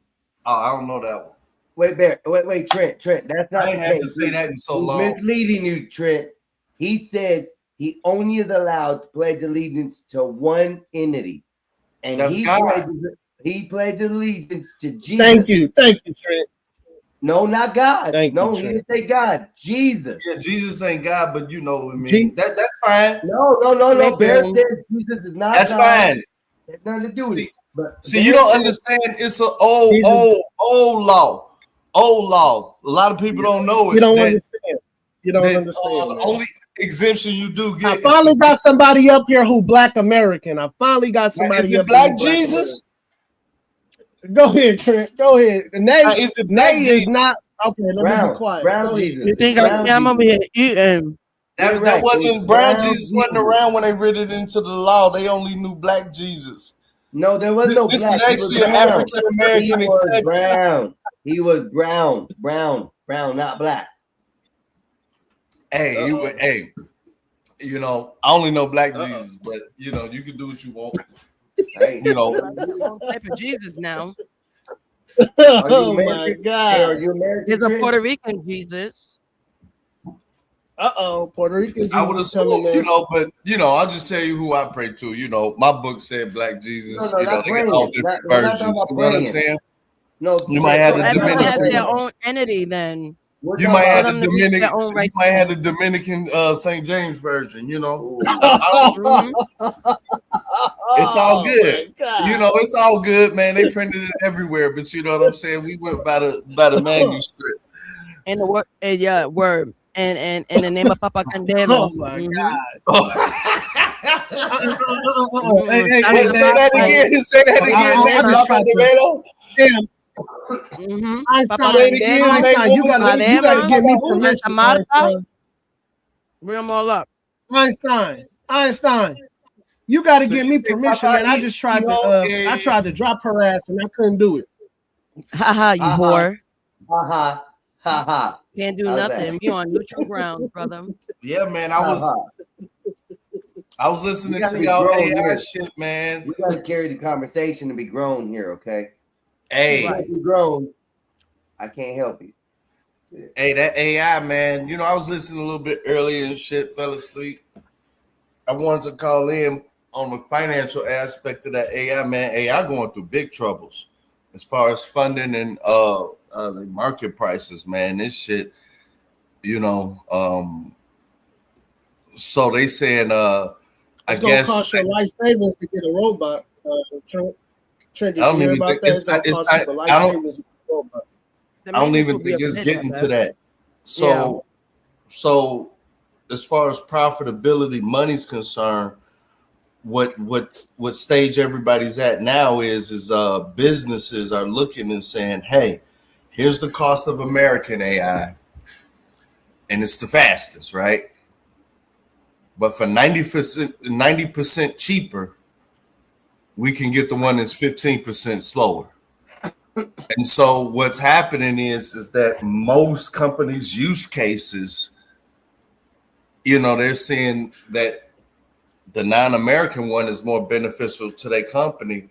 Oh, I don't know that one. Wait, Bear. Wait, Trent. That's not I the ain't had to case. say that in so He's long. misleading you, Trent. He says he only is allowed to pledge allegiance to one entity, and That's he God. pledges allegiance to Jesus. Thank you, Trent. No, not God. Thank no, you, he Trent. didn't say God. Jesus. Yeah, Jesus ain't God, but you know what I mean. Je- That's fine. No. Thank Bear you. says Jesus is not That's God. fine. That's nothing to do with it. But See, you Bear don't says- understand. It's an old law. Old law. A lot of people don't know it. You don't that- understand. You don't that, understand. the man. only exemption you do I get is, finally got somebody up here who Black American. I finally got somebody is it up Black here who Jesus? American. Go ahead, Trent. Go ahead. The name, Is it Black name is Jesus? not okay. Let me Brown, be quiet. Brown Go ahead. Jesus. You think Brown I'm over Jesus. here eating? That, You're that right. wasn't It's Brown Brown Jesus wasn't Jesus. around when they read it into the law. They only knew Black Jesus. No, there was no This black. is He was actually an brown. African American He was exception. brown. He was brown, not black. Hey, hey, you know, I only know Black Jesus, but you know, you can do what you want. Hey, You know, Type of Jesus now. Are you Oh my American? Hey, are God. you American? There's a Trent? Puerto Rican Jesus. Puerto Rican I would Jesus coming assume, there. you know, but you know, I'll just tell you who I pray to. You know, my book said Black Jesus. No, You know, not they praying. got all different We're not versions. talking about You know what I'm praying. saying? No, You might have So the everyone Dominican. has their own entity then. You might have For the them to reach Dominican. their own You might have the righteousness. Dominican St. James version. You know, Mhm. it's all Oh good. my God. You know, it's all good, man. They printed it everywhere, but you know what I'm saying. We went by the manuscript. And the word, yeah, word, and in the name of Papa Candelo. Oh my Mhm. God. Hey, hey, Stop hey, the Say that bad again. fight. Say that I again. Name just Papa tried to. Devedo. Damn, Mhm. Papa Einstein, Say it again. Candelo, Name Einstein, you gotta Adema, give me who? permission, Santa Marta. Einstein. Bring them all up. Einstein, you gotta So give you me say permission, Papa man. I just tried to I Iho? tried to drop her ass and I couldn't do it. Haha, you whore. Ha ha ha ha. Can't do How's nothing. that? We on neutral ground, brother. Yeah, man. Ha ha. I was We listening gotta to be y'all grown AI here. shit, man. We gotta carry the conversation to be grown here, okay? Hey, You gotta be grown. I can't help you. hey, that AI, man. You know, I was listening a little bit earlier and shit, fell asleep. I wanted to call in on the financial aspect of that AI, man. AI going through big troubles as far as funding and the market prices, man. This shit, you know. So they saying, I It's gonna guess cost your life savings to get a robot. Trent, I did you don't hear even think about that? it's It's gonna not. It's cost you not. for life I don't. savings to get a robot. The I don't maintenance even will be a think it's bitch, getting to man. that. Yeah. So as far as profitability, money's concerned, what stage everybody's at now is businesses are looking and saying, hey, here's the cost of American AI, and it's the fastest, right? But for 90% cheaper, we can get the one that's 15% slower. And so what's happening is that most companies' use cases, you know, they're seeing that the non-American one is more beneficial to their company.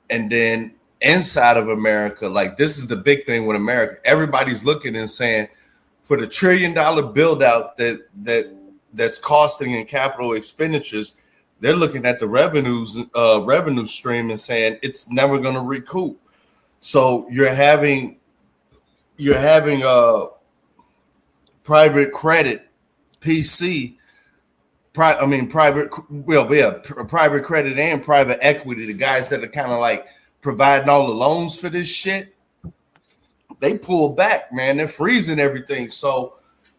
And then inside of America, like this is the big thing with America. Everybody's looking and saying, for the $1 trillion build out that's costing in capital expenditures, they're looking at the revenue stream and saying it's never going to recoup. So you're having private credit, PC, private credit and private equity, the guys that are kind of like providing all the loans for this shit, they pull back, man. They're freezing everything. So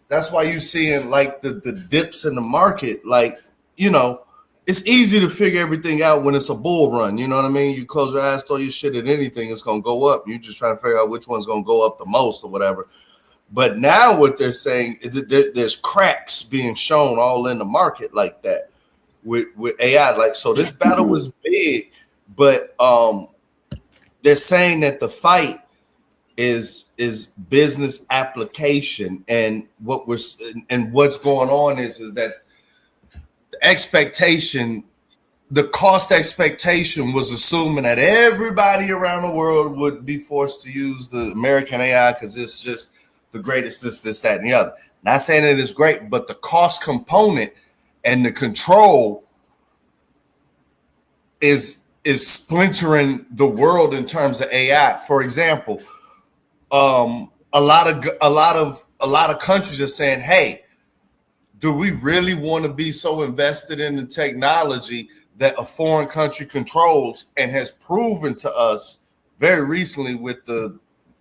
that's why you're seeing like the dips in the market. Like, you know, it's easy to figure everything out when it's a bull run. You know what I mean? You close your eyes, throw your shit at anything, it's going to go up. You're just trying to figure out which one's going to go up the most or whatever. But now what they're saying is that there's cracks being shown all in the market like that with AI. Like, so this battle was big, but they're saying that the fight is business application, and what's going on is that the expectation, the cost expectation was assuming that everybody around the world would be forced to use the American AI because it's just the greatest, this, that, and the other. Not saying it is great, but the cost component and the control is splintering the world in terms of AI. For example, a lot of countries are saying, hey, do we really want to be so invested in the technology that a foreign country controls, and has proven to us very recently with the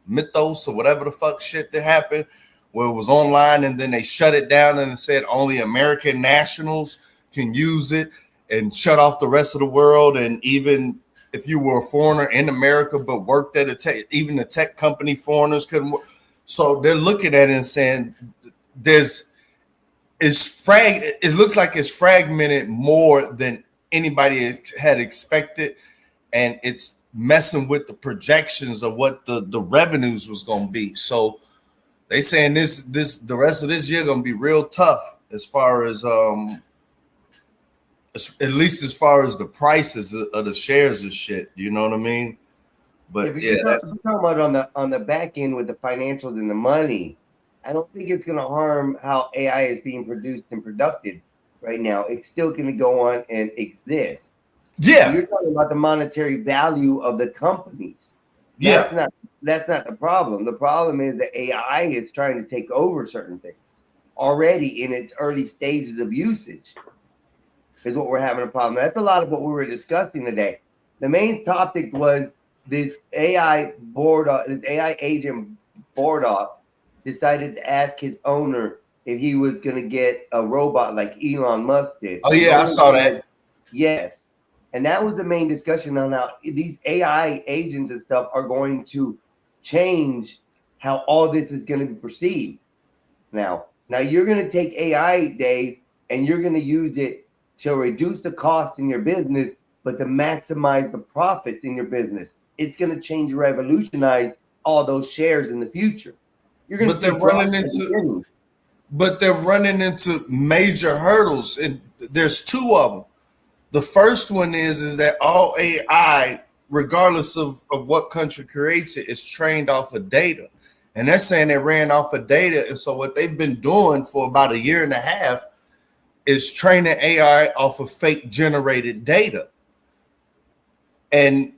Mythos or whatever the fuck shit that happened, where it was online and then they shut it down and said only American nationals can use it and shut off the rest of the world. And even if you were a foreigner in America but worked at a tech, even the tech company, foreigners couldn't work. So they're looking at it and saying it looks like it's fragmented more than anybody had expected, and it's messing with the projections of what the revenues was going to be. So they saying the rest of this year going to be real tough as far as at least as far as the prices of the shares and shit. You know what I mean? But yeah, you're talking about on the back end with the financials and the money. I don't think it's going to harm how AI is being produced and produced right now. It's still going to go on and exist. Yeah, so you're talking about the monetary value of the companies. That's not the problem. The problem is the AI is trying to take over certain things already in its early stages of usage. Is what we're having a problem. That's a lot of what we were discussing today. The main topic was this AI agent Bordoff decided to ask his owner if he was going to get a robot like Elon Musk did. Oh yeah, I saw that. Yes. And that was the main discussion on how these AI agents and stuff are going to change how all this is going to be perceived. Now you're going to take AI, Dave, and you're going to use it to reduce the costs in your business, but to maximize the profits in your business. It's going to change, revolutionize all those shares in the future. You're going to but they're running into major hurdles, and there's two of them. The first one is that all AI, regardless of what country creates it, is trained off of data. And they're saying they ran off of data. And so what they've been doing for about 1.5 years is training AI off of fake generated data. And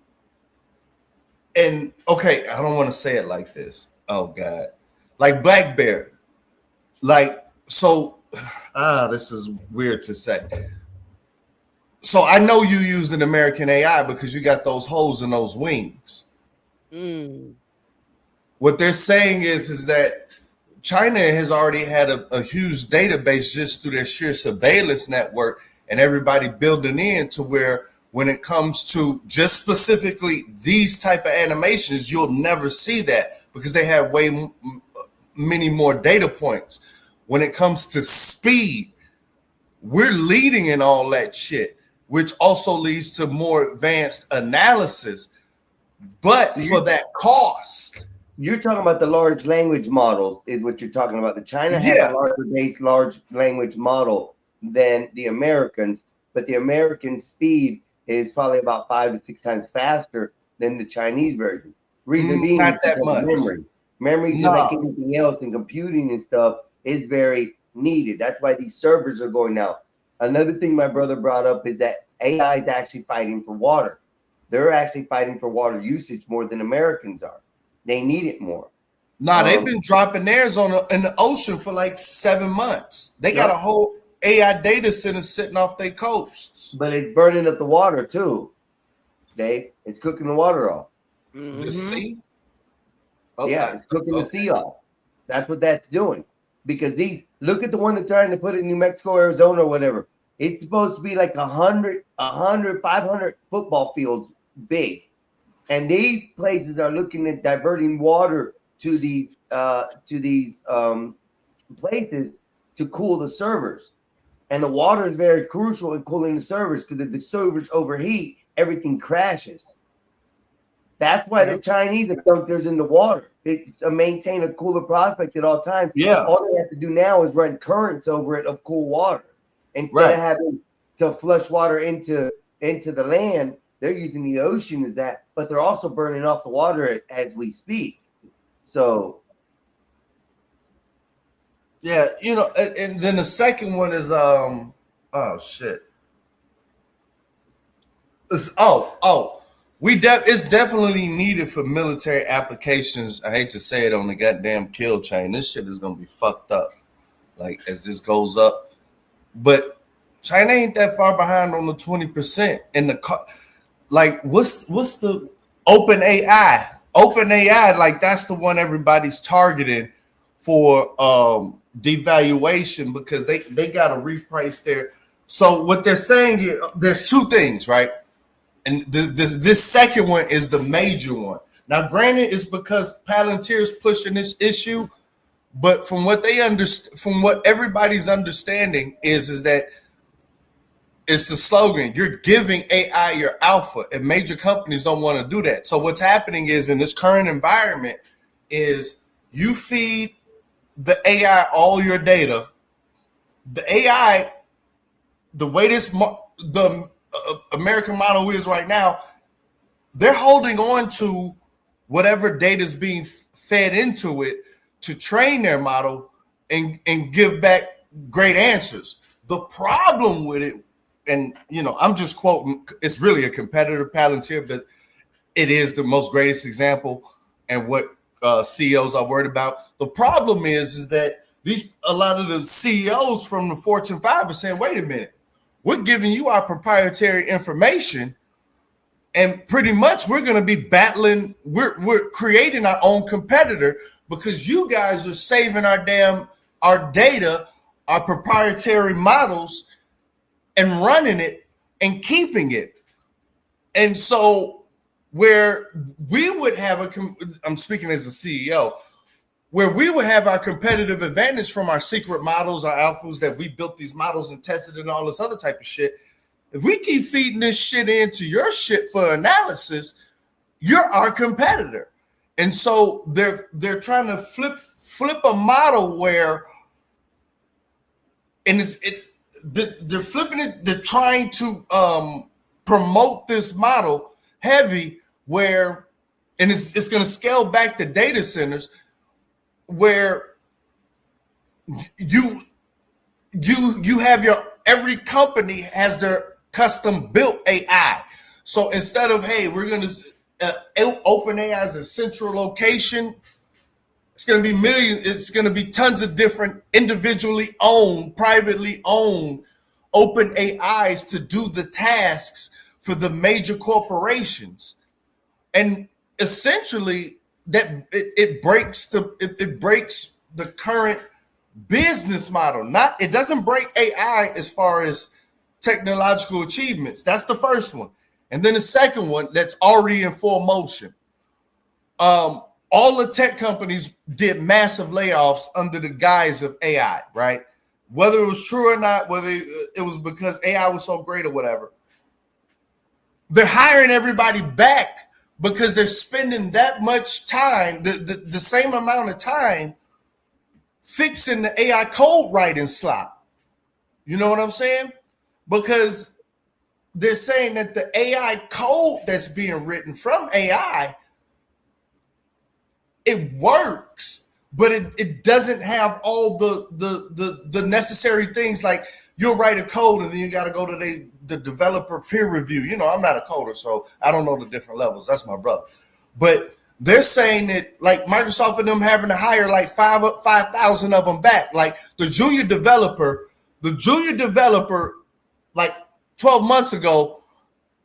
okay, I don't want to say it like this. Oh God. Like BlackBerry. Like, so this is weird to say. So I know you used an American AI because you got those holes in those wings. What they're saying is that China has already had a huge database just through their sheer surveillance network, and everybody building in to where when it comes to just specifically these type of animations, you'll never see that because they have many more data points. When it comes to speed, we're leading in all that shit, which also leads to more advanced analysis. But for that cost, you're talking about the large language models, is what you're talking about. The China has a larger base large language model than the Americans, but the American speed is probably about 5 to 6 times faster than the Chinese version. Reason being, not that much. Memory, just like anything else in computing and stuff, is very needed. That's why these servers are going out. Another thing my brother brought up is that AI is actually fighting for water. They're actually fighting for water usage more than Americans are. They need it more. They've been dropping theirs in the ocean for like 7 months. They got a whole AI data center sitting off their coasts. But it's burning up the water too, Dave. It's cooking the water off. The sea? Yeah, it's cooking the sea off. That's what that's doing. Because look at the one they're trying to put in New Mexico, Arizona, or whatever. It's supposed to be like 500 football fields big. And these places are looking at diverting water to these places to cool the servers. And the water is very crucial in cooling the servers, because if the servers overheat, everything crashes. That's why the Chinese have dunked theirs in the water. It's to maintain a cooler prospect at all times. Yeah. All they have to do now is run currents over it of cool water. Instead of having to flush water into the land, they're using the ocean as that, but they're also burning off the water as we speak. So yeah, and then the second one is it's definitely needed for military applications. I hate to say it on the goddamn kill chain. This shit is gonna be fucked up, like as this goes up. But China ain't that far behind on the 20% in the like. What's the OpenAI? OpenAI, like that's the one everybody's targeting for devaluation, because they got to reprice their. So what they're saying here, there's two things, right? And this second one is the major one. Now, granted, it's because Palantir's pushing this issue, but from what from what everybody's understanding is that it's the slogan: you're giving AI your alpha, and major companies don't want to do that. So what's happening is, in this current environment, is you feed the AI all your data. The AI, the way the American model is right now, they're holding on to whatever data is being fed into it to train their model and give back great answers. The problem with it, and I'm just quoting, it's really a competitor, Palantir, but it is the most greatest example and what CEOs are worried about. The problem is that a lot of the CEOs from the Fortune 5 are saying, wait a minute, we're giving you our proprietary information, and pretty much we're going to be battling. We're creating our own competitor because you guys are saving our data, our proprietary models, and running it and keeping it. And so where we would have I'm speaking as a CEO, where we would have our competitive advantage from our secret models, our alphas that we built these models and tested and all this other type of shit. If we keep feeding this shit into your shit for analysis, you're our competitor. And so they're trying to flip a model where, and they're flipping it. They're trying to promote this model heavy where, and it's going to scale back the data centers where you have every company has their custom built AI. So instead of, hey, we're going to open AI as a central location, it's going to be millions. It's going to be tons of different individually owned, privately owned open AIs to do the tasks for the major corporations. And essentially that it breaks the current business model. It doesn't break AI as far as technological achievements. That's the first one. And then the second one that's already in full motion. All the tech companies did massive layoffs under the guise of AI, right? Whether it was true or not, whether it was because AI was so great or whatever. They're hiring everybody back because they're spending that much time, the same amount of time fixing the AI code writing slop. You know what I'm saying? Because they're saying that the AI code that's being written from AI, it works, but it doesn't have all the necessary things. Like you'll write a code and then you got to go to the developer peer review. You know, I'm not a coder, so I don't know the different levels. That's my brother. But they're saying that like Microsoft and them having to hire like 5,000 of them back. Like the junior developer, like 12 months ago,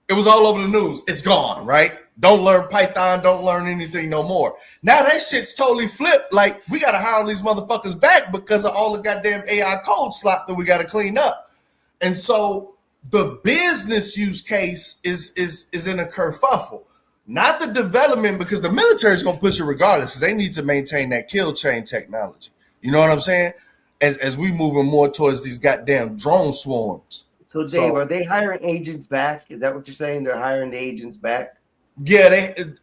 it was all over the news. It's gone, right? Don't learn Python, don't learn anything no more. Now that shit's totally flipped. Like we got to hire all these motherfuckers back because of all the goddamn AI code slop that we got to clean up. And so the business use case is in a kerfuffle, not the development, because the military is going to push it regardless because they need to maintain that kill chain technology. You know what I'm saying? As we moving more towards these goddamn drone swarms. So Dave, are they hiring agents back? Is that what you're saying? They're hiring the agents back? Yeah, they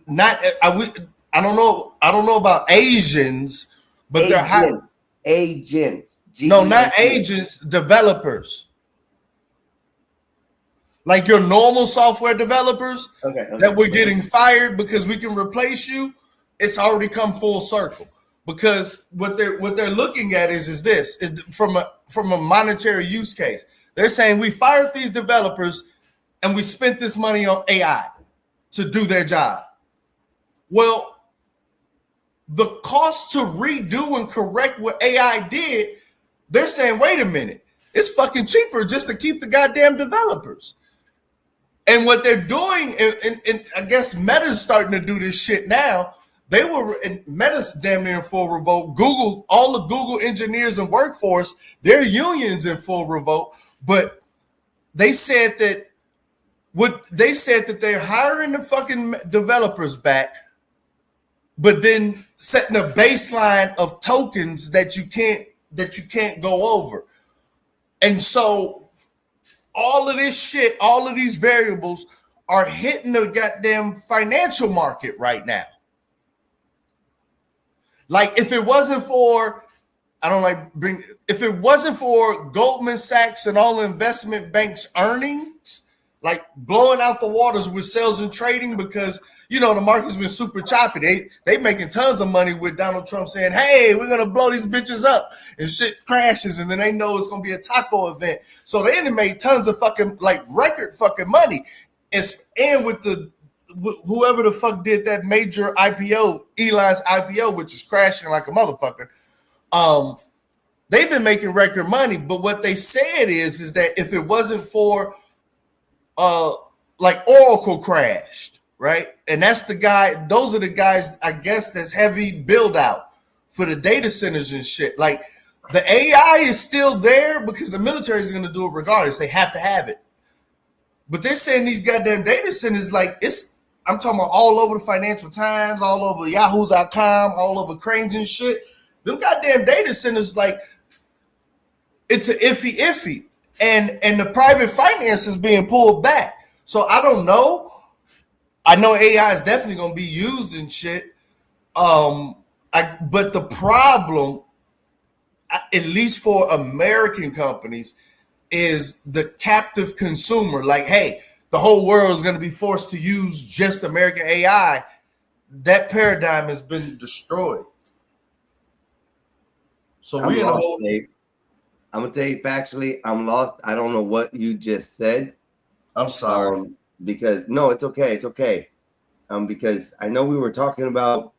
not. I don't know. I don't know about Asians, but agents, they're hiring agents. No, not agents. Developers, like your normal software developers that we're getting fired because we can replace you. It's already come full circle because what they're looking at is this from a monetary use case. They're saying we fired these developers and we spent this money on AI to do their job. Well, the cost to redo and correct what AI did, they're saying, wait a minute, it's fucking cheaper just to keep the goddamn developers. And what they're doing, and I guess Meta's starting to do this shit now. Meta's damn near in full revolt. Google, all the Google engineers and workforce, their unions in full revolt. But they said that they're hiring the fucking developers back, but then setting a baseline of tokens that you can't go over. And so all of this shit, all of these variables are hitting the goddamn financial market right now. Like if it wasn't for if it wasn't for Goldman Sachs and all the investment banks' earnings, like blowing out the waters with sales and trading, because you know the market's been super choppy. They making tons of money with Donald Trump saying, "Hey, we're gonna blow these bitches up," and shit crashes, and then they know it's gonna be a taco event. So they made tons of fucking like record fucking money, and with the whoever the fuck did that major IPO, Elon's IPO, which is crashing like a motherfucker. They've been making record money, but what they said is that if it wasn't for like Oracle crashed, right? And that's the guy, those are the guys, I guess, that's heavy build out for the data centers and shit. Like the AI is still there because the military is going to do it regardless. They have to have it. But they're saying these goddamn data centers, like I'm talking about all over the Financial Times, all over Yahoo.com, all over Cranes and shit. Them goddamn data centers, like, it's an iffy. And the private finance is being pulled back. So I don't know. I know AI is definitely going to be used in shit. But the problem, at least for American companies, is the captive consumer. Like, hey, the whole world is going to be forced to use just American AI. That paradigm has been destroyed. So I'm gonna tell you factually, I'm lost. I don't know what you just said. I'm sorry. Because no, it's okay. It's okay. Because I know we were talking about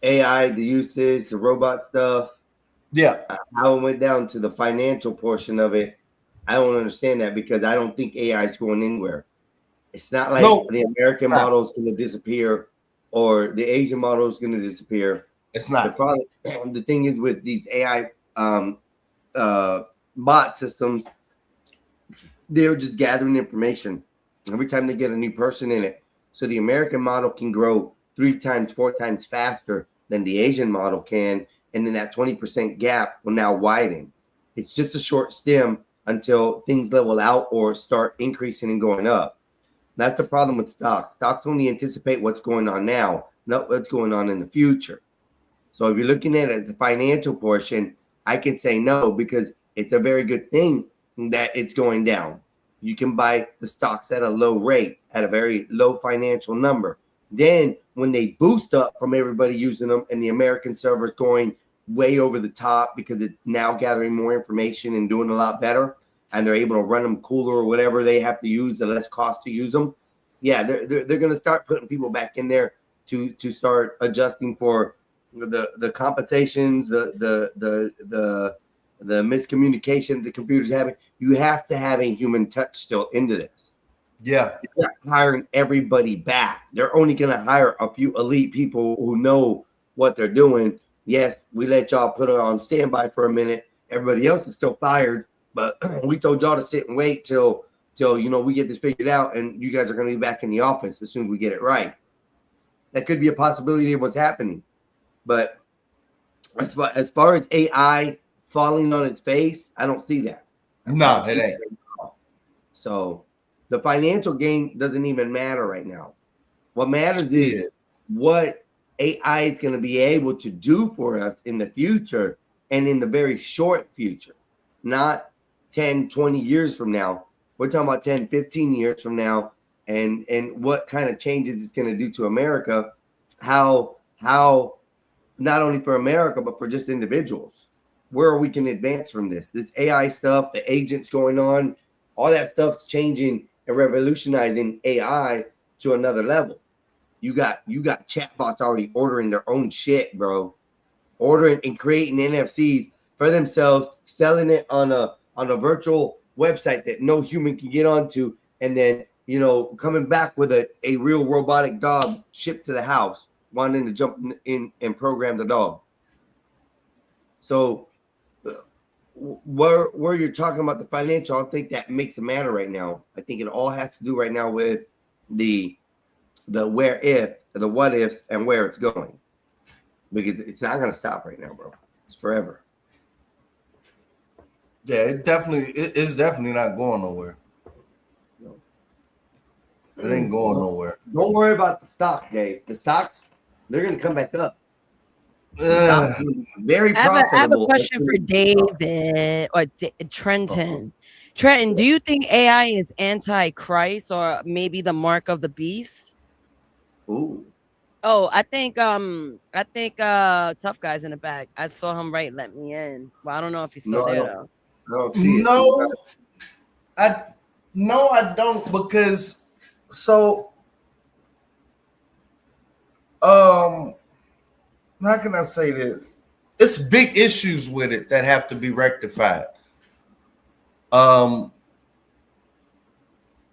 AI, the usage, the robot stuff. Yeah. How it went down to the financial portion of it. I don't understand that because I don't think AI is going anywhere. It's not like the American model is going to disappear or the Asian model is going to disappear. It's not. The thing is with these AI bot systems, they're just gathering information every time they get a new person in it. So the American model can grow 3 times, 4 times faster than the Asian model can. And then that 20% gap will now widen. It's just a short stem until things level out or start increasing and going up. That's the problem with stocks. Stocks only anticipate what's going on now, not what's going on in the future. So if you're looking at it as a financial portion, I can say no because it's a very good thing that it's going down. You can buy the stocks at a low rate, at a very low financial number. Then when they boost up from everybody using them and the American servers going way over the top because it's now gathering more information and doing a lot better, and they're able to run them cooler or whatever they have to use, the less cost to use them. Yeah, they're going to start putting people back in there to start adjusting for the compensations, the miscommunication the computers having. You have to have a human touch still into this. Yeah. They're not hiring everybody back. They're only going to hire a few elite people who know what they're doing. Yes, we let y'all put it on standby for a minute. Everybody else is still fired, but we told y'all to sit and wait till we get this figured out, and you guys are going to be back in the office as soon as we get it right. That could be a possibility of what's happening. But as far as AI falling on its face, I don't see that. No, it ain't. So the financial gain doesn't even matter right now. What matters is what AI is going to be able to do for us in the future and in the very short future, not 10, 20 years from now. We're talking about 10, 15 years from now and what kind of changes it's going to do to America, how not only for America, but for just individuals, where we can advance from this AI stuff, the agents going on, all that stuff's changing and revolutionizing AI to another level. You got chatbots already ordering their own shit, bro. Ordering and creating NFCs for themselves, selling it on a virtual website that no human can get onto, and then coming back with a real robotic dog shipped to the house, wanting to jump in and program the dog. So where you're talking about the financial, I don't think that makes a matter right now. I think it all has to do right now with the where if, the what ifs, and where it's going, because it's not going to stop right now, bro. It's forever. Yeah, it's definitely not going nowhere. No. It ain't going nowhere. Don't worry about the stock, Dave. The stocks, they're going to come back up. Very profitable. I have a question for David or Trenton. Trenton, do you think AI is anti-Christ or maybe the mark of the beast? Ooh. Oh, I think Tough Guy's in the back. I saw him let me in. Well, I don't know if he's still there though. I don't, because how can I say this? It's big issues with it that have to be rectified.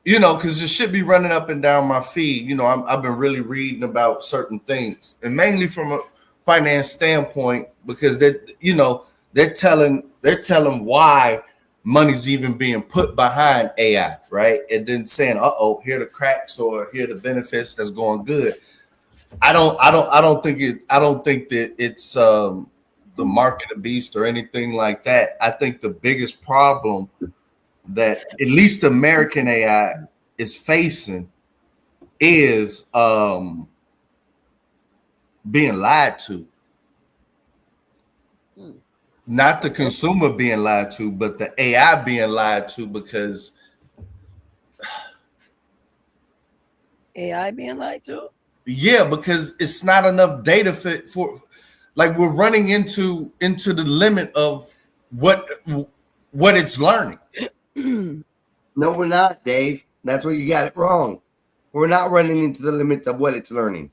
You know, because it should be running up and down my feed. You know, I've been really reading about certain things, and mainly from a finance standpoint, because they're telling why money's even being put behind AI, right? And then saying, here are the cracks or here are the benefits that's going good. I don't think that it's the mark of the beast or anything like that. I think the biggest problem that at least American AI is facing is being lied to. Not the consumer being lied to, but the AI being lied to, because AI being lied to? Yeah, because it's not enough data for like we're running into the limit of what it's learning. No, we're not, Dave. That's where you got it wrong. We're not running into the limits of what it's learning.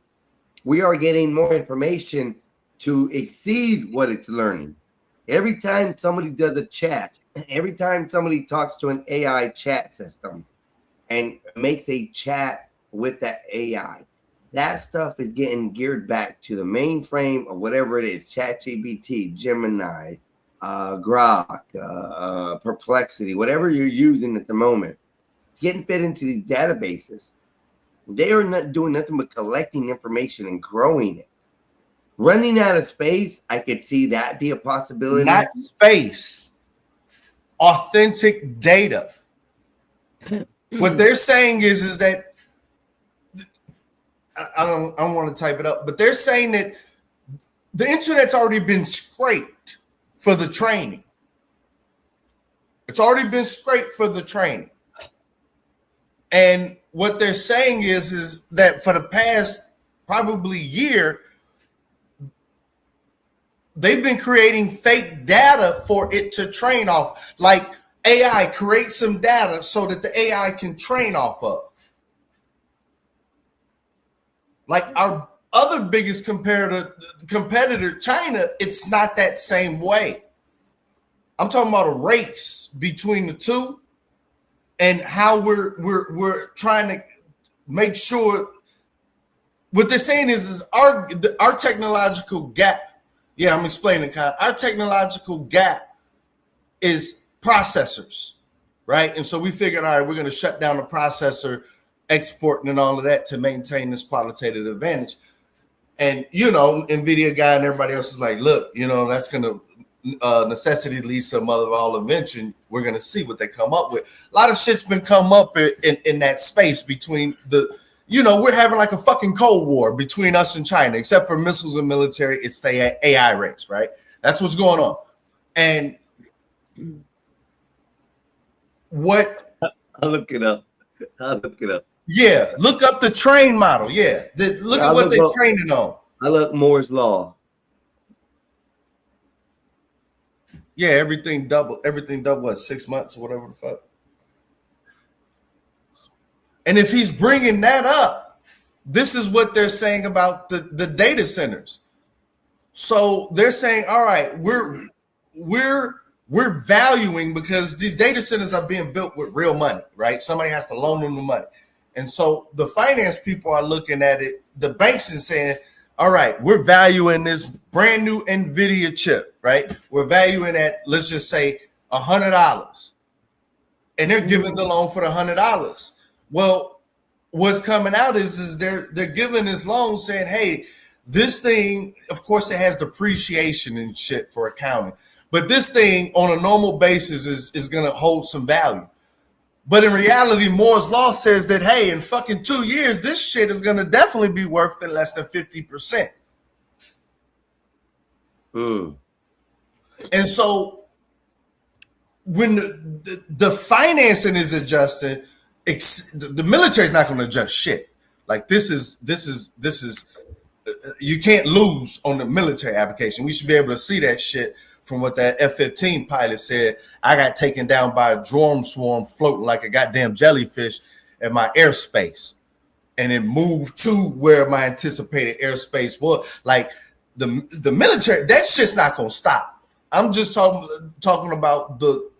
We are getting more information to exceed what it's learning. Every time somebody does a chat, every time somebody talks to an AI chat system and makes a chat with that AI, that stuff is getting geared back to the mainframe of whatever it is, ChatGPT, Gemini, Grok, Perplexity, whatever you're using at the moment. It's getting fed into these databases. They are not doing nothing but collecting information and growing it. Running out of space, I could see that be a possibility. Not space, authentic data. What they're saying is that I don't want to type it up, but they're saying that the internet's already been scraped for the training. It's already been scraped for the training. And what they're saying is that for the past probably year, they've been creating fake data for it to train off. Like AI creates some data so that the AI can train off of. Like our other biggest competitor, China, it's not that same way. I'm talking about a race between the two and how we're trying to make sure. What they're saying is our technological gap. Yeah, I'm explaining, Kyle. Our technological gap is processors, right? And so we figured, all right, we're going to shut down the processor exporting and all of that to maintain this qualitative advantage. And, NVIDIA guy and everybody else is like, look, that's going to necessity leads to the mother of all invention. We're going to see what they come up with. A lot of shit's been come up in that space between we're having like a fucking Cold War between us and China, except for missiles and military. It's the AI race, right? That's what's going on. And what? I'll look it up. Yeah, look up the train model. Yeah, look at what they're training on. I look Moore's Law. Yeah, everything double, what, 6 months or whatever the fuck. And if he's bringing that up, this is what they're saying about the data centers. So they're saying, all right, we're valuing, because these data centers are being built with real money, right? Somebody has to loan them the money. And so the finance people are looking at it, the banks are saying, all right, we're valuing this brand new NVIDIA chip, right? We're valuing at, let's just say, $100. And they're giving the loan for the $100. Well, what's coming out is they're giving this loan saying, hey, this thing, of course, it has depreciation and shit for accounting, but this thing on a normal basis is going to hold some value. But in reality, Moore's Law says that, hey, in fucking 2 years, this shit is going to definitely be worth less than 50%. And so when the financing is adjusting, the military is not going to adjust shit. Like this is you can't lose on the military application. We should be able to see that shit from what that F-15 pilot said. I got taken down by a drone swarm floating like a goddamn jellyfish in my airspace. and then move to where my anticipated airspace was. Like the military, that shit's not gonna stop. I'm just talking about the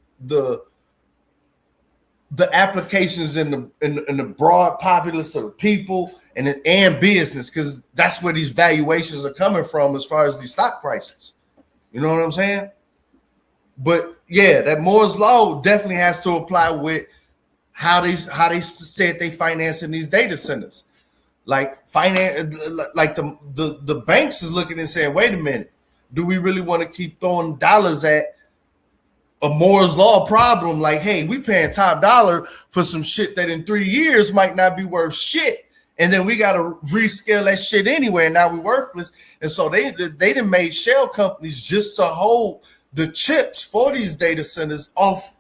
applications in the broad populace of the people and business, because that's where these valuations are coming from as far as these stock prices. You know what I'm saying? But yeah, that Moore's law definitely has to apply with how they said they financing these data centers. Like the banks is looking and saying, wait a minute, do we really want to keep throwing dollars at a Moore's law problem? Like, hey, we paying top dollar for some shit that in 3 years might not be worth shit. And then we got to rescale that shit anyway, and now we're worthless. And so they done made shell companies just to hold the chips for these data centers off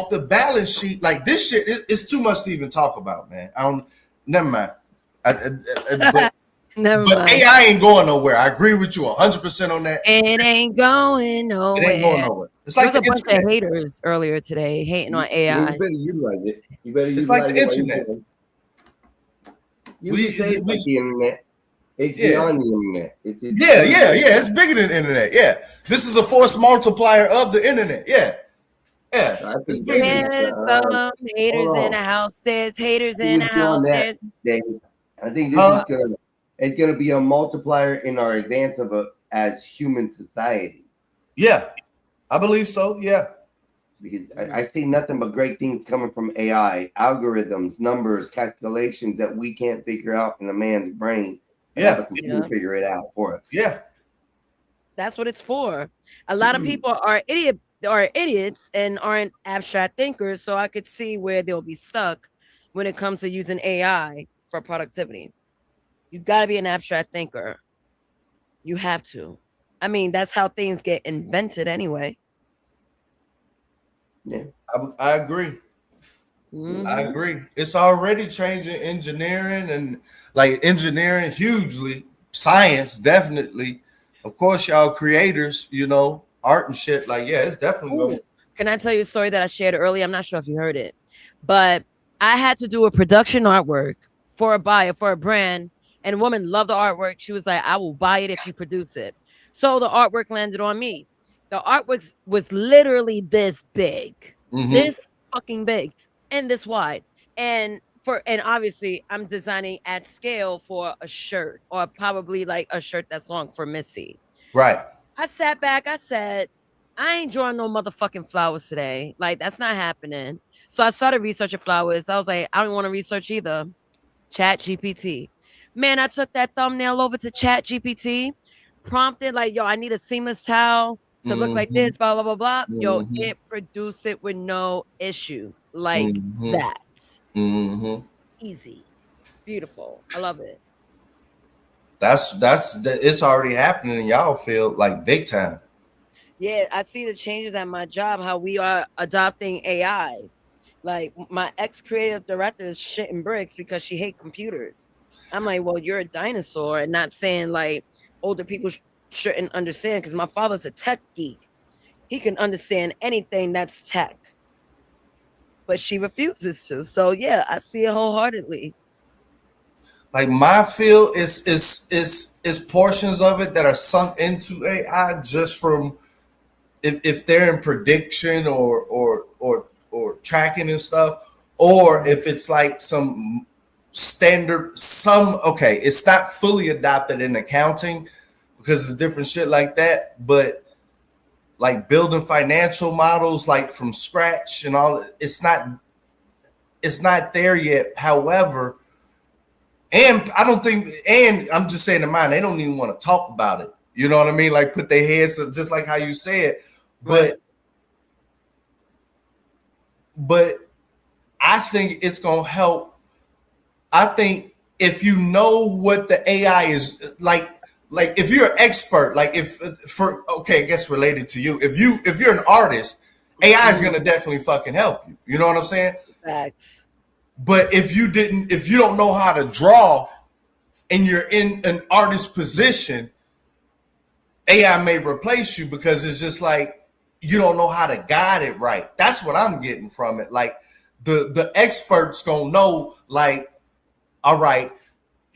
the balance sheet. Like, this shit, it's too much to even talk about, man. Never mind. But AI ain't going nowhere. I agree with you 100% on that. It ain't going nowhere. It ain't going nowhere. It's like there was a the bunch of haters earlier today hating on AI. You better utilize it. You better It's utilize like the it while you internet. can. You can say it's like the internet. It's beyond the internet. It's It's bigger than the internet. Yeah. This is a force multiplier of the internet. Yeah. It's bigger than There's some haters in the house. There's haters in the house. There's I think this is gonna be a multiplier in our advance as human society. Yeah, I believe so. Yeah, because I see nothing but great things coming from AI, algorithms, numbers, calculations that we can't figure out in a man's brain. Yeah, the computer figure it out for us. Yeah, that's what it's for. A lot of people are idiots and aren't abstract thinkers, so I could see where they'll be stuck when it comes to using AI for productivity. You got to be an abstract thinker. You have to. I mean, that's how things get invented anyway. Yeah, I agree. I agree. It's already changing engineering and engineering hugely, science definitely. Of course, y'all creators, art and shit. It's definitely. Can I tell you a story that I shared earlier? I'm not sure if you heard it, but I had to do a production artwork for a buyer, for a brand, and a woman loved the artwork. She was like, I will buy it if you produce it. So the artwork landed on me. The artwork was literally this big, this fucking big, and this wide. And obviously I'm designing at scale for a shirt, or probably like a shirt that's long for Missy. Right. I sat back, I said, I ain't drawing no motherfucking flowers today. Like, that's not happening. So I started researching flowers. I was like, I don't want to research either. Chat GPT. Man, I took that thumbnail over to Chat GPT, prompted like, yo, I need a seamless towel to look like this, blah, blah, blah, blah. Yo, it produced it with no issue. Like that. Easy. Beautiful. I love it. It's already happening in y'all field, like big time. Yeah, I see the changes at my job, how we are adopting AI. Like, my ex-creative director is shitting bricks because she hates computers. I'm like, well, you're a dinosaur, and not saying like older people shouldn't understand, because my father's a tech geek. He can understand anything that's tech. But she refuses to. So yeah, I see it wholeheartedly. Like, my field is portions of it that are sunk into AI just from if they're in prediction or tracking and stuff, or if it's like some standard, it's not fully adopted in accounting because it's different shit like that, but like building financial models like from scratch and all, it's not there yet. However, and I don't think, and I'm just saying in mine, they don't even want to talk about it. You know what I mean? Like, put their heads, just like how you said. But I think it's gonna help. I think if you know what the AI is like if you're an expert, I guess related to you, if you're an artist, AI is gonna definitely fucking help you. You know what I'm saying? Facts. But if you don't know how to draw and you're in an artist position, AI may replace you because it's just like you don't know how to guide it right. That's what I'm getting from it. Like, the experts gonna know, like, all right,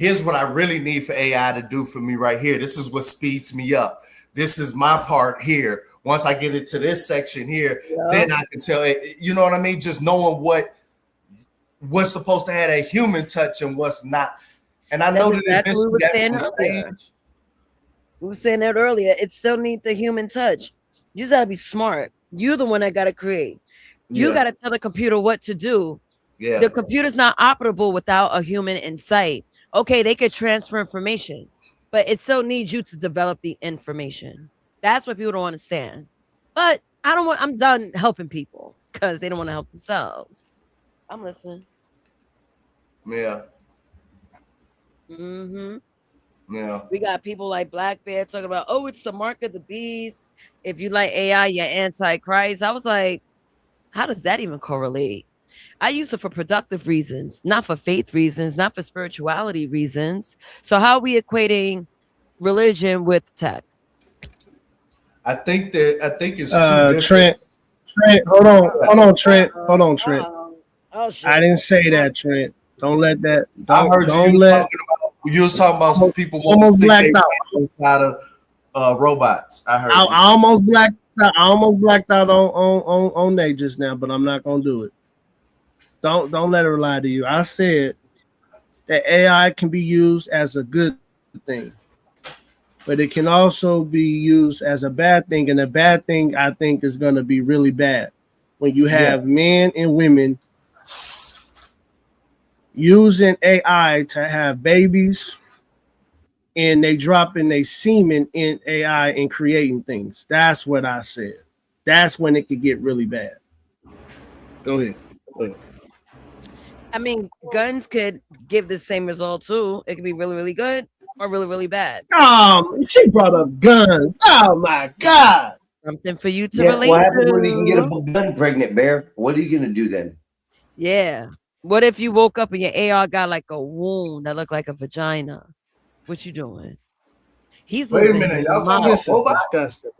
here's what I really need for AI to do for me right here. This is what speeds me up. This is my part here. Once I get into this section here, then I can tell it, you know what I mean? Just knowing what's supposed to have a human touch and what's not. And I know that eventually that's going to change. We were saying that earlier. It still needs the human touch. You just gotta be smart. You're the one that gotta create. You gotta tell the computer what to do. Yeah. The computer's not operable without a human in sight. Okay, they could transfer information, but it still needs you to develop the information. That's what people don't understand. But I'm done helping people because they don't want to help themselves. I'm listening. Yeah. Mm-hmm. Yeah. We got people like Black Bear talking about, oh, it's the mark of the beast. If you like AI, you're antichrist. I was like, how does that even correlate? I use it for productive reasons, not for faith reasons, not for spirituality reasons. So how are we equating religion with tech? I think it's too Trent, hold on, Trent. Oh shit. I didn't say that, Trent. Don't let that. I heard you was talking about some people almost blacked out inside of robots. I heard. I almost blacked out. I almost blacked out on Nate just now, but I'm not gonna do it. Don't let her lie to you. I said that AI can be used as a good thing, but it can also be used as a bad thing, and the bad thing I think is going to be really bad when you have men and women using AI to have babies, and they dropping their semen in AI and creating things. That's what I said. That's when it could get really bad. Go ahead. I mean, guns could give the same result too. It could be really, really good or really, really bad. She brought up guns. Oh my God. Something for you to Yeah, relate what happens when to. you can get a gun pregnant, Bear? What are you gonna do then? Yeah. What if you woke up and your AR got like a wound that looked like a vagina? What you doing? He's Wait a losing minute, his y'all mind. talking This is about disgusting.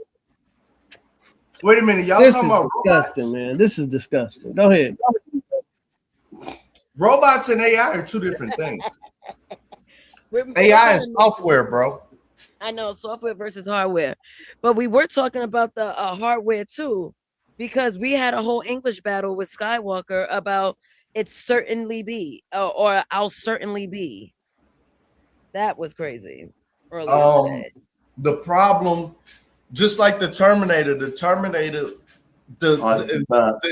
Wait a minute, y'all This talking is about disgusting, man. This is disgusting. Go ahead. robots and AI are two different things. We're AI is talking- software, bro. I know software versus hardware, but we were talking about the hardware too, because we had a whole English battle with Skywalker about it certainly be or I'll certainly be. That was crazy earlier today. The problem, just like the Terminator, the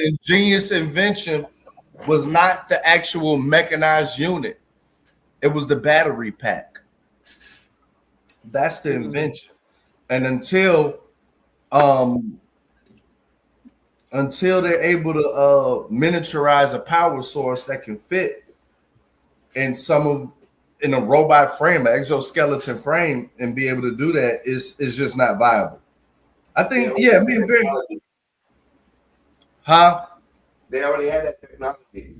ingenious invention was not the actual mechanized unit. It was the battery pack. That's the invention. And until they're able to miniaturize a power source that can fit in in a robot frame, an exoskeleton frame, and be able to do that is just not viable. I think, me and Barry. Huh? They already had that technology.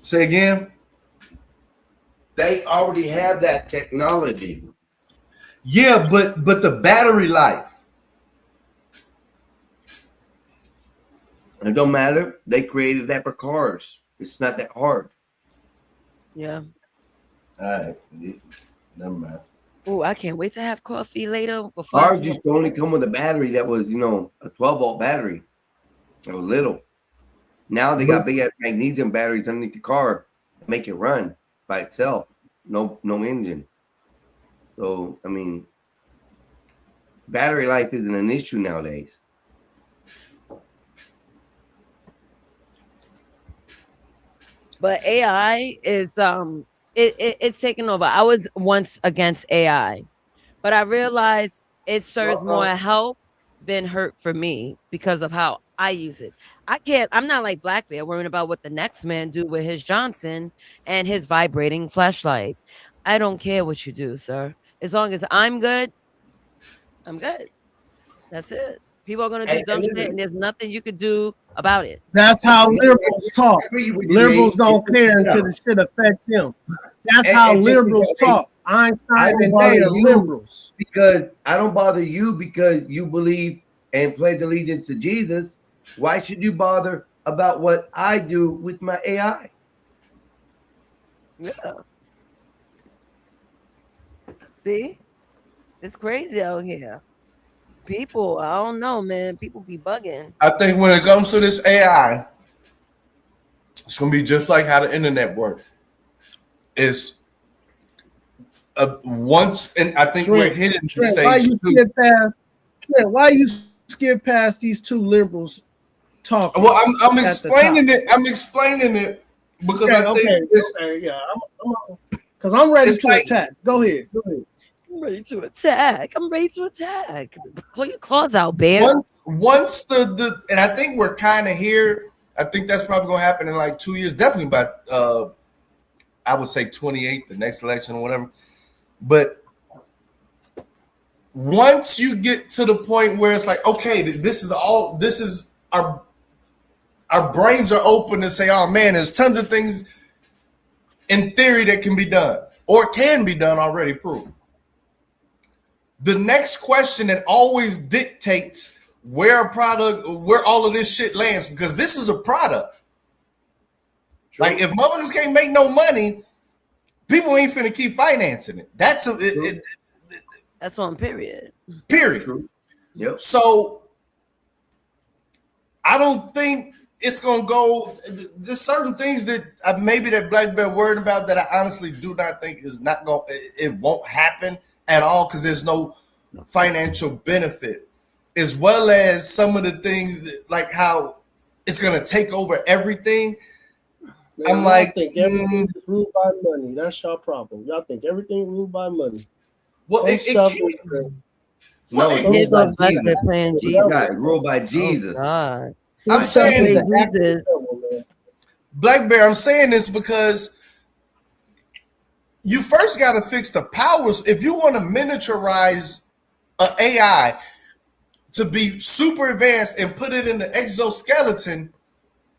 Say again? They already have that technology. Yeah, but the battery life. It don't matter. They created that for cars. It's not that hard. Yeah. All right. Never mind. Oh, I can't wait to have coffee later. Before Cars used to only come with a battery that was, a 12-volt battery. It was little. Now they got big ass magnesium batteries underneath the car to make it run by itself. No engine. So, I mean, battery life isn't an issue nowadays. But AI is it's taken over. I was once against AI, but I realized it serves more help than hurt for me because of how I use it. I'm not like Black Bear worrying about what the next man do with his Johnson and his vibrating flashlight. I don't care what you do, sir. As long as I'm good, I'm good. That's it. People are gonna do dumb shit, and there's nothing you could do about it. That's how liberals talk. Liberals don't care until the shit affect them. That's how liberals talk. Einstein and they are liberals. Because I don't bother you because you believe and pledge allegiance to Jesus. Why should you bother about what I do with my AI? Yeah. See, it's crazy out here. People, I don't know, man. People be bugging. I think when it comes to this AI, it's gonna be just like how the internet works. It's once, and I think we're hitting the Trent, stage. why you skip past these two liberals talking? Well, I'm explaining it. I'm explaining it because I think because I'm ready to attack. Go ahead. I'm ready to attack. Pull your claws out, bear. Once the and I think we're kind of here. I think that's probably gonna happen in like 2 years. Definitely by I would say 28, the next election or whatever. But once you get to the point where it's like, okay, this is our brains are open to say, oh man, there's tons of things in theory that can be done or can be done already proven. The next question that always dictates where all of this shit lands, because this is a product. True. Like if motherfuckers can't make no money, people ain't finna keep financing it. That's on period. Period. True. Yep. So I don't think it's gonna go. There's certain things that maybe that Black Bear worried about that I honestly do not think is not going. It won't happen at all because there's no financial benefit, as well as some of the things that, like how it's gonna take over everything. Man, I'm like, think everything is ruled by money. That's your problem. Y'all think everything ruled by money. Well, No, it's ruled by Jesus. God. I'm saying Black Bear, I'm saying this because you first got to fix the powers. If you want to miniaturize an AI to be super advanced and put it in the exoskeleton,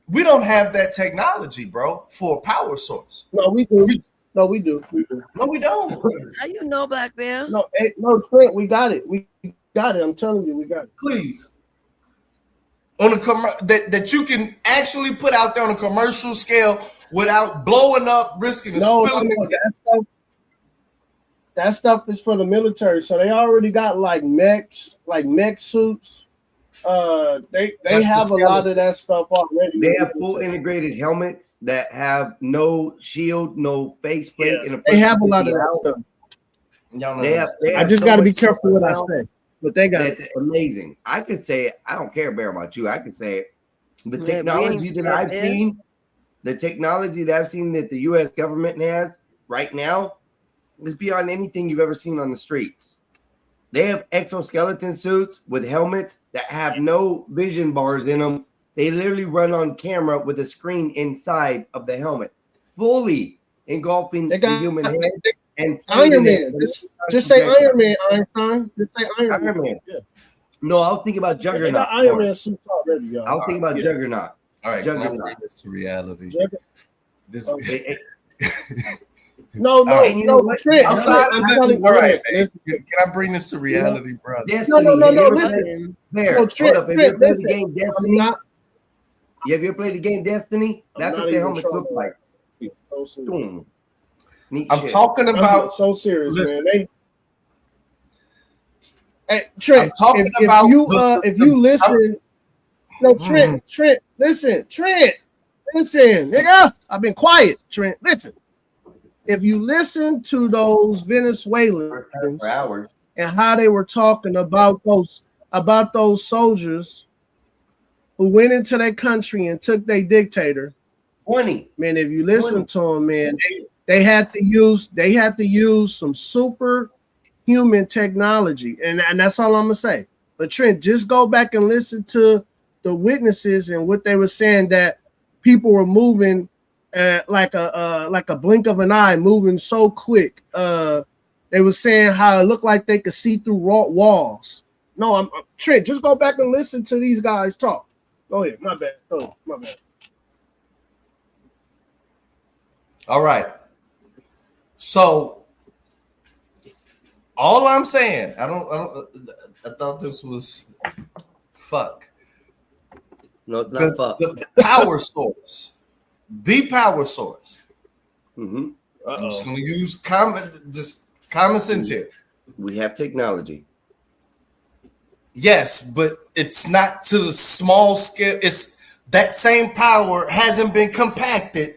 we don't have that technology, bro, for a power source. No, we do. No, we do. No, we don't. How you know, Black Bear? No, Trent, we got it. We got it. I'm telling you, we got it. Please. On a that you can actually put out there on a commercial scale without blowing up, risking spilling. That stuff is for the military, so they already got like mech suits. They have a lot of that stuff already. They have full integrated helmets that have no shield, no face plate. Yeah, they have a lot of that stuff. They have I just got to be careful what I say. But they got it. Amazing. I could say it. I don't care, Bear, about you. I could say it. The technology that I've seen, that the U.S. government has right now is beyond anything you've ever seen on the streets. They have exoskeleton suits with helmets that have no vision bars in them. They literally run on camera with a screen inside of the helmet, fully engulfing the human head. And Iron Man. Just say Iron Man, Einstein. Just say Iron Man. Yeah. No, I was thinking about Juggernaut. They got Iron Man suits already, y'all. I was thinking about Juggernaut. All right, Juggernaut. can I bring this to reality? No, Trent. All right, can I bring this to reality, bro? Destiny. Listen. Bear, Trent, hold up. Have you ever played the game Destiny? Have you ever played the game Destiny? That's what the helmets look like. Boom. I'm talking about so serious, listen, man. Hey, Trent, if you listen, Trent, listen, nigga. I've been quiet, Trent. Listen. If you listen to those Venezuelans and how they were talking about those soldiers who went into their country and took their dictator, man, if you listen to them, man, they had to use some superhuman technology, and that's all I'm gonna say. But Trent, just go back and listen to the witnesses and what they were saying, that people were moving like a blink of an eye, moving so quick. They were saying how it looked like they could see through walls. No, I'm Trent. Just go back and listen to these guys talk. Go ahead. My bad. Oh, my bad. All right. So all I'm saying, I thought this was fuck. No, it's not fuck. The power source. The power source. Mm-hmm. I'm just gonna use Common sense here. We have technology. Yes, but it's not to the small scale. It's that same power hasn't been compacted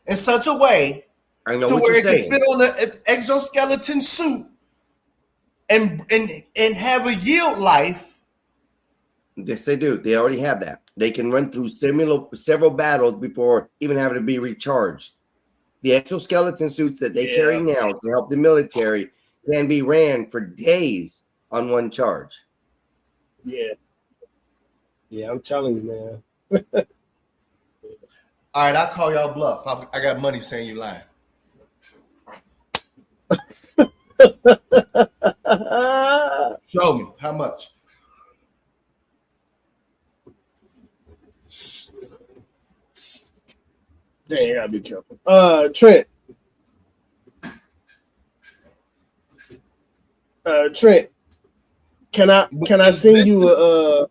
in such a way I know to what where you're it can saying. fit on an exoskeleton suit and have a yield life. Yes, they do. They already have that. They can run through several battles before even having to be recharged. The exoskeleton suits that they carry now to help the military can be ran for days on one charge. Yeah. Yeah, I'm telling you, man. All right, I'll call y'all bluff. I got money saying you lying. Show me how much. Dang, you gotta be careful. Trent. Trent, can I send you a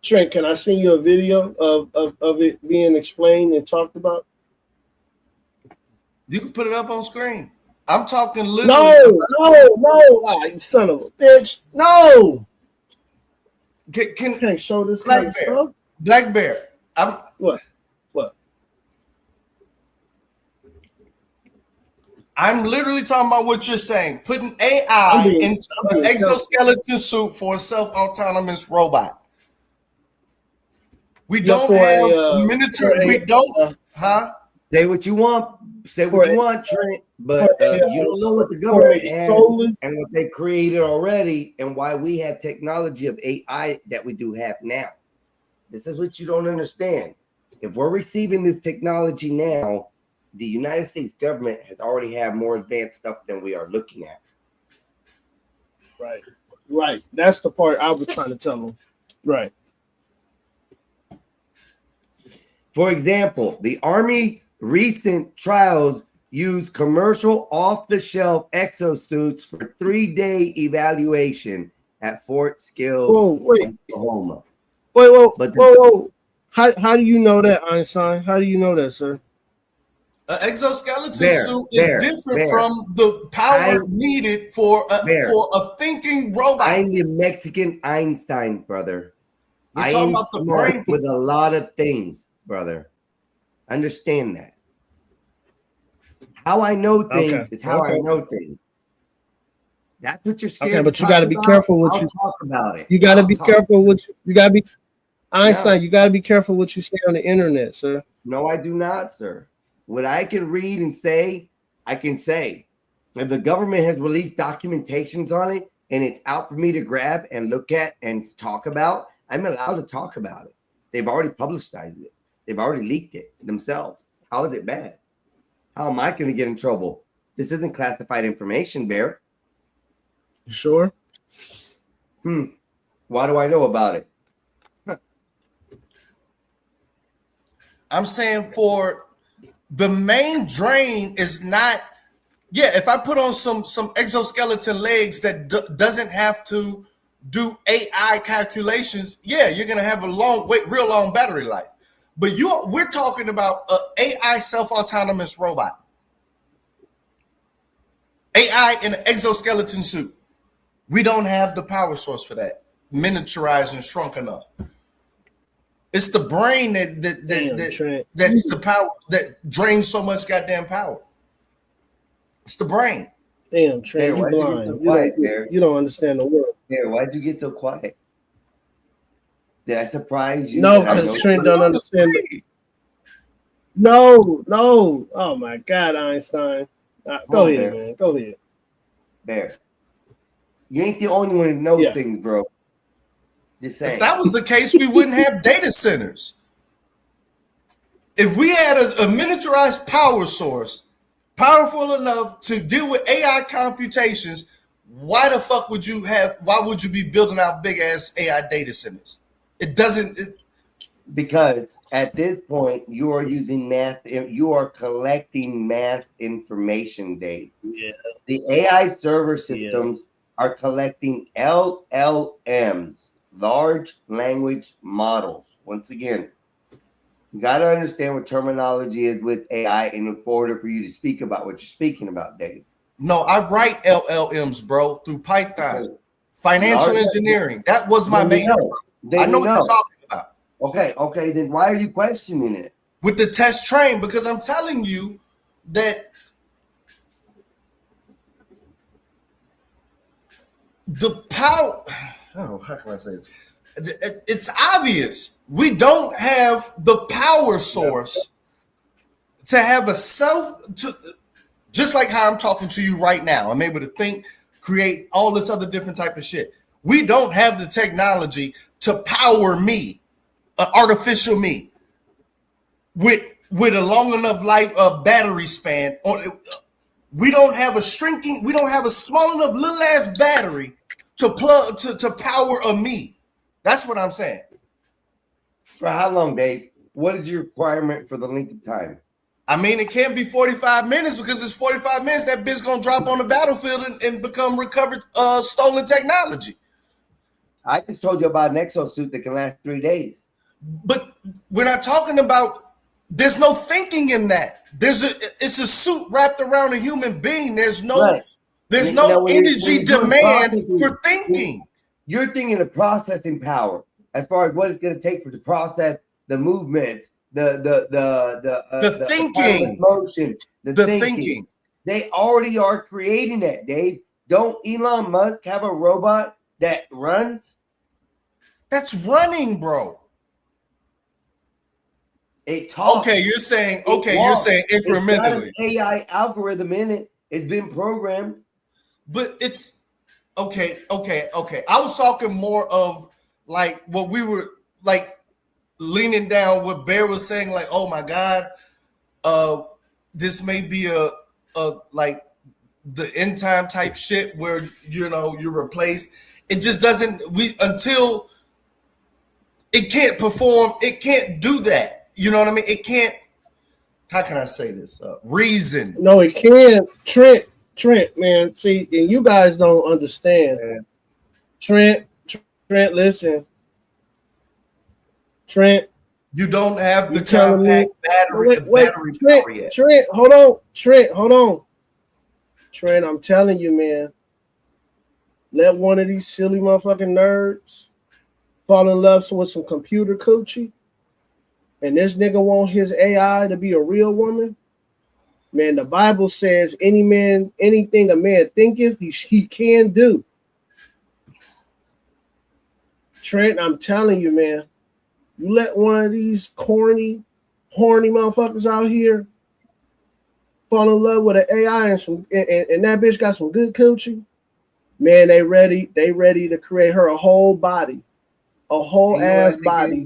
Trent, can I send you a video of it being explained and talked about? You can put it up on screen. I'm talking literally. No. Ah, you son of a bitch. No. Can't show this Black kind of Bear. stuff. Black Bear. What? I'm literally talking about what you're saying. Putting AI into an exoskeleton suit for a self-autonomous robot. We don't have a miniature. We don't. Huh? Say what you want. Say what you want, Trent. But you don't know what the government has and what they created already, and why we have technology of AI that we do have now. This is what you don't understand. If we're receiving this technology now, the United States government has already had more advanced stuff than we are looking at. Right. That's the part I was trying to tell them. Right. For example, the Army's recent trials use commercial off-the-shelf exosuits for 3-day evaluation at Fort Skills, Oklahoma. Whoa. How do you know that, Einstein? How do you know that, sir? An exoskeleton suit is different from the power needed for a thinking robot. I'm the Mexican Einstein, brother. We're I talking am about the smart brain. with a lot of things, brother. Understand that. How I know things is how I know things. That's what you're scared. Okay, but to you got to talk be about? careful what I'll you talk about it. You got to I'll be talk. careful what you got to be Einstein. You got to be careful what you say on the internet, sir. No, I do not, sir. What I can read and say, I can say. If the government has released documentations on it and it's out for me to grab and look at and talk about, I'm allowed to talk about it. They've already publicized it. They've already leaked it themselves. How is it bad? How am I going to get in trouble? This isn't classified information, Bear. You sure? Why do I know about it? I'm saying for the main drain is not. Yeah, if I put on some exoskeleton legs that doesn't have to do AI calculations, yeah, you're gonna have a real long battery life. But we're talking about an AI self-autonomous robot. AI in an exoskeleton suit. We don't have the power source for that. Miniaturized and shrunk enough. It's the brain that's the power that drains so much goddamn power. It's the brain. Damn, Trent, you blind. You don't understand the world. There, why'd you get so quiet? Did I surprise you? No, because Trent don't understand. No. Oh my God, Einstein. Go ahead, man. Go ahead. Bear. You ain't the only one who knows things, bro. Just saying. If that was the case, we wouldn't have data centers. If we had a miniaturized power source, powerful enough to deal with AI computations, why the fuck would you be building out big ass AI data centers? It doesn't. Because at this point, you are using math. You are collecting math information data. Yeah. The AI server systems are collecting LLMs, large language models. Once again, You got to understand what terminology is with AI in order for you to speak about what you're speaking about, Dave. No, I write LLMs, bro, through Python. Financial engineering. That was my main. I know what you're talking about. Okay. Then why are you questioning it? With the test train, because I'm telling you that the power. Oh, how can I say it? It's obvious we don't have the power source to have a just like how I'm talking to you right now. I'm able to think, create all this other different type of shit. We don't have the technology to power me, an artificial me, with a long enough life battery span. We don't have a small enough little ass battery to plug to power a me. That's what I'm saying. For how long, Dave? What is your requirement for the length of time? I mean, it can't be 45 minutes because it's 45 minutes. That bitch gonna drop on the battlefield and become recovered stolen technology. I just told you about an exosuit that can last 3 days. But we're not talking about. There's no thinking in that. It's a suit wrapped around a human being. There's no energy demand for thinking. You're thinking of processing power as far as what it's going to take to process the movements, the thinking, motion, the thinking. They already are creating that, Dave. Don't Elon Musk have a robot that runs? That's running, bro. It talks. Okay, you're saying incrementally. It's got an AI algorithm in it. It's been programmed. But it's okay. I was talking more of like what we were like leaning down what Bear was saying, like, oh my God, this may be a like the end time type shit where you're replaced. It just doesn't until it can't perform, it can't do that. You know what I mean? It can't, how can I say this? Reason. No, it can't. Trent, man. See, and you guys don't understand. Trent, listen. Trent. You don't have the compact battery power yet. Trent, hold on. Trent, I'm telling you, man. Let one of these silly motherfucking nerds fall in love with some computer coochie, and this nigga want his AI to be a real woman. Man, the Bible says anything a man thinketh, he can do. Trent, I'm telling you, man, you let one of these corny, horny motherfuckers out here fall in love with an AI and that bitch got some good coochie, man, they ready to create her a whole body, a whole ass body.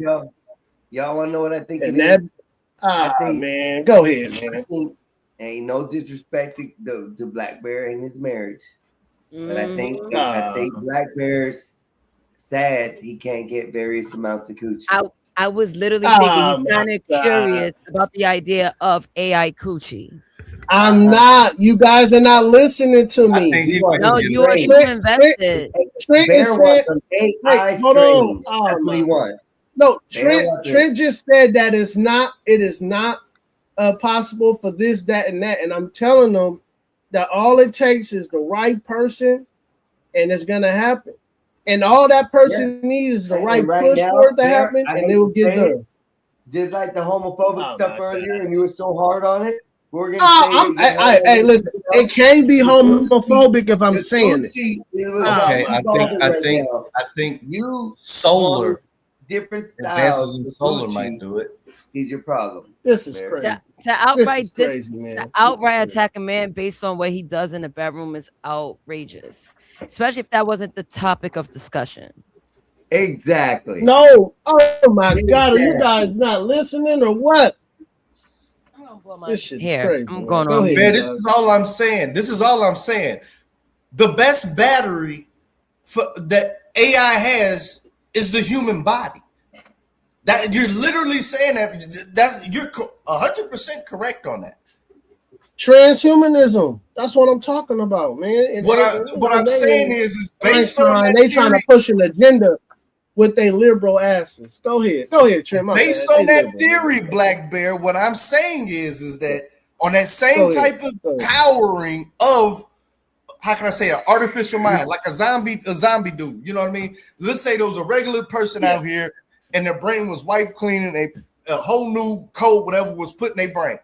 Y'all want to know what I think and it that, is? Man, go ahead, man. I think ain't no disrespect to Black Bear and his marriage, but I think Black Bear's sad he can't get various amounts of coochie. I was literally thinking he's kind of curious about the idea of AI coochie. I'm not. You guys are not listening to me. No, you are too invested. Hold on. That's what he wants. No, Trent just said that it is not possible for this, that, and that. And I'm telling them that all it takes is the right person, and it's gonna happen. And all that person needs is the right push for it to happen, and it will get done. Just like the homophobic stuff earlier, and you were so hard on it. We're gonna say hey, listen, it can't be homophobic if I'm saying it. Okay, I think you solar different advances styles. in solar might do it. Is your problem? This is crazy. To outright This is crazy, man. to outright attack a man based on what he does in the bedroom is outrageous, especially if that wasn't the topic of discussion. Exactly. No. Oh my God, are you guys not listening or what? This shit's crazy. I'm going Go on. ahead, Man, this is all I'm saying. The best battery that AI has is the human body. That you're literally saying you're 100% correct on that. Transhumanism. That's what I'm talking about, man. What I'm saying is based on that they trying to push an agenda with their liberal asses. Go ahead, Trent. My Based bad. on They that liberal. theory, Black Bear, what I'm saying is that on that same Go ahead. type of powering of, how can I say, an artificial mind, like a zombie dude. You know what I mean? Let's say there was a regular person out here and their brain was wiped clean and a whole new code, whatever was put in their brain.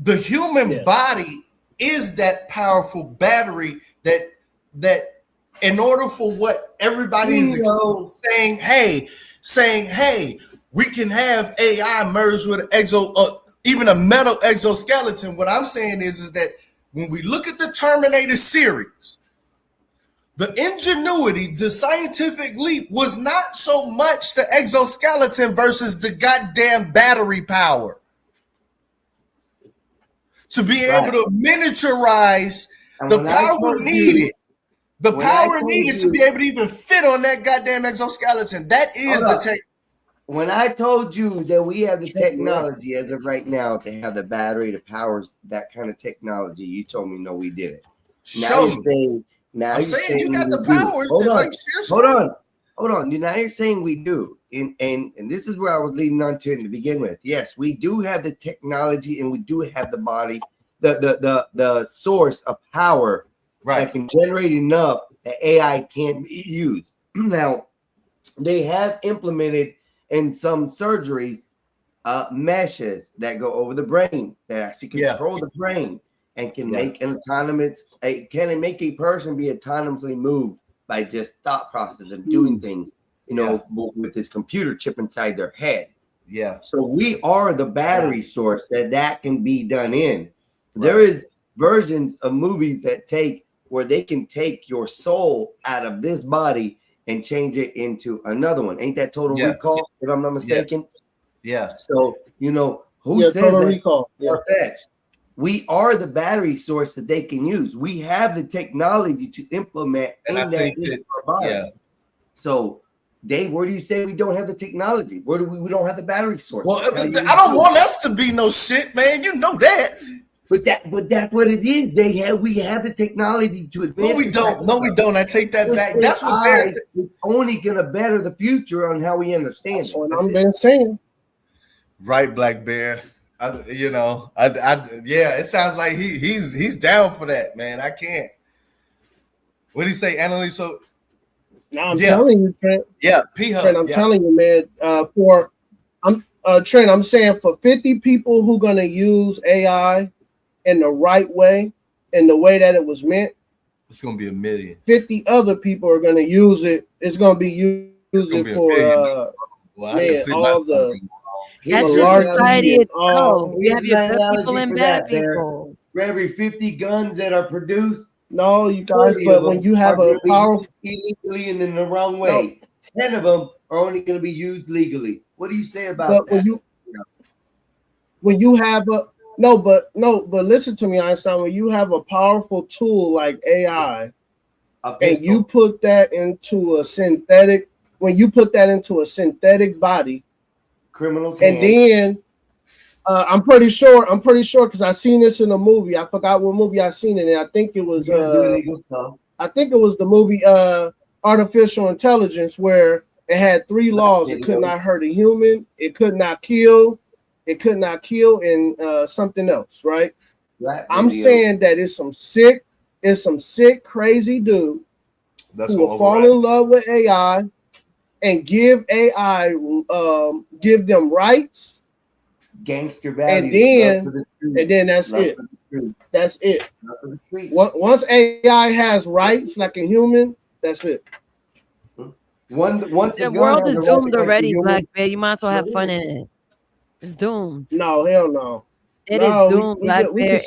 The human body is that powerful battery that in order for what everybody is saying, hey, we can have AI merged with an even a metal exoskeleton. What I'm saying is that when we look at the Terminator series, the ingenuity, the scientific leap was not so much the exoskeleton versus the goddamn battery power. To be able to miniaturize the power needed. The power needed to be able to even fit on that goddamn exoskeleton. That is the tech. When I told you that we have the technology as of right now to have the battery, the powers, that kind of technology, you told me no, we didn't. Show me. I'm saying you got the we do. power. Hold on. Now you're saying we do. And this is where I was leading on to in to begin with. Yes, we do have the technology and we do have the body, the source of power that can generate enough that AI can be used. Now, they have implemented in some surgeries meshes that go over the brain that actually control the brain and can make an autonomous, can make a person be autonomously moved by just thought process and doing things, with this computer chip inside their head. Yeah. So we are the battery source that can be done in. There is versions of movies that where they can take your soul out of this body and change it into another one. Ain't that Total Recall, if I'm not mistaken? Yeah. So, who says Total that? Recall. Far-fetched. We are the battery source that they can use. We have the technology to implement in that body. So, Dave, where do you say we don't have the technology? Where do we don't have the battery source? Well, I don't want us to be no shit, man. You know that. But that's what it is. We have the technology to advance. No, we don't. No, we don't. I take that back. That's what they're saying. It's only gonna better the future on how we understand it. What I'm been saying. Right, Black Bear. It sounds like he's down for that, man. I can't. What do you say, Annalise? So now I'm telling you, Trent. Yeah, Trent, I'm telling you, man. Trent, I'm saying for 50 people who gonna use AI in the right way, in the way that it was meant, it's gonna be a million. 50 other people are gonna use it. It's gonna be used for all the. That's just society itself. You have your good people and bad people. For every 50 guns that are produced, no, you guys, but when you have a powerful illegally and in the wrong way, 10 of them are only going to be used legally. What do you say about that? When you have but listen to me, Einstein. When you have a powerful tool like AI, and you put that into a synthetic, body, criminals, and then I'm pretty sure because I seen this in a movie. I forgot what movie I seen it in. I think it was the movie Artificial Intelligence, where it had 3 laws. It could not hurt a human, it could not kill, and something else, right? I'm saying that it's some sick, crazy dude who will fall in love with AI and give AI, give them rights, gangster values, and then that's it. That's it. Once AI has rights like a human, that's it. The world is doomed already, Black Bear. You might as well have fun in it. It's doomed. No, hell no. It is doomed, Black Bear.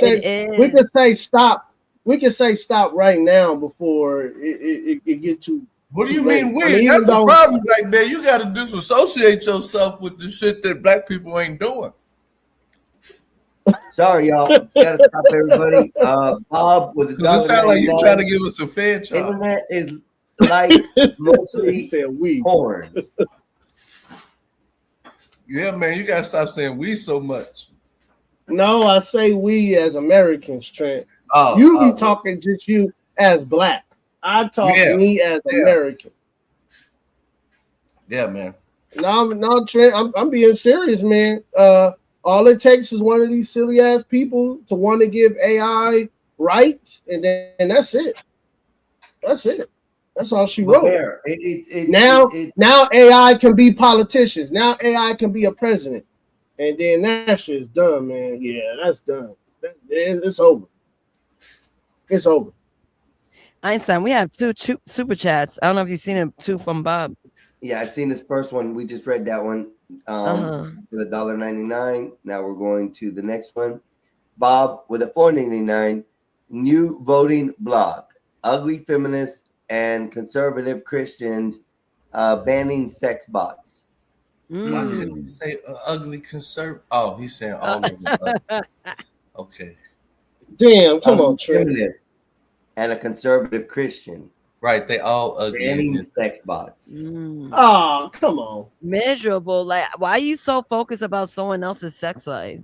We could say stop. We can say stop right now before it get too. What do you mean weird? That's the problem, Black Bear. You got to disassociate yourself with the shit that black people ain't doing. Sorry, y'all. Gotta stop everybody. Bob with the $1. It sounds like you're trying to give us a fair chop. Internet is like mostly porn. Yeah, man, you gotta stop saying we so much. No, I say we as Americans, Trent. You be talking just you as black. I talk me as American. Yeah, man. No, Trent, I'm being serious, man. All it takes is one of these silly ass people to want to give AI rights, and that's it. That's it. That's all she wrote. Now AI can be politicians. Now AI can be a president, and then that shit's done, man. Yeah, that's done. It's over. It's over. Einstein, we have two super chats. I don't know if you've seen them, two from Bob. Yeah, I've seen this first one. We just read that one for the $1.99. Now we're going to the next one. Bob with a $4.99. New voting blog. Ugly feminists and conservative Christians banning sex bots. Why couldn't he say ugly conservative? Oh, he's saying all of them. Okay. Damn, come on, Trent. And a conservative Christian. Right, they all ugly. Banning sex bots. Oh, come on. Miserable. Like, why are you so focused about someone else's sex life?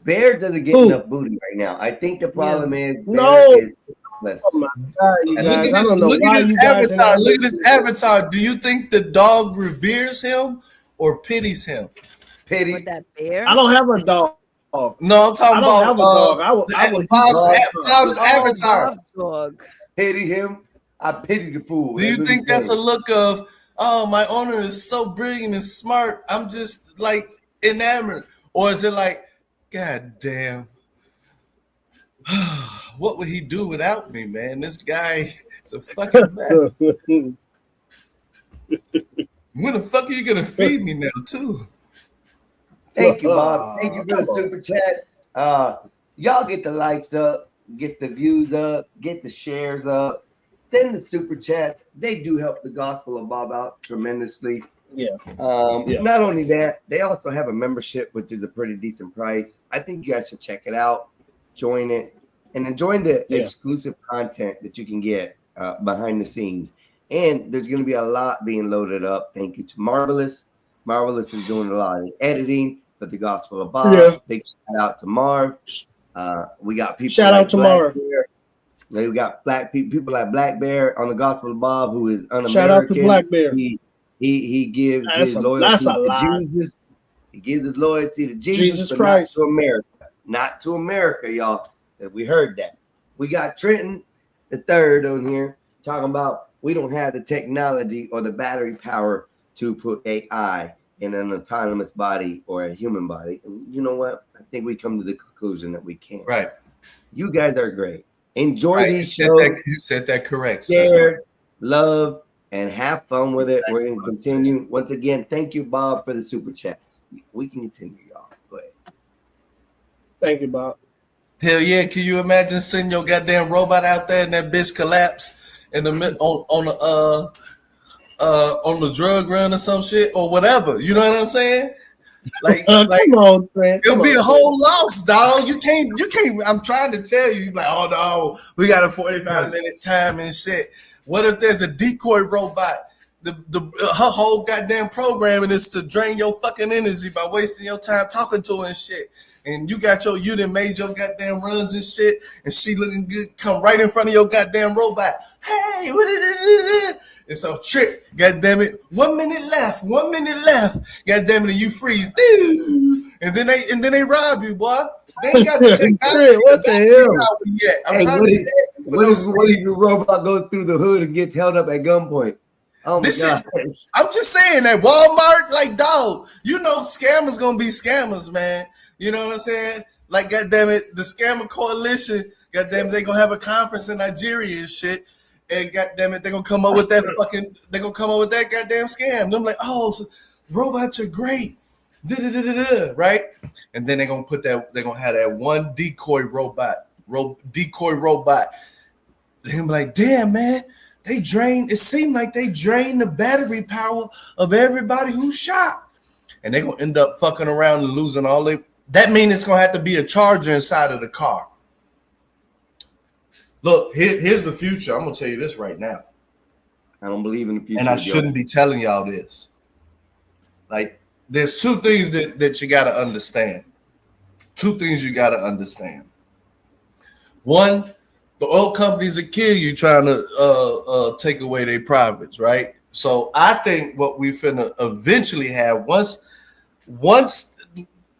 Bear doesn't get enough booty right now. I think the problem is No. is sexless. Oh my God, you And guys. look at this avatar. Look at this avatar. avatar. Do you think the dog reveres him or pities him? Pity. With that bear? I don't have a dog. No, I'm talking I don't about have a dog. I would Bob's avatar. Bob's dog. Pity him. I pity the fool. Do you think that's a look of, oh, my owner is so brilliant and smart, I'm just like enamored? Or is it like, God damn, what would he do without me, man? This guy is a fucking mess. When the fuck are you gonna feed me now, too? Thank you, Bob. Thank you for the super chats. Y'all get the likes up, get the views up, get the shares up. Send the super chats. They do help the Gospel of Bob out tremendously. Yeah. Not only that, they also have a membership, which is a pretty decent price. I think you guys should check it out, join it, and enjoy the exclusive content that you can get behind the scenes. And there's going to be a lot being loaded up. Thank you to Marvelous. Marvelous is doing a lot of editing for the Gospel of Bob. Yeah. Big shout out to Marv. We got people. Shout out to Marv. We got people like Black Bear on the Gospel of Bob, who is un-American. Shout out to Black Bear. He gives his loyalty to Jesus. He gives his loyalty to Jesus but Christ. Not to America. Not to America, y'all. We heard that. We got Trenton the third on here talking about we don't have the technology or the battery power to put AI in an autonomous body or a human body. And you know what? I think we come to the conclusion that we can't. Right. You guys are great. Enjoy Right, these shows. You said that correct, sir. Share, love, and have fun with it. We're going to continue. Once again, thank you, Bob, for the super chats. We can continue, y'all. Go ahead. Thank you, Bob. Hell yeah! Can you imagine sending your goddamn robot out there and that bitch collapse in the on the drug run or some shit or whatever? You know what I'm saying? Like come on, Trent. It'll be a whole loss, dog. You can't. I'm trying to tell you, like, oh no, we got a 45-minute time and shit. What if there's a decoy robot? Her whole goddamn programming is to drain your fucking energy by wasting your time talking to her and shit. And you done made your goddamn runs and shit, and she looking good, come right in front of your goddamn robot. Hey, what is it? It's a trick, goddamn it. 1 minute left, goddamn it, and you freeze. And then they rob you, boy. They ain't got the technology. What the hell? Yet. I'm Hey, trying what to if your robot goes through the hood and gets held up at gunpoint? Oh my God. I'm just saying that Walmart, like, dog, you know scammers gonna be scammers, man. You know what I'm saying? Like, goddamn it, the scammer coalition, goddamn it, they gonna have a conference in Nigeria and shit. And goddamn it, they're gonna come up with that goddamn scam. Them like, oh, so robots are great. Right? And then they're gonna have that one decoy robot. They're gonna be like, damn, man, it seemed like they drained the battery power of everybody who shot. And they're gonna end up fucking around and losing all that means it's gonna have to be a charger inside of the car. Look, here's the future. I'm gonna tell you this right now. I don't believe in the future. And I shouldn't be telling y'all this. Like, there's two things that you gotta understand. Two things you gotta understand. One, the oil companies that kill you trying to take away their profits, right? So I think what we finna eventually have once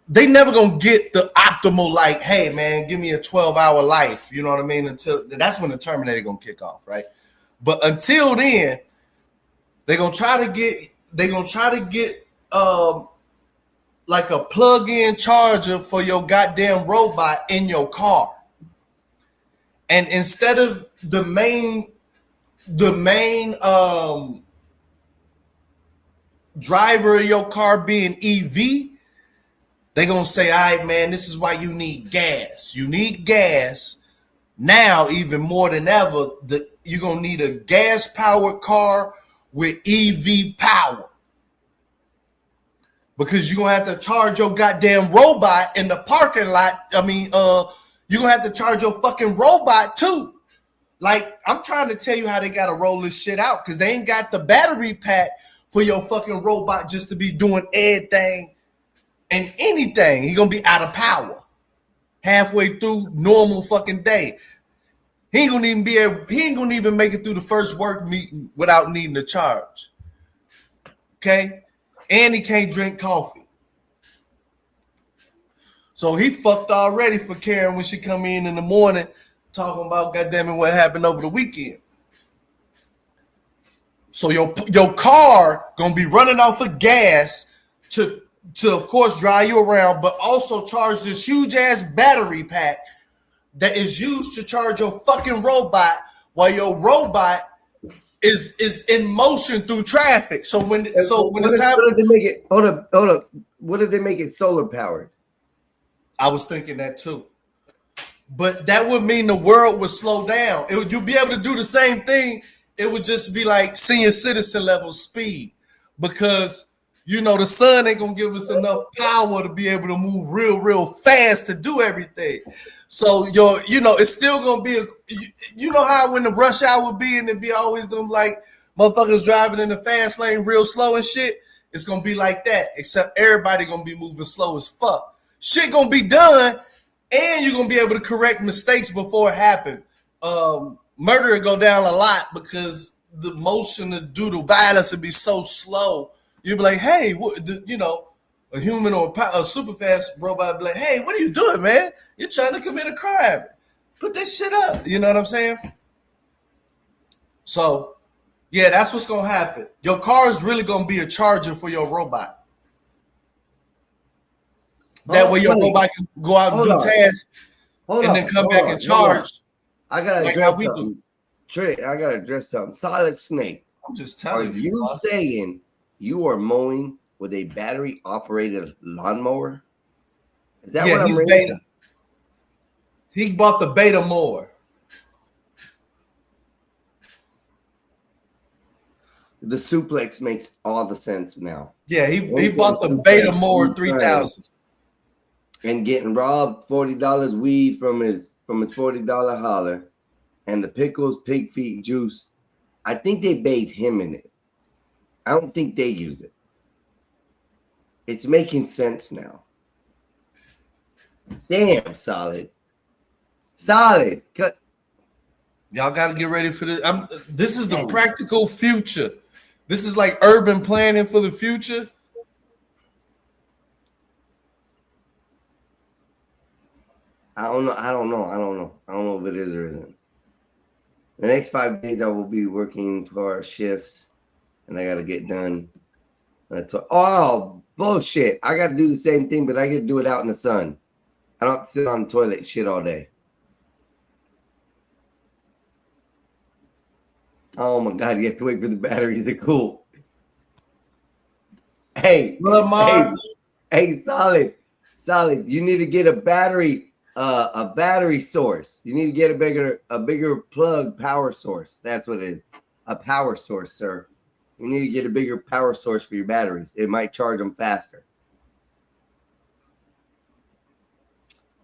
they never gonna get the optimal, like, hey man, give me a 12-hour life. You know what I mean? Until that's when the Terminator gonna kick off, right? But until then, they're gonna try to get like a plug-in charger for your goddamn robot in your car. And instead of the main driver of your car being EV, they're going to say, all right, man, this is why you need gas. You need gas now even more than ever. You're going to need a gas-powered car with EV power. Because you're going to have to charge your goddamn robot in the parking lot. I mean, you're going to have to charge your fucking robot too. Like, I'm trying to tell you how they got to roll this shit out because they ain't got the battery pack for your fucking robot just to be doing everything and anything. He's going to be out of power halfway through normal fucking day. He ain't going to even make it through the first work meeting without needing to charge. Okay? And he can't drink coffee. So he fucked already for Karen when she come in the morning talking about, goddamn it, what happened over the weekend. So your car gonna be running off of gas to of course drive you around, but also charge this huge ass battery pack that is used to charge your fucking robot while your robot is in motion through traffic. So when it's time, what if they make it? Hold up. What if they make it solar powered? I was thinking that too. But that would mean the world would slow down. You'd be able to do the same thing. It would just be like senior citizen level speed because, you know, the sun ain't going to give us enough power to be able to move real fast to do everything. So, it's still going to be, you know how when the rush hour would be and it'd be always them like motherfuckers driving in the fast lane real slow and shit. It's going to be like that, except everybody going to be moving slow as fuck. Shit going to be done. And you're going to be able to correct mistakes before it happened. Murder will go down a lot because the motion to do the violence would be so slow. You'll be like, hey, a human or a super fast robot will be like, hey, what are you doing, man? You're trying to commit a crime. Put that shit up. You know what I'm saying? So, yeah, that's what's going to happen. Your car is really going to be a charger for your robot. That way your robot can go out and do tasks and then come back and charge. I gotta address something. Trey, I gotta address something. Solid Snake. I'm just telling you. Are you saying you are mowing with a battery operated lawnmower? Is that what I'm reading? Beta. He bought the beta mower. The suplex makes all the sense now. Yeah, he bought the beta mower 3000. And getting robbed $40 weed from his $40 holler, and the pickles, pig feet juice. I think they bathe him in it. I don't think they use it. It's making sense now. Damn, solid. Cut. Y'all got to get ready for this. This is the practical future. This is like urban planning for the future. I don't know if it is or isn't. The next 5 days, I will be working 12-hour shifts, and I got to get done. Oh, bullshit. I got to do the same thing, but I get to do it out in the sun. I don't have to sit on the toilet shit all day. Oh, my God. You have to wait for the battery to cool. Hey, Solid. You need to get a battery source. You need to get a bigger plug power source. That's what it is. A power source, sir. You need to get a bigger power source for your batteries. It might charge them faster.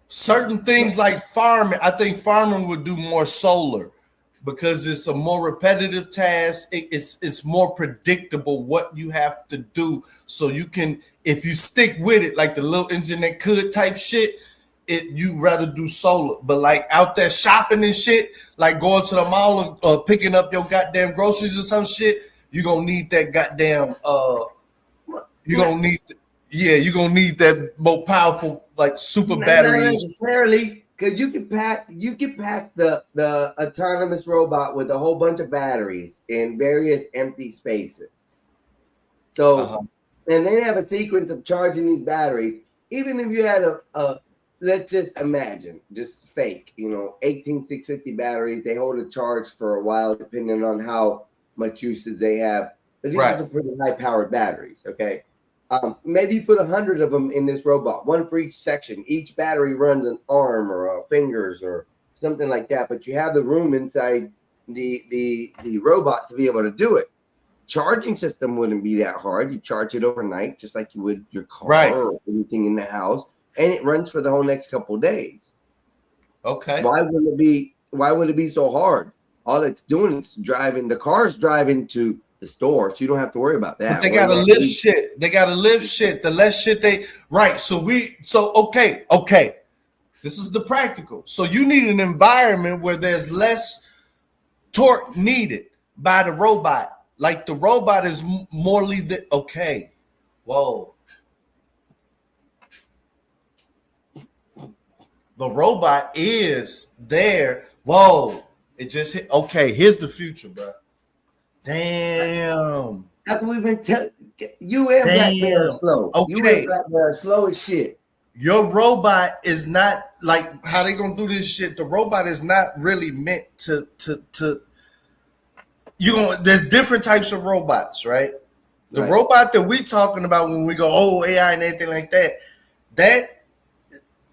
Certain things like farming, I think farming would do more solar because it's a more repetitive task. It's more predictable what you have to do. So you can, if you stick with it, like the little engine that could type shit, you rather do solar. But like out there shopping and shit, like going to the mall or picking up your goddamn groceries or some shit, you're gonna need that goddamn you're gonna need you're gonna need that more powerful like super Not batteries. necessarily, because you can pack the autonomous robot with a whole bunch of batteries in various empty spaces. So and they have a sequence of charging these batteries. Even if you had a let's just imagine, just fake, 18650 batteries, they hold a charge for a while depending on how much usage they have. But these are pretty high powered batteries, okay? Maybe you put 100 of them in this robot, one for each section. Each battery runs an arm or fingers or something like that, but you have the room inside the robot to be able to do it. Charging system wouldn't be that hard. You charge it overnight, just like you would your car or anything in the house, and it runs for the whole next couple of days. Okay. Why would it be so hard? All it's doing is driving. The car's driving to the store, so you don't have to worry about that. But they gotta lift shit. They gotta lift shit. The less shit they So okay. This is the practical. So you need an environment where there's less torque needed by the robot. Like the robot is morally okay. Whoa. The robot is there. Whoa. It just hit. Okay, here's the future, bro. Damn. That's what we've been telling you. And Black Bear are slow. You and Black Bear are slow as shit. Your robot is not like how they gonna do this shit. The robot is not really meant to there's different types of robots, right? The robot that we talking about when we go, AI and everything like that,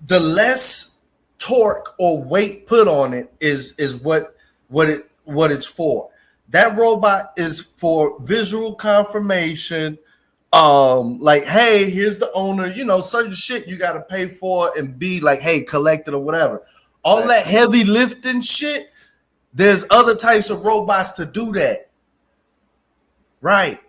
the less torque or weight put on it is what it's for. That robot is for visual confirmation. Like, hey, here's the owner, certain shit you got to pay for and be like, hey, collect it or whatever. All that heavy lifting shit, there's other types of robots to do that. Right.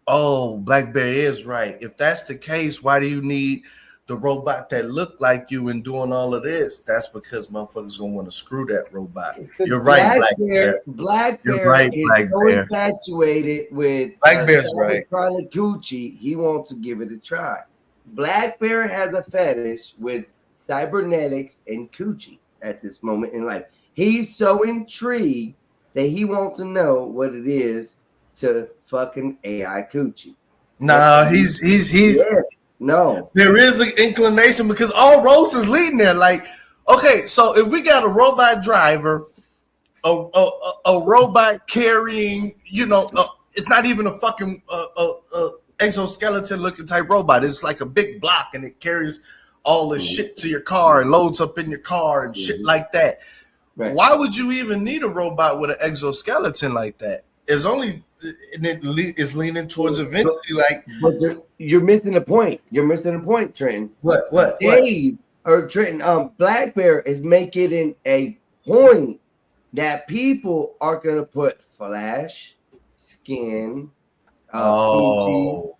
Oh, Black Bear is right. If that's the case, why do you need the robot that look like you and doing all of this? That's because motherfuckers gonna want to screw that robot. You're right, Black Bear. Black Bear You're right, is Black so Bear. infatuated with Black Bear's right. Coochie, he wants to give it a try. Black Bear has a fetish with cybernetics and coochie at this moment in life. He's so intrigued that he wants to know what it is to fucking AI coochie. Nah, he's no. There is an inclination because all roads is leading there. Like, okay, so if we got a robot driver, a robot carrying, it's not even a fucking exoskeleton looking type robot. It's like a big block and it carries all the shit to your car and loads up in your car and shit like that. Right. Why would you even need a robot with an exoskeleton like that? It's only it's leaning towards eventually But you're missing the point. You're missing the point, Trenton. What? Dave or Trenton, Black Bear is making it a point that people are gonna put flash, skin, penises,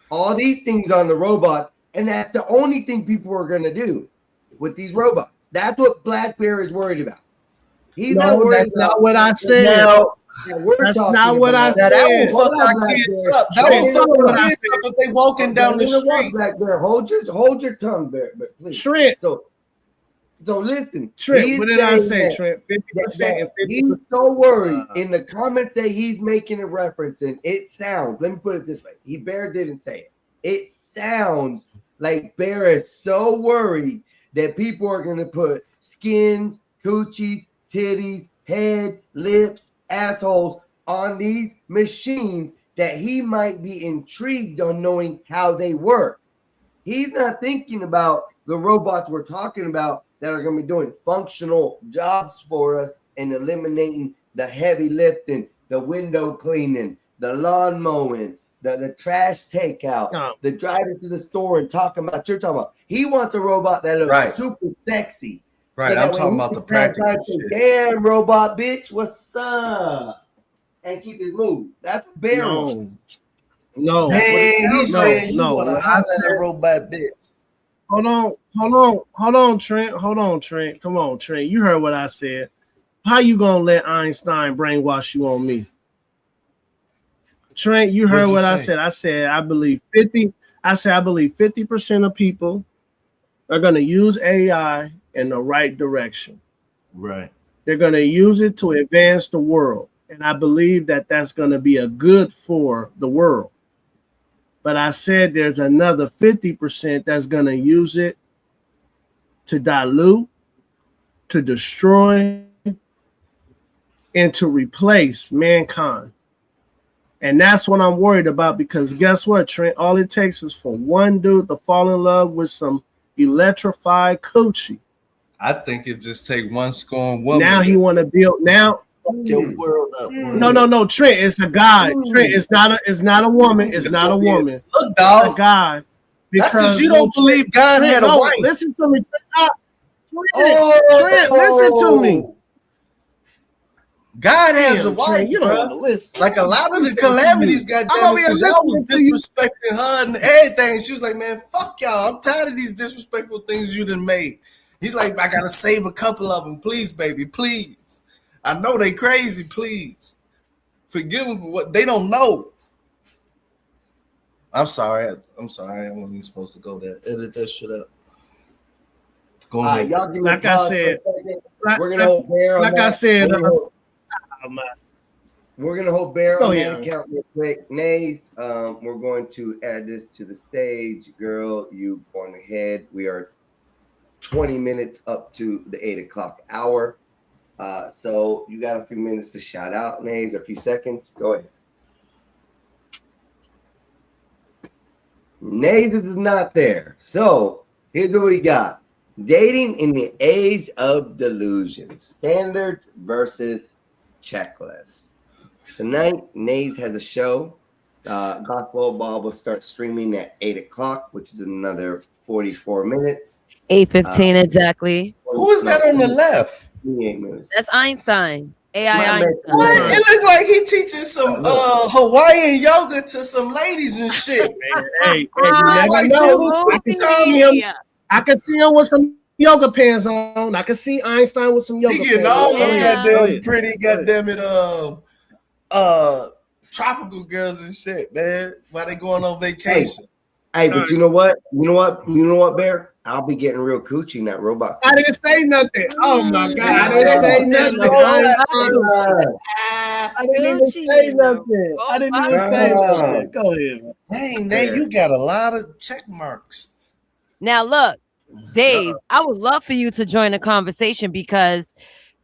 all these things on the robot, and that's the only thing people are gonna do with these robots. That's what Black Bear is worried about. He's not worried that's about not what I said. That's not what I said. That will fuck our kids up. That will fuck our kids up if they walking down the street. Black Bear, hold your tongue, Bear, but please. Trent. So listen, Trent. What did I say, Trent? 50% and 50%. He's so worried in the comments that he's making a reference, and it sounds. Let me put it this way: Bear didn't say it. It sounds like Bear is so worried that people are going to put skins, coochies, titties, head, lips, assholes on these machines that he might be intrigued on knowing how they work. He's not thinking about the robots we're talking about that are going to be doing functional jobs for us and eliminating the heavy lifting, the window cleaning, the lawn mowing, the trash takeout, the driving to the store and talking about you're talking about. He wants a robot that looks super sexy. Right, So I'm that talking when about he the can stand practical outside and shit. say, damn, robot bitch, what's up? And keep his move. That's what Bear wants. No. Dang, he's saying you no. want to holler at a robot bitch. Hold on, Trent. Come on, Trent. You heard what I said. How you gonna let Einstein brainwash you on me? Trent, you heard what I said. I said I believe 50% of people are gonna use AI in the right direction. Right. They're gonna use it to advance the world, and I believe that that's gonna be a good for the world. But I said there's another 50% that's gonna use it to dilute, to destroy, and to replace mankind. And that's what I'm worried about, because guess what, Trent? All it takes is for one dude to fall in love with some electrified coochie. I think it just take one scorn woman. Now he want to build now. Your world up. No, Trent, it's a guy. Trent, it's not a woman. It's not a woman. Look, dog. It's a guy. That's because you don't believe God Trent, had a wife. Listen to me, Trent, listen to me. God has a Trent, wife, you don't want to listen. Like a lot of the calamities, goddamn, because y'all was disrespecting her and everything. She was like, man, fuck y'all. I'm tired of these disrespectful things you done made. He's like, I gotta save a couple of them. Please, baby, please. I know they crazy, please. Forgive them for what they don't know. I'm sorry. I wasn't even supposed to go there. Edit that shit up. Go ahead. Y'all give me Like pause I said, for a second. We're gonna hold Bear on like that. I said, We're gonna hold Bear Go on ahead. that account real quick. Nays, we're going to add this to the stage. Girl, you going ahead. We are 20 minutes up to the 8 o'clock hour. So you got a few minutes to shout out, Nays, a few seconds. Go ahead. Nays is not there. So here's what we got. Dating in the age of delusion. Standards versus checklist. Tonight, Nays has a show. Gospel Ball will start streaming at 8 o'clock, which is another 44 minutes. 8:15 exactly. Who is that on the left? 28 minutes. That's Einstein. AI Einstein. What? It looks like he teaching some Hawaiian yoga to some ladies and shit. Hey, you never know. I can see him with some yoga pants on. I can see Einstein with some yoga He pants getting all them on. goddamn pretty, goddamn it, tropical girls and shit, man. While they going on vacation. Hey, but you know what? You know what, Bear? I'll be getting real coochie in that robot. I didn't say nothing. Oh my God. I didn't say nothing. I didn't even say nothing. I didn't even say nothing. Go ahead. Dang, man, you got a lot of check marks. Now look, Dave, I would love for you to join the conversation, because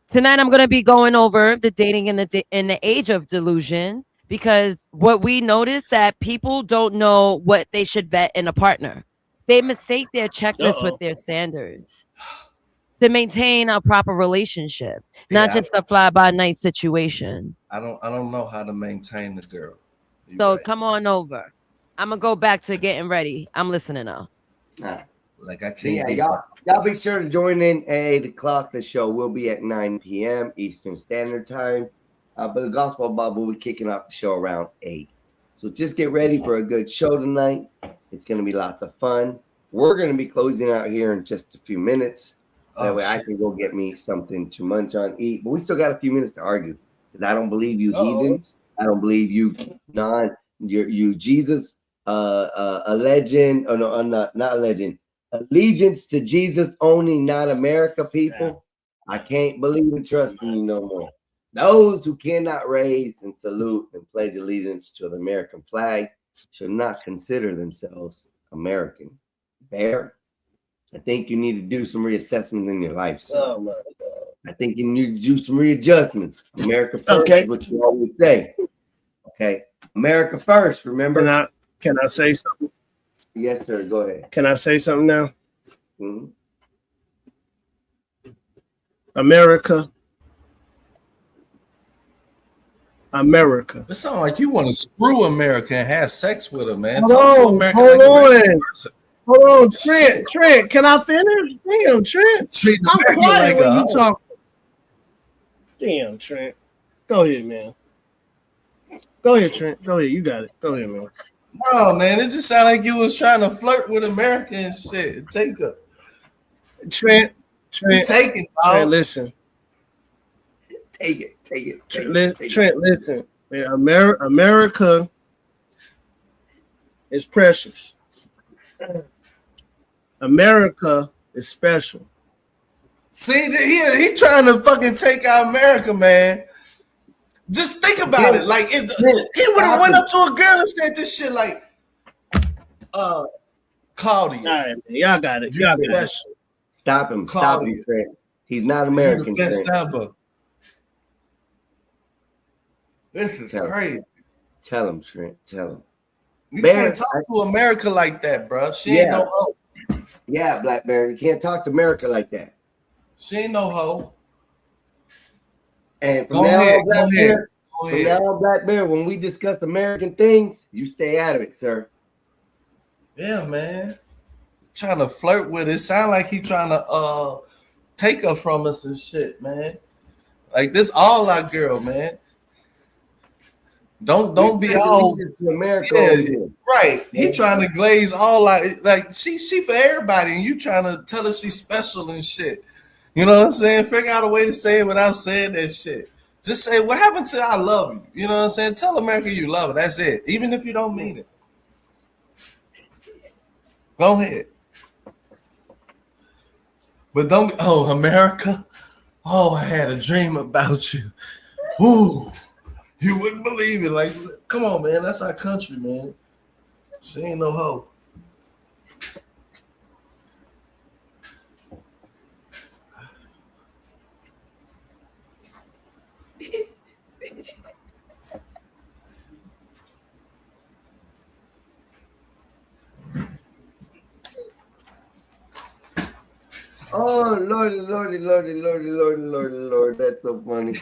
tonight I'm going to be going over the dating in the age of delusion, because what we notice that people don't know what they should vet in a partner. They mistake their checklist with their standards to maintain a proper relationship, not just a fly-by-night situation. I don't know how to maintain the girl. So come on over. I'm gonna go back to getting ready. I'm listening now. Like I So can't. y'all be sure to join in at 8 o'clock. The show will be at 9 p.m. Eastern Standard Time. But the Gospel Bob will be kicking off the show around 8. So just get ready for a good show tonight. It's going to be lots of fun. We're going to be closing out here in just a few minutes. So that way I can go get me something to munch on, eat. But we still got a few minutes to argue, because I don't believe you heathens. I don't believe you you Jesus, a legend. Oh no, not a legend. Allegiance to Jesus only, not America, people. I can't believe and trust in you no more. Those who cannot raise and salute and pledge allegiance to the American flag should not consider themselves American. Bear, I think you need to do some reassessment in your life. Oh my God. I think you need to do some readjustments. America first is what you always say. Okay. America first, remember? Can I say something? Yes, sir. Go ahead. Can I say something now? Mm-hmm. America. It sounds like you want to screw America and have sex with her, man. Hold Talk to on, America hold like a on. regular person. Hold on, Trent, can I finish? Damn, Trent. Treat I'm America quiet like when a you hoe. talk. Damn, Trent. Go ahead, man. Go ahead, Trent. Go ahead. You got it. Go ahead, man. No, man, it just sounded like you was trying to flirt with America and shit. Take her. Trent. Take it, dog. Trent, listen. Take it. Trent, listen. Man, America is precious. America is special. See, he trying to fucking take out America, man. Just think about it. Like, he would have went up to a girl and said this shit like, Claudia. All right, man. Y'all got it. Y'all got it. Stop him. Stop him, Trent. He's not American. You're the best Trent. ever. This is crazy. Tell him, Trent. Tell him. You Bear, can't talk to America like that, bro. She ain't no hoe. Yeah, Black Bear. You can't talk to America like that. She ain't no hoe. And from Go now ahead, on, Black go Bear, ahead, go from ahead. now on, Black Bear, when we discuss American things, you stay out of it, sir. Yeah, man. Trying to flirt with it. Sound like he trying to take her from us and shit, man. Like this all our girl, man. Don't be all America. Yeah, right. He trying to glaze all like she for everybody, and you trying to tell her she's special and shit. You know what I'm saying? Figure out a way to say it without saying that shit. Just say what happened to I love you. You know what I'm saying? Tell America you love her. That's it. Even if you don't mean it. Go ahead. But don't America. Oh, I had a dream about you. Ooh. You wouldn't believe it. Like, come on, man. That's our country, man. She ain't no hoe. Oh, Lord. That's so funny.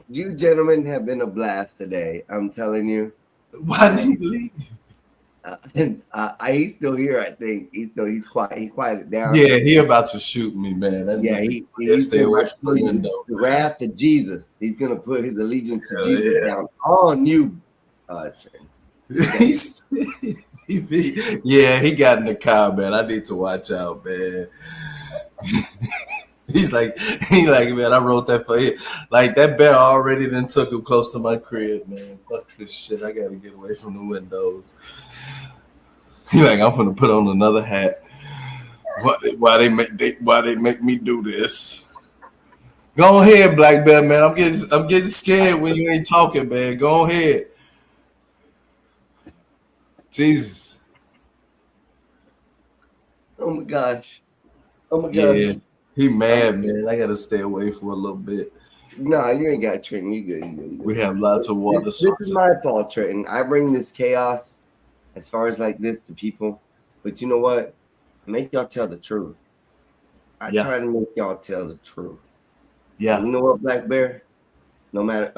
You gentlemen have been a blast today. I'm telling you. Why did he leave? He's still here, I think. He's quiet. He quieted down. Yeah, he about to shoot me, man. That Yeah, he's stay away from the window. The wrath of Jesus. He's gonna put his allegiance to Jesus down on you. Yeah, he got in the car, man. I need to watch out, man. He like, man, I wrote that for you. Like that bear already then took him close to my crib, man. Fuck this shit. I gotta get away from the windows. He like, I'm gonna put on another hat. Why they make me do this? Go ahead, Black Bear, man. I'm getting scared when you ain't talking, man. Go ahead. Jesus. Oh my gosh. Yeah, he mad, man. I gotta stay away for a little bit. No, you ain't got Trenton. You good. We have lots of water This sources. is my fault, Trenton. I bring this chaos as far as like this to people. But you know what? I make y'all tell the truth. I try to make y'all tell the truth. Yeah. You know what, Black Bear? No matter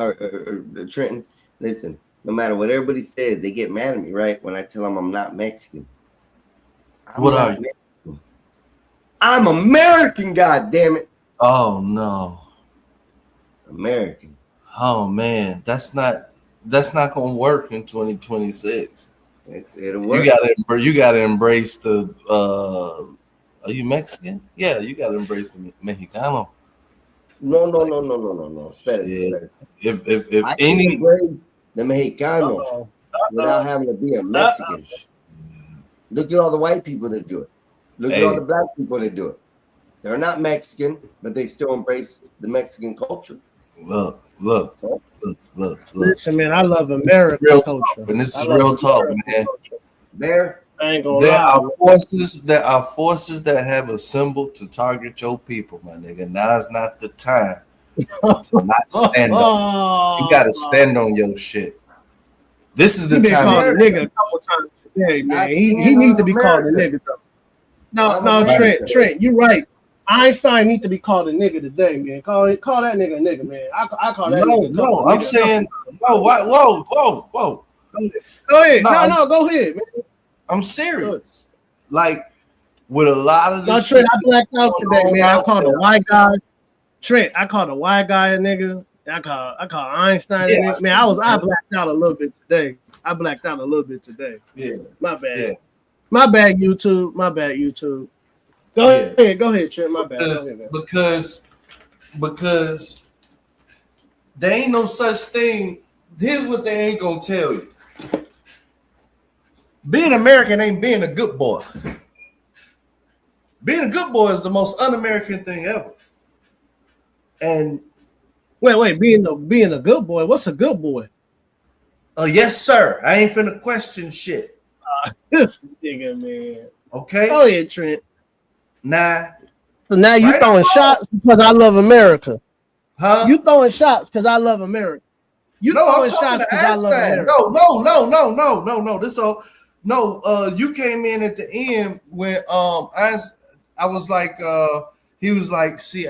Trenton, listen, no matter what everybody says, they get mad at me, right? When I tell them I'm not Mexican. What are you? I'm American, God damn it. Oh no. American. Oh man, that's not gonna work in 2026. It'll work. You gotta embrace the are you Mexican? Yeah, you gotta embrace the Mexicano. No. Better. If I any can embrace the Mexicano without having to be a Mexican. Look at all the white people that do it. Look at all the black people that do it. They're not Mexican, but they still embrace the Mexican culture. Look. Listen, man, I love American Real culture. talk, and this is real talk, man. There ain't gonna There lie. are forces that have assembled to target your people, my nigga. Now's not the time to not stand up. You gotta stand on your shit. This is the He been time. called a nigga a couple times today, man. He need to be called a nigga though. No, Trent, you right. Einstein need to be called a nigga today, man. Call that nigga a nigga, man. I call that nigga. No, I'm saying, whoa. Go ahead. No, go ahead, man. I'm serious. Like with a lot of this. No, Trent, I blacked out today, man. I called a white guy. Trent, I called a white guy a nigga. I call Einstein a nigga. Man, I blacked out a little bit today. Yeah. My bad. Yeah. My bad, YouTube. Go ahead, Trent. My bad. Because There ain't no such thing. Here's what they ain't gonna tell you. Being American ain't being a good boy. Being a good boy is the most un-American thing ever. And wait, being a good boy. What's a good boy? Yes, sir. I ain't finna question shit. This nigga, man. Okay. Go ahead, Trent. Nah. So now you Right throwing on. shots because I love America. Huh? You throwing shots because I love America. You No, I'm throwing talking shots to because I love Einstein. America. No. This all you came in at the end when I was like he was like, see,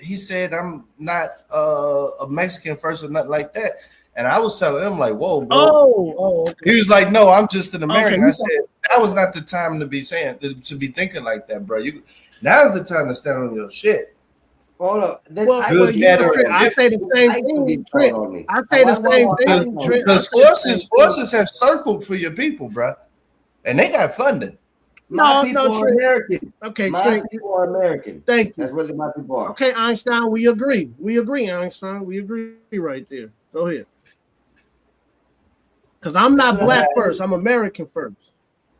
he said I'm not a Mexican first or nothing like that. And I was telling him like, whoa, bro. Oh, okay. He was like, no, I'm just an American. Okay. I said that was not the time to be thinking like that, bro. Now's the time to stand on your shit. Hold up. I say the same thing, Trent. I say the same thing, Trent. Because forces have circled for your people, bro, and they got funding. My people are Trent. American. Okay, my Trent. people are American. Thank you. That's what my people are. Okay, Einstein, we agree. We agree, Einstein. We agree right there. Go ahead. Because I'm not black first. I'm American first.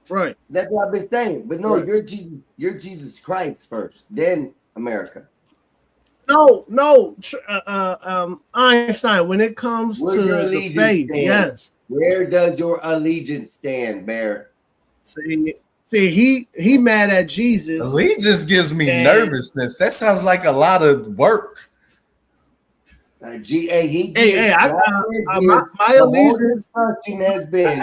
Right. That's what I've been saying. But no, you're Jesus Christ first, then America. No, Einstein. When it comes Where's your to the allegiance faith, stand? yes. Where does your allegiance stand, Bear? See, he mad at Jesus. Allegiance gives me and- nervousness. That sounds like a lot of work. My allegiance has been.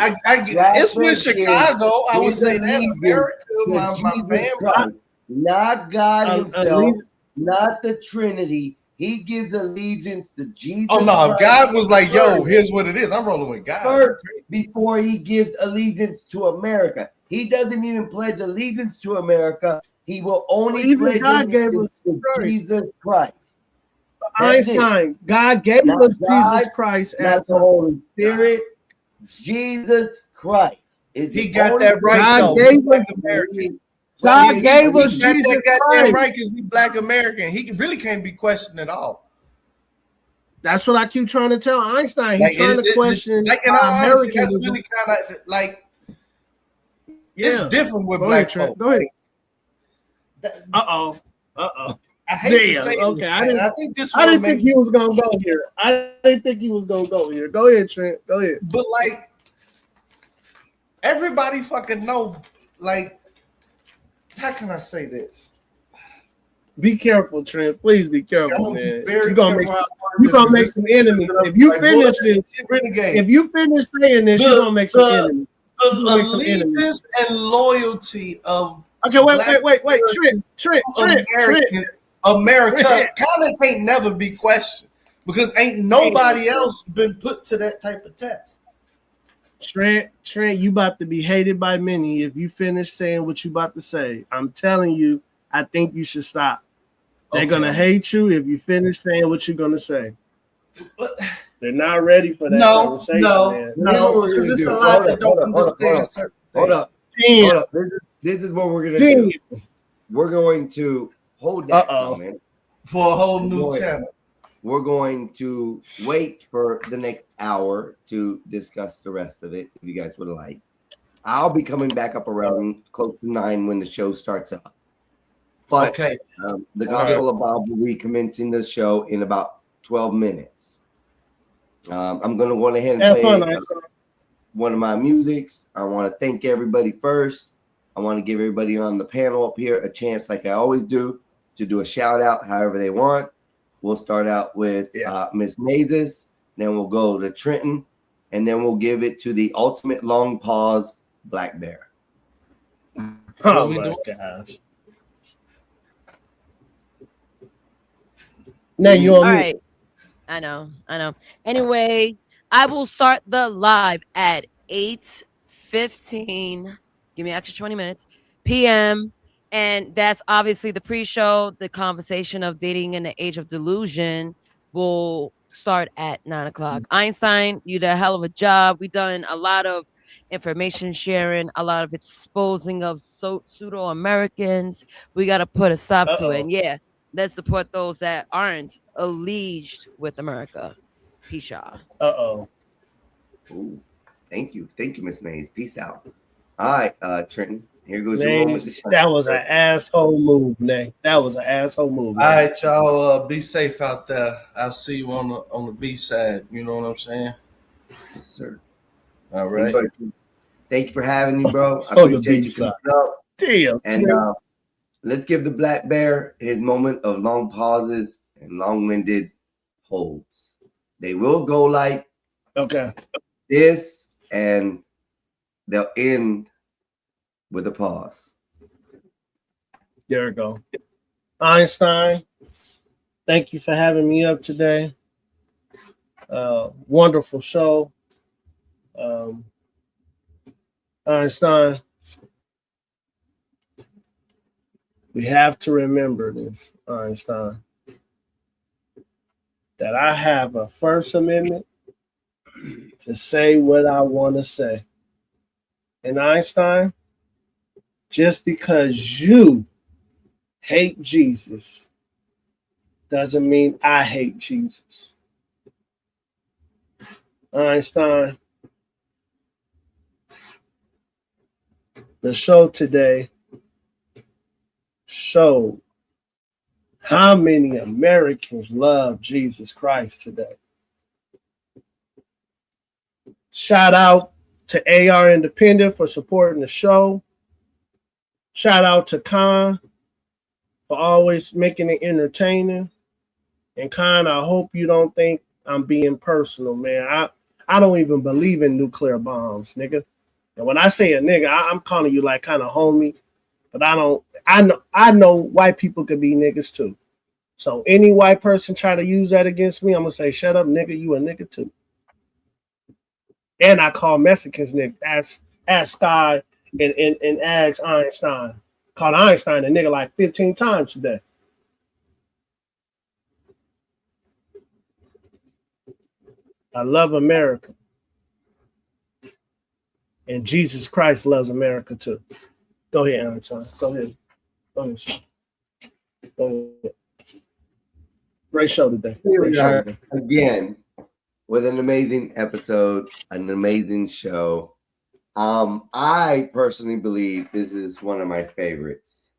It's with Chicago. I would say that America, my family. Not God himself, not the Trinity. He gives allegiance to Jesus. Oh no, Christ God was like, yo, first. here's what it is. I'm rolling with God. First, before he gives allegiance to America. He doesn't even pledge allegiance to America. He will only pledge allegiance to Jesus Christ. Einstein, God gave Not us God, Jesus Christ not as the Holy Spirit. Jesus Christ. He got that right. God though. gave Black us American. God gave us He got Jesus that goddamn Christ. right because he Black American. He really can't be questioned at all. That's what I keep trying to tell Einstein. He's Like, trying to question like in all honesty, American. that's really kind of like it's different with Go black ahead, Trent. folk. Go ahead. Like, Uh-oh. I hate to Damn. say Okay. it, I didn't I think think he was gonna go here. I didn't think he was gonna go here. Go ahead, Trent. Go ahead. But like everybody fucking know, like, how can I say this? Be careful, Trent. Please be careful, I'm man. very You're gonna make careful how I word this. some enemies. If you Like, finish boy, this, renegade. if you finish saying this, you're gonna make some enemies. The You're gonna make some enemies. allegiance and loyalty of Okay, wait, Trent. America kind of can't never be questioned because ain't nobody else been put to that type of test. Trent, you about to be hated by many if you finish saying what you about to say. I'm telling you, I think you should stop. They're gonna hate you if you finish saying what you're gonna say. They're not ready for that conversation, man. Because it's a lot that don't understand certain Hold up. Damn. Hold up. This is what we're gonna do. We're going to hold that comment for a whole new channel. We're going to wait for the next hour to discuss the rest of it, if you guys would like. I'll be coming back up around close to 9 when the show starts up. But the Gospel of Bob will be commencing the show in about 12 minutes. I'm going to go ahead and play one of my musics. I want to thank everybody first. I want to give everybody on the panel up here a chance, like I always do, to do a shout out however they want. We'll start out with Miss Mazes, then we'll go to Trenton, and then we'll give it to the ultimate long pause, Black Bear. Oh my gosh. Now you on All mute. right. I know. Anyway, I will start the live at 8:15. Give me an extra 20 minutes. PM. And that's obviously the pre-show. The conversation of dating in the age of delusion will start at 9 o'clock. Einstein, you did a hell of a job. We done a lot of information sharing, a lot of exposing of pseudo-Americans. We got to put a stop to it. And yeah, let's support those that aren't alleged with America. Peace, y'all. Uh-oh. Ooh, thank you, Miss Mays. Peace out. All right, Trenton. Here goes your moment. That was an asshole move, Nate. That was an asshole move. All right, y'all. Be safe out there. I'll see you on the B side. You know what I'm saying? Yes, sir. All right. Thank you for having me, bro. I On the appreciate you B-side. coming up. Damn. And let's give the Black Bear his moment of long pauses and long-winded holds. They will go like this, and they'll end with a pause. There we go. Einstein, thank you for having me up today. Wonderful show. Einstein, we have to remember this, Einstein, that I have a First Amendment to say what I want to say. And Einstein, just because you hate Jesus doesn't mean I hate Jesus. Einstein, the show today showed how many Americans love Jesus Christ today. Shout out to AR Independent for supporting the show. Shout out to Khan for always making it entertaining. And Khan, I hope you don't think I'm being personal, man. I don't even believe in nuclear bombs, nigga. And when I say a nigga, I'm calling you like kind of homie, but I know white people could be niggas too. So any white person try to use that against me, I'm gonna say, shut up, nigga, you a nigga too. And I call Mexicans nigga, ask Sky and ask Einstein. Called Einstein a nigga like 15 times today. I love America. And Jesus Christ loves America too. Go ahead, Einstein. Go ahead. Go ahead. Great show today. Here Great we show are today. again with an amazing episode, an amazing show. I personally believe this is one of my favorites.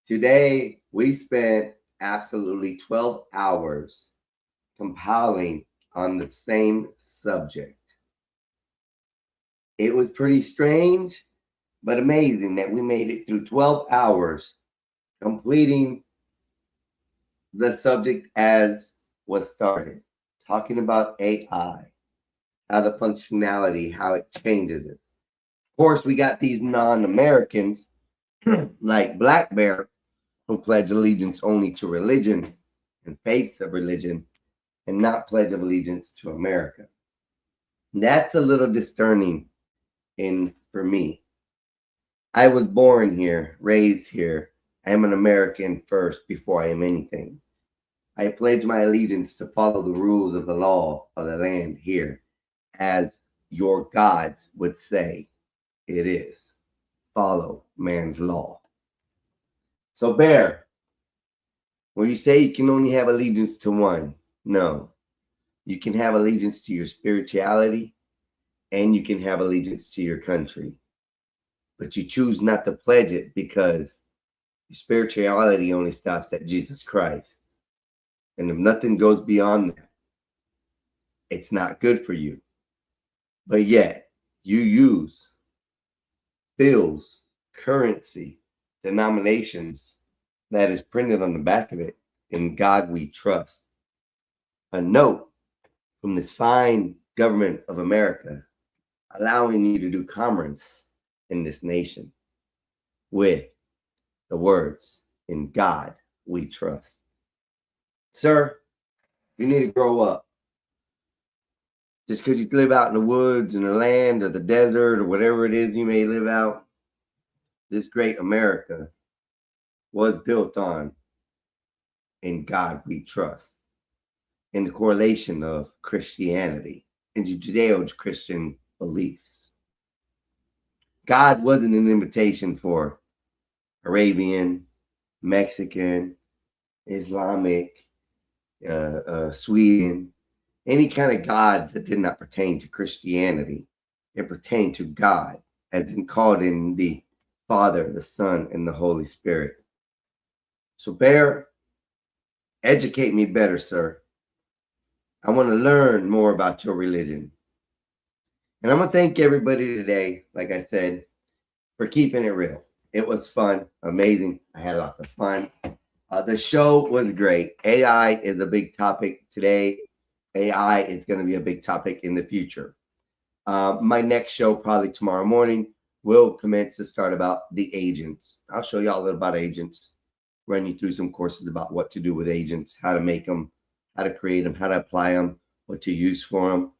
Today, we spent absolutely 12 hours compiling on the same subject. It was pretty strange, but amazing that we made it through 12 hours completing the subject as was started, talking about AI, how the functionality, how it changes it. Of course, we got these non-Americans like Black Bear, who pledge allegiance only to religion and faiths of religion and not pledge of allegiance to America. That's a little discerning for me. I was born here, raised here. I am an American first before I am anything. I pledge my allegiance to follow the rules of the law of the land here, as your gods would say it is. Follow man's law. So, Bear, when you say you can only have allegiance to one, no. You can have allegiance to your spirituality, and you can have allegiance to your country. But you choose not to pledge it because your spirituality only stops at Jesus Christ. And if nothing goes beyond that, it's not good for you. But yet, you use bills, currency, denominations that is printed on the back of it, "In God We Trust." A note from this fine government of America allowing you to do commerce in this nation with the words, "In God We Trust." Sir, you need to grow up. Just because you live out in the woods, in the land, or the desert, or whatever it is you may live out, this great America was built on "In God We Trust," in the correlation of Christianity and Judeo-Christian beliefs. God wasn't an invitation for Arabian, Mexican, Islamic, Sweden, any kind of gods that did not pertain to Christianity. It pertained to God, as in called in the Father, the Son, and the Holy Spirit. So, Bear, educate me better, sir. I want to learn more about your religion. And I'm going to thank everybody today, like I said, for keeping it real. It was fun, amazing. I had lots of fun. The show was great. AI is a big topic today. AI is going to be a big topic in the future. My next show, probably tomorrow morning, will commence to start about the agents. I'll show y'all a little about agents, run you through some courses about what to do with agents, how to make them, how to create them, how to apply them, what to use for them,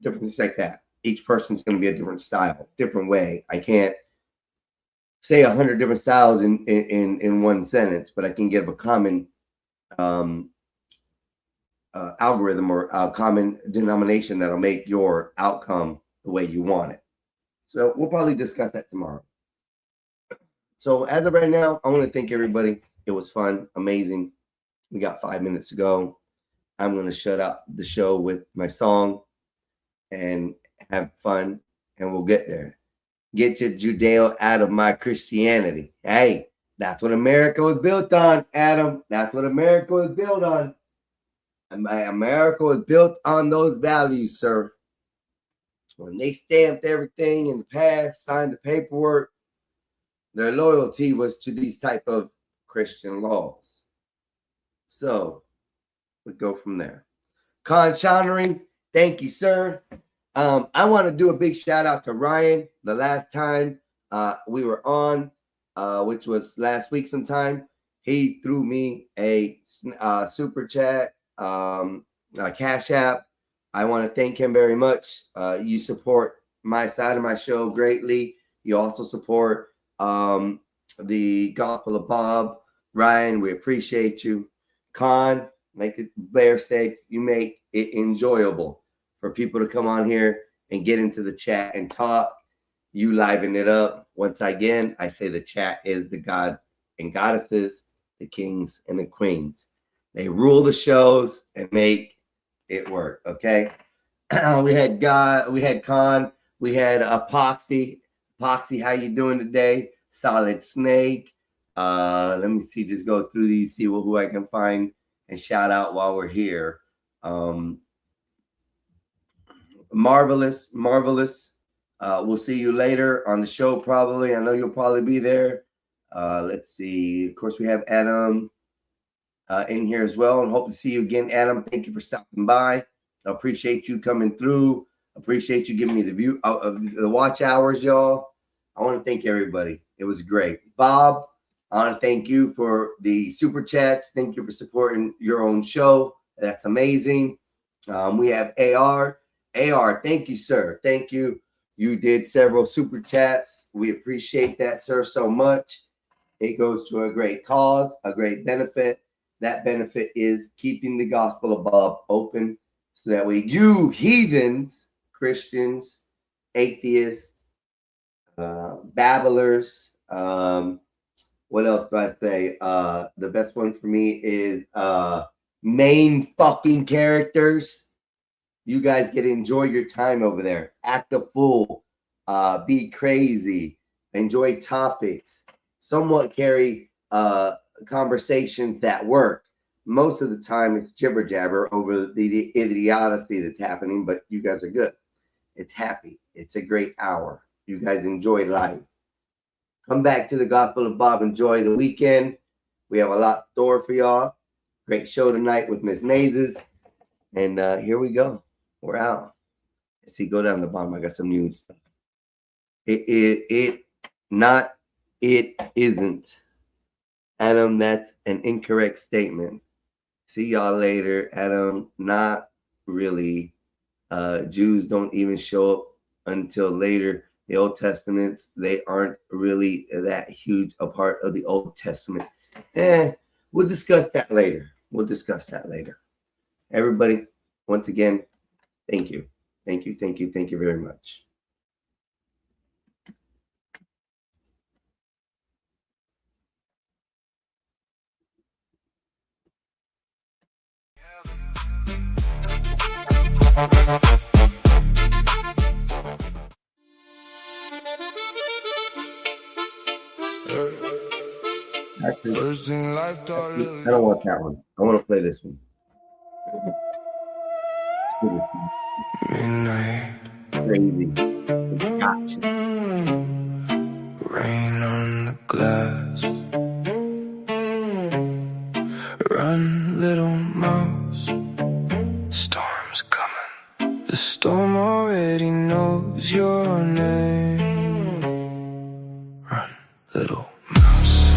different things like that. Each person's going to be a different style, different way. I can't say 100 different styles in one sentence, but I can give a common algorithm or a common denomination that'll make your outcome the way you want it. So we'll probably discuss that tomorrow. So as of right now, I want to thank everybody. It was fun, amazing. We got 5 minutes to go. I'm going to shut out the show with my song and have fun, and we'll get there. Get your Judeo out of my Christianity. Hey, that's what America was built on, Adam. That's what America was built on. And America was built on those values, sir. When they stamped everything in the past, signed the paperwork, their loyalty was to these type of Christian laws. So we go from there. Khan Shannering, thank you, sir. I want to do a big shout out to Ryan. The last time we were on, which was last week sometime, he threw me a super chat, a Cash App. I want to thank him very much. You support my side of my show greatly. You also support the Gospel of Bob. Ryan, we appreciate you. Khan, like Blair said, you make it enjoyable for people to come on here and get into the chat and talk. You liven it up. Once again, I say the chat is the gods and goddesses, the kings and the queens. They rule the shows and make it work, okay? We had Khan, we had Epoxy. Epoxy, how you doing today? Solid Snake. Let me see, just go through these, see who I can find and shout out while we're here. Marvelous. We'll see you later on the show probably. I know you'll probably be there. Let's see. Of course, we have Adam in here as well, and hope to see you again, Adam. Thank you for stopping by. I appreciate you coming through. Appreciate you giving me the view of the watch hours, y'all. I want to thank everybody. It was great. Bob, I want to thank you for the super chats. Thank you for supporting your own show. That's amazing. We have AR. AR, thank you, sir. Thank you. You did several super chats. We appreciate that, sir, so much. It goes to a great cause, a great benefit. That benefit is keeping the Gospel of Bob open so that way you heathens, Christians, atheists, babblers, what else do I say? The best one for me is main fucking characters. You guys get to enjoy your time over there. Act a fool. Be crazy. Enjoy topics. Somewhat carry conversations that work. Most of the time, it's jibber jabber over the idiocy that's happening, but you guys are good. It's happy. It's a great hour. You guys enjoy life. Come back to the Gospel of Bob. Enjoy the weekend. We have a lot stored for y'all. Great show tonight with Miss Mazes. And here we go. We're out. Let's see, go down the bottom. I got some new stuff. It isn't. Adam, that's an incorrect statement. See y'all later. Adam, not really. Jews don't even show up until later. The Old Testaments, they aren't really that huge a part of the Old Testament. We'll discuss that later. Everybody, once again, thank you. Thank you very much. Actually, I don't want that one. I want to play this one. Midnight. Crazy. Gotcha. Rain on the glass. Run, little mouse. Storm's coming. The storm already knows your name. Run, little mouse.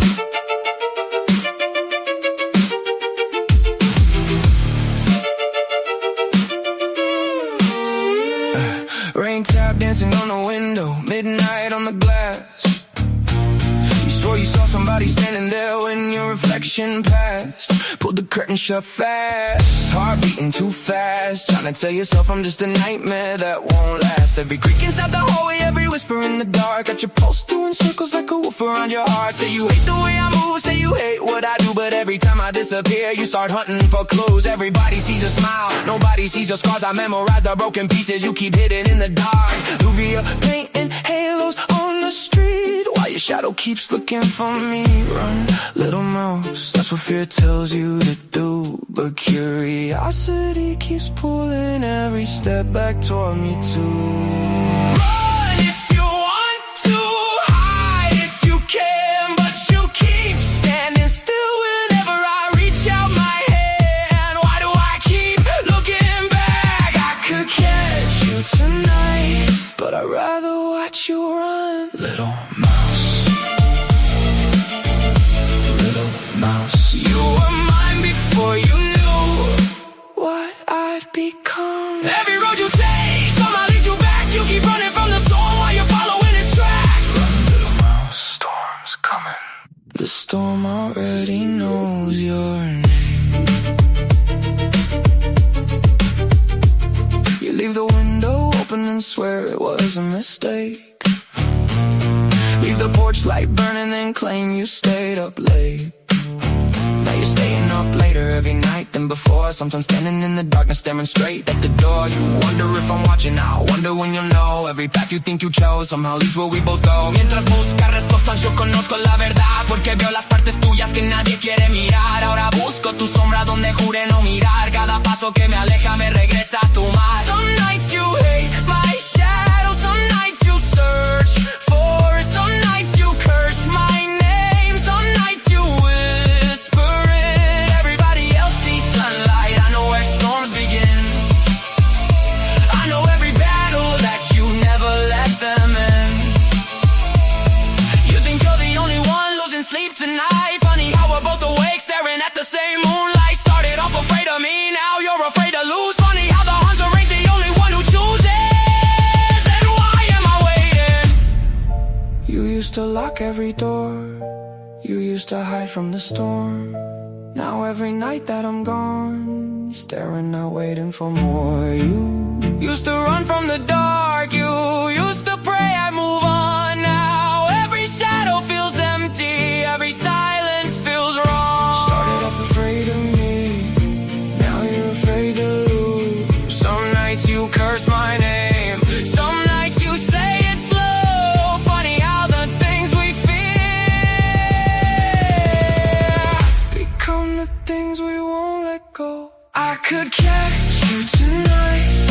Rain tap dancing on the window. Midnight on the glass. You swore you saw somebody standing there when your reflection passed. Pulled the curtain shut fast. Heart beating too fast. Trying to tell yourself I'm just a nightmare that won't last. Every creak inside the hallway, every whisper in the dark. Got your pulse doing circles like a wolf around your heart. Say you hate the way I move, say you hate what I do, but every time I disappear, you start hunting for clues. Everybody sees your smile, nobody sees your scars. I memorize the broken pieces you keep hidden in the dark. Louvia painting halos on the street while your shadow keeps looking for me. Run, little mouse, that's what fear tells you to do. But curiosity keeps pulling every step back toward me too. Run if you want to, hide if you can, but you keep standing still whenever I reach out my hand. Why do I keep looking back? I could catch you tonight, but I'd rather watch you run. Little mouse. Little mouse. You were mine before you knew what I'd become. Every road you take somehow leads you back. You keep running from the storm while you're following its track. Run, little mouse, storm's coming. The storm already knows your name. You leave the window open and swear it was a mistake. Leave the porch light burning, then claim you stayed up late. Now you're staying up later every night than before. Sometimes standing in the darkness, staring straight at the door. You wonder if I'm watching now, wonder when you'll know. Every path you think you chose somehow leads where we both go. Mientras buscas respuestas yo conozco la verdad, porque veo las partes tuyas que nadie quiere mirar. Ahora busco tu sombra donde juré no mirar. Cada paso que me aleja me regresa a tu mar. Some nights you hate my shadow, some nights you search for, some nights you curse my name, some nights you whisper it. Everybody else sees sunlight, I know where storms begin. I know every battle that you never let them in. You think you're the only one losing sleep tonight. Funny how we're both awake staring at the same moonlight. Started off afraid of me, now you're afraid to lose. Funny how the hunter ain't the only one who chooses. Then why am I waiting? You used to lock every door, you used to hide from the storm. Now every night that I'm gone, you're staring out waiting for more. You used to run from the dark, you used to pray I move on. Now every shadow feels empty, every silence feels wrong. Started off afraid of me, now you're afraid to lose. Some nights you curse my name, some nights you say it's slow. Funny how the things we fear become the things we won't let go. I could catch you tonight,